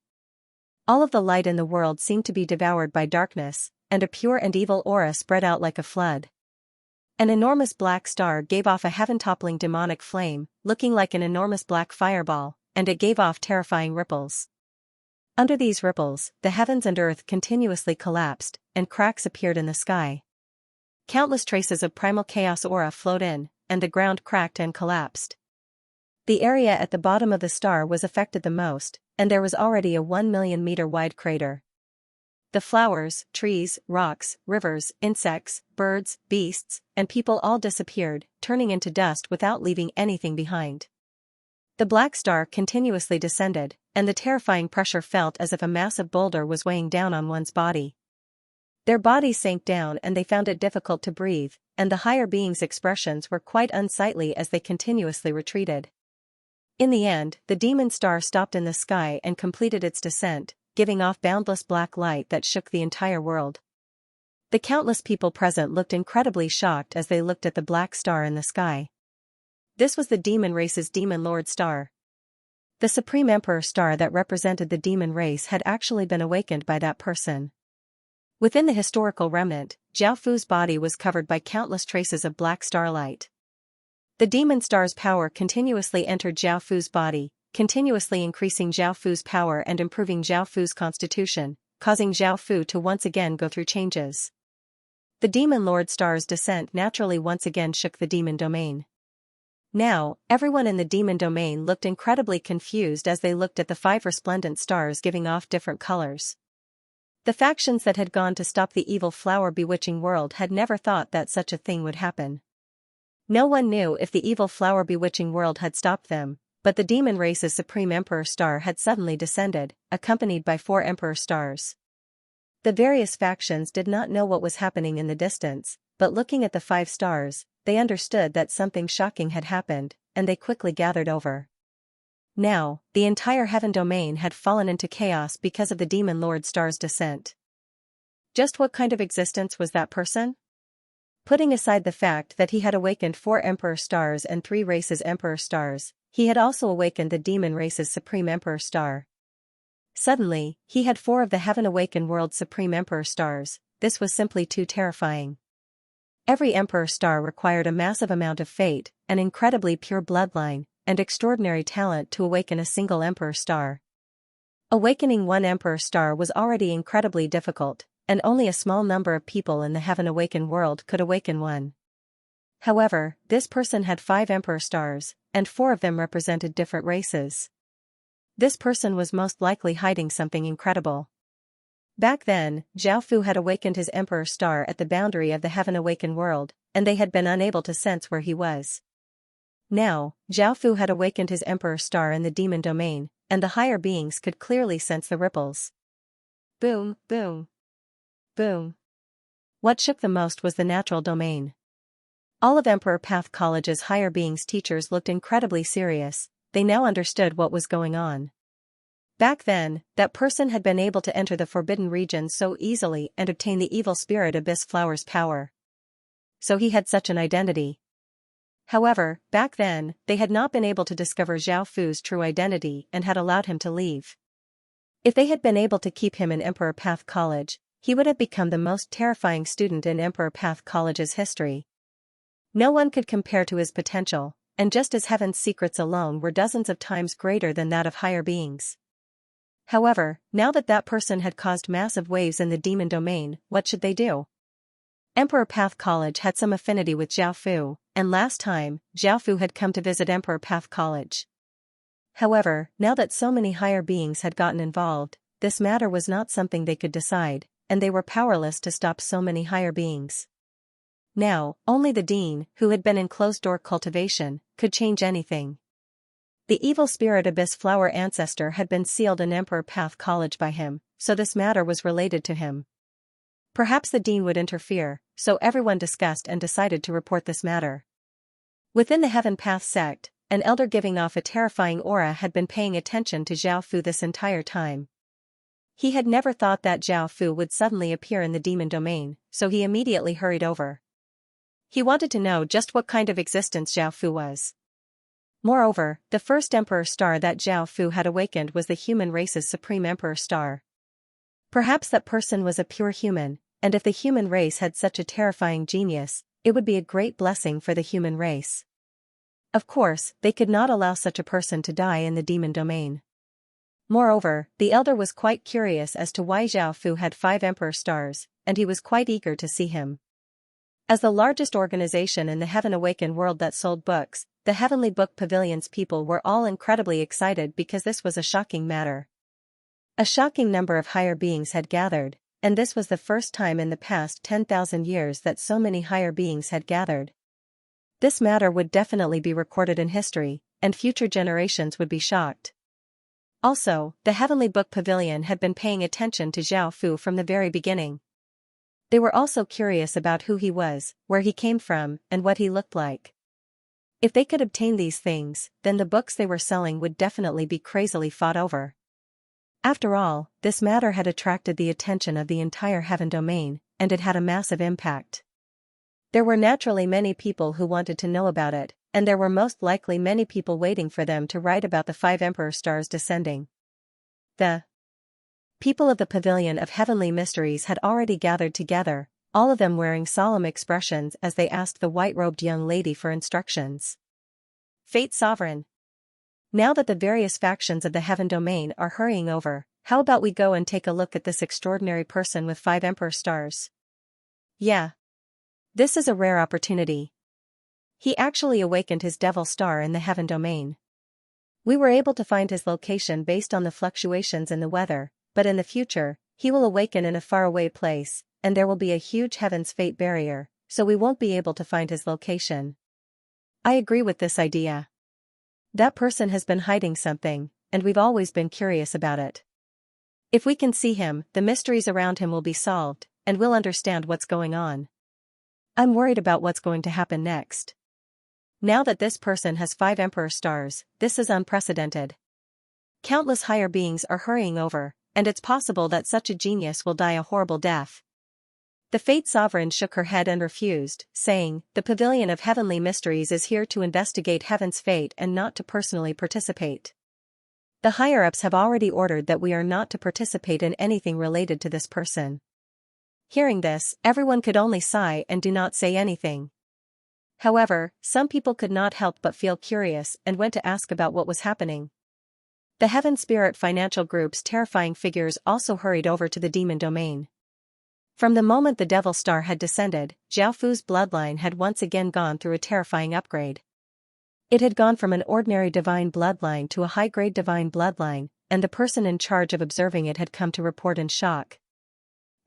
All of the light in the world seemed to be devoured by darkness, and a pure and evil aura spread out like a flood. An enormous black star gave off a heaven-toppling demonic flame, looking like an enormous black fireball, and it gave off terrifying ripples. Under these ripples, the heavens and earth continuously collapsed, and cracks appeared in the sky. Countless traces of primal chaos aura flowed in, and the ground cracked and collapsed. The area at the bottom of the star was affected the most, and there was already a 1 million meter wide crater. The flowers, trees, rocks, rivers, insects, birds, beasts, and people all disappeared, turning into dust without leaving anything behind. The black star continuously descended, and the terrifying pressure felt as if a massive boulder was weighing down on one's body. Their bodies sank down and they found it difficult to breathe, and the higher beings' expressions were quite unsightly as they continuously retreated. In the end, the demon star stopped in the sky and completed its descent, giving off boundless black light that shook the entire world. The countless people present looked incredibly shocked as they looked at the black star in the sky. This was the demon race's demon lord star. The Supreme Emperor star that represented the demon race had actually been awakened by that person. Within the historical remnant, Zhao Fu's body was covered by countless traces of black starlight. The demon star's power continuously entered Zhao Fu's body, continuously increasing Zhao Fu's power and improving Zhao Fu's constitution, causing Zhao Fu to once again go through changes. The demon lord star's descent naturally once again shook the demon domain. Now, everyone in the demon domain looked incredibly confused as they looked at the 5 resplendent stars giving off different colors. The factions that had gone to stop the evil flower bewitching world had never thought that such a thing would happen. No one knew if the evil flower bewitching world had stopped them, but the demon race's Supreme Emperor star had suddenly descended, accompanied by 4 Emperor stars. The various factions did not know what was happening in the distance, but looking at the 5 stars, they understood that something shocking had happened, and they quickly gathered over. Now, the entire heaven domain had fallen into chaos because of the demon lord star's descent. Just what kind of existence was that person? Putting aside the fact that he had awakened 4 Emperor stars and 3 races Emperor stars, he had also awakened the demon race's Supreme Emperor star. Suddenly, he had 4 of the heaven-awakened world's Supreme Emperor stars. This was simply too terrifying. Every Emperor star required a massive amount of fate, an incredibly pure bloodline, and extraordinary talent to awaken a single Emperor star. Awakening 1 Emperor star was already incredibly difficult, and only a small number of people in the heaven-awakened world could awaken one. However, this person had 5 Emperor stars, and 4 of them represented different races. This person was most likely hiding something incredible. Back then, Zhao Fu had awakened his Emperor star at the boundary of the heaven-awakened world, and they had been unable to sense where he was. Now, Zhao Fu had awakened his Emperor star in the demon domain, and the higher beings could clearly sense the ripples. Boom, boom, boom. What shook the most was the natural domain. All of Emperor Path College's higher beings teachers looked incredibly serious. They now understood what was going on. Back then, that person had been able to enter the forbidden region so easily and obtain the evil spirit abyss flower's power. So he had such an identity. However, back then, they had not been able to discover Zhao Fu's true identity and had allowed him to leave. If they had been able to keep him in Emperor Path College, he would have become the most terrifying student in Emperor Path College's history. No one could compare to his potential, and just as heaven's secrets alone were dozens of times greater than that of higher beings. However, now that that person had caused massive waves in the demon domain, what should they do? Emperor Path College had some affinity with Zhao Fu, and last time, Zhao Fu had come to visit Emperor Path College. However, now that so many higher beings had gotten involved, this matter was not something they could decide, and they were powerless to stop so many higher beings. Now, only the Dean, who had been in closed-door cultivation, could change anything. The evil spirit Abyss Flower ancestor had been sealed in Emperor Path College by him, so this matter was related to him. Perhaps the Dean would interfere, so everyone discussed and decided to report this matter. Within the Heaven Path sect, an elder giving off a terrifying aura had been paying attention to Zhao Fu this entire time. He had never thought that Zhao Fu would suddenly appear in the demon domain, so he immediately hurried over. He wanted to know just what kind of existence Zhao Fu was. Moreover, the first Emperor star that Zhao Fu had awakened was the human race's Supreme Emperor star. Perhaps that person was a pure human, and if the human race had such a terrifying genius, it would be a great blessing for the human race. Of course, they could not allow such a person to die in the demon domain. Moreover, the elder was quite curious as to why Zhao Fu had 5 Emperor stars, and he was quite eager to see him. As the largest organization in the Heaven Awakened world that sold books, the Heavenly Book Pavilion's people were all incredibly excited because this was a shocking matter. A shocking number of higher beings had gathered, and this was the first time in the past 10,000 years that so many higher beings had gathered. This matter would definitely be recorded in history, and future generations would be shocked. Also, the Heavenly Book Pavilion had been paying attention to Zhao Fu from the very beginning. They were also curious about who he was, where he came from, and what he looked like. If they could obtain these things, then the books they were selling would definitely be crazily fought over. After all, this matter had attracted the attention of the entire Heaven domain, and it had a massive impact. There were naturally many people who wanted to know about it, and there were most likely many people waiting for them to write about the 5 emperor stars descending. The people of the Pavilion of Heavenly Mysteries had already gathered together, all of them wearing solemn expressions as they asked the white-robed young lady for instructions. Fate Sovereign. Now that the various factions of the Heaven Domain are hurrying over, how about we go and take a look at this extraordinary person with 5 emperor stars? Yeah. This is a rare opportunity. He actually awakened his devil star in the Heaven Domain. We were able to find his location based on the fluctuations in the weather, but in the future, he will awaken in a faraway place, and there will be a huge Heaven's fate barrier, so we won't be able to find his location. I agree with this idea. That person has been hiding something, and we've always been curious about it. If we can see him, the mysteries around him will be solved, and we'll understand what's going on. I'm worried about what's going to happen next. Now that this person has 5 emperor stars, this is unprecedented. Countless higher beings are hurrying over, and it's possible that such a genius will die a horrible death. The Fate Sovereign shook her head and refused, saying, "The Pavilion of Heavenly Mysteries is here to investigate Heaven's fate and not to personally participate. The higher-ups have already ordered that we are not to participate in anything related to this person." Hearing this, everyone could only sigh and do not say anything. However, some people could not help but feel curious and went to ask about what was happening. The Heaven Spirit Financial Group's terrifying figures also hurried over to the Demon Domain. From the moment the Devil Star had descended, Zhao Fu's bloodline had once again gone through a terrifying upgrade. It had gone from an ordinary divine bloodline to a high-grade divine bloodline, and the person in charge of observing it had come to report in shock.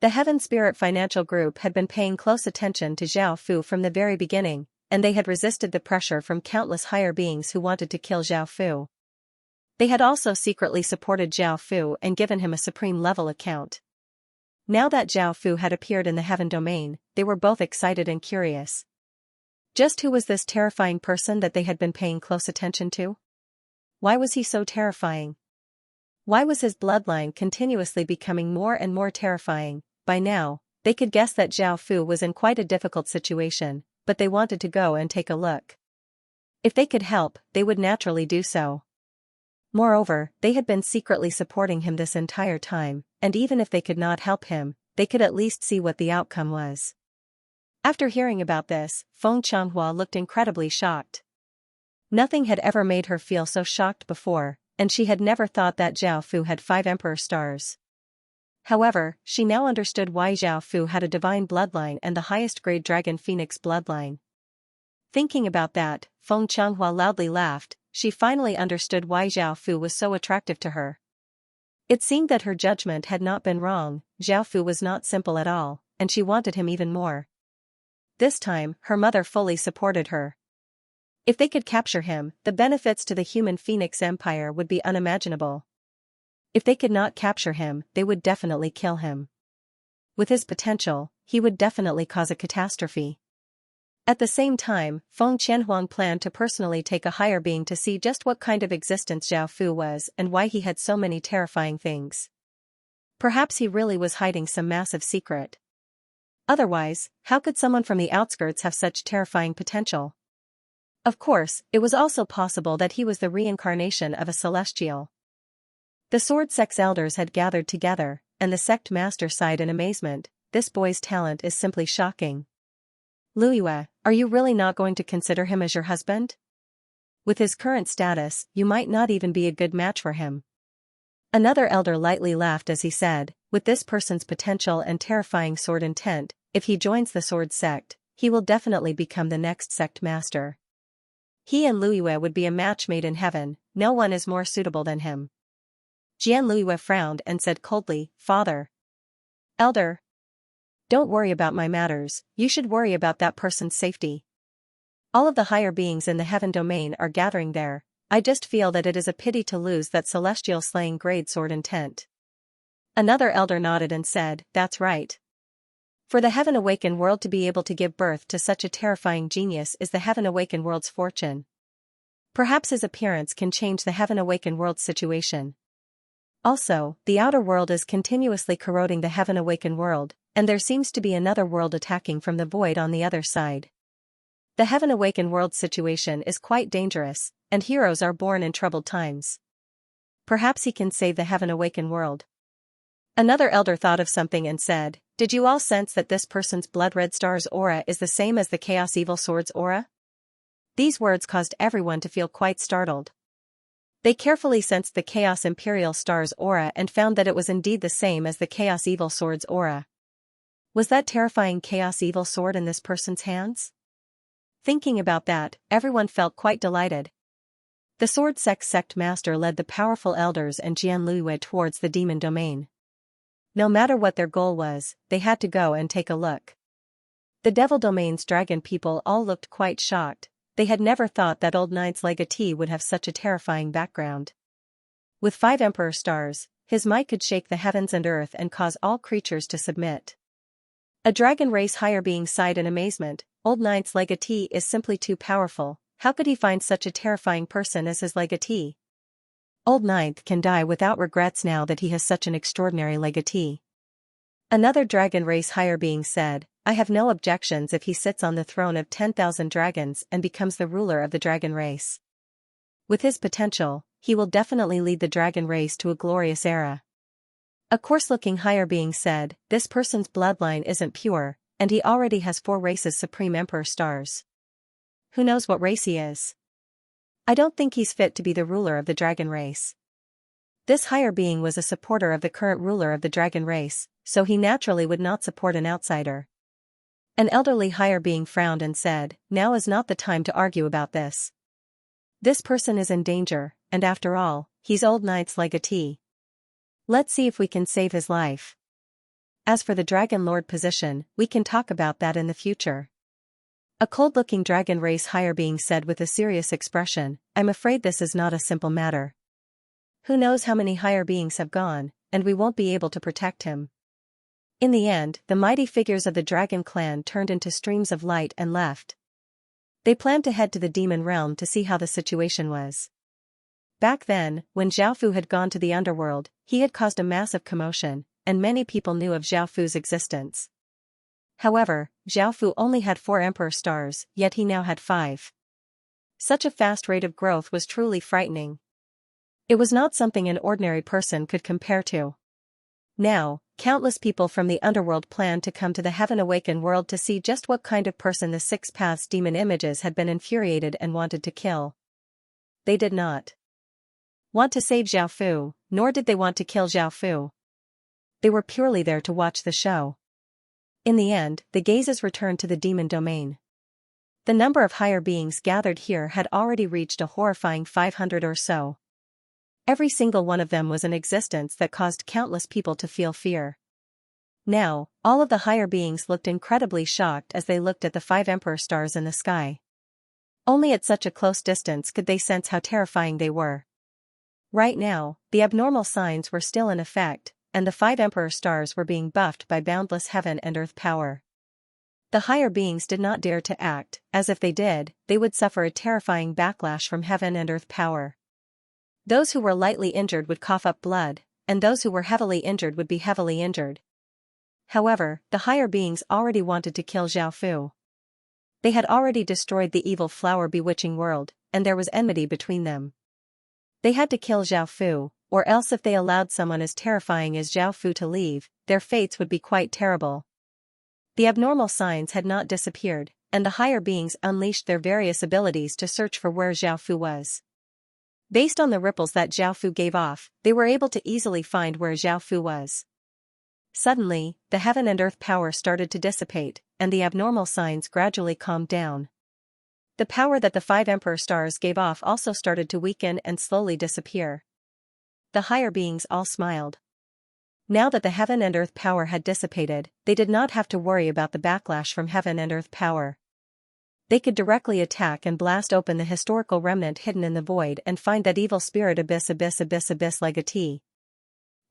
The Heaven Spirit Financial Group had been paying close attention to Zhao Fu from the very beginning, and they had resisted the pressure from countless higher beings who wanted to kill Zhao Fu. They had also secretly supported Zhao Fu and given him a supreme-level account. Now that Zhao Fu had appeared in the Heaven Domain, they were both excited and curious. Just who was this terrifying person that they had been paying close attention to? Why was he so terrifying? Why was his bloodline continuously becoming more and more terrifying? By now, they could guess that Zhao Fu was in quite a difficult situation, but they wanted to go and take a look. If they could help, they would naturally do so. Moreover, they had been secretly supporting him this entire time, and even if they could not help him, they could at least see what the outcome was. After hearing about this, Feng Changhua looked incredibly shocked. Nothing had ever made her feel so shocked before, and she had never thought that Zhao Fu had 5 emperor stars. However, she now understood why Zhao Fu had a divine bloodline and the highest grade dragon phoenix bloodline. Thinking about that, Feng Changhua loudly laughed. She finally understood why Zhao Fu was so attractive to her. It seemed that her judgment had not been wrong. Zhao Fu was not simple at all, and she wanted him even more. This time, her mother fully supported her. If they could capture him, the benefits to the human Phoenix Empire would be unimaginable. If they could not capture him, they would definitely kill him. With his potential, he would definitely cause a catastrophe. At the same time, Feng Qianhuang planned to personally take a higher being to see just what kind of existence Zhao Fu was and why he had so many terrifying things. Perhaps he really was hiding some massive secret. Otherwise, how could someone from the outskirts have such terrifying potential? Of course, it was also possible that he was the reincarnation of a celestial. The Sword Sect's elders had gathered together, and the sect master sighed in amazement. This boy's talent is simply shocking. Liyue, are you really not going to consider him as your husband? With his current status, you might not even be a good match for him. Another elder lightly laughed as he said, with this person's potential and terrifying sword intent, if he joins the Sword Sect, he will definitely become the next sect master. He and Liyue would be a match made in heaven. No one is more suitable than him. Jian Liyue frowned and said coldly, "Father. Elder. Don't worry about my matters, you should worry about that person's safety. All of the higher beings in the Heaven Domain are gathering there. I just feel that it is a pity to lose that celestial slaying grade sword intent." Another elder nodded and said, "That's right. For the Heaven Awakened world to be able to give birth to such a terrifying genius is the Heaven Awakened world's fortune. Perhaps his appearance can change the Heaven Awakened world's situation." Also, the outer world is continuously corroding the heaven-awakened world, and there seems to be another world attacking from the void on the other side. The heaven-awakened world situation is quite dangerous, and heroes are born in troubled times. Perhaps he can save the heaven-awakened world. Another elder thought of something and said, "Did you all sense that this person's blood-red star's aura is the same as the Chaos Evil Sword's aura?" These words caused everyone to feel quite startled. They carefully sensed the Chaos Imperial Star's aura and found that it was indeed the same as the Chaos Evil Sword's aura. Was that terrifying Chaos Evil Sword in this person's hands? Thinking about that, everyone felt quite delighted. The Sword Sect Master led the powerful elders and Jian Luiyue towards the demon domain. No matter what their goal was, they had to go and take a look. The Devil Domain's dragon people all looked quite shocked. They had never thought that Old Knight's legatee would have such a terrifying background. With 5 Emperor stars, his might could shake the heavens and earth and cause all creatures to submit. A dragon race higher being sighed in amazement. Old Knight's legatee is simply too powerful. How could he find such a terrifying person as his legatee? Old Knight can die without regrets now that he has such an extraordinary legatee. Another dragon race higher being said, "I have no objections if he sits on the throne of 10,000 dragons and becomes the ruler of the dragon race. With his potential, he will definitely lead the dragon race to a glorious era." A coarse-looking higher being said, "This person's bloodline isn't pure, and he already has 4 races supreme emperor stars. Who knows what race he is? I don't think he's fit to be the ruler of the dragon race." This higher being was a supporter of the current ruler of the dragon race, so he naturally would not support an outsider. An elderly higher being frowned and said, "Now is not the time to argue about this. This person is in danger, and after all, he's Old Knight's legatee. Let's see if we can save his life. As for the Dragon Lord position, we can talk about that in the future." A cold-looking dragon race higher being said with a serious expression, "I'm afraid this is not a simple matter. Who knows how many higher beings have gone, and we won't be able to protect him." In the end, the mighty figures of the dragon clan turned into streams of light and left. They planned to head to the demon realm to see how the situation was. Back then, when Zhao Fu had gone to the underworld, he had caused a massive commotion, and many people knew of Zhao Fu's existence. However, Zhao Fu only had 4 emperor stars, yet he now had 5. Such a fast rate of growth was truly frightening. It was not something an ordinary person could compare to. Now, countless people from the underworld planned to come to the heaven-awakened world to see just what kind of person the 6 Paths demon images had been infuriated and wanted to kill. They did not want to save Zhao Fu, nor did they want to kill Zhao Fu. They were purely there to watch the show. In the end, the gazes returned to the demon domain. The number of higher beings gathered here had already reached a horrifying 500 or so. Every single one of them was an existence that caused countless people to feel fear. Now, all of the higher beings looked incredibly shocked as they looked at the 5 emperor stars in the sky. Only at such a close distance could they sense how terrifying they were. Right now, the abnormal signs were still in effect, and the 5 emperor stars were being buffed by boundless heaven and earth power. The higher beings did not dare to act, as if they did, they would suffer a terrifying backlash from heaven and earth power. Those who were lightly injured would cough up blood, and those who were heavily injured would be heavily injured. However, the higher beings already wanted to kill Zhao Fu. They had already destroyed the evil flower bewitching world, and there was enmity between them. They had to kill Zhao Fu, or else if they allowed someone as terrifying as Zhao Fu to leave, their fates would be quite terrible. The abnormal signs had not disappeared, and the higher beings unleashed their various abilities to search for where Zhao Fu was. Based on the ripples that Zhao Fu gave off, they were able to easily find where Zhao Fu was. Suddenly, the heaven and earth power started to dissipate, and the abnormal signs gradually calmed down. The power that the 5 emperor stars gave off also started to weaken and slowly disappear. The higher beings all smiled. Now that the heaven and earth power had dissipated, they did not have to worry about the backlash from heaven and earth power. They could directly attack and blast open the historical remnant hidden in the void and find that evil spirit abyss legatee.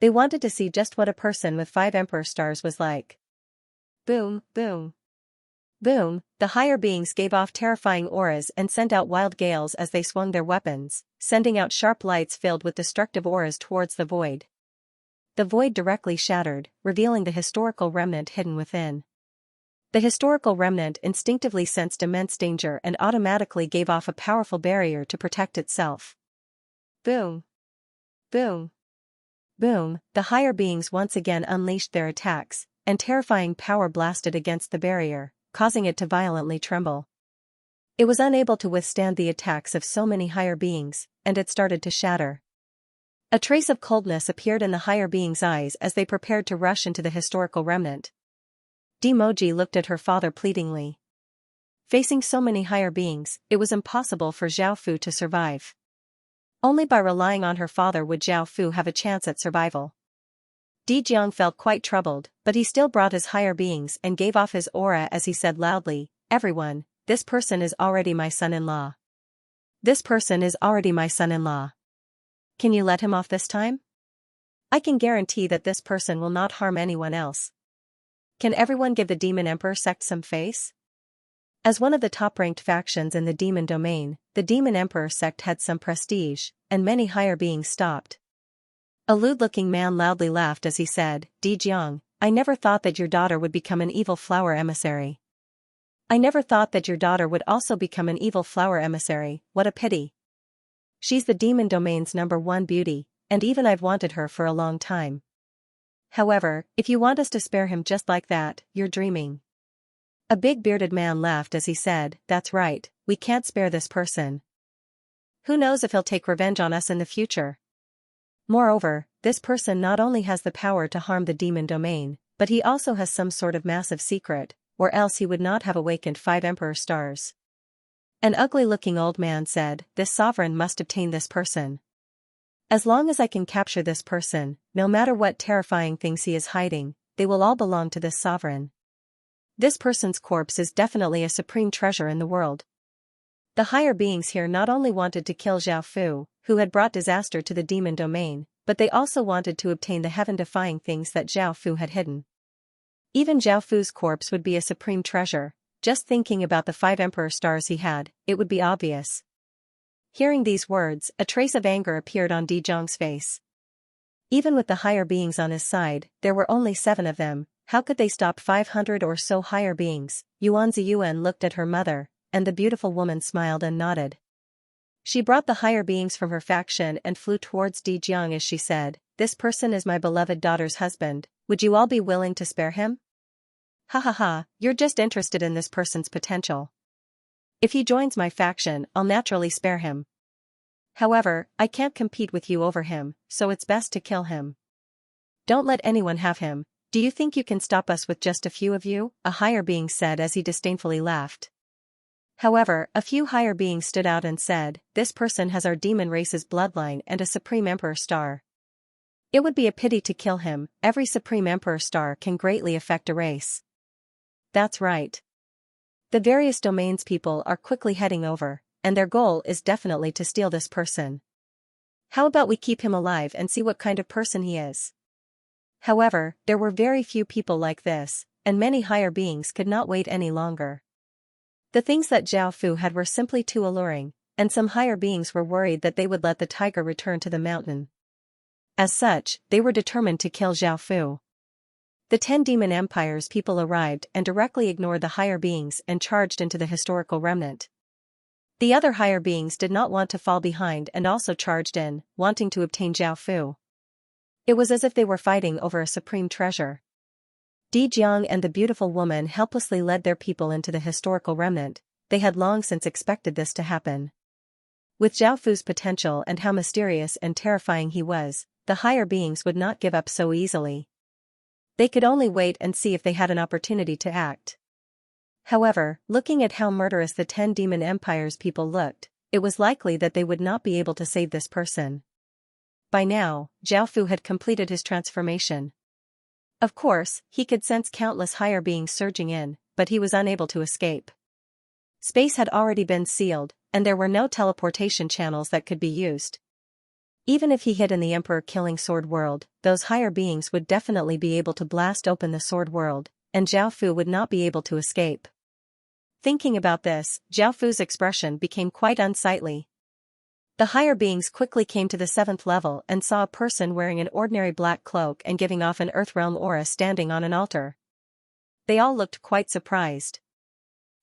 They wanted to see just what a person with 5 emperor stars was like. Boom, boom. Boom, the higher beings gave off terrifying auras and sent out wild gales as they swung their weapons, sending out sharp lights filled with destructive auras towards the void. the void directly shattered, revealing the historical remnant hidden within. The historical remnant instinctively sensed immense danger and automatically gave off a powerful barrier to protect itself. Boom! Boom! Boom! The higher beings once again unleashed their attacks, and terrifying power blasted against the barrier, causing it to violently tremble. It was unable to withstand the attacks of so many higher beings, and it started to shatter. A trace of coldness appeared in the higher beings' eyes as they prepared to rush into the historical remnant. Demoji looked at her father pleadingly. Facing so many higher beings, it was impossible for Zhao Fu to survive. Only by relying on her father would Zhao Fu have a chance at survival. Di Jiang felt quite troubled, but he still brought his higher beings and gave off his aura as he said loudly, "Everyone, this person is already my son-in-law. This person is already my son-in-law. Can you let him off this time? I can guarantee that this person will not harm anyone else. Can everyone give the Demon Emperor sect some face?" As one of the top-ranked factions in the demon domain, the Demon Emperor sect had some prestige, and many higher beings stopped. A lewd-looking man loudly laughed as he said, "Di Jiang, I never thought that your daughter would become an evil flower emissary. I never thought that your daughter would also become an evil flower emissary, what a pity. She's the demon domain's #1 beauty, and even I've wanted her for a long time. However, if you want us to spare him just like that, you're dreaming." A big bearded man laughed as he said, "That's right, we can't spare this person. Who knows if he'll take revenge on us in the future? Moreover, this person not only has the power to harm the demon domain, but he also has some sort of massive secret, or else he would not have awakened 5 Emperor stars." An ugly-looking old man said, "This sovereign must obtain this person. As long as I can capture this person, no matter what terrifying things he is hiding, they will all belong to this sovereign. This person's corpse is definitely a supreme treasure in the world." The higher beings here not only wanted to kill Zhao Fu, who had brought disaster to the demon domain, but they also wanted to obtain the heaven-defying things that Zhao Fu had hidden. Even Zhao Fu's corpse would be a supreme treasure. Just thinking about the 5 Emperor stars he had, it would be obvious. Hearing these words, a trace of anger appeared on Di Jiang's face. Even with the higher beings on his side, there were only 7 of them. How could they stop 500 or so higher beings? Yuan Ziyuan looked at her mother, and the beautiful woman smiled and nodded. She brought the higher beings from her faction and flew towards Di Jiang as she said, "This person is my beloved daughter's husband, would you all be willing to spare him? Ha ha ha, you're just interested in this person's potential. If he joins my faction, I'll naturally spare him. However, I can't compete with you over him, so it's best to kill him. Don't let anyone have him. Do you think you can stop us with just a few of you?" a higher being said as he disdainfully laughed. However, a few higher beings stood out and said, "This person has our demon race's bloodline and a supreme emperor star. It would be a pity to kill him. Every supreme emperor star can greatly affect a race." That's right. The various domains people are quickly heading over, and their goal is definitely to steal this person. How about we keep him alive and see what kind of person he is? However, there were very few people like this, and many higher beings could not wait any longer. The things that Zhao Fu had were simply too alluring, and some higher beings were worried that they would let the tiger return to the mountain. As such, they were determined to kill Zhao Fu. The 10 demon empires people arrived and directly ignored the higher beings and charged into the historical remnant. The other higher beings did not want to fall behind and also charged in, wanting to obtain Zhao Fu. It was as if they were fighting over a supreme treasure. Di Jiang and the beautiful woman helplessly led their people into the historical remnant. They had long since expected this to happen. With Zhao Fu's potential and how mysterious and terrifying he was, the higher beings would not give up so easily. They could only wait and see if they had an opportunity to act. However, looking at how murderous the 10 demon empires people looked, it was likely that they would not be able to save this person. By now, Zhao Fu had completed his transformation. Of course, he could sense countless higher beings surging in, but he was unable to escape. Space had already been sealed, and there were no teleportation channels that could be used. Even if he hid in the Emperor-killing Sword World, those higher beings would definitely be able to blast open the Sword World, and Zhao Fu would not be able to escape. Thinking about this, Zhao Fu's expression became quite unsightly. The higher beings quickly came to the 7th level and saw a person wearing an ordinary black cloak and giving off an Earthrealm aura standing on an altar. They all looked quite surprised.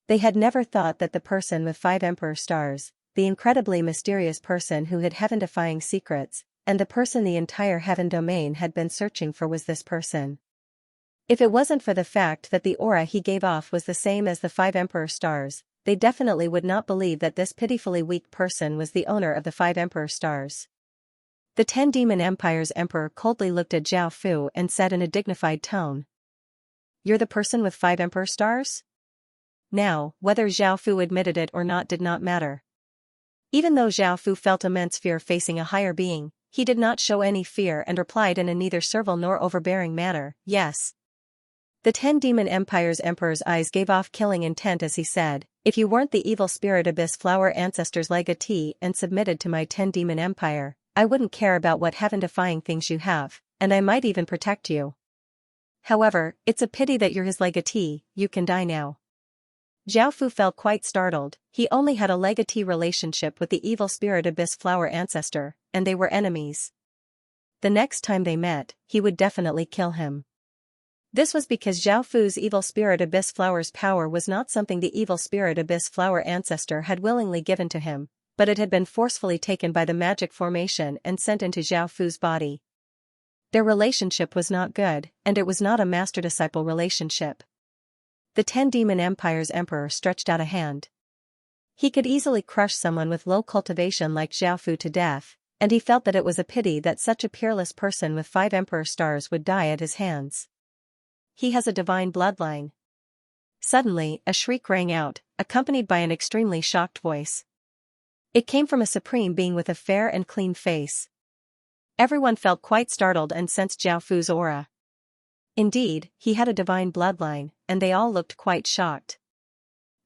They had never thought that the person with 5 Emperor stars, the incredibly mysterious person who hid heaven-defying secrets, and the person the entire heaven domain had been searching for was this person. If it wasn't for the fact that the aura he gave off was the same as the 5 Emperor stars, they definitely would not believe that this pitifully weak person was the owner of the 5 Emperor stars. The 10 Demon Empire's Emperor coldly looked at Zhao Fu and said in a dignified tone, "You're the person with 5 Emperor stars?" Now, whether Zhao Fu admitted it or not did not matter. Even though Zhao Fu felt immense fear facing a higher being, he did not show any fear and replied in a neither servile nor overbearing manner, "Yes." The 10 Demon Empire's Emperor's eyes gave off killing intent as he said, "If you weren't the evil spirit Abyss Flower Ancestor's legatee and submitted to my 10 Demon Empire, I wouldn't care about what heaven-defying things you have, and I might even protect you. However, it's a pity that you're his legatee, you can die now." Zhao Fu felt quite startled. He only had a legatee relationship with the evil spirit Abyss Flower Ancestor, and they were enemies. The next time they met, he would definitely kill him. This was because Zhao Fu's evil spirit Abyss Flower's power was not something the evil spirit Abyss Flower Ancestor had willingly given to him, but it had been forcefully taken by the magic formation and sent into Zhao Fu's body. Their relationship was not good, and it was not a master-disciple relationship. The 10 Demon Empire's Emperor stretched out a hand. He could easily crush someone with low cultivation like Zhao Fu to death, and he felt that it was a pity that such a peerless person with 5 Emperor stars would die at his hands. He has a divine bloodline. Suddenly, a shriek rang out, accompanied by an extremely shocked voice. It came from a supreme being with a fair and clean face. Everyone felt quite startled and sensed Zhao Fu's aura. Indeed, he had a divine bloodline, and they all looked quite shocked.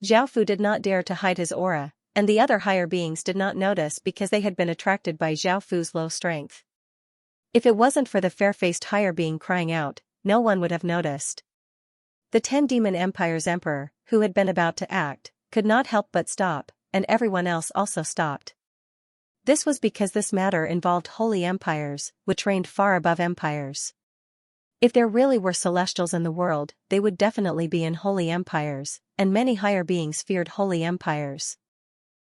Zhao Fu did not dare to hide his aura, and the other higher beings did not notice because they had been attracted by Zhao Fu's low strength. If it wasn't for the fair-faced higher being crying out, no one would have noticed. The 10 Demon Empire's Emperor, who had been about to act, could not help but stop, and everyone else also stopped. This was because this matter involved holy empires, which reigned far above empires. If there really were celestials in the world, they would definitely be in holy empires, and many higher beings feared holy empires.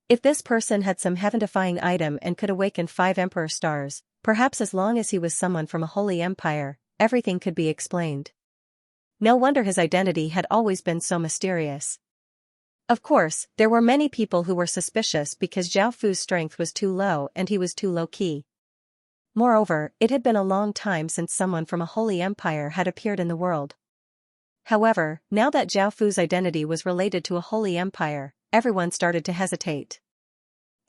If this person had some heaven-defying item and could awaken 5 Emperor stars, perhaps as long as he was someone from a holy empire, everything could be explained. No wonder his identity had always been so mysterious. Of course, there were many people who were suspicious because Zhao Fu's strength was too low and he was too low-key. Moreover, it had been a long time since someone from a holy empire had appeared in the world. However, now that Zhao Fu's identity was related to a holy empire, everyone started to hesitate.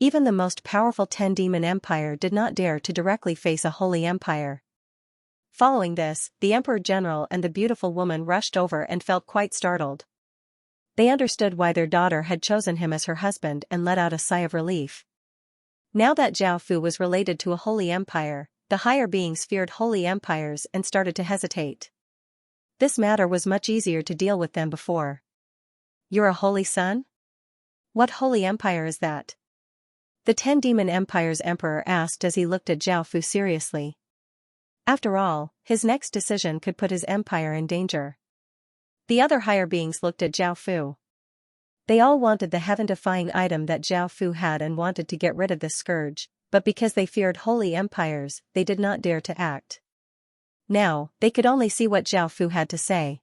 Even the most powerful 10 Demon Empire did not dare to directly face a holy empire. Following this, the Emperor General and the beautiful woman rushed over and felt quite startled. They understood why their daughter had chosen him as her husband and let out a sigh of relief. Now that Zhao Fu was related to a holy empire, the higher beings feared holy empires and started to hesitate. This matter was much easier to deal with than before. "You're a holy son? What holy empire is that?" The 10 Demon Empire's Emperor asked as he looked at Zhao Fu seriously. After all, his next decision could put his empire in danger. The other higher beings looked at Zhao Fu. They all wanted the heaven-defying item that Zhao Fu had and wanted to get rid of this scourge, but because they feared holy empires, they did not dare to act. Now, they could only see what Zhao Fu had to say.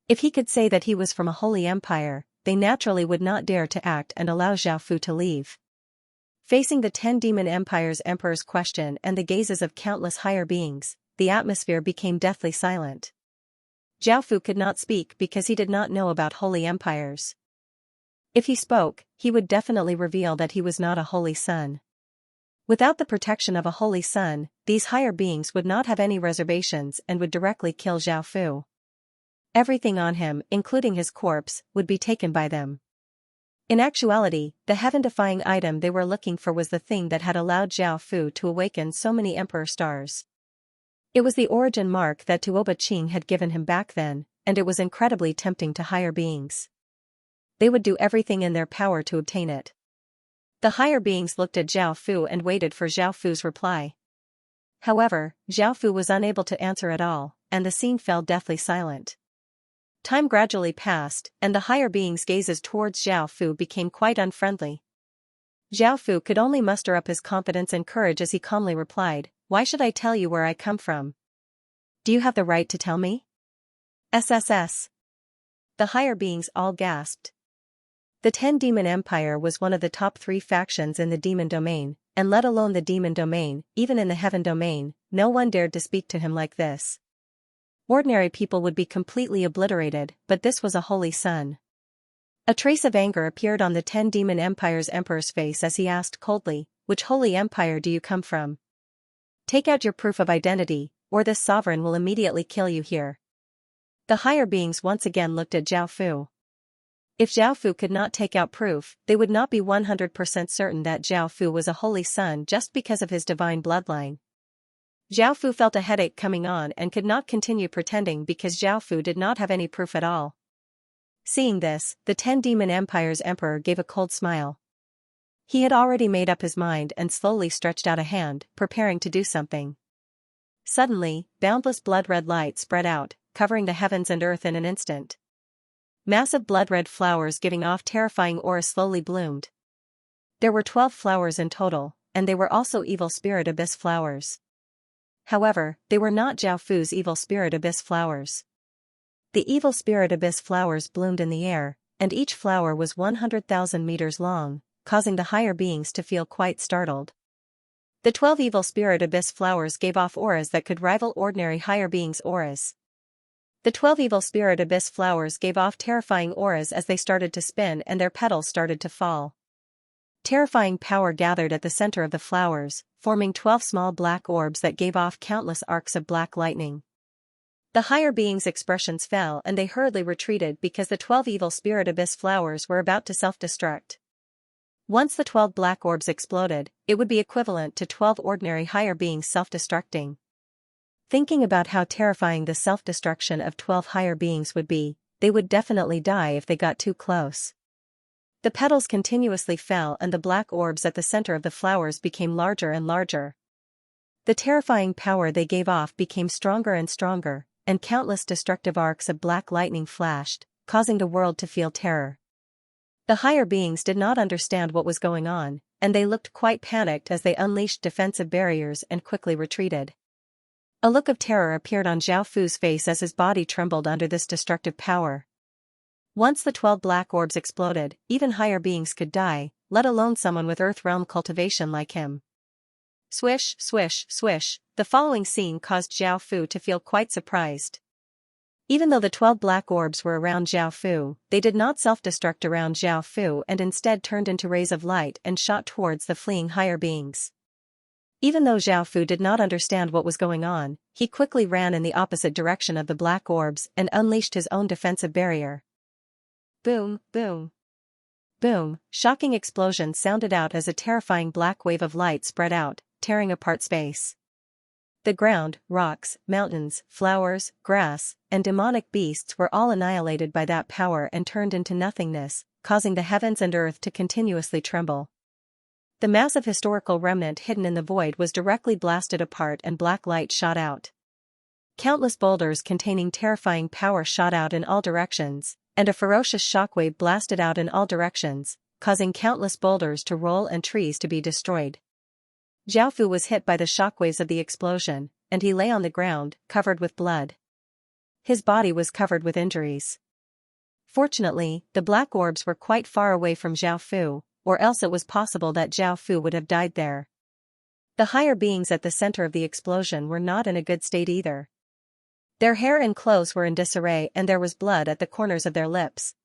If he could say that he was from a holy empire, they naturally would not dare to act and allow Zhao Fu to leave. Facing the 10 Demon Empire's Emperor's question and the gazes of countless higher beings, the atmosphere became deathly silent. Zhao Fu could not speak because he did not know about holy empires. If he spoke, he would definitely reveal that he was not a holy son. Without the protection of a holy son, these higher beings would not have any reservations and would directly kill Zhao Fu. Everything on him, including his corpse, would be taken by them. In actuality, the heaven-defying item they were looking for was the thing that had allowed Zhao Fu to awaken so many Emperor stars. It was the origin mark that Tuoba Qing had given him back then, and it was incredibly tempting to higher beings. They would do everything in their power to obtain it. The higher beings looked at Zhao Fu and waited for Zhao Fu's reply. However, Zhao Fu was unable to answer at all, and the scene fell deathly silent. Time gradually passed, and the higher beings' gazes towards Zhao Fu became quite unfriendly. Zhao Fu could only muster up his confidence and courage as he calmly replied, "Why should I tell you where I come from? Do you have the right to tell me?" SSS. The higher beings all gasped. The 10 Demon Empire was one of the top 3 factions in the demon domain, and let alone the demon domain, even in the heaven domain, no one dared to speak to him like this. Ordinary people would be completely obliterated, but this was a holy son. A trace of anger appeared on the 10 Demon Empire's emperor's face as he asked coldly, "Which holy empire do you come from? Take out your proof of identity, or this sovereign will immediately kill you here." The higher beings once again looked at Zhao Fu. If Zhao Fu could not take out proof, they would not be 100% certain that Zhao Fu was a holy son just because of his divine bloodline. Zhao Fu felt a headache coming on and could not continue pretending because Zhao Fu did not have any proof at all. Seeing this, the 10 Demon Empire's emperor gave a cold smile. He had already made up his mind and slowly stretched out a hand, preparing to do something. Suddenly, boundless blood-red light spread out, covering the heavens and earth in an instant. Massive blood-red flowers giving off terrifying aura slowly bloomed. There were 12 flowers in total, and they were also evil spirit abyss flowers. However, they were not Zhao Fu's evil spirit abyss flowers. The evil spirit abyss flowers bloomed in the air, and each flower was 100,000 meters long, causing the higher beings to feel quite startled. The 12 evil spirit abyss flowers gave off auras that could rival ordinary higher beings' auras. The 12 evil spirit abyss flowers gave off terrifying auras as they started to spin and their petals started to fall. Terrifying power gathered at the center of the flowers, forming 12 small black orbs that gave off countless arcs of black lightning. The higher beings' expressions fell and they hurriedly retreated because the 12 evil spirit abyss flowers were about to self-destruct. Once the 12 black orbs exploded, it would be equivalent to 12 ordinary higher beings self-destructing. Thinking about how terrifying the self-destruction of 12 higher beings would be, they would definitely die if they got too close. The petals continuously fell and the black orbs at the center of the flowers became larger and larger. The terrifying power they gave off became stronger and stronger, and countless destructive arcs of black lightning flashed, causing the world to feel terror. The higher beings did not understand what was going on, and they looked quite panicked as they unleashed defensive barriers and quickly retreated. A look of terror appeared on Zhao Fu's face as his body trembled under this destructive power. Once the 12 black orbs exploded, even higher beings could die, let alone someone with Earth Realm cultivation like him. Swish, swish, swish, the following scene caused Zhao Fu to feel quite surprised. Even though the 12 black orbs were around Zhao Fu, they did not self-destruct around Zhao Fu and instead turned into rays of light and shot towards the fleeing higher beings. Even though Zhao Fu did not understand what was going on, he quickly ran in the opposite direction of the black orbs and unleashed his own defensive barrier. Boom, boom. Boom, shocking explosions sounded out as a terrifying black wave of light spread out, tearing apart space. The ground, rocks, mountains, flowers, grass, and demonic beasts were all annihilated by that power and turned into nothingness, causing the heavens and earth to continuously tremble. The massive historical remnant hidden in the void was directly blasted apart and black light shot out. Countless boulders containing terrifying power shot out in all directions, and a ferocious shockwave blasted out in all directions, causing countless boulders to roll and trees to be destroyed. Zhao Fu was hit by the shockwaves of the explosion, and he lay on the ground, covered with blood. His body was covered with injuries. Fortunately, the black orbs were quite far away from Zhao Fu, or else it was possible that Zhao Fu would have died there. The higher beings at the center of the explosion were not in a good state either. Their hair and clothes were in disarray and there was blood at the corners of their lips.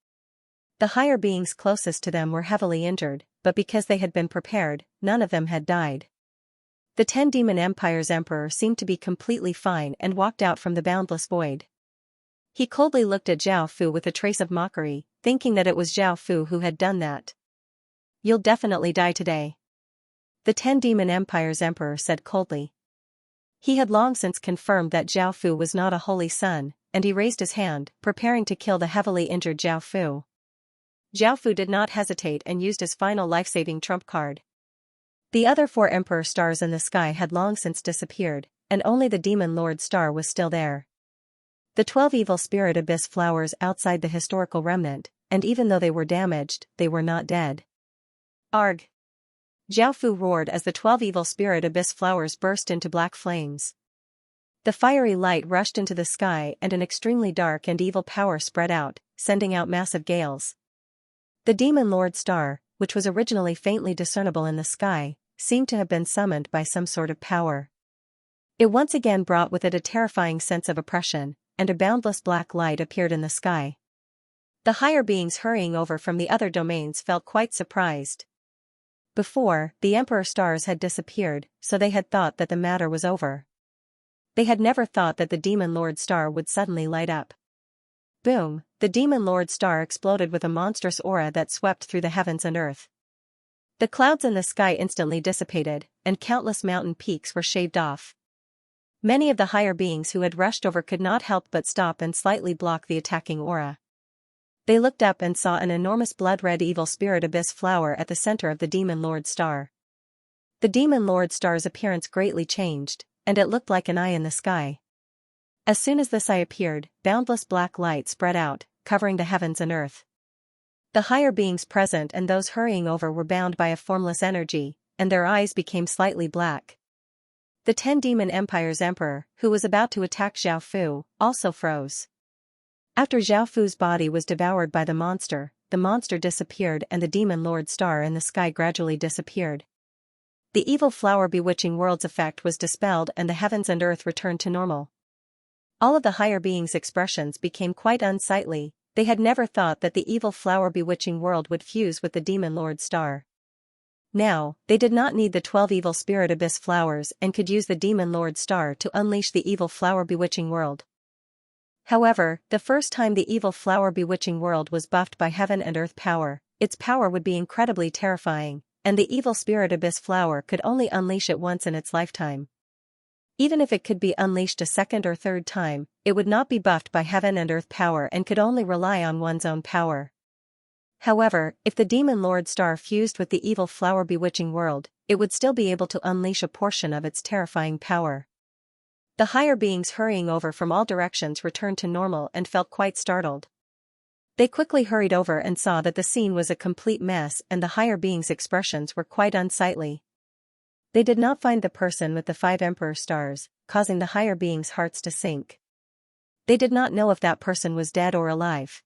The higher beings closest to them were heavily injured, but because they had been prepared, none of them had died. The 10 Demon Empire's emperor seemed to be completely fine and walked out from the boundless void. He coldly looked at Zhao Fu with a trace of mockery, thinking that it was Zhao Fu who had done that. "You'll definitely die today," the 10 Demon Empire's emperor said coldly. He had long since confirmed that Zhao Fu was not a holy son, and he raised his hand, preparing to kill the heavily injured Zhao Fu. Zhao Fu did not hesitate and used his final life-saving trump card. The other 4 Emperor stars in the sky had long since disappeared, and only the Demon Lord star was still there. The 12 evil spirit abyss flowers outside the historical remnant, and even though they were damaged, they were not dead. Arg! Zhao Fu roared as the 12 evil spirit abyss flowers burst into black flames. The fiery light rushed into the sky and an extremely dark and evil power spread out, sending out massive gales. The Demon Lord star, which was originally faintly discernible in the sky, seemed to have been summoned by some sort of power. It once again brought with it a terrifying sense of oppression, and a boundless black light appeared in the sky. The higher beings hurrying over from the other domains felt quite surprised. Before, the Emperor stars had disappeared, so they had thought that the matter was over. They had never thought that the Demon Lord star would suddenly light up. Boom! The Demon Lord star exploded with a monstrous aura that swept through the heavens and earth. The clouds in the sky instantly dissipated, and countless mountain peaks were shaved off. Many of the higher beings who had rushed over could not help but stop and slightly block the attacking aura. They looked up and saw an enormous blood-red evil spirit abyss flower at the center of the Demon Lord star. The Demon Lord star's appearance greatly changed, and it looked like an eye in the sky. As soon as this eye appeared, boundless black light spread out, covering the heavens and earth. The higher beings present and those hurrying over were bound by a formless energy, and their eyes became slightly black. The 10 Demon Empire's emperor, who was about to attack Zhao Fu, also froze. After Zhao Fu's body was devoured by the monster disappeared and the Demon Lord star in the sky gradually disappeared. The evil flower bewitching world's effect was dispelled and the heavens and earth returned to normal. All of the higher beings' expressions became quite unsightly. They had never thought that the evil flower bewitching world would fuse with the Demon Lord star. Now, they did not need the 12 evil spirit abyss flowers and could use the Demon Lord star to unleash the evil flower bewitching world. However, the first time the evil flower bewitching world was buffed by heaven and earth power, its power would be incredibly terrifying, and the evil spirit abyss flower could only unleash it once in its lifetime. Even if it could be unleashed a second or third time, it would not be buffed by heaven and earth power and could only rely on one's own power. However, if the Demon Lord star fused with the evil flower bewitching world, it would still be able to unleash a portion of its terrifying power. The higher beings hurrying over from all directions returned to normal and felt quite startled. They quickly hurried over and saw that the scene was a complete mess and the higher beings' expressions were quite unsightly. They did not find the person with the 5 Emperor stars, causing the higher beings' hearts to sink. They did not know if that person was dead or alive.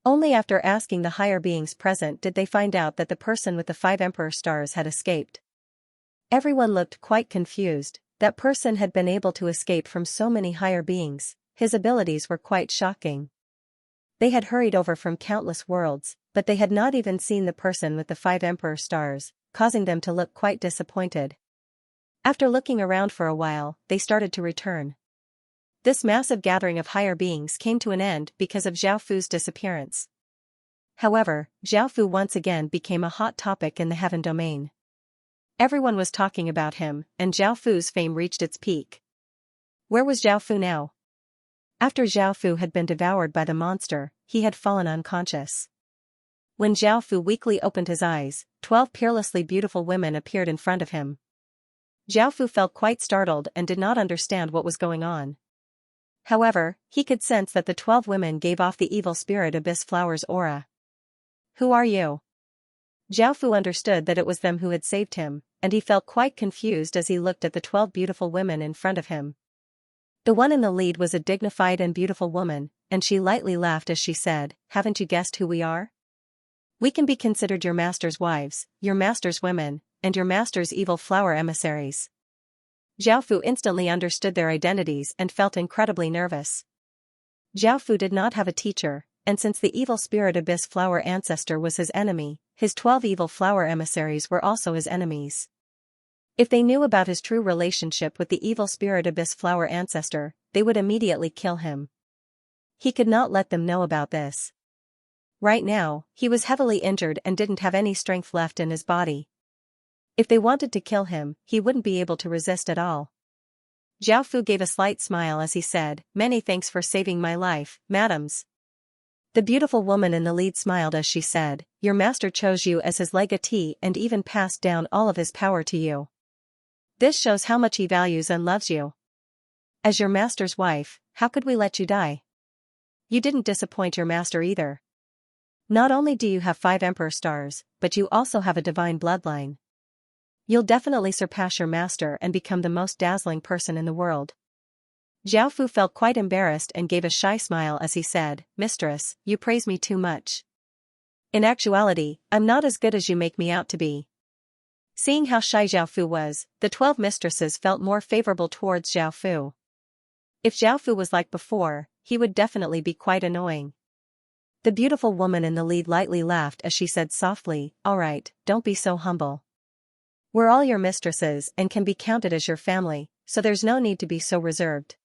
Only after asking the higher beings present did they find out that the person with the 5 Emperor stars had escaped. Everyone looked quite confused. That person had been able to escape from so many higher beings. His abilities were quite shocking. They had hurried over from countless worlds, but they had not even seen the person with the 5 Emperor stars, causing them to look quite disappointed. After looking around for a while, they started to return. This massive gathering of higher beings came to an end because of Zhao Fu's disappearance. However, Zhao Fu once again became a hot topic in the heaven domain. Everyone was talking about him, and Zhao Fu's fame reached its peak. Where was Zhao Fu now? After Zhao Fu had been devoured by the monster, he had fallen unconscious. When Zhao Fu weakly opened his eyes, 12 peerlessly beautiful women appeared in front of him. Zhao Fu felt quite startled and did not understand what was going on. However, he could sense that the 12 women gave off the evil spirit abyss flower's aura. Who are you? Zhao Fu understood that it was them who had saved him, and he felt quite confused as he looked at the 12 beautiful women in front of him. The one in the lead was a dignified and beautiful woman, and she lightly laughed as she said, "Haven't you guessed who we are? We can be considered your master's wives, your master's women, and your master's evil flower emissaries." Zhao Fu instantly understood their identities and felt incredibly nervous. Zhao Fu did not have a teacher, and since the evil spirit abyss flower ancestor was his enemy, his 12 evil flower emissaries were also his enemies. If they knew about his true relationship with the evil spirit abyss flower ancestor, they would immediately kill him. He could not let them know about this. Right now, he was heavily injured and didn't have any strength left in his body. If they wanted to kill him, he wouldn't be able to resist at all. Zhao Fu gave a slight smile as he said, "Many thanks for saving my life, madams. The beautiful woman in the lead smiled as she said, "Your master chose you as his legatee and even passed down all of his power to you. This shows how much he values and loves you. As your master's wife, how could we let you die? You didn't disappoint your master either. Not only do you have 5 emperor stars, but you also have a divine bloodline. You'll definitely surpass your master and become the most dazzling person in the world." Zhao Fu felt quite embarrassed and gave a shy smile as he said, "Mistress, you praise me too much. In actuality, I'm not as good as you make me out to be." Seeing how shy Zhao Fu was, the 12 mistresses felt more favorable towards Zhao Fu. If Zhao Fu was like before, he would definitely be quite annoying. The beautiful woman in the lead lightly laughed as she said softly, "All right, don't be so humble. We're all your mistresses and can be counted as your family, so there's no need to be so reserved.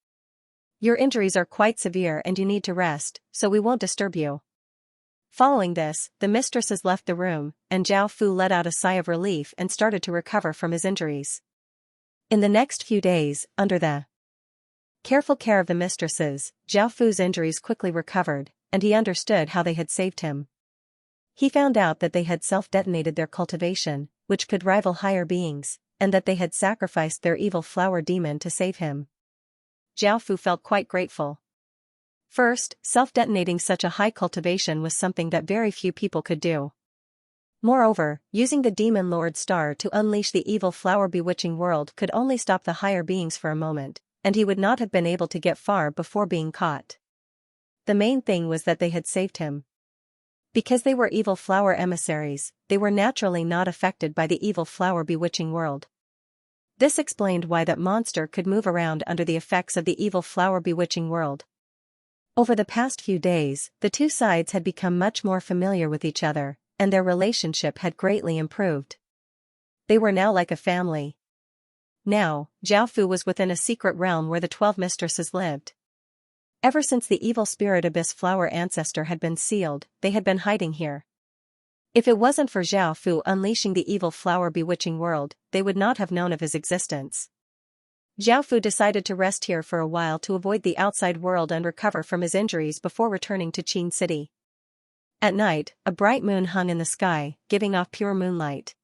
Your injuries are quite severe and you need to rest, so we won't disturb you." Following this, the mistresses left the room, and Zhao Fu let out a sigh of relief and started to recover from his injuries. In the next few days, under the careful care of the mistresses, Zhao Fu's injuries quickly recovered, and he understood how they had saved him. He found out that they had self-detonated their cultivation, which could rival higher beings, and that they had sacrificed their evil flower demon to save him. Zhao Fu felt quite grateful. First, self-detonating such a high cultivation was something that very few people could do. Moreover, using the Demon Lord Star to unleash the evil flower bewitching world could only stop the higher beings for a moment, and he would not have been able to get far before being caught. The main thing was that they had saved him. Because they were evil flower emissaries, they were naturally not affected by the evil flower bewitching world. This explained why that monster could move around under the effects of the evil flower bewitching world. Over the past few days, the two sides had become much more familiar with each other, and their relationship had greatly improved. They were now like a family. Now, Zhao Fu was within a secret realm where the 12 mistresses lived. Ever since the evil spirit abyss flower ancestor had been sealed, they had been hiding here. If it wasn't for Zhao Fu unleashing the evil flower bewitching world, they would not have known of his existence. Zhao Fu decided to rest here for a while to avoid the outside world and recover from his injuries before returning to Qin City. At night, a bright moon hung in the sky, giving off pure moonlight.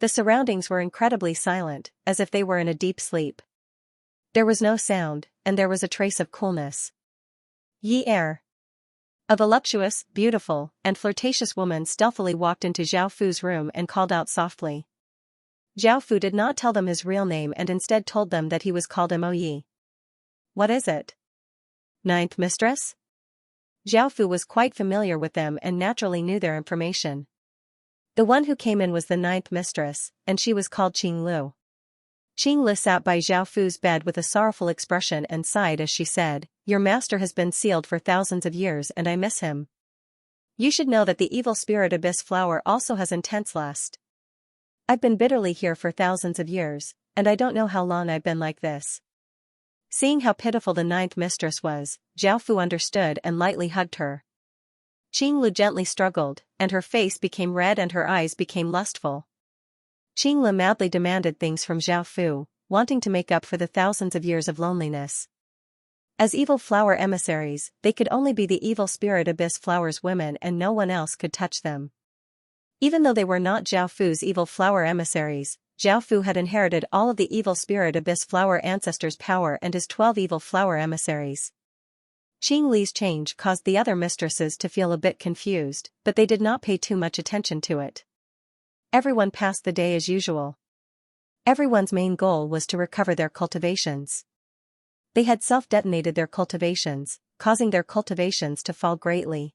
The surroundings were incredibly silent, as if they were in a deep sleep. There was no sound, and there was a trace of coolness. Yi Er. A voluptuous, beautiful, and flirtatious woman stealthily walked into Zhao Fu's room and called out softly. Zhao Fu did not tell them his real name and instead told them that he was called Mo Yi. "What is it? 9th mistress?" Zhao Fu was quite familiar with them and naturally knew their information. The one who came in was the 9th mistress, and she was called Qing Lu. Qing Lu sat by Zhao Fu's bed with a sorrowful expression and sighed as she said, "Your master has been sealed for thousands of years and I miss him. You should know that the evil spirit abyss flower also has intense lust. I've been bitterly here for thousands of years, and I don't know how long I've been like this." Seeing how pitiful the 9th mistress was, Zhao Fu understood and lightly hugged her. Qing Lu gently struggled, and her face became red and her eyes became lustful. Qing Lu madly demanded things from Zhao Fu, wanting to make up for the thousands of years of loneliness. As evil flower emissaries, they could only be the evil spirit abyss flower's women and no one else could touch them. Even though they were not Zhao Fu's evil flower emissaries, Zhao Fu had inherited all of the evil spirit abyss flower ancestor's power and his 12 evil flower emissaries. Qing Li's change caused the other mistresses to feel a bit confused, but they did not pay too much attention to it. Everyone passed the day as usual. Everyone's main goal was to recover their cultivations. They had self-detonated their cultivations, causing their cultivations to fall greatly.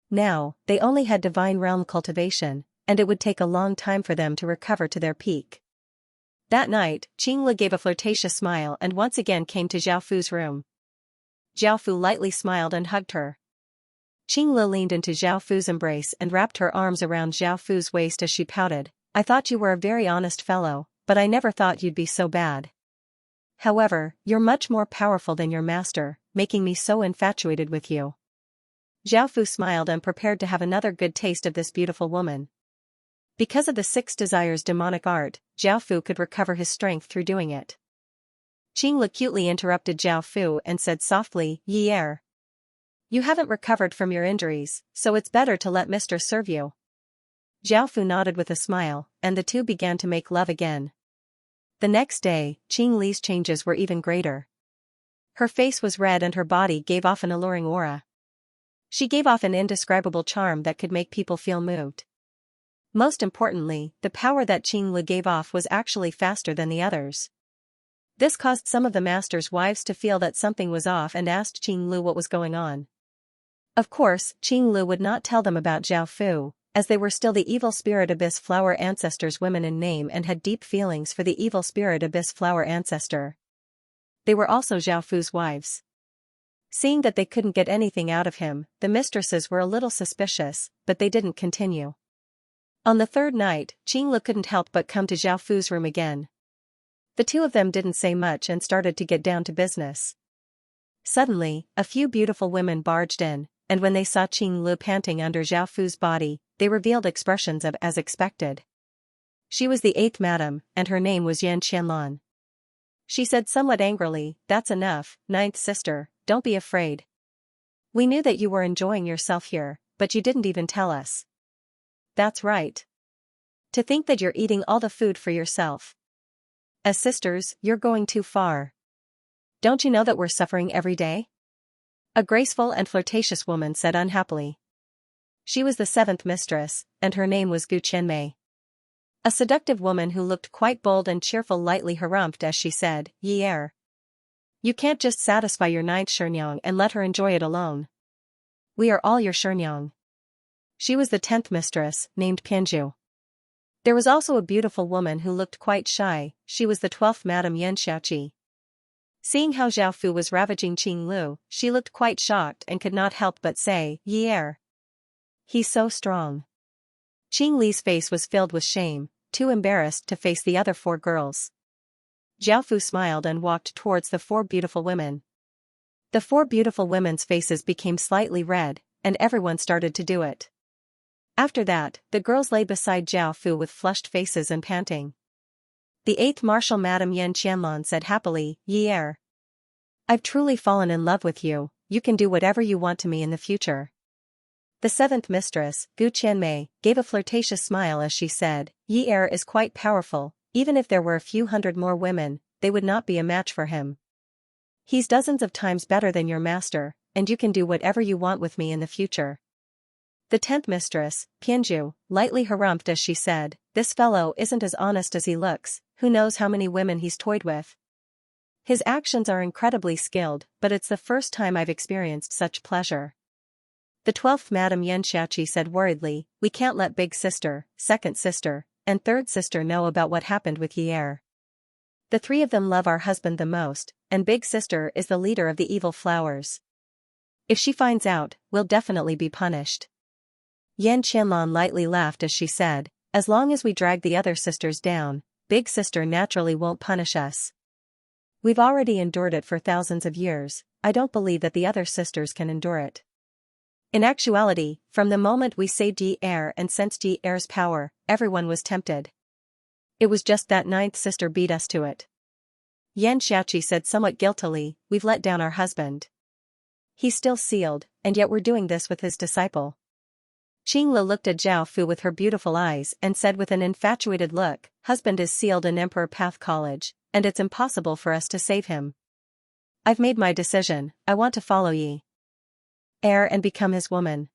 Now, they only had divine realm cultivation, and it would take a long time for them to recover to their peak. That night, Qing Li gave a flirtatious smile and once again came to Zhao Fu's room. Zhao Fu lightly smiled and hugged her. Qing Li leaned into Zhao Fu's embrace and wrapped her arms around Zhao Fu's waist as she pouted, "I thought you were a very honest fellow, but I never thought you'd be so bad. However, you're much more powerful than your master, making me so infatuated with you." Zhao Fu smiled and prepared to have another good taste of this beautiful woman. Because of the 6 desires demonic art, Zhao Fu could recover his strength through doing it. Qing Li cutely interrupted Zhao Fu and said softly, "Yi Er. You haven't recovered from your injuries, so it's better to let Mr. serve you. Zhao Fu nodded with a smile, and the two began to make love again. The next day, Qing Li's changes were even greater. Her face was red and her body gave off an alluring aura. She gave off an indescribable charm that could make people feel moved. Most importantly, the power that Qing Li gave off was actually faster than the others. This caused some of the master's wives to feel that something was off and asked Qing Li what was going on. Of course, Qing Li would not tell them about Zhao Fu, as they were still the evil spirit abyss flower ancestor's women in name and had deep feelings for the evil spirit abyss flower ancestor. They were also Zhao Fu's wives. Seeing that they couldn't get anything out of him, the mistresses were a little suspicious, but they didn't continue. On the third night, Qing Li couldn't help but come to Zhao Fu's room again. The two of them didn't say much and started to get down to business. Suddenly, a few beautiful women barged in, and when they saw Qing Li panting under Zhao Fu's body, they revealed expressions of as expected. She was the 8th madam, and her name was Yan Qianlan. She said somewhat angrily, "That's enough, 9th sister, don't be afraid. We knew that you were enjoying yourself here, but you didn't even tell us." "That's right. To think that you're eating all the food for yourself. As sisters, you're going too far. Don't you know that we're suffering every day?" A graceful and flirtatious woman said unhappily. She was the 7th mistress, and her name was Gu Qianmei. A seductive woman who looked quite bold and cheerful lightly harumphed as she said, "Yi er. You can't just satisfy your 9th Sherngyang and let her enjoy it alone. We are all your Sherngyang." She was the 10th mistress, named Pianzhu. There was also a beautiful woman who looked quite shy. She was the 12th Madam Yan Xiaoqi. Seeing how Zhao Fu was ravaging Qing Lu, she looked quite shocked and could not help but say, "Yi er. He's so strong." Qing Li's face was filled with shame, too embarrassed to face the other 4 girls. Zhao Fu smiled and walked towards the 4 beautiful women. The 4 beautiful women's faces became slightly red, and everyone started to do it. After that, the girls lay beside Zhao Fu with flushed faces and panting. The 8th Marshal Madame Yan Qianlan said happily, "Yi er. I've truly fallen in love with you, you can do whatever you want to me in the future." The 7th mistress, Gu Qianmei, gave a flirtatious smile as she said, "Yi er is quite powerful, even if there were a few hundred more women, they would not be a match for him. He's dozens of times better than your master, and you can do whatever you want with me in the future." The 10th mistress, Pianzhu, lightly harumphed as she said, "This fellow isn't as honest as he looks, who knows how many women he's toyed with. His actions are incredibly skilled, but it's the first time I've experienced such pleasure." The 12th Madam Yan Xiaoqi said worriedly, "We can't let big sister, 2nd sister, and 3rd sister know about what happened with Yi er. The 3 of them love our husband the most, and big sister is the leader of the evil flowers. If she finds out, we'll definitely be punished." Yan Qianlan lightly laughed as she said, "As long as we drag the other sisters down, big sister naturally won't punish us. We've already endured it for thousands of years, I don't believe that the other sisters can endure it." In actuality, from the moment we saved Yi er and sensed Yi er's power, everyone was tempted. It was just that 9th sister beat us to it. Yan Xiaoqi said somewhat guiltily, "We've let down our husband. He's still sealed, and yet we're doing this with his disciple." Qing Li looked at Zhao Fu with her beautiful eyes and said with an infatuated look, "Husband is sealed in Emperor Path College, and it's impossible for us to save him. I've made my decision, I want to follow Yi er and become his woman."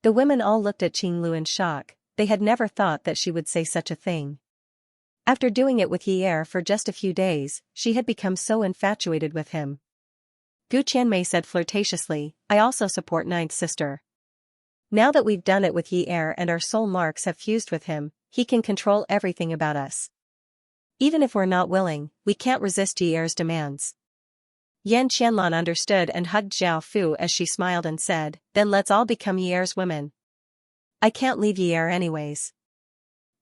The women all looked at Qing Lu in shock, they had never thought that she would say such a thing. After doing it with Yi er for just a few days, she had become so infatuated with him. Gu Qianmei said flirtatiously, "I also support 9th sister. Now that we've done it with Yi er and our soul marks have fused with him, he can control everything about us. Even if we're not willing, we can't resist Yi er's demands." Yan Qianlan understood and hugged Zhao Fu as she smiled and said, "Then let's all become Yi er's women. I can't leave Yi er anyways."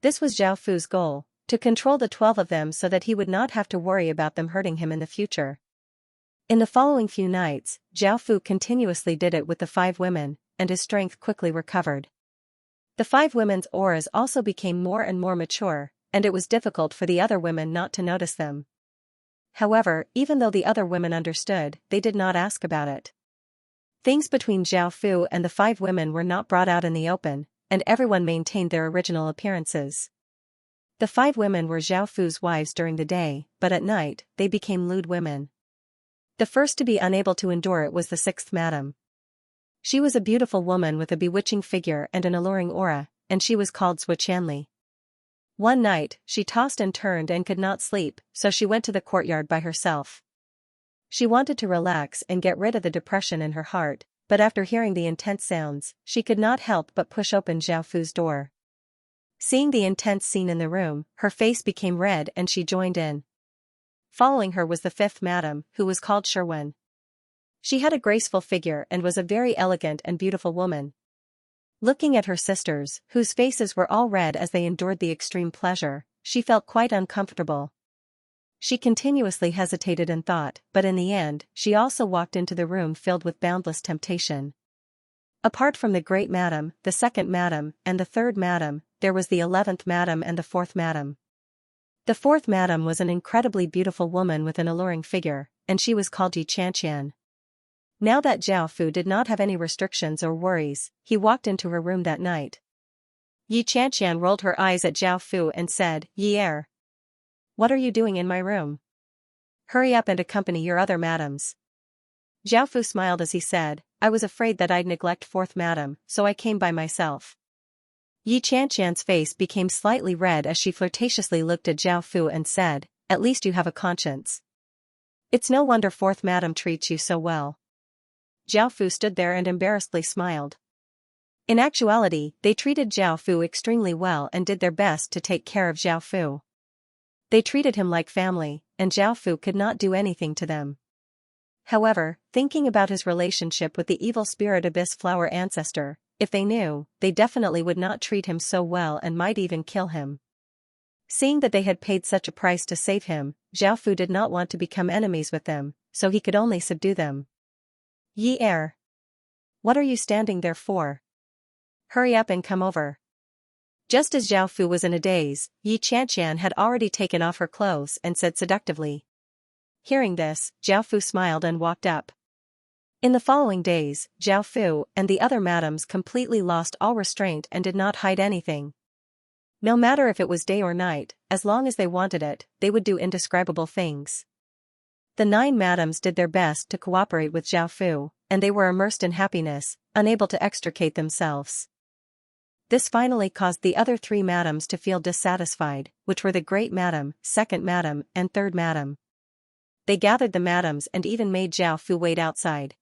This was Zhao Fu's goal, to control the 12 of them so that he would not have to worry about them hurting him in the future. In the following few nights, Zhao Fu continuously did it with the 5 women, and his strength quickly recovered. The 5 women's auras also became more and more mature, and it was difficult for the other women not to notice them. However, even though the other women understood, they did not ask about it. Things between Zhao Fu and the 5 women were not brought out in the open, and everyone maintained their original appearances. The 5 women were Zhao Fu's wives during the day, but at night, they became lewd women. The first to be unable to endure it was the 6th madam. She was a beautiful woman with a bewitching figure and an alluring aura, and she was called Xianxia. One night, she tossed and turned and could not sleep, so she went to the courtyard by herself. She wanted to relax and get rid of the depression in her heart, but after hearing the intense sounds, she could not help but push open Zhao Fu's door. Seeing the intense scene in the room, her face became red and she joined in. Following her was the 5th madam, who was called Sherwin. She had a graceful figure and was a very elegant and beautiful woman. Looking at her sisters, whose faces were all red as they endured the extreme pleasure, she felt quite uncomfortable. She continuously hesitated and thought, but in the end, she also walked into the room filled with boundless temptation. Apart from the great madam, the 2nd madam, and the 3rd madam, there was the 11th madam and the 4th madam. The 4th madam was an incredibly beautiful woman with an alluring figure, and she was called Xianxia. Now that Zhao Fu did not have any restrictions or worries, he walked into her room that night. Xianxia rolled her eyes at Zhao Fu and said, "Yi Er, what are you doing in my room? Hurry up and accompany your other madams." Zhao Fu smiled as he said, "I was afraid that I'd neglect 4th madam, so I came by myself." Xianxia's face became slightly red as she flirtatiously looked at Zhao Fu and said, "At least you have a conscience. It's no wonder 4th madam treats you so well." Zhao Fu stood there and embarrassedly smiled. In actuality, they treated Zhao Fu extremely well and did their best to take care of Zhao Fu. They treated him like family, and Zhao Fu could not do anything to them. However, thinking about his relationship with the evil spirit Abyss Flower ancestor, if they knew, they definitely would not treat him so well and might even kill him. Seeing that they had paid such a price to save him, Zhao Fu did not want to become enemies with them, so he could only subdue them. "Yi Er, what are you standing there for? Hurry up and come over." Just as Zhao Fu was in a daze, Xianxia had already taken off her clothes and said seductively. Hearing this, Zhao Fu smiled and walked up. In the following days, Zhao Fu and the other madams completely lost all restraint and did not hide anything. No matter if it was day or night, as long as they wanted it, they would do indescribable things. The 9 madams did their best to cooperate with Zhao Fu, and they were immersed in happiness, unable to extricate themselves. This finally caused the other 3 madams to feel dissatisfied, which were the Great Madam, 2nd Madam, and 3rd Madam. They gathered the madams and even made Zhao Fu wait outside.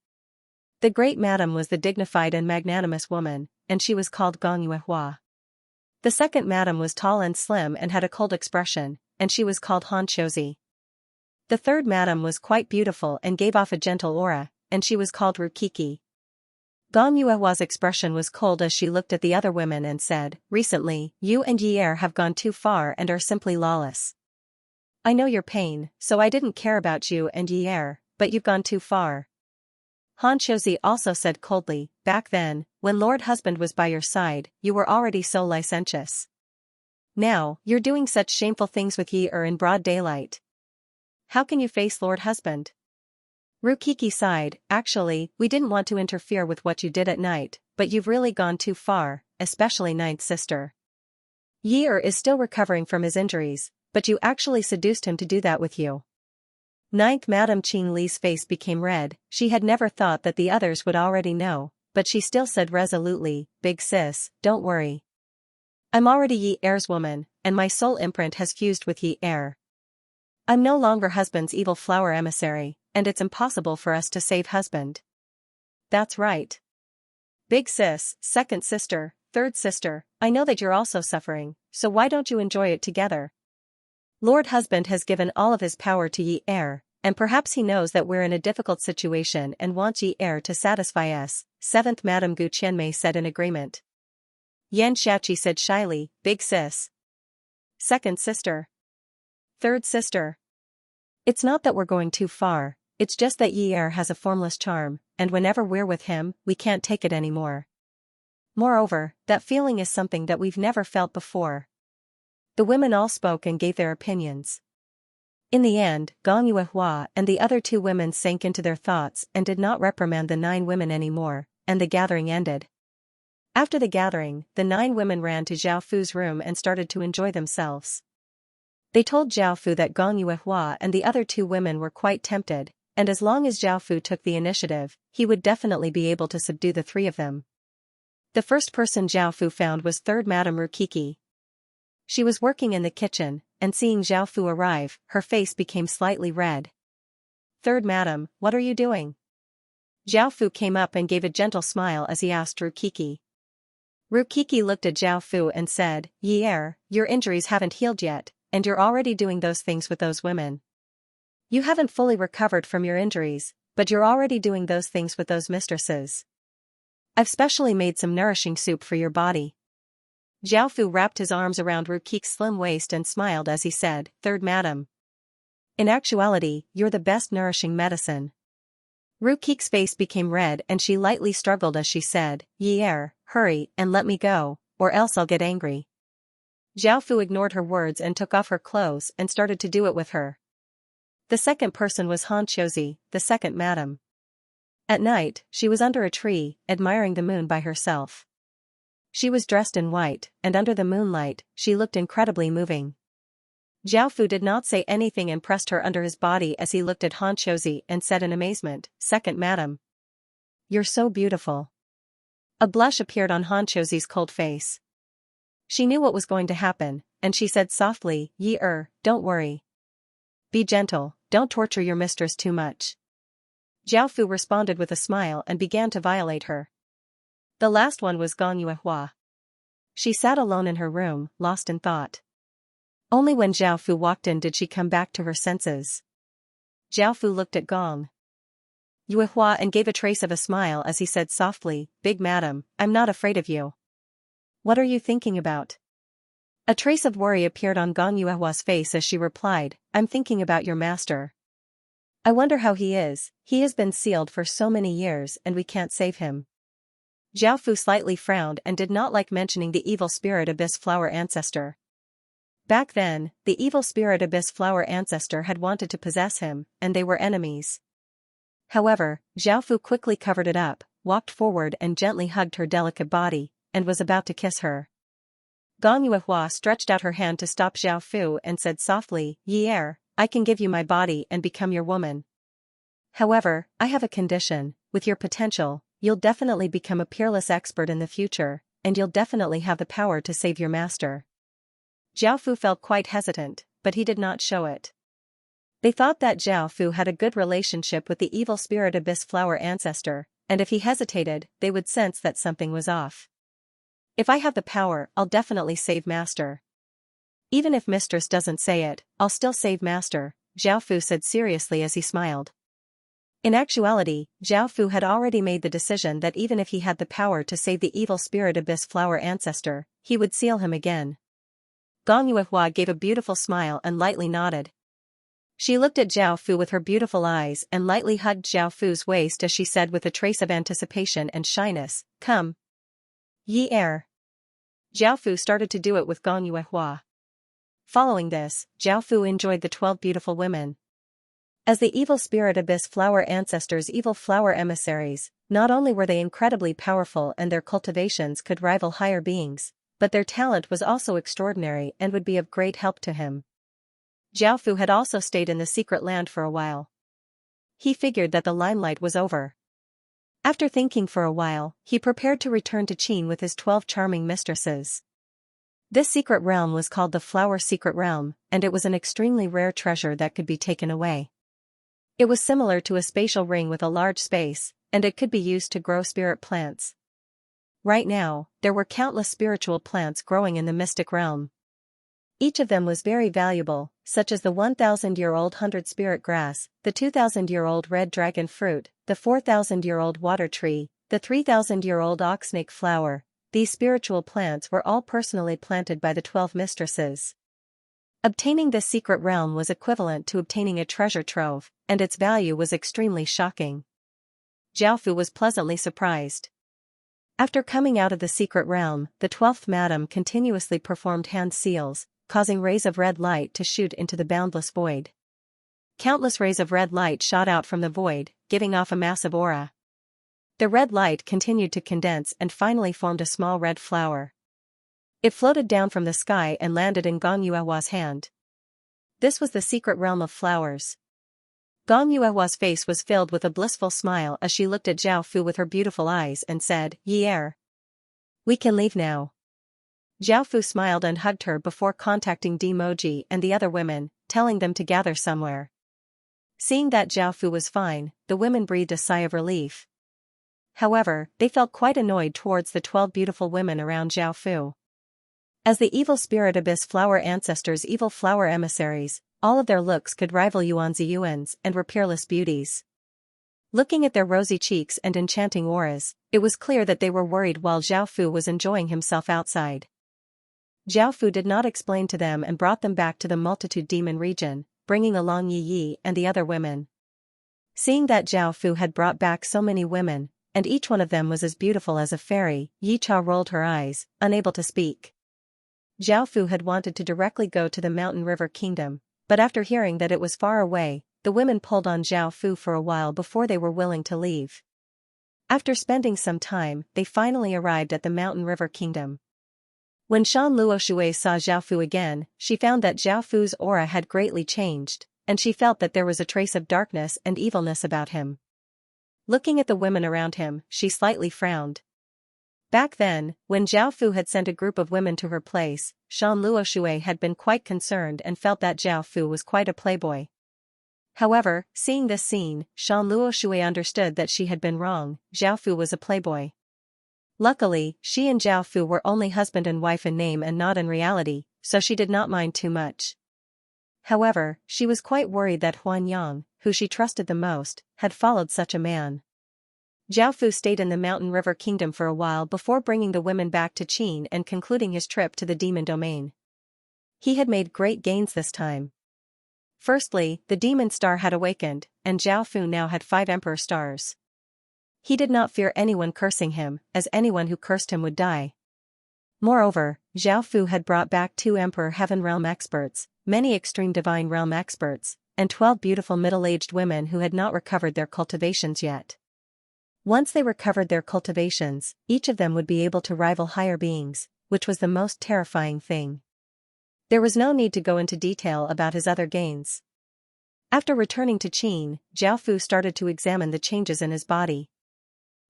The Great Madam was the dignified and magnanimous woman, and she was called Gong Yuehua. The 2nd Madam was tall and slim and had a cold expression, and she was called Han Shouzi. The 3rd Madam was quite beautiful and gave off a gentle aura, and she was called Rukiki. Gong Yuehua's expression was cold as she looked at the other women and said, "Recently, you and Yi Er have gone too far and are simply lawless. I know your pain, so I didn't care about you and Yi Er, but you've gone too far." Han Shouzi also said coldly, "Back then, when Lord Husband was by your side, you were already so licentious. Now, you're doing such shameful things with Yi Er in broad daylight. How can you face Lord Husband?" Rukiki sighed, "Actually, we didn't want to interfere with what you did at night, but you've really gone too far, especially 9th sister. Yi Er is still recovering from his injuries, but you actually seduced him to do that with you." 9th Madam Qing Li's face became red. She had never thought that the others would already know, but she still said resolutely, "Big sis, don't worry. I'm already Yi Er's woman, and my soul imprint has fused with Yi Er. I'm no longer Husband's evil flower emissary, and it's impossible for us to save Husband." "That's right. Big sis, 2nd sister, 3rd sister, I know that you're also suffering, so why don't you enjoy it together? Lord Husband has given all of his power to Yi Er, and perhaps he knows that we're in a difficult situation and wants Yi Er to satisfy us," 7th Madam Gu Qianmei said in agreement. Yan Shachi said shyly, "Big sis. 2nd sister. 3rd sister. It's not that we're going too far, it's just that Yi Er has a formless charm, and whenever we're with him, we can't take it anymore. Moreover, that feeling is something that we've never felt before." The women all spoke and gave their opinions. In the end, Gong Yuehua and the other 2 women sank into their thoughts and did not reprimand the 9 women anymore, and the gathering ended. After the gathering, the 9 women ran to Zhao Fu's room and started to enjoy themselves. They told Zhao Fu that Gong Yuehua and the other 2 women were quite tempted, and as long as Zhao Fu took the initiative, he would definitely be able to subdue the 3 of them. The first person Zhao Fu found was 3rd Madame Rukiki. She was working in the kitchen, and seeing Zhao Fu arrive, her face became slightly red. "3rd Madam, what are you doing?" Zhao Fu came up and gave a gentle smile as he asked Rukiki. Rukiki looked at Zhao Fu and said, "Ye er, your injuries haven't healed yet, and you're already doing those things with those women. You haven't fully recovered from your injuries, but you're already doing those things with those mistresses. I've specially made some nourishing soup for your body." Zhao Fu wrapped his arms around Rukiki's slim waist and smiled as he said, "3rd Madam. In actuality, you're the best nourishing medicine." Rukiki's face became red and she lightly struggled as she said, "Ye er, hurry and let me go, or else I'll get angry." Zhao Fu ignored her words and took off her clothes and started to do it with her. The second person was Han Qiuzi, the 2nd Madam. At night, she was under a tree, admiring the moon by herself. She was dressed in white, and under the moonlight, she looked incredibly moving. Zhao Fu did not say anything and pressed her under his body as he looked at Han Qiuzi and said in amazement, "2nd Madam. You're so beautiful." A blush appeared on Han Qiuzi's cold face. She knew what was going to happen, and she said softly, "Ye er, don't worry. Be gentle, don't torture your mistress too much." Zhao Fu responded with a smile and began to violate her. The last one was Gong Yuehua. She sat alone in her room, lost in thought. Only when Zhao Fu walked in did she come back to her senses. Zhao Fu looked at Gong Yuehua and gave a trace of a smile as he said softly, "Big Madam, I'm not afraid of you." "What are you thinking about?" A trace of worry appeared on Gong Yuehua's face as she replied, "I'm thinking about your master. I wonder how he is. He has been sealed for so many years and we can't save him." Zhao Fu slightly frowned and did not like mentioning the evil spirit Abyss Flower ancestor. Back then, the evil spirit Abyss Flower ancestor had wanted to possess him, and they were enemies. However, Zhao Fu quickly covered it up, walked forward and gently hugged her delicate body, and was about to kiss her. Gong Yuehua stretched out her hand to stop Zhao Fu and said softly, "Ye er, I can give you my body and become your woman. However, I have a condition. With your potential, you'll definitely become a peerless expert in the future, and you'll definitely have the power to save your master." Zhao Fu felt quite hesitant, but he did not show it. They thought that Zhao Fu had a good relationship with the evil spirit Abyss Flower ancestor, and if he hesitated, they would sense that something was off. "If I have the power, I'll definitely save master. Even if mistress doesn't say it, I'll still save master," Zhao Fu said seriously as he smiled. In actuality, Zhao Fu had already made the decision that even if he had the power to save the evil spirit Abyss Flower ancestor, he would seal him again. Gong Yuehua gave a beautiful smile and lightly nodded. She looked at Zhao Fu with her beautiful eyes and lightly hugged Zhao Fu's waist as she said with a trace of anticipation and shyness, "Come. Ye er." Zhao Fu started to do it with Gong Yuehua. Following this, Zhao Fu enjoyed the 12 beautiful women. As the evil spirit Abyss Flower ancestors' evil flower emissaries, not only were they incredibly powerful and their cultivations could rival higher beings, but their talent was also extraordinary and would be of great help to him. Zhao Fu had also stayed in the secret land for a while. He figured that the limelight was over. After thinking for a while, he prepared to return to Qin with his 12 charming mistresses. This secret realm was called the Flower Secret Realm, and it was an extremely rare treasure that could be taken away. It was similar to a spatial ring with a large space, and it could be used to grow spirit plants. Right now, there were countless spiritual plants growing in the mystic realm. Each of them was very valuable, such as the 1,000-year-old 100-spirit grass, the 2,000-year-old red dragon fruit, the 4,000-year-old water tree, the 3,000-year-old oxsnake flower. These spiritual plants were all personally planted by the 12 mistresses. Obtaining this secret realm was equivalent to obtaining a treasure trove, and its value was extremely shocking. Zhao Fu was pleasantly surprised. After coming out of the secret realm, the 12th madam continuously performed hand seals, causing rays of red light to shoot into the boundless void. Countless rays of red light shot out from the void, giving off a massive aura. The red light continued to condense and finally formed a small red flower. It floated down from the sky and landed in Gong Yuehua's hand. This was the secret realm of flowers. Gong Yuehua's face was filled with a blissful smile as she looked at Zhao Fu with her beautiful eyes and said, "Ye heir. We can leave now." Zhao Fu smiled and hugged her before contacting Dimoji and the other women, telling them to gather somewhere. Seeing that Zhao Fu was fine, the women breathed a sigh of relief. However, they felt quite annoyed towards the 12 beautiful women around Zhao Fu. As the evil spirit abyss flower ancestors' evil flower emissaries, all of their looks could rival Yuan Ziyuan's and were peerless beauties. Looking at their rosy cheeks and enchanting auras, it was clear that they were worried while Zhao Fu was enjoying himself outside. Zhao Fu did not explain to them and brought them back to the multitude demon region, bringing along Yi Yi and the other women. Seeing that Zhao Fu had brought back so many women, and each one of them was as beautiful as a fairy, Yi Cha rolled her eyes, unable to speak. Zhao Fu had wanted to directly go to the Mountain River Kingdom, but after hearing that it was far away, the women pulled on Zhao Fu for a while before they were willing to leave. After spending some time, they finally arrived at the Mountain River Kingdom. When Shan Luoshui saw Zhao Fu again, she found that Zhao Fu's aura had greatly changed, and she felt that there was a trace of darkness and evilness about him. Looking at the women around him, she slightly frowned. Back then, when Zhao Fu had sent a group of women to her place, Shan Luoshui had been quite concerned and felt that Zhao Fu was quite a playboy. However, seeing this scene, Shan Luoshui understood that she had been wrong. Zhao Fu was a playboy. Luckily, she and Zhao Fu were only husband and wife in name and not in reality, so she did not mind too much. However, she was quite worried that Huan Yang, who she trusted the most, had followed such a man. Zhao Fu stayed in the Mountain River Kingdom for a while before bringing the women back to Qin and concluding his trip to the demon domain. He had made great gains this time. Firstly, the demon star had awakened, and Zhao Fu now had 5 emperor stars. He did not fear anyone cursing him, as anyone who cursed him would die. Moreover, Zhao Fu had brought back 2 Emperor Heaven Realm experts, many Extreme Divine Realm experts, and 12 beautiful middle-aged women who had not recovered their cultivations yet. Once they recovered their cultivations, each of them would be able to rival higher beings, which was the most terrifying thing. There was no need to go into detail about his other gains. After returning to Qin, Zhao Fu started to examine the changes in his body.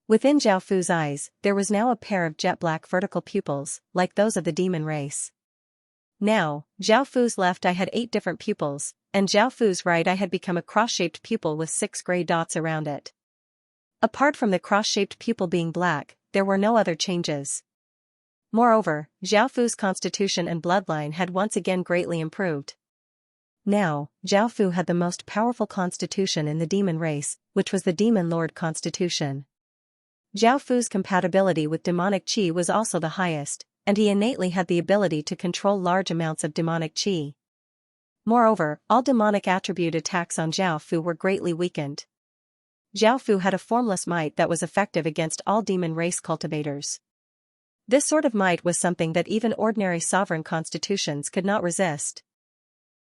Within Zhao Fu's eyes, there was now a pair of jet-black vertical pupils, like those of the demon race. Now, Zhao Fu's left eye had 8 different pupils, and Zhao Fu's right eye had become a cross-shaped pupil with 6 gray dots around it. Apart from the cross-shaped pupil being black, there were no other changes. Moreover, Zhao Fu's constitution and bloodline had once again greatly improved. Now, Zhao Fu had the most powerful constitution in the demon race, which was the Demon Lord constitution. Zhao Fu's compatibility with demonic qi was also the highest, and he innately had the ability to control large amounts of demonic qi. Moreover, all demonic attribute attacks on Zhao Fu were greatly weakened. Zhao Fu had a formless might that was effective against all demon race cultivators. This sort of might was something that even ordinary sovereign constitutions could not resist.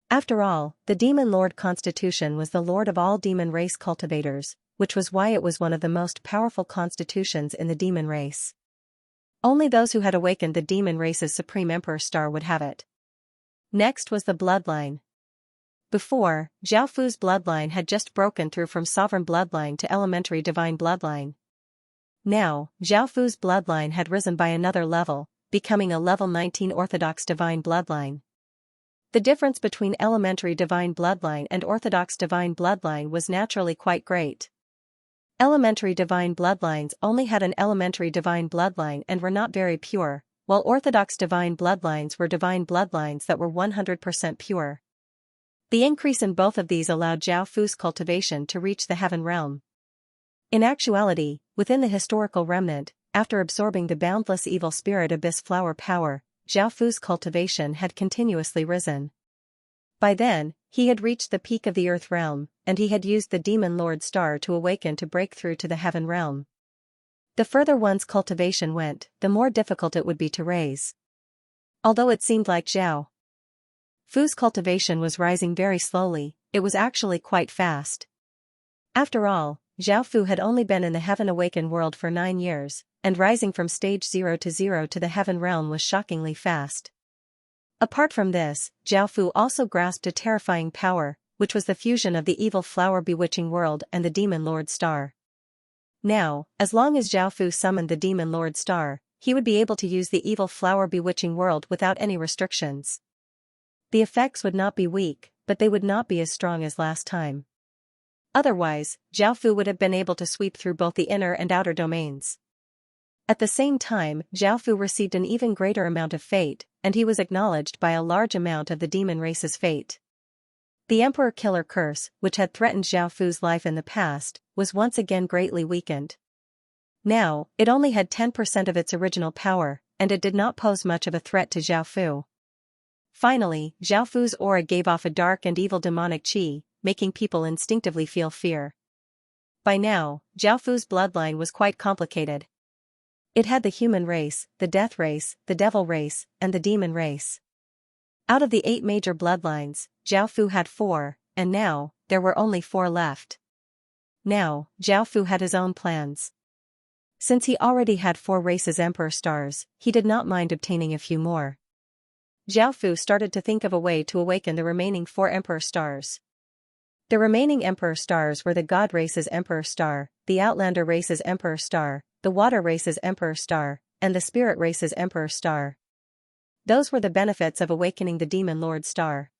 After all, the Demon Lord constitution was the lord of all demon race cultivators, which was why it was one of the most powerful constitutions in the demon race. Only those who had awakened the demon race's supreme emperor star would have it. Next was the bloodline. Before, Zhao Fu's bloodline had just broken through from sovereign bloodline to elementary divine bloodline. Now, Zhao Fu's bloodline had risen by another level, becoming a level 19 orthodox divine bloodline. The difference between elementary divine bloodline and orthodox divine bloodline was naturally quite great. Elementary divine bloodlines only had an elementary divine bloodline and were not very pure, while orthodox divine bloodlines were divine bloodlines that were 100% pure. The increase in both of these allowed Zhao Fu's cultivation to reach the heaven realm. In actuality, within the historical remnant, after absorbing the boundless evil spirit abyss flower power, Zhao Fu's cultivation had continuously risen. By then, he had reached the peak of the earth realm, and he had used the Demon Lord star to awaken to break through to the heaven realm. The further one's cultivation went, the more difficult it would be to raise. Although it seemed like Zhao Fu's cultivation was rising very slowly, it was actually quite fast. After all, Xiaofu had only been in the Heaven Awakened world for 9 years, and rising from stage 0 to the Heaven realm was shockingly fast. Apart from this, Xiaofu also grasped a terrifying power, which was the fusion of the evil flower bewitching world and the demon lord star. Now, as long as Xiaofu summoned the demon lord star, he would be able to use the evil flower bewitching world without any restrictions. The effects would not be weak, but they would not be as strong as last time. Otherwise, Xiaofu would have been able to sweep through both the inner and outer domains. At the same time, Xiaofu received an even greater amount of fate, and he was acknowledged by a large amount of the demon race's fate. The Emperor Killer Curse, which had threatened Xiaofu's life in the past, was once again greatly weakened. Now, it only had 10% of its original power, and it did not pose much of a threat to Xiaofu. Finally, Xiaofu's aura gave off a dark and evil demonic qi, making people instinctively feel fear. By now, Xiaofu's bloodline was quite complicated. It had the human race, the death race, the devil race, and the demon race. Out of the 8 major bloodlines, Xiaofu had 4, and now, there were only 4 left. Now, Xiaofu had his own plans. Since he already had 4 races Emperor stars, he did not mind obtaining a few more. Xiaofu started to think of a way to awaken the remaining 4 Emperor stars. The remaining Emperor stars were the God race's Emperor star, the Outlander race's Emperor star, the Water race's Emperor star, and the Spirit race's Emperor star. Those were the benefits of awakening the Demon Lord star.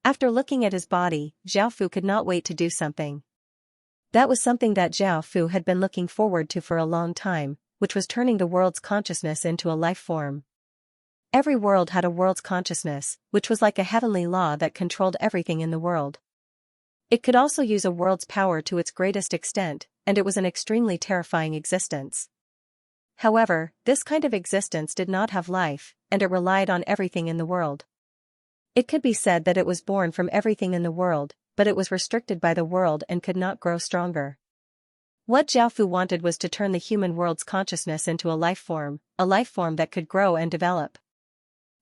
After looking at his body, Xiaofu could not wait to do something. That was something that Xiaofu had been looking forward to for a long time, which was turning the world's consciousness into a life form. Every world had a world's consciousness, which was like a heavenly law that controlled everything in the world. It could also use a world's power to its greatest extent, and it was an extremely terrifying existence. However, this kind of existence did not have life, and it relied on everything in the world. It could be said that it was born from everything in the world, but it was restricted by the world and could not grow stronger. What Xiaofu wanted was to turn the human world's consciousness into a life form that could grow and develop.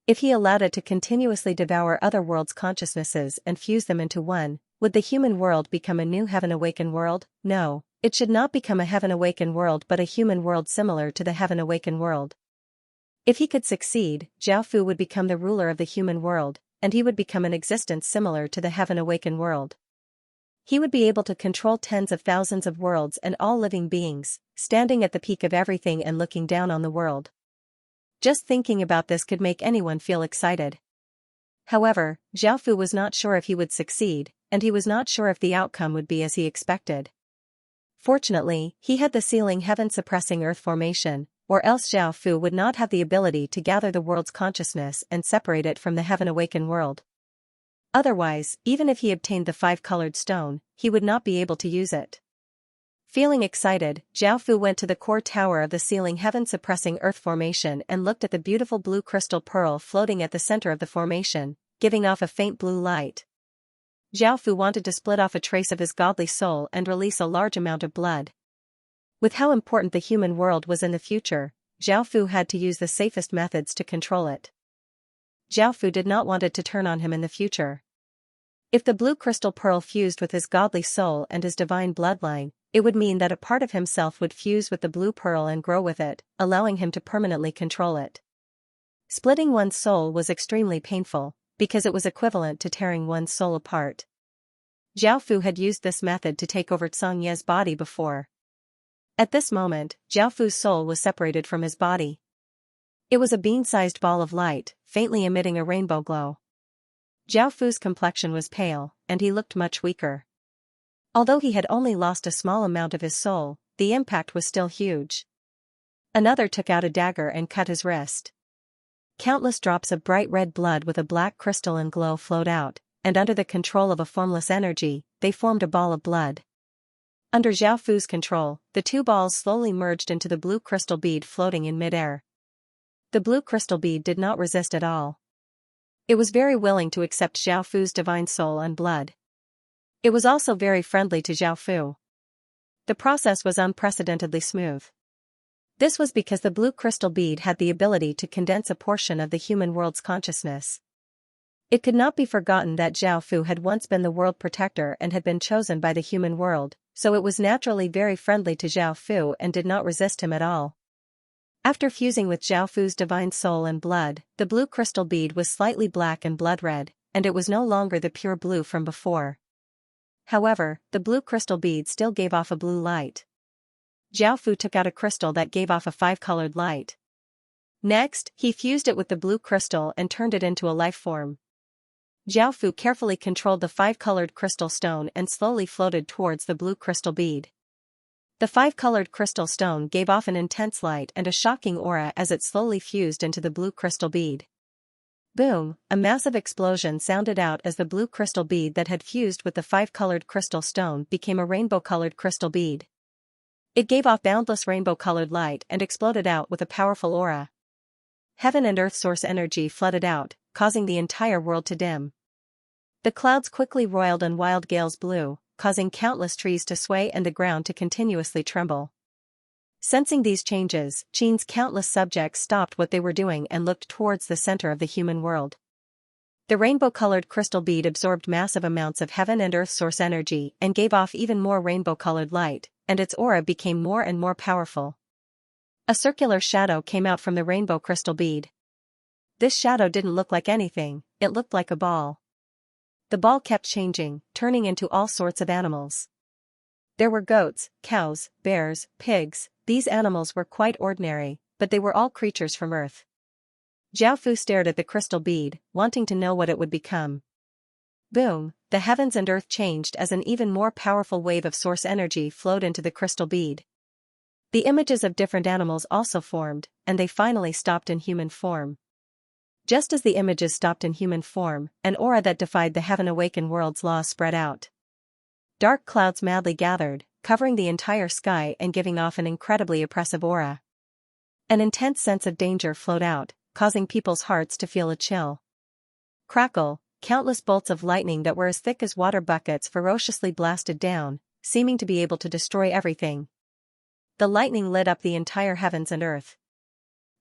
If he allowed it to continuously devour other worlds' consciousnesses and fuse them into one, would the human world become a new Heaven Awakened world? No, it should not become a Heaven Awakened world but a human world similar to the Heaven Awakened world. If he could succeed, Xiaofu would become the ruler of the human world, and he would become an existence similar to the Heaven Awakened world. He would be able to control tens of thousands of worlds and all living beings, standing at the peak of everything and looking down on the world. Just thinking about this could make anyone feel excited. However, Xiaofu was not sure if he would succeed, and he was not sure if the outcome would be as he expected. Fortunately, he had the sealing heaven-suppressing earth formation, or else Xiaofu would not have the ability to gather the world's consciousness and separate it from the Heaven Awakened world. Otherwise, even if he obtained the 5-colored stone, he would not be able to use it. Feeling excited, Xiaofu went to the core tower of the sealing heaven-suppressing earth formation and looked at the beautiful blue crystal pearl floating at the center of the formation, giving off a faint blue light. Xiaofu wanted to split off a trace of his godly soul and release a large amount of blood. With how important the human world was in the future, Xiaofu had to use the safest methods to control it. Xiaofu did not want it to turn on him in the future. If the blue crystal pearl fused with his godly soul and his divine bloodline, it would mean that a part of himself would fuse with the blue pearl and grow with it, allowing him to permanently control it. Splitting one's soul was extremely painful, because it was equivalent to tearing one's soul apart. Xiaofu had used this method to take over Xianxia's body before. At this moment, Xiaofu's soul was separated from his body. It was a bean-sized ball of light, faintly emitting a rainbow glow. Xiaofu's complexion was pale, and he looked much weaker. Although he had only lost a small amount of his soul, the impact was still huge. Another took out a dagger and cut his wrist. Countless drops of bright red blood with a black crystalline glow flowed out, and under the control of a formless energy, they formed a ball of blood. Under Xiaofu's control, the 2 balls slowly merged into the blue crystal bead floating in midair. The blue crystal bead did not resist at all. It was very willing to accept Xiaofu's divine soul and blood. It was also very friendly to Xiaofu. The process was unprecedentedly smooth. This was because the blue crystal bead had the ability to condense a portion of the human world's consciousness. It could not be forgotten that Zhao Fu had once been the world protector and had been chosen by the human world, so it was naturally very friendly to Zhao Fu and did not resist him at all. After fusing with Zhao Fu's divine soul and blood, the blue crystal bead was slightly black and blood red, and it was no longer the pure blue from before. However, the blue crystal bead still gave off a blue light. Zhao Fu took out a crystal that gave off a 5-colored light. Next, he fused it with the blue crystal and turned it into a life form. Zhao Fu carefully controlled the 5-colored crystal stone and slowly floated towards the blue crystal bead. The 5-colored crystal stone gave off an intense light and a shocking aura as it slowly fused into the blue crystal bead. Boom! A massive explosion sounded out as the blue crystal bead that had fused with the 5-colored crystal stone became a rainbow-colored crystal bead. It gave off boundless rainbow-colored light and exploded out with a powerful aura. Heaven and earth source energy flooded out, causing the entire world to dim. The clouds quickly roiled and wild gales blew, causing countless trees to sway and the ground to continuously tremble. Sensing these changes, Qin's countless subjects stopped what they were doing and looked towards the center of the human world. The rainbow-colored crystal bead absorbed massive amounts of heaven and earth source energy and gave off even more rainbow-colored light, and its aura became more and more powerful. A circular shadow came out from the rainbow crystal bead. This shadow didn't look like anything, it looked like a ball. The ball kept changing, turning into all sorts of animals. There were goats, cows, bears, pigs. These animals were quite ordinary, but they were all creatures from Earth. Zhao Fu stared at the crystal bead, wanting to know what it would become. Boom! The heavens and earth changed as an even more powerful wave of source energy flowed into the crystal bead. The images of different animals also formed, and they finally stopped in human form. Just as the images stopped in human form, an aura that defied the heaven-awakened world's laws spread out. Dark clouds madly gathered, covering the entire sky and giving off an incredibly oppressive aura. An intense sense of danger flowed out, causing people's hearts to feel a chill. Crackle, countless bolts of lightning that were as thick as water buckets ferociously blasted down, seeming to be able to destroy everything. The lightning lit up the entire heavens and earth.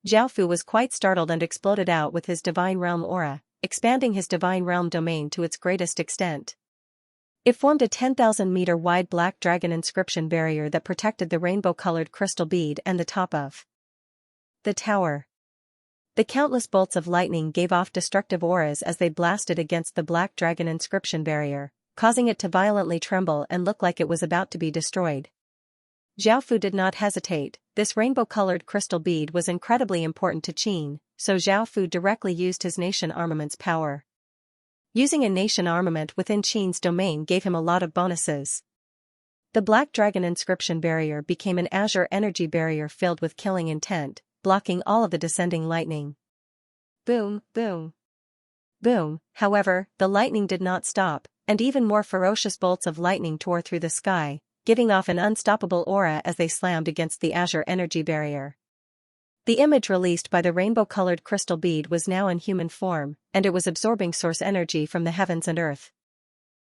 Zhao Fu was quite startled and exploded out with his divine realm aura, expanding his divine realm domain to its greatest extent. It formed a 10,000-meter wide black dragon inscription barrier that protected the rainbow-colored crystal bead and the top of the tower. The countless bolts of lightning gave off destructive auras as they blasted against the black dragon inscription barrier, causing it to violently tremble and look like it was about to be destroyed. Zhao Fu did not hesitate. This rainbow-colored crystal bead was incredibly important to Qin, so Zhao Fu directly used his nation armament's power. Using a nation armament within Qin's domain gave him a lot of bonuses. The black dragon inscription barrier became an azure energy barrier filled with killing intent, blocking all of the descending lightning. Boom, boom, boom. However, the lightning did not stop, and even more ferocious bolts of lightning tore through the sky, giving off an unstoppable aura as they slammed against the azure energy barrier. The image released by the rainbow-colored crystal bead was now in human form, and it was absorbing source energy from the heavens and earth.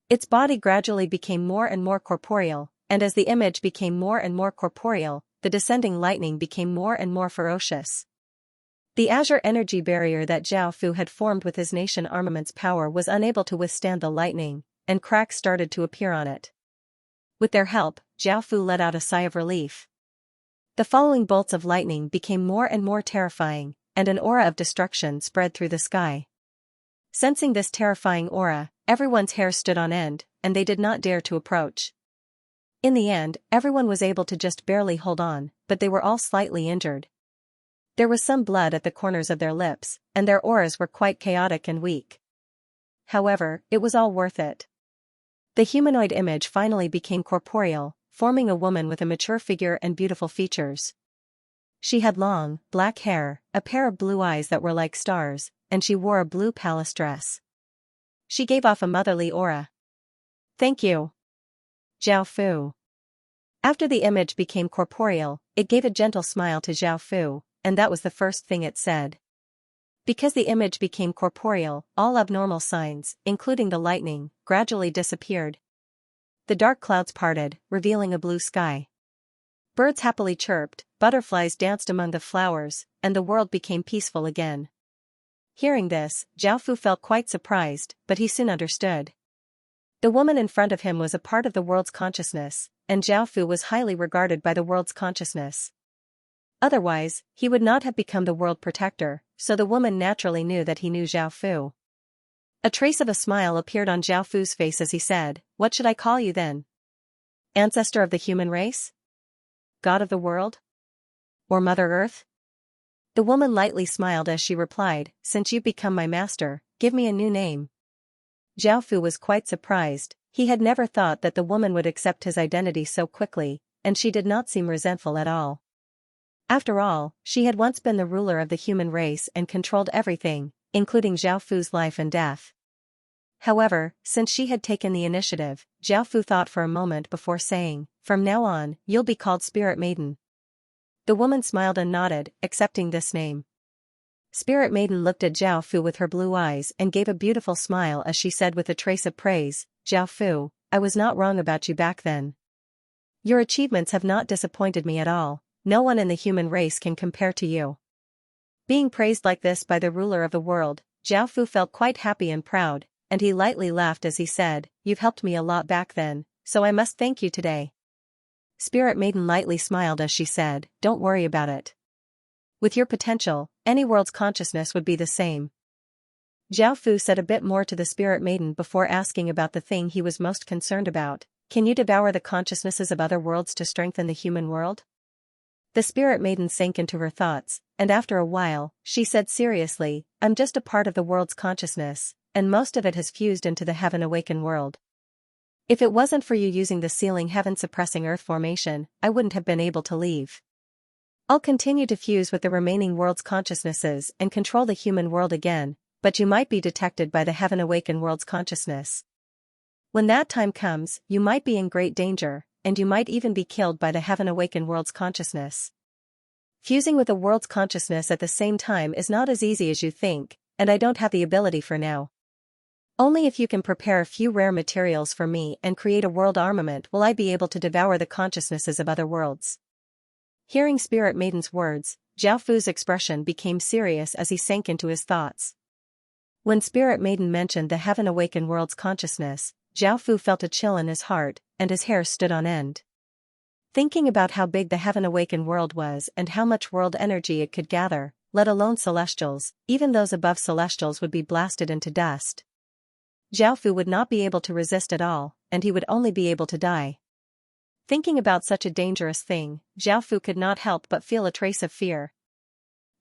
Its body gradually became more and more corporeal, and as the image became more and more corporeal, the descending lightning became more and more ferocious. The azure energy barrier that Zhao Fu had formed with his nation armament's power was unable to withstand the lightning, and cracks started to appear on it. With their help, Zhao Fu let out a sigh of relief. The following bolts of lightning became more and more terrifying, and an aura of destruction spread through the sky. Sensing this terrifying aura, everyone's hair stood on end, and they did not dare to approach. In the end, everyone was able to just barely hold on, but they were all slightly injured. There was some blood at the corners of their lips, and their auras were quite chaotic and weak. However, it was all worth it. The humanoid image finally became corporeal, forming a woman with a mature figure and beautiful features. She had long, black hair, a pair of blue eyes that were like stars, and she wore a blue palace dress. She gave off a motherly aura. "Thank you, Zhao Fu." After the image became corporeal, it gave a gentle smile to Zhao Fu, and that was the first thing it said. Because the image became corporeal, all abnormal signs, including the lightning, gradually disappeared. The dark clouds parted, revealing a blue sky. Birds happily chirped, butterflies danced among the flowers, and the world became peaceful again. Hearing this, Zhao Fu felt quite surprised, but he soon understood. The woman in front of him was a part of the world's consciousness, and Zhao Fu was highly regarded by the world's consciousness. Otherwise, he would not have become the world protector, so the woman naturally knew that he knew Zhao Fu. A trace of a smile appeared on Zhao Fu's face as he said, "What should I call you then? Ancestor of the human race? God of the world? Or Mother Earth?" The woman lightly smiled as she replied, "Since you've become my master, give me a new name." Zhao Fu was quite surprised. He had never thought that the woman would accept his identity so quickly, and she did not seem resentful at all. After all, she had once been the ruler of the human race and controlled everything, including Zhao Fu's life and death. However, since she had taken the initiative, Zhao Fu thought for a moment before saying, "From now on, you'll be called Spirit Maiden." The woman smiled and nodded, accepting this name. Spirit Maiden looked at Zhao Fu with her blue eyes and gave a beautiful smile as she said with a trace of praise, "Zhao Fu, I was not wrong about you back then. Your achievements have not disappointed me at all. No one in the human race can compare to you." Being praised like this by the ruler of the world, Zhao Fu felt quite happy and proud, and he lightly laughed as he said, "You've helped me a lot back then, so I must thank you today." Spirit Maiden lightly smiled as she said, "Don't worry about it. With your potential, any world's consciousness would be the same." Zhao Fu said a bit more to the Spirit Maiden before asking about the thing he was most concerned about. "Can you devour the consciousnesses of other worlds to strengthen the human world?" The Spirit Maiden sank into her thoughts, and after a while, she said seriously, "I'm just a part of the world's consciousness, and most of it has fused into the Heaven Awakened world. If it wasn't for you using the sealing heaven suppressing earth formation, I wouldn't have been able to leave. I'll continue to fuse with the remaining world's consciousnesses and control the human world again, but you might be detected by the Heaven Awakened world's consciousness. When that time comes, you might be in great danger, and you might even be killed by the Heaven Awakened world's consciousness. Fusing with the world's consciousness at the same time is not as easy as you think, and I don't have the ability for now. Only if you can prepare a few rare materials for me and create a world armament will I be able to devour the consciousnesses of other worlds." Hearing Spirit Maiden's words, Zhao Fu's expression became serious as he sank into his thoughts. When Spirit Maiden mentioned the Heaven Awakened world's consciousness, Zhao Fu felt a chill in his heart, and his hair stood on end. Thinking about how big the Heaven Awakened world was and how much world energy it could gather, let alone celestials, even those above celestials would be blasted into dust. Zhao Fu would not be able to resist at all, and he would only be able to die. Thinking about such a dangerous thing, Zhao Fu could not help but feel a trace of fear.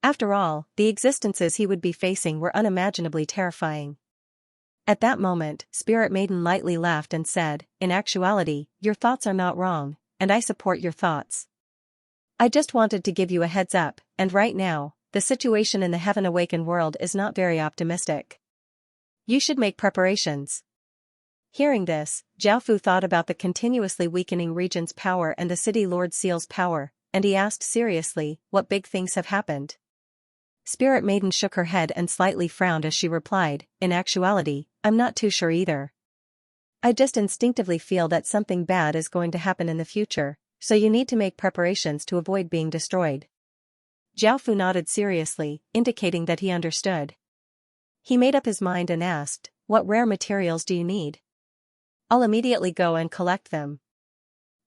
After all, the existences he would be facing were unimaginably terrifying. At that moment, Spirit Maiden lightly laughed and said, "In actuality, your thoughts are not wrong, and I support your thoughts. I just wanted to give you a heads up, and right now, the situation in the Heaven Awakened world is not very optimistic. You should make preparations." Hearing this, Zhao Fu thought about the continuously weakening region's power and the City Lord Seal's power, and he asked seriously, "What big things have happened?" Spirit Maiden shook her head and slightly frowned as she replied, "In actuality, I'm not too sure either. I just instinctively feel that something bad is going to happen in the future, so you need to make preparations to avoid being destroyed." Zhao Fu nodded seriously, indicating that he understood. He made up his mind and asked, "What rare materials do you need? I'll immediately go and collect them."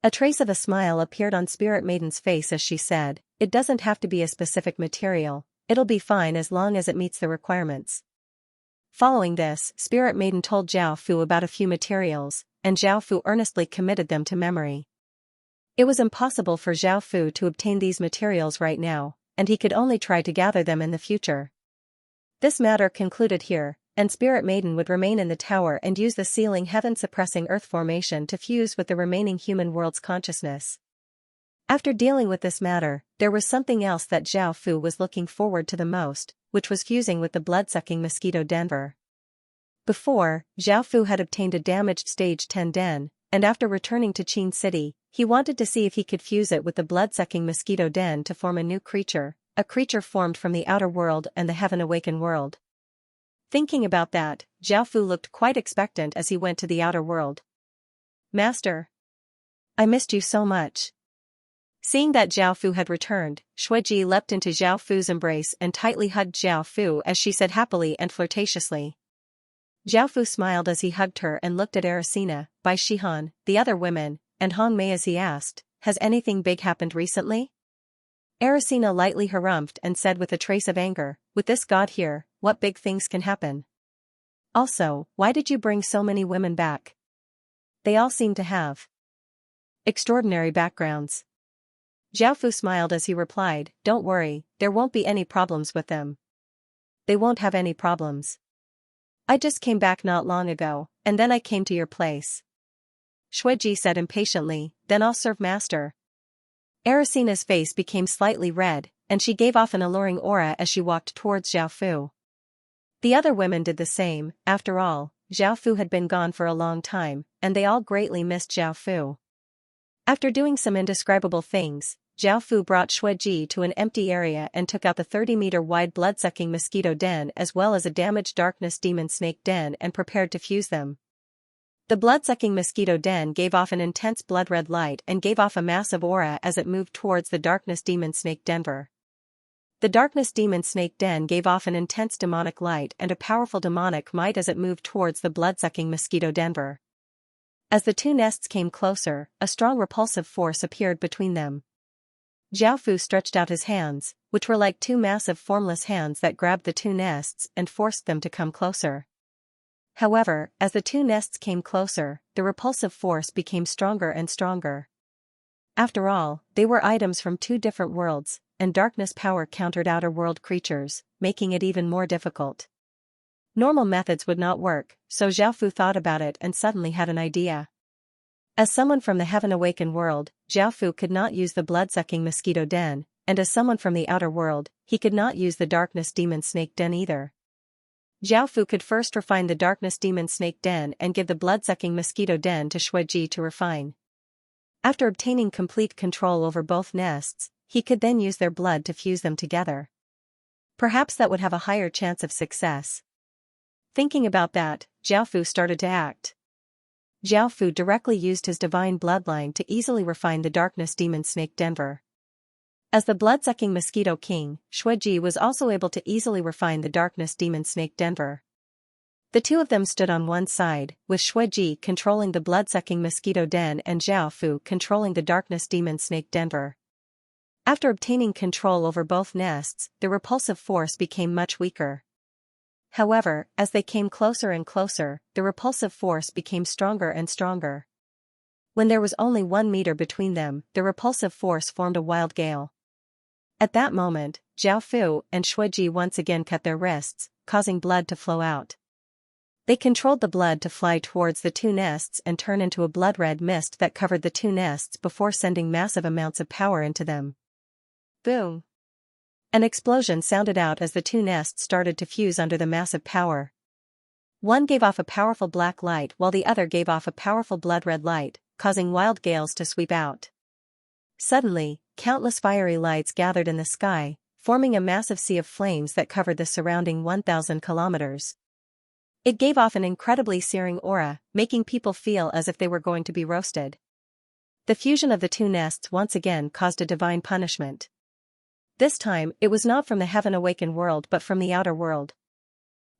A trace of a smile appeared on Spirit Maiden's face as she said, "It doesn't have to be a specific material, it'll be fine as long as it meets the requirements." Following this, Spirit Maiden told Zhao Fu about a few materials, and Zhao Fu earnestly committed them to memory. It was impossible for Zhao Fu to obtain these materials right now, and he could only try to gather them in the future. This matter concluded here, and Spirit Maiden would remain in the tower and use the sealing heaven suppressing earth formation to fuse with the remaining human world's consciousness. After dealing with this matter, there was something else that Zhao Fu was looking forward to the most, which was fusing with the blood-sucking mosquito Denver. Before, Zhao Fu had obtained a damaged stage 10 den, and after returning to Qin City, he wanted to see if he could fuse it with the blood-sucking mosquito den to form a new creature, a creature formed from the outer world and the Heaven Awakened world. Thinking about that, Zhao Fu looked quite expectant as he went to the outer world. "Master, I missed you so much. Seeing that Zhao Fu had returned, Shuiji leapt into Zhao Fu's embrace and tightly hugged Zhao Fu as she said happily and flirtatiously. Zhao Fu smiled as he hugged her and looked at Aracina, Bai Shihan, the other women, and Hong Mei as he asked, "Has anything big happened recently?" Aracina lightly harumphed and said with a trace of anger, "With this god here, what big things can happen? Also, why did you bring so many women back? They all seem to have extraordinary backgrounds." Zhao Fu smiled as he replied, "Don't worry, there won't be any problems with them. They won't have any problems. I just came back not long ago, and then I came to your place." Shuiji said impatiently, "Then I'll serve master." Aracina's face became slightly red, and she gave off an alluring aura as she walked towards Zhao Fu. The other women did the same. After all, Zhao Fu had been gone for a long time, and they all greatly missed Zhao Fu. After doing some indescribable things, Zhao Fu brought Shuiji to an empty area and took out the 30-meter-wide blood-sucking mosquito den as well as a damaged darkness demon snake den and prepared to fuse them. The blood-sucking mosquito den gave off an intense blood-red light and gave off a massive aura as it moved towards the darkness demon snake denver. The darkness demon snake den gave off an intense demonic light and a powerful demonic might as it moved towards the blood-sucking mosquito denver. As the two nests came closer, a strong repulsive force appeared between them. Zhao Fu stretched out his hands, which were like two massive formless hands that grabbed the two nests and forced them to come closer. However, as the two nests came closer, the repulsive force became stronger and stronger. After all, they were items from two different worlds, and darkness power countered outer world creatures, making it even more difficult. Normal methods would not work, so Zhao Fu thought about it and suddenly had an idea. As someone from the Heaven Awakened world, Zhao Fu could not use the blood-sucking mosquito den, and as someone from the outer world, he could not use the darkness demon snake den either. Zhao Fu could first refine the darkness demon snake den and give the blood-sucking mosquito den to Shuiji to refine. After obtaining complete control over both nests, he could then use their blood to fuse them together. Perhaps that would have a higher chance of success. Thinking about that, Zhao Fu started to act. Zhao Fu directly used his divine bloodline to easily refine the darkness demon snake denver. As the blood-sucking mosquito king, Shuiji was also able to easily refine the darkness demon snake denver. The two of them stood on one side, with Shuiji controlling the blood-sucking mosquito den and Zhao Fu controlling the darkness demon snake denver. After obtaining control over both nests, the repulsive force became much weaker. However, as they came closer and closer, the repulsive force became stronger and stronger. When there was only 1 meter between them, the repulsive force formed a wild gale. At that moment, Zhao Fu and Shuiji once again cut their wrists, causing blood to flow out. They controlled the blood to fly towards the two nests and turn into a blood-red mist that covered the two nests before sending massive amounts of power into them. Boom! An explosion sounded out as the two nests started to fuse under the massive power. One gave off a powerful black light while the other gave off a powerful blood-red light, causing wild gales to sweep out. Suddenly, countless fiery lights gathered in the sky, forming a massive sea of flames that covered the surrounding 1,000 kilometers. It gave off an incredibly searing aura, making people feel as if they were going to be roasted. The fusion of the two nests once again caused a divine punishment. This time, it was not from the Heaven Awakened world but from the outer world.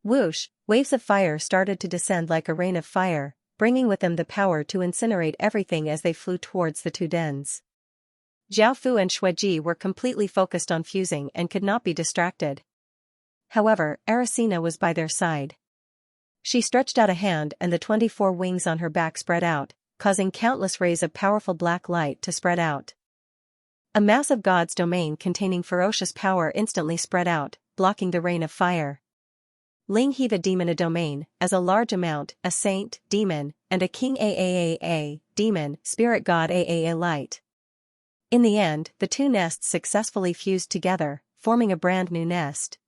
Whoosh, waves of fire started to descend like a rain of fire, bringing with them the power to incinerate everything as they flew towards the two dens. Zhao Fu and Shuiji were completely focused on fusing and could not be distracted. However, Aracina was by their side. She stretched out a hand and the 24 wings on her back spread out, causing countless rays of powerful black light to spread out. A massive god's domain containing ferocious power instantly spread out, blocking the rain of fire. Ling He the demon a domain, as a large amount, a saint, demon, and a king a demon, spirit god a light. In the end, the two nests successfully fused together, forming a brand new nest.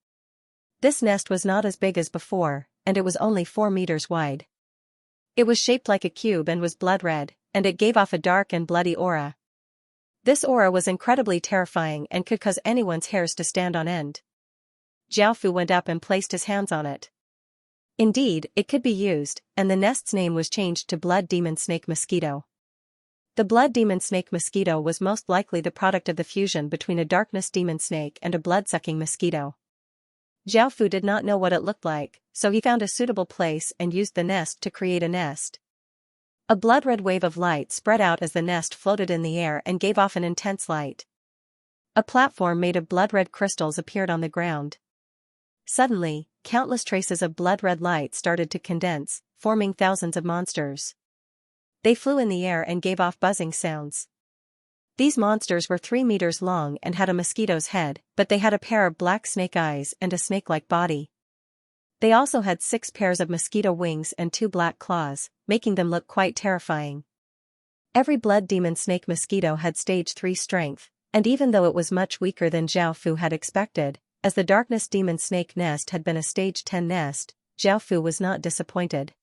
This nest was not as big as before, and it was only 4 meters wide. It was shaped like a cube and was blood red, and it gave off a dark and bloody aura. This aura was incredibly terrifying and could cause anyone's hairs to stand on end. Zhao Fu went up and placed his hands on it. Indeed, it could be used, and the nest's name was changed to Blood Demon Snake Mosquito. The blood demon snake mosquito was most likely the product of the fusion between a darkness demon snake and a blood-sucking mosquito. Xiaofu did not know what it looked like, so he found a suitable place and used the nest to create a nest. A blood-red wave of light spread out as the nest floated in the air and gave off an intense light. A platform made of blood-red crystals appeared on the ground. Suddenly, countless traces of blood-red light started to condense, forming thousands of monsters. They flew in the air and gave off buzzing sounds. These monsters were 3 meters long and had a mosquito's head, but they had a pair of black snake eyes and a snake-like body. They also had 6 pairs of mosquito wings and 2 black claws, making them look quite terrifying. Every blood demon snake mosquito had stage 3 strength, and even though it was much weaker than Xiaofu had expected, as the darkness demon snake nest had been a stage 10 nest, Xiaofu was not disappointed.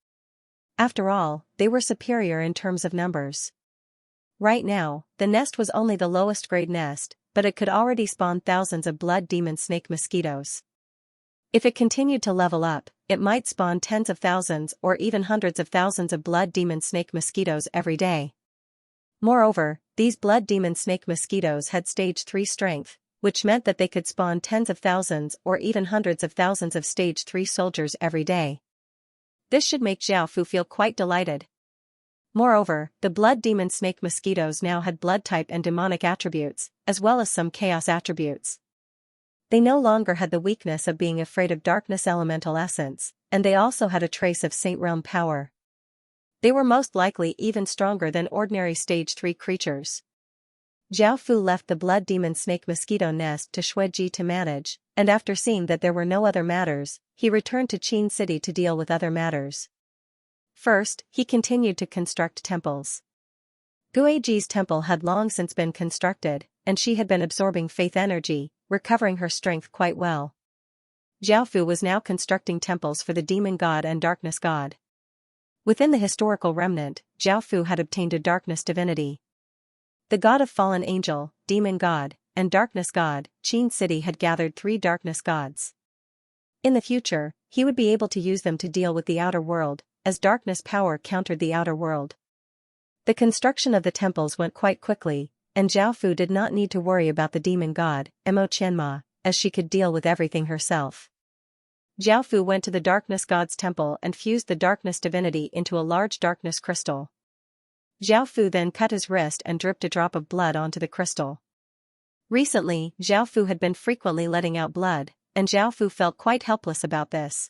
After all, they were superior in terms of numbers. Right now, the nest was only the lowest grade nest, but it could already spawn thousands of blood demon snake mosquitoes. If it continued to level up, it might spawn tens of thousands or even hundreds of thousands of blood demon snake mosquitoes every day. Moreover, these blood demon snake mosquitoes had stage 3 strength, which meant that they could spawn tens of thousands or even hundreds of thousands of stage 3 soldiers every day. This should make Xiaofu feel quite delighted. Moreover, the blood demon snake mosquitoes now had blood type and demonic attributes, as well as some chaos attributes. They no longer had the weakness of being afraid of darkness elemental essence, and they also had a trace of Saint Realm power. They were most likely even stronger than ordinary stage 3 creatures. Xiaofu left the blood demon snake mosquito nest to Xueji to manage, and after seeing that there were no other matters, he returned to Qin City to deal with other matters. First, he continued to construct temples. Guiji's temple had long since been constructed, and she had been absorbing faith energy, recovering her strength quite well. Xiaofu was now constructing temples for the demon god and darkness god. Within the historical remnant, Xiaofu had obtained a darkness divinity. The god of fallen angel, demon god, and darkness god, Qin City had gathered 3 darkness gods. In the future, he would be able to use them to deal with the outer world, as darkness power countered the outer world. The construction of the temples went quite quickly, and Xiaofu did not need to worry about the demon god, Mo Qianma, as she could deal with everything herself. Xiaofu went to the darkness god's temple and fused the darkness divinity into a large darkness crystal. Xiaofu then cut his wrist and dripped a drop of blood onto the crystal. Recently, Xiaofu had been frequently letting out blood, and Xiaofu felt quite helpless about this.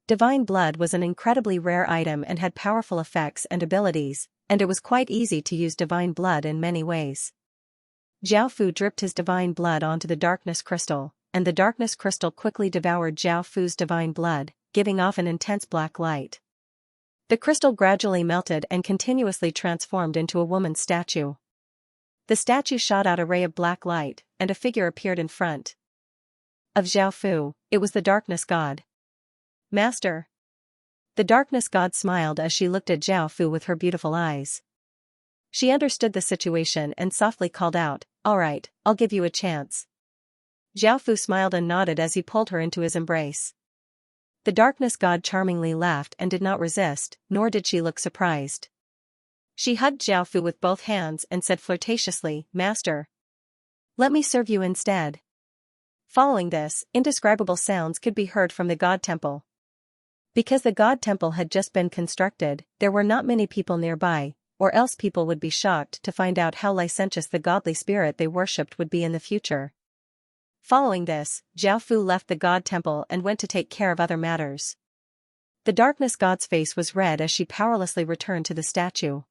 Divine blood was an incredibly rare item and had powerful effects and abilities, and it was quite easy to use divine blood in many ways. Xiaofu dripped his divine blood onto the darkness crystal, and the darkness crystal quickly devoured Xiaofu's divine blood, giving off an intense black light. The crystal gradually melted and continuously transformed into a woman's statue. The statue shot out a ray of black light, and a figure appeared in front of Xiaofu. It was the darkness god. Master. The darkness god smiled as she looked at Xiaofu with her beautiful eyes. She understood the situation and softly called out, "All right, I'll give you a chance." Xiaofu smiled and nodded as he pulled her into his embrace. The darkness god charmingly laughed and did not resist, nor did she look surprised. She hugged Xiaofu with both hands and said flirtatiously, "Master, let me serve you instead." Following this, indescribable sounds could be heard from the god temple. Because the god temple had just been constructed, there were not many people nearby, or else people would be shocked to find out how licentious the godly spirit they worshipped would be in the future. Following this, Xiaofu left the god temple and went to take care of other matters. The darkness god's face was red as she powerlessly returned to the statue.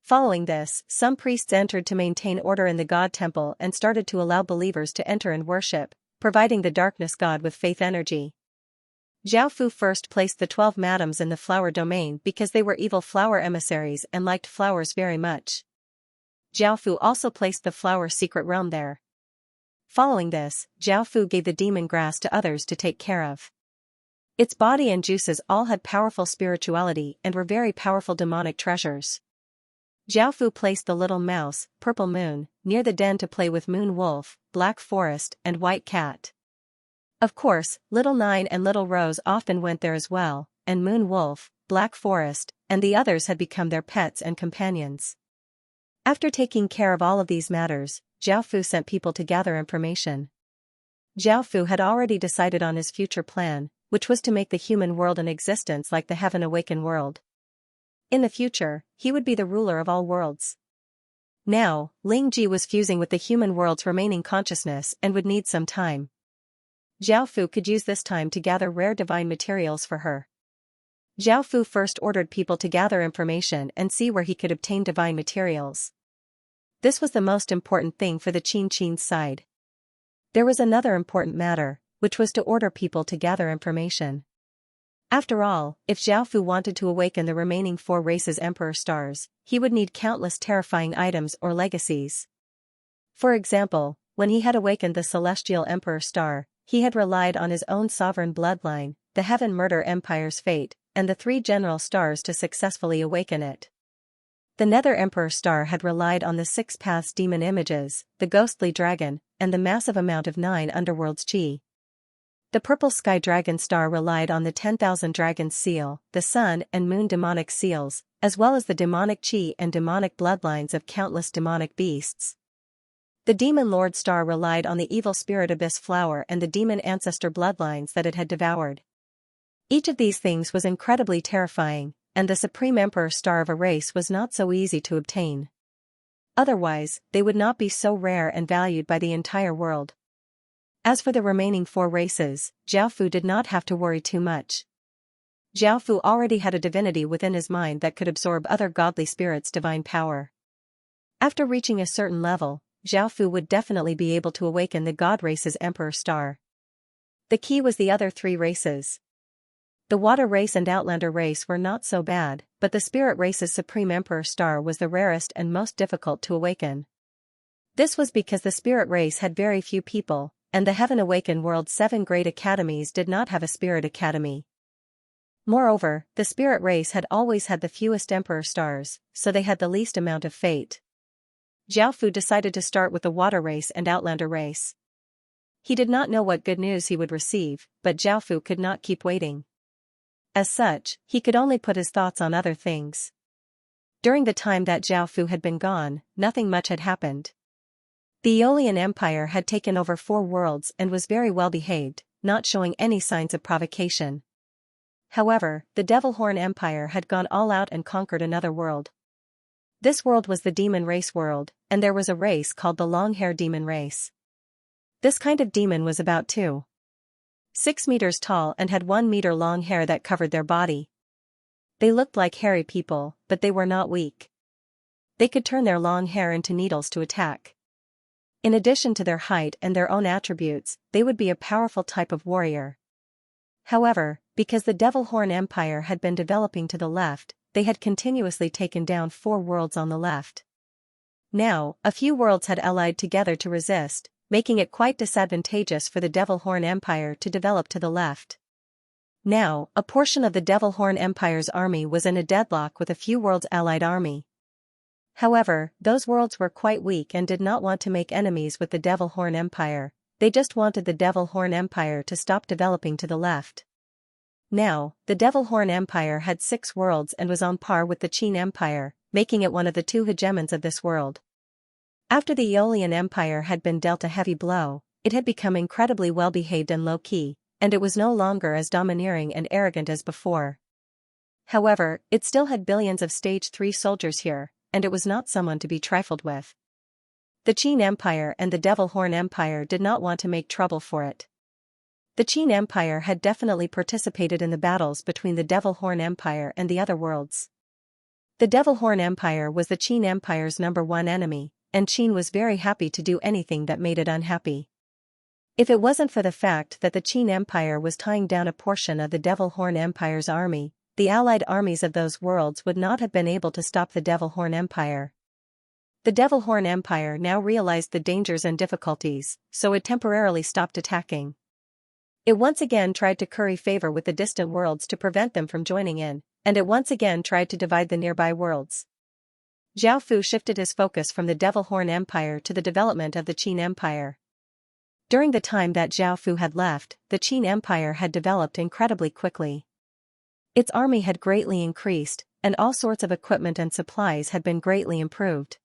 Following this, some priests entered to maintain order in the god temple and started to allow believers to enter and worship, providing the darkness god with faith energy. Xiaofu first placed the 12 madams in the flower domain because they were evil flower emissaries and liked flowers very much. Xiaofu also placed the flower secret realm there. Following this, Xiaofu gave the demon grass to others to take care of. Its body and juices all had powerful spirituality and were very powerful demonic treasures. Xiaofu placed the little mouse, Purple Moon, near the den to play with Moon Wolf, Black Forest, and White Cat. Of course, Little Nine and Little Rose often went there as well, and Moon Wolf, Black Forest, and the others had become their pets and companions. After taking care of all of these matters, Zhao Fu sent people to gather information. Zhao Fu had already decided on his future plan, which was to make the human world an existence like the Heaven Awakened world. In the future, he would be the ruler of all worlds. Now, Ling Ji was fusing with the human world's remaining consciousness and would need some time. Zhao Fu could use this time to gather rare divine materials for her. Zhao Fu first ordered people to gather information and see where he could obtain divine materials. This was the most important thing for the Qin's side. There was another important matter, which was to order people to gather information. After all, if Zhao Fu wanted to awaken the remaining 4 races' emperor stars, he would need countless terrifying items or legacies. For example, when he had awakened the celestial emperor star, he had relied on his own sovereign bloodline, the Heaven Murder Empire's fate, and the 3 general stars to successfully awaken it. The Nether Emperor Star had relied on the 6 Paths demon images, the ghostly dragon, and the massive amount of 9 underworlds chi. The Purple Sky Dragon Star relied on the 10,000 Dragons seal, the Sun and Moon demonic seals, as well as the demonic chi and demonic bloodlines of countless demonic beasts. The Demon Lord Star relied on the Evil Spirit Abyss Flower and the demon ancestor bloodlines that it had devoured. Each of these things was incredibly terrifying, and the Supreme Emperor Star of a race was not so easy to obtain. Otherwise, they would not be so rare and valued by the entire world. As for the remaining 4 races, Zhao Fu did not have to worry too much. Zhao Fu already had a divinity within his mind that could absorb other godly spirits' divine power. After reaching a certain level, Zhao Fu would definitely be able to awaken the God race's Emperor Star. The key was the other 3 races. The Water race and Outlander race were not so bad, but the Spirit race's Supreme Emperor Star was the rarest and most difficult to awaken. This was because the Spirit race had very few people, and the Heaven Awakened world's 7 great academies did not have a Spirit Academy. Moreover, the Spirit race had always had the fewest Emperor Stars, so they had the least amount of fate. Zhao Fu decided to start with the Water race and Outlander race. He did not know what good news he would receive, but Zhao Fu could not keep waiting. As such, he could only put his thoughts on other things. During the time that Zhao Fu had been gone, nothing much had happened. The Aeolian Empire had taken over 4 worlds and was very well behaved, not showing any signs of provocation. However, the Devil Horn Empire had gone all out and conquered another world. This world was the Demon Race world, and there was a race called the Long-Hair Demon Race. This kind of demon was about 2.6 meters tall and had 1 meter long hair that covered their body. They looked like hairy people, but they were not weak. They could turn their long hair into needles to attack. In addition to their height and their own attributes, they would be a powerful type of warrior. However, because the Devil Horn Empire had been developing to the left, they had continuously taken down 4 worlds on the left. Now, a few worlds had allied together to resist, making it quite disadvantageous for the Devil Horn Empire to develop to the left. Now, a portion of the Devil Horn Empire's army was in a deadlock with a few worlds' allied army. However, those worlds were quite weak and did not want to make enemies with the Devil Horn Empire, they just wanted the Devil Horn Empire to stop developing to the left. Now, the Devil Horn Empire had 6 worlds and was on par with the Qin Empire, making it one of the 2 hegemons of this world. After the Aeolian Empire had been dealt a heavy blow, it had become incredibly well-behaved and low-key, and it was no longer as domineering and arrogant as before. However, it still had billions of Stage 3 soldiers here, and it was not someone to be trifled with. The Qin Empire and the Devil Horn Empire did not want to make trouble for it. The Qin Empire had definitely participated in the battles between the Devil Horn Empire and the other worlds. The Devil Horn Empire was the Qin Empire's #1 enemy, and Qin was very happy to do anything that made it unhappy. If it wasn't for the fact that the Qin Empire was tying down a portion of the Devil Horn Empire's army, the allied armies of those worlds would not have been able to stop the Devil Horn Empire. The Devil Horn Empire now realized the dangers and difficulties, so it temporarily stopped attacking. It once again tried to curry favor with the distant worlds to prevent them from joining in, and it once again tried to divide the nearby worlds. Zhao Fu shifted his focus from the Devil Horn Empire to the development of the Qin Empire. During the time that Zhao Fu had left, the Qin Empire had developed incredibly quickly. Its army had greatly increased, and all sorts of equipment and supplies had been greatly improved.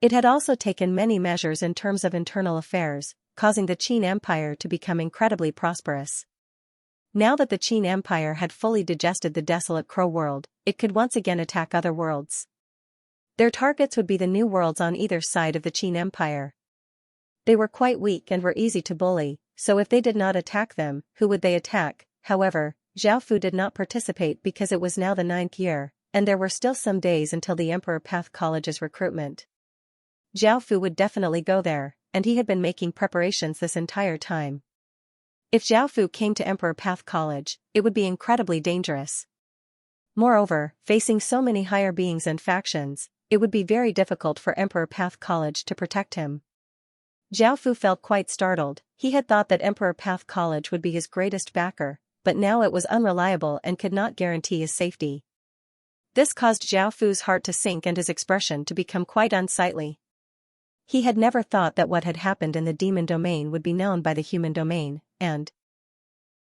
It had also taken many measures in terms of internal affairs, causing the Qin Empire to become incredibly prosperous. Now that the Qin Empire had fully digested the desolate Crow world, it could once again attack other worlds. Their targets would be the new worlds on either side of the Qin Empire. They were quite weak and were easy to bully, so if they did not attack them, who would they attack? However, Zhao Fu did not participate because it was now the 9th year, and there were still some days until the Emperor Path College's recruitment. Zhao Fu would definitely go there, and he had been making preparations this entire time. If Zhao Fu came to Emperor Path College, it would be incredibly dangerous. Moreover, facing so many higher beings and factions, it would be very difficult for Emperor Path College to protect him. Zhao Fu felt quite startled. He had thought that Emperor Path College would be his greatest backer, but now it was unreliable and could not guarantee his safety. This caused Zhao Fu's heart to sink and his expression to become quite unsightly. He had never thought that what had happened in the demon domain would be known by the human domain, and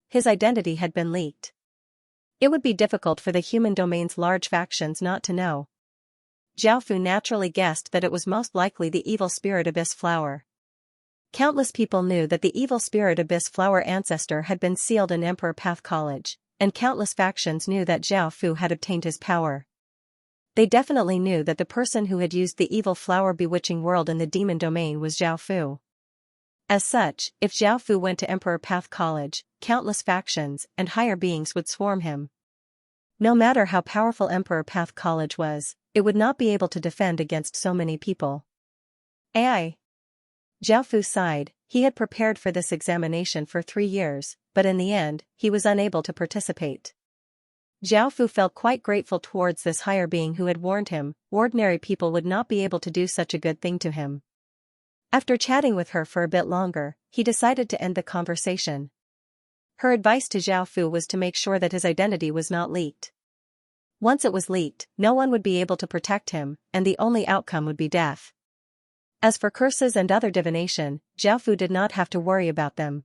his identity had been leaked. It would be difficult for the human domain's large factions not to know. Zhao Fu naturally guessed that it was most likely the evil spirit Abyss Flower. Countless people knew that the evil spirit Abyss Flower ancestor had been sealed in Emperor Path College, and countless factions knew that Zhao Fu had obtained his power. They definitely knew that the person who had used the evil flower bewitching world in the demon domain was Zhao Fu. As such, if Zhao Fu went to Emperor Path College, countless factions and higher beings would swarm him. No matter how powerful Emperor Path College was, it would not be able to defend against so many people. AI. Zhao Fu sighed. He had prepared for this examination for 3 years, but in the end, he was unable to participate. Zhao Fu felt quite grateful towards this higher being who had warned him. Ordinary people would not be able to do such a good thing to him. After chatting with her for a bit longer, he decided to end the conversation. Her advice to Zhao Fu was to make sure that his identity was not leaked. Once it was leaked, no one would be able to protect him, and the only outcome would be death. As for curses and other divination, Zhao Fu did not have to worry about them.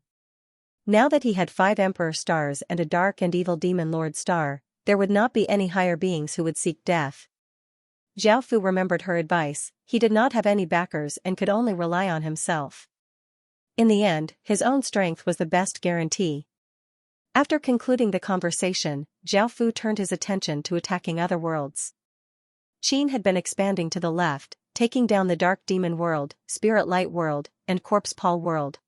Now that he had 5 Emperor Stars and a dark and evil Demon Lord Star, there would not be any higher beings who would seek death. Zhao Fu remembered her advice. He did not have any backers and could only rely on himself. In the end, his own strength was the best guarantee. After concluding the conversation, Zhao Fu turned his attention to attacking other worlds. Qin had been expanding to the left, taking down the Dark Demon World, Spirit Light World, and Corpse Pall World.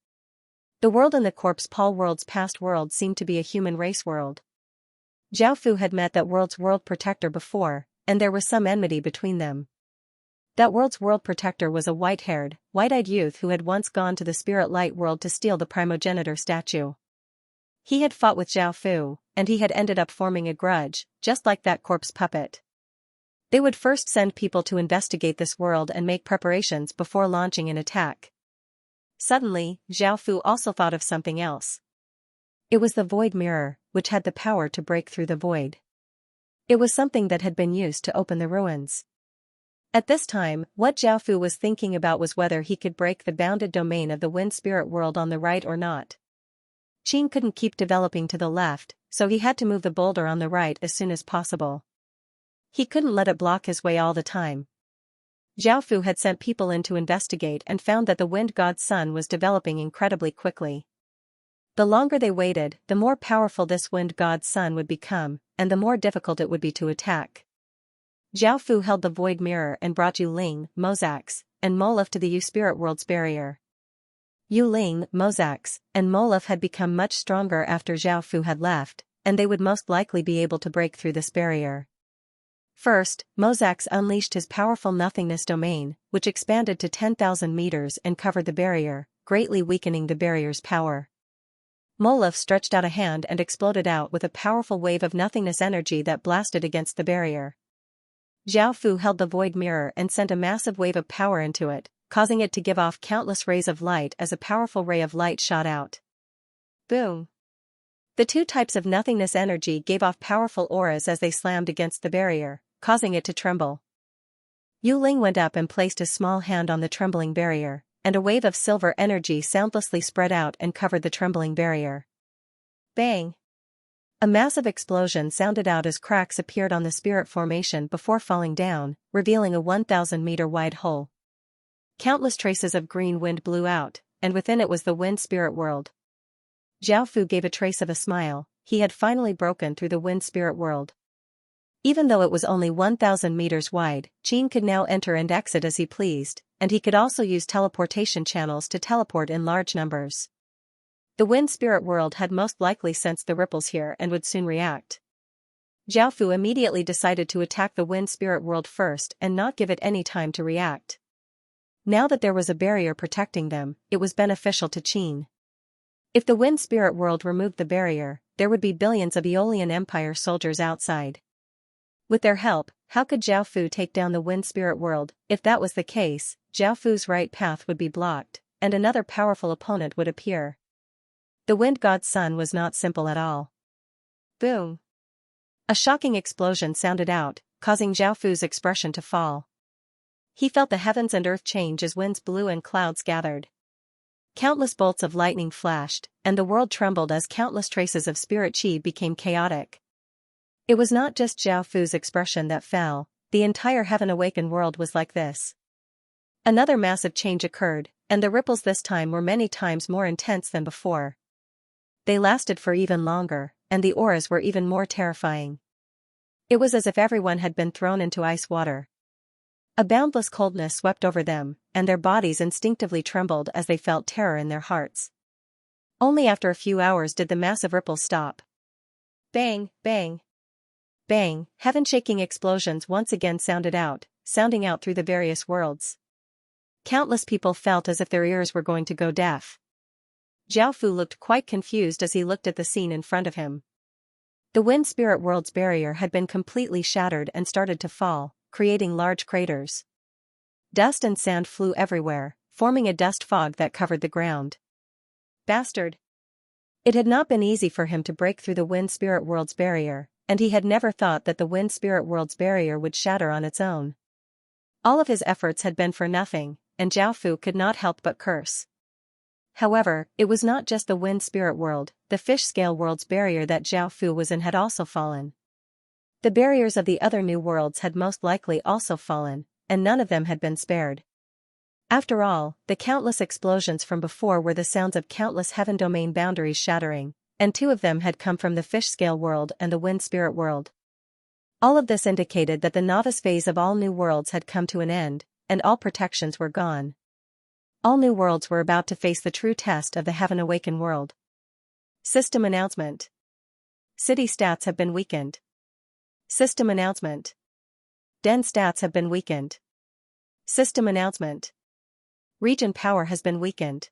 The world in the Corpse Pall World's past world seemed to be a human race world. Zhao Fu had met that world's world protector before, and there was some enmity between them. That world's world protector was a white-haired, white-eyed youth who had once gone to the Spirit Light World to steal the primogenitor statue. He had fought with Zhao Fu, and he had ended up forming a grudge, just like that corpse puppet. They would first send people to investigate this world and make preparations before launching an attack. Suddenly, Zhao Fu also thought of something else. It was the void mirror, which had the power to break through the void. It was something that had been used to open the ruins. At this time, what Zhao Fu was thinking about was whether he could break the bounded domain of the wind spirit world on the right or not. Qin couldn't keep developing to the left, so he had to move the boulder on the right as soon as possible. He couldn't let it block his way all the time. Zhao Fu had sent people in to investigate and found that the wind god's sun was developing incredibly quickly. The longer they waited, the more powerful this wind god's sun would become, and the more difficult it would be to attack. Zhao Fu held the void mirror and brought Yu Ling, Mozax, and Molef to the Yu Spirit World's barrier. Yu Ling, Mozax, and Molef had become much stronger after Zhao Fu had left, and they would most likely be able to break through this barrier. First, Mozax unleashed his powerful nothingness domain, which expanded to 10,000 meters and covered the barrier, greatly weakening the barrier's power. Molef stretched out a hand and exploded out with a powerful wave of nothingness energy that blasted against the barrier. Zhao Fu held the void mirror and sent a massive wave of power into it, causing it to give off countless rays of light as a powerful ray of light shot out. Boom! The 2 types of nothingness energy gave off powerful auras as they slammed against the barrier, causing it to tremble. Yu Ling went up and placed a small hand on the trembling barrier, and a wave of silver energy soundlessly spread out and covered the trembling barrier. Bang! A massive explosion sounded out as cracks appeared on the spirit formation before falling down, revealing a 1,000-meter wide hole. Countless traces of green wind blew out, and within it was the wind spirit world. Zhao Fu gave a trace of a smile. He had finally broken through the wind spirit world. Even though it was only 1,000 meters wide, Qin could now enter and exit as he pleased, and he could also use teleportation channels to teleport in large numbers. The wind spirit world had most likely sensed the ripples here and would soon react. Zhao Fu immediately decided to attack the wind spirit world first and not give it any time to react. Now that there was a barrier protecting them, it was beneficial to Qin. If the wind spirit world removed the barrier, there would be billions of Aeolian Empire soldiers outside. With their help, how could Zhao Fu take down the wind spirit world? If that was the case, Zhao Fu's right path would be blocked, and another powerful opponent would appear. The wind god's son was not simple at all. Boom! A shocking explosion sounded out, causing Zhao Fu's expression to fall. He felt the heavens and earth change as winds blew and clouds gathered. Countless bolts of lightning flashed, and the world trembled as countless traces of spirit chi became chaotic. It was not just Zhao Fu's expression that fell, the entire heaven-awakened world was like this. Another massive change occurred, and the ripples this time were many times more intense than before. They lasted for even longer, and the auras were even more terrifying. It was as if everyone had been thrown into ice water. A boundless coldness swept over them, and their bodies instinctively trembled as they felt terror in their hearts. Only after a few hours did the massive ripples stop. Bang, bang. Bang, heaven-shaking explosions once again sounding out through the various worlds. Countless people felt as if their ears were going to go deaf. Zhao Fu looked quite confused as he looked at the scene in front of him. The wind spirit world's barrier had been completely shattered and started to fall, creating large craters. Dust and sand flew everywhere, forming a dust fog that covered the ground. Bastard! It had not been easy for him to break through the wind spirit world's barrier, and he had never thought that the wind spirit world's barrier would shatter on its own. All of his efforts had been for nothing, and Zhao Fu could not help but curse. However, it was not just the wind spirit world, the fish scale world's barrier that Zhao Fu was in had also fallen. The barriers of the other new worlds had most likely also fallen, and none of them had been spared. After all, the countless explosions from before were the sounds of countless heaven domain boundaries shattering, and 2 of them had come from the fish scale world and the wind spirit world. All of this indicated that the novice phase of all new worlds had come to an end, and all protections were gone. All new worlds were about to face the true test of the heaven-awakened world. System announcement. City stats have been weakened. System announcement. Den stats have been weakened. System announcement. Region power has been weakened.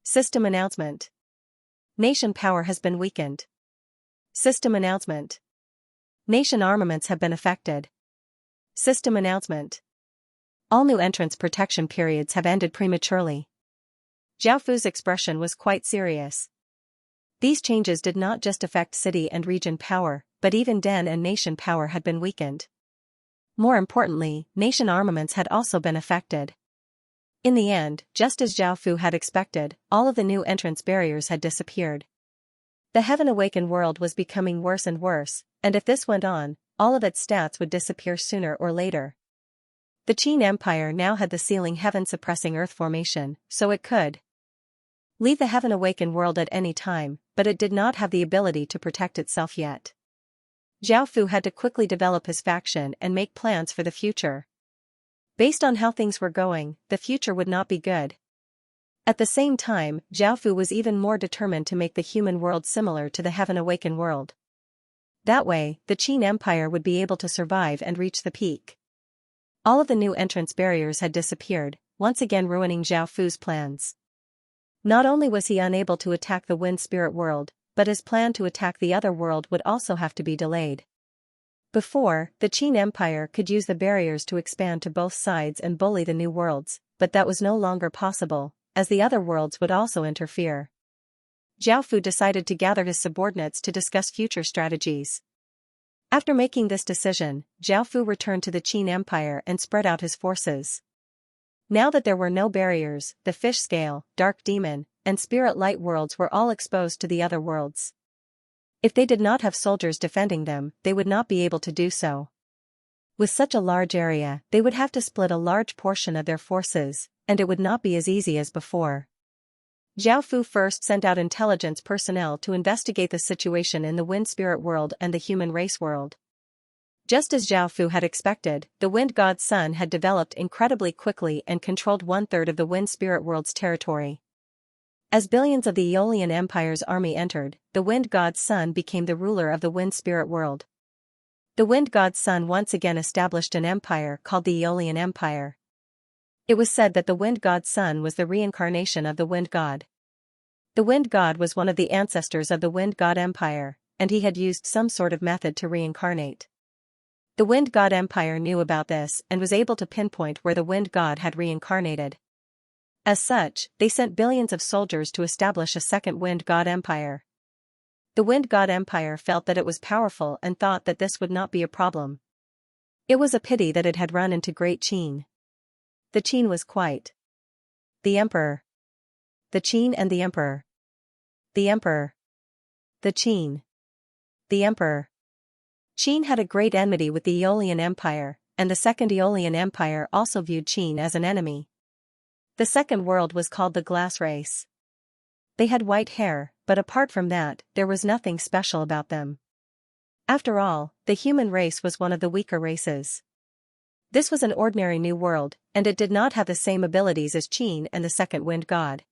System announcement. Nation power has been weakened. System announcement. Nation armaments have been affected. System announcement. All new entrance protection periods have ended prematurely. Zhao Fu's expression was quite serious. These changes did not just affect city and region power, but even den and nation power had been weakened. More importantly, nation armaments had also been affected. In the end, just as Zhao Fu had expected, all of the new entrance barriers had disappeared. The heaven-awakened world was becoming worse and worse, and if this went on, all of its stats would disappear sooner or later. The Qin Empire now had the sealing heaven-suppressing earth formation, so it could leave the heaven-awakened world at any time, but it did not have the ability to protect itself yet. Zhao Fu had to quickly develop his faction and make plans for the future. Based on how things were going, the future would not be good. At the same time, Zhao Fu was even more determined to make the human world similar to the heaven-awakened world. That way, the Qin Empire would be able to survive and reach the peak. All of the new entrance barriers had disappeared, once again ruining Zhao Fu's plans. Not only was he unable to attack the wind spirit world, but his plan to attack the other world would also have to be delayed. Before, the Qin Empire could use the barriers to expand to both sides and bully the new worlds, but that was no longer possible, as the other worlds would also interfere. Zhao Fu decided to gather his subordinates to discuss future strategies. After making this decision, Zhao Fu returned to the Qin Empire and spread out his forces. Now that there were no barriers, the fish scale, dark demon, and spirit light worlds were all exposed to the other worlds. If they did not have soldiers defending them, they would not be able to do so. With such a large area, they would have to split a large portion of their forces, and it would not be as easy as before. Zhao Fu first sent out intelligence personnel to investigate the situation in the wind spirit world and the human race world. Just as Zhao Fu had expected, the wind god's son had developed incredibly quickly and controlled 1/3 of the wind spirit world's territory. As billions of the Aeolian Empire's army entered, the wind god's son became the ruler of the wind spirit world. The wind god's son once again established an empire called the Aeolian Empire. It was said that the wind god's son was the reincarnation of the wind god. The wind god was one of the ancestors of the wind god empire, and he had used some sort of method to reincarnate. The wind god empire knew about this and was able to pinpoint where the wind god had reincarnated. As such, they sent billions of soldiers to establish a second wind god empire. The wind god empire felt that it was powerful and thought that this would not be a problem. It was a pity that it had run into Great Qin. The Qin was quite. The emperor. The Qin and the emperor. The emperor. The Qin. The emperor. Qin had a great enmity with the Aeolian Empire, and the Second Aeolian Empire also viewed Qin as an enemy. The second world was called the Glass Race. They had white hair, but apart from that, there was nothing special about them. After all, the human race was one of the weaker races. This was an ordinary new world, and it did not have the same abilities as Qin and the second wind god.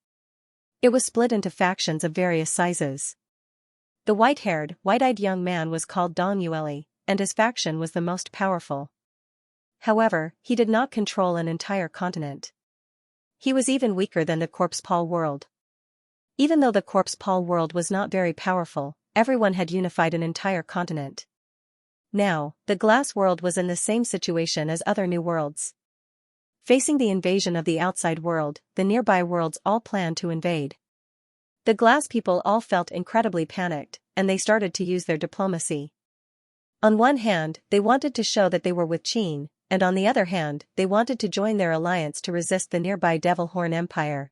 It was split into factions of various sizes. The white-haired, white-eyed young man was called Dong Yueli, and his faction was the most powerful. However, he did not control an entire continent. He was even weaker than the Corpse Pall world. Even though the Corpse Pall world was not very powerful, everyone had unified an entire continent. Now, the Glass world was in the same situation as other new worlds. Facing the invasion of the outside world, the nearby worlds all planned to invade. The Glass people all felt incredibly panicked, and they started to use their diplomacy. On one hand, they wanted to show that they were with Qin, and on the other hand, they wanted to join their alliance to resist the nearby Devil Horn Empire.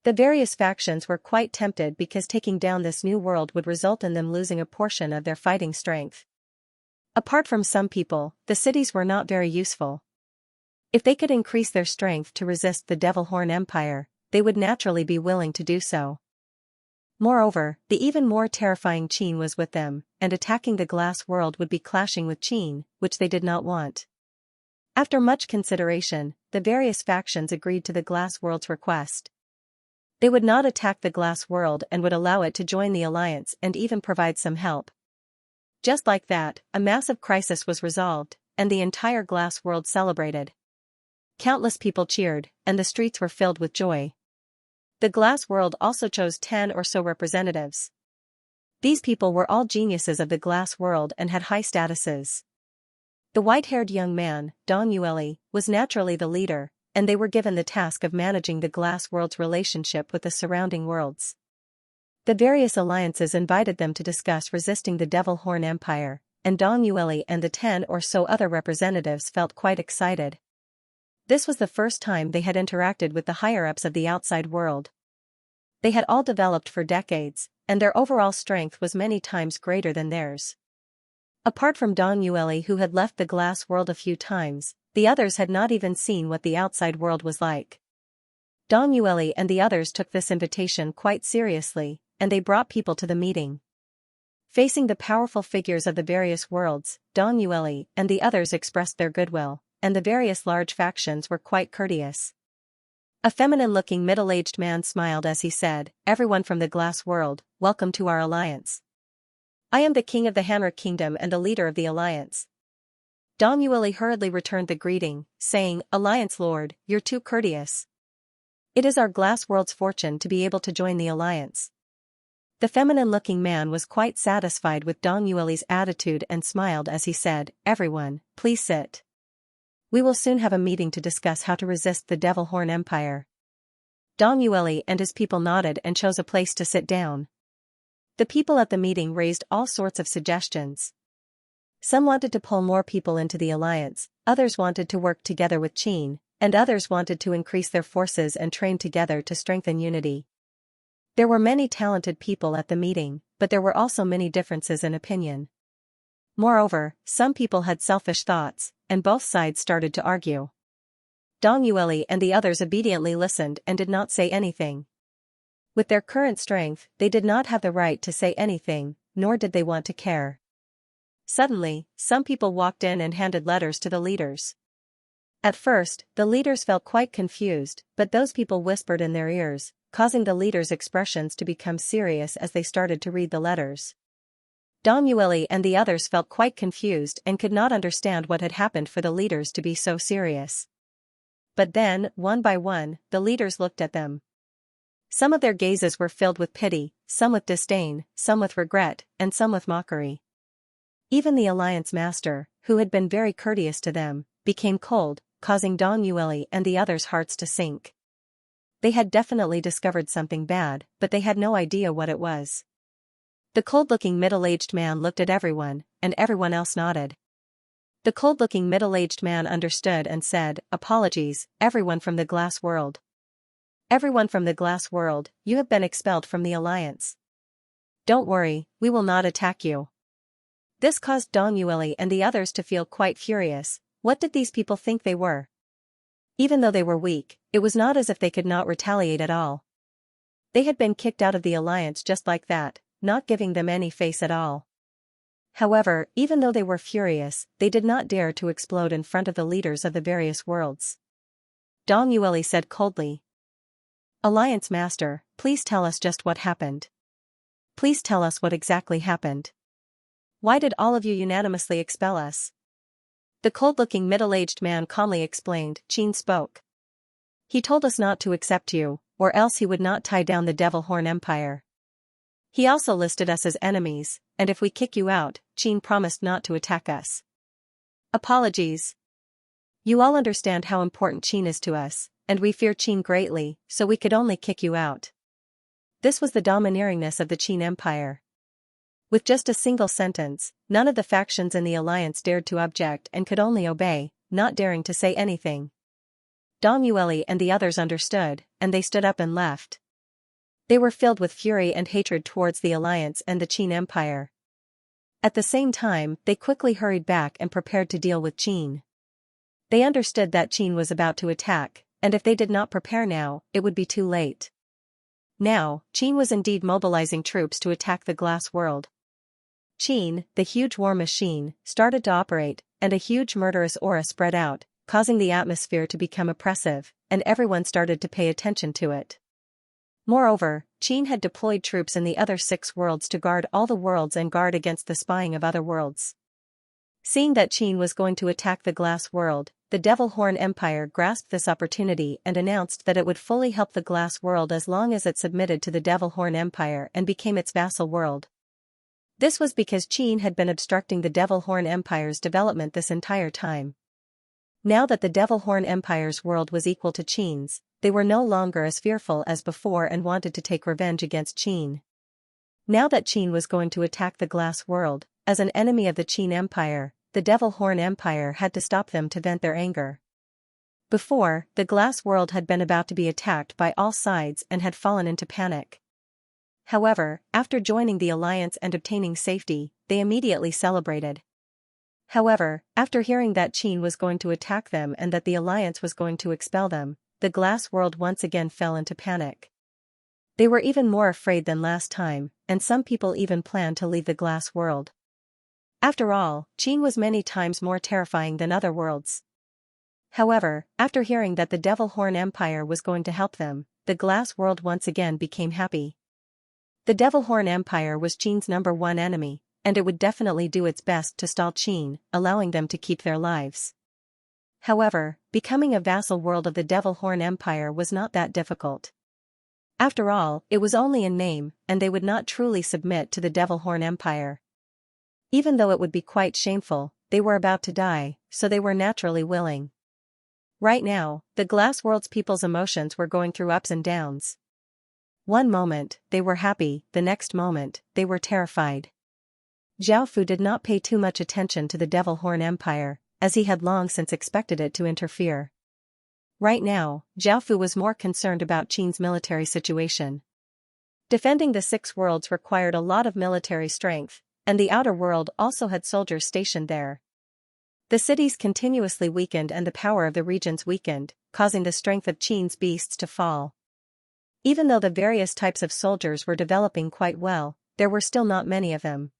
The various factions were quite tempted because taking down this new world would result in them losing a portion of their fighting strength. Apart from some people, the cities were not very useful. If they could increase their strength to resist the Devil Horn Empire, they would naturally be willing to do so. Moreover, the even more terrifying Qin was with them, and attacking the Glass world would be clashing with Qin, which they did not want. After much consideration, the various factions agreed to the Glass world's request. They would not attack the Glass world and would allow it to join the alliance and even provide some help. Just like that, a massive crisis was resolved, and the entire Glass world celebrated. Countless people cheered, and the streets were filled with joy. The Glass world also chose 10 or so representatives. These people were all geniuses of the Glass world and had high statuses. The white-haired young man, Dong Yueli, was naturally the leader, and they were given the task of managing the Glass world's relationship with the surrounding worlds. The various alliances invited them to discuss resisting the Devil Horn Empire, and Dong Yueli and the 10 or so other representatives felt quite excited. This was the first time they had interacted with the higher-ups of the outside world. They had all developed for decades, and their overall strength was many times greater than theirs. Apart from Dong Yueli, who had left the Glass world a few times, the others had not even seen what the outside world was like. Dong Yueli and the others took this invitation quite seriously, and they brought people to the meeting. Facing the powerful figures of the various worlds, Dong Yueli and the others expressed their goodwill, and the various large factions were quite courteous. A feminine-looking middle-aged man smiled as he said, "Everyone from the Glass world, welcome to our alliance. I am the king of the Hanrik kingdom and the leader of the alliance." Dong Yueli hurriedly returned the greeting, saying, "Alliance lord, you're too courteous. It is our Glass world's fortune to be able to join the alliance." The feminine-looking man was quite satisfied with Dong Yueli's attitude and smiled as he said, "Everyone, please sit. We will soon have a meeting to discuss how to resist the Devil Horn Empire." Dong Yueli and his people nodded and chose a place to sit down. The people at the meeting raised all sorts of suggestions. Some wanted to pull more people into the alliance, others wanted to work together with Qin, and others wanted to increase their forces and train together to strengthen unity. There were many talented people at the meeting, but there were also many differences in opinion. Moreover, some people had selfish thoughts, and both sides started to argue. Dong Yueli and the others obediently listened and did not say anything. With their current strength, they did not have the right to say anything, nor did they want to care. Suddenly, some people walked in and handed letters to the leaders. At first, the leaders felt quite confused, but those people whispered in their ears, causing the leaders' expressions to become serious as they started to read the letters. Dong Yueli and the others felt quite confused and could not understand what had happened for the leaders to be so serious. But then, one by one, the leaders looked at them. Some of their gazes were filled with pity, some with disdain, some with regret, and some with mockery. Even the alliance master, who had been very courteous to them, became cold, causing Dong Yueli and the others' hearts to sink. They had definitely discovered something bad, but they had no idea what it was. The cold-looking middle-aged man looked at everyone, and everyone else nodded. The cold-looking middle-aged man understood and said, "Apologies, everyone from the glass world. Everyone from the glass world, you have been expelled from the alliance. Don't worry, we will not attack you." This caused Dong Yueli and the others to feel quite furious. What did these people think they were? Even though they were weak, it was not as if they could not retaliate at all. They had been kicked out of the alliance just like that, not giving them any face at all. However, even though they were furious, they did not dare to explode in front of the leaders of the various worlds. Dong Yueli said coldly, "Alliance Master, please tell us just what happened. Please tell us what exactly happened. Why did all of you unanimously expel us?" The cold-looking middle-aged man calmly explained. Qin spoke. "He told us not to accept you, or else he would not tie down the Devil Horn Empire. He also listed us as enemies, and if we kick you out, Qin promised not to attack us. Apologies. You all understand how important Qin is to us, and we fear Qin greatly, so we could only kick you out." This was the domineeringness of the Qin Empire. With just a single sentence, none of the factions in the alliance dared to object and could only obey, not daring to say anything. Dong Yueli and the others understood, and they stood up and left. They were filled with fury and hatred towards the alliance and the Qin Empire. At the same time, they quickly hurried back and prepared to deal with Qin. They understood that Qin was about to attack, and if they did not prepare now, it would be too late. Now, Qin was indeed mobilizing troops to attack the glass world. Qin, the huge war machine, started to operate, and a huge murderous aura spread out, causing the atmosphere to become oppressive, and everyone started to pay attention to it. Moreover, Qin had deployed troops in the other 6 worlds to guard all the worlds and guard against the spying of other worlds. Seeing that Qin was going to attack the glass world, the Devil Horn Empire grasped this opportunity and announced that it would fully help the glass world as long as it submitted to the Devil Horn Empire and became its vassal world. This was because Qin had been obstructing the Devil Horn Empire's development this entire time. Now that the Devil Horn Empire's world was equal to Qin's, they were no longer as fearful as before and wanted to take revenge against Qin. Now that Qin was going to attack the glass world, as an enemy of the Qin Empire, the Devil Horn Empire had to stop them to vent their anger. Before, the glass world had been about to be attacked by all sides and had fallen into panic. However, after joining the alliance and obtaining safety, they immediately celebrated. However, after hearing that Qin was going to attack them and that the alliance was going to expel them, the glass world once again fell into panic. They were even more afraid than last time, and some people even planned to leave the glass world. After all, Qin was many times more terrifying than other worlds. However, after hearing that the Devil Horn Empire was going to help them, the glass world once again became happy. The Devil Horn Empire was Qin's #1 enemy, and it would definitely do its best to stall Qin, allowing them to keep their lives. However, becoming a vassal world of the Devil Horn Empire was not that difficult. After all, it was only in name, and they would not truly submit to the Devil Horn Empire. Even though it would be quite shameful, they were about to die, so they were naturally willing. Right now, the glass world's people's emotions were going through ups and downs. One moment, they were happy, the next moment, they were terrified. Zhao Fu did not pay too much attention to the Devil Horn Empire, as he had long since expected it to interfere. Right now, Zhao Fu was more concerned about Qin's military situation. Defending the 6 worlds required a lot of military strength, and the outer world also had soldiers stationed there. The cities continuously weakened and the power of the regions weakened, causing the strength of Qin's beasts to fall. Even though the various types of soldiers were developing quite well, there were still not many of them.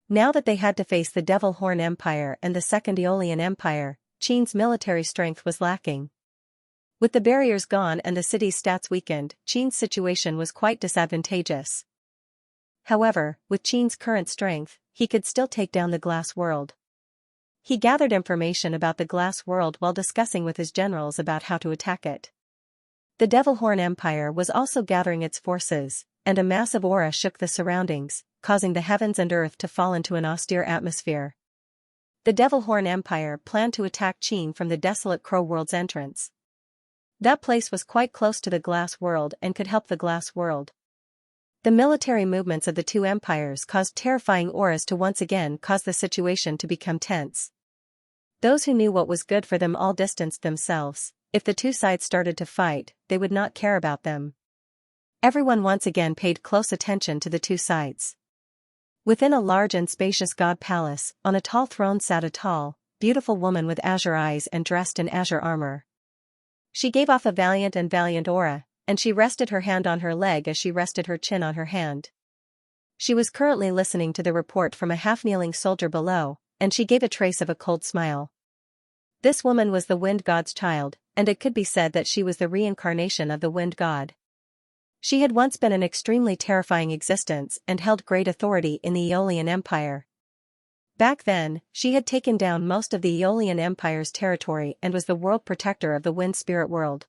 Now that they had to face the Devil Horn Empire and the Second Aeolian Empire, Qin's military strength was lacking. With the barriers gone and the city's stats weakened, Qin's situation was quite disadvantageous. However, with Qin's current strength, he could still take down the Glass World. He gathered information about the Glass World while discussing with his generals about how to attack it. The Devil Horn Empire was also gathering its forces, and a massive aura shook the surroundings, causing the heavens and earth to fall into an austere atmosphere. The Devil Horn Empire planned to attack Qin from the desolate Crow World's entrance. That place was quite close to the Glass World and could help the Glass World. The military movements of the two empires caused terrifying auras to once again cause the situation to become tense. Those who knew what was good for them all distanced themselves. If the two sides started to fight, they would not care about them. Everyone once again paid close attention to the two sides. Within a large and spacious god palace, on a tall throne sat a tall, beautiful woman with azure eyes and dressed in azure armor. She gave off a valiant aura, and she rested her hand on her leg as she rested her chin on her hand. She was currently listening to the report from a half-kneeling soldier below, and she gave a trace of a cold smile. This woman was the Wind God's child, and it could be said that she was the reincarnation of the Wind God. She had once been an extremely terrifying existence and held great authority in the Aeolian Empire. Back then, she had taken down most of the Aeolian Empire's territory and was the world protector of the Wind Spirit World.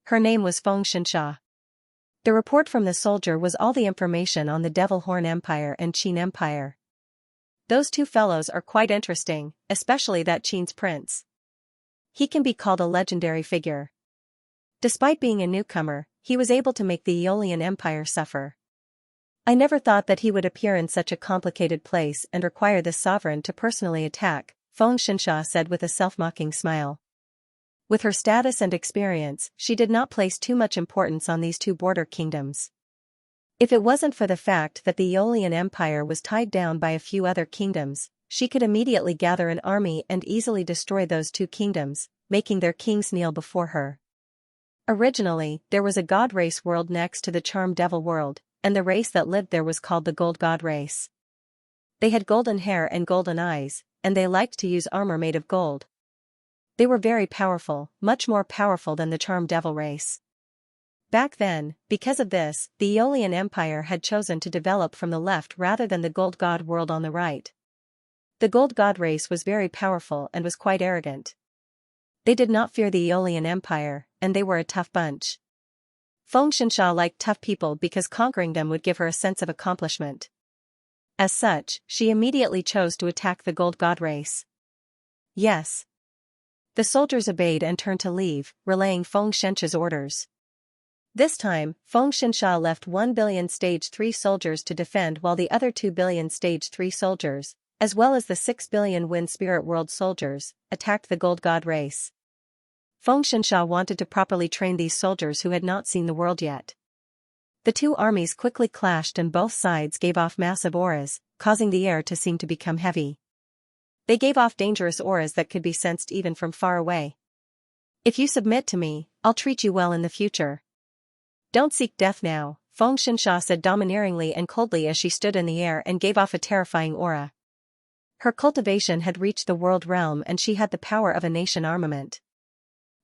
Her name was Xianxia. The report from the soldier was all the information on the Devil Horn Empire and Qin Empire. Those two fellows are quite interesting, especially that Qin's prince. He can be called a legendary figure. Despite being a newcomer, he was able to make the Aeolian Empire suffer. I never thought that he would appear in such a complicated place and require this sovereign to personally attack, Xianxia said with a self-mocking smile. With her status and experience, she did not place too much importance on these two border kingdoms. If it wasn't for the fact that the Aeolian Empire was tied down by a few other kingdoms, she could immediately gather an army and easily destroy those two kingdoms, making their kings kneel before her. Originally, there was a god race world next to the Charmed Devil world, and the race that lived there was called the Gold God race. They had golden hair and golden eyes, and they liked to use armor made of gold. They were very powerful, much more powerful than the Charmed Devil race. Back then, because of this, the Aeolian Empire had chosen to develop from the left rather than the Gold God world on the right. The Gold God race was very powerful and was quite arrogant. They did not fear the Aeolian Empire, and they were a tough bunch. Xianxia liked tough people because conquering them would give her a sense of accomplishment. As such, she immediately chose to attack the Gold God race. Yes. The soldiers obeyed and turned to leave, relaying Xianxia's orders. This time, Xianxia left 1 billion Stage 3 soldiers to defend while the other 2 billion Stage 3 soldiers, as well as the 6 billion Wind Spirit World soldiers, attacked the Gold God race. Xianxia wanted to properly train these soldiers who had not seen the world yet. The two armies quickly clashed and both sides gave off massive auras, causing the air to seem to become heavy. They gave off dangerous auras that could be sensed even from far away. If you submit to me, I'll treat you well in the future. Don't seek death now, Xianxia said domineeringly and coldly as she stood in the air and gave off a terrifying aura. Her cultivation had reached the world realm and she had the power of a nation armament.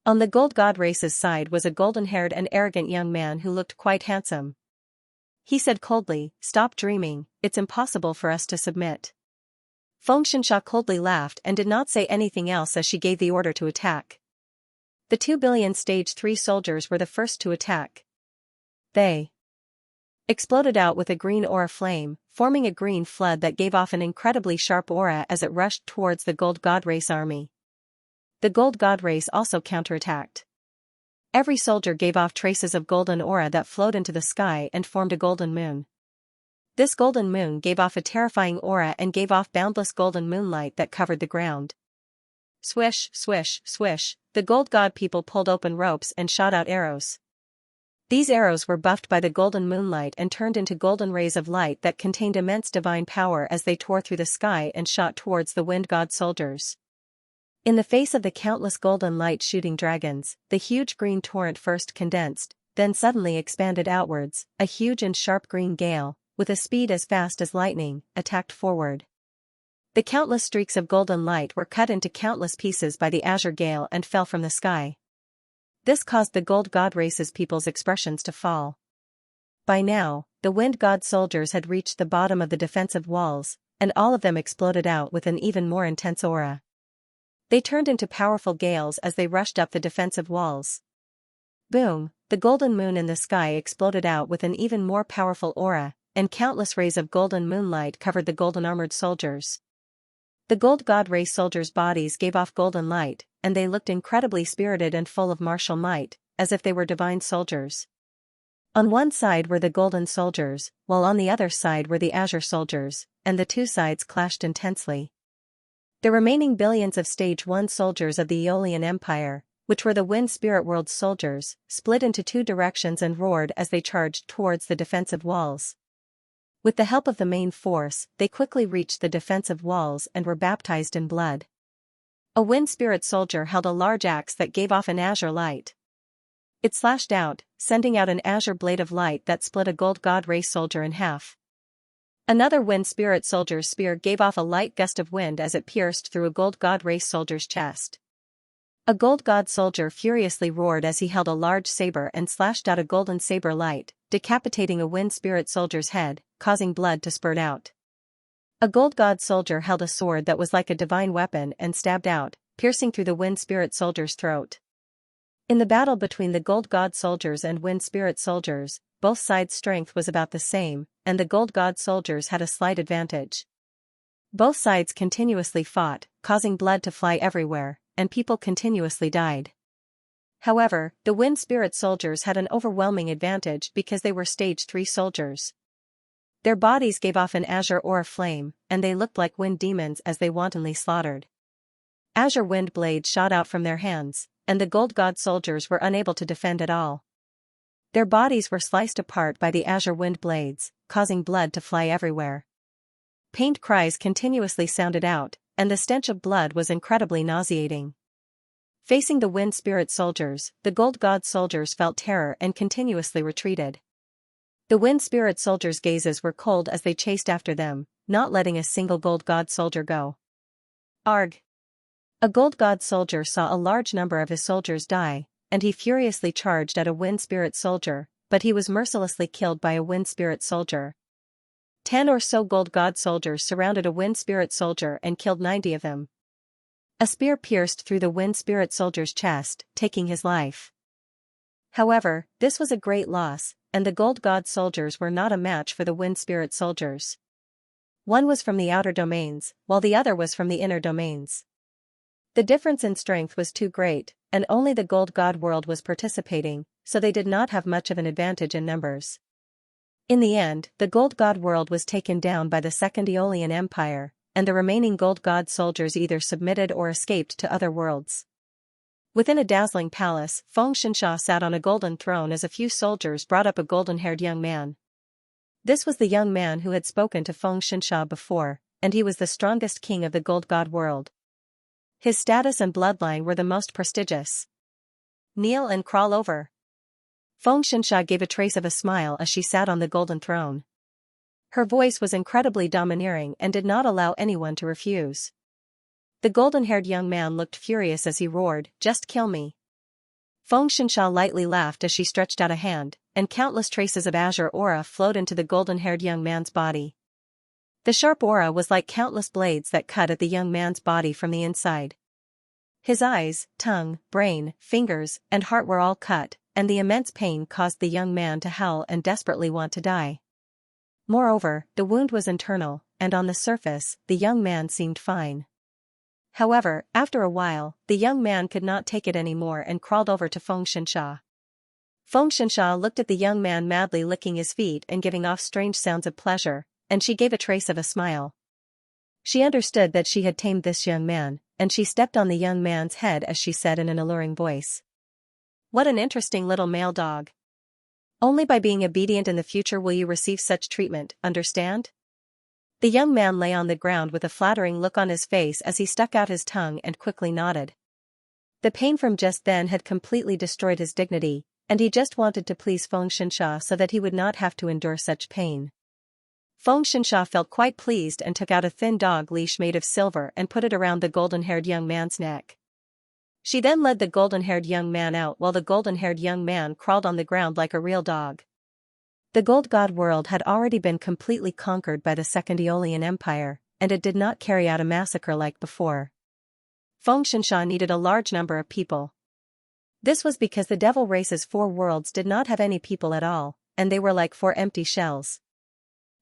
On the Gold God race's side was a golden-haired and arrogant young man who looked quite handsome. He said coldly, "Stop dreaming, it's impossible for us to submit." Xianxia coldly laughed and did not say anything else as she gave the order to attack. The 2 billion Stage 3 soldiers were the first to attack. They exploded out with a green aura flame, forming a green flood that gave off an incredibly sharp aura as it rushed towards the Gold God race army. The Gold God race also counterattacked. Every soldier gave off traces of golden aura that flowed into the sky and formed a golden moon. This golden moon gave off a terrifying aura and gave off boundless golden moonlight that covered the ground. Swish, swish, swish, the Gold God people pulled open ropes and shot out arrows. These arrows were buffed by the golden moonlight and turned into golden rays of light that contained immense divine power as they tore through the sky and shot towards the wind god soldiers. In the face of the countless golden light-shooting dragons, the huge green torrent first condensed, then suddenly expanded outwards. A huge and sharp green gale, with a speed as fast as lightning, attacked forward. The countless streaks of golden light were cut into countless pieces by the azure gale and fell from the sky. This caused the gold god race's people's expressions to fall. By now, the wind god soldiers had reached the bottom of the defensive walls, and all of them exploded out with an even more intense aura. They turned into powerful gales as they rushed up the defensive walls. Boom, the golden moon in the sky exploded out with an even more powerful aura, and countless rays of golden moonlight covered the golden armored soldiers. The gold god race soldiers' bodies gave off golden light, and they looked incredibly spirited and full of martial might, as if they were divine soldiers. On one side were the golden soldiers, while on the other side were the azure soldiers, and the two sides clashed intensely. The remaining billions of Stage 1 soldiers of the Aeolian Empire, which were the Wind Spirit World's soldiers, split into two directions and roared as they charged towards the defensive walls. With the help of the main force, they quickly reached the defensive walls and were baptized in blood. A Wind Spirit soldier held a large axe that gave off an azure light. It slashed out, sending out an azure blade of light that split a gold god race soldier in half. Another Wind Spirit soldier's spear gave off a light gust of wind as it pierced through a gold god race soldier's chest. A gold god soldier furiously roared as he held a large saber and slashed out a golden saber light, decapitating a Wind Spirit soldier's head, causing blood to spurt out. A gold god soldier held a sword that was like a divine weapon and stabbed out, piercing through the Wind Spirit soldier's throat. In the battle between the gold god soldiers and Wind Spirit soldiers, both sides' strength was about the same, and the gold god soldiers had a slight advantage. Both sides continuously fought, causing blood to fly everywhere, and people continuously died. However, the Wind Spirit soldiers had an overwhelming advantage because they were Stage 3 soldiers. Their bodies gave off an azure aura flame, and they looked like wind demons as they wantonly slaughtered. Azure wind blades shot out from their hands, and the gold god soldiers were unable to defend at all. Their bodies were sliced apart by the azure wind blades, causing blood to fly everywhere. Pained cries continuously sounded out, and the stench of blood was incredibly nauseating. Facing the Wind Spirit soldiers, the gold god soldiers felt terror and continuously retreated. The Wind Spirit soldiers' gazes were cold as they chased after them, not letting a single gold god soldier go. Arg! A gold god soldier saw a large number of his soldiers die, and he furiously charged at a Wind Spirit soldier, but he was mercilessly killed by a Wind Spirit soldier. 10 or so gold god soldiers surrounded a Wind Spirit soldier and killed 90 of them. A spear pierced through the Wind Spirit soldier's chest, taking his life. However, this was a great loss, and the gold god soldiers were not a match for the Wind Spirit soldiers. One was from the outer domains, while the other was from the inner domains. The difference in strength was too great, and only the gold god world was participating, so they did not have much of an advantage in numbers. In the end, the gold god world was taken down by the Second Aeolian Empire, and the remaining gold god soldiers either submitted or escaped to other worlds. Within a dazzling palace, Xianxia sat on a golden throne as a few soldiers brought up a golden-haired young man. This was the young man who had spoken to Xianxia before, and he was the strongest king of the gold god world. His status and bloodline were the most prestigious. Kneel and crawl over. Xianxia gave a trace of a smile as she sat on the golden throne. Her voice was incredibly domineering and did not allow anyone to refuse. The golden-haired young man looked furious as he roared, "Just kill me." Xianxia lightly laughed as she stretched out a hand, and countless traces of azure aura flowed into the golden-haired young man's body. The sharp aura was like countless blades that cut at the young man's body from the inside. His eyes, tongue, brain, fingers, and heart were all cut, and the immense pain caused the young man to howl and desperately want to die. Moreover, the wound was internal, and on the surface, the young man seemed fine. However, after a while, the young man could not take it anymore and crawled over to Xianxia. Xianxia looked at the young man madly licking his feet and giving off strange sounds of pleasure, and she gave a trace of a smile. She understood that she had tamed this young man, and she stepped on the young man's head as she said in an alluring voice, "What an interesting little male dog." Only by being obedient in the future will you receive such treatment, understand? The young man lay on the ground with a flattering look on his face as he stuck out his tongue and quickly nodded. The pain from just then had completely destroyed his dignity, and he just wanted to please Xianxia so that he would not have to endure such pain. Xianxia felt quite pleased and took out a thin dog leash made of silver and put it around the golden-haired young man's neck. She then led the golden-haired young man out while the golden-haired young man crawled on the ground like a real dog. The Gold God world had already been completely conquered by the Second Aeolian Empire, and it did not carry out a massacre like before. Xianxia needed a large number of people. This was because the devil race's 4 worlds did not have any people at all, and they were like 4 empty shells.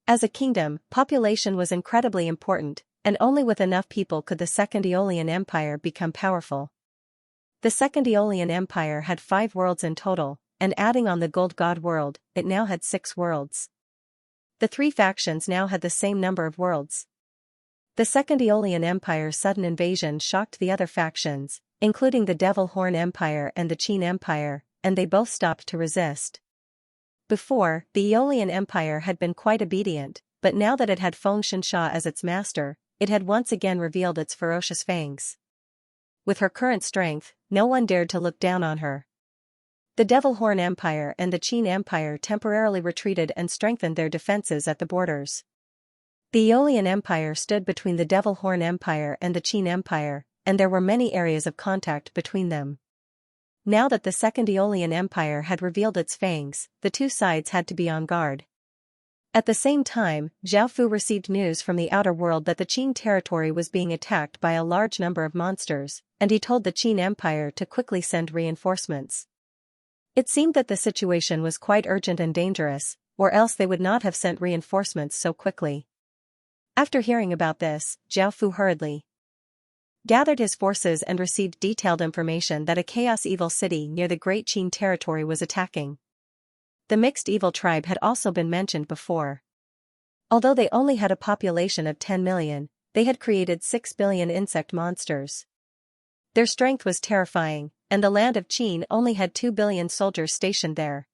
As a kingdom, population was incredibly important, and only with enough people could the Second Aeolian Empire become powerful. The Second Aeolian Empire had 5 worlds in total, and adding on the Gold God world, it now had 6 worlds. The 3 factions now had the same number of worlds. The Second Aeolian Empire's sudden invasion shocked the other factions, including the Devil Horn Empire and the Qin Empire, and they both stopped to resist. Before, the Aeolian Empire had been quite obedient, but now that it had Xianxia as its master, it had once again revealed its ferocious fangs. With her current strength, no one dared to look down on her. The Devil Horn Empire and the Qin Empire temporarily retreated and strengthened their defenses at the borders. The Aeolian Empire stood between the Devil Horn Empire and the Qin Empire, and there were many areas of contact between them. Now that the Second Aeolian Empire had revealed its fangs, the 2 sides had to be on guard. At the same time, Zhao Fu received news from the outer world that the Qin territory was being attacked by a large number of monsters, and he told the Qin Empire to quickly send reinforcements. It seemed that the situation was quite urgent and dangerous, or else they would not have sent reinforcements so quickly. After hearing about this, Zhao Fu hurriedly gathered his forces and received detailed information that a chaos evil city near the Great Qin territory was attacking. The mixed evil tribe had also been mentioned before. Although they only had a population of 10 million, they had created 6 billion insect monsters. Their strength was terrifying, and the land of Qin only had 2 billion soldiers stationed there.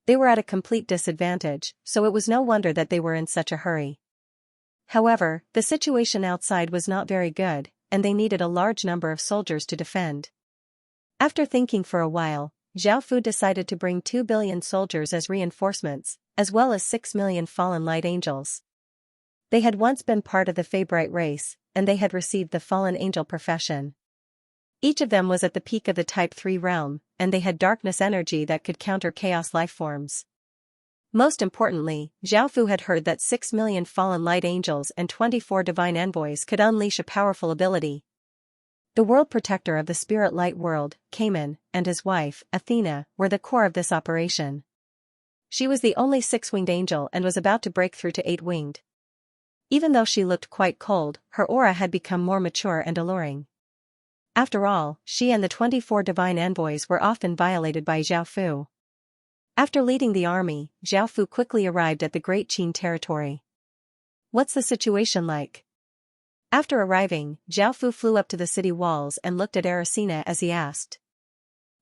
They were at a complete disadvantage, so it was no wonder that they were in such a hurry. However, the situation outside was not very good, and they needed a large number of soldiers to defend. After thinking for a while, Zhao Fu decided to bring 2 billion soldiers as reinforcements, as well as 6 million fallen light angels. They had once been part of the Feybright race, and they had received the fallen angel profession. Each of them was at the peak of the Type 3 realm, and they had darkness energy that could counter chaos lifeforms. Most importantly, Zhao Fu had heard that 6 million fallen light angels and 24 divine envoys could unleash a powerful ability. The world protector of the spirit light world, Cayman, and his wife, Athena, were the core of this operation. She was the only 6-winged angel and was about to break through to 8-winged. Even though she looked quite cold, her aura had become more mature and alluring. After all, she and the 24 divine envoys were often violated by Zhao Fu. After leading the army, Zhao Fu quickly arrived at the Great Qin territory. "What's the situation like?" After arriving, Zhao Fu flew up to the city walls and looked at Erisina as he asked.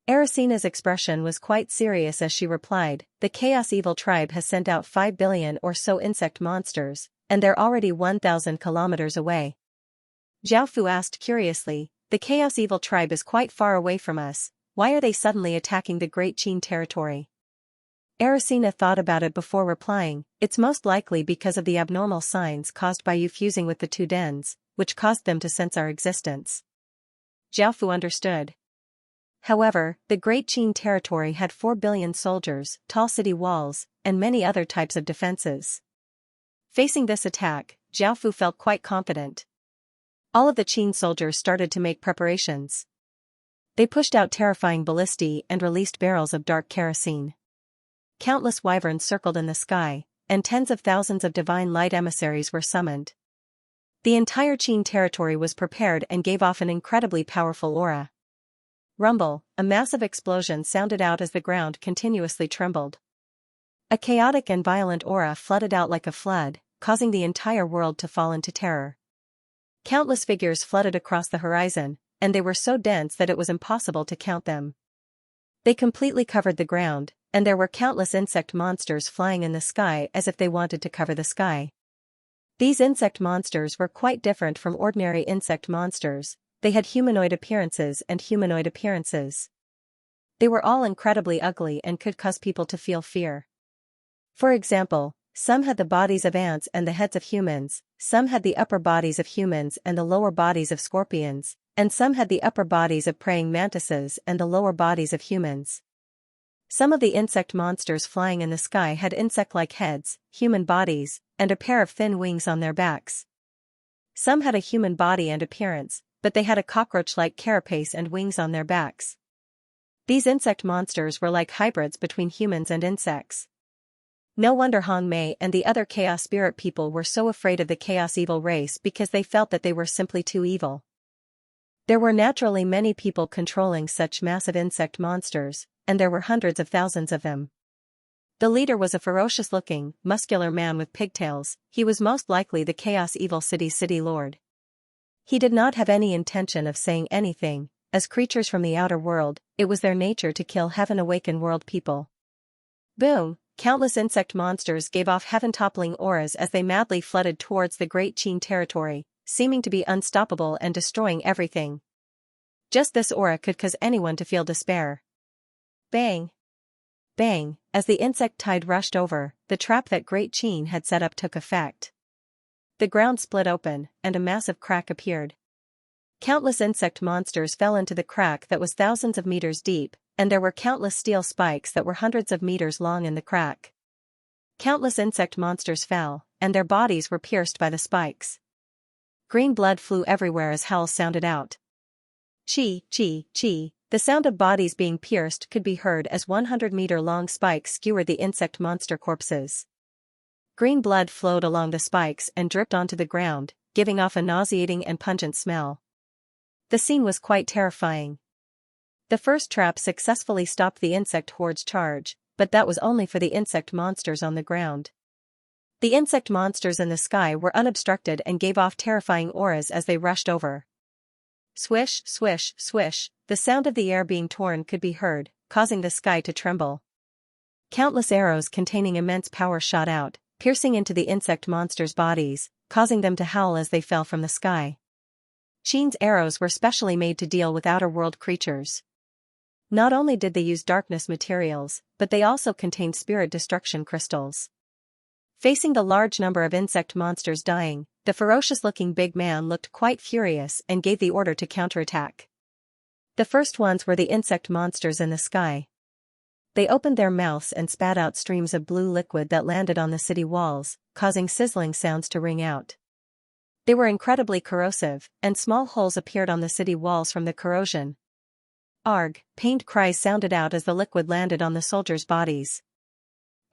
Erisina's expression was quite serious as she replied, "The Chaos Evil tribe has sent out 5 billion or so insect monsters, and they're already 1,000 kilometers away." Zhao Fu asked curiously, "The Chaos Evil tribe is quite far away from us, why are they suddenly attacking the Great Qin territory?" Erisina thought about it before replying, "It's most likely because of the abnormal signs caused by you fusing with the 2 dens, which caused them to sense our existence." Zhao Fu understood. However, the Great Qin territory had 4 billion soldiers, tall city walls, and many other types of defenses. Facing this attack, Zhao Fu felt quite confident. All of the Qin soldiers started to make preparations. They pushed out terrifying ballistae and released barrels of dark kerosene. Countless wyverns circled in the sky, and tens of thousands of divine light emissaries were summoned. The entire Qin territory was prepared and gave off an incredibly powerful aura. Rumble, a massive explosion sounded out as the ground continuously trembled. A chaotic and violent aura flooded out like a flood, causing the entire world to fall into terror. Countless figures flooded across the horizon, and they were so dense that it was impossible to count them. They completely covered the ground, and there were countless insect monsters flying in the sky as if they wanted to cover the sky. These insect monsters were quite different from ordinary insect monsters. They had humanoid appearances and humanoid appearances. They were all incredibly ugly and could cause people to feel fear. For example, some had the bodies of ants and the heads of humans, some had the upper bodies of humans and the lower bodies of scorpions, and some had the upper bodies of praying mantises and the lower bodies of humans. Some of the insect monsters flying in the sky had insect-like heads, human bodies, and a pair of thin wings on their backs. Some had a human body and appearance, but they had a cockroach-like carapace and wings on their backs. These insect monsters were like hybrids between humans and insects. No wonder Hong Mei and the other chaos spirit people were so afraid of the chaos evil race because they felt that they were simply too evil. There were naturally many people controlling such massive insect monsters, and there were hundreds of thousands of them. The leader was a ferocious-looking, muscular man with pigtails. He was most likely the Chaos Evil City's city lord. He did not have any intention of saying anything. As creatures from the outer world, it was their nature to kill heaven-awakened world people. Boom! Countless insect monsters gave off heaven-toppling auras as they madly flooded towards the Great Qin territory, seeming to be unstoppable and destroying everything. Just this aura could cause anyone to feel despair. Bang! Bang! As the insect tide rushed over, the trap that Great Qin had set up took effect. The ground split open, and a massive crack appeared. Countless insect monsters fell into the crack that was thousands of meters deep, and there were countless steel spikes that were hundreds of meters long in the crack. Countless insect monsters fell, and their bodies were pierced by the spikes. Green blood flew everywhere as howls sounded out. Chi, chi, chi. The sound of bodies being pierced could be heard as 100-meter-long spikes skewered the insect monster corpses. Green blood flowed along the spikes and dripped onto the ground, giving off a nauseating and pungent smell. The scene was quite terrifying. The first trap successfully stopped the insect horde's charge, but that was only for the insect monsters on the ground. The insect monsters in the sky were unobstructed and gave off terrifying auras as they rushed over. Swish, swish, swish, the sound of the air being torn could be heard, causing the sky to tremble. Countless arrows containing immense power shot out, piercing into the insect monsters' bodies, causing them to howl as they fell from the sky. Qin's arrows were specially made to deal with outer world creatures. Not only did they use darkness materials, but they also contained spirit destruction crystals. Facing the large number of insect monsters dying, the ferocious-looking big man looked quite furious and gave the order to counterattack. The first ones were the insect monsters in the sky. They opened their mouths and spat out streams of blue liquid that landed on the city walls, causing sizzling sounds to ring out. They were incredibly corrosive, and small holes appeared on the city walls from the corrosion. Arg! Pained cries sounded out as the liquid landed on the soldiers' bodies.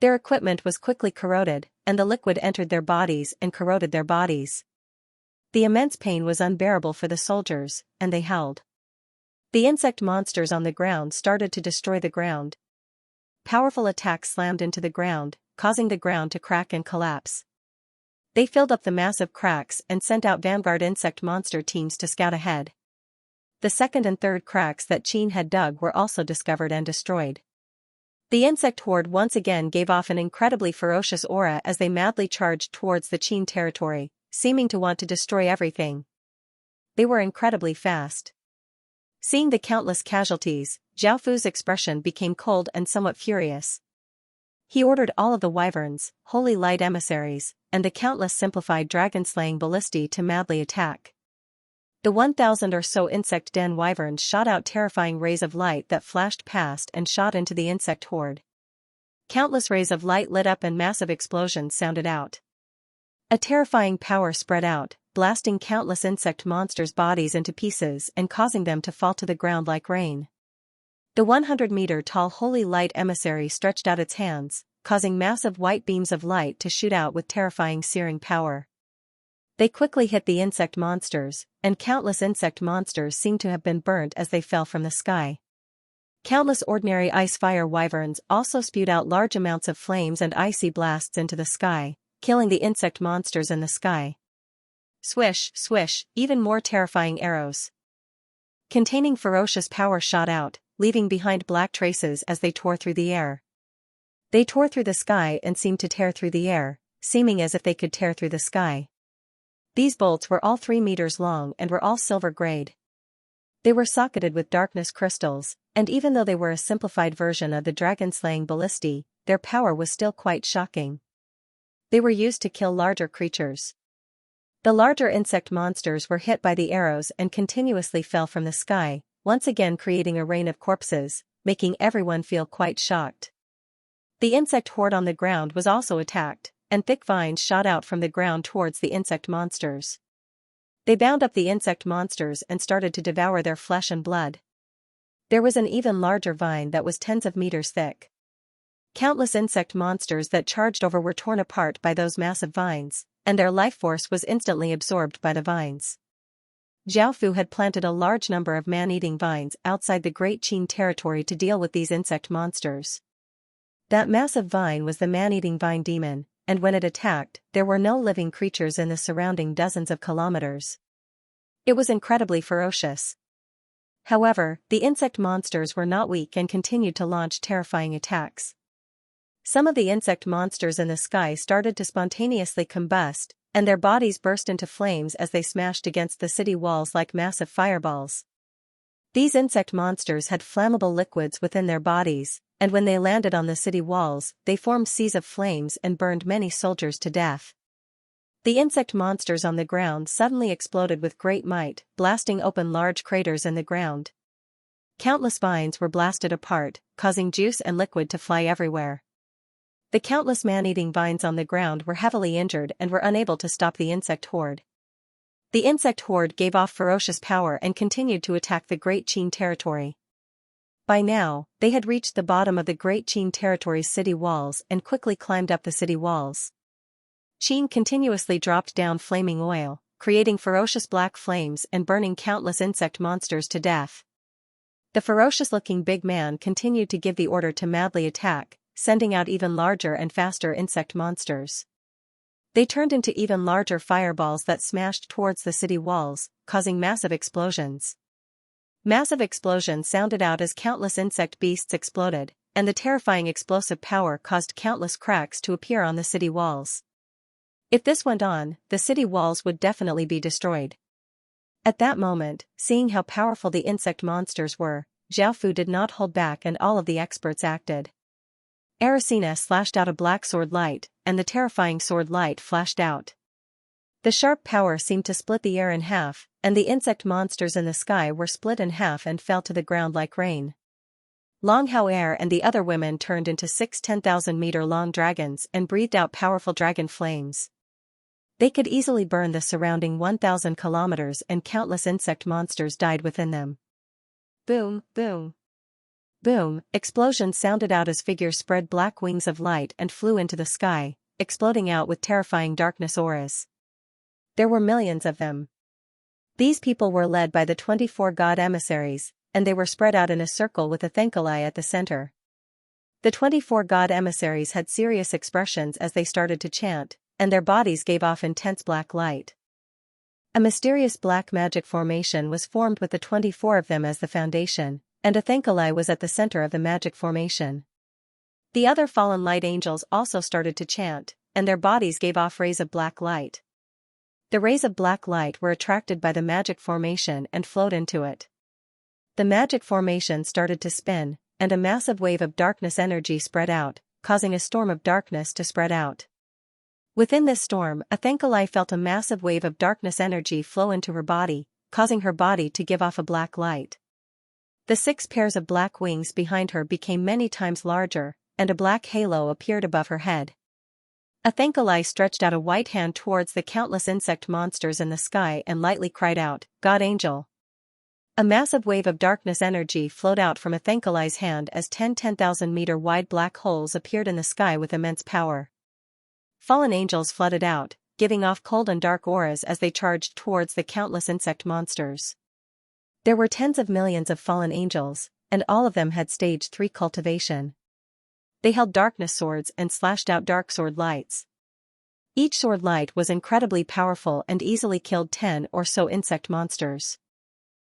Their equipment was quickly corroded, and the liquid entered their bodies and corroded their bodies. The immense pain was unbearable for the soldiers, and they howled. The insect monsters on the ground started to destroy the ground. Powerful attacks slammed into the ground, causing the ground to crack and collapse. They filled up the massive cracks and sent out vanguard insect monster teams to scout ahead. The second and third cracks that Qin had dug were also discovered and destroyed. The insect horde once again gave off an incredibly ferocious aura as they madly charged towards the Qin territory, seeming to want to destroy everything. They were incredibly fast. Seeing the countless casualties, Zhao Fu's expression became cold and somewhat furious. He ordered all of the wyverns, holy light emissaries, and the countless simplified dragon-slaying ballistae to madly attack. The 1,000 or so insect den wyverns shot out terrifying rays of light that flashed past and shot into the insect horde. Countless rays of light lit up and massive explosions sounded out. A terrifying power spread out, blasting countless insect monsters' bodies into pieces and causing them to fall to the ground like rain. The 100-meter-tall holy light emissary stretched out its hands, causing massive white beams of light to shoot out with terrifying searing power. They quickly hit the insect monsters, and countless insect monsters seemed to have been burnt as they fell from the sky. Countless ordinary ice-fire wyverns also spewed out large amounts of flames and icy blasts into the sky, killing the insect monsters in the sky. Swish, swish, even more terrifying arrows containing ferocious power shot out, leaving behind black traces as they tore through the air. They tore through the sky and seemed to tear through the air, seeming as if they could tear through the sky. These bolts were all 3 meters long and were all silver-grade. They were socketed with darkness crystals, and even though they were a simplified version of the dragon-slaying ballistae, their power was still quite shocking. They were used to kill larger creatures. The larger insect monsters were hit by the arrows and continuously fell from the sky, once again creating a rain of corpses, making everyone feel quite shocked. The insect horde on the ground was also attacked, and thick vines shot out from the ground towards the insect monsters. They bound up the insect monsters and started to devour their flesh and blood. There was an even larger vine that was tens of meters thick. Countless insect monsters that charged over were torn apart by those massive vines, and their life force was instantly absorbed by the vines. Xiaofu had planted a large number of man-eating vines outside the Great Qin territory to deal with these insect monsters. That massive vine was the man-eating vine demon, and when it attacked, there were no living creatures in the surrounding dozens of kilometers. It was incredibly ferocious. However, the insect monsters were not weak and continued to launch terrifying attacks. Some of the insect monsters in the sky started to spontaneously combust, and their bodies burst into flames as they smashed against the city walls like massive fireballs. These insect monsters had flammable liquids within their bodies, and when they landed on the city walls, they formed seas of flames and burned many soldiers to death. The insect monsters on the ground suddenly exploded with great might, blasting open large craters in the ground. Countless vines were blasted apart, causing juice and liquid to fly everywhere. The countless man-eating vines on the ground were heavily injured and were unable to stop the insect horde. The insect horde gave off ferocious power and continued to attack the Great Qin territory. By now, they had reached the bottom of the Great Qin territory's city walls and quickly climbed up the city walls. Qin continuously dropped down flaming oil, creating ferocious black flames and burning countless insect monsters to death. The ferocious-looking big man continued to give the order to madly attack, sending out even larger and faster insect monsters. They turned into even larger fireballs that smashed towards the city walls, causing massive explosions. Massive explosions sounded out as countless insect beasts exploded, and the terrifying explosive power caused countless cracks to appear on the city walls. If this went on, the city walls would definitely be destroyed. At that moment, seeing how powerful the insect monsters were, Xiaofu did not hold back and all of the experts acted. Aracena slashed out a black sword light, and the terrifying sword light flashed out. The sharp power seemed to split the air in half, and the insect monsters in the sky were split in half and fell to the ground like rain. Long Hao Er and the other women turned into 6 10,000-meter-long dragons and breathed out powerful dragon flames. They could easily burn the surrounding 1,000 kilometers and countless insect monsters died within them. Boom, boom. Boom, explosions sounded out as figures spread black wings of light and flew into the sky, exploding out with terrifying darkness auras. There were millions of them. These people were led by the 24 god emissaries, and they were spread out in a circle with a Thankalai at the center. The 24 god emissaries had serious expressions as they started to chant, and their bodies gave off intense black light. A mysterious black magic formation was formed with the 24 of them as the foundation, and a Thankalai was at the center of the magic formation. The other fallen light angels also started to chant, and their bodies gave off rays of black light. The rays of black light were attracted by the magic formation and flowed into it. The magic formation started to spin, and a massive wave of darkness energy spread out, causing a storm of darkness to spread out. Within this storm, a Thankalai felt a massive wave of darkness energy flow into her body, causing her body to give off a black light. The 6 pairs of black wings behind her became many times larger, and a black halo appeared above her head. A Thankalai stretched out a white hand towards the countless insect monsters in the sky and lightly cried out, "God Angel." A massive wave of darkness energy flowed out from a Thankalai's hand as 10,000-meter wide black holes appeared in the sky with immense power. Fallen angels flooded out, giving off cold and dark auras as they charged towards the countless insect monsters. There were tens of millions of fallen angels, and all of them had stage 3 cultivation. They held darkness swords and slashed out dark sword lights. Each sword light was incredibly powerful and easily killed 10 or so insect monsters.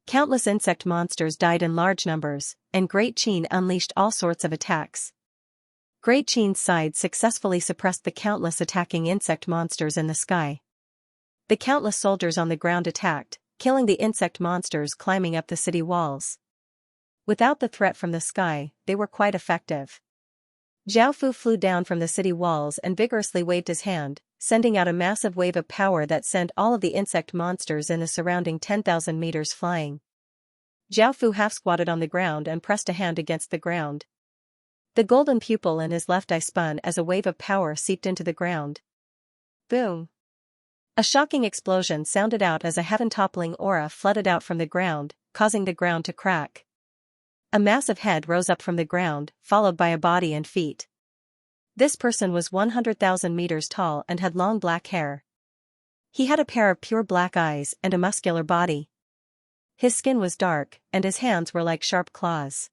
Countless insect monsters died in large numbers, and Great Qin unleashed all sorts of attacks. Great Qin's side successfully suppressed the countless attacking insect monsters in the sky. The countless soldiers on the ground attacked, killing the insect monsters climbing up the city walls. Without the threat from the sky, they were quite effective. Zhao Fu flew down from the city walls and vigorously waved his hand, sending out a massive wave of power that sent all of the insect monsters in the surrounding 10,000 meters flying. Zhao Fu half-squatted on the ground and pressed a hand against the ground. The golden pupil in his left eye spun as a wave of power seeped into the ground. Boom! A shocking explosion sounded out as a heaven-toppling aura flooded out from the ground, causing the ground to crack. A massive head rose up from the ground, followed by a body and feet. This person was 100,000 meters tall and had long black hair. He had a pair of pure black eyes and a muscular body. His skin was dark, and his hands were like sharp claws.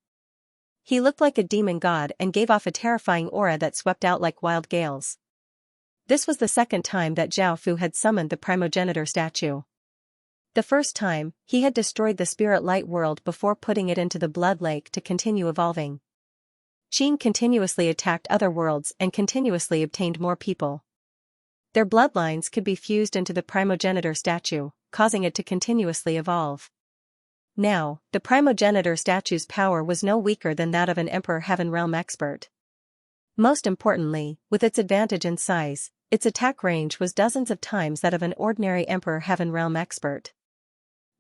He looked like a demon god and gave off a terrifying aura that swept out like wild gales. This was the second time that Zhao Fu had summoned the primogenitor statue. The first time, he had destroyed the spirit light world before putting it into the blood lake to continue evolving. Qin continuously attacked other worlds and continuously obtained more people. Their bloodlines could be fused into the primogenitor statue, causing it to continuously evolve. Now, the primogenitor statue's power was no weaker than that of an Emperor Heaven Realm expert. Most importantly, with its advantage in size, its attack range was dozens of times that of an ordinary Emperor Heaven Realm expert.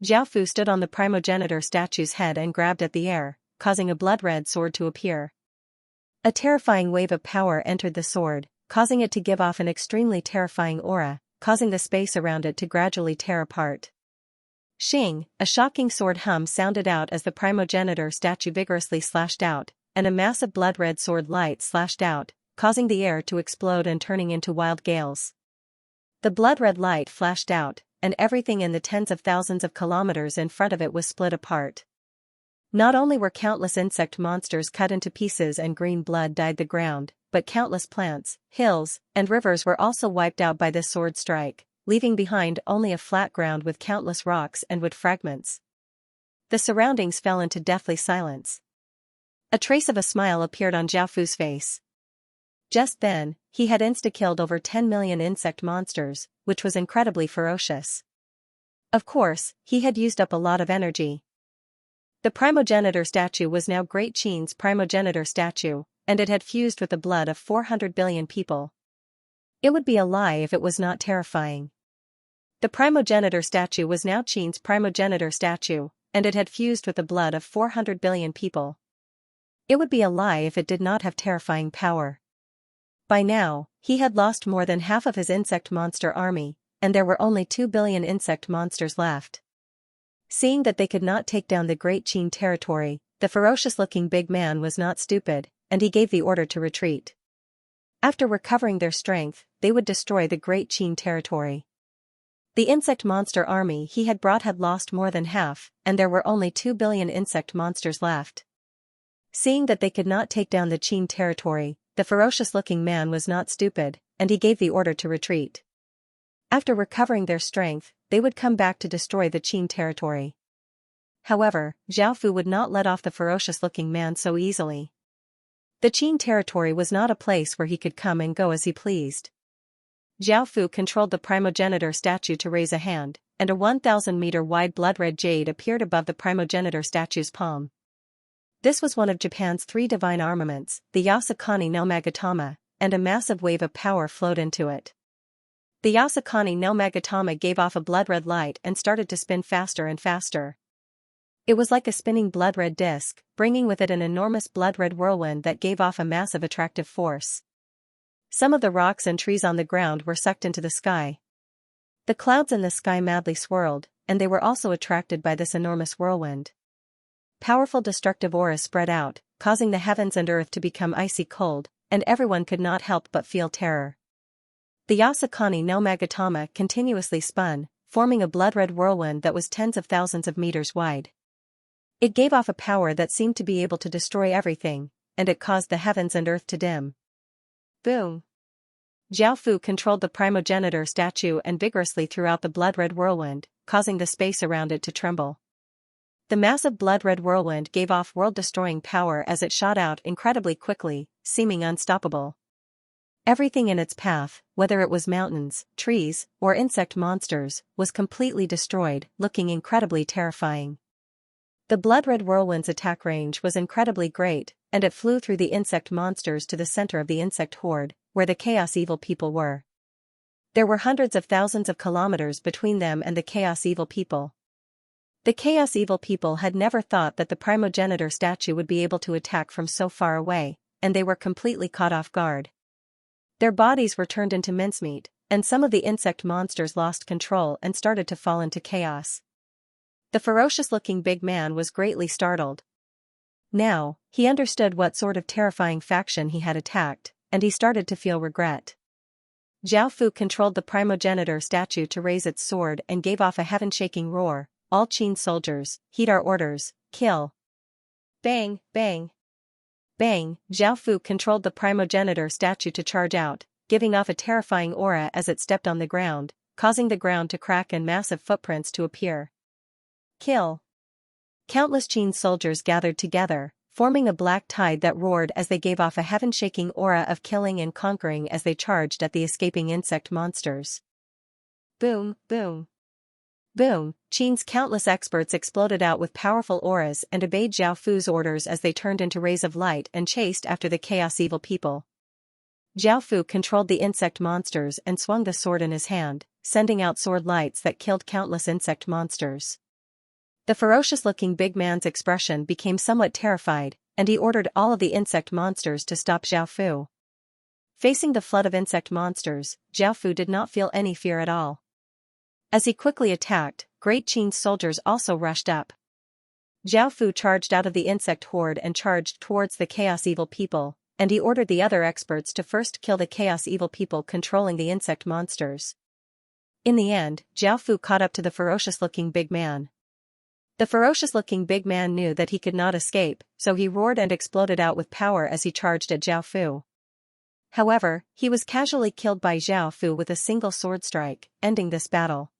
Zhao Fu stood on the primogenitor statue's head and grabbed at the air, causing a blood-red sword to appear. A terrifying wave of power entered the sword, causing it to give off an extremely terrifying aura, causing the space around it to gradually tear apart. Shing, a shocking sword hum sounded out as the primogenitor statue vigorously slashed out, and a massive blood-red sword light slashed out, causing the air to explode and turning into wild gales. The blood-red light flashed out, and everything in the tens of thousands of kilometers in front of it was split apart. Not only were countless insect monsters cut into pieces and green blood dyed the ground, but countless plants, hills, and rivers were also wiped out by this sword strike, leaving behind only a flat ground with countless rocks and wood fragments. The surroundings fell into deathly silence. A trace of a smile appeared on Zhao Fu's face. Just then, he had insta-killed over 10 million insect monsters, which was incredibly ferocious. Of course, he had used up a lot of energy. The primogenitor statue was now Great Qin's primogenitor statue, and it had fused with the blood of 400 billion people. It would be a lie if it was not terrifying. The primogenitor statue was now Qin's primogenitor statue, and it had fused with the blood of 400 billion people. It would be a lie if it did not have terrifying power. By now, he had lost more than half of his insect monster army, and there were only 2 billion insect monsters left. Seeing that they could not take down the Great Qin territory, the ferocious-looking big man was not stupid, and he gave the order to retreat. After recovering their strength, they would destroy the Great Qin territory. The insect monster army he had brought had lost more than half, and there were only 2 billion insect monsters left. Seeing that they could not take down the Qin territory, the ferocious-looking man was not stupid, and he gave the order to retreat. After recovering their strength, they would come back to destroy the Qin territory. However, Zhao Fu would not let off the ferocious-looking man so easily. The Qin territory was not a place where he could come and go as he pleased. Zhao Fu controlled the primogenitor statue to raise a hand, and a 1,000-meter wide blood-red jade appeared above the primogenitor statue's palm. This was one of Japan's 3 divine armaments, the Yasukani no Magatama, and a massive wave of power flowed into it. The Yasukani no Magatama gave off a blood-red light and started to spin faster and faster. It was like a spinning blood-red disc, bringing with it an enormous blood-red whirlwind that gave off a massive attractive force. Some of the rocks and trees on the ground were sucked into the sky. The clouds in the sky madly swirled, and they were also attracted by this enormous whirlwind. Powerful destructive auras spread out, causing the heavens and earth to become icy cold, and everyone could not help but feel terror. The Yasukani no Magatama continuously spun, forming a blood-red whirlwind that was tens of thousands of meters wide. It gave off a power that seemed to be able to destroy everything, and it caused the heavens and earth to dim. Boom! Zhao Fu controlled the primogenitor statue and vigorously threw out the blood-red whirlwind, causing the space around it to tremble. The massive blood-red whirlwind gave off world-destroying power as it shot out incredibly quickly, seeming unstoppable. Everything in its path, whether it was mountains, trees, or insect monsters, was completely destroyed, looking incredibly terrifying. The blood-red whirlwind's attack range was incredibly great, and it flew through the insect monsters to the center of the insect horde, where the Chaos Evil people were. There were hundreds of thousands of kilometers between them and the Chaos Evil people. The Chaos Evil people had never thought that the primogenitor statue would be able to attack from so far away, and they were completely caught off guard. Their bodies were turned into mincemeat, and some of the insect monsters lost control and started to fall into chaos. The ferocious-looking big man was greatly startled. Now, he understood what sort of terrifying faction he had attacked, and he started to feel regret. Zhao Fu controlled the primogenitor statue to raise its sword and gave off a heaven-shaking roar. All Qin soldiers, heed our orders, kill. Bang, bang. Bang, Zhao Fu controlled the primogenitor statue to charge out, giving off a terrifying aura as it stepped on the ground, causing the ground to crack and massive footprints to appear. Kill. Countless Qin soldiers gathered together, forming a black tide that roared as they gave off a heaven-shaking aura of killing and conquering as they charged at the escaping insect monsters. Boom, boom. Boom, Qin's countless experts exploded out with powerful auras and obeyed Zhao Fu's orders as they turned into rays of light and chased after the Chaos Evil people. Zhao Fu controlled the insect monsters and swung the sword in his hand, sending out sword lights that killed countless insect monsters. The ferocious-looking big man's expression became somewhat terrified, and he ordered all of the insect monsters to stop Zhao Fu. Facing the flood of insect monsters, Zhao Fu did not feel any fear at all. As he quickly attacked, great Qin soldiers also rushed up. Zhao Fu charged out of the insect horde and charged towards the Chaos Evil people, and he ordered the other experts to first kill the Chaos Evil people controlling the insect monsters. In the end, Zhao Fu caught up to the ferocious-looking big man. The ferocious-looking big man knew that he could not escape, so he roared and exploded out with power as he charged at Zhao Fu. However, he was casually killed by Zhao Fu with a single sword strike, ending this battle.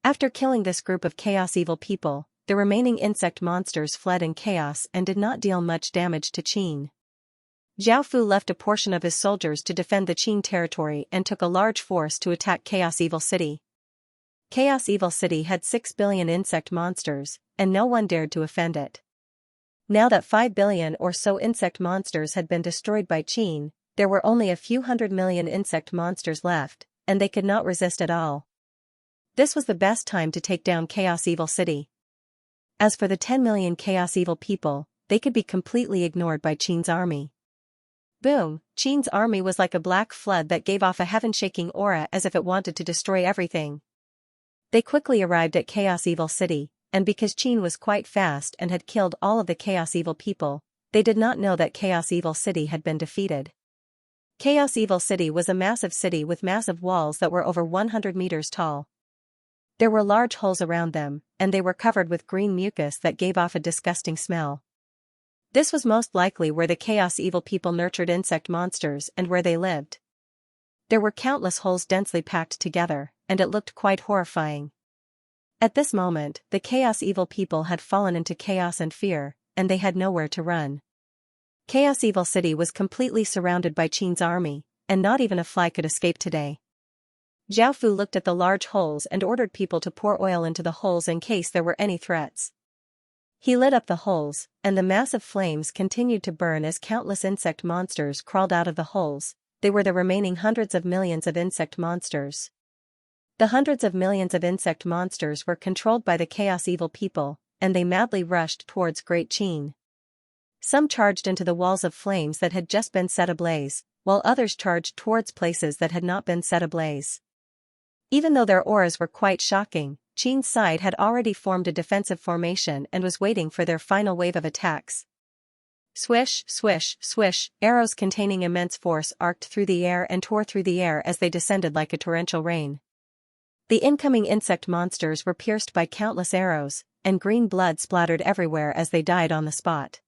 After killing this group of Chaos Evil people, the remaining insect monsters fled in chaos and did not deal much damage to Qin. Zhao Fu left a portion of his soldiers to defend the Qin territory and took a large force to attack Chaos Evil City. Chaos Evil City had 6 billion insect monsters, and no one dared to offend it. Now that 5 billion or so insect monsters had been destroyed by Qin, there were only a few 100 million insect monsters left, and they could not resist at all. This was the best time to take down Chaos Evil City. As for the 10 million Chaos Evil people, they could be completely ignored by Qin's army. Boom, Qin's army was like a black flood that gave off a heaven-shaking aura as if it wanted to destroy everything. They quickly arrived at Chaos Evil City, and because Qin was quite fast and had killed all of the Chaos Evil people, they did not know that Chaos Evil City had been defeated. Chaos Evil City was a massive city with massive walls that were over 100 meters tall. There were large holes around them, and they were covered with green mucus that gave off a disgusting smell. This was most likely where the Chaos Evil people nurtured insect monsters and where they lived. There were countless holes densely packed together, and it looked quite horrifying. At this moment, the Chaos Evil people had fallen into chaos and fear, and they had nowhere to run. Chaos Evil City was completely surrounded by Qin's army, and not even a fly could escape today. Zhao Fu looked at the large holes and ordered people to pour oil into the holes in case there were any threats. He lit up the holes, and the massive flames continued to burn as countless insect monsters crawled out of the holes. They were the remaining hundreds of millions of insect monsters. The hundreds of millions of insect monsters were controlled by the Chaos Evil people, and they madly rushed towards Great Qin. Some charged into the walls of flames that had just been set ablaze, while others charged towards places that had not been set ablaze. Even though their auras were quite shocking, Qin's side had already formed a defensive formation and was waiting for their final wave of attacks. Swish, swish, swish, arrows containing immense force arced through the air and tore through the air as they descended like a torrential rain. The incoming insect monsters were pierced by countless arrows, and green blood splattered everywhere as they died on the spot.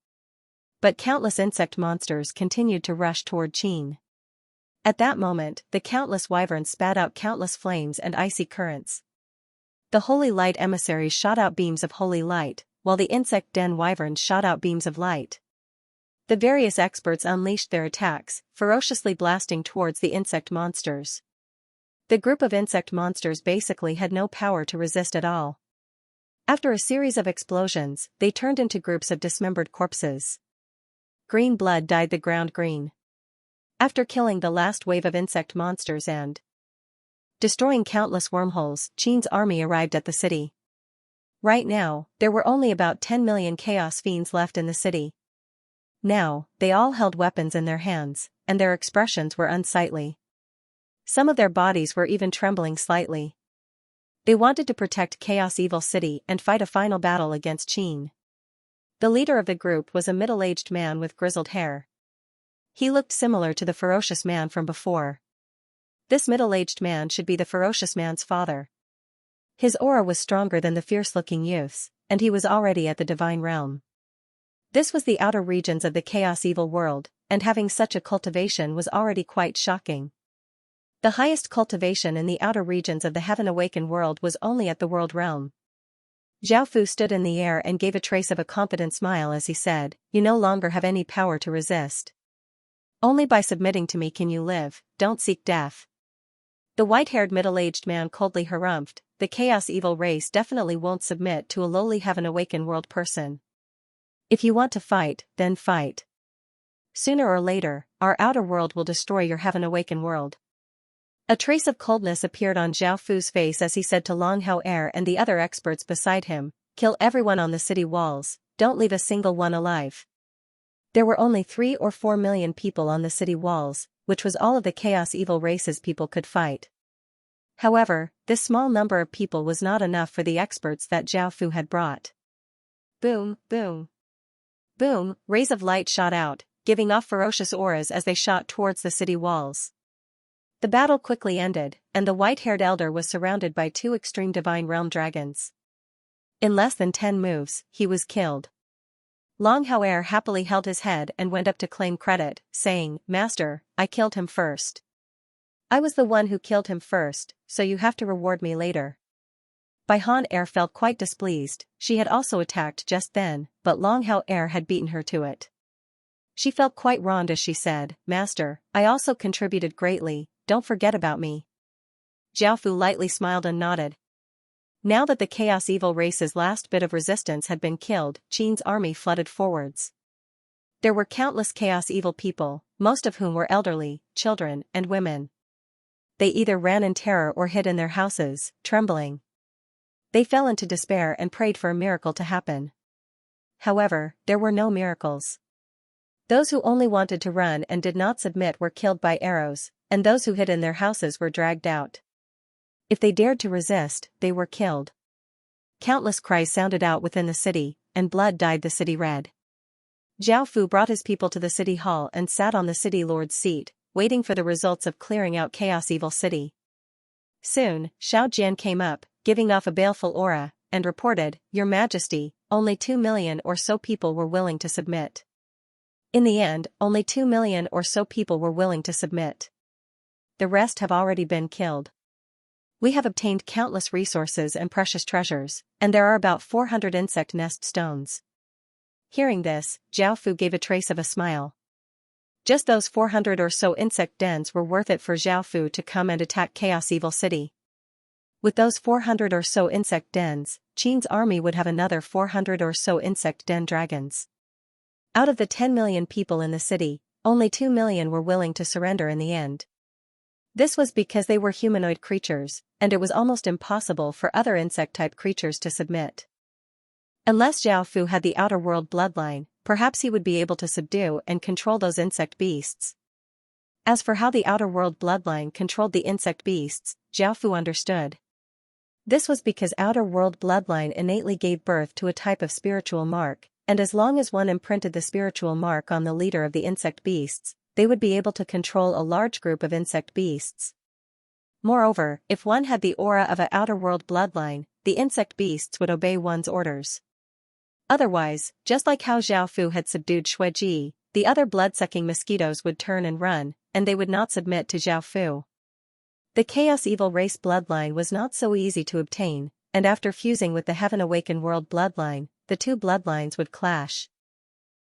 But countless insect monsters continued to rush toward Qin. At that moment, the countless wyverns spat out countless flames and icy currents. The holy light emissaries shot out beams of holy light, while the insect den wyverns shot out beams of light. The various experts unleashed their attacks, ferociously blasting towards the insect monsters. The group of insect monsters basically had no power to resist at all. After a series of explosions, they turned into groups of dismembered corpses. Green blood dyed the ground green. After killing the last wave of insect monsters and destroying countless wormholes, Qin's army arrived at the city. Right now, there were only about 10 million chaos fiends left in the city. Now, they all held weapons in their hands, and their expressions were unsightly. Some of their bodies were even trembling slightly. They wanted to protect Chaos Evil City and fight a final battle against Qin. The leader of the group was a middle-aged man with grizzled hair. He looked similar to the ferocious man from before. This middle-aged man should be the ferocious man's father. His aura was stronger than the fierce-looking youth's, and he was already at the divine realm. This was the outer regions of the Chaos Evil world, and having such a cultivation was already quite shocking. The highest cultivation in the outer regions of the Heaven Awakened world was only at the world realm. Zhao Fu stood in the air and gave a trace of a confident smile as he said, "You no longer have any power to resist. Only by submitting to me can you live, don't seek death." The white-haired middle-aged man coldly harumphed, "The Chaos Evil race definitely won't submit to a lowly Heaven Awakened world person. If you want to fight, then fight. Sooner or later, our outer world will destroy your Heaven Awakened world." A trace of coldness appeared on Zhao Fu's face as he said to Long Hao Er and the other experts beside him, "Kill everyone on the city walls, don't leave a single one alive." There were only 3 or 4 million people on the city walls, which was all of the Chaos Evil race's people could fight. However, this small number of people was not enough for the experts that Zhao Fu had brought. Boom, boom. Boom, rays of light shot out, giving off ferocious auras as they shot towards the city walls. The battle quickly ended, and the white-haired elder was surrounded by 2 extreme divine realm dragons. In less than 10 moves, he was killed. Long Hao Er happily held his head and went up to claim credit, saying, "Master, I killed him first. I was the one who killed him first, so you have to reward me later." Bai Han Er felt quite displeased. She had also attacked just then, but Long Hao Er had beaten her to it. She felt quite wronged as she said, "Master, I also contributed greatly, don't forget about me." Zhao Fu lightly smiled and nodded. Now that the Chaos Evil race's last bit of resistance had been killed, Qin's army flooded forwards. There were countless Chaos Evil people, most of whom were elderly, children, and women. They either ran in terror or hid in their houses, trembling. They fell into despair and prayed for a miracle to happen. However, there were no miracles. Those who only wanted to run and did not submit were killed by arrows, and those who hid in their houses were dragged out. If they dared to resist, they were killed. Countless cries sounded out within the city, and blood dyed the city red. Zhao Fu brought his people to the city hall and sat on the city lord's seat, waiting for the results of clearing out Chaos Evil City. Soon, Xiao Jian came up, giving off a baleful aura, and reported, "Your Majesty, only 2 million or so people were willing to submit." In the end, only 2 million or so people were willing to submit. The rest have already been killed. We have obtained countless resources and precious treasures, and there are about 400 insect nest stones. Hearing this, Zhao Fu gave a trace of a smile. Just those 400 or so insect dens were worth it for Zhao Fu to come and attack Chaos Evil City. With those 400 or so insect dens, Qin's army would have another 400 or so insect den dragons. Out of the 10 million people in the city, only 2 million were willing to surrender in the end. This was because they were humanoid creatures, and it was almost impossible for other insect-type creatures to submit. Unless Zhao Fu had the outer world bloodline, perhaps he would be able to subdue and control those insect beasts. As for how the outer world bloodline controlled the insect beasts, Zhao Fu understood. This was because outer world bloodline innately gave birth to a type of spiritual mark, and as long as one imprinted the spiritual mark on the leader of the insect beasts, they would be able to control a large group of insect beasts. Moreover, if one had the aura of an outer world bloodline, the insect beasts would obey one's orders. Otherwise, just like how Zhao Fu had subdued Xueji, the other blood-sucking mosquitoes would turn and run, and they would not submit to Zhao Fu. The Chaos Evil race bloodline was not so easy to obtain, and after fusing with the Heaven Awakened world bloodline, the two bloodlines would clash.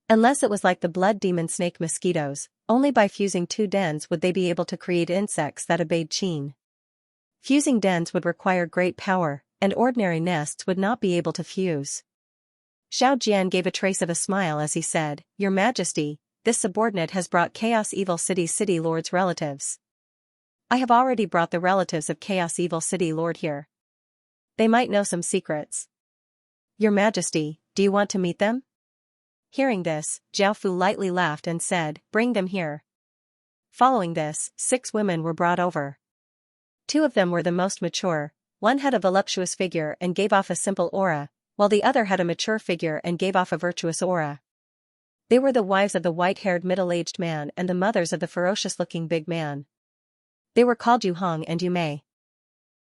Unless it was like the blood demon snake mosquitoes, only by fusing two dens would they be able to create insects that obeyed Qin. Fusing dens would require great power, and ordinary nests would not be able to fuse. Xiao Jian gave a trace of a smile as he said, "Your Majesty, this subordinate has brought Chaos Evil City's city lord's relatives. I have already brought the relatives of Chaos Evil City Lord here. They might know some secrets. Your Majesty, do you want to meet them?" Hearing this, Zhao Fu lightly laughed and said, "Bring them here." Following this, 6 women were brought over. 2 of them were the most mature, one had a voluptuous figure and gave off a simple aura, while the other had a mature figure and gave off a virtuous aura. They were the wives of the white-haired middle-aged man and the mothers of the ferocious-looking big man. They were called Yu Hong and Yu Mei.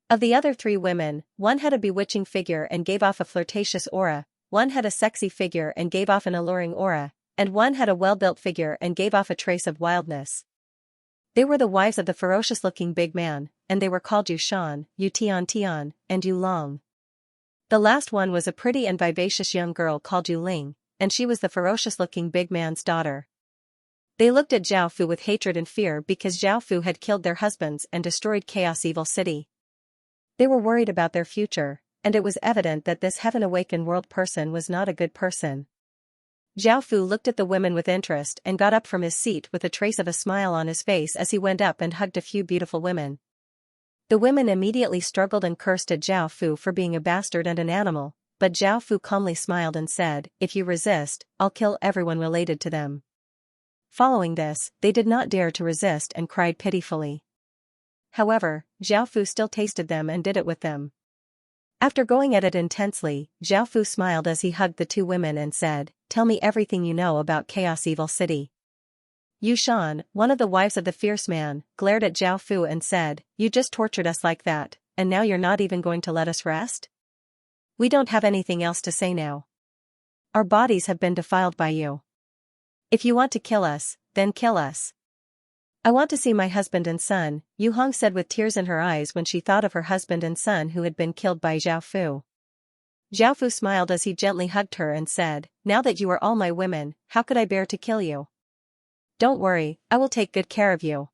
Of the other 3 women, one had a bewitching figure and gave off a flirtatious aura, one had a sexy figure and gave off an alluring aura, and one had a well-built figure and gave off a trace of wildness. They were the wives of the ferocious-looking big man, and they were called Yu Shan, Yu Tian, and Yu Long. The last one was a pretty and vivacious young girl called Yu Ling, and she was the ferocious-looking big man's daughter. They looked at Zhao Fu with hatred and fear because Zhao Fu had killed their husbands and destroyed Chaos Evil City. They were worried about their future, and it was evident that this heaven-awakened world person was not a good person. Zhao Fu looked at the women with interest and got up from his seat with a trace of a smile on his face as he went up and hugged a few beautiful women. The women immediately struggled and cursed at Zhao Fu for being a bastard and an animal, but Zhao Fu calmly smiled and said, "If you resist, I'll kill everyone related to them." Following this, they did not dare to resist and cried pitifully. However, Zhao Fu still tasted them and did it with them. After going at it intensely, Zhao Fu smiled as he hugged the 2 women and said, "Tell me everything you know about Chaos Evil City." Yu Shan, one of the wives of the fierce man, glared at Zhao Fu and said, "You just tortured us like that, and now you're not even going to let us rest? We don't have anything else to say now. Our bodies have been defiled by you. If you want to kill us, then kill us." "I want to see my husband and son," Yu Hong said with tears in her eyes when she thought of her husband and son who had been killed by Zhao Fu. Zhao Fu smiled as he gently hugged her and said, "Now that you are all my women, how could I bear to kill you? Don't worry, I will take good care of you."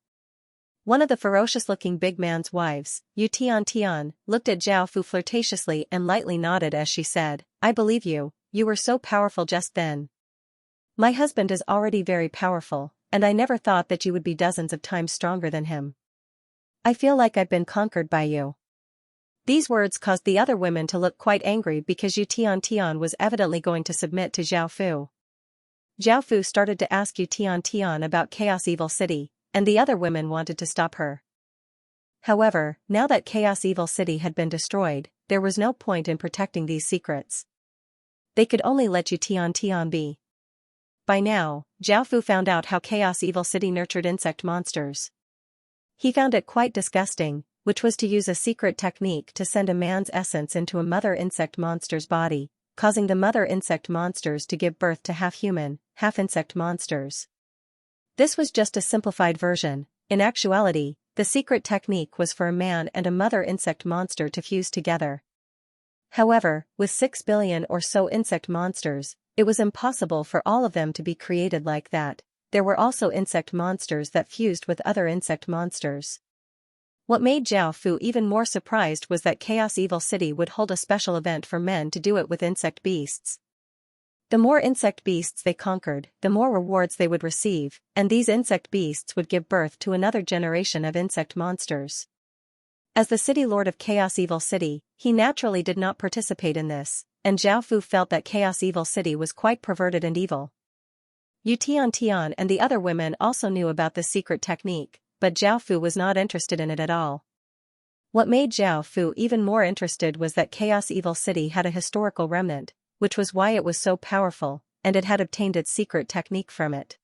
One of the ferocious-looking big man's wives, Yu Tian, looked at Zhao Fu flirtatiously and lightly nodded as she said, "I believe you, you were so powerful just then. My husband is already very powerful, and I never thought that you would be dozens of times stronger than him. I feel like I've been conquered by you." These words caused the other women to look quite angry because Yu Tian was evidently going to submit to Zhao Fu. Zhao Fu started to ask Yu Tian about Chaos Evil City, and the other women wanted to stop her. However, now that Chaos Evil City had been destroyed, there was no point in protecting these secrets. They could only let Yu Tian be. By now, Zhao Fu found out how Chaos Evil City nurtured insect monsters. He found it quite disgusting, which was to use a secret technique to send a man's essence into a mother insect monster's body, causing the mother insect monsters to give birth to half-human, half-insect monsters. This was just a simplified version. In actuality, the secret technique was for a man and a mother insect monster to fuse together. However, with 6 billion or so insect monsters, it was impossible for all of them to be created like that. There were also insect monsters that fused with other insect monsters. What made Zhao Fu even more surprised was that Chaos Evil City would hold a special event for men to do it with insect beasts. The more insect beasts they conquered, the more rewards they would receive, and these insect beasts would give birth to another generation of insect monsters. As the city lord of Chaos Evil City, he naturally did not participate in this, and Zhao Fu felt that Chaos Evil City was quite perverted and evil. Yu Tian and the other women also knew about this secret technique, but Zhao Fu was not interested in it at all. What made Zhao Fu even more interested was that Chaos Evil City had a historical remnant, which was why it was so powerful, and it had obtained its secret technique from it.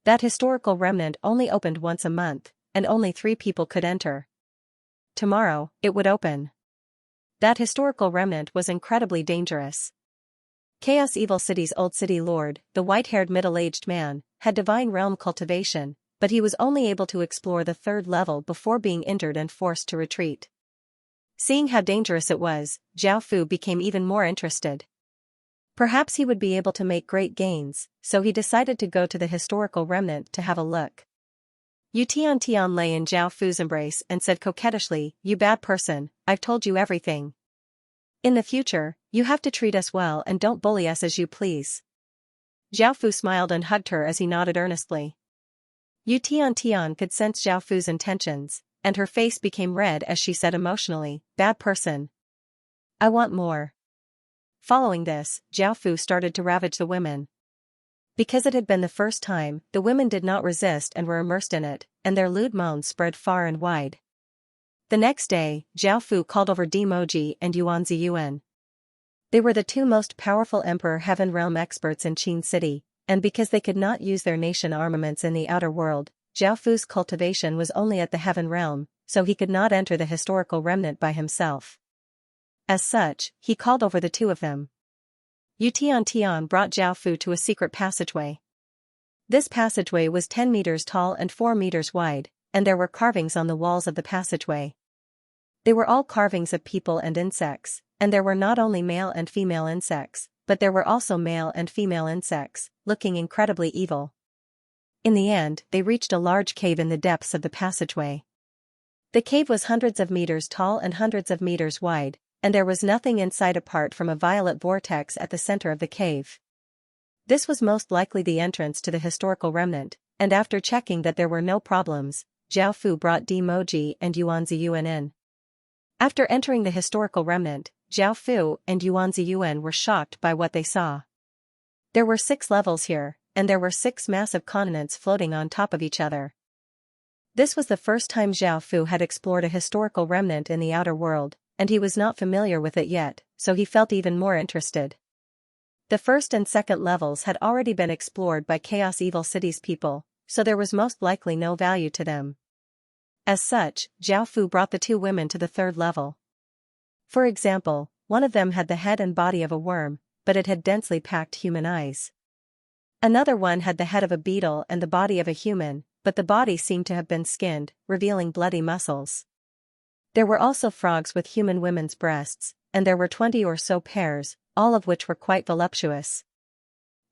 That historical remnant only opened once a month, and only 3 people could enter. Tomorrow, it would open. That historical remnant was incredibly dangerous. Chaos Evil City's old city lord, the white-haired middle-aged man, had divine realm cultivation, but he was only able to explore the 3rd level before being injured and forced to retreat. Seeing how dangerous it was, Zhao Fu became even more interested. Perhaps he would be able to make great gains, so he decided to go to the historical remnant to have a look. Yu Tian lay in Zhao Fu's embrace and said coquettishly, "You bad person, I've told you everything. In the future, you have to treat us well and don't bully us as you please." Zhao Fu smiled and hugged her as he nodded earnestly. Yu Tian could sense Zhao Fu's intentions, and her face became red as she said emotionally, "Bad person. I want more." Following this, Zhao Fu started to ravage the women. Because it had been the first time, the women did not resist and were immersed in it, and their lewd moans spread far and wide. The next day, Zhao Fu called over Dimoji and Yuan. They were the two most powerful Emperor Heaven Realm experts in Qin City, and because they could not use their nation armaments in the outer world, Zhao Fu's cultivation was only at the Heaven Realm, so he could not enter the historical remnant by himself. As such, he called over the two of them. Yu Tian brought Zhao Fu to a secret passageway. This passageway was 10 meters tall and 4 meters wide, and there were carvings on the walls of the passageway. They were all carvings of people and insects, and there were not only male and female insects, but there were also male and female insects, looking incredibly evil. In the end, they reached a large cave in the depths of the passageway. The cave was hundreds of meters tall and hundreds of meters wide, and there was nothing inside apart from a violet vortex at the center of the cave. This was most likely the entrance to the historical remnant, and after checking that there were no problems, Zhao Fu brought Dimoji and Yuan in. After entering the historical remnant, Zhao Fu and Yuan were shocked by what they saw. There were 6 levels here, and there were 6 massive continents floating on top of each other. This was the first time Zhao Fu had explored a historical remnant in the outer world, and he was not familiar with it yet, so he felt even more interested. The first and second levels had already been explored by Chaos Evil City's people, so there was most likely no value to them. As such, Zhao Fu brought the 2 women to the 3rd level. For example, one of them had the head and body of a worm, but it had densely packed human eyes. Another one had the head of a beetle and the body of a human, but the body seemed to have been skinned, revealing bloody muscles. There were also frogs with human women's breasts, and there were 20 or so pairs, all of which were quite voluptuous.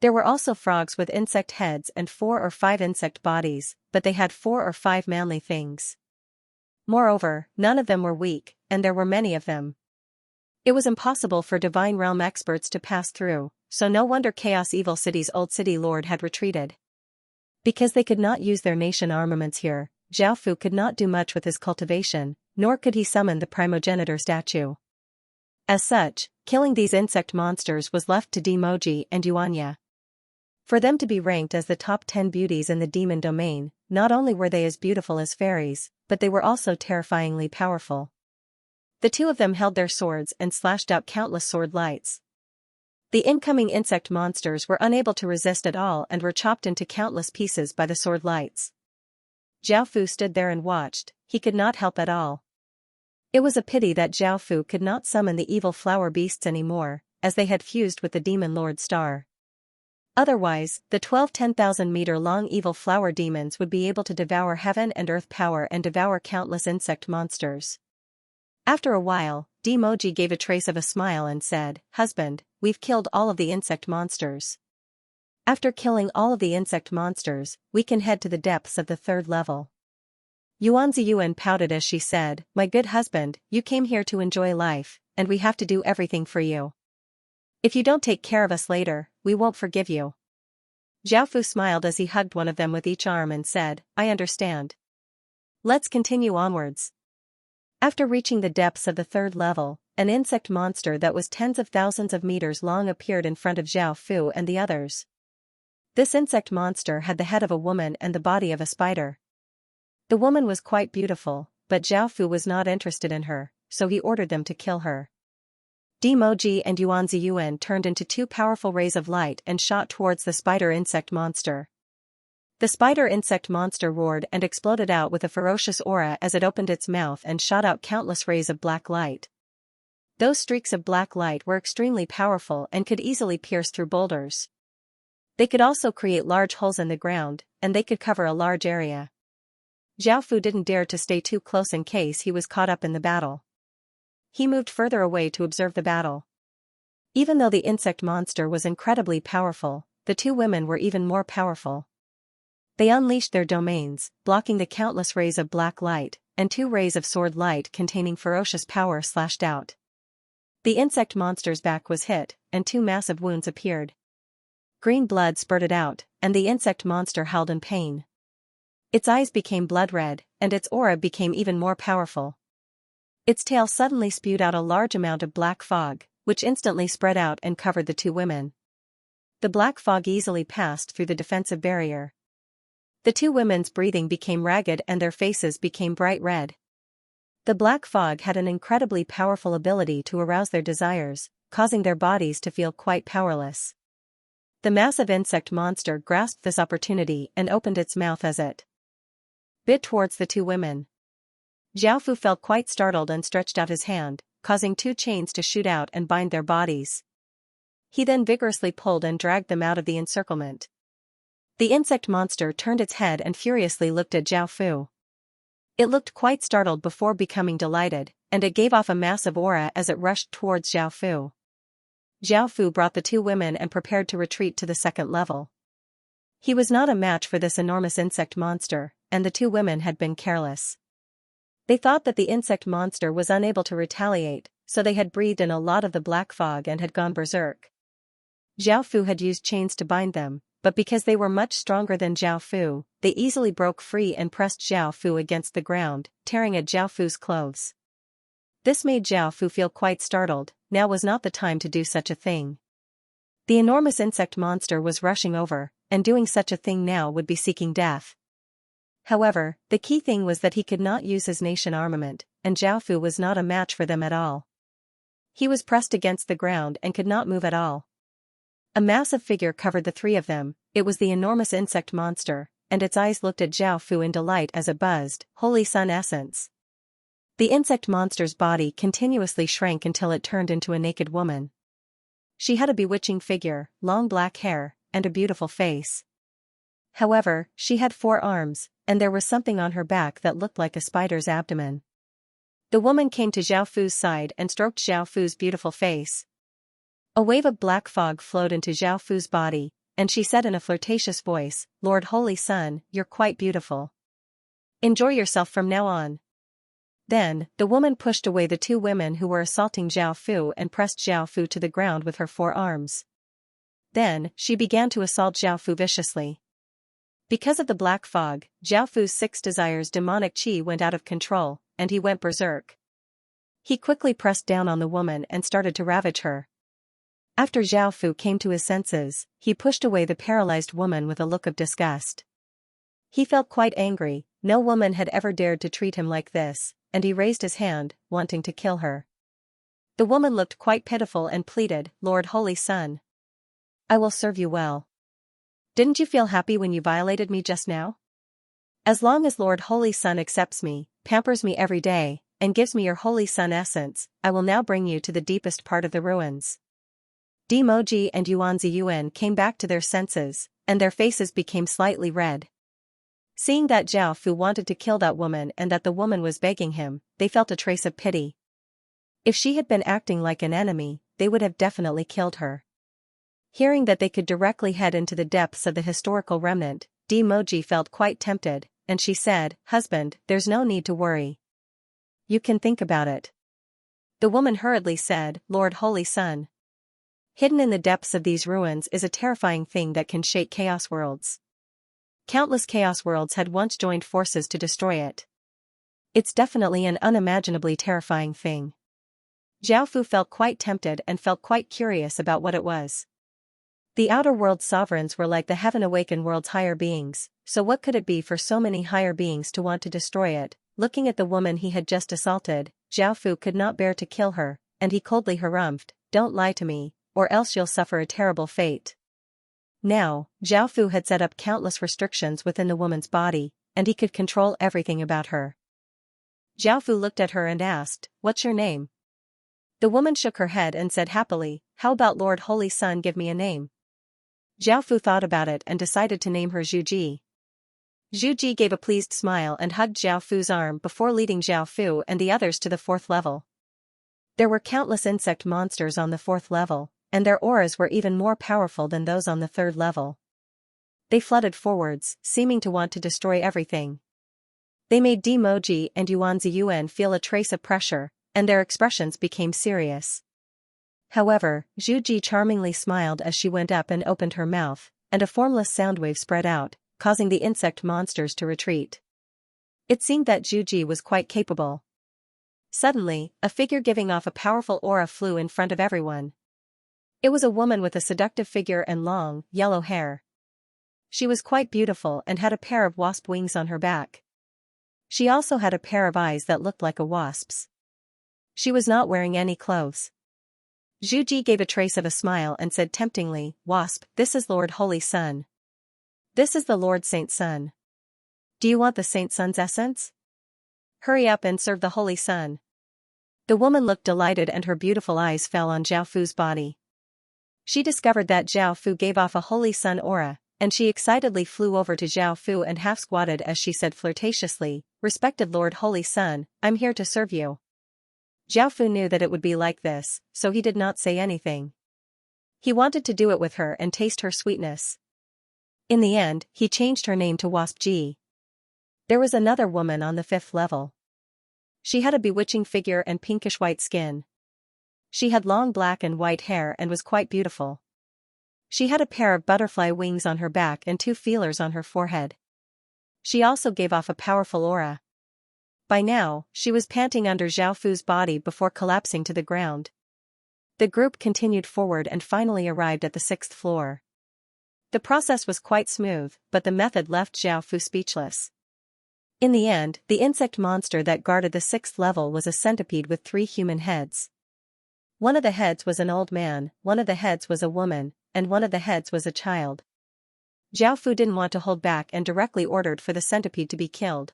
There were also frogs with insect heads and 4 or 5 insect bodies, but they had 4 or 5 manly things. Moreover, none of them were weak, and there were many of them. It was impossible for Divine Realm experts to pass through, so no wonder Chaos Evil City's old city lord had retreated. Because they could not use their nation armaments here, Zhao Fu could not do much with his cultivation, nor could he summon the primogenitor statue. As such, killing these insect monsters was left to Dimoji and Yuanya. For them to be ranked as the top 10 beauties in the demon domain, not only were they as beautiful as fairies, but they were also terrifyingly powerful. The 2 of them held their swords and slashed out countless sword lights. The incoming insect monsters were unable to resist at all and were chopped into countless pieces by the sword lights. Zhao Fu stood there and watched, he could not help at all. It was a pity that Zhao Fu could not summon the evil flower beasts anymore, as they had fused with the demon lord star. Otherwise, the 12 10,000-meter-long evil flower demons would be able to devour heaven and earth power and devour countless insect monsters. After a while, Dimoji gave a trace of a smile and said, "Husband, we've killed all of the insect monsters. After killing all of the insect monsters, we can head to the depths of the 3rd level." Yuan pouted as she said, "My good husband, you came here to enjoy life, and we have to do everything for you. If you don't take care of us later, we won't forgive you." Zhao Fu smiled as he hugged one of them with each arm and said, "I understand. Let's continue onwards." After reaching the depths of the 3rd level, an insect monster that was tens of thousands of meters long appeared in front of Zhao Fu and the others. This insect monster had the head of a woman and the body of a spider. The woman was quite beautiful, but Zhao Fu was not interested in her, so he ordered them to kill her. Dimoji and Yuan turned into 2 powerful rays of light and shot towards the spider insect monster. The spider insect monster roared and exploded out with a ferocious aura as it opened its mouth and shot out countless rays of black light. Those streaks of black light were extremely powerful and could easily pierce through boulders. They could also create large holes in the ground, and they could cover a large area. Zhao Fu didn't dare to stay too close in case he was caught up in the battle. He moved further away to observe the battle. Even though the insect monster was incredibly powerful, the two women were even more powerful. They unleashed their domains, blocking the countless rays of black light, and 2 rays of sword light containing ferocious power slashed out. The insect monster's back was hit, and 2 massive wounds appeared. Green blood spurted out, and the insect monster howled in pain. Its eyes became blood red, and its aura became even more powerful. Its tail suddenly spewed out a large amount of black fog, which instantly spread out and covered the 2 women. The black fog easily passed through the defensive barrier. The 2 women's breathing became ragged and their faces became bright red. The black fog had an incredibly powerful ability to arouse their desires, causing their bodies to feel quite powerless. The massive insect monster grasped this opportunity and opened its mouth as it bit towards the 2 women. Xiaofu felt quite startled and stretched out his hand, causing 2 chains to shoot out and bind their bodies. He then vigorously pulled and dragged them out of the encirclement. The insect monster turned its head and furiously looked at Xiaofu. It looked quite startled before becoming delighted, and it gave off a massive aura as it rushed towards Xiaofu. Xiaofu brought the 2 women and prepared to retreat to the 2nd level. He was not a match for this enormous insect monster, and the 2 women had been careless. They thought that the insect monster was unable to retaliate, so they had breathed in a lot of the black fog and had gone berserk. Xiaofu had used chains to bind them, but because they were much stronger than Xiaofu, they easily broke free and pressed Xiaofu against the ground, tearing at Xiaofu's clothes. This made Xiaofu feel quite startled. Now was not the time to do such a thing. The enormous insect monster was rushing over, and doing such a thing now would be seeking death. However, the key thing was that he could not use his nation armament, and Xiaofu was not a match for them at all. He was pressed against the ground and could not move at all. A massive figure covered the 3 of them. It was the enormous insect monster, and its eyes looked at Xiaofu in delight as it buzzed, "Holy Sun Essence." The insect monster's body continuously shrank until it turned into a naked woman. She had a bewitching figure, long black hair, and a beautiful face. However, she had 4 arms, and there was something on her back that looked like a spider's abdomen. The woman came to Xiaofu's side and stroked Xiaofu's beautiful face. A wave of black fog flowed into Xiaofu's body, and she said in a flirtatious voice, "Lord Holy Sun, you're quite beautiful. Enjoy yourself from now on." Then, the woman pushed away the 2 women who were assaulting Xiaofu and pressed Xiaofu to the ground with her 4 arms. Then, she began to assault Xiaofu viciously. Because of the black fog, Xiaofu's 6 desires demonic qi went out of control, and he went berserk. He quickly pressed down on the woman and started to ravage her. After Xiaofu came to his senses, he pushed away the paralyzed woman with a look of disgust. He felt quite angry. No woman had ever dared to treat him like this, and he raised his hand, wanting to kill her. The woman looked quite pitiful and pleaded, "Lord Holy Sun, I will serve you well. Didn't you feel happy when you violated me just now? As long as Lord Holy Sun accepts me, pampers me every day, and gives me your Holy Sun essence, I will now bring you to the deepest part of the ruins." Dimoji and Yuanzi Yuan came back to their senses, and their faces became slightly red. Seeing that Xiaofu wanted to kill that woman and that the woman was begging him, they felt a trace of pity. If she had been acting like an enemy, they would have definitely killed her. Hearing that they could directly head into the depths of the historical remnant, Dimoji felt quite tempted, and she said, "Husband, there's no need to worry. You can think about it." The woman hurriedly said, "Lord Holy Sun, hidden in the depths of these ruins is a terrifying thing that can shake chaos worlds. Countless chaos worlds had once joined forces to destroy it. It's definitely an unimaginably terrifying thing." Xiaofu felt quite tempted and felt quite curious about what it was. The outer world sovereigns were like the heaven-awakened world's higher beings, so what could it be for so many higher beings to want to destroy it? Looking at the woman he had just assaulted, Xiaofu could not bear to kill her, and he coldly harumphed, "Don't lie to me, or else you'll suffer a terrible fate." Now, Xiaofu had set up countless restrictions within the woman's body, and he could control everything about her. Xiaofu looked at her and asked, "What's your name?" The woman shook her head and said happily, "How about Lord Holy Sun give me a name?" Xiaofu thought about it and decided to name her Zhuji. Zhuji gave a pleased smile and hugged Xiaofu's arm before leading Xiaofu and the others to the 4th level. There were countless insect monsters on the 4th level, and their auras were even more powerful than those on the third level. They flooded forwards, seeming to want to destroy everything. They made Dimoji and Yuanzi Yuan feel a trace of pressure, and their expressions became serious. However, Zhu Ji charmingly smiled as she went up and opened her mouth, and a formless sound wave spread out, causing the insect monsters to retreat. It seemed that Zhu Ji was quite capable. Suddenly, a figure giving off a powerful aura flew in front of everyone. It was a woman with a seductive figure and long, yellow hair. She was quite beautiful and had a pair of wasp wings on her back. She also had a pair of eyes that looked like a wasp's. She was not wearing any clothes. Zhu Ji gave a trace of a smile and said temptingly, "Wasp, this is Lord Holy Sun. This is the Lord Saint Sun. Do you want the Saint Sun's essence? Hurry up and serve the Holy Sun." The woman looked delighted and her beautiful eyes fell on Zhao Fu's body. She discovered that Zhao Fu gave off a Holy Sun aura, and she excitedly flew over to Zhao Fu and half-squatted as she said flirtatiously, "Respected Lord Holy Sun, I'm here to serve you." Zhao Fu knew that it would be like this, so he did not say anything. He wanted to do it with her and taste her sweetness. In the end, he changed her name to Wasp Ji. There was another woman on the 5th level. She had a bewitching figure and pinkish-white skin. She had long black and white hair and was quite beautiful. She had a pair of butterfly wings on her back and 2 feelers on her forehead. She also gave off a powerful aura. By now, she was panting under Zhao Fu's body before collapsing to the ground. The group continued forward and finally arrived at the 6th floor. The process was quite smooth, but the method left Zhao Fu speechless. In the end, the insect monster that guarded the 6th level was a centipede with 3 human heads. One of the heads was an old man, one of the heads was a woman, and one of the heads was a child. Zhao Fu didn't want to hold back and directly ordered for the centipede to be killed.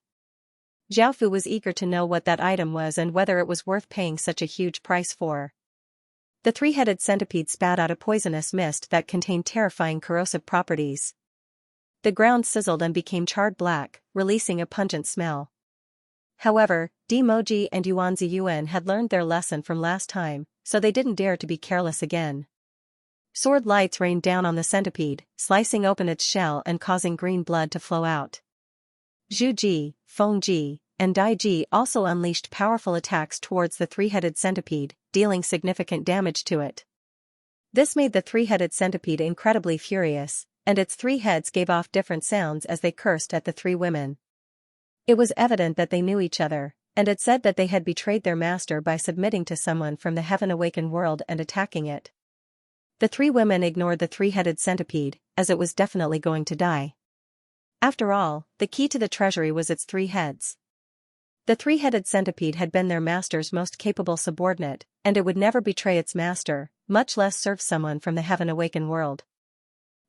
Zhao Fu was eager to know what that item was and whether it was worth paying such a huge price for. The 3-headed centipede spat out a poisonous mist that contained terrifying corrosive properties. The ground sizzled and became charred black, releasing a pungent smell. However, Dimoji and Yuanzi Yuan had learned their lesson from last time, so they didn't dare to be careless again. Sword lights rained down on the centipede, slicing open its shell and causing green blood to flow out. Zhu Ji, Feng Ji, and Dai Ji also unleashed powerful attacks towards the 3-headed centipede, dealing significant damage to it. This made the 3-headed centipede incredibly furious, and its 3 heads gave off different sounds as they cursed at the 3 women. It was evident that they knew each other, and it said that they had betrayed their master by submitting to someone from the heaven-awakened world and attacking it. The 3 women ignored the 3-headed centipede, as it was definitely going to die. After all, the key to the treasury was its 3 heads. The 3-headed centipede had been their master's most capable subordinate, and it would never betray its master, much less serve someone from the heaven-awakened world.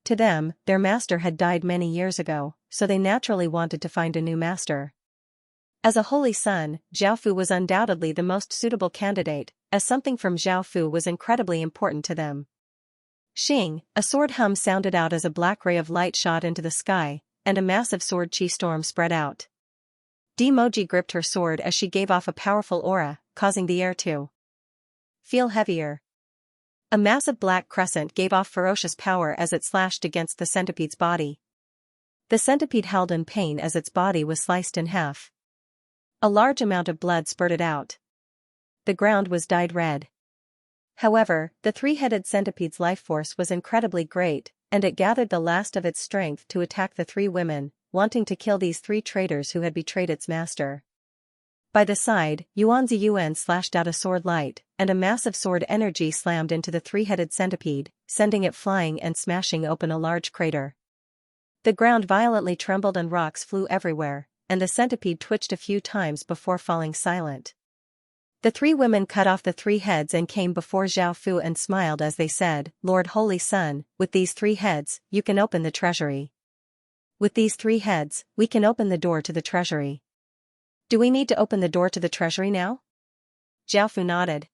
To them, their master had died many years ago, so they naturally wanted to find a new master. As a holy son, Zhao Fu was undoubtedly the most suitable candidate, as something from Zhao Fu was incredibly important to them. Xing, a sword hum sounded out as a black ray of light shot into the sky, and a massive sword chi storm spread out. Dimoji gripped her sword as she gave off a powerful aura, causing the air to feel heavier. A massive black crescent gave off ferocious power as it slashed against the centipede's body. The centipede howled in pain as its body was sliced in half. A large amount of blood spurted out. The ground was dyed red. However, the 3-headed centipede's life force was incredibly great, and it gathered the last of its strength to attack the 3 women, wanting to kill these 3 traitors who had betrayed its master. By the side, Yuanzi Yuan slashed out a sword light, and a massive sword energy slammed into the 3-headed centipede, sending it flying and smashing open a large crater. The ground violently trembled and rocks flew everywhere, and the centipede twitched a few times before falling silent. The 3 women cut off the 3 heads and came before Zhao Fu and smiled as they said, "Lord Holy Sun, with these 3 heads, you can open the treasury. With these 3 heads, we can open the door to the treasury." "Do we need to open the door to the treasury now?" Zhao Fu nodded.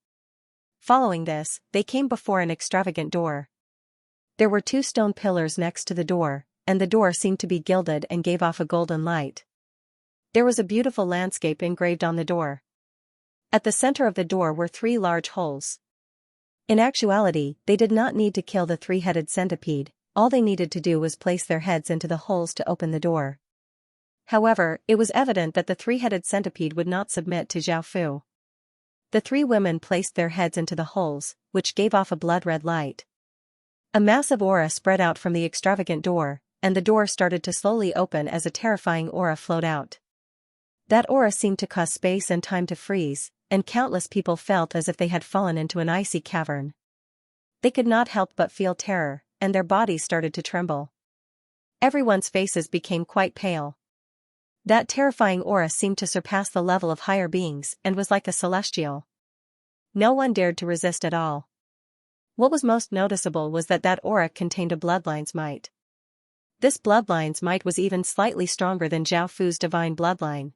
Following this, they came before an extravagant door. There were 2 stone pillars next to the door, and the door seemed to be gilded and gave off a golden light. There was a beautiful landscape engraved on the door. At the center of the door were 3 large holes. In actuality, they did not need to kill the three-headed centipede, all they needed to do was place their heads into the holes to open the door. However, it was evident that the three-headed centipede would not submit to Zhao Fu. The three women placed their heads into the holes, which gave off a blood-red light. A massive aura spread out from the extravagant door, and the door started to slowly open as a terrifying aura flowed out. That aura seemed to cause space and time to freeze, and countless people felt as if they had fallen into an icy cavern. They could not help but feel terror, and their bodies started to tremble. Everyone's faces became quite pale. That terrifying aura seemed to surpass the level of higher beings and was like a celestial. No one dared to resist at all. What was most noticeable was that aura contained a bloodline's might. This bloodline's might was even slightly stronger than Zhao Fu's divine bloodline.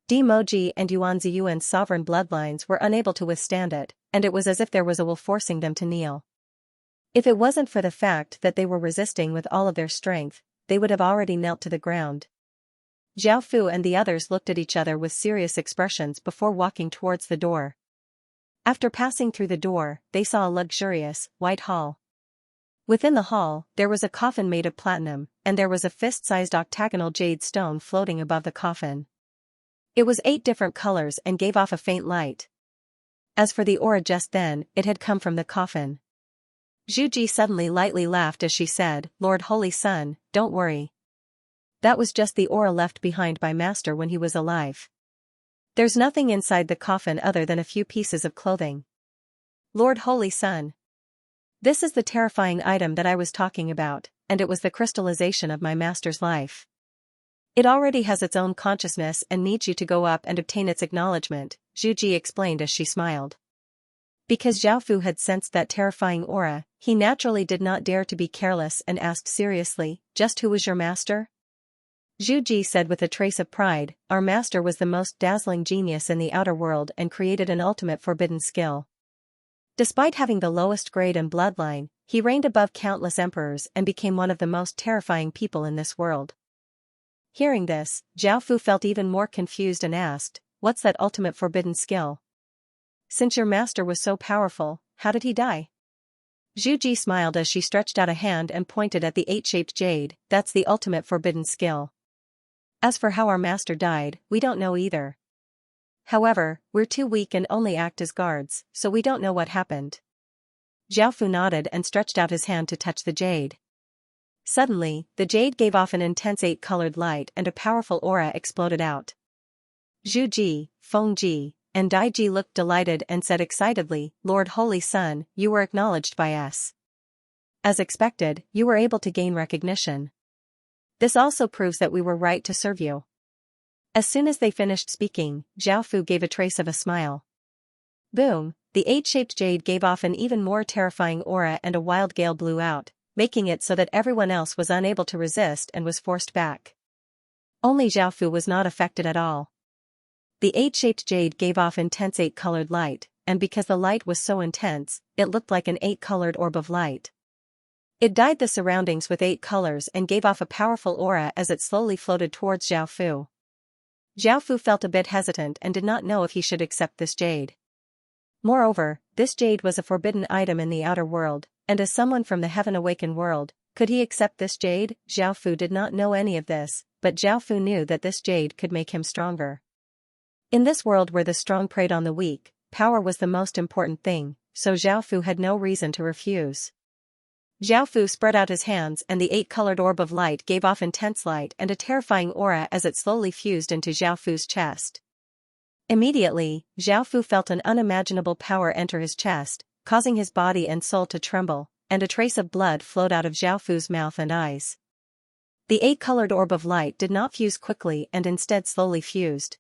Dimoji and Yuan Ziyuan's sovereign bloodlines were unable to withstand it, and it was as if there was a will forcing them to kneel. If it wasn't for the fact that they were resisting with all of their strength, they would have already knelt to the ground. Zhao Fu and the others looked at each other with serious expressions before walking towards the door. After passing through the door, they saw a luxurious, white hall. Within the hall, there was a coffin made of platinum, and there was a fist-sized octagonal jade stone floating above the coffin. It was 8 different colors and gave off a faint light. As for the aura just then, it had come from the coffin. Zhu Ji suddenly lightly laughed as she said, "Lord Holy Sun, don't worry. That was just the aura left behind by Master when he was alive. There's nothing inside the coffin other than a few pieces of clothing." Lord Holy Sun. This is the terrifying item that I was talking about, and it was the crystallization of my master's life. It already has its own consciousness and needs you to go up and obtain its acknowledgement, Zhu Ji explained as she smiled. Because Zhao Fu had sensed that terrifying aura, he naturally did not dare to be careless and asked seriously, "Just who was your master?" Zhu Ji said with a trace of pride, "Our master was the most dazzling genius in the outer world and created an ultimate forbidden skill. Despite having the lowest grade and bloodline, he reigned above countless emperors and became one of the most terrifying people in this world." Hearing this, Zhao Fu felt even more confused and asked, "What's that ultimate forbidden skill? Since your master was so powerful, how did he die?" Zhu Ji smiled as she stretched out a hand and pointed at the 8-shaped jade. "That's the ultimate forbidden skill. As for how our master died, we don't know either. However, we're too weak and only act as guards, so we don't know what happened." Zhao Fu nodded and stretched out his hand to touch the jade. Suddenly, the jade gave off an intense 8-colored light and a powerful aura exploded out. Zhu Ji, Feng Ji, and Dai Ji looked delighted and said excitedly, "Lord Holy Sun, you were acknowledged by us. As expected, you were able to gain recognition. This also proves that we were right to serve you." As soon as they finished speaking, Zhao Fu gave a trace of a smile. Boom, the 8-shaped jade gave off an even more terrifying aura and a wild gale blew out, making it so that everyone else was unable to resist and was forced back. Only Zhao Fu was not affected at all. The 8-shaped jade gave off intense 8-colored light, and because the light was so intense, it looked like an 8-colored orb of light. It dyed the surroundings with 8 colors and gave off a powerful aura as it slowly floated towards Zhao Fu. Zhao Fu felt a bit hesitant and did not know if he should accept this jade. Moreover, this jade was a forbidden item in the outer world, and as someone from the Heaven-Awakened world, could he accept this jade? Zhao Fu did not know any of this, but Zhao Fu knew that this jade could make him stronger. In this world where the strong preyed on the weak, power was the most important thing, so Zhao Fu had no reason to refuse. Zhao Fu spread out his hands and the 8-colored orb of light gave off intense light and a terrifying aura as it slowly fused into Zhao Fu's chest. Immediately, Zhao Fu felt an unimaginable power enter his chest, causing his body and soul to tremble, and a trace of blood flowed out of Zhao Fu's mouth and eyes. The 8-colored orb of light did not fuse quickly and instead slowly fused.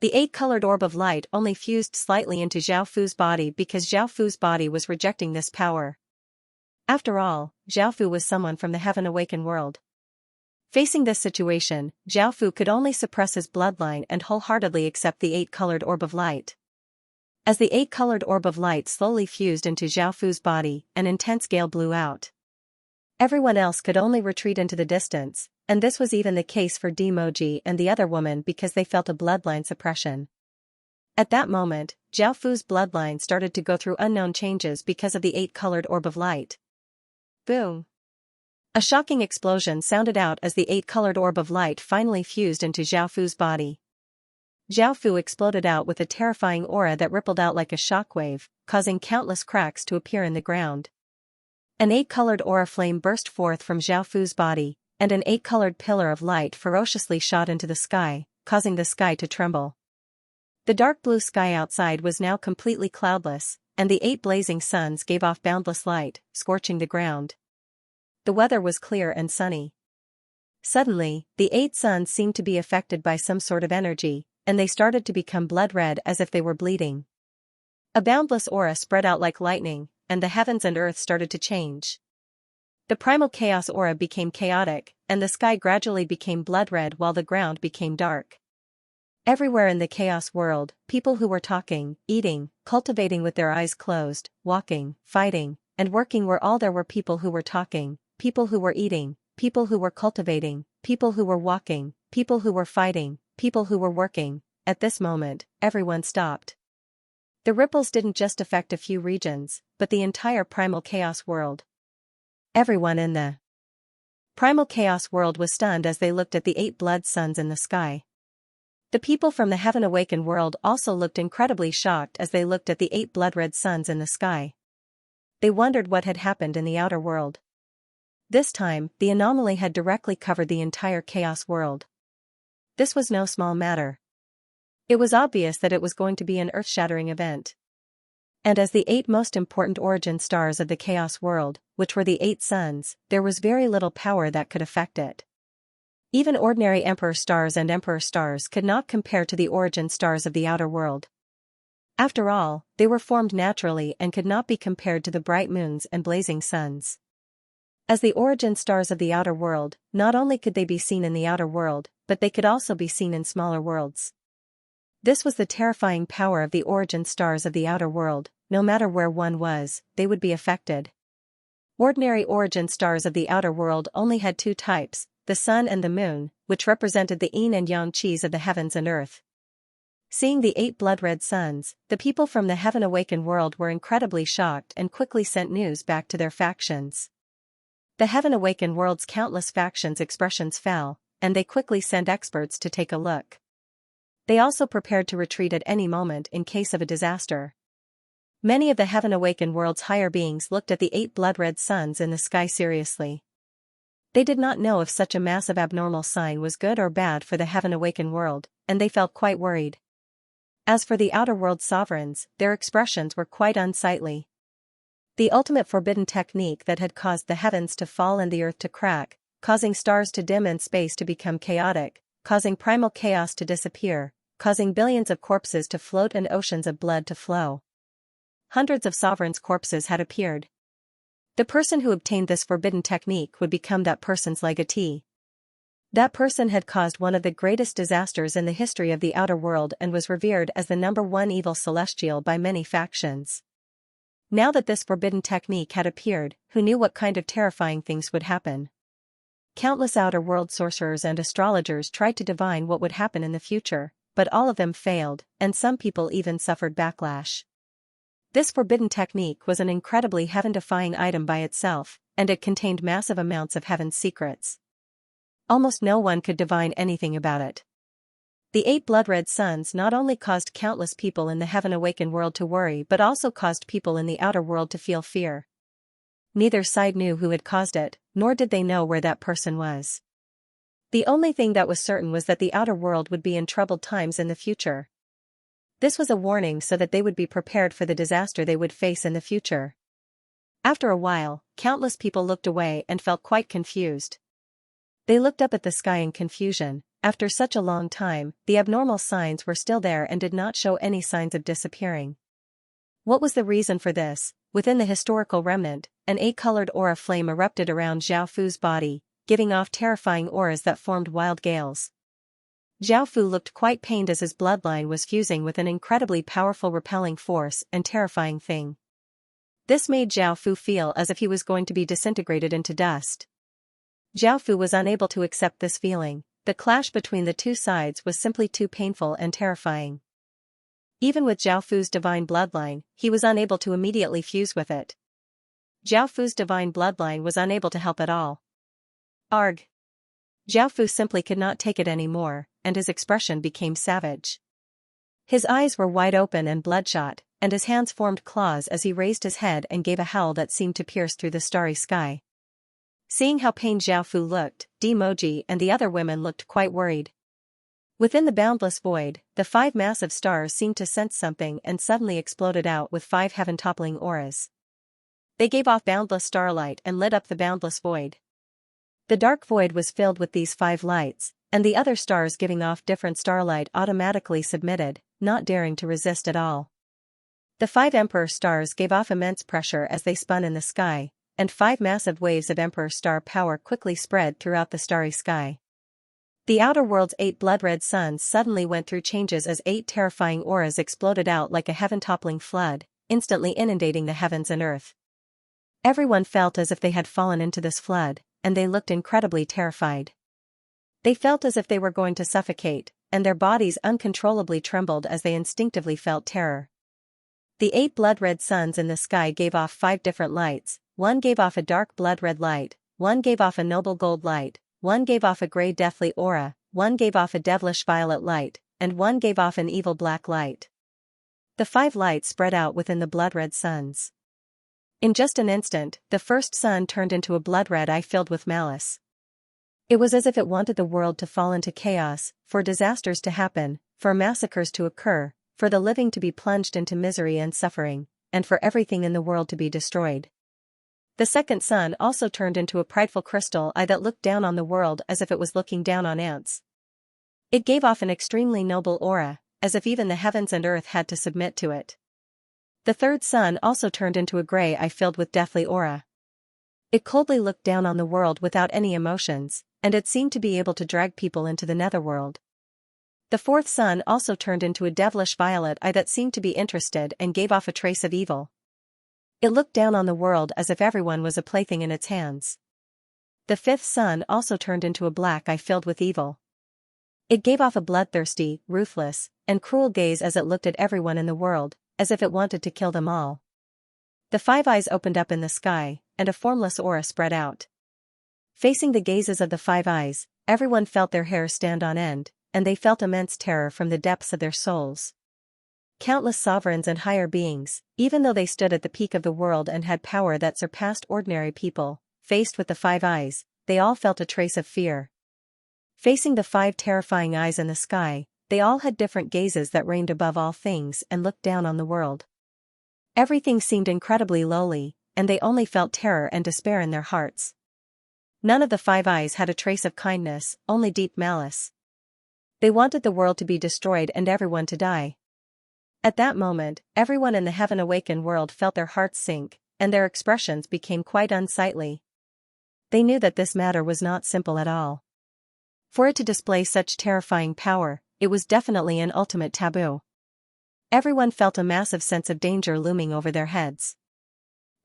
The 8-colored orb of light only fused slightly into Zhao Fu's body because Zhao Fu's body was rejecting this power. After all, Zhao Fu was someone from the Heaven-Awakened world. Facing this situation, Zhao Fu could only suppress his bloodline and wholeheartedly accept the 8-colored orb of light. As the 8-colored orb of light slowly fused into Zhao Fu's body, an intense gale blew out. Everyone else could only retreat into the distance, and this was even the case for Dimoji and the other woman because they felt a bloodline suppression. At that moment, Zhao Fu's bloodline started to go through unknown changes because of the eight-colored orb of light. Boom! A shocking explosion sounded out as the eight-colored orb of light finally fused into Zhao Fu's body. Zhao Fu exploded out with a terrifying aura that rippled out like a shockwave, causing countless cracks to appear in the ground. An eight-colored aura flame burst forth from Zhao Fu's body, and an eight-colored pillar of light ferociously shot into the sky, causing the sky to tremble. The dark blue sky outside was now completely cloudless, and the 8 blazing suns gave off boundless light, scorching the ground. The weather was clear and sunny. Suddenly, the 8 suns seemed to be affected by some sort of energy, and they started to become blood red as if they were bleeding. A boundless aura spread out like lightning, and the heavens and earth started to change. The primal chaos aura became chaotic, and the sky gradually became blood red while the ground became dark. Everywhere in the chaos world, people who were talking, eating, cultivating with their eyes closed, walking, fighting, and working were all there were people who were talking, people who were eating, people who were cultivating, people who were walking, people who were fighting, people who were working. At this moment, everyone stopped. The ripples didn't just affect a few regions, but the entire primal chaos world. Everyone in the primal chaos world was stunned as they looked at the 8 blood suns in the sky. The people from the Heaven Awakened world also looked incredibly shocked as they looked at the 8 blood-red suns in the sky. They wondered what had happened in the outer world. This time, the anomaly had directly covered the entire chaos world. This was no small matter. It was obvious that it was going to be an earth-shattering event. And as the 8 most important origin stars of the chaos world, which were the 8 suns, there was very little power that could affect it. Even ordinary emperor stars and emperor stars could not compare to the origin stars of the outer world. After all, they were formed naturally and could not be compared to the bright moons and blazing suns. As the origin stars of the outer world, not only could they be seen in the outer world, but they could also be seen in smaller worlds. This was the terrifying power of the origin stars of the outer world. No matter where one was, they would be affected. Ordinary origin stars of the outer world only had 2 types, the sun and the moon, which represented the yin and yang qis of the heavens and earth. Seeing the 8 blood-red suns, the people from the Heaven Awakened world were incredibly shocked and quickly sent news back to their factions. The Heaven Awakened world's countless factions' expressions fell, and they quickly sent experts to take a look. They also prepared to retreat at any moment in case of a disaster. Many of the Heaven Awakened world's higher beings looked at the 8 blood-red suns in the sky seriously. They did not know if such a massive abnormal sign was good or bad for the Heaven Awakened world, and they felt quite worried. As for the outer world sovereigns, their expressions were quite unsightly. The ultimate forbidden technique that had caused the heavens to fall and the earth to crack, causing stars to dim and space to become chaotic, causing primal chaos to disappear, causing billions of corpses to float and oceans of blood to flow. Hundreds of sovereigns' corpses had appeared. The person who obtained this forbidden technique would become that person's legatee. That person had caused one of the greatest disasters in the history of the outer world and was revered as the #1 evil celestial by many factions. Now that this forbidden technique had appeared, who knew what kind of terrifying things would happen? Countless outer world sorcerers and astrologers tried to divine what would happen in the future, but all of them failed, and some people even suffered backlash. This forbidden technique was an incredibly heaven-defying item by itself, and it contained massive amounts of heaven's secrets. Almost no one could divine anything about it. The 8 blood-red suns not only caused countless people in the Heaven Awakened world to worry but also caused people in the outer world to feel fear. Neither side knew who had caused it, nor did they know where that person was. The only thing that was certain was that the outer world would be in troubled times in the future. This was a warning so that they would be prepared for the disaster they would face in the future. After a while, countless people looked away and felt quite confused. They looked up at the sky in confusion. After such a long time, the abnormal signs were still there and did not show any signs of disappearing. What was the reason for this? Within the historical remnant, an 8-colored aura flame erupted around Zhao Fu's body, giving off terrifying auras that formed wild gales. Zhao Fu looked quite pained as his bloodline was fusing with an incredibly powerful repelling force and terrifying thing. This made Zhao Fu feel as if he was going to be disintegrated into dust. Zhao Fu was unable to accept this feeling. The clash between the two sides was simply too painful and terrifying. Even with Zhao Fu's divine bloodline, he was unable to immediately fuse with it. Zhao Fu's divine bloodline was unable to help at all. Arg! Zhao Fu simply could not take it anymore, and his expression became savage. His eyes were wide open and bloodshot, and his hands formed claws as he raised his head and gave a howl that seemed to pierce through the starry sky. Seeing how pained Zhao Fu looked, Dimoji and the other women looked quite worried. Within the boundless void, the 5 massive stars seemed to sense something and suddenly exploded out with 5 heaven-toppling auras. They gave off boundless starlight and lit up the boundless void. The dark void was filled with these 5 lights, and the other stars giving off different starlight automatically submitted, not daring to resist at all. The 5 emperor stars gave off immense pressure as they spun in the sky, and 5 massive waves of emperor star power quickly spread throughout the starry sky. The outer world's 8 blood-red suns suddenly went through changes as 8 terrifying auras exploded out like a heaven-toppling flood, instantly inundating the heavens and earth. Everyone felt as if they had fallen into this flood, and they looked incredibly terrified. They felt as if they were going to suffocate, and their bodies uncontrollably trembled as they instinctively felt terror. The 8 blood-red suns in the sky gave off 5 different lights. One gave off a dark blood-red light, one gave off a noble gold light, one gave off a grey deathly aura, one gave off a devilish violet light, and one gave off an evil black light. The 5 lights spread out within the blood-red suns. In just an instant, the first sun turned into a blood-red eye filled with malice. It was as if it wanted the world to fall into chaos, for disasters to happen, for massacres to occur, for the living to be plunged into misery and suffering, and for everything in the world to be destroyed. The second sun also turned into a prideful crystal eye that looked down on the world as if it was looking down on ants. It gave off an extremely noble aura, as if even the heavens and earth had to submit to it. The third sun also turned into a grey eye filled with deathly aura. It coldly looked down on the world without any emotions, and it seemed to be able to drag people into the netherworld. The fourth sun also turned into a devilish violet eye that seemed to be interested and gave off a trace of evil. It looked down on the world as if everyone was a plaything in its hands. The fifth sun also turned into a black eye filled with evil. It gave off a bloodthirsty, ruthless, and cruel gaze as it looked at everyone in the world, as if it wanted to kill them all. The 5 eyes opened up in the sky, and a formless aura spread out. Facing the gazes of the 5 eyes, everyone felt their hair stand on end, and they felt immense terror from the depths of their souls. Countless sovereigns and higher beings, even though they stood at the peak of the world and had power that surpassed ordinary people, faced with the 5 eyes, they all felt a trace of fear. Facing the 5 terrifying eyes in the sky, they all had different gazes that reigned above all things and looked down on the world. Everything seemed incredibly lowly, and they only felt terror and despair in their hearts. None of the 5 eyes had a trace of kindness, only deep malice. They wanted the world to be destroyed and everyone to die. At that moment, everyone in the heaven-awakened world felt their hearts sink, and their expressions became quite unsightly. They knew that this matter was not simple at all. For it to display such terrifying power, it was definitely an ultimate taboo. Everyone felt a massive sense of danger looming over their heads.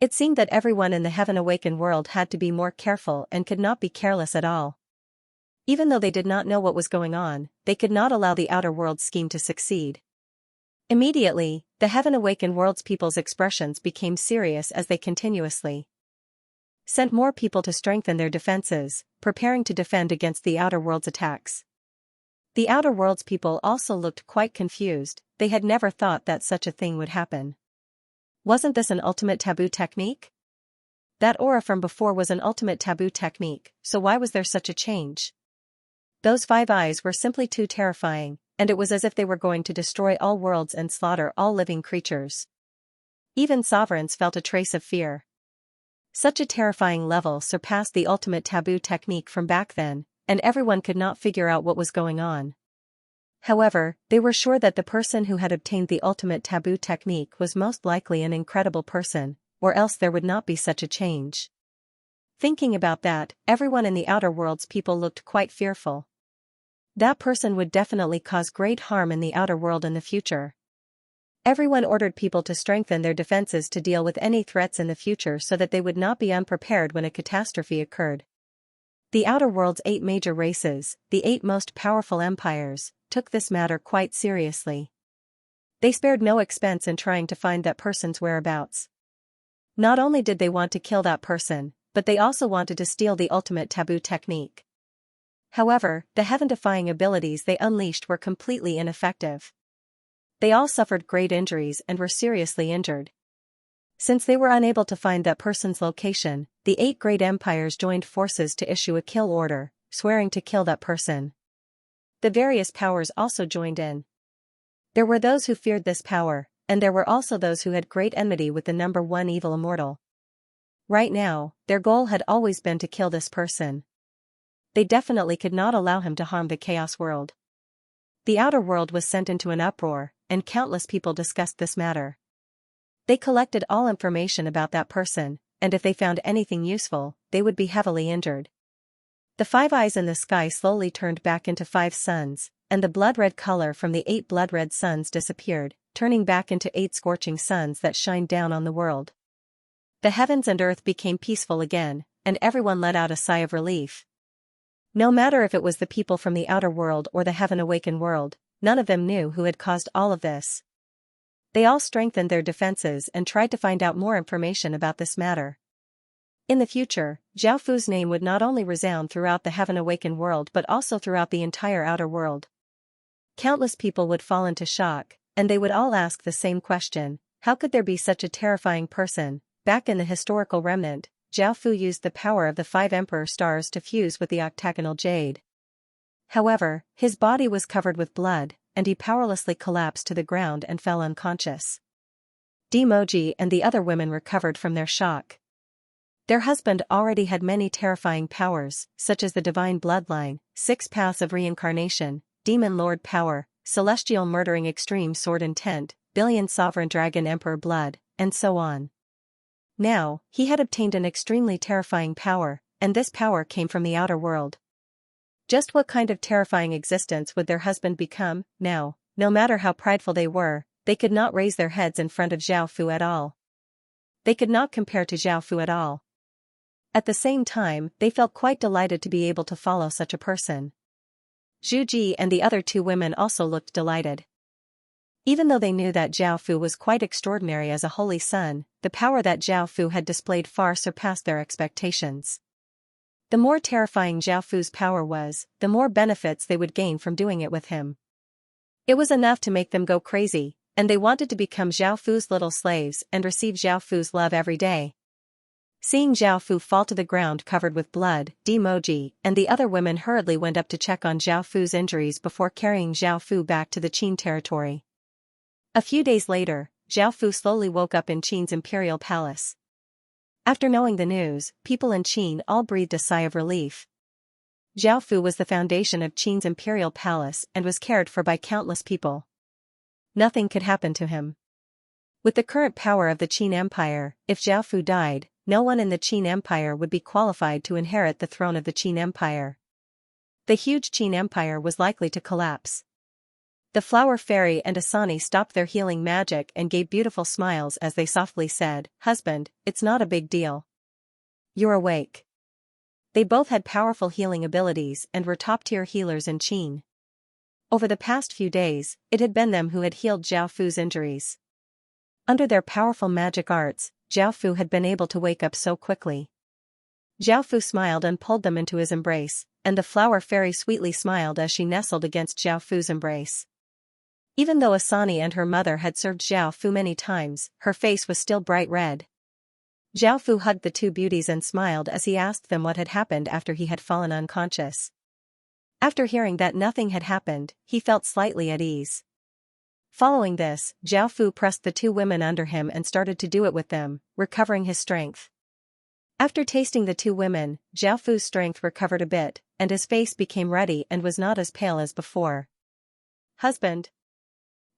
It seemed that everyone in the heaven-awakened world had to be more careful and could not be careless at all. Even though they did not know what was going on, they could not allow the outer world's scheme to succeed. Immediately, the heaven-awakened world's people's expressions became serious as they continuously sent more people to strengthen their defenses, preparing to defend against the outer world's attacks. The outer world's people also looked quite confused. They had never thought that such a thing would happen. Wasn't this an ultimate taboo technique? That aura from before was an ultimate taboo technique, so why was there such a change? Those 5 eyes were simply too terrifying, and it was as if they were going to destroy all worlds and slaughter all living creatures. Even sovereigns felt a trace of fear. Such a terrifying level surpassed the ultimate taboo technique from back then, and everyone could not figure out what was going on. However, they were sure that the person who had obtained the ultimate taboo technique was most likely an incredible person, or else there would not be such a change. Thinking about that, everyone in the outer world's people looked quite fearful. That person would definitely cause great harm in the outer world in the future. Everyone ordered people to strengthen their defenses to deal with any threats in the future so that they would not be unprepared when a catastrophe occurred. The outer world's 8 major races, the 8 most powerful empires, took this matter quite seriously. They spared no expense in trying to find that person's whereabouts. Not only did they want to kill that person, but they also wanted to steal the ultimate taboo technique. However, the heaven-defying abilities they unleashed were completely ineffective. They all suffered great injuries and were seriously injured. Since they were unable to find that person's location, the 8 great empires joined forces to issue a kill order, swearing to kill that person. The various powers also joined in. There were those who feared this power, and there were also those who had great enmity with the number 1 evil immortal. Right now, their goal had always been to kill this person. They definitely could not allow him to harm the Chaos World. The outer world was sent into an uproar, and countless people discussed this matter. They collected all information about that person, and if they found anything useful, they would be heavily injured. The 5 eyes in the sky slowly turned back into 5 suns, and the blood-red color from the 8 blood-red suns disappeared, turning back into 8 scorching suns that shined down on the world. The heavens and earth became peaceful again, and everyone let out a sigh of relief. No matter if it was the people from the outer world or the heaven-awakened world, none of them knew who had caused all of this. They all strengthened their defenses and tried to find out more information about this matter. In the future, Zhao Fu's name would not only resound throughout the heaven-awakened world but also throughout the entire outer world. Countless people would fall into shock, and they would all ask the same question: how could there be such a terrifying person? Back in the historical remnant, Zhao Fu used the power of the 5 emperor stars to fuse with the octagonal jade. However, his body was covered with blood, and he powerlessly collapsed to the ground and fell unconscious. Demoji and the other women recovered from their shock. Their husband already had many terrifying powers, such as the divine bloodline, 6 paths of reincarnation, demon lord power, celestial murdering extreme sword intent, billion sovereign dragon emperor blood, and so on. Now, he had obtained an extremely terrifying power, and this power came from the outer world. Just what kind of terrifying existence would their husband become? Now, no matter how prideful they were, they could not raise their heads in front of Zhao Fu at all. They could not compare to Zhao Fu at all. At the same time, they felt quite delighted to be able to follow such a person. Zhu Ji and the other 2 women also looked delighted. Even though they knew that Zhao Fu was quite extraordinary as a holy son, the power that Zhao Fu had displayed far surpassed their expectations. The more terrifying Zhao Fu's power was, the more benefits they would gain from doing it with him. It was enough to make them go crazy, and they wanted to become Zhao Fu's little slaves and receive Zhao Fu's love every day. Seeing Zhao Fu fall to the ground covered with blood, Demoji and the other women hurriedly went up to check on Zhao Fu's injuries before carrying Zhao Fu back to the Qin territory. A few days later, Zhao Fu slowly woke up in Qin's imperial palace. After knowing the news, people in Qin all breathed a sigh of relief. Zhao Fu was the foundation of Qin's imperial palace and was cared for by countless people. Nothing could happen to him. With the current power of the Qin Empire, if Zhao Fu died, no one in the Qin Empire would be qualified to inherit the throne of the Qin Empire. The huge Qin Empire was likely to collapse. The Flower Fairy and Asani stopped their healing magic and gave beautiful smiles as they softly said, "Husband, it's not a big deal. You're awake." They both had powerful healing abilities and were top-tier healers in Qin. Over the past few days, it had been them who had healed Zhao Fu's injuries. Under their powerful magic arts, Zhao Fu had been able to wake up so quickly. Zhao Fu smiled and pulled them into his embrace, and the Flower Fairy sweetly smiled as she nestled against Zhao Fu's embrace. Even though Asani and her mother had served Zhao Fu many times, her face was still bright red. Zhao Fu hugged the 2 beauties and smiled as he asked them what had happened after he had fallen unconscious. After hearing that nothing had happened, he felt slightly at ease. Following this, Zhao Fu pressed the 2 women under him and started to do it with them, recovering his strength. After tasting the 2 women, Zhao Fu's strength recovered a bit, and his face became ruddy and was not as pale as before. "Husband,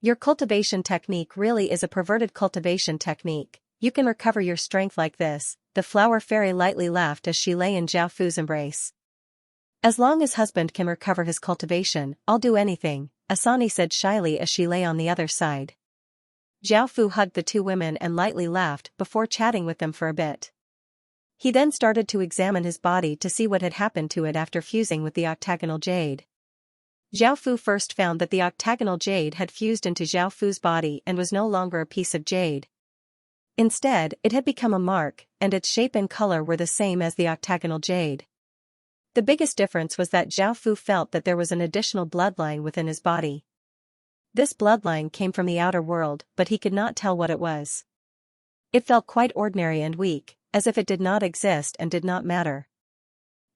your cultivation technique really is a perverted cultivation technique. You can recover your strength like this," the Flower Fairy lightly laughed as she lay in Zhao Fu's embrace. "As long as husband can recover his cultivation, I'll do anything," Asani said shyly as she lay on the other side. Zhao Fu hugged the 2 women and lightly laughed before chatting with them for a bit. He then started to examine his body to see what had happened to it after fusing with the octagonal jade. Zhao Fu first found that the octagonal jade had fused into Zhao Fu's body and was no longer a piece of jade. Instead, it had become a mark, and its shape and color were the same as the octagonal jade. The biggest difference was that Zhao Fu felt that there was an additional bloodline within his body. This bloodline came from the outer world, but he could not tell what it was. It felt quite ordinary and weak, as if it did not exist and did not matter.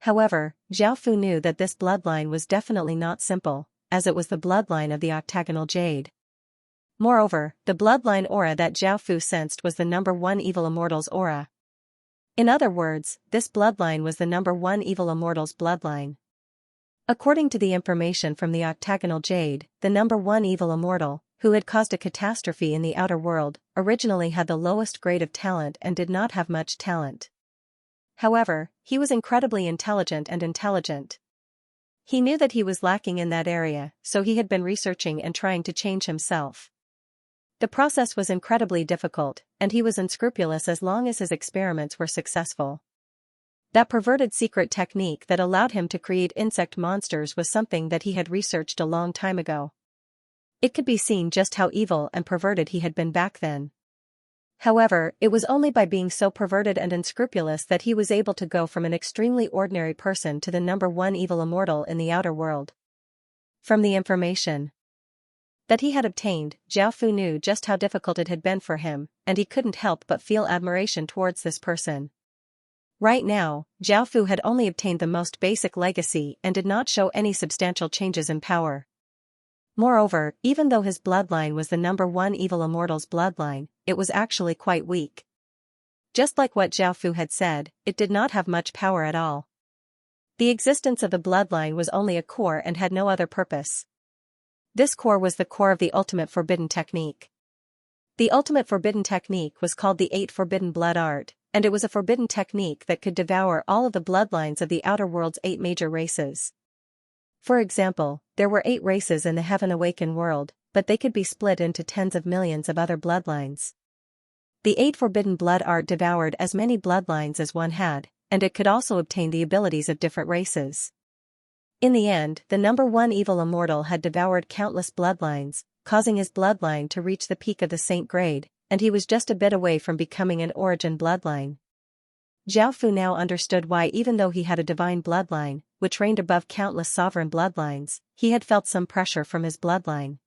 However, Zhao Fu knew that this bloodline was definitely not simple, as it was the bloodline of the octagonal jade. Moreover, the bloodline aura that Zhao Fu sensed was the number 1 evil immortal's aura. In other words, this bloodline was the number 1 evil immortal's bloodline. According to the information from the octagonal jade, the number 1 evil immortal, who had caused a catastrophe in the outer world, originally had the lowest grade of talent and did not have much talent. However, he was incredibly intelligent and intelligent. He knew that he was lacking in that area, so he had been researching and trying to change himself. The process was incredibly difficult, and he was unscrupulous as long as his experiments were successful. That perverted secret technique that allowed him to create insect monsters was something that he had researched a long time ago. It could be seen just how evil and perverted he had been back then. However, it was only by being so perverted and unscrupulous that he was able to go from an extremely ordinary person to the number 1 evil immortal in the outer world. From the information that he had obtained, Zhao Fu knew just how difficult it had been for him, and he couldn't help but feel admiration towards this person. Right now, Zhao Fu had only obtained the most basic legacy and did not show any substantial changes in power. Moreover, even though his bloodline was the number 1 evil immortal's bloodline, it was actually quite weak. Just like what Zhao Fu had said, it did not have much power at all. The existence of the bloodline was only a core and had no other purpose. This core was the core of the ultimate forbidden technique. The ultimate forbidden technique was called the 8 Forbidden Blood Art, and it was a forbidden technique that could devour all of the bloodlines of the outer world's 8 major races. For example, there were 8 races in the Heaven Awakened world, but they could be split into tens of millions of other bloodlines. The 8 Forbidden Blood Art devoured as many bloodlines as one had, and it could also obtain the abilities of different races. In the end, the number 1 evil immortal had devoured countless bloodlines, causing his bloodline to reach the peak of the saint grade, and he was just a bit away from becoming an origin bloodline. Zhao Fu now understood why, even though he had a divine bloodline, which reigned above countless sovereign bloodlines, he had felt some pressure from his bloodline.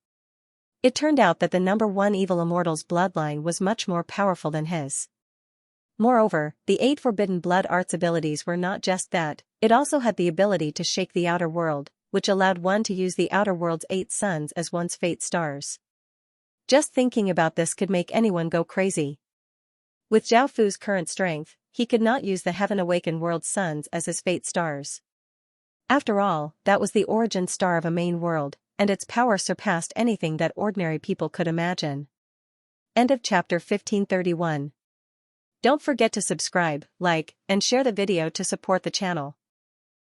It turned out that the number 1 evil immortal's bloodline was much more powerful than his. Moreover, the 8 Forbidden Blood Arts abilities were not just that, it also had the ability to shake the outer world, which allowed one to use the outer world's 8 suns as one's fate stars. Just thinking about this could make anyone go crazy. With Zhao Fu's current strength, he could not use the Heaven Awakened world's suns as his fate stars. After all, that was the origin star of a main world, and its power surpassed anything that ordinary people could imagine. End of chapter 1531. Don't forget to subscribe, like, and share the video to support the channel.